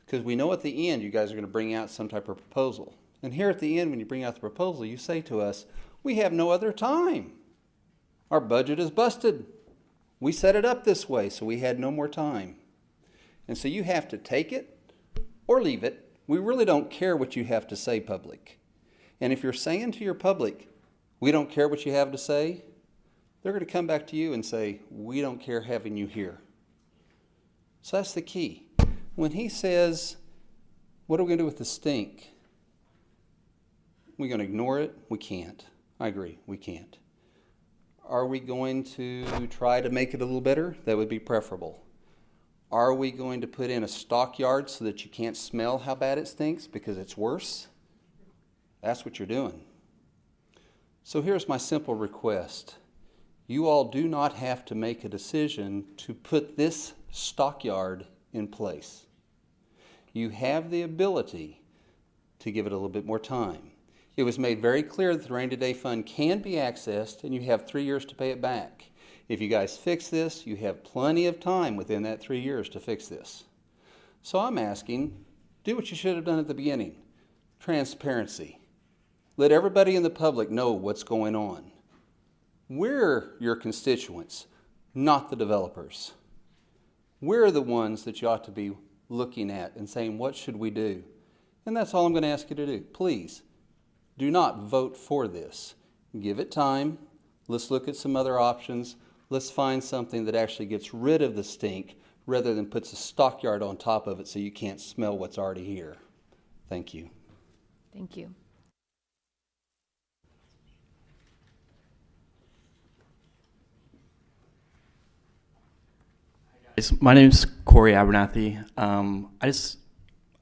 Because we know at the end you guys are going to bring out some type of proposal. And here at the end, when you bring out the proposal, you say to us, we have no other time. Our budget is busted. We set it up this way, so we had no more time. And so you have to take it or leave it. We really don't care what you have to say, public. And if you're saying to your public, we don't care what you have to say, they're going to come back to you and say, we don't care having you here. So that's the key. When he says, what are we going to do with the stink? We're going to ignore it? We can't. I agree, we can't. Are we going to try to make it a little better? That would be preferable. Are we going to put in a stockyard so that you can't smell how bad it stinks because it's worse? That's what you're doing. So here's my simple request. You all do not have to make a decision to put this stockyard in place. You have the ability to give it a little bit more time. It was made very clear that the rainy day fund can be accessed and you have 3 years to pay it back. If you guys fix this, you have plenty of time within that 3 years to fix this. So I'm asking, do what you should have done at the beginning. Transparency. Let everybody in the public know what's going on. We're your constituents, not the developers. We're the ones that you ought to be looking at and saying, what should we do? And that's all I'm going to ask you to do. Please, do not vote for this. Give it time. Let's look at some other options. Let's find something that actually gets rid of the stink rather than puts a stockyard on top of it so you can't smell what's already here. Thank you. Thank you. My name is Corey Abernathy.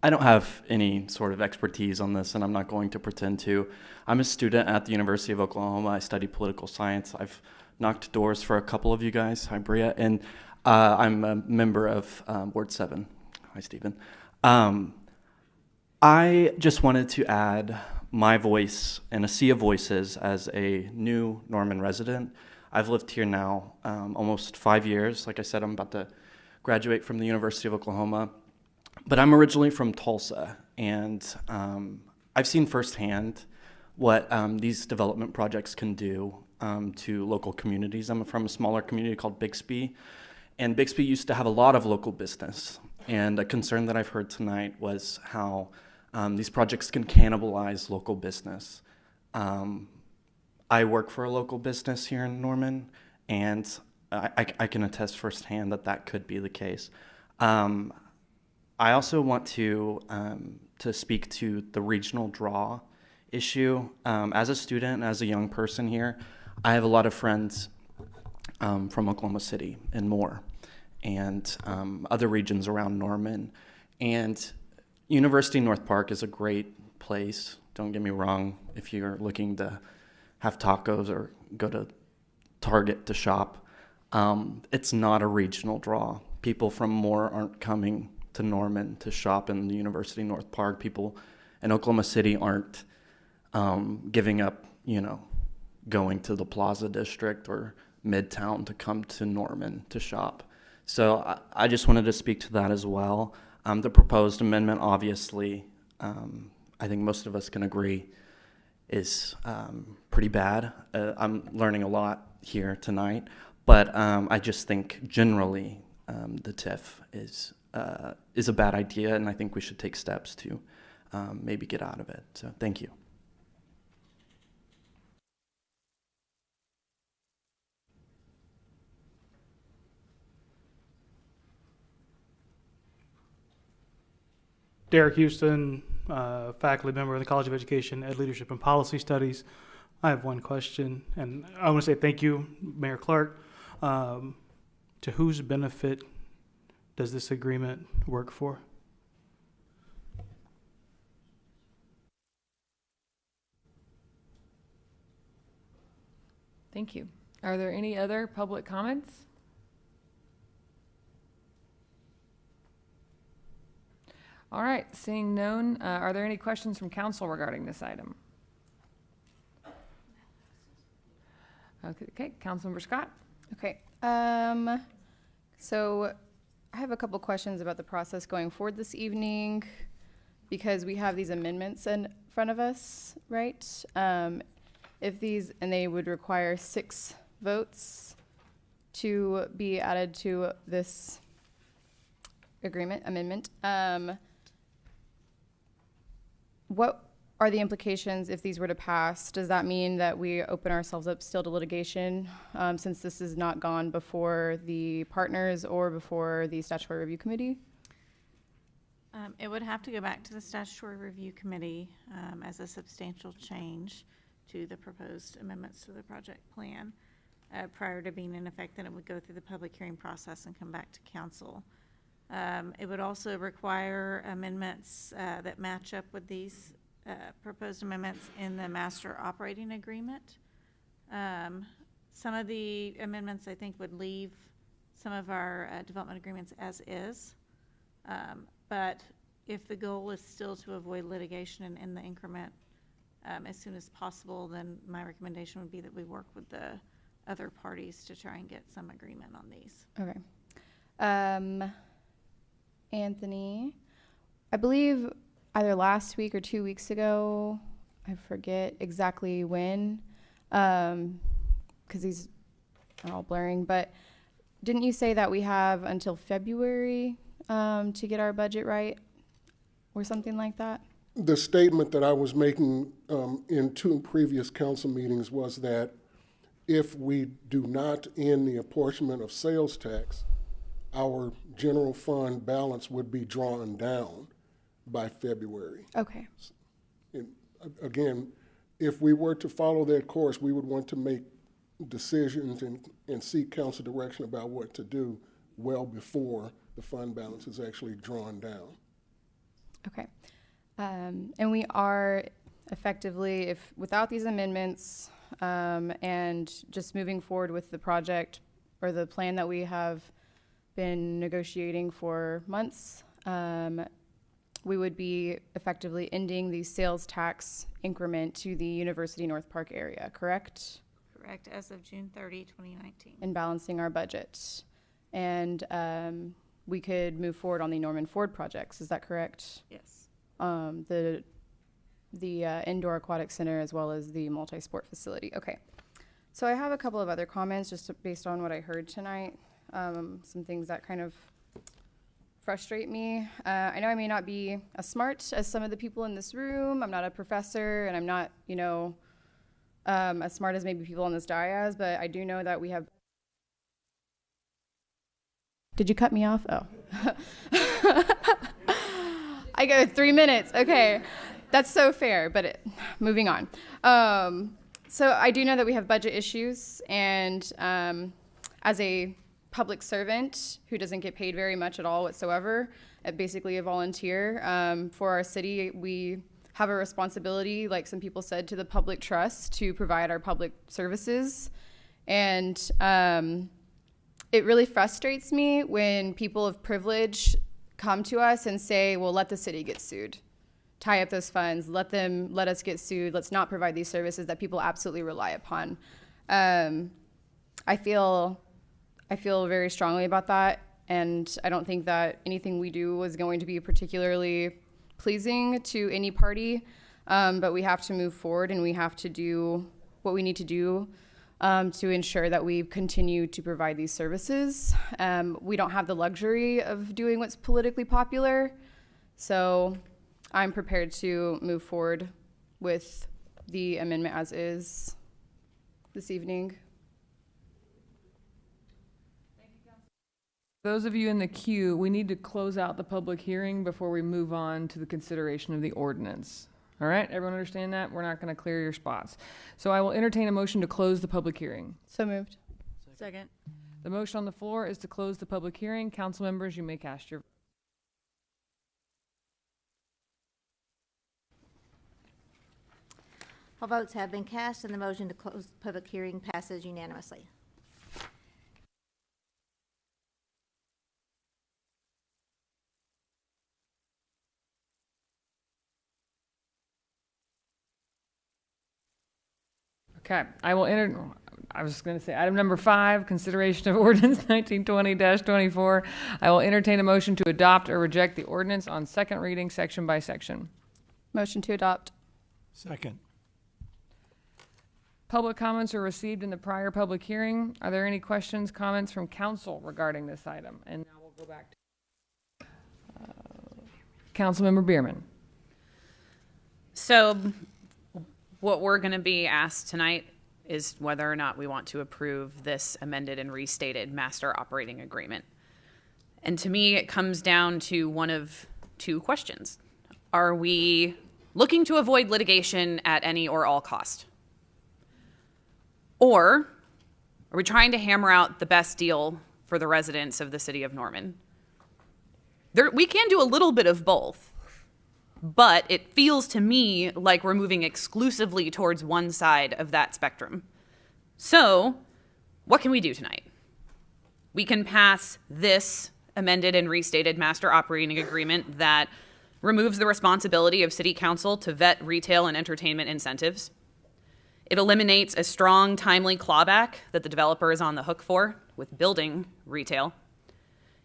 I don't have any sort of expertise on this, and I'm not going to pretend to. I'm a student at the University of Oklahoma. I study political science. I've knocked doors for a couple of you guys. Hi, Bria. And I'm a member of Ward 7. Hi, Stephen. I just wanted to add my voice in a sea of voices as a new Norman resident. I've lived here now almost 5 years. Like I said, I'm about to graduate from the University of Oklahoma. But I'm originally from Tulsa, and I've seen firsthand what these development projects can do to local communities. I'm from a smaller community called Bixby, and Bixby used to have a lot of local business. And a concern that I've heard tonight was how these projects can cannibalize local business. I work for a local business here in Norman, and I can attest firsthand that that could be the case. I also want to speak to the regional draw issue. As a student, as a young person here, I have a lot of friends from Oklahoma City and more, and other regions around Norman. And University North Park is a great place. Don't get me wrong, if you're looking to have tacos or go to Target to shop. It's not a regional draw. People from more aren't coming to Norman to shop in the University North Park. People in Oklahoma City aren't giving up, going to the Plaza District or Midtown to come to Norman to shop. So I just wanted to speak to that as well. The proposed amendment, obviously, I think most of us can agree, is pretty bad. I'm learning a lot here tonight, but I just think generally the TIF is a bad idea, and I think we should take steps to maybe get out of it. So thank you. Derek Houston, faculty member of the College of Education, Ed Leadership and Policy Studies. I have one question, and I want to say thank you, Mayor Clark. To whose benefit does this agreement work for? Thank you. Are there any other public comments? All right, seeing none, are there any questions from council regarding this item? Okay, Councilmember Scott. Okay. So I have a couple questions about the process going forward this evening because we have these amendments in front of us, right? If these, and they would require 6 votes to be added to this amendment. What are the implications if these were to pass? Does that mean that we open ourselves up still to litigation since this has not gone before the partners or before the statutory review committee? It would have to go back to the statutory review committee as a substantial change to the proposed amendments to the project plan. Prior to being in effect, then it would go through the public hearing process and come back to council. It would also require amendments that match up with these proposed amendments in the master operating agreement. Some of the amendments, I think, would leave some of our development agreements as is. But if the goal is still to avoid litigation and end the increment as soon as possible, then my recommendation would be that we work with the other parties to try and get some agreement on these. Okay. Anthony, I believe either last week or 2 weeks ago, I forget exactly when, because these are all blurring, but didn't you say that we have until February to get our budget right or something like that? The statement that I was making in 2 previous council meetings was that if we do not end the apportionment of sales tax, our general fund balance would be drawn down by February. Okay. And again, if we were to follow that course, we would want to make decisions and seek council direction about what to do well before the fund balance is actually drawn down. Okay. And we are effectively, if without these amendments and just moving forward with the project or the plan that we have been negotiating for months, we would be effectively ending the sales tax increment to the University North Park area, correct? Correct, as of June 30, 2019. And balancing our budget. And we could move forward on the Norman Ford projects, is that correct? Yes. The indoor aquatic center as well as the multi-sport facility. Okay. So I have a couple of other comments just based on what I heard tonight. Some things that kind of frustrate me. I know I may not be as smart as some of the people in this room. I'm not a professor, and I'm not, as smart as maybe people on this dais, but I do know that we have... Did you cut me off? Oh. I go 3 minutes. Okay. That's so fair, but moving on. So I do know that we have budget issues, and as a public servant who doesn't get paid very much at all whatsoever, basically a volunteer for our city, we have a responsibility, like some people said, to the public trust to provide our public services. And it really frustrates me when people of privilege come to us and say, well, let the city get sued. Tie up those funds, let us get sued, let's not provide these services that people absolutely rely upon. I feel very strongly about that, and I don't think that anything we do is going to be particularly pleasing to any party, but we have to move forward and we have to do what we need to do to ensure that we continue to provide these services. We don't have the luxury of doing what's politically popular, so I'm prepared to move forward with the amendment as is this evening. Those of you in the queue, we need to close out the public hearing before we move on to the consideration of the ordinance. All right, everyone understand that? We're not going to clear your spots. So I will entertain a motion to close the public hearing. So moved. Second. The motion on the floor is to close the public hearing. Council members, you may cast your vote. All votes have been cast, and the motion to close the public hearing passes unanimously. Okay, I will I was going to say item number 5, consideration of ordinance 1920-24. I will entertain a motion to adopt or reject the ordinance on second reading, section by section. Motion to adopt. Second. Public comments are received in the prior public hearing. Are there any questions, comments from council regarding this item? And now we'll go back to Councilmember Bierman. So what we're going to be asked tonight is whether or not we want to approve this amended and restated master operating agreement. And to me, it comes down to one of two questions. Are we looking to avoid litigation at any or all cost? Or are we trying to hammer out the best deal for the residents of the city of Norman? We can do a little bit of both, but it feels to me like we're moving exclusively towards one side of that spectrum. So, what can we do tonight? We can pass this amended and restated master operating agreement that removes the responsibility of city council to vet retail and entertainment incentives. It eliminates a strong, timely clawback that the developer is on the hook for with building retail.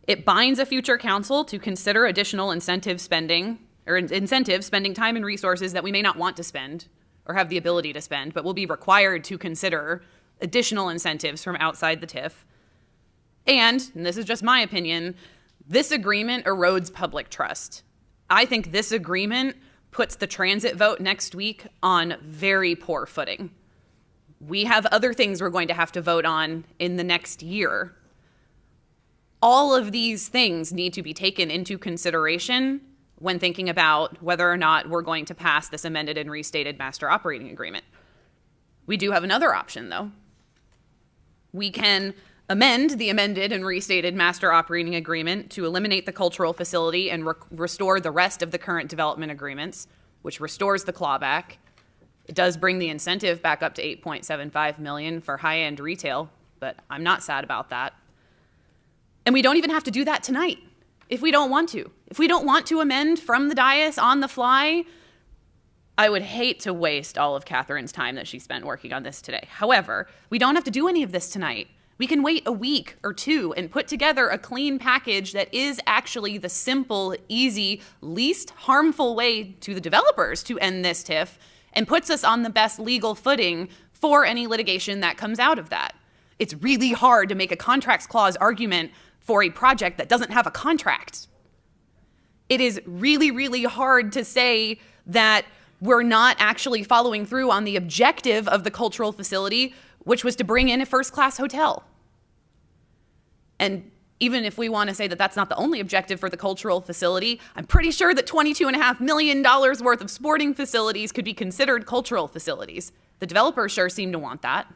It binds a future council to consider additional incentives spending time and resources that we may not want to spend or have the ability to spend, but will be required to consider additional incentives from outside the TIF. And this is just my opinion, this agreement erodes public trust. I think this agreement puts the transit vote next week on very poor footing. We have other things we're going to have to vote on in the next year. All of these things need to be taken into consideration when thinking about whether or not we're going to pass this amended and restated master operating agreement. We do have another option, though. We can amend the amended and restated master operating agreement to eliminate the cultural facility and restore the rest of the current development agreements, which restores the clawback. It does bring the incentive back up to $8.75 million for high-end retail, but I'm not sad about that. And we don't even have to do that tonight if we don't want to. If we don't want to amend from the dais on the fly, I would hate to waste all of Catherine's time that she spent working on this today. However, we don't have to do any of this tonight. We can wait a week or two and put together a clean package that is actually the simple, easy, least harmful way to the developers to end this TIF and puts us on the best legal footing for any litigation that comes out of that. It's really hard to make a contracts clause argument for a project that doesn't have a contract. It is really, really hard to say that we're not actually following through on the objective of the cultural facility, which was to bring in a first-class hotel. And even if we want to say that that's not the only objective for the cultural facility, I'm pretty sure that $22.5 million worth of sporting facilities could be considered cultural facilities. The developers sure seem to want that.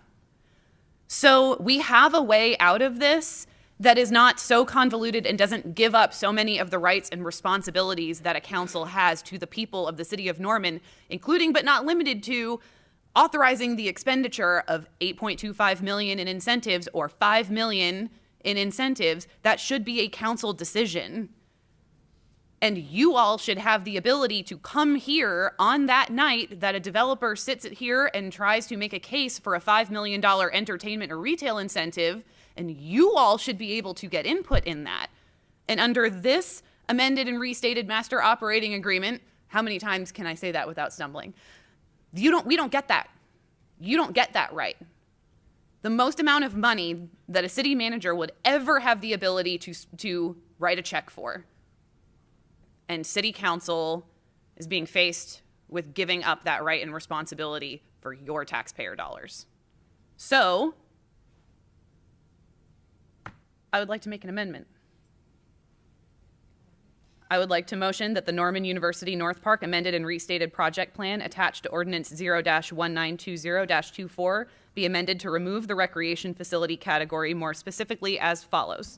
So we have a way out of this that is not so convoluted and doesn't give up so many of the rights and responsibilities that a council has to the people of the city of Norman, including but not limited to authorizing the expenditure of $8.25 million in incentives or $5 million in incentives. That should be a council decision. And you all should have the ability to come here on that night that a developer sits here and tries to make a case for a $5 million entertainment or retail incentive, and you all should be able to get input in that. And under this amended and restated master operating agreement, how many times can I say that without stumbling? We don't get that. You don't get that right. The most amount of money that a city manager would ever have the ability to write a check for. And city council is being faced with giving up that right and responsibility for your taxpayer dollars. So, I would like to make an amendment. I would like to motion that the Norman University North Park amended and restated project plan attached to Ordinance 0-1920-24 be amended to remove the recreation facility category more specifically as follows.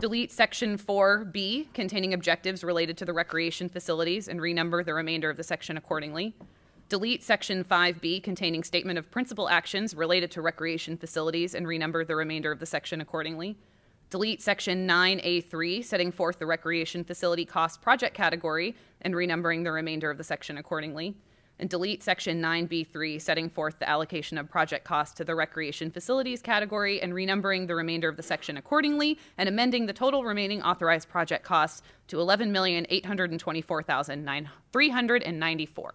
Delete Section 4B containing objectives related to the recreation facilities and renumber the remainder of the section accordingly. Delete Section 5B containing statement of principal actions related to recreation facilities and renumber the remainder of the section accordingly. Delete Section 9A3, setting forth the recreation facility cost project category and renumbering the remainder of the section accordingly. and delete section 9B3, setting forth the allocation of project costs to the recreation facilities category and renumbering the remainder of the section accordingly, and amending the total remaining authorized project costs to $11,824,394.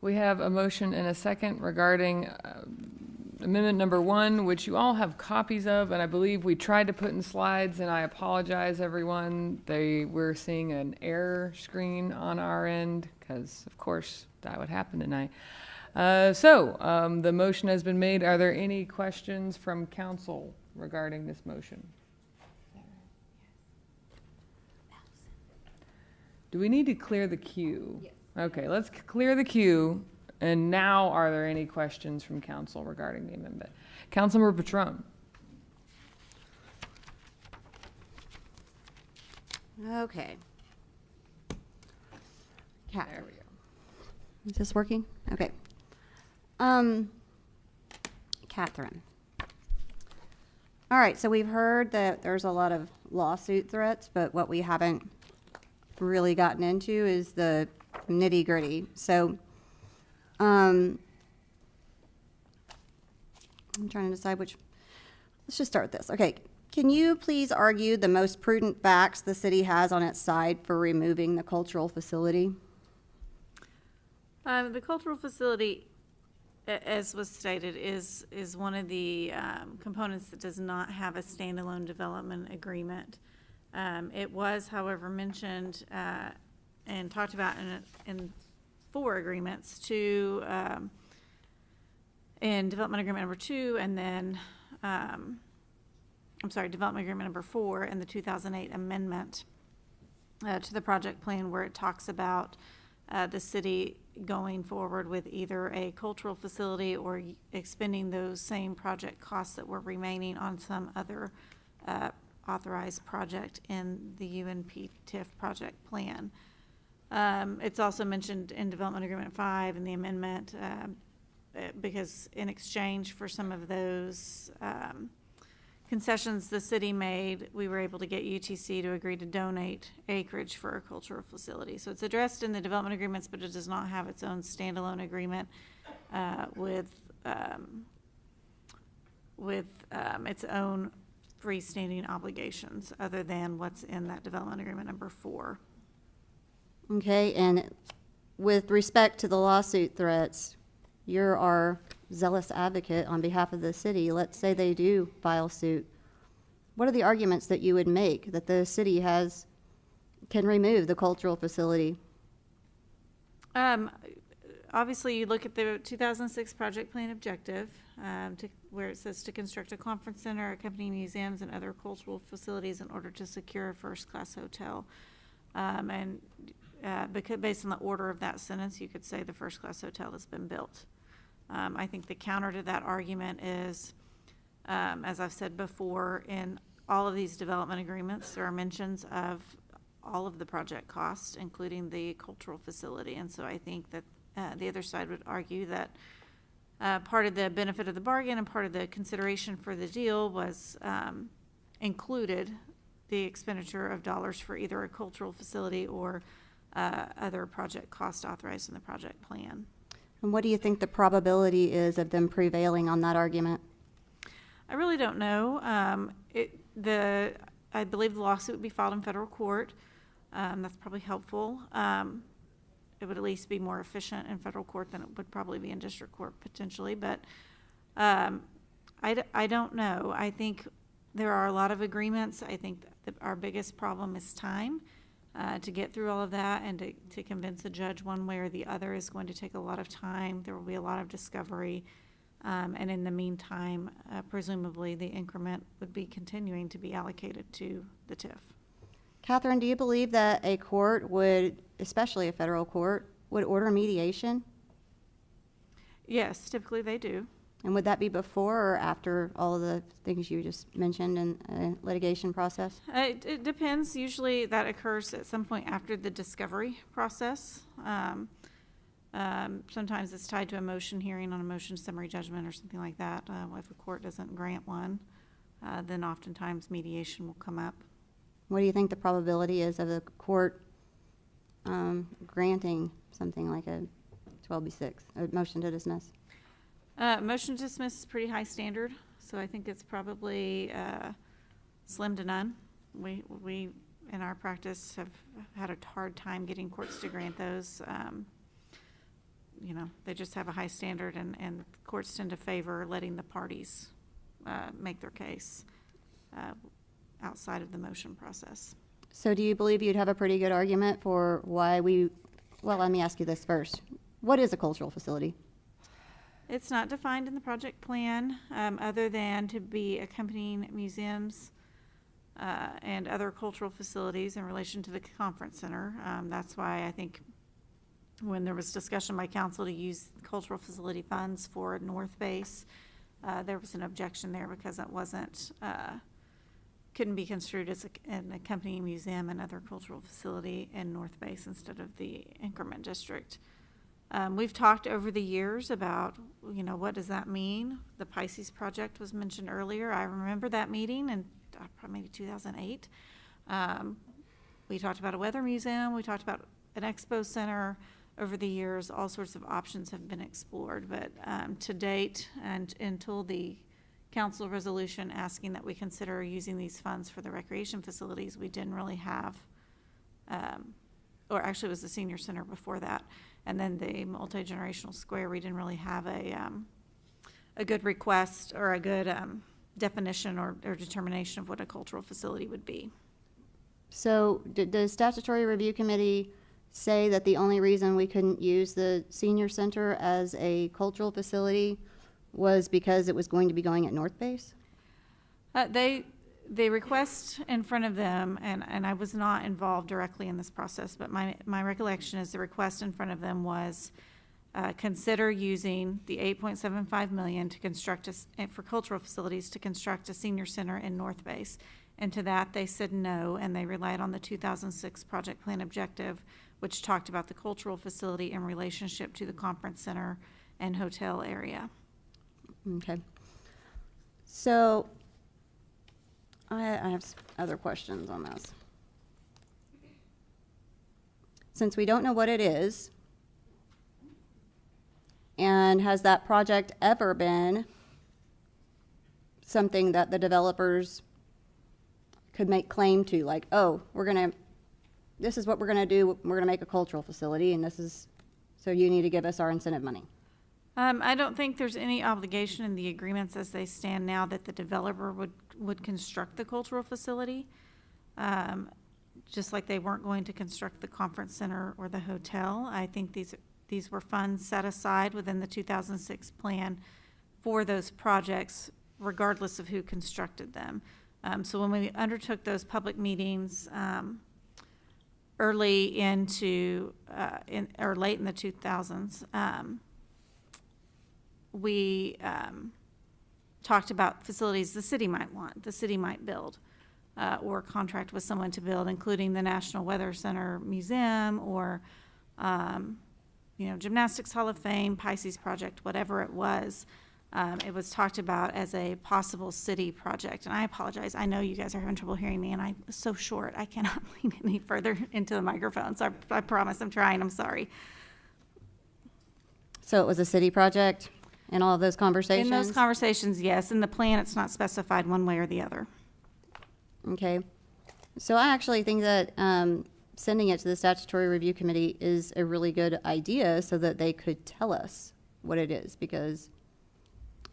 We have a motion and a second regarding amendment number 1, which you all have copies of, and I believe we tried to put in slides, and I apologize, everyone. We're seeing an error screen on our end, because, of course, that would happen tonight. The motion has been made. Are there any questions from council regarding this motion? Do we need to clear the queue? Yes. Okay, let's clear the queue. And now, are there any questions from council regarding the amendment? Councilmember Patron. Okay. There we go. Is this working? Okay. Catherine. All right, so we've heard that there's a lot of lawsuit threats, but what we haven't really gotten into is the nitty-gritty. So I'm trying to decide which. Let's just start with this. Okay, can you please argue the most prudent facts the city has on its side for removing the cultural facility? The cultural facility, as was stated, is one of the components that does not have a standalone development agreement. It was, however, mentioned and talked about in 4 agreements, in development agreement number 2, and then development agreement number 4 in the 2008 amendment to the project plan, where it talks about the city going forward with either a cultural facility or expending those same project costs that were remaining on some other authorized project in the UNP TIF project plan. It's also mentioned in Development Agreement 5 in the amendment because in exchange for some of those concessions the city made, we were able to get UTC to agree to donate acreage for a cultural facility. So it's addressed in the development agreements, but it does not have its own standalone agreement with its own freestanding obligations other than what's in that development agreement number 4. Okay, and with respect to the lawsuit threats, you're our zealous advocate on behalf of the city. Let's say they do file suit. What are the arguments that you would make that the city can remove the cultural facility? Obviously, you look at the 2006 project plan objective, where it says to construct a conference center, accompanying museums, and other cultural facilities in order to secure a first-class hotel. Because based on the order of that sentence, you could say the first-class hotel has been built. I think the counter to that argument is, as I've said before, in all of these development agreements, there are mentions of all of the project costs, including the cultural facility. And so I think that the other side would argue that part of the benefit of the bargain and part of the consideration for the deal was included the expenditure of dollars for either a cultural facility or other project cost authorized in the project plan. And what do you think the probability is of them prevailing on that argument? I really don't know. I believe the lawsuit would be filed in federal court. That's probably helpful. It would at least be more efficient in federal court than it would probably be in district court potentially. But I don't know. I think there are a lot of agreements. I think that our biggest problem is time. To get through all of that and to convince a judge one way or the other is going to take a lot of time. There will be a lot of discovery. And in the meantime, presumably the increment would be continuing to be allocated to the TIF. Catherine, do you believe that a court would, especially a federal court, would order mediation? Yes, typically they do. And would that be before or after all of the things you just mentioned in the litigation process? It depends. Usually that occurs at some point after the discovery process. Sometimes it's tied to a motion hearing on a motion summary judgment or something like that. If a court doesn't grant one, then oftentimes mediation will come up. What do you think the probability is of the court granting something like a 12B6, a motion to dismiss? Motion to dismiss is pretty high standard, so I think it's probably slim to none. We in our practice have had a hard time getting courts to grant those. You know, they just have a high standard, and courts tend to favor letting the parties make their case outside of the motion process. So do you believe you'd have a pretty good argument for why well, let me ask you this first. What is a cultural facility? It's not defined in the project plan, other than to be accompanying museums and other cultural facilities in relation to the conference center. That's why I think when there was discussion by council to use cultural facility funds for North Base, there was an objection there because it couldn't be construed as an accompanying museum and other cultural facility in North Base instead of the increment district. We've talked over the years about, what does that mean? The Pisces project was mentioned earlier. I remember that meeting in probably maybe 2008. We talked about a weather museum. We talked about an expo center. Over the years, all sorts of options have been explored, but to date, and until the council resolution asking that we consider using these funds for the recreation facilities, we didn't really have, or actually it was the senior center before that, and then the multi-generational square, we didn't really have a good request or a good definition or determination of what a cultural facility would be. So did the statutory review committee say that the only reason we couldn't use the senior center as a cultural facility was because it was going to be going at North Base? The request in front of them, and I was not involved directly in this process, but my recollection is the request in front of them was consider using the $8.75 million to construct for cultural facilities to construct a senior center in North Base. And to that they said no, and they relied on the 2006 project plan objective, which talked about the cultural facility in relationship to the conference center and hotel area. Okay. So I have other questions on this. Since we don't know what it is, and has that project ever been something that the developers could make claim to, like, oh, this is what we're gonna do, we're gonna make a cultural facility, and so you need to give us our incentive money? I don't think there's any obligation in the agreements as they stand now that the developer would construct the cultural facility, just like they weren't going to construct the conference center or the hotel. I think these were funds set aside within the 2006 plan for those projects, regardless of who constructed them. So when we undertook those public meetings early into or late in the 2000s, we talked about facilities the city might want, the city might build, or contract with someone to build, including the National Weather Center Museum or Gymnastics Hall of Fame, Pisces project, whatever it was. It was talked about as a possible city project. And I apologize. I know you guys are having trouble hearing me, and I'm so short. I cannot lean any further into the microphone. So I promise I'm trying. I'm sorry. So it was a city project in all of those conversations? In those conversations, yes. In the plan, it's not specified one way or the other. Okay. So I actually think that sending it to the statutory review committee is a really good idea so that they could tell us what it is, because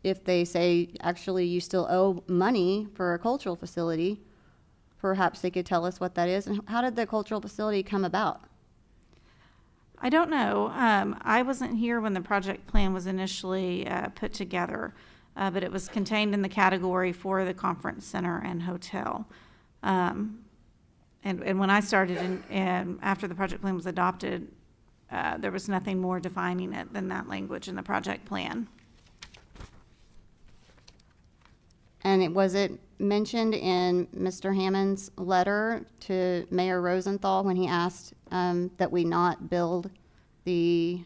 if they say, actually, you still owe money for a cultural facility, perhaps they could tell us what that is. And how did the cultural facility come about? I don't know. I wasn't here when the project plan was initially put together, but it was contained in the category for the conference center and hotel. And when I started and after the project plan was adopted, there was nothing more defining it than that language in the project plan. And was it mentioned in Mr. Hammond's letter to Mayor Rosenthal when he asked that we not build that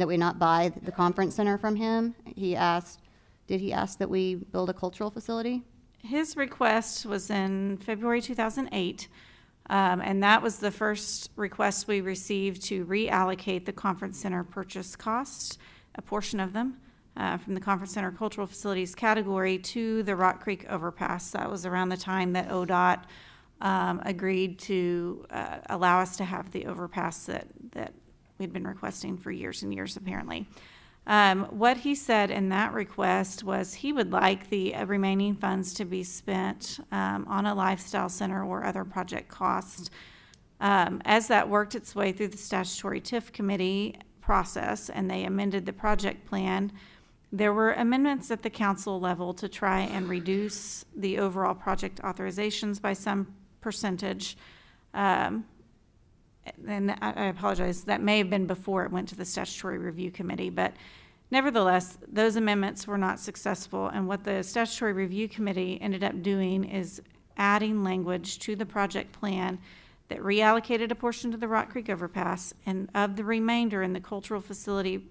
we not buy the conference center from him? Did he ask that we build a cultural facility? his request was in February 2008, and that was the first request we received to reallocate the conference center purchase costs, a portion of them, from the conference center cultural facilities category to the Rock Creek overpass. That was around the time that ODOT agreed to allow us to have the overpass that we'd been requesting for years and years, apparently. What he said in that request was he would like the remaining funds to be spent on a lifestyle center or other project costs. As that worked its way through the statutory TIF committee process and they amended the project plan, there were amendments at the council level to try and reduce the overall project authorizations by some percentage. And I apologize, that may have been before it went to the statutory review committee, but nevertheless, those amendments were not successful. And what the statutory review committee ended up doing is adding language to the project plan that reallocated a portion to the Rock Creek overpass, and of the remainder in the cultural facility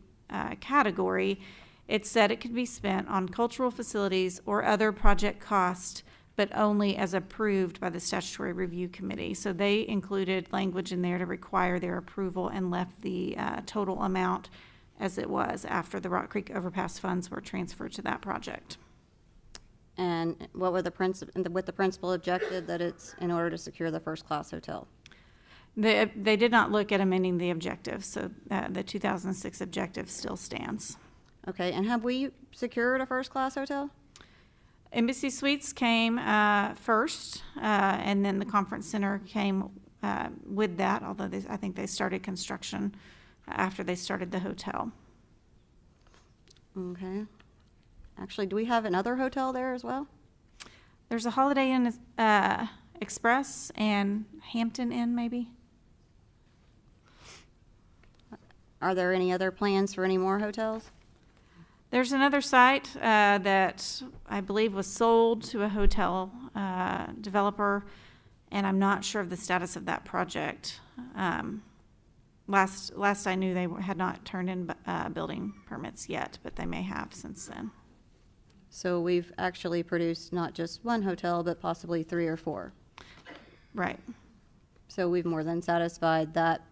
category, it said it could be spent on cultural facilities or other project costs, but only as approved by the statutory review committee. So they included language in there to require their approval and left the total amount as it was after the Rock Creek overpass funds were transferred to that project. And what were the principal objective that it's in order to secure the first class hotel? They did not look at amending the objective, so the 2006 objective still stands. Okay, and have we secured a first class hotel? Embassy Suites came first, and then the conference center came with that, although I think they started construction after they started the hotel. Okay. Actually, do we have another hotel there as well? There's a Holiday Inn Express and Hampton Inn, maybe. Are there any other plans for any more hotels? There's another site that I believe was sold to a hotel developer, and I'm not sure of the status of that project. Last I knew, they had not turned in building permits yet, but they may have since then. So we've actually produced not just one hotel, but possibly 3 or 4. Right. So we've more than satisfied that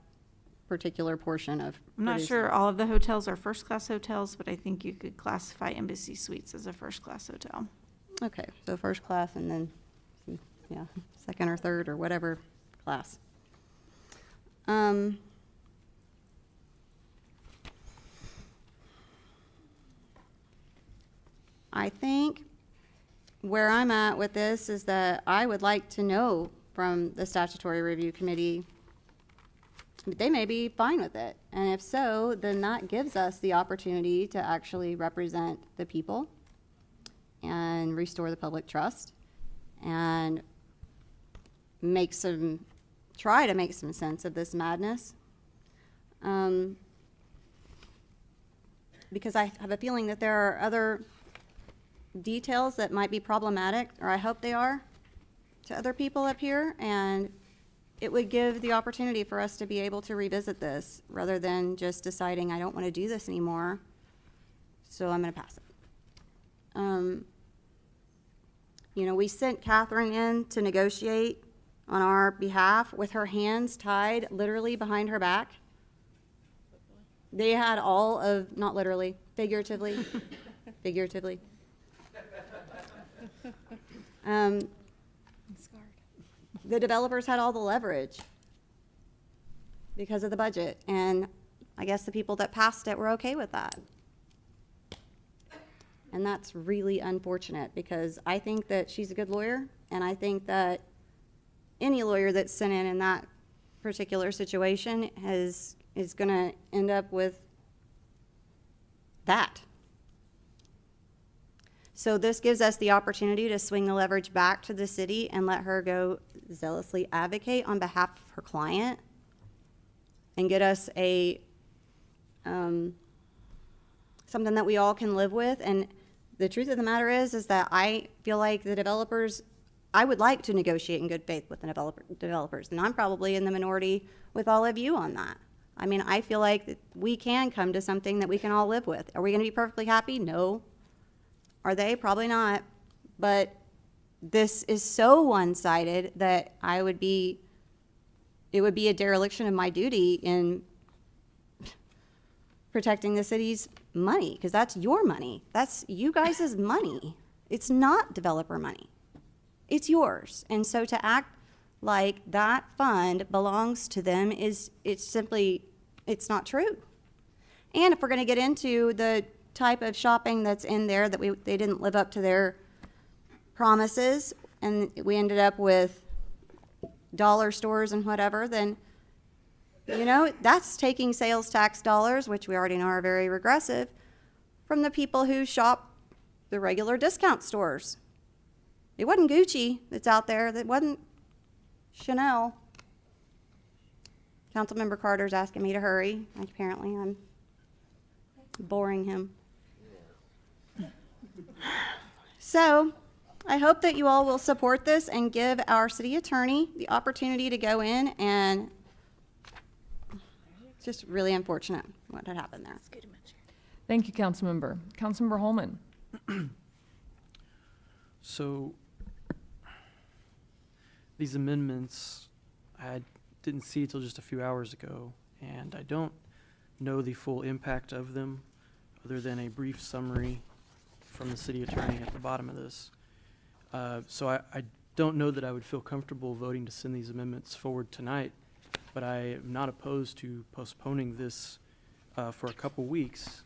particular portion of I'm not sure all of the hotels are first-class hotels, but I think you could classify Embassy Suites as a first-class hotel. Okay, so first class and then, yeah, second or third or whatever class. I think where I'm at with this is that I would like to know from the statutory review committee, they may be fine with it. And if so, then that gives us the opportunity to actually represent the people and restore the public trust and try to make some sense of this madness. Because I have a feeling that there are other details that might be problematic, or I hope they are, to other people up here, and it would give the opportunity for us to be able to revisit this rather than just deciding I don't want to do this anymore, so I'm going to pass it. You know, we sent Catherine in to negotiate on our behalf with her hands tied literally behind her back. They had all of, not literally, figuratively, figuratively. The developers had all the leverage because of the budget, and I guess the people that passed it were okay with that. And that's really unfortunate because I think that she's a good lawyer, and I think that any lawyer that's sent in that particular situation is going to end up with that. So this gives us the opportunity to swing the leverage back to the city and let her go zealously advocate on behalf of her client and get us a something that we all can live with. And the truth of the matter is that I feel like the developers, I would like to negotiate in good faith with the developers, and I'm probably in the minority with all of you on that. I mean, I feel like that we can come to something that we can all live with. Are we going to be perfectly happy? No. Are they? Probably not. But this is so one-sided that it would be a dereliction of my duty in protecting the city's money, because that's your money. That's you guys' money. It's not developer money. It's yours. And so to act like that fund belongs to them it's not true. And if we're going to get into the type of shopping that's in there that they didn't live up to their promises, and we ended up with dollar stores and whatever, then, you know, that's taking sales tax dollars, which we already know are very regressive, from the people who shop the regular discount stores. It wasn't Gucci that's out there. That wasn't Chanel. Councilmember Carter's asking me to hurry. Apparently, I'm boring him. So, I hope that you all will support this and give our city attorney the opportunity to go in, and it's just really unfortunate what had happened there. Thank you, Councilmember. Councilmember Holman. So, these amendments I didn't see till just a few hours ago, and I don't know the full impact of them other than a brief summary from the city attorney at the bottom of this. So I don't know that I would feel comfortable voting to send these amendments forward tonight, but I am not opposed to postponing this for a couple weeks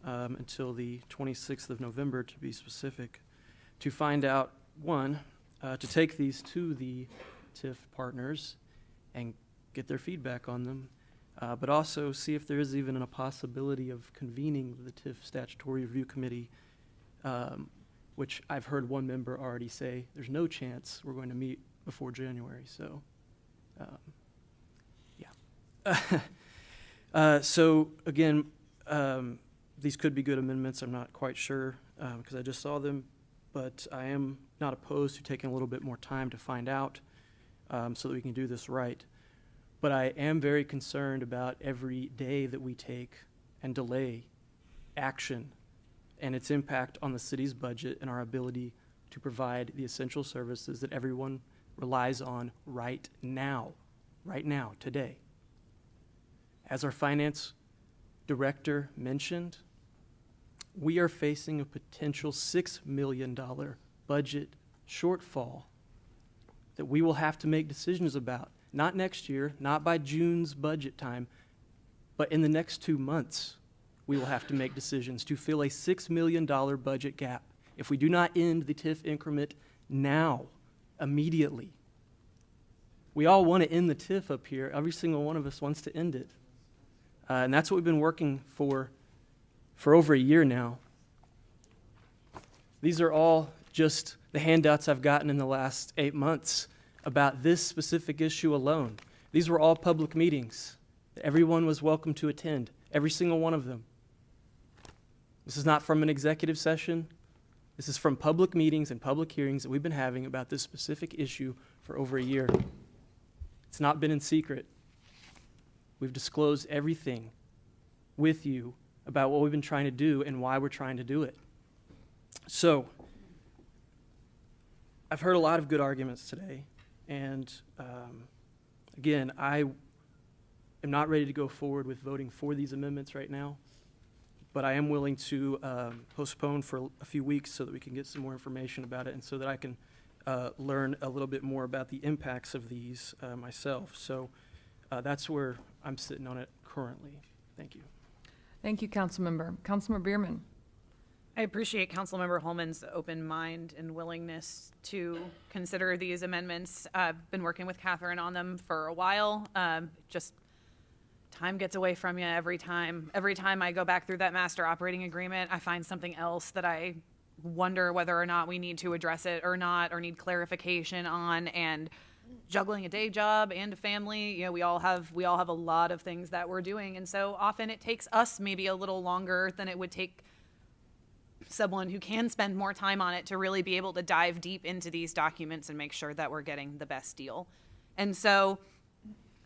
until the 26th of November, to be specific, to find out, one, to take these to the TIF partners and get their feedback on them, but also see if there is even a possibility of convening the TIF Statutory Review Committee, which I've heard one member already say there's no chance we're going to meet before January. So, yeah. So again, these could be good amendments. I'm not quite sure because I just saw them, but I am not opposed to taking a little bit more time to find out so that we can do this right. But I am very concerned about every day that we take and delay action and its impact on the city's budget and our ability to provide the essential services that everyone relies on right now, today. As our finance director mentioned, we are facing a potential $6 million budget shortfall that we will have to make decisions about, not next year, not by June's budget time, but in the next 2 months. We will have to make decisions to fill a $6 million budget gap if we do not end the TIF increment now, immediately. We all want to end the TIF up here. Every single one of us wants to end it. And that's what we've been working for over a year now. These are all just the handouts I've gotten in the last 8 months about this specific issue alone. These were all public meetings that everyone was welcome to attend, every single one of them. This is not from an executive session. This is from public meetings and public hearings that we've been having about this specific issue for over a year. It's not been in secret. We've disclosed everything with you about what we've been trying to do and why we're trying to do it. So, I've heard a lot of good arguments today, and again, I am not ready to go forward with voting for these amendments right now, but I am willing to postpone for a few weeks so that we can get some more information about it and so that I can learn a little bit more about the impacts of these myself. So that's where I'm sitting on it currently. Thank you. Thank you, Councilmember. Councilmember Bierman. I appreciate Councilmember Holman's open mind and willingness to consider these amendments. I've been working with Catherine on them for a while. Just time gets away from you every time. Every time I go back through that master operating agreement, I find something else that I wonder whether or not we need to address it or not, or need clarification on. And juggling a day job and a family, you know, we all have a lot of things that we're doing, and so often it takes us maybe a little longer than it would take someone who can spend more time on it to really be able to dive deep into these documents and make sure that we're getting the best deal. And so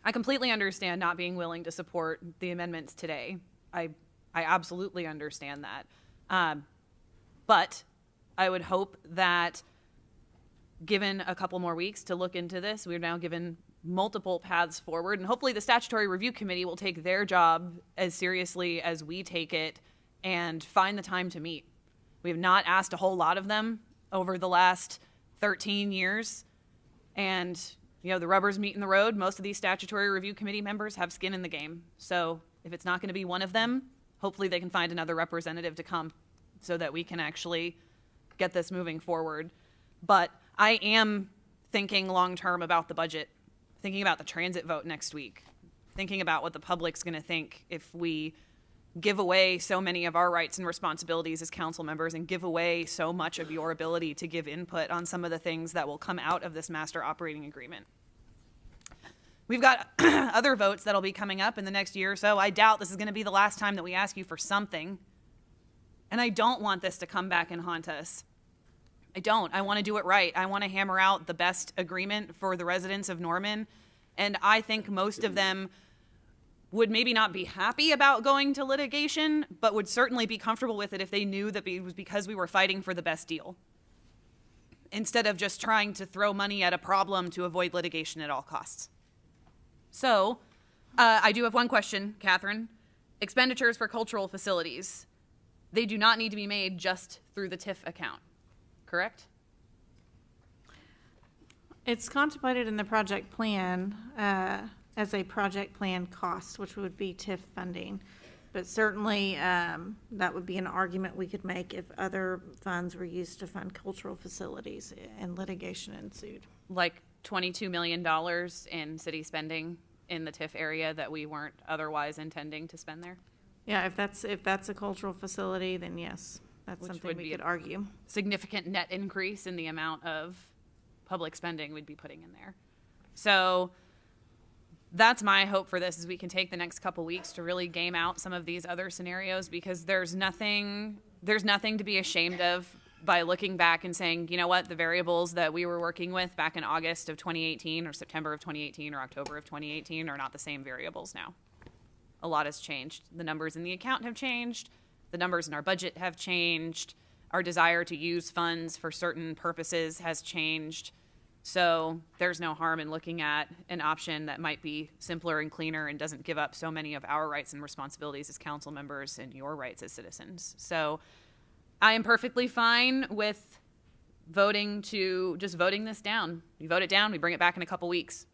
I completely understand not being willing to support the amendments today. I absolutely understand that. But I would hope that given a couple more weeks to look into this. We're now given multiple paths forward, and hopefully the Statutory Review Committee will take their job as seriously as we take it and find the time to meet. We have not asked a whole lot of them over the last 13 years, and the rubber's meeting the road. Most of these Statutory Review Committee members have skin in the game. So if it's not going to be one of them, hopefully they can find another representative to come so that we can actually get this moving forward. But I am thinking long-term about the budget, thinking about the transit vote next week, thinking about what the public's going to think if we give away so many of our rights and responsibilities as council members and give away so much of your ability to give input on some of the things that will come out of this master operating agreement. We've got other votes that'll be coming up in the next year or so. I doubt this is going to be the last time that we ask you for something. And I don't want this to come back and haunt us. I don't. I want to do it right. I want to hammer out the best agreement for the residents of Norman. And I think most of them would maybe not be happy about going to litigation, but would certainly be comfortable with it if they knew that it was because we were fighting for the best deal, instead of just trying to throw money at a problem to avoid litigation at all costs. So, I do have one question, Catherine. Expenditures for cultural facilities, they do not need to be made just through the TIF account, correct? It's contemplated in the project plan as a project plan cost, which would be TIF funding. But certainly that would be an argument we could make if other funds were used to fund cultural facilities and litigation ensued. Like $22 million in city spending in the TIF area that we weren't otherwise intending to spend there? Yeah, if that's a cultural facility, then yes, that's Which something would we be could a argue. significant net increase in the amount of public spending we'd be putting in there. So that's my hope for this, is we can take the next couple weeks to really game out some of these other scenarios, because there's nothing to be ashamed of by looking back and saying, you know what, the variables that we were working with back in August of 2018 or September of 2018 or October of 2018 are not the same variables now. A lot has changed. The numbers in the account have changed. The numbers in our budget have changed. Our desire to use funds for certain purposes has changed. So there's no harm in looking at an option that might be simpler and cleaner and doesn't give up so many of our rights and responsibilities as council members and your rights as citizens. So I am perfectly fine with voting this down. We vote it down, we bring it back in a couple weeks,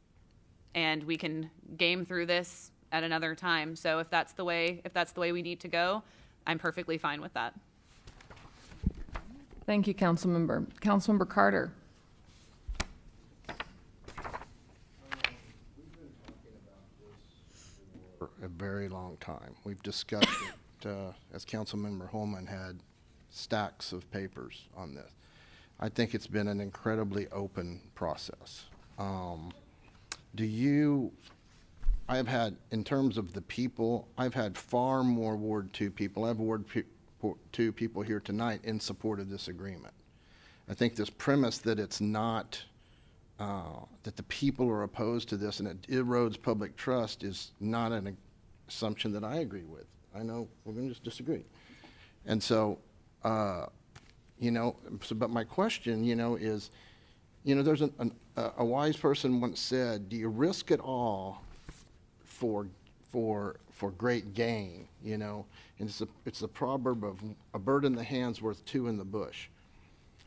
and we can game through this at another time. So if that's the way we need to go, I'm perfectly fine with that. Thank you, Councilmember. Councilmember Carter. For a very long time. We've discussed it, as Councilmember Holman had stacks of papers on this. I think it's been an incredibly open process. I've had, in terms of the people, I've had far more Ward 2 people. I have Ward 2 people here tonight in support of this agreement. I think this premise that it's not, that the people are opposed to this and it erodes public trust is not an assumption that I agree with. I know we're going to just disagree. And so, but my question, is, there's a wise person once said, do you risk it all for great gain, And it's the proverb of a bird in the hand's worth two in the bush.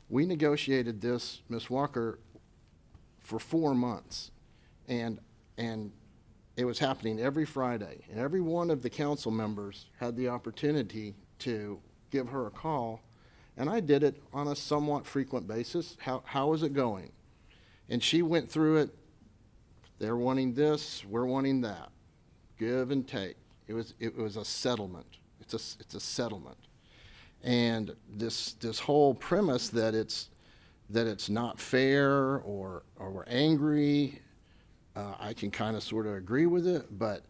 We negotiated this, Ms. Walker, for 4 months, and it was happening every Friday, and every one of the council members had the opportunity to give her a call, and I did it on a somewhat frequent basis. How is it going? And she went through it. They're wanting this, we're wanting that. Give and take. It was a settlement. It's a settlement. And this whole premise that it's not fair or we're angry, I can kind of sort of agree with it, but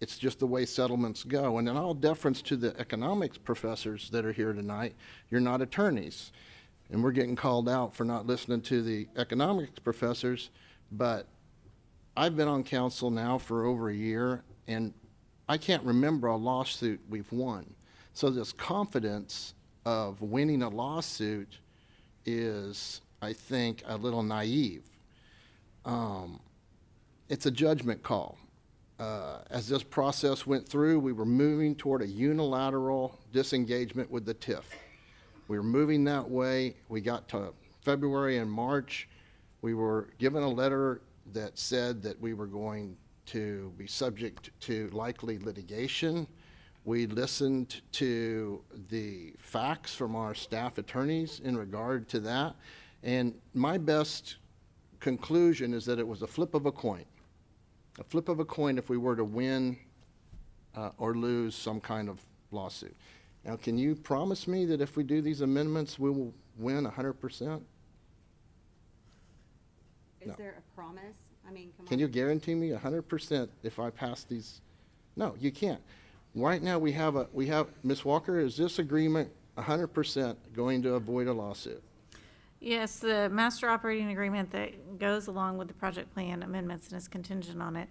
it's just the way settlements go. And in all deference to the economics professors that are here tonight, you're not attorneys. And we're getting called out for not listening to the economics professors, but I've been on council now for over a year, and I can't remember a lawsuit we've won. So this confidence of winning a lawsuit is I think, a little naive. It's a judgment call. As this process went through, we were moving toward a unilateral disengagement with the TIF. We were moving that way. We got to February and March. We were given a letter that said that we were going to be subject to likely litigation. We listened to the facts from our staff attorneys in regard to that. And my best conclusion is that it was a flip of a coin. A flip of a coin if we were to win or lose some kind of lawsuit. Now, can you promise me that if we do these amendments, we will win 100%? Is there a promise? I mean, come on. Can you guarantee me 100% if I pass these? No, you can't. Right now, we have, Ms. Walker, is this agreement 100% going to avoid a lawsuit? Yes, the master operating agreement that goes along with the project plan amendments and is contingent on it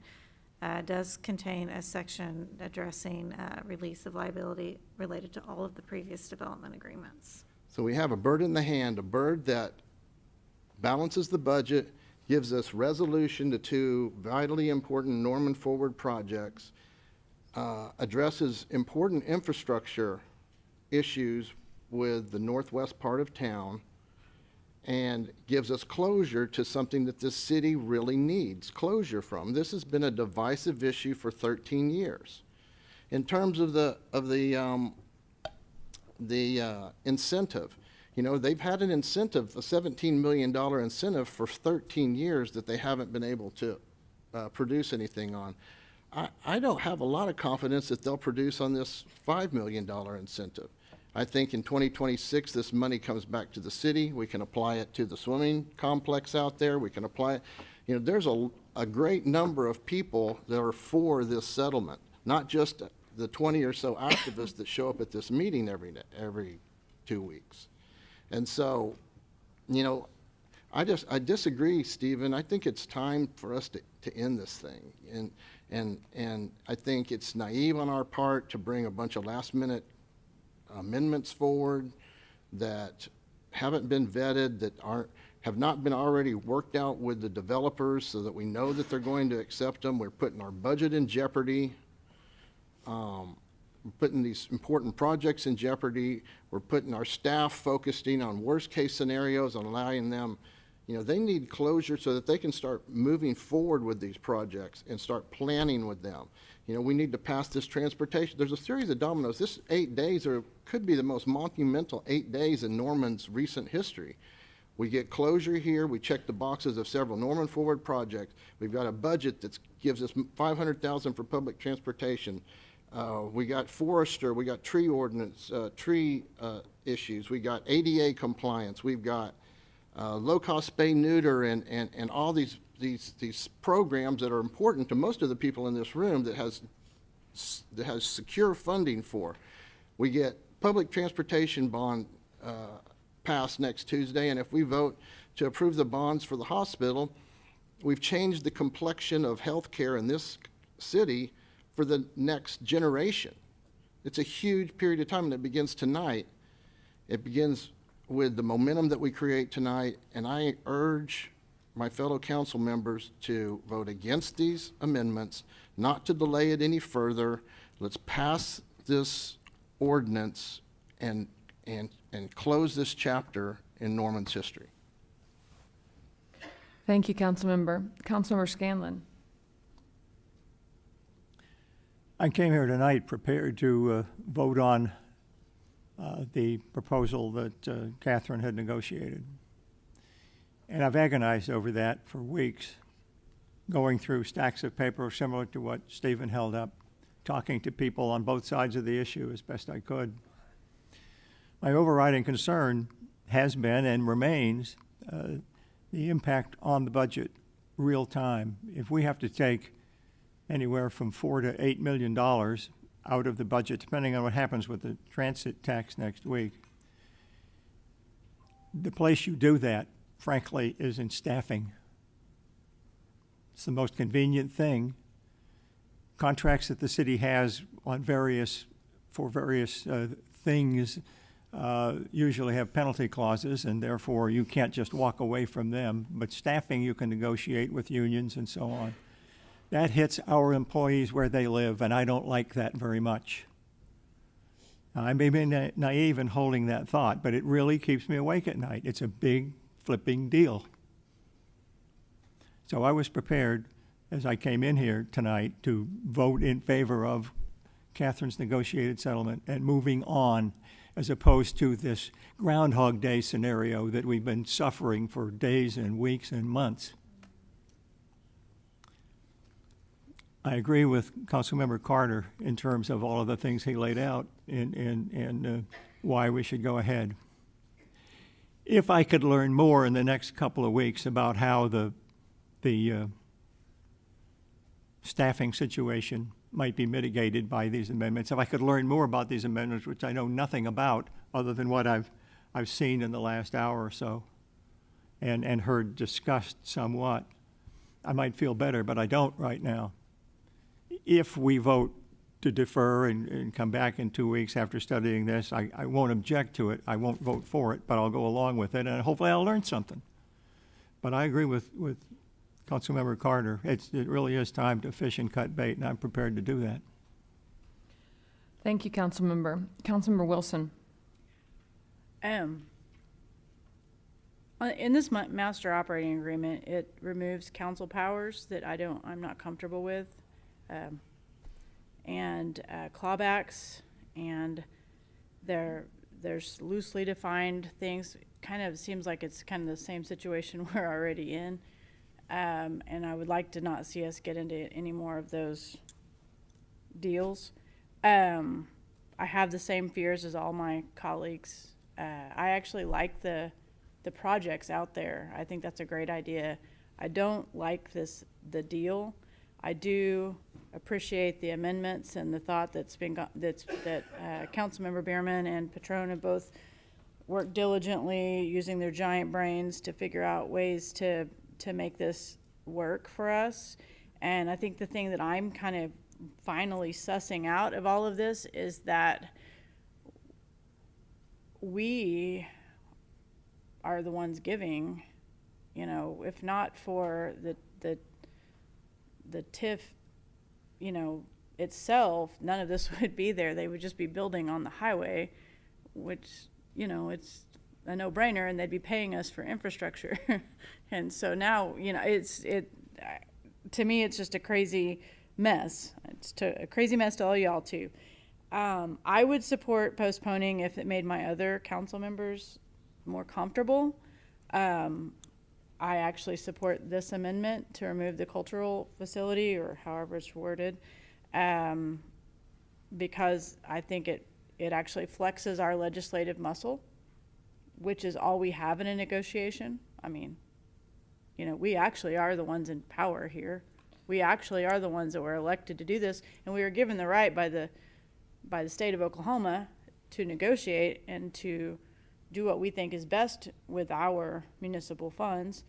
does contain a section addressing release of liability related to all of the previous development agreements. So we have a bird in the hand, a bird that balances the budget, gives us resolution to two vitally important Norman Forward projects, addresses important infrastructure issues with the northwest part of town, and gives us closure to something that this city really needs closure from. This has been a divisive issue for 13 years. In terms of the incentive, you know, they've had an incentive, a $17 million incentive for 13 years that they haven't been able to produce anything on. I don't have a lot of confidence that they'll produce on this $5 million incentive. I think in 2026, this money comes back to the city. We can apply it to the swimming complex out there. We can apply it. You know, there's a great number of people that are for this settlement, not just the 20 or so activists that show up at this meeting every 2 weeks. And so, you know, I disagree, Stephen. I think it's time for us to end this thing. And I think it's naive on our part to bring a bunch of last-minute amendments forward that haven't been vetted, that have not been already worked out with the developers so that we know that they're going to accept them. We're putting our budget in jeopardy. We're putting these important projects in jeopardy. We're putting our staff focusing on worst-case scenarios and allowing them, you know, they need closure so that they can start moving forward with these projects and start planning with them. You know, we need to pass this transportation. There's a series of dominoes. This 8 days could be the most monumental 8 days in Norman's recent history. We get closure here. We check the boxes of several Norman Forward projects. We've got a budget that gives us $500,000 for public transportation. We got forester. We got tree ordinance, tree issues. We got ADA compliance. We've got low-cost spay-neuter and all these programs that are important to most of the people in this room that has secure funding for. We get public transportation bond passed next Tuesday, and if we vote to approve the bonds for the hospital, we've changed the complexion of health care in this city for the next generation. It's a huge period of time, and it begins tonight. It begins with the momentum that we create tonight, and I urge my fellow council members to vote against these amendments, not to delay it any further. Let's pass this ordinance and close this chapter in Norman's history. Thank you, Councilmember. Councilmember Scanlon. I came here tonight prepared to vote on the proposal that Catherine had negotiated. And I've agonized over that for weeks, going through stacks of paper similar to what Stephen held up, talking to people on both sides of the issue as best I could. My overriding concern has been and remains the impact on the budget real time. If we have to take anywhere from $4 to $8 million out of the budget, depending on what happens with the transit tax next week, the place you do that, frankly, is in staffing. It's the most convenient thing. Contracts that the city has on various things usually have penalty clauses, and therefore you can't just walk away from them. But staffing, you can negotiate with unions and so on. That hits our employees where they live, and I don't like that very much. I may be naive in holding that thought, but it really keeps me awake at night. It's a big, flipping deal. So I was prepared, as I came in here tonight, to vote in favor of Catherine's negotiated settlement and moving on, as opposed to this Groundhog Day scenario that we've been suffering for days and weeks and months. I agree with Councilmember Carter in terms of all of the things he laid out and why we should go ahead. If I could learn more in the next couple of weeks about how the staffing situation might be mitigated by these amendments, if I could learn more about these amendments, which I know nothing about other than what I've seen in the last hour or so and heard discussed somewhat, I might feel better, but I don't right now. If we vote to defer and come back in 2 weeks after studying this, I won't object to it. I won't vote for it, but I'll go along with it, and hopefully I'll learn something. But I agree with Councilmember Carter. It really is time to fish and cut bait, and I'm prepared to do that. Thank you, Councilmember. Councilmember Wilson. In this master operating agreement, it removes council powers that I'm not comfortable with. And clawbacks, and there's loosely defined things. Kind of seems like it's kind of the same situation we're already in, and I would like to not see us get into any more of those deals. I have the same fears as all my colleagues. I actually like the projects out there. I think that's a great idea. I don't like the deal. I do appreciate the amendments and the thought that Councilmember Bierman and Patron have both worked diligently using their giant brains to figure out ways to make this work for us. And I think the thing that I'm kind of finally sussing out of all of this is that we are the ones giving, if not for the TIF, itself, none of this would be there. They would just be building on the highway, which, it's a no-brainer, and they'd be paying us for infrastructure. And so now, to me, it's just a crazy mess. It's a crazy mess to all y'all too. I would support postponing if it made my other council members more comfortable. I actually support this amendment to remove the cultural facility, or however it's worded, because I think it actually flexes our legislative muscle, which is all we have in a negotiation. I mean, we actually are the ones in power here. We actually are the ones that were elected to do this, and we were given the right by the state of Oklahoma to negotiate and to do what we think is best with our municipal funds,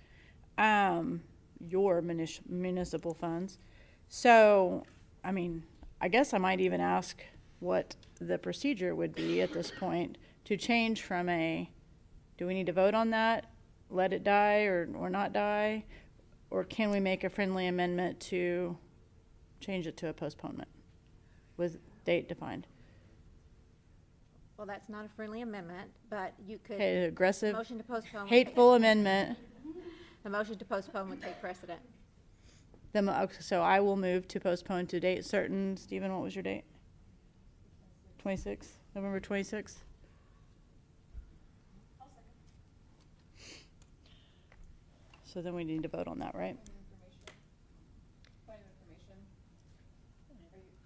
your municipal funds. So, I mean, I guess I might even ask what the procedure would be at this point to change from do we need to vote on that, let it die or not die, or can we make a friendly amendment to change it to a postponement with date defined? Well, that's not a friendly amendment, but you could. Okay, aggressive, motion to postpone. hateful amendment. A motion to postpone would take precedent. So I will move to postpone to date certain. Stephen, what was your date? 26th, November 26th. So then we need to vote on that, right? Point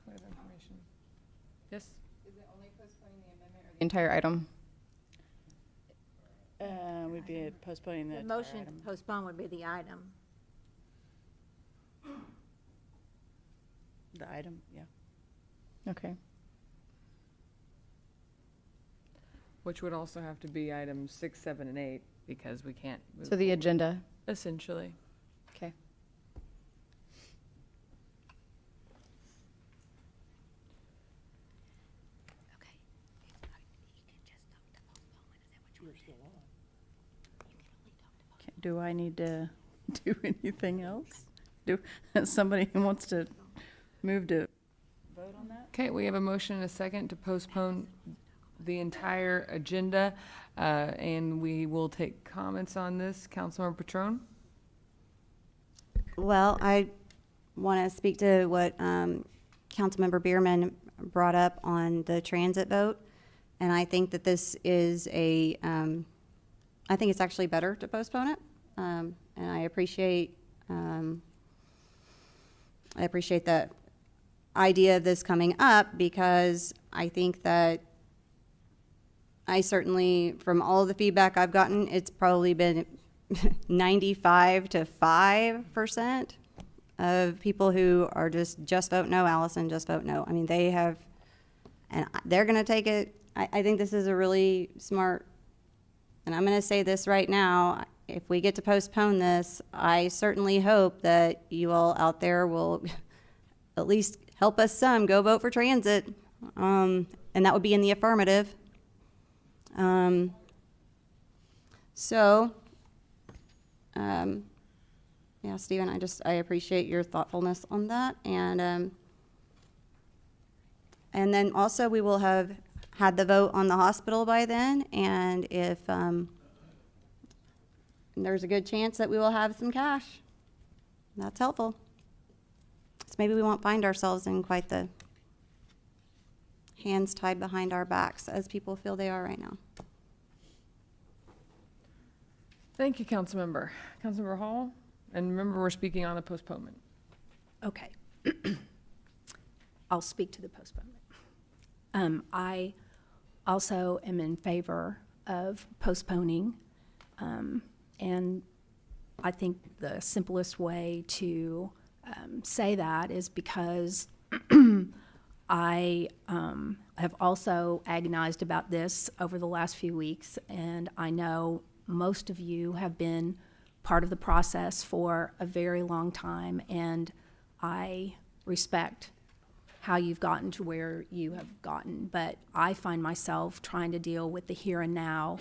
of information. Yes? Is it only postponing the amendment or the entire item? We'd be postponing the motion item. to postpone would be the item. The item, yeah. Okay. Which would also have to be items 6, 7, and 8, because we can't move. So the agenda. Essentially. Okay. do I need to do anything else? Do, somebody who wants to move to vote on that? Okay, we have a motion and a second to postpone the entire agenda, and we will take comments on this. Councilmember Patron? Well, I want to speak to what Councilmember Bierman brought up on the transit vote. And I think that this is I think it's actually better to postpone it. And I appreciate the idea of this coming up, because I think that I certainly, from all the feedback I've gotten, it's probably been 95 to 5% of people who are just vote no, Allison, just vote no. I mean, they have, and they're going to take it. I think this is a really smart, and I'm going to say this right now. If we get to postpone this, I certainly hope that you all out there will at least help us some go vote for transit, and that would be in the affirmative. Yeah, Stephen, I appreciate your thoughtfulness on that, and then also we will have had the vote on the hospital by then, and if there's a good chance that we will have some cash. That's helpful. So maybe we won't find ourselves in quite the hands tied behind our backs as people feel they are right now. Thank you, Councilmember. Councilmember Hall? And remember, we're speaking on the postponement. Okay. I'll speak to the postponement. I also am in favor of postponing, and I think the simplest way to say that is because I have also agonized about this over the last few weeks, and I know most of you have been part of the process for a very long time, and I respect how you've gotten to where you have gotten, but I find myself trying to deal with the here and now,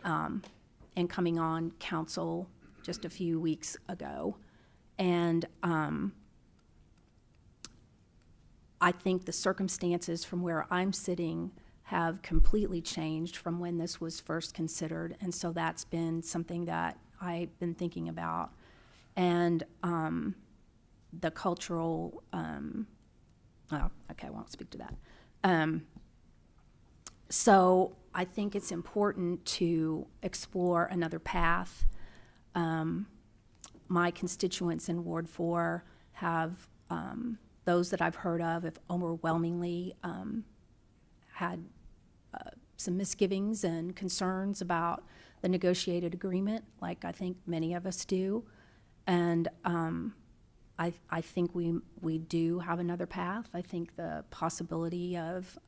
and coming on council just a few weeks ago. And I think the circumstances from where I'm sitting have completely changed from when this was first considered, and so that's been something that I've been thinking about. And the cultural, okay, I won't speak to that. So I think it's important to explore another path. My constituents in Ward 4 have, those that I've heard of, have overwhelmingly had some misgivings and concerns about the negotiated agreement, like I think many of us do. And I think we do have another path. I think the possibility of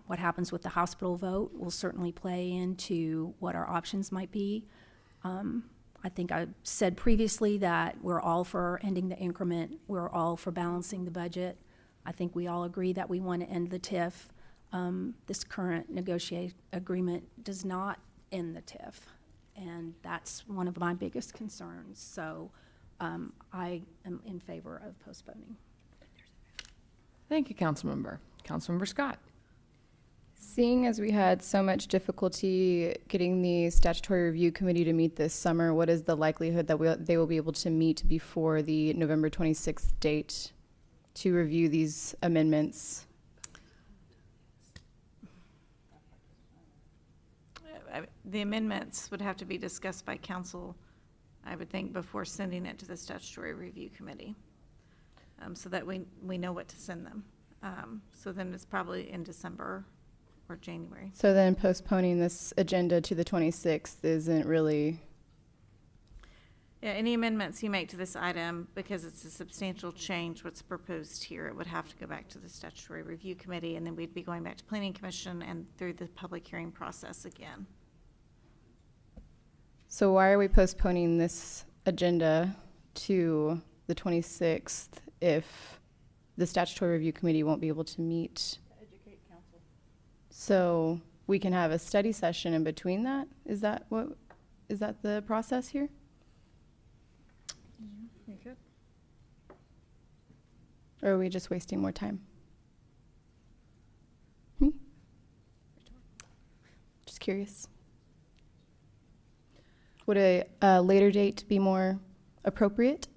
what happens with the hospital vote will certainly play into what our options might be. I think I said previously that we're all for ending the increment. We're all for balancing the budget. I think we all agree that we want to end the TIF. This current negotiated agreement does not end the TIF, and that's one of my biggest concerns. So I am in favor of postponing. Thank you, Councilmember. Councilmember Scott? Seeing as we had so much difficulty getting the statutory review committee to meet this summer, what is the likelihood that they will be able to meet before the November 26th date to review these amendments? The amendments would have to be discussed by council, I would think, before sending it to the statutory review committee, so that we know what to send them. So then it's probably in December or January. So then postponing this agenda to the 26th isn't really... Yeah, any amendments you make to this item, because it's a substantial change what's proposed here, it would have to go back to the statutory review committee, and then we'd be going back to planning commission and through the public hearing process again. So why are we postponing this agenda to the 26th if the statutory review committee won't be able to meet? Educate council. So we can have a study session in between that? Is that what? Is that the process here? Or are we just wasting more time? Just curious. Would a later date be more appropriate?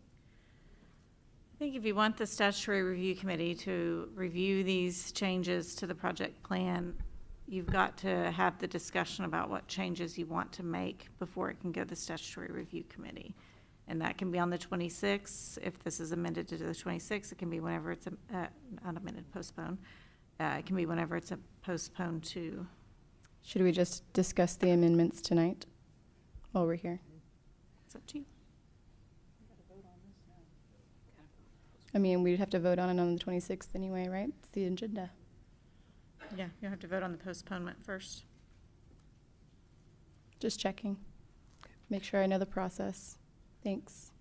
I think if you want the statutory review committee to review these changes to the project plan, you've got to have the discussion about what changes you want to make before it can go to the statutory review committee. And that can be on the 26th. If this is amended to the 26th, it can be whenever it's not amended, postponed. It can be whenever it's postponed to. Should we just discuss the amendments tonight while we're here? It's up to you. I mean, we'd have to vote on it on the 26th anyway, right? It's the agenda. Yeah, you have to vote on the postponement first. Just checking. Make sure I know the process. Thanks.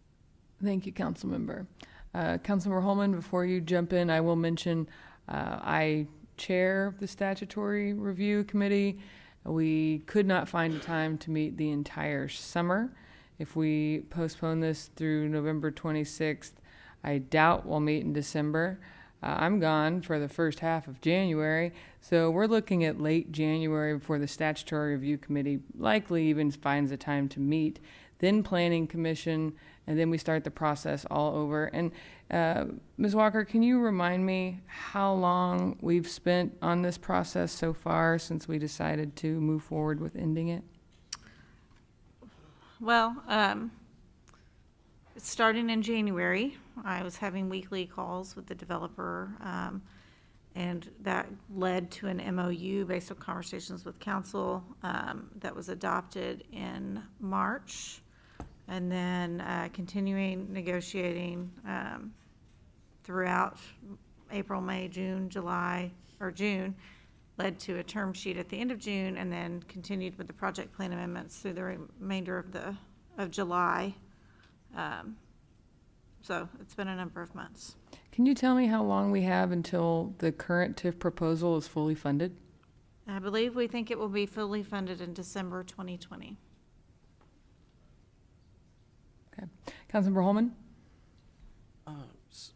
Thank you, Councilmember. Councilmember Holman, before you jump in, I will mention I chair the Statutory Review Committee. We could not find a time to meet the entire summer. If we postpone this through November 26th, I doubt we'll meet in December. I'm gone for the first half of January, so we're looking at late January before the Statutory Review Committee likely even finds a time to meet. Then Planning Commission, and then we start the process all over. And Ms. Walker, can you remind me how long we've spent on this process so far since we decided to move forward with ending it? Well, starting in January, I was having weekly calls with the developer, and that led to an MOU based on conversations with council that was adopted in March, and then continuing negotiating throughout April, May, June, July, or June, led to a term sheet at the end of June, and then continued with the project plan amendments through the remainder of July. So it's been a number of months. Can you tell me how long we have until the current TIF proposal is fully funded? I believe we think it will be fully funded in December 2020. Okay. Councilmember Holman?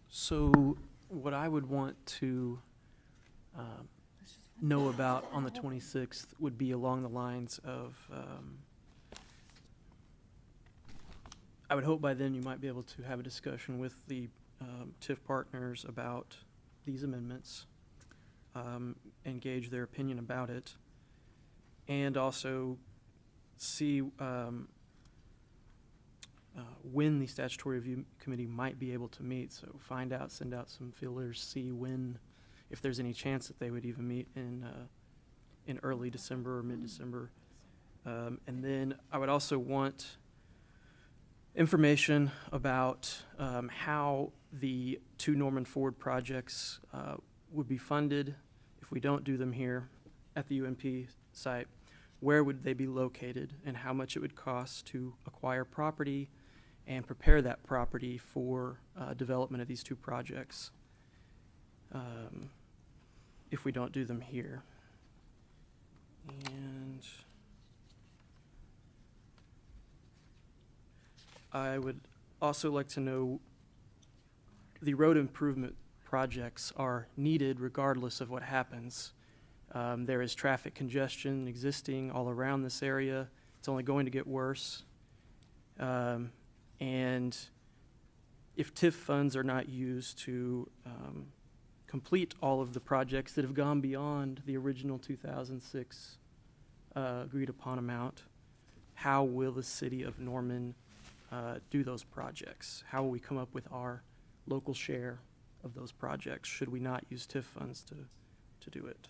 So what I would want to know about on the 26th would be along the lines of, I would hope by then you might be able to have a discussion with the TIF partners about these amendments, and gauge their opinion about it, and also see when the Statutory Review Committee might be able to meet. So find out, send out some feelers, see when, if there's any chance that they would even meet in early December or mid-December. And then I would also want information about how the two Norman Ford projects would be funded if we don't do them here at the UNP site. Where would they be located, and how much it would cost to acquire property and prepare that property for development of these two projects if we don't do them here. And I would also like to know, the road improvement projects are needed regardless of what happens. There is traffic congestion existing all around this area. It's only going to get worse. And if TIF funds are not used to complete all of the projects that have gone beyond the original 2006 agreed upon amount, how will the city of Norman do those projects? How will we come up with our local share of those projects should we not use TIF funds to do it?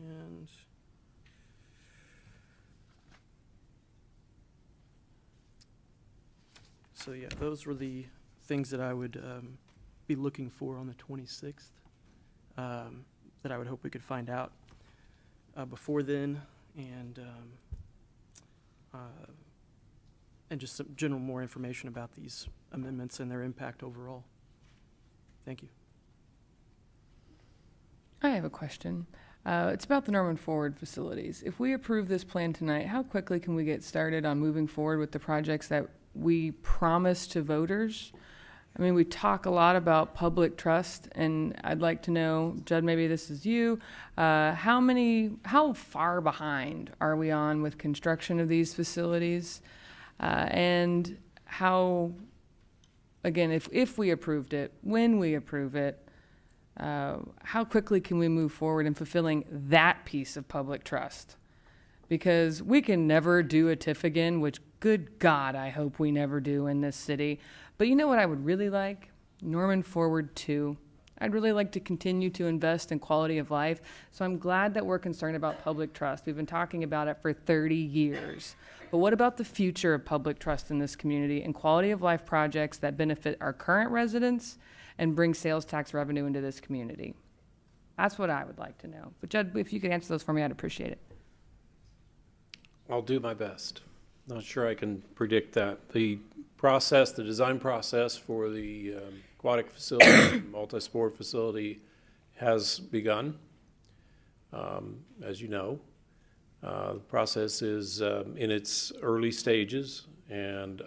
And so yeah, those were the things that I would be looking for on the 26th that I would hope we could find out before then, and just some general more information about these amendments and their impact overall. Thank you. I have a question. It's about the Norman Forward facilities. If we approve this plan tonight, how quickly can we get started on moving forward with the projects that we promise to voters? I mean, we talk a lot about public trust, and I'd like to know, Judd, maybe this is you, how far behind are we on with construction of these facilities? And how, again, if we approved it, when we approve it, how quickly can we move forward in fulfilling that piece of public trust? Because we can never do a TIF again, which, good God, I hope we never do in this city. But you know what I would really like? Norman Forward 2. I'd really like to continue to invest in quality of life. So I'm glad that we're concerned about public trust. We've been talking about it for 30 years. But what about the future of public trust in this community and quality of life projects that benefit our current residents and bring sales tax revenue into this community? That's what I would like to know. But Judd, if you could answer those for me, I'd appreciate it. I'll do my best. Not sure I can predict that. The process, the design process for the aquatic facility, multi-sport facility has begun. As you know, the process is in its early stages and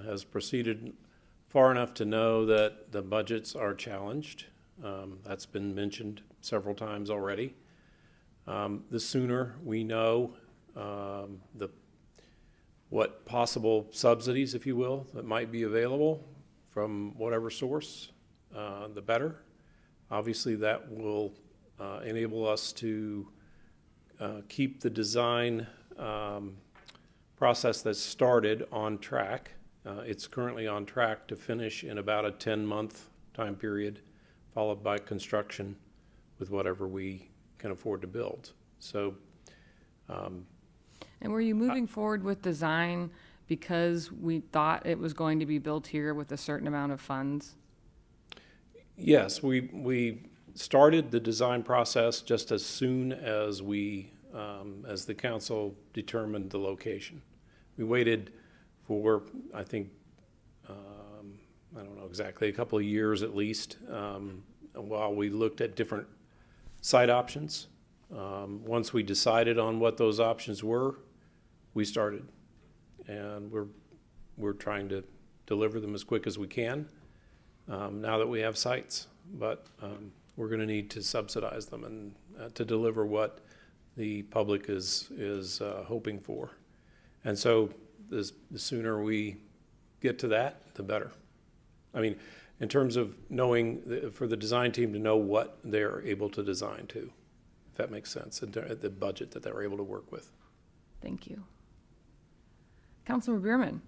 has proceeded far enough to know that the budgets are challenged. That's been mentioned several times already. The sooner we know what possible subsidies, if you will, that might be available from whatever source, the better. Obviously, that will enable us to keep the design process that's started on track. It's currently on track to finish in about a 10-month time period, followed by construction with whatever we can afford to build. So, and were you moving forward with design because we thought it was going to be built here with a certain amount of funds? Yes, we started the design process just as soon as as the council determined the location. We waited for, I think, I don't know exactly, a couple of years at least, while we looked at different site options. Once we decided on what those options were, we started, and we're trying to deliver them as quick as we can now that we have sites. But we're going to need to subsidize them and to deliver what the public is hoping for. And so the sooner we get to that, the better. I mean, in terms of knowing, for the design team to know what they're able to design to, if that makes sense, and the budget that they're able to work with. Thank you. Councilor Bierman.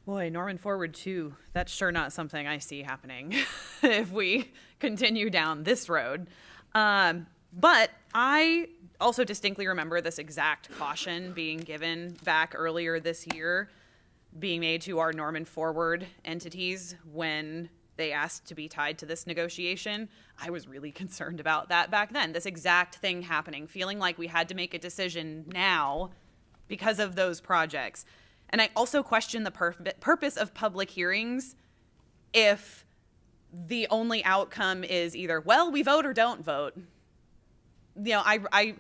Boy, Norman Forward 2, that's sure not something I see happening if we continue down this road. But I also distinctly remember this exact caution being given back earlier this year, being made to our Norman Forward entities when they asked to be tied to this negotiation. I was really concerned about that back then, this exact thing happening, feeling like we had to make a decision now because of those projects. And I also question the purpose of public hearings if the only outcome is either, well, we vote or don't vote. You know, I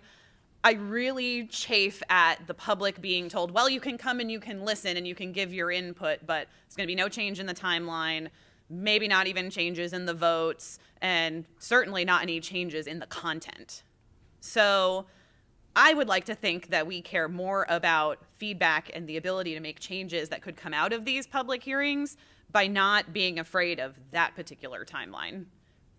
really chafe at the public being told, well, you can come and you can listen and you can give your input, but there's going to be no change in the timeline, maybe not even changes in the votes, and certainly not any changes in the content. So I would like to think that we care more about feedback and the ability to make changes that could come out of these public hearings by not being afraid of that particular timeline.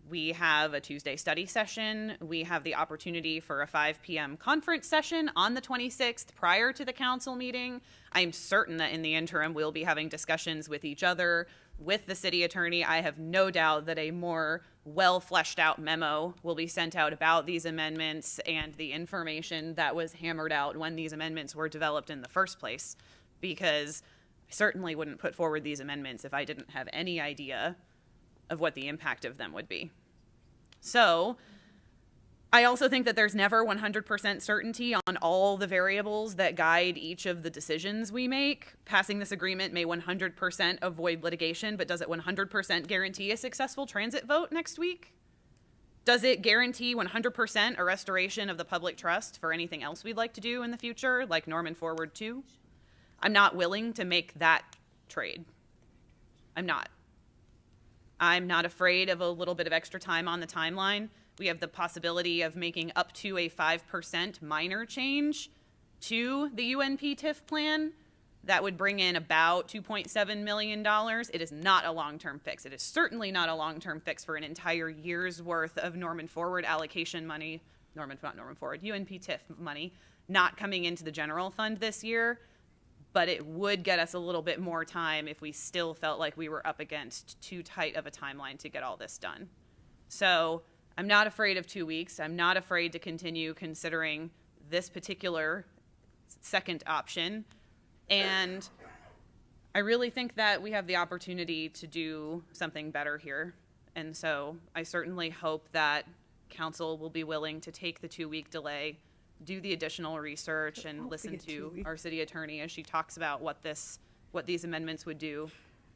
We have a Tuesday study session. We have the opportunity for a 5 p.m. conference session on the 26th prior to the council meeting. I'm certain that in the interim, we'll be having discussions with each other, with the city attorney. I have no doubt that a more well fleshed out memo will be sent out about these amendments and the information that was hammered out when these amendments were developed in the first place, because I certainly wouldn't put forward these amendments if I didn't have any idea of what the impact of them would be. So I also think that there's never 100% certainty on all the variables that guide each of the decisions we make. Passing this agreement may 100% avoid litigation, but does it 100% guarantee a successful transit vote next week? Does it guarantee 100% a restoration of the public trust for anything else we'd like to do in the future, like Norman Forward 2? I'm not willing to make that trade. I'm not. I'm not afraid of a little bit of extra time on the timeline. We have the possibility of making up to a 5% minor change to the UNP TIF plan. That would bring in about $2.7 million. It is not a long-term fix. It is certainly not a long-term fix for an entire year's worth of Norman Forward allocation money, not Norman Forward, UNP TIF money, not coming into the general fund this year. But it would get us a little bit more time if we still felt like we were up against too tight of a timeline to get all this done. So I'm not afraid of 2 weeks. I'm not afraid to continue considering this particular second option. And I really think that we have the opportunity to do something better here. And so I certainly hope that council will be willing to take the 2-week delay, do the additional research, and listen to our city attorney as she talks about what these amendments would do,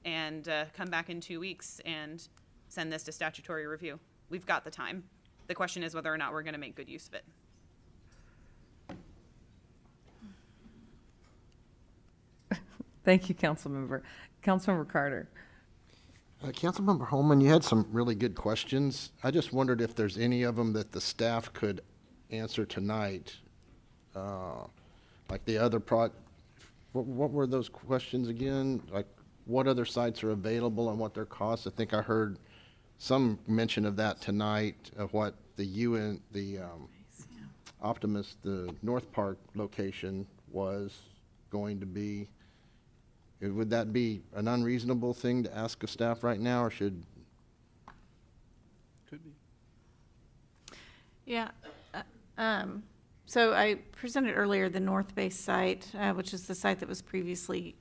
and come back in 2 weeks and send this to statutory review. We've got the time. The question is whether or not we're going to make good use of it. Thank you, Councilmember. Councilmember Carter. Councilmember Holman, you had some really good questions. I just wondered if there's any of them that the staff could answer tonight. Like the other what were those questions again? Like what other sites are available and what their costs? I think I heard some mention of that tonight, of what the Optimus, the North Park location was going to be. Would that be an unreasonable thing to ask of staff right now, or should? Could be. Yeah. So I presented earlier the North Bay site, which is the site that was previously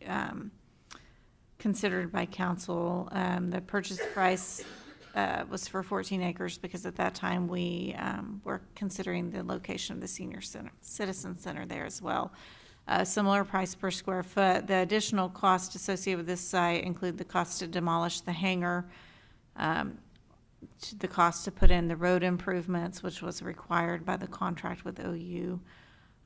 considered by council. The purchase price was for 14 acres because at that time we were considering the location of the senior citizen center there as well. Similar price per square foot. The additional cost associated with this site include the cost to demolish the hangar, the cost to put in the road improvements, which was required by the contract with OU.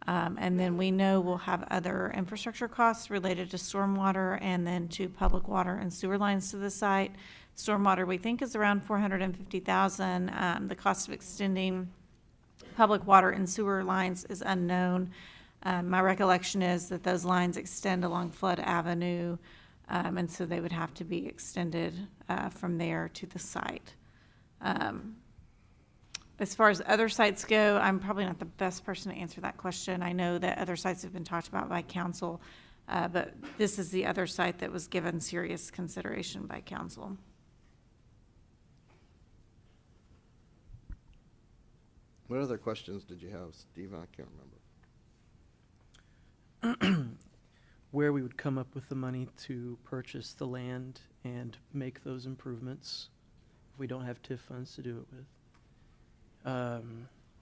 And then we know we'll have other infrastructure costs related to stormwater and then to public water and sewer lines to the site. Stormwater, we think, is around $450,000. The cost of extending public water and sewer lines is unknown. My recollection is that those lines extend along Flood Avenue, and so they would have to be extended from there to the site. As far as other sites go, I'm probably not the best person to answer that question. I know that other sites have been talked about by council, but this is the other site that was given serious consideration by council. What other questions did you have, Steve? I can't remember. Where we would come up with the money to purchase the land and make those improvements if we don't have TIF funds to do it with.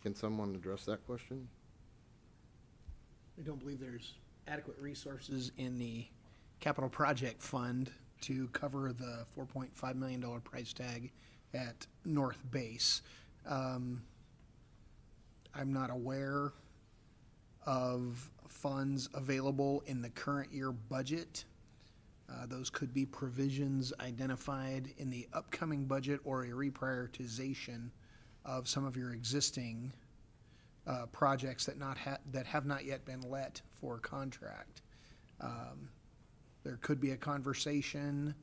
Can someone address that question? I don't believe there's adequate resources in the capital project fund to cover the $4.5 million price tag at North Base. I'm not aware of funds available in the current year budget. Those could be provisions identified in the upcoming budget or a reprioritization of some of your existing projects that have not yet been let for contract. There could be a conversation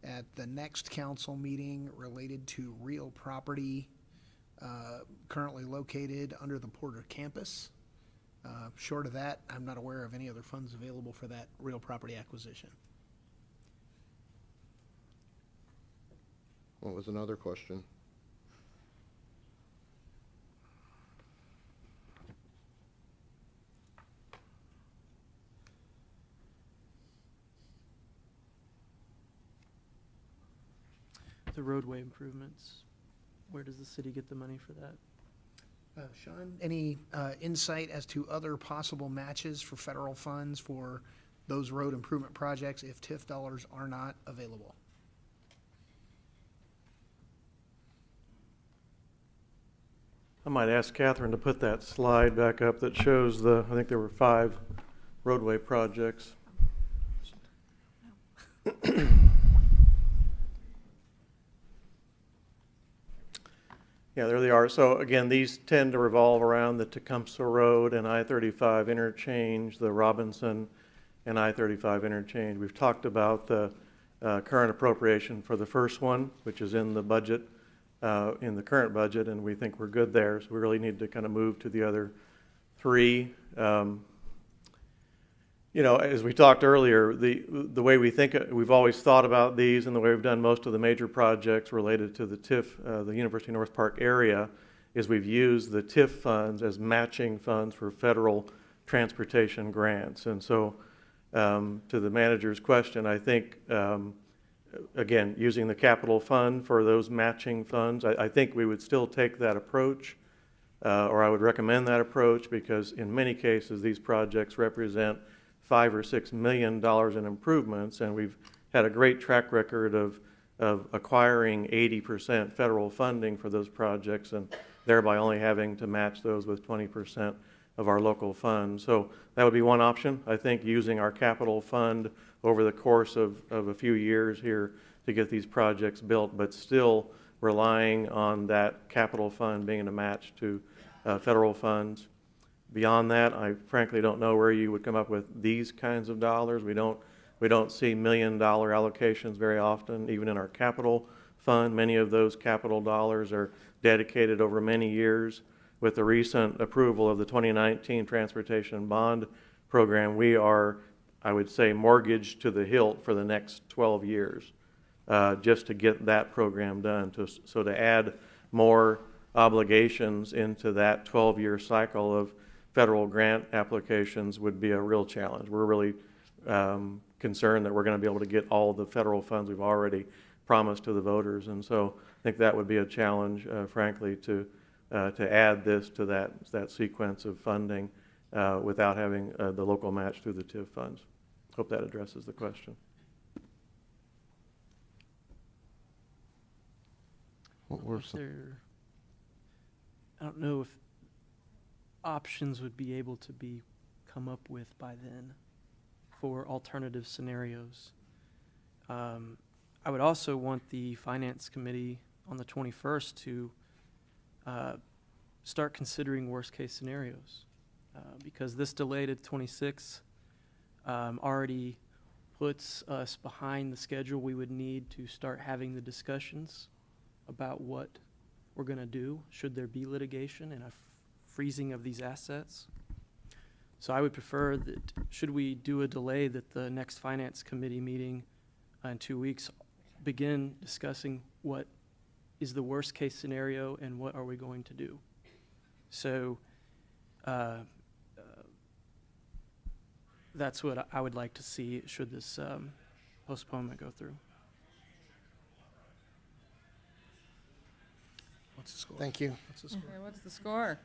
at the next council meeting related to real property currently located under the Porter campus. Short of that, I'm not aware of any other funds available for that real property acquisition. What was another question? The roadway improvements, where does the city get the money for that? Sean, any insight as to other possible matches for federal funds for those road improvement projects if TIF dollars are not available? I might ask Catherine to put that slide back up that shows I think there were 5 roadway projects. Yeah, there they are. So again, these tend to revolve around the Tecumseh Road and I-35 interchange, the Robinson and I-35 interchange. We've talked about the current appropriation for the first one, which is in the budget, in the current budget, and we think we're good there. So we really need to kind of move to the other 3. You know, as we talked earlier, the way we think, we've always thought about these and the way we've done most of the major projects related to the TIF, the University North Park area, is we've used the TIF funds as matching funds for federal transportation grants. And so to the manager's question, I think, again, using the capital fund for those matching funds, I think we would still take that approach, or I would recommend that approach, because in many cases these projects represent $5 or $6 million in improvements, and we've had a great track record of acquiring 80% federal funding for those projects, and thereby only having to match those with 20% of our local funds. So that would be one option, I think, using our capital fund over the course of a few years here to get these projects built, but still relying on that capital fund being a match to federal funds. Beyond that, I frankly don't know where you would come up with these kinds of dollars. We don't see $1 million allocations very often, even in our capital fund. Many of those capital dollars are dedicated over many years. With the recent approval of the 2019 Transportation Bond Program, we are, I would say, mortgaged to the hilt for the next 12 years just to get that program done. So to add more obligations into that 12-year cycle of federal grant applications would be a real challenge. We're really concerned that we're going to be able to get all the federal funds we've already promised to the voters, and so I think that would be a challenge, frankly, to add this to that sequence of funding without having the local match through the TIF funds. Hope that addresses the question. What were I don't know if options would be able to be come up with by then for alternative scenarios. I would also want the Finance Committee on the 21st to start considering worst case scenarios because this delay to 26 already puts us behind the schedule we would need to start having the discussions about what we're going to do should there be litigation and a freezing of these assets. So I would prefer that should we do a delay that the next Finance Committee meeting in 2 weeks begin discussing what is the worst case scenario and what are we going to do. So that's what I would like to see should this postponement go through. What's the score? Thank you. What's the score? Okay, what's the score?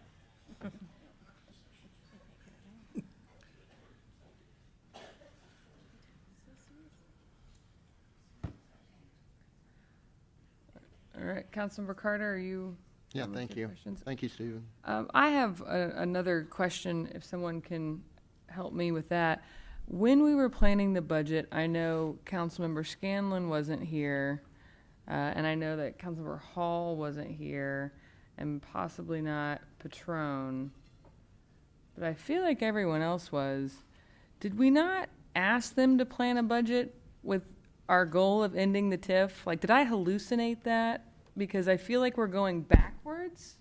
All right, Councilmember Carter, are you? Yeah, done with thank your you. questions? Thank you, Stephen. I have another question, if someone can help me with that. When we were planning the budget, I know Councilmember Scanlon wasn't here, and I know that Councilmember Hall wasn't here, and possibly not Patrone, but I feel like everyone else was. Did we not ask them to plan a budget with our goal of ending the TIF? Like, did I hallucinate that? Because I feel like we're going backwards.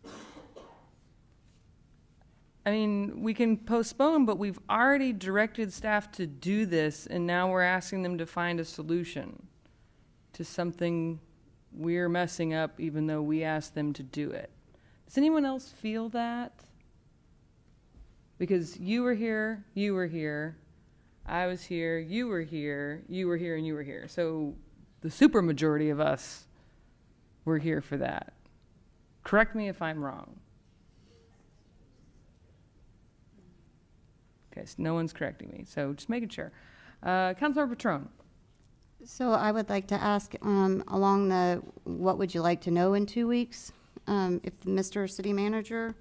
I mean, we can postpone, but we've already directed staff to do this, and now we're asking them to find a solution to something we're messing up, even though we asked them to do it. Does anyone else feel that? Because you were here, I was here, you were here, and you were here. So the supermajority of us were here for that. Correct me if I'm wrong. Okay, so no one's correcting me, so just making sure. Councilmember Patrone. So I would like to ask, along the, what would you like to know in 2 weeks? if Mr. City Manager,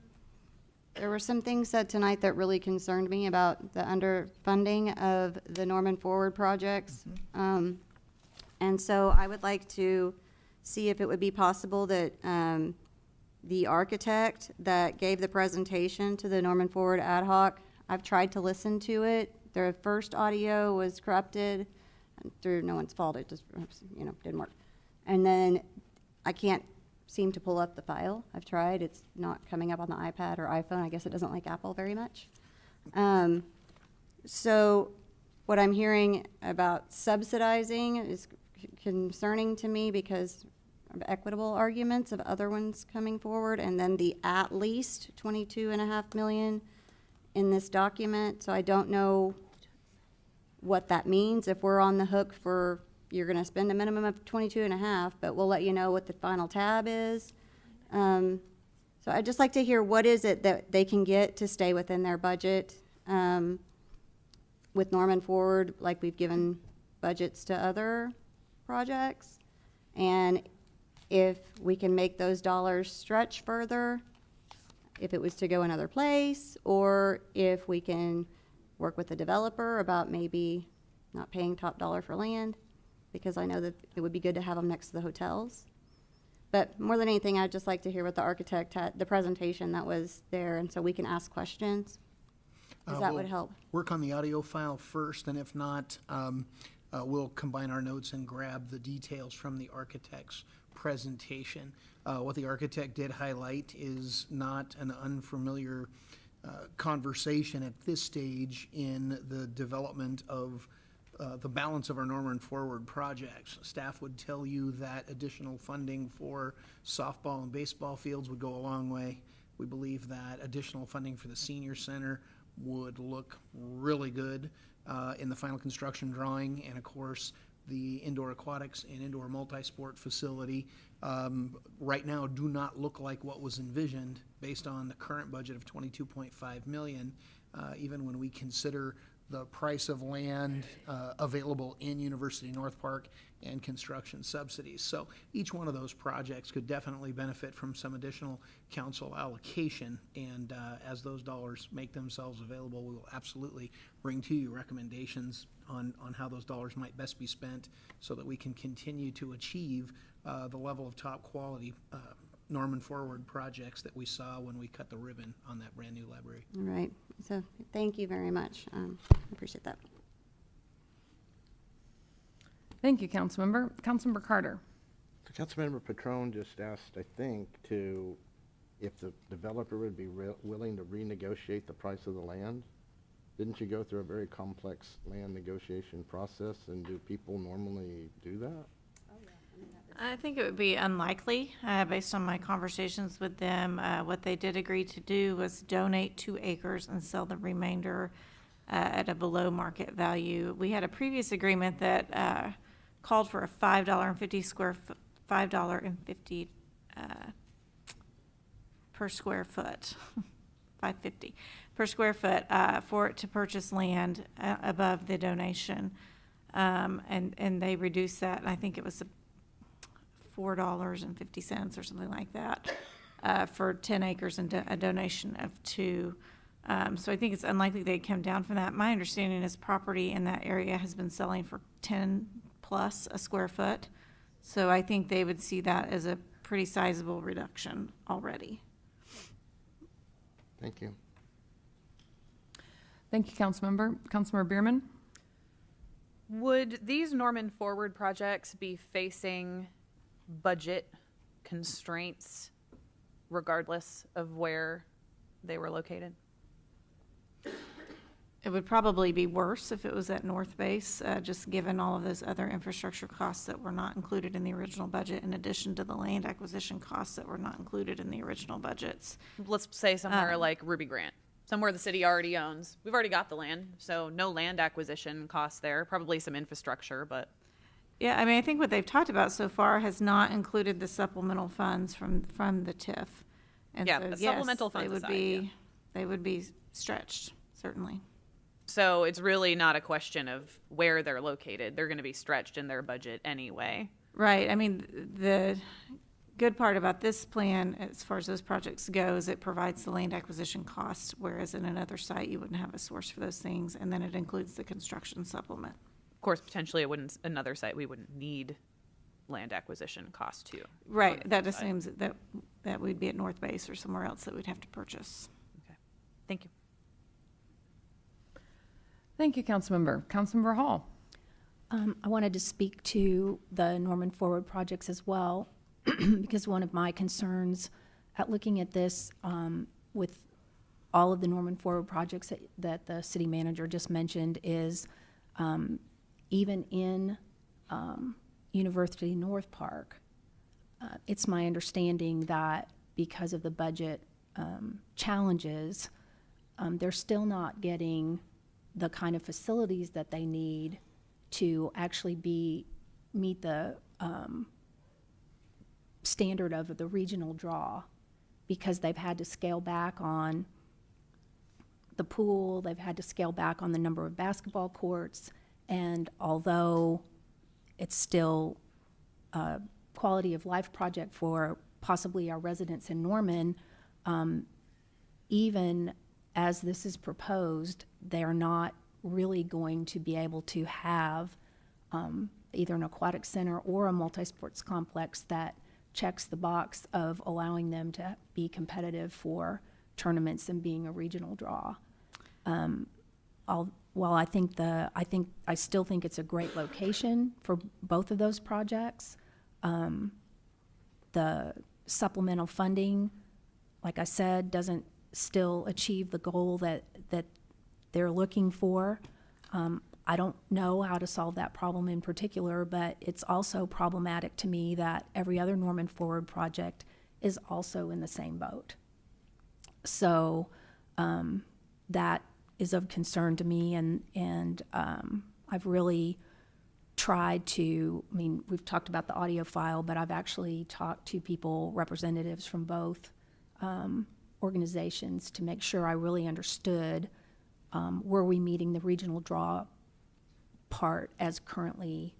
there were some things said tonight that really concerned me about the underfunding of the Norman Forward projects. And so I would like to see if it would be possible that the architect that gave the presentation to the Norman Forward ad hoc, I've tried to listen to it. Their first audio was corrupted through no one's fault. It just, didn't work. And then I can't seem to pull up the file. I've tried. It's not coming up on the iPad or iPhone. I guess it doesn't like Apple very much. So what I'm hearing about subsidizing is concerning to me because of equitable arguments of other ones coming forward, and then the at least 22.5 million in this document. So I don't know what that means. If we're on the hook for, you're going to spend a minimum of 22.5, but we'll let you know what the final tab is. So I'd just like to hear what is it that they can get to stay within their budget with Norman Forward, like we've given budgets to other projects, and if we can make those dollars stretch further, if it was to go another place, or if we can work with the developer about maybe not paying top dollar for land, because I know that it would be good to have them next to the hotels. But more than anything, I'd just like to hear what the architect had, the presentation that was there, and so we can ask questions. Because that would help. Work on the audio file first, and if not, we'll combine our notes and grab the details from the architect's presentation. What the architect did highlight is not an unfamiliar conversation at this stage in the development of the balance of our Norman Forward projects. Staff would tell you that additional funding for softball and baseball fields would go a long way. We believe that additional funding for the senior center would look really good in the final construction drawing, and of course the indoor aquatics and indoor multi-sport facility right now do not look like what was envisioned based on the current budget of 22.5 million, even when we consider the price of land available in University North Park and construction subsidies. So each one of those projects could definitely benefit from some additional council allocation, and as those dollars make themselves available, we will absolutely bring to you recommendations on how those dollars might best be spent so that we can continue to achieve the level of top quality Norman Forward projects that we saw when we cut the ribbon on that brand new library. All right. So thank you very much. I appreciate that. Thank you, Councilmember. Councilmember Carter. Councilmember Patron just asked, I think, if the developer would be willing to renegotiate the price of the land. Didn't you go through a very complex land negotiation process, and do people normally do that? I think it would be unlikely, based on my conversations with them. What they did agree to do was donate 2 acres and sell the remainder at a below market value. We had a previous agreement that called for a $5.50 per square foot, $5.50 per square foot for it to purchase land above the donation, and they reduced that. I think it was $4.50 or something like that for 10 acres and a donation of 2. So I think it's unlikely they'd come down from that. My understanding is property in that area has been selling for 10 plus a square foot. So I think they would see that as a pretty sizable reduction already. Thank you. Thank you, Councilmember. Councilmember Bierman. Would these Norman Forward projects be facing budget constraints regardless of where they were located? It would probably be worse if it was at North Base, just given all of those other infrastructure costs that were not included in the original budget, in addition to the land acquisition costs that were not included in the original budgets. Let's say somewhere like Ruby Grant, somewhere the city already owns. We've already got the land, so no land acquisition costs there, probably some infrastructure, but. Yeah, I mean, I think what they've talked about so far has not included the supplemental funds from the TIF. And yeah, so, the yes, supplemental funds they would be stretched, certainly. So it's really not a question of where they're located. They're going to be stretched in their budget anyway. Right. I mean, the good part about this plan, as far as those projects go, is it provides the land acquisition cost, whereas in another site, you wouldn't have a source for those things, and then it includes the construction supplement. Of course, potentially another site, we wouldn't need land acquisition cost too. Right, that assumes that we'd be at North Base or somewhere else that we'd have to purchase. Thank you. Thank you, Councilmember. Councilmember Hall. I wanted to speak to the Norman Forward projects as well, because one of my concerns at looking at this with all of the Norman Forward projects that the city manager just mentioned is even in University North Park, it's my understanding that because of the budget challenges, they're still not getting the kind of facilities that they need to actually meet the standard of the regional draw, because they've had to scale back on the pool, they've had to scale back on the number of basketball courts, and although it's still a quality of life project for possibly our residents in Norman, even as this is proposed, they are not really going to be able to have either an aquatic center or a multi-sports complex that checks the box of allowing them to be competitive for tournaments and being a regional draw. While I still think it's a great location for both of those projects. The supplemental funding, like I said, doesn't still achieve the goal that they're looking for. I don't know how to solve that problem in particular, but it's also problematic to me that every other Norman Forward project is also in the same boat. So that is of concern to me, and I've really tried to, we've talked about the audio file, but I've actually talked to people, representatives from both organizations, to make sure I really understood were we meeting the regional draw part as currently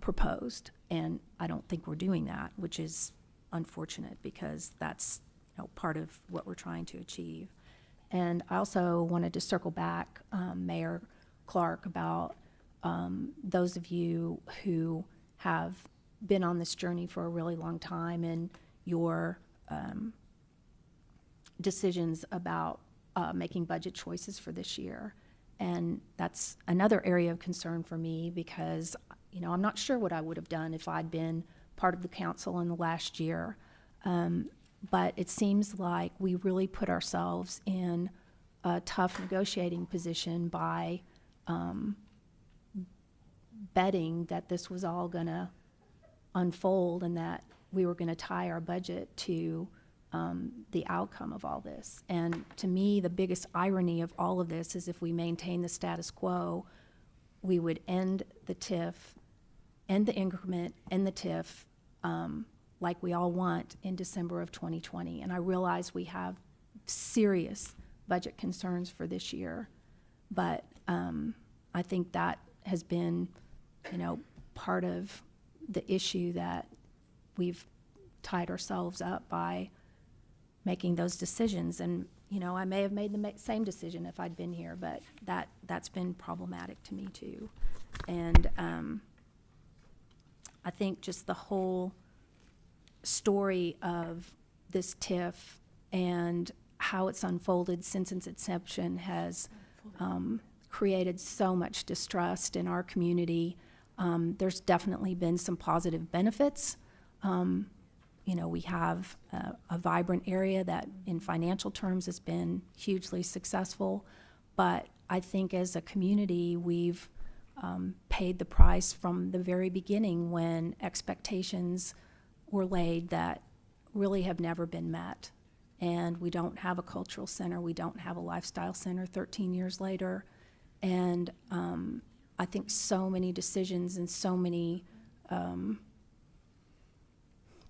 proposed. And I don't think we're doing that, which is unfortunate, because that's part of what we're trying to achieve. And I also wanted to circle back, Mayor Clark, about those of you who have been on this journey for a really long time, and your decisions about making budget choices for this year. And that's another area of concern for me, because I'm not sure what I would have done if I'd been part of the council in the last year. But it seems like we really put ourselves in a tough negotiating position by betting that this was all going to unfold and that we were going to tie our budget to the outcome of all this. And to me, the biggest irony of all of this is if we maintain the status quo, we would end the TIF, end the increment, end the TIF, like we all want in December of 2020. And I realize we have serious budget concerns for this year, but I think that has been, part of the issue, that we've tied ourselves up by making those decisions. And, I may have made the same decision if I'd been here, but that's been problematic to me too. And I think just the whole story of this TIF and how it's unfolded since its inception has created so much distrust in our community. There's definitely been some positive benefits. We have a vibrant area that in financial terms has been hugely successful, but I think as a community we've paid the price from the very beginning, when expectations were laid that really have never been met. And we don't have a cultural center, we don't have a lifestyle center 13 years later. And I think so many decisions and so many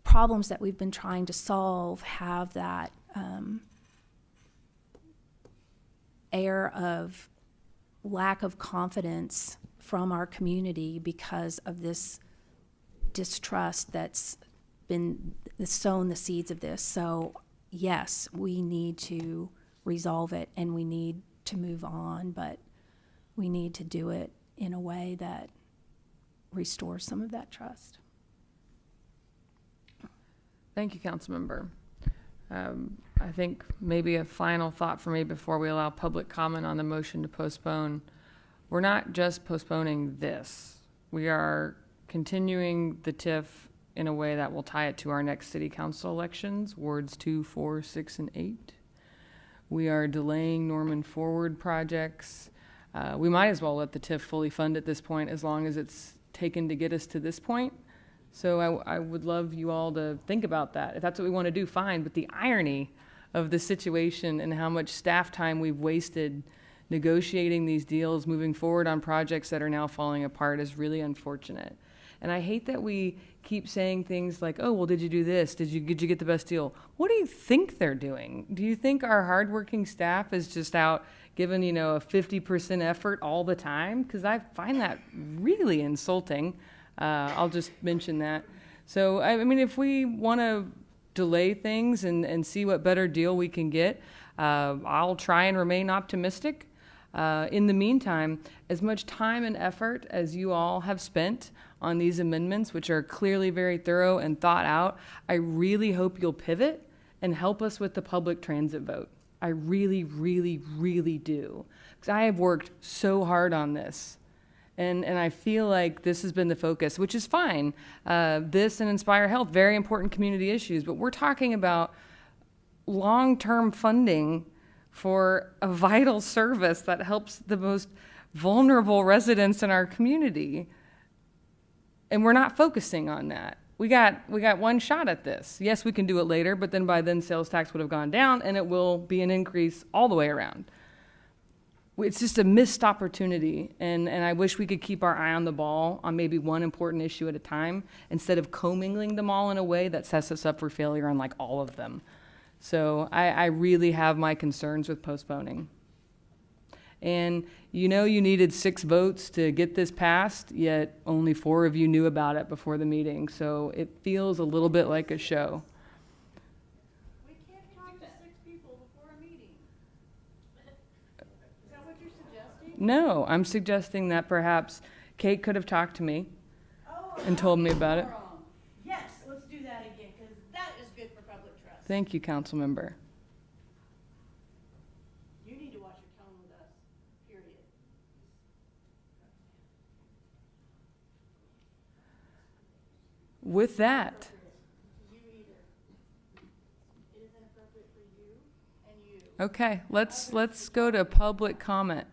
problems that we've been trying to solve have that air of lack of confidence from our community because of this distrust that's been sown the seeds of this. So yes, we need to resolve it and we need to move on, but we need to do it in a way that restores some of that trust. Thank you, Councilmember. I think maybe a final thought for me before we allow public comment on the motion to postpone. We're not just postponing this. We are continuing the TIF in a way that will tie it to our next city council elections, wards 2, 4, 6, and 8. We are delaying Norman Forward projects. We might as well let the TIF fully fund at this point as long as it's taken to get us to this point. So I would love you all to think about that. If that's what we want to do, fine. But the irony of the situation and how much staff time we've wasted negotiating these deals, moving forward on projects that are now falling apart is really unfortunate. And I hate that we keep saying things like, oh, well, did you do this? Did you get the best deal? What do you think they're doing? Do you think our hardworking staff is just out giving, a 50% effort all the time? Because I find that really insulting. I'll just mention that. So, I mean, if we want to delay things and see what better deal we can get, I'll try and remain optimistic. In the meantime, as much time and effort as you all have spent on these amendments, which are clearly very thorough and thought out, I really hope you'll pivot and help us with the public transit vote. I really, really, really do. Because I have worked so hard on this. And I feel like this has been the focus, which is fine. This and Inspire Health, very important community issues, but we're talking about long-term funding for a vital service that helps the most vulnerable residents in our community. And we're not focusing on that. We got one shot at this. Yes, we can do it later, but then by then sales tax would have gone down and it will be an increase all the way around. It's just a missed opportunity, and I wish we could keep our eye on the ball on maybe one important issue at a time instead of commingling them all in a way that sets us up for failure on like all of them. So I really have my concerns with postponing. And you needed 6 votes to get this passed, yet only 4 of you knew about it before the meeting. So it feels a little bit like a show. We can't talk to 6 people before a meeting. Is that what you're suggesting? No, I'm suggesting that perhaps Kate could have talked to me and told me about it. Yes, let's do that again, because that is good for public trust. Thank you, Councilmember. You need to watch your tone with us, period. With that, You either. It isn't appropriate for you and you. okay, let's go to public comment.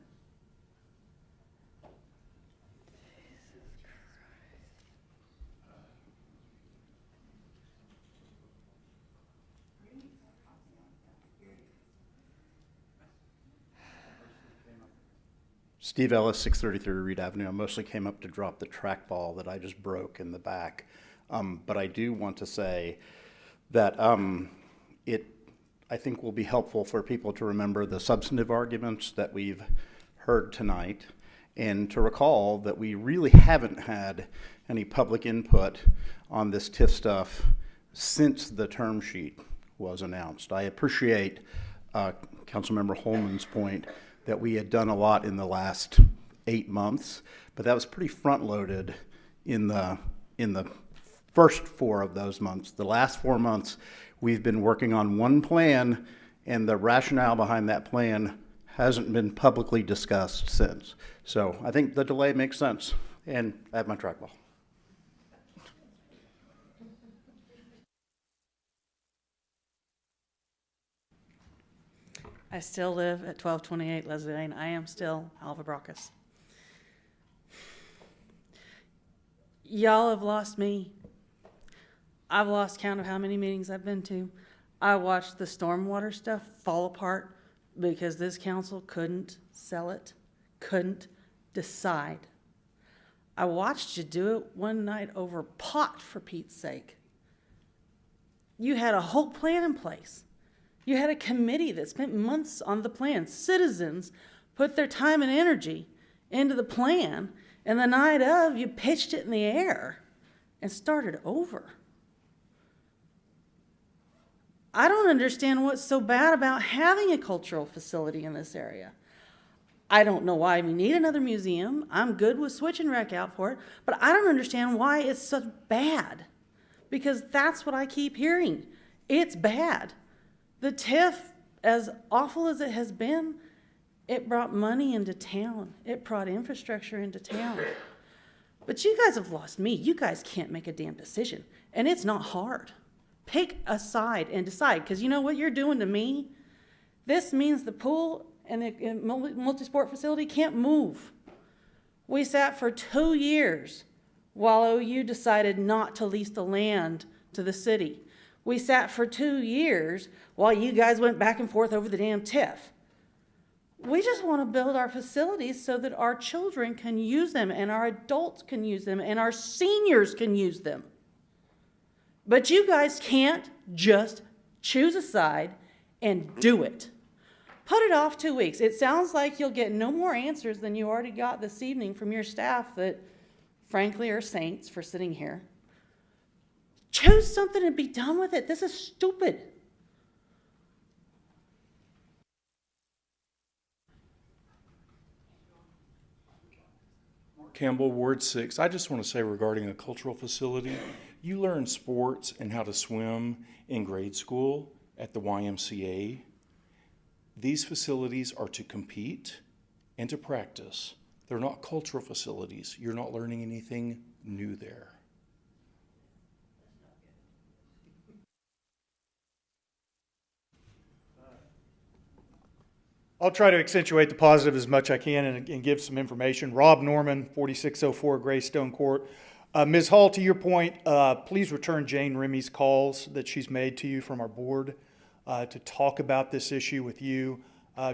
Steve Ellis, 633 Reed Avenue. I mostly came up to drop the trackball that I just broke in the back. But I do want to say that I think will be helpful for people to remember the substantive arguments that we've heard tonight and to recall that we really haven't had any public input on this TIF stuff since the term sheet was announced. I appreciate Councilmember Holman's point that we had done a lot in the last 8 months, but that was pretty front-loaded in the first 4 of those months. The last 4 months, we've been working on one plan, and the rationale behind that plan hasn't been publicly discussed since. So I think the delay makes sense, and I have my trackball. I still live at 1228 Leslie Lane. I am still Alva Brockus. Y'all have lost me. I've lost count of how many meetings I've been to. I watched the stormwater stuff fall apart because this council couldn't sell it, couldn't decide. I watched you do it one night over pot, for Pete's sake. You had a whole plan in place. You had a committee that spent months on the plan. Citizens put their time and energy into the plan, and the night of, you pitched it in the air and started over. I don't understand what's so bad about having a cultural facility in this area. I don't know why we need another museum. I'm good with switching rec out for it, but I don't understand why it's so bad, because that's what I keep hearing. It's bad. The TIF, as awful as it has been, it brought money into town. It brought infrastructure into town. But you guys have lost me. You guys can't make a damn decision, and it's not hard. Pick a side and decide, because you know what you're doing to me? This means the pool and the multi-sport facility can't move. We sat for 2 years while OU decided not to lease the land to the city. We sat for 2 years while you guys went back and forth over the damn TIF. We just want to build our facilities so that our children can use them, and our adults can use them, and our seniors can use them. But you guys can't just choose a side and do it. Put it off 2 weeks. It sounds like you'll get no more answers than you already got this evening from your staff that, frankly, are saints for sitting here. Choose something and be done with it. This is stupid. Campbell, Ward 6. I just want to say regarding a cultural facility, you learn sports and how to swim in grade school at the YMCA. These facilities are to compete and to practice. They're not cultural facilities. You're not learning anything new there. I'll try to accentuate the positive as much as I can and give some information. Rob Norman, 4604 Greystone Court. Ms. Hall, to your point, please return Jane Remy's calls that she's made to you from our board to talk about this issue with you.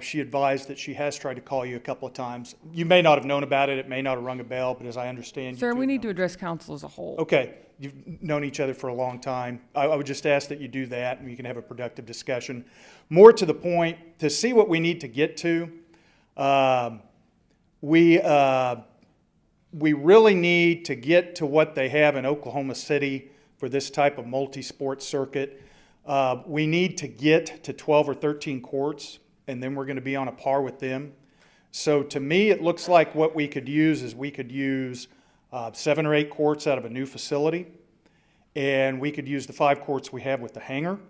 She advised that she has tried to call you a couple of times. You may not have known about it. It may not have rung a bell, but as I understand, Sir, we need to address council as a whole. Okay. You've known each other for a long time. I would just ask that you do that and you can have a productive discussion. More to the point, to see what we need to get to, we really need to get to what they have in Oklahoma City for this type of multi-sport circuit. We need to get to 12 or 13 courts, and then we're going to be on a par with them. So to me, it looks like what we could use is we could use 7 or 8 courts out of a new facility, and we could use the 5 courts we have with the hangar.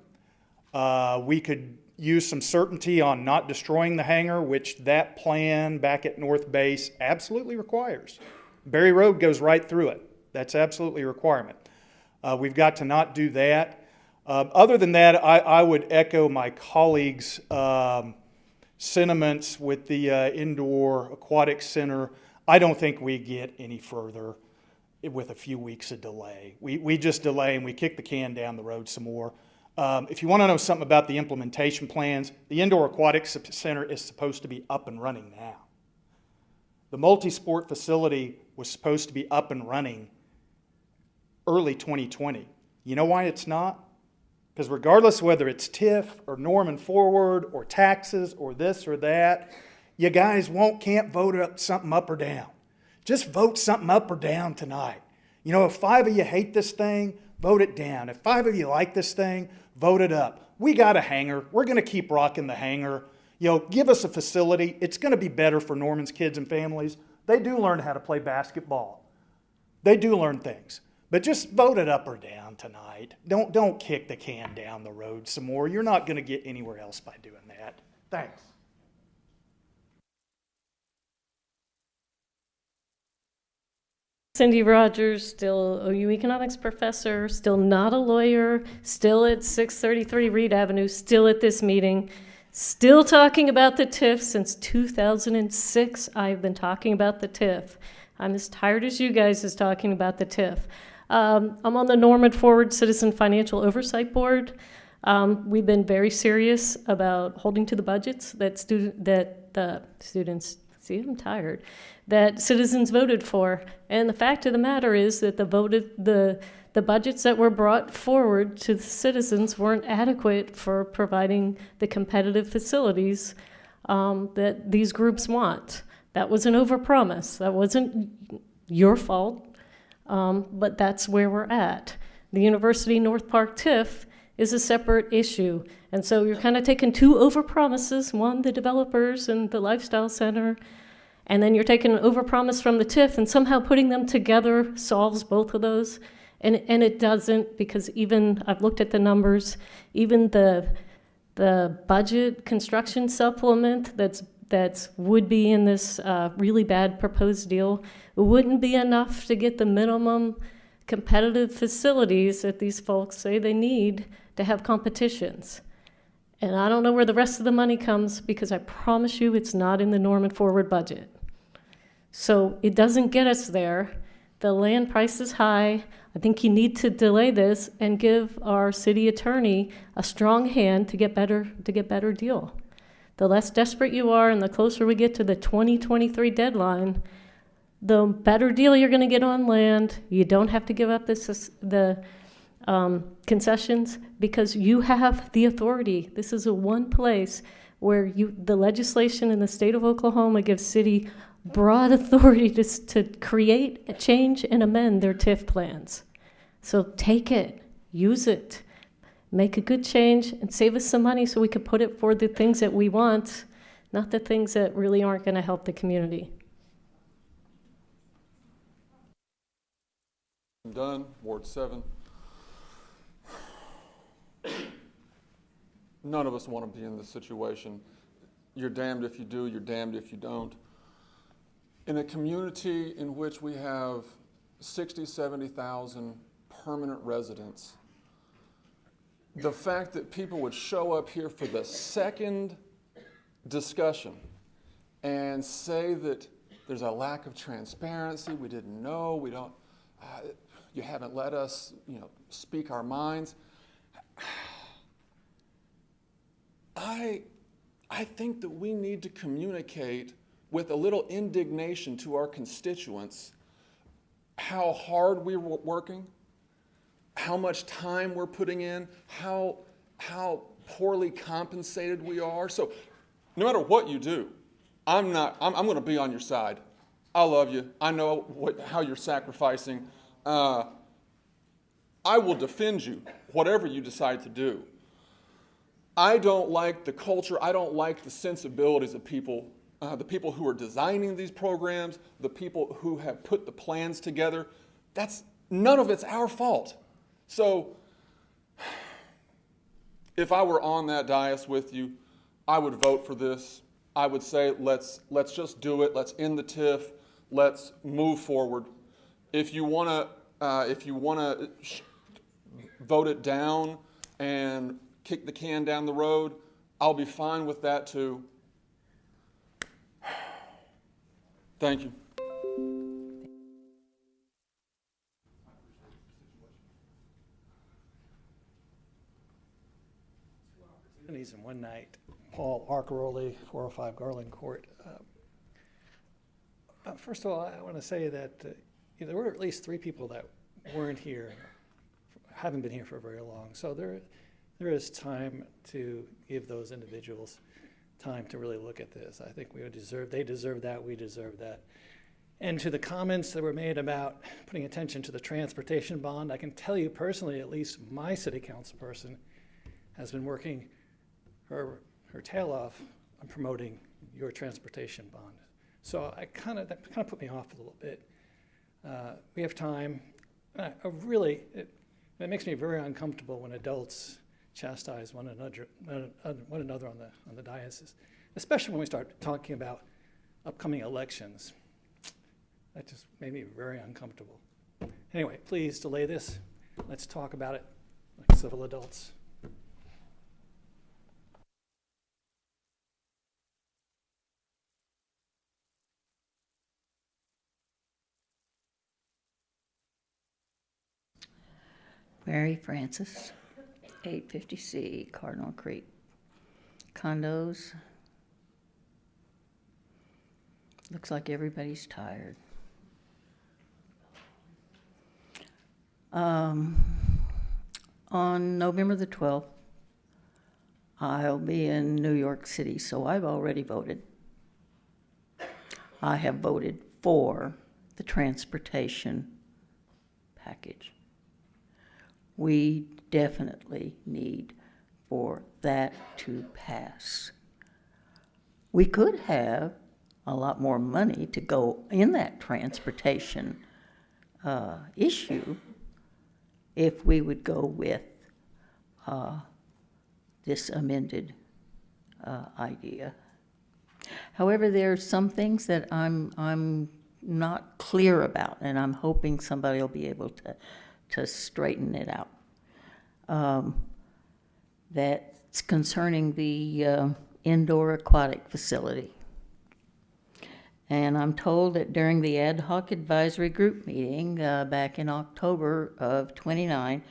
We could use some certainty on not destroying the hangar, which that plan back at North Base absolutely requires. Berry Road goes right through it. That's absolutely a requirement. We've got to not do that. Other than that, I would echo my colleagues' sentiments with the indoor aquatic center. I don't think we get any further with a few weeks of delay. We just delay and we kick the can down the road some more. If you want to know something about the implementation plans, the Indoor Aquatics Center is supposed to be up and running now. The multi-sport facility was supposed to be up and running early 2020. You know why it's not? Because regardless of whether it's TIF or Norman Forward or taxes or this or that, you guys can't vote something up or down. Just vote something up or down tonight. You know, if 5 of you hate this thing, vote it down. If 5 of you like this thing, vote it up. We got a hangar. We're going to keep rocking the hangar. You know, give us a facility. It's going to be better for Norman's kids and families. They do learn how to play basketball. They do learn things. But just vote it up or down tonight. Don't kick the can down the road some more. You're not going to get anywhere else by doing that. Thanks. Cindy Rogers, still OU economics professor, still not a lawyer, still at 633 Reed Avenue, still at this meeting, still talking about the TIF. Since 2006, I've been talking about the TIF. I'm as tired as you guys is talking about the TIF. I'm on the Norman Forward Citizen Financial Oversight Board. We've been very serious about holding to the budgets that citizens voted for. And the fact of the matter is that the budgets that were brought forward to the citizens weren't adequate for providing the competitive facilities that these groups want. That was an overpromise. That wasn't your fault, but that's where we're at. The University North Park TIF is a separate issue. And so you're kind of taking two overpromises, one, the developers and the lifestyle center, and then you're taking an overpromise from the TIF and somehow putting them together solves both of those. And it doesn't, because even, I've looked at the numbers, even the budget construction supplement that's would be in this really bad proposed deal wouldn't be enough to get the minimum competitive facilities that these folks say they need to have competitions. And I don't know where the rest of the money comes, because I promise you it's not in the Norman Forward budget. So it doesn't get us there. The land price is high. I think you need to delay this and give our city attorney a strong hand to get better deal. The less desperate you are and the closer we get to the 2023 deadline, the better deal you're going to get on land. You don't have to give up the concessions, because you have the authority. This is a one place where the legislation in the state of Oklahoma gives city broad authority to create, change, and amend their TIF plans. So take it, use it, make a good change, and save us some money so we could put it for the things that we want, not the things that really aren't going to help the community. I'm done. Ward 7. None of us want to be in this situation. You're damned if you do, you're damned if you don't. In a community in which we have 60, 70,000 permanent residents, the fact that people would show up here for the second discussion and say that there's a lack of transparency, we didn't know, we don't, you haven't let us, speak our minds. I think that we need to communicate with a little indignation to our constituents how hard we're working, how much time we're putting in, how poorly compensated we are. So no matter what you do, I'm going to be on your side. I love you. I know how you're sacrificing. I will defend you, whatever you decide to do. I don't like the culture. I don't like the sensibilities of people, the people who are designing these programs, the people who have put the plans together. None of it's our fault. So if I were on that dais with you, I would vote for this. I would say let's just do it. Let's end the TIF. Let's move forward. If you want to vote it down and kick the can down the road, I'll be fine with that too. Thank you. In one night, Paul Arcaroli, 405 Garland Court. First of all, I want to say that there were at least 3 people that weren't here, haven't been here for very long. So there is time to give those individuals time to really look at this. I think they deserve that, we deserve that. And to the comments that were made about putting attention to the transportation bond, I can tell you personally, at least my city council person has been working her tail off on promoting your transportation bond. So that kind of put me off a little bit. We have time. It makes me very uncomfortable when adults chastise one another on the diocese, especially when we start talking about upcoming elections. That just made me very uncomfortable. Anyway, please delay this. Let's talk about it like civil adults. Mary Francis, 850C, Cardinal Creek. Condos. Looks like everybody's tired. On November the 12th, I'll be in New York City, so I've already voted. I have voted for the transportation package. we definitely need for that to pass. We could have a lot more money to go in that transportation issue if we would go with this amended idea. However, there are some things that I'm not clear about, and I'm hoping somebody will be able to straighten it out. That's concerning the indoor aquatic facility. And I'm told that during the ad hoc advisory group meeting back in October of '29,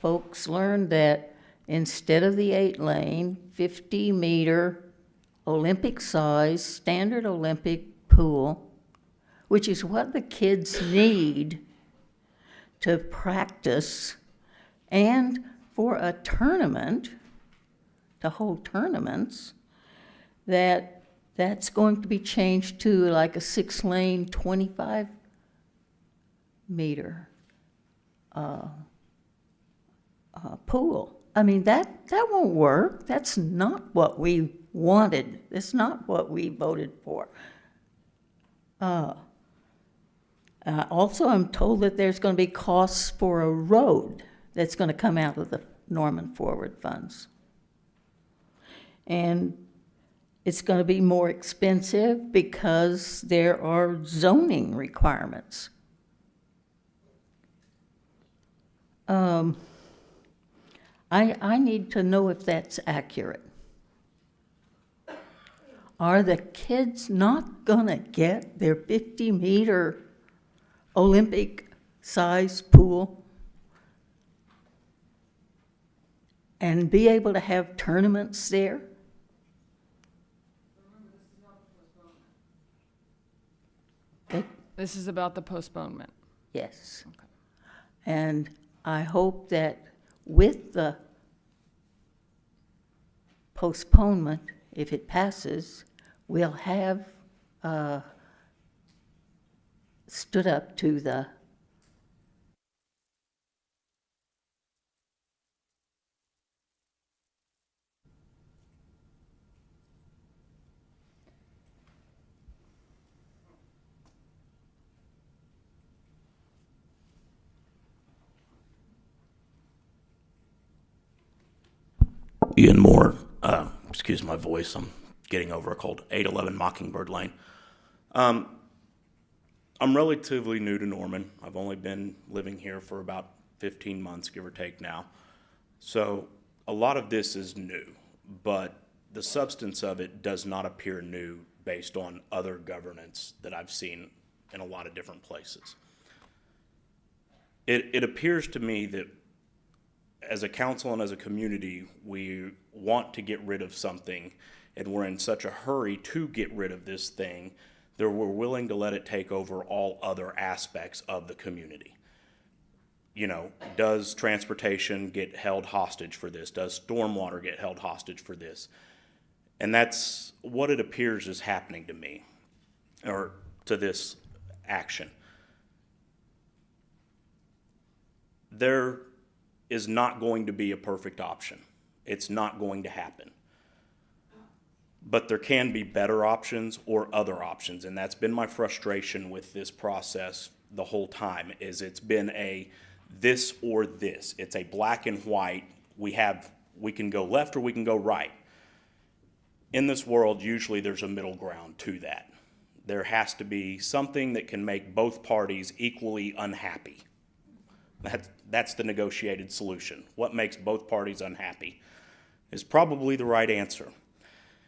folks learned that instead of the 8-lane, 50-meter Olympic-size standard Olympic pool, which is what the kids need to practice and for a tournament, to hold tournaments, that's going to be changed to like a 6-lane, 25-meter pool. I mean, that won't work. That's not what we wanted. That's not what we voted for. Also, I'm told that there's going to be costs for a road that's going to come out of the Norman Forward funds. And it's going to be more expensive because there are zoning requirements. I need to know if that's accurate. Are the kids not going to get their 50-meter Olympic-size pool and be able to have tournaments there? Okay. This is about the postponement. Yes. Okay. And I hope that with the postponement, if it passes, we'll have stood up to the Ian Moore, excuse my voice, I'm getting over a cold, 811 Mockingbird Lane. I'm relatively new to Norman. I've only been living here for about 15 months, give or take now. So a lot of this is new, but the substance of it does not appear new based on other governance that I've seen in a lot of different places. It appears to me that as a council and as a community, we want to get rid of something, and we're in such a hurry to get rid of this thing that we're willing to let it take over all other aspects of the community. You know, does transportation get held hostage for this? Does stormwater get held hostage for this? And that's what it appears is happening to me, or to this action. There is not going to be a perfect option. It's not going to happen. But there can be better options or other options, and that's been my frustration with this process the whole time, is it's been a this or this. It's a black and white. We can go left or we can go right. In this world, usually there's a middle ground to that. There has to be something that can make both parties equally unhappy. That's the negotiated solution. What makes both parties unhappy is probably the right answer.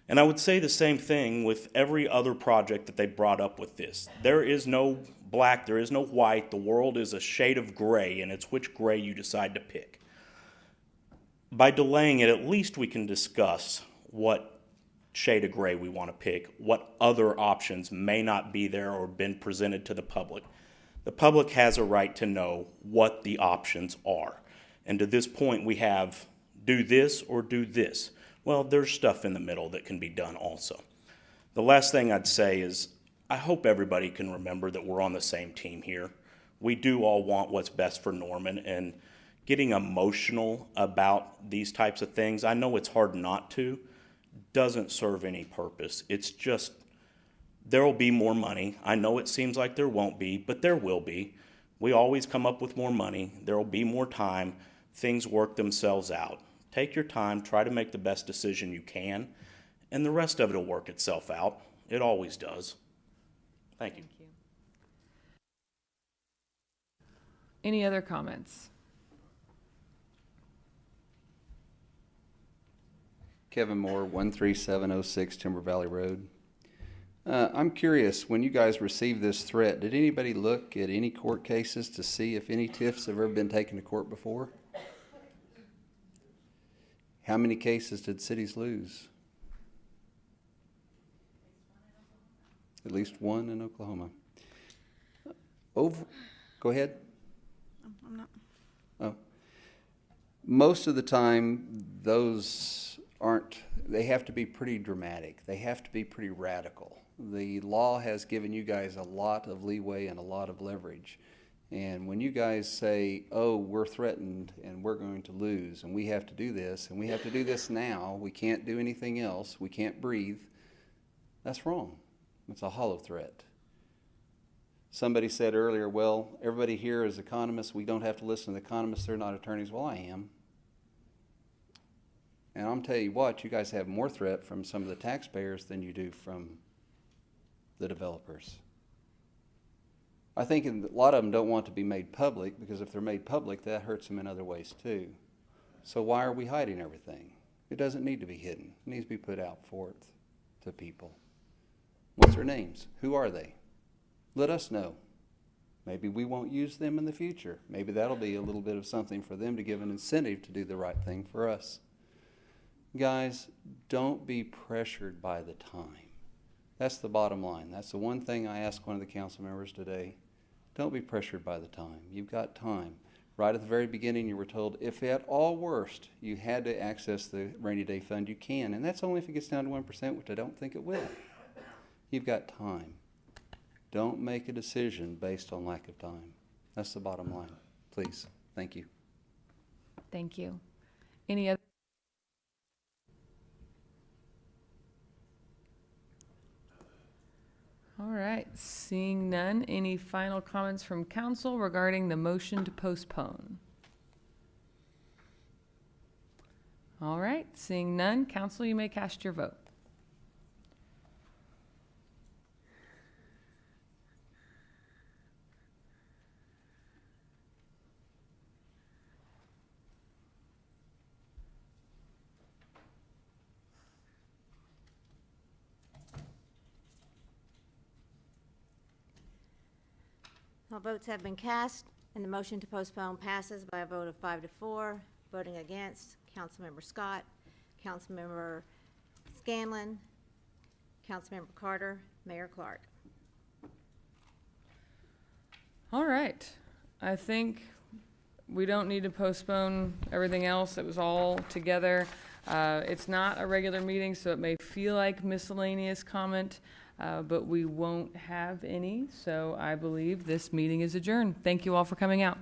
And I would say the same thing with every other project that they brought up with this. There is no black, there is no white. The world is a shade of gray, and it's which gray you decide to pick. By delaying it, at least we can discuss what shade of gray we want to pick, what other options may not be there or been presented to the public. The public has a right to know what the options are. And to this point, we have do this or do this. Well, there's stuff in the middle that can be done also. The last thing I'd say is I hope everybody can remember that we're on the same team here. We do all want what's best for Norman, and getting emotional about these types of things, I know it's hard not to, doesn't serve any purpose. It's just, there will be more money. I know it seems like there won't be, but there will be. We always come up with more money. There will be more time. Things work themselves out. Take your time, try to make the best decision you can, and the rest of it will work itself out. It always does. Thank you. Any other comments? Kevin Moore, 13706 Timber Valley Road. I'm curious, when you guys received this threat, did anybody look at any court cases to see if any TIFs have ever been taken to court before? How many cases did cities lose? At least one in Oklahoma. Go ahead. I'm not. Oh. Most of the time, those they have to be pretty dramatic. They have to be pretty radical. The law has given you guys a lot of leeway and a lot of leverage. And when you guys say, oh, we're threatened and we're going to lose and we have to do this and we have to do this now, we can't do anything else, we can't breathe, that's wrong. It's a hollow threat. Somebody said earlier, well, everybody here is economists. We don't have to listen to the economists. They're not attorneys. Well, I am. And I'm telling you what, you guys have more threat from some of the taxpayers than you do from the developers. I think a lot of them don't want to be made public because if they're made public, that hurts them in other ways too. So why are we hiding everything? It doesn't need to be hidden. It needs to be put out forth to people. What's their names? Who are they? Let us know. Maybe we won't use them in the future. Maybe that'll be a little bit of something for them to give an incentive to do the right thing for us. Guys, don't be pressured by the time. That's the bottom line. That's the one thing I asked one of the council members today. Don't be pressured by the time. You've got time. Right at the very beginning, you were told if at all worst you had to access the rainy day fund, you can. And that's only if it gets down to 1%, which I don't think it will. You've got time. Don't make a decision based on lack of time. That's the bottom line. Please. Thank you. Thank you. Any other? All right, seeing none, any final comments from council regarding the motion to postpone? All right, seeing none, council, you may cast your vote. All votes have been cast, and the motion to postpone passes by a vote of 5 to 4. Voting against, Councilmember Scott, Councilmember Scanlon, Councilmember Carter, Mayor Clark. All right, I think we don't need to postpone everything else. It was all together. It's not a regular meeting, so it may feel like miscellaneous comment, but we won't have any. So I believe this meeting is adjourned. Thank you all for coming out.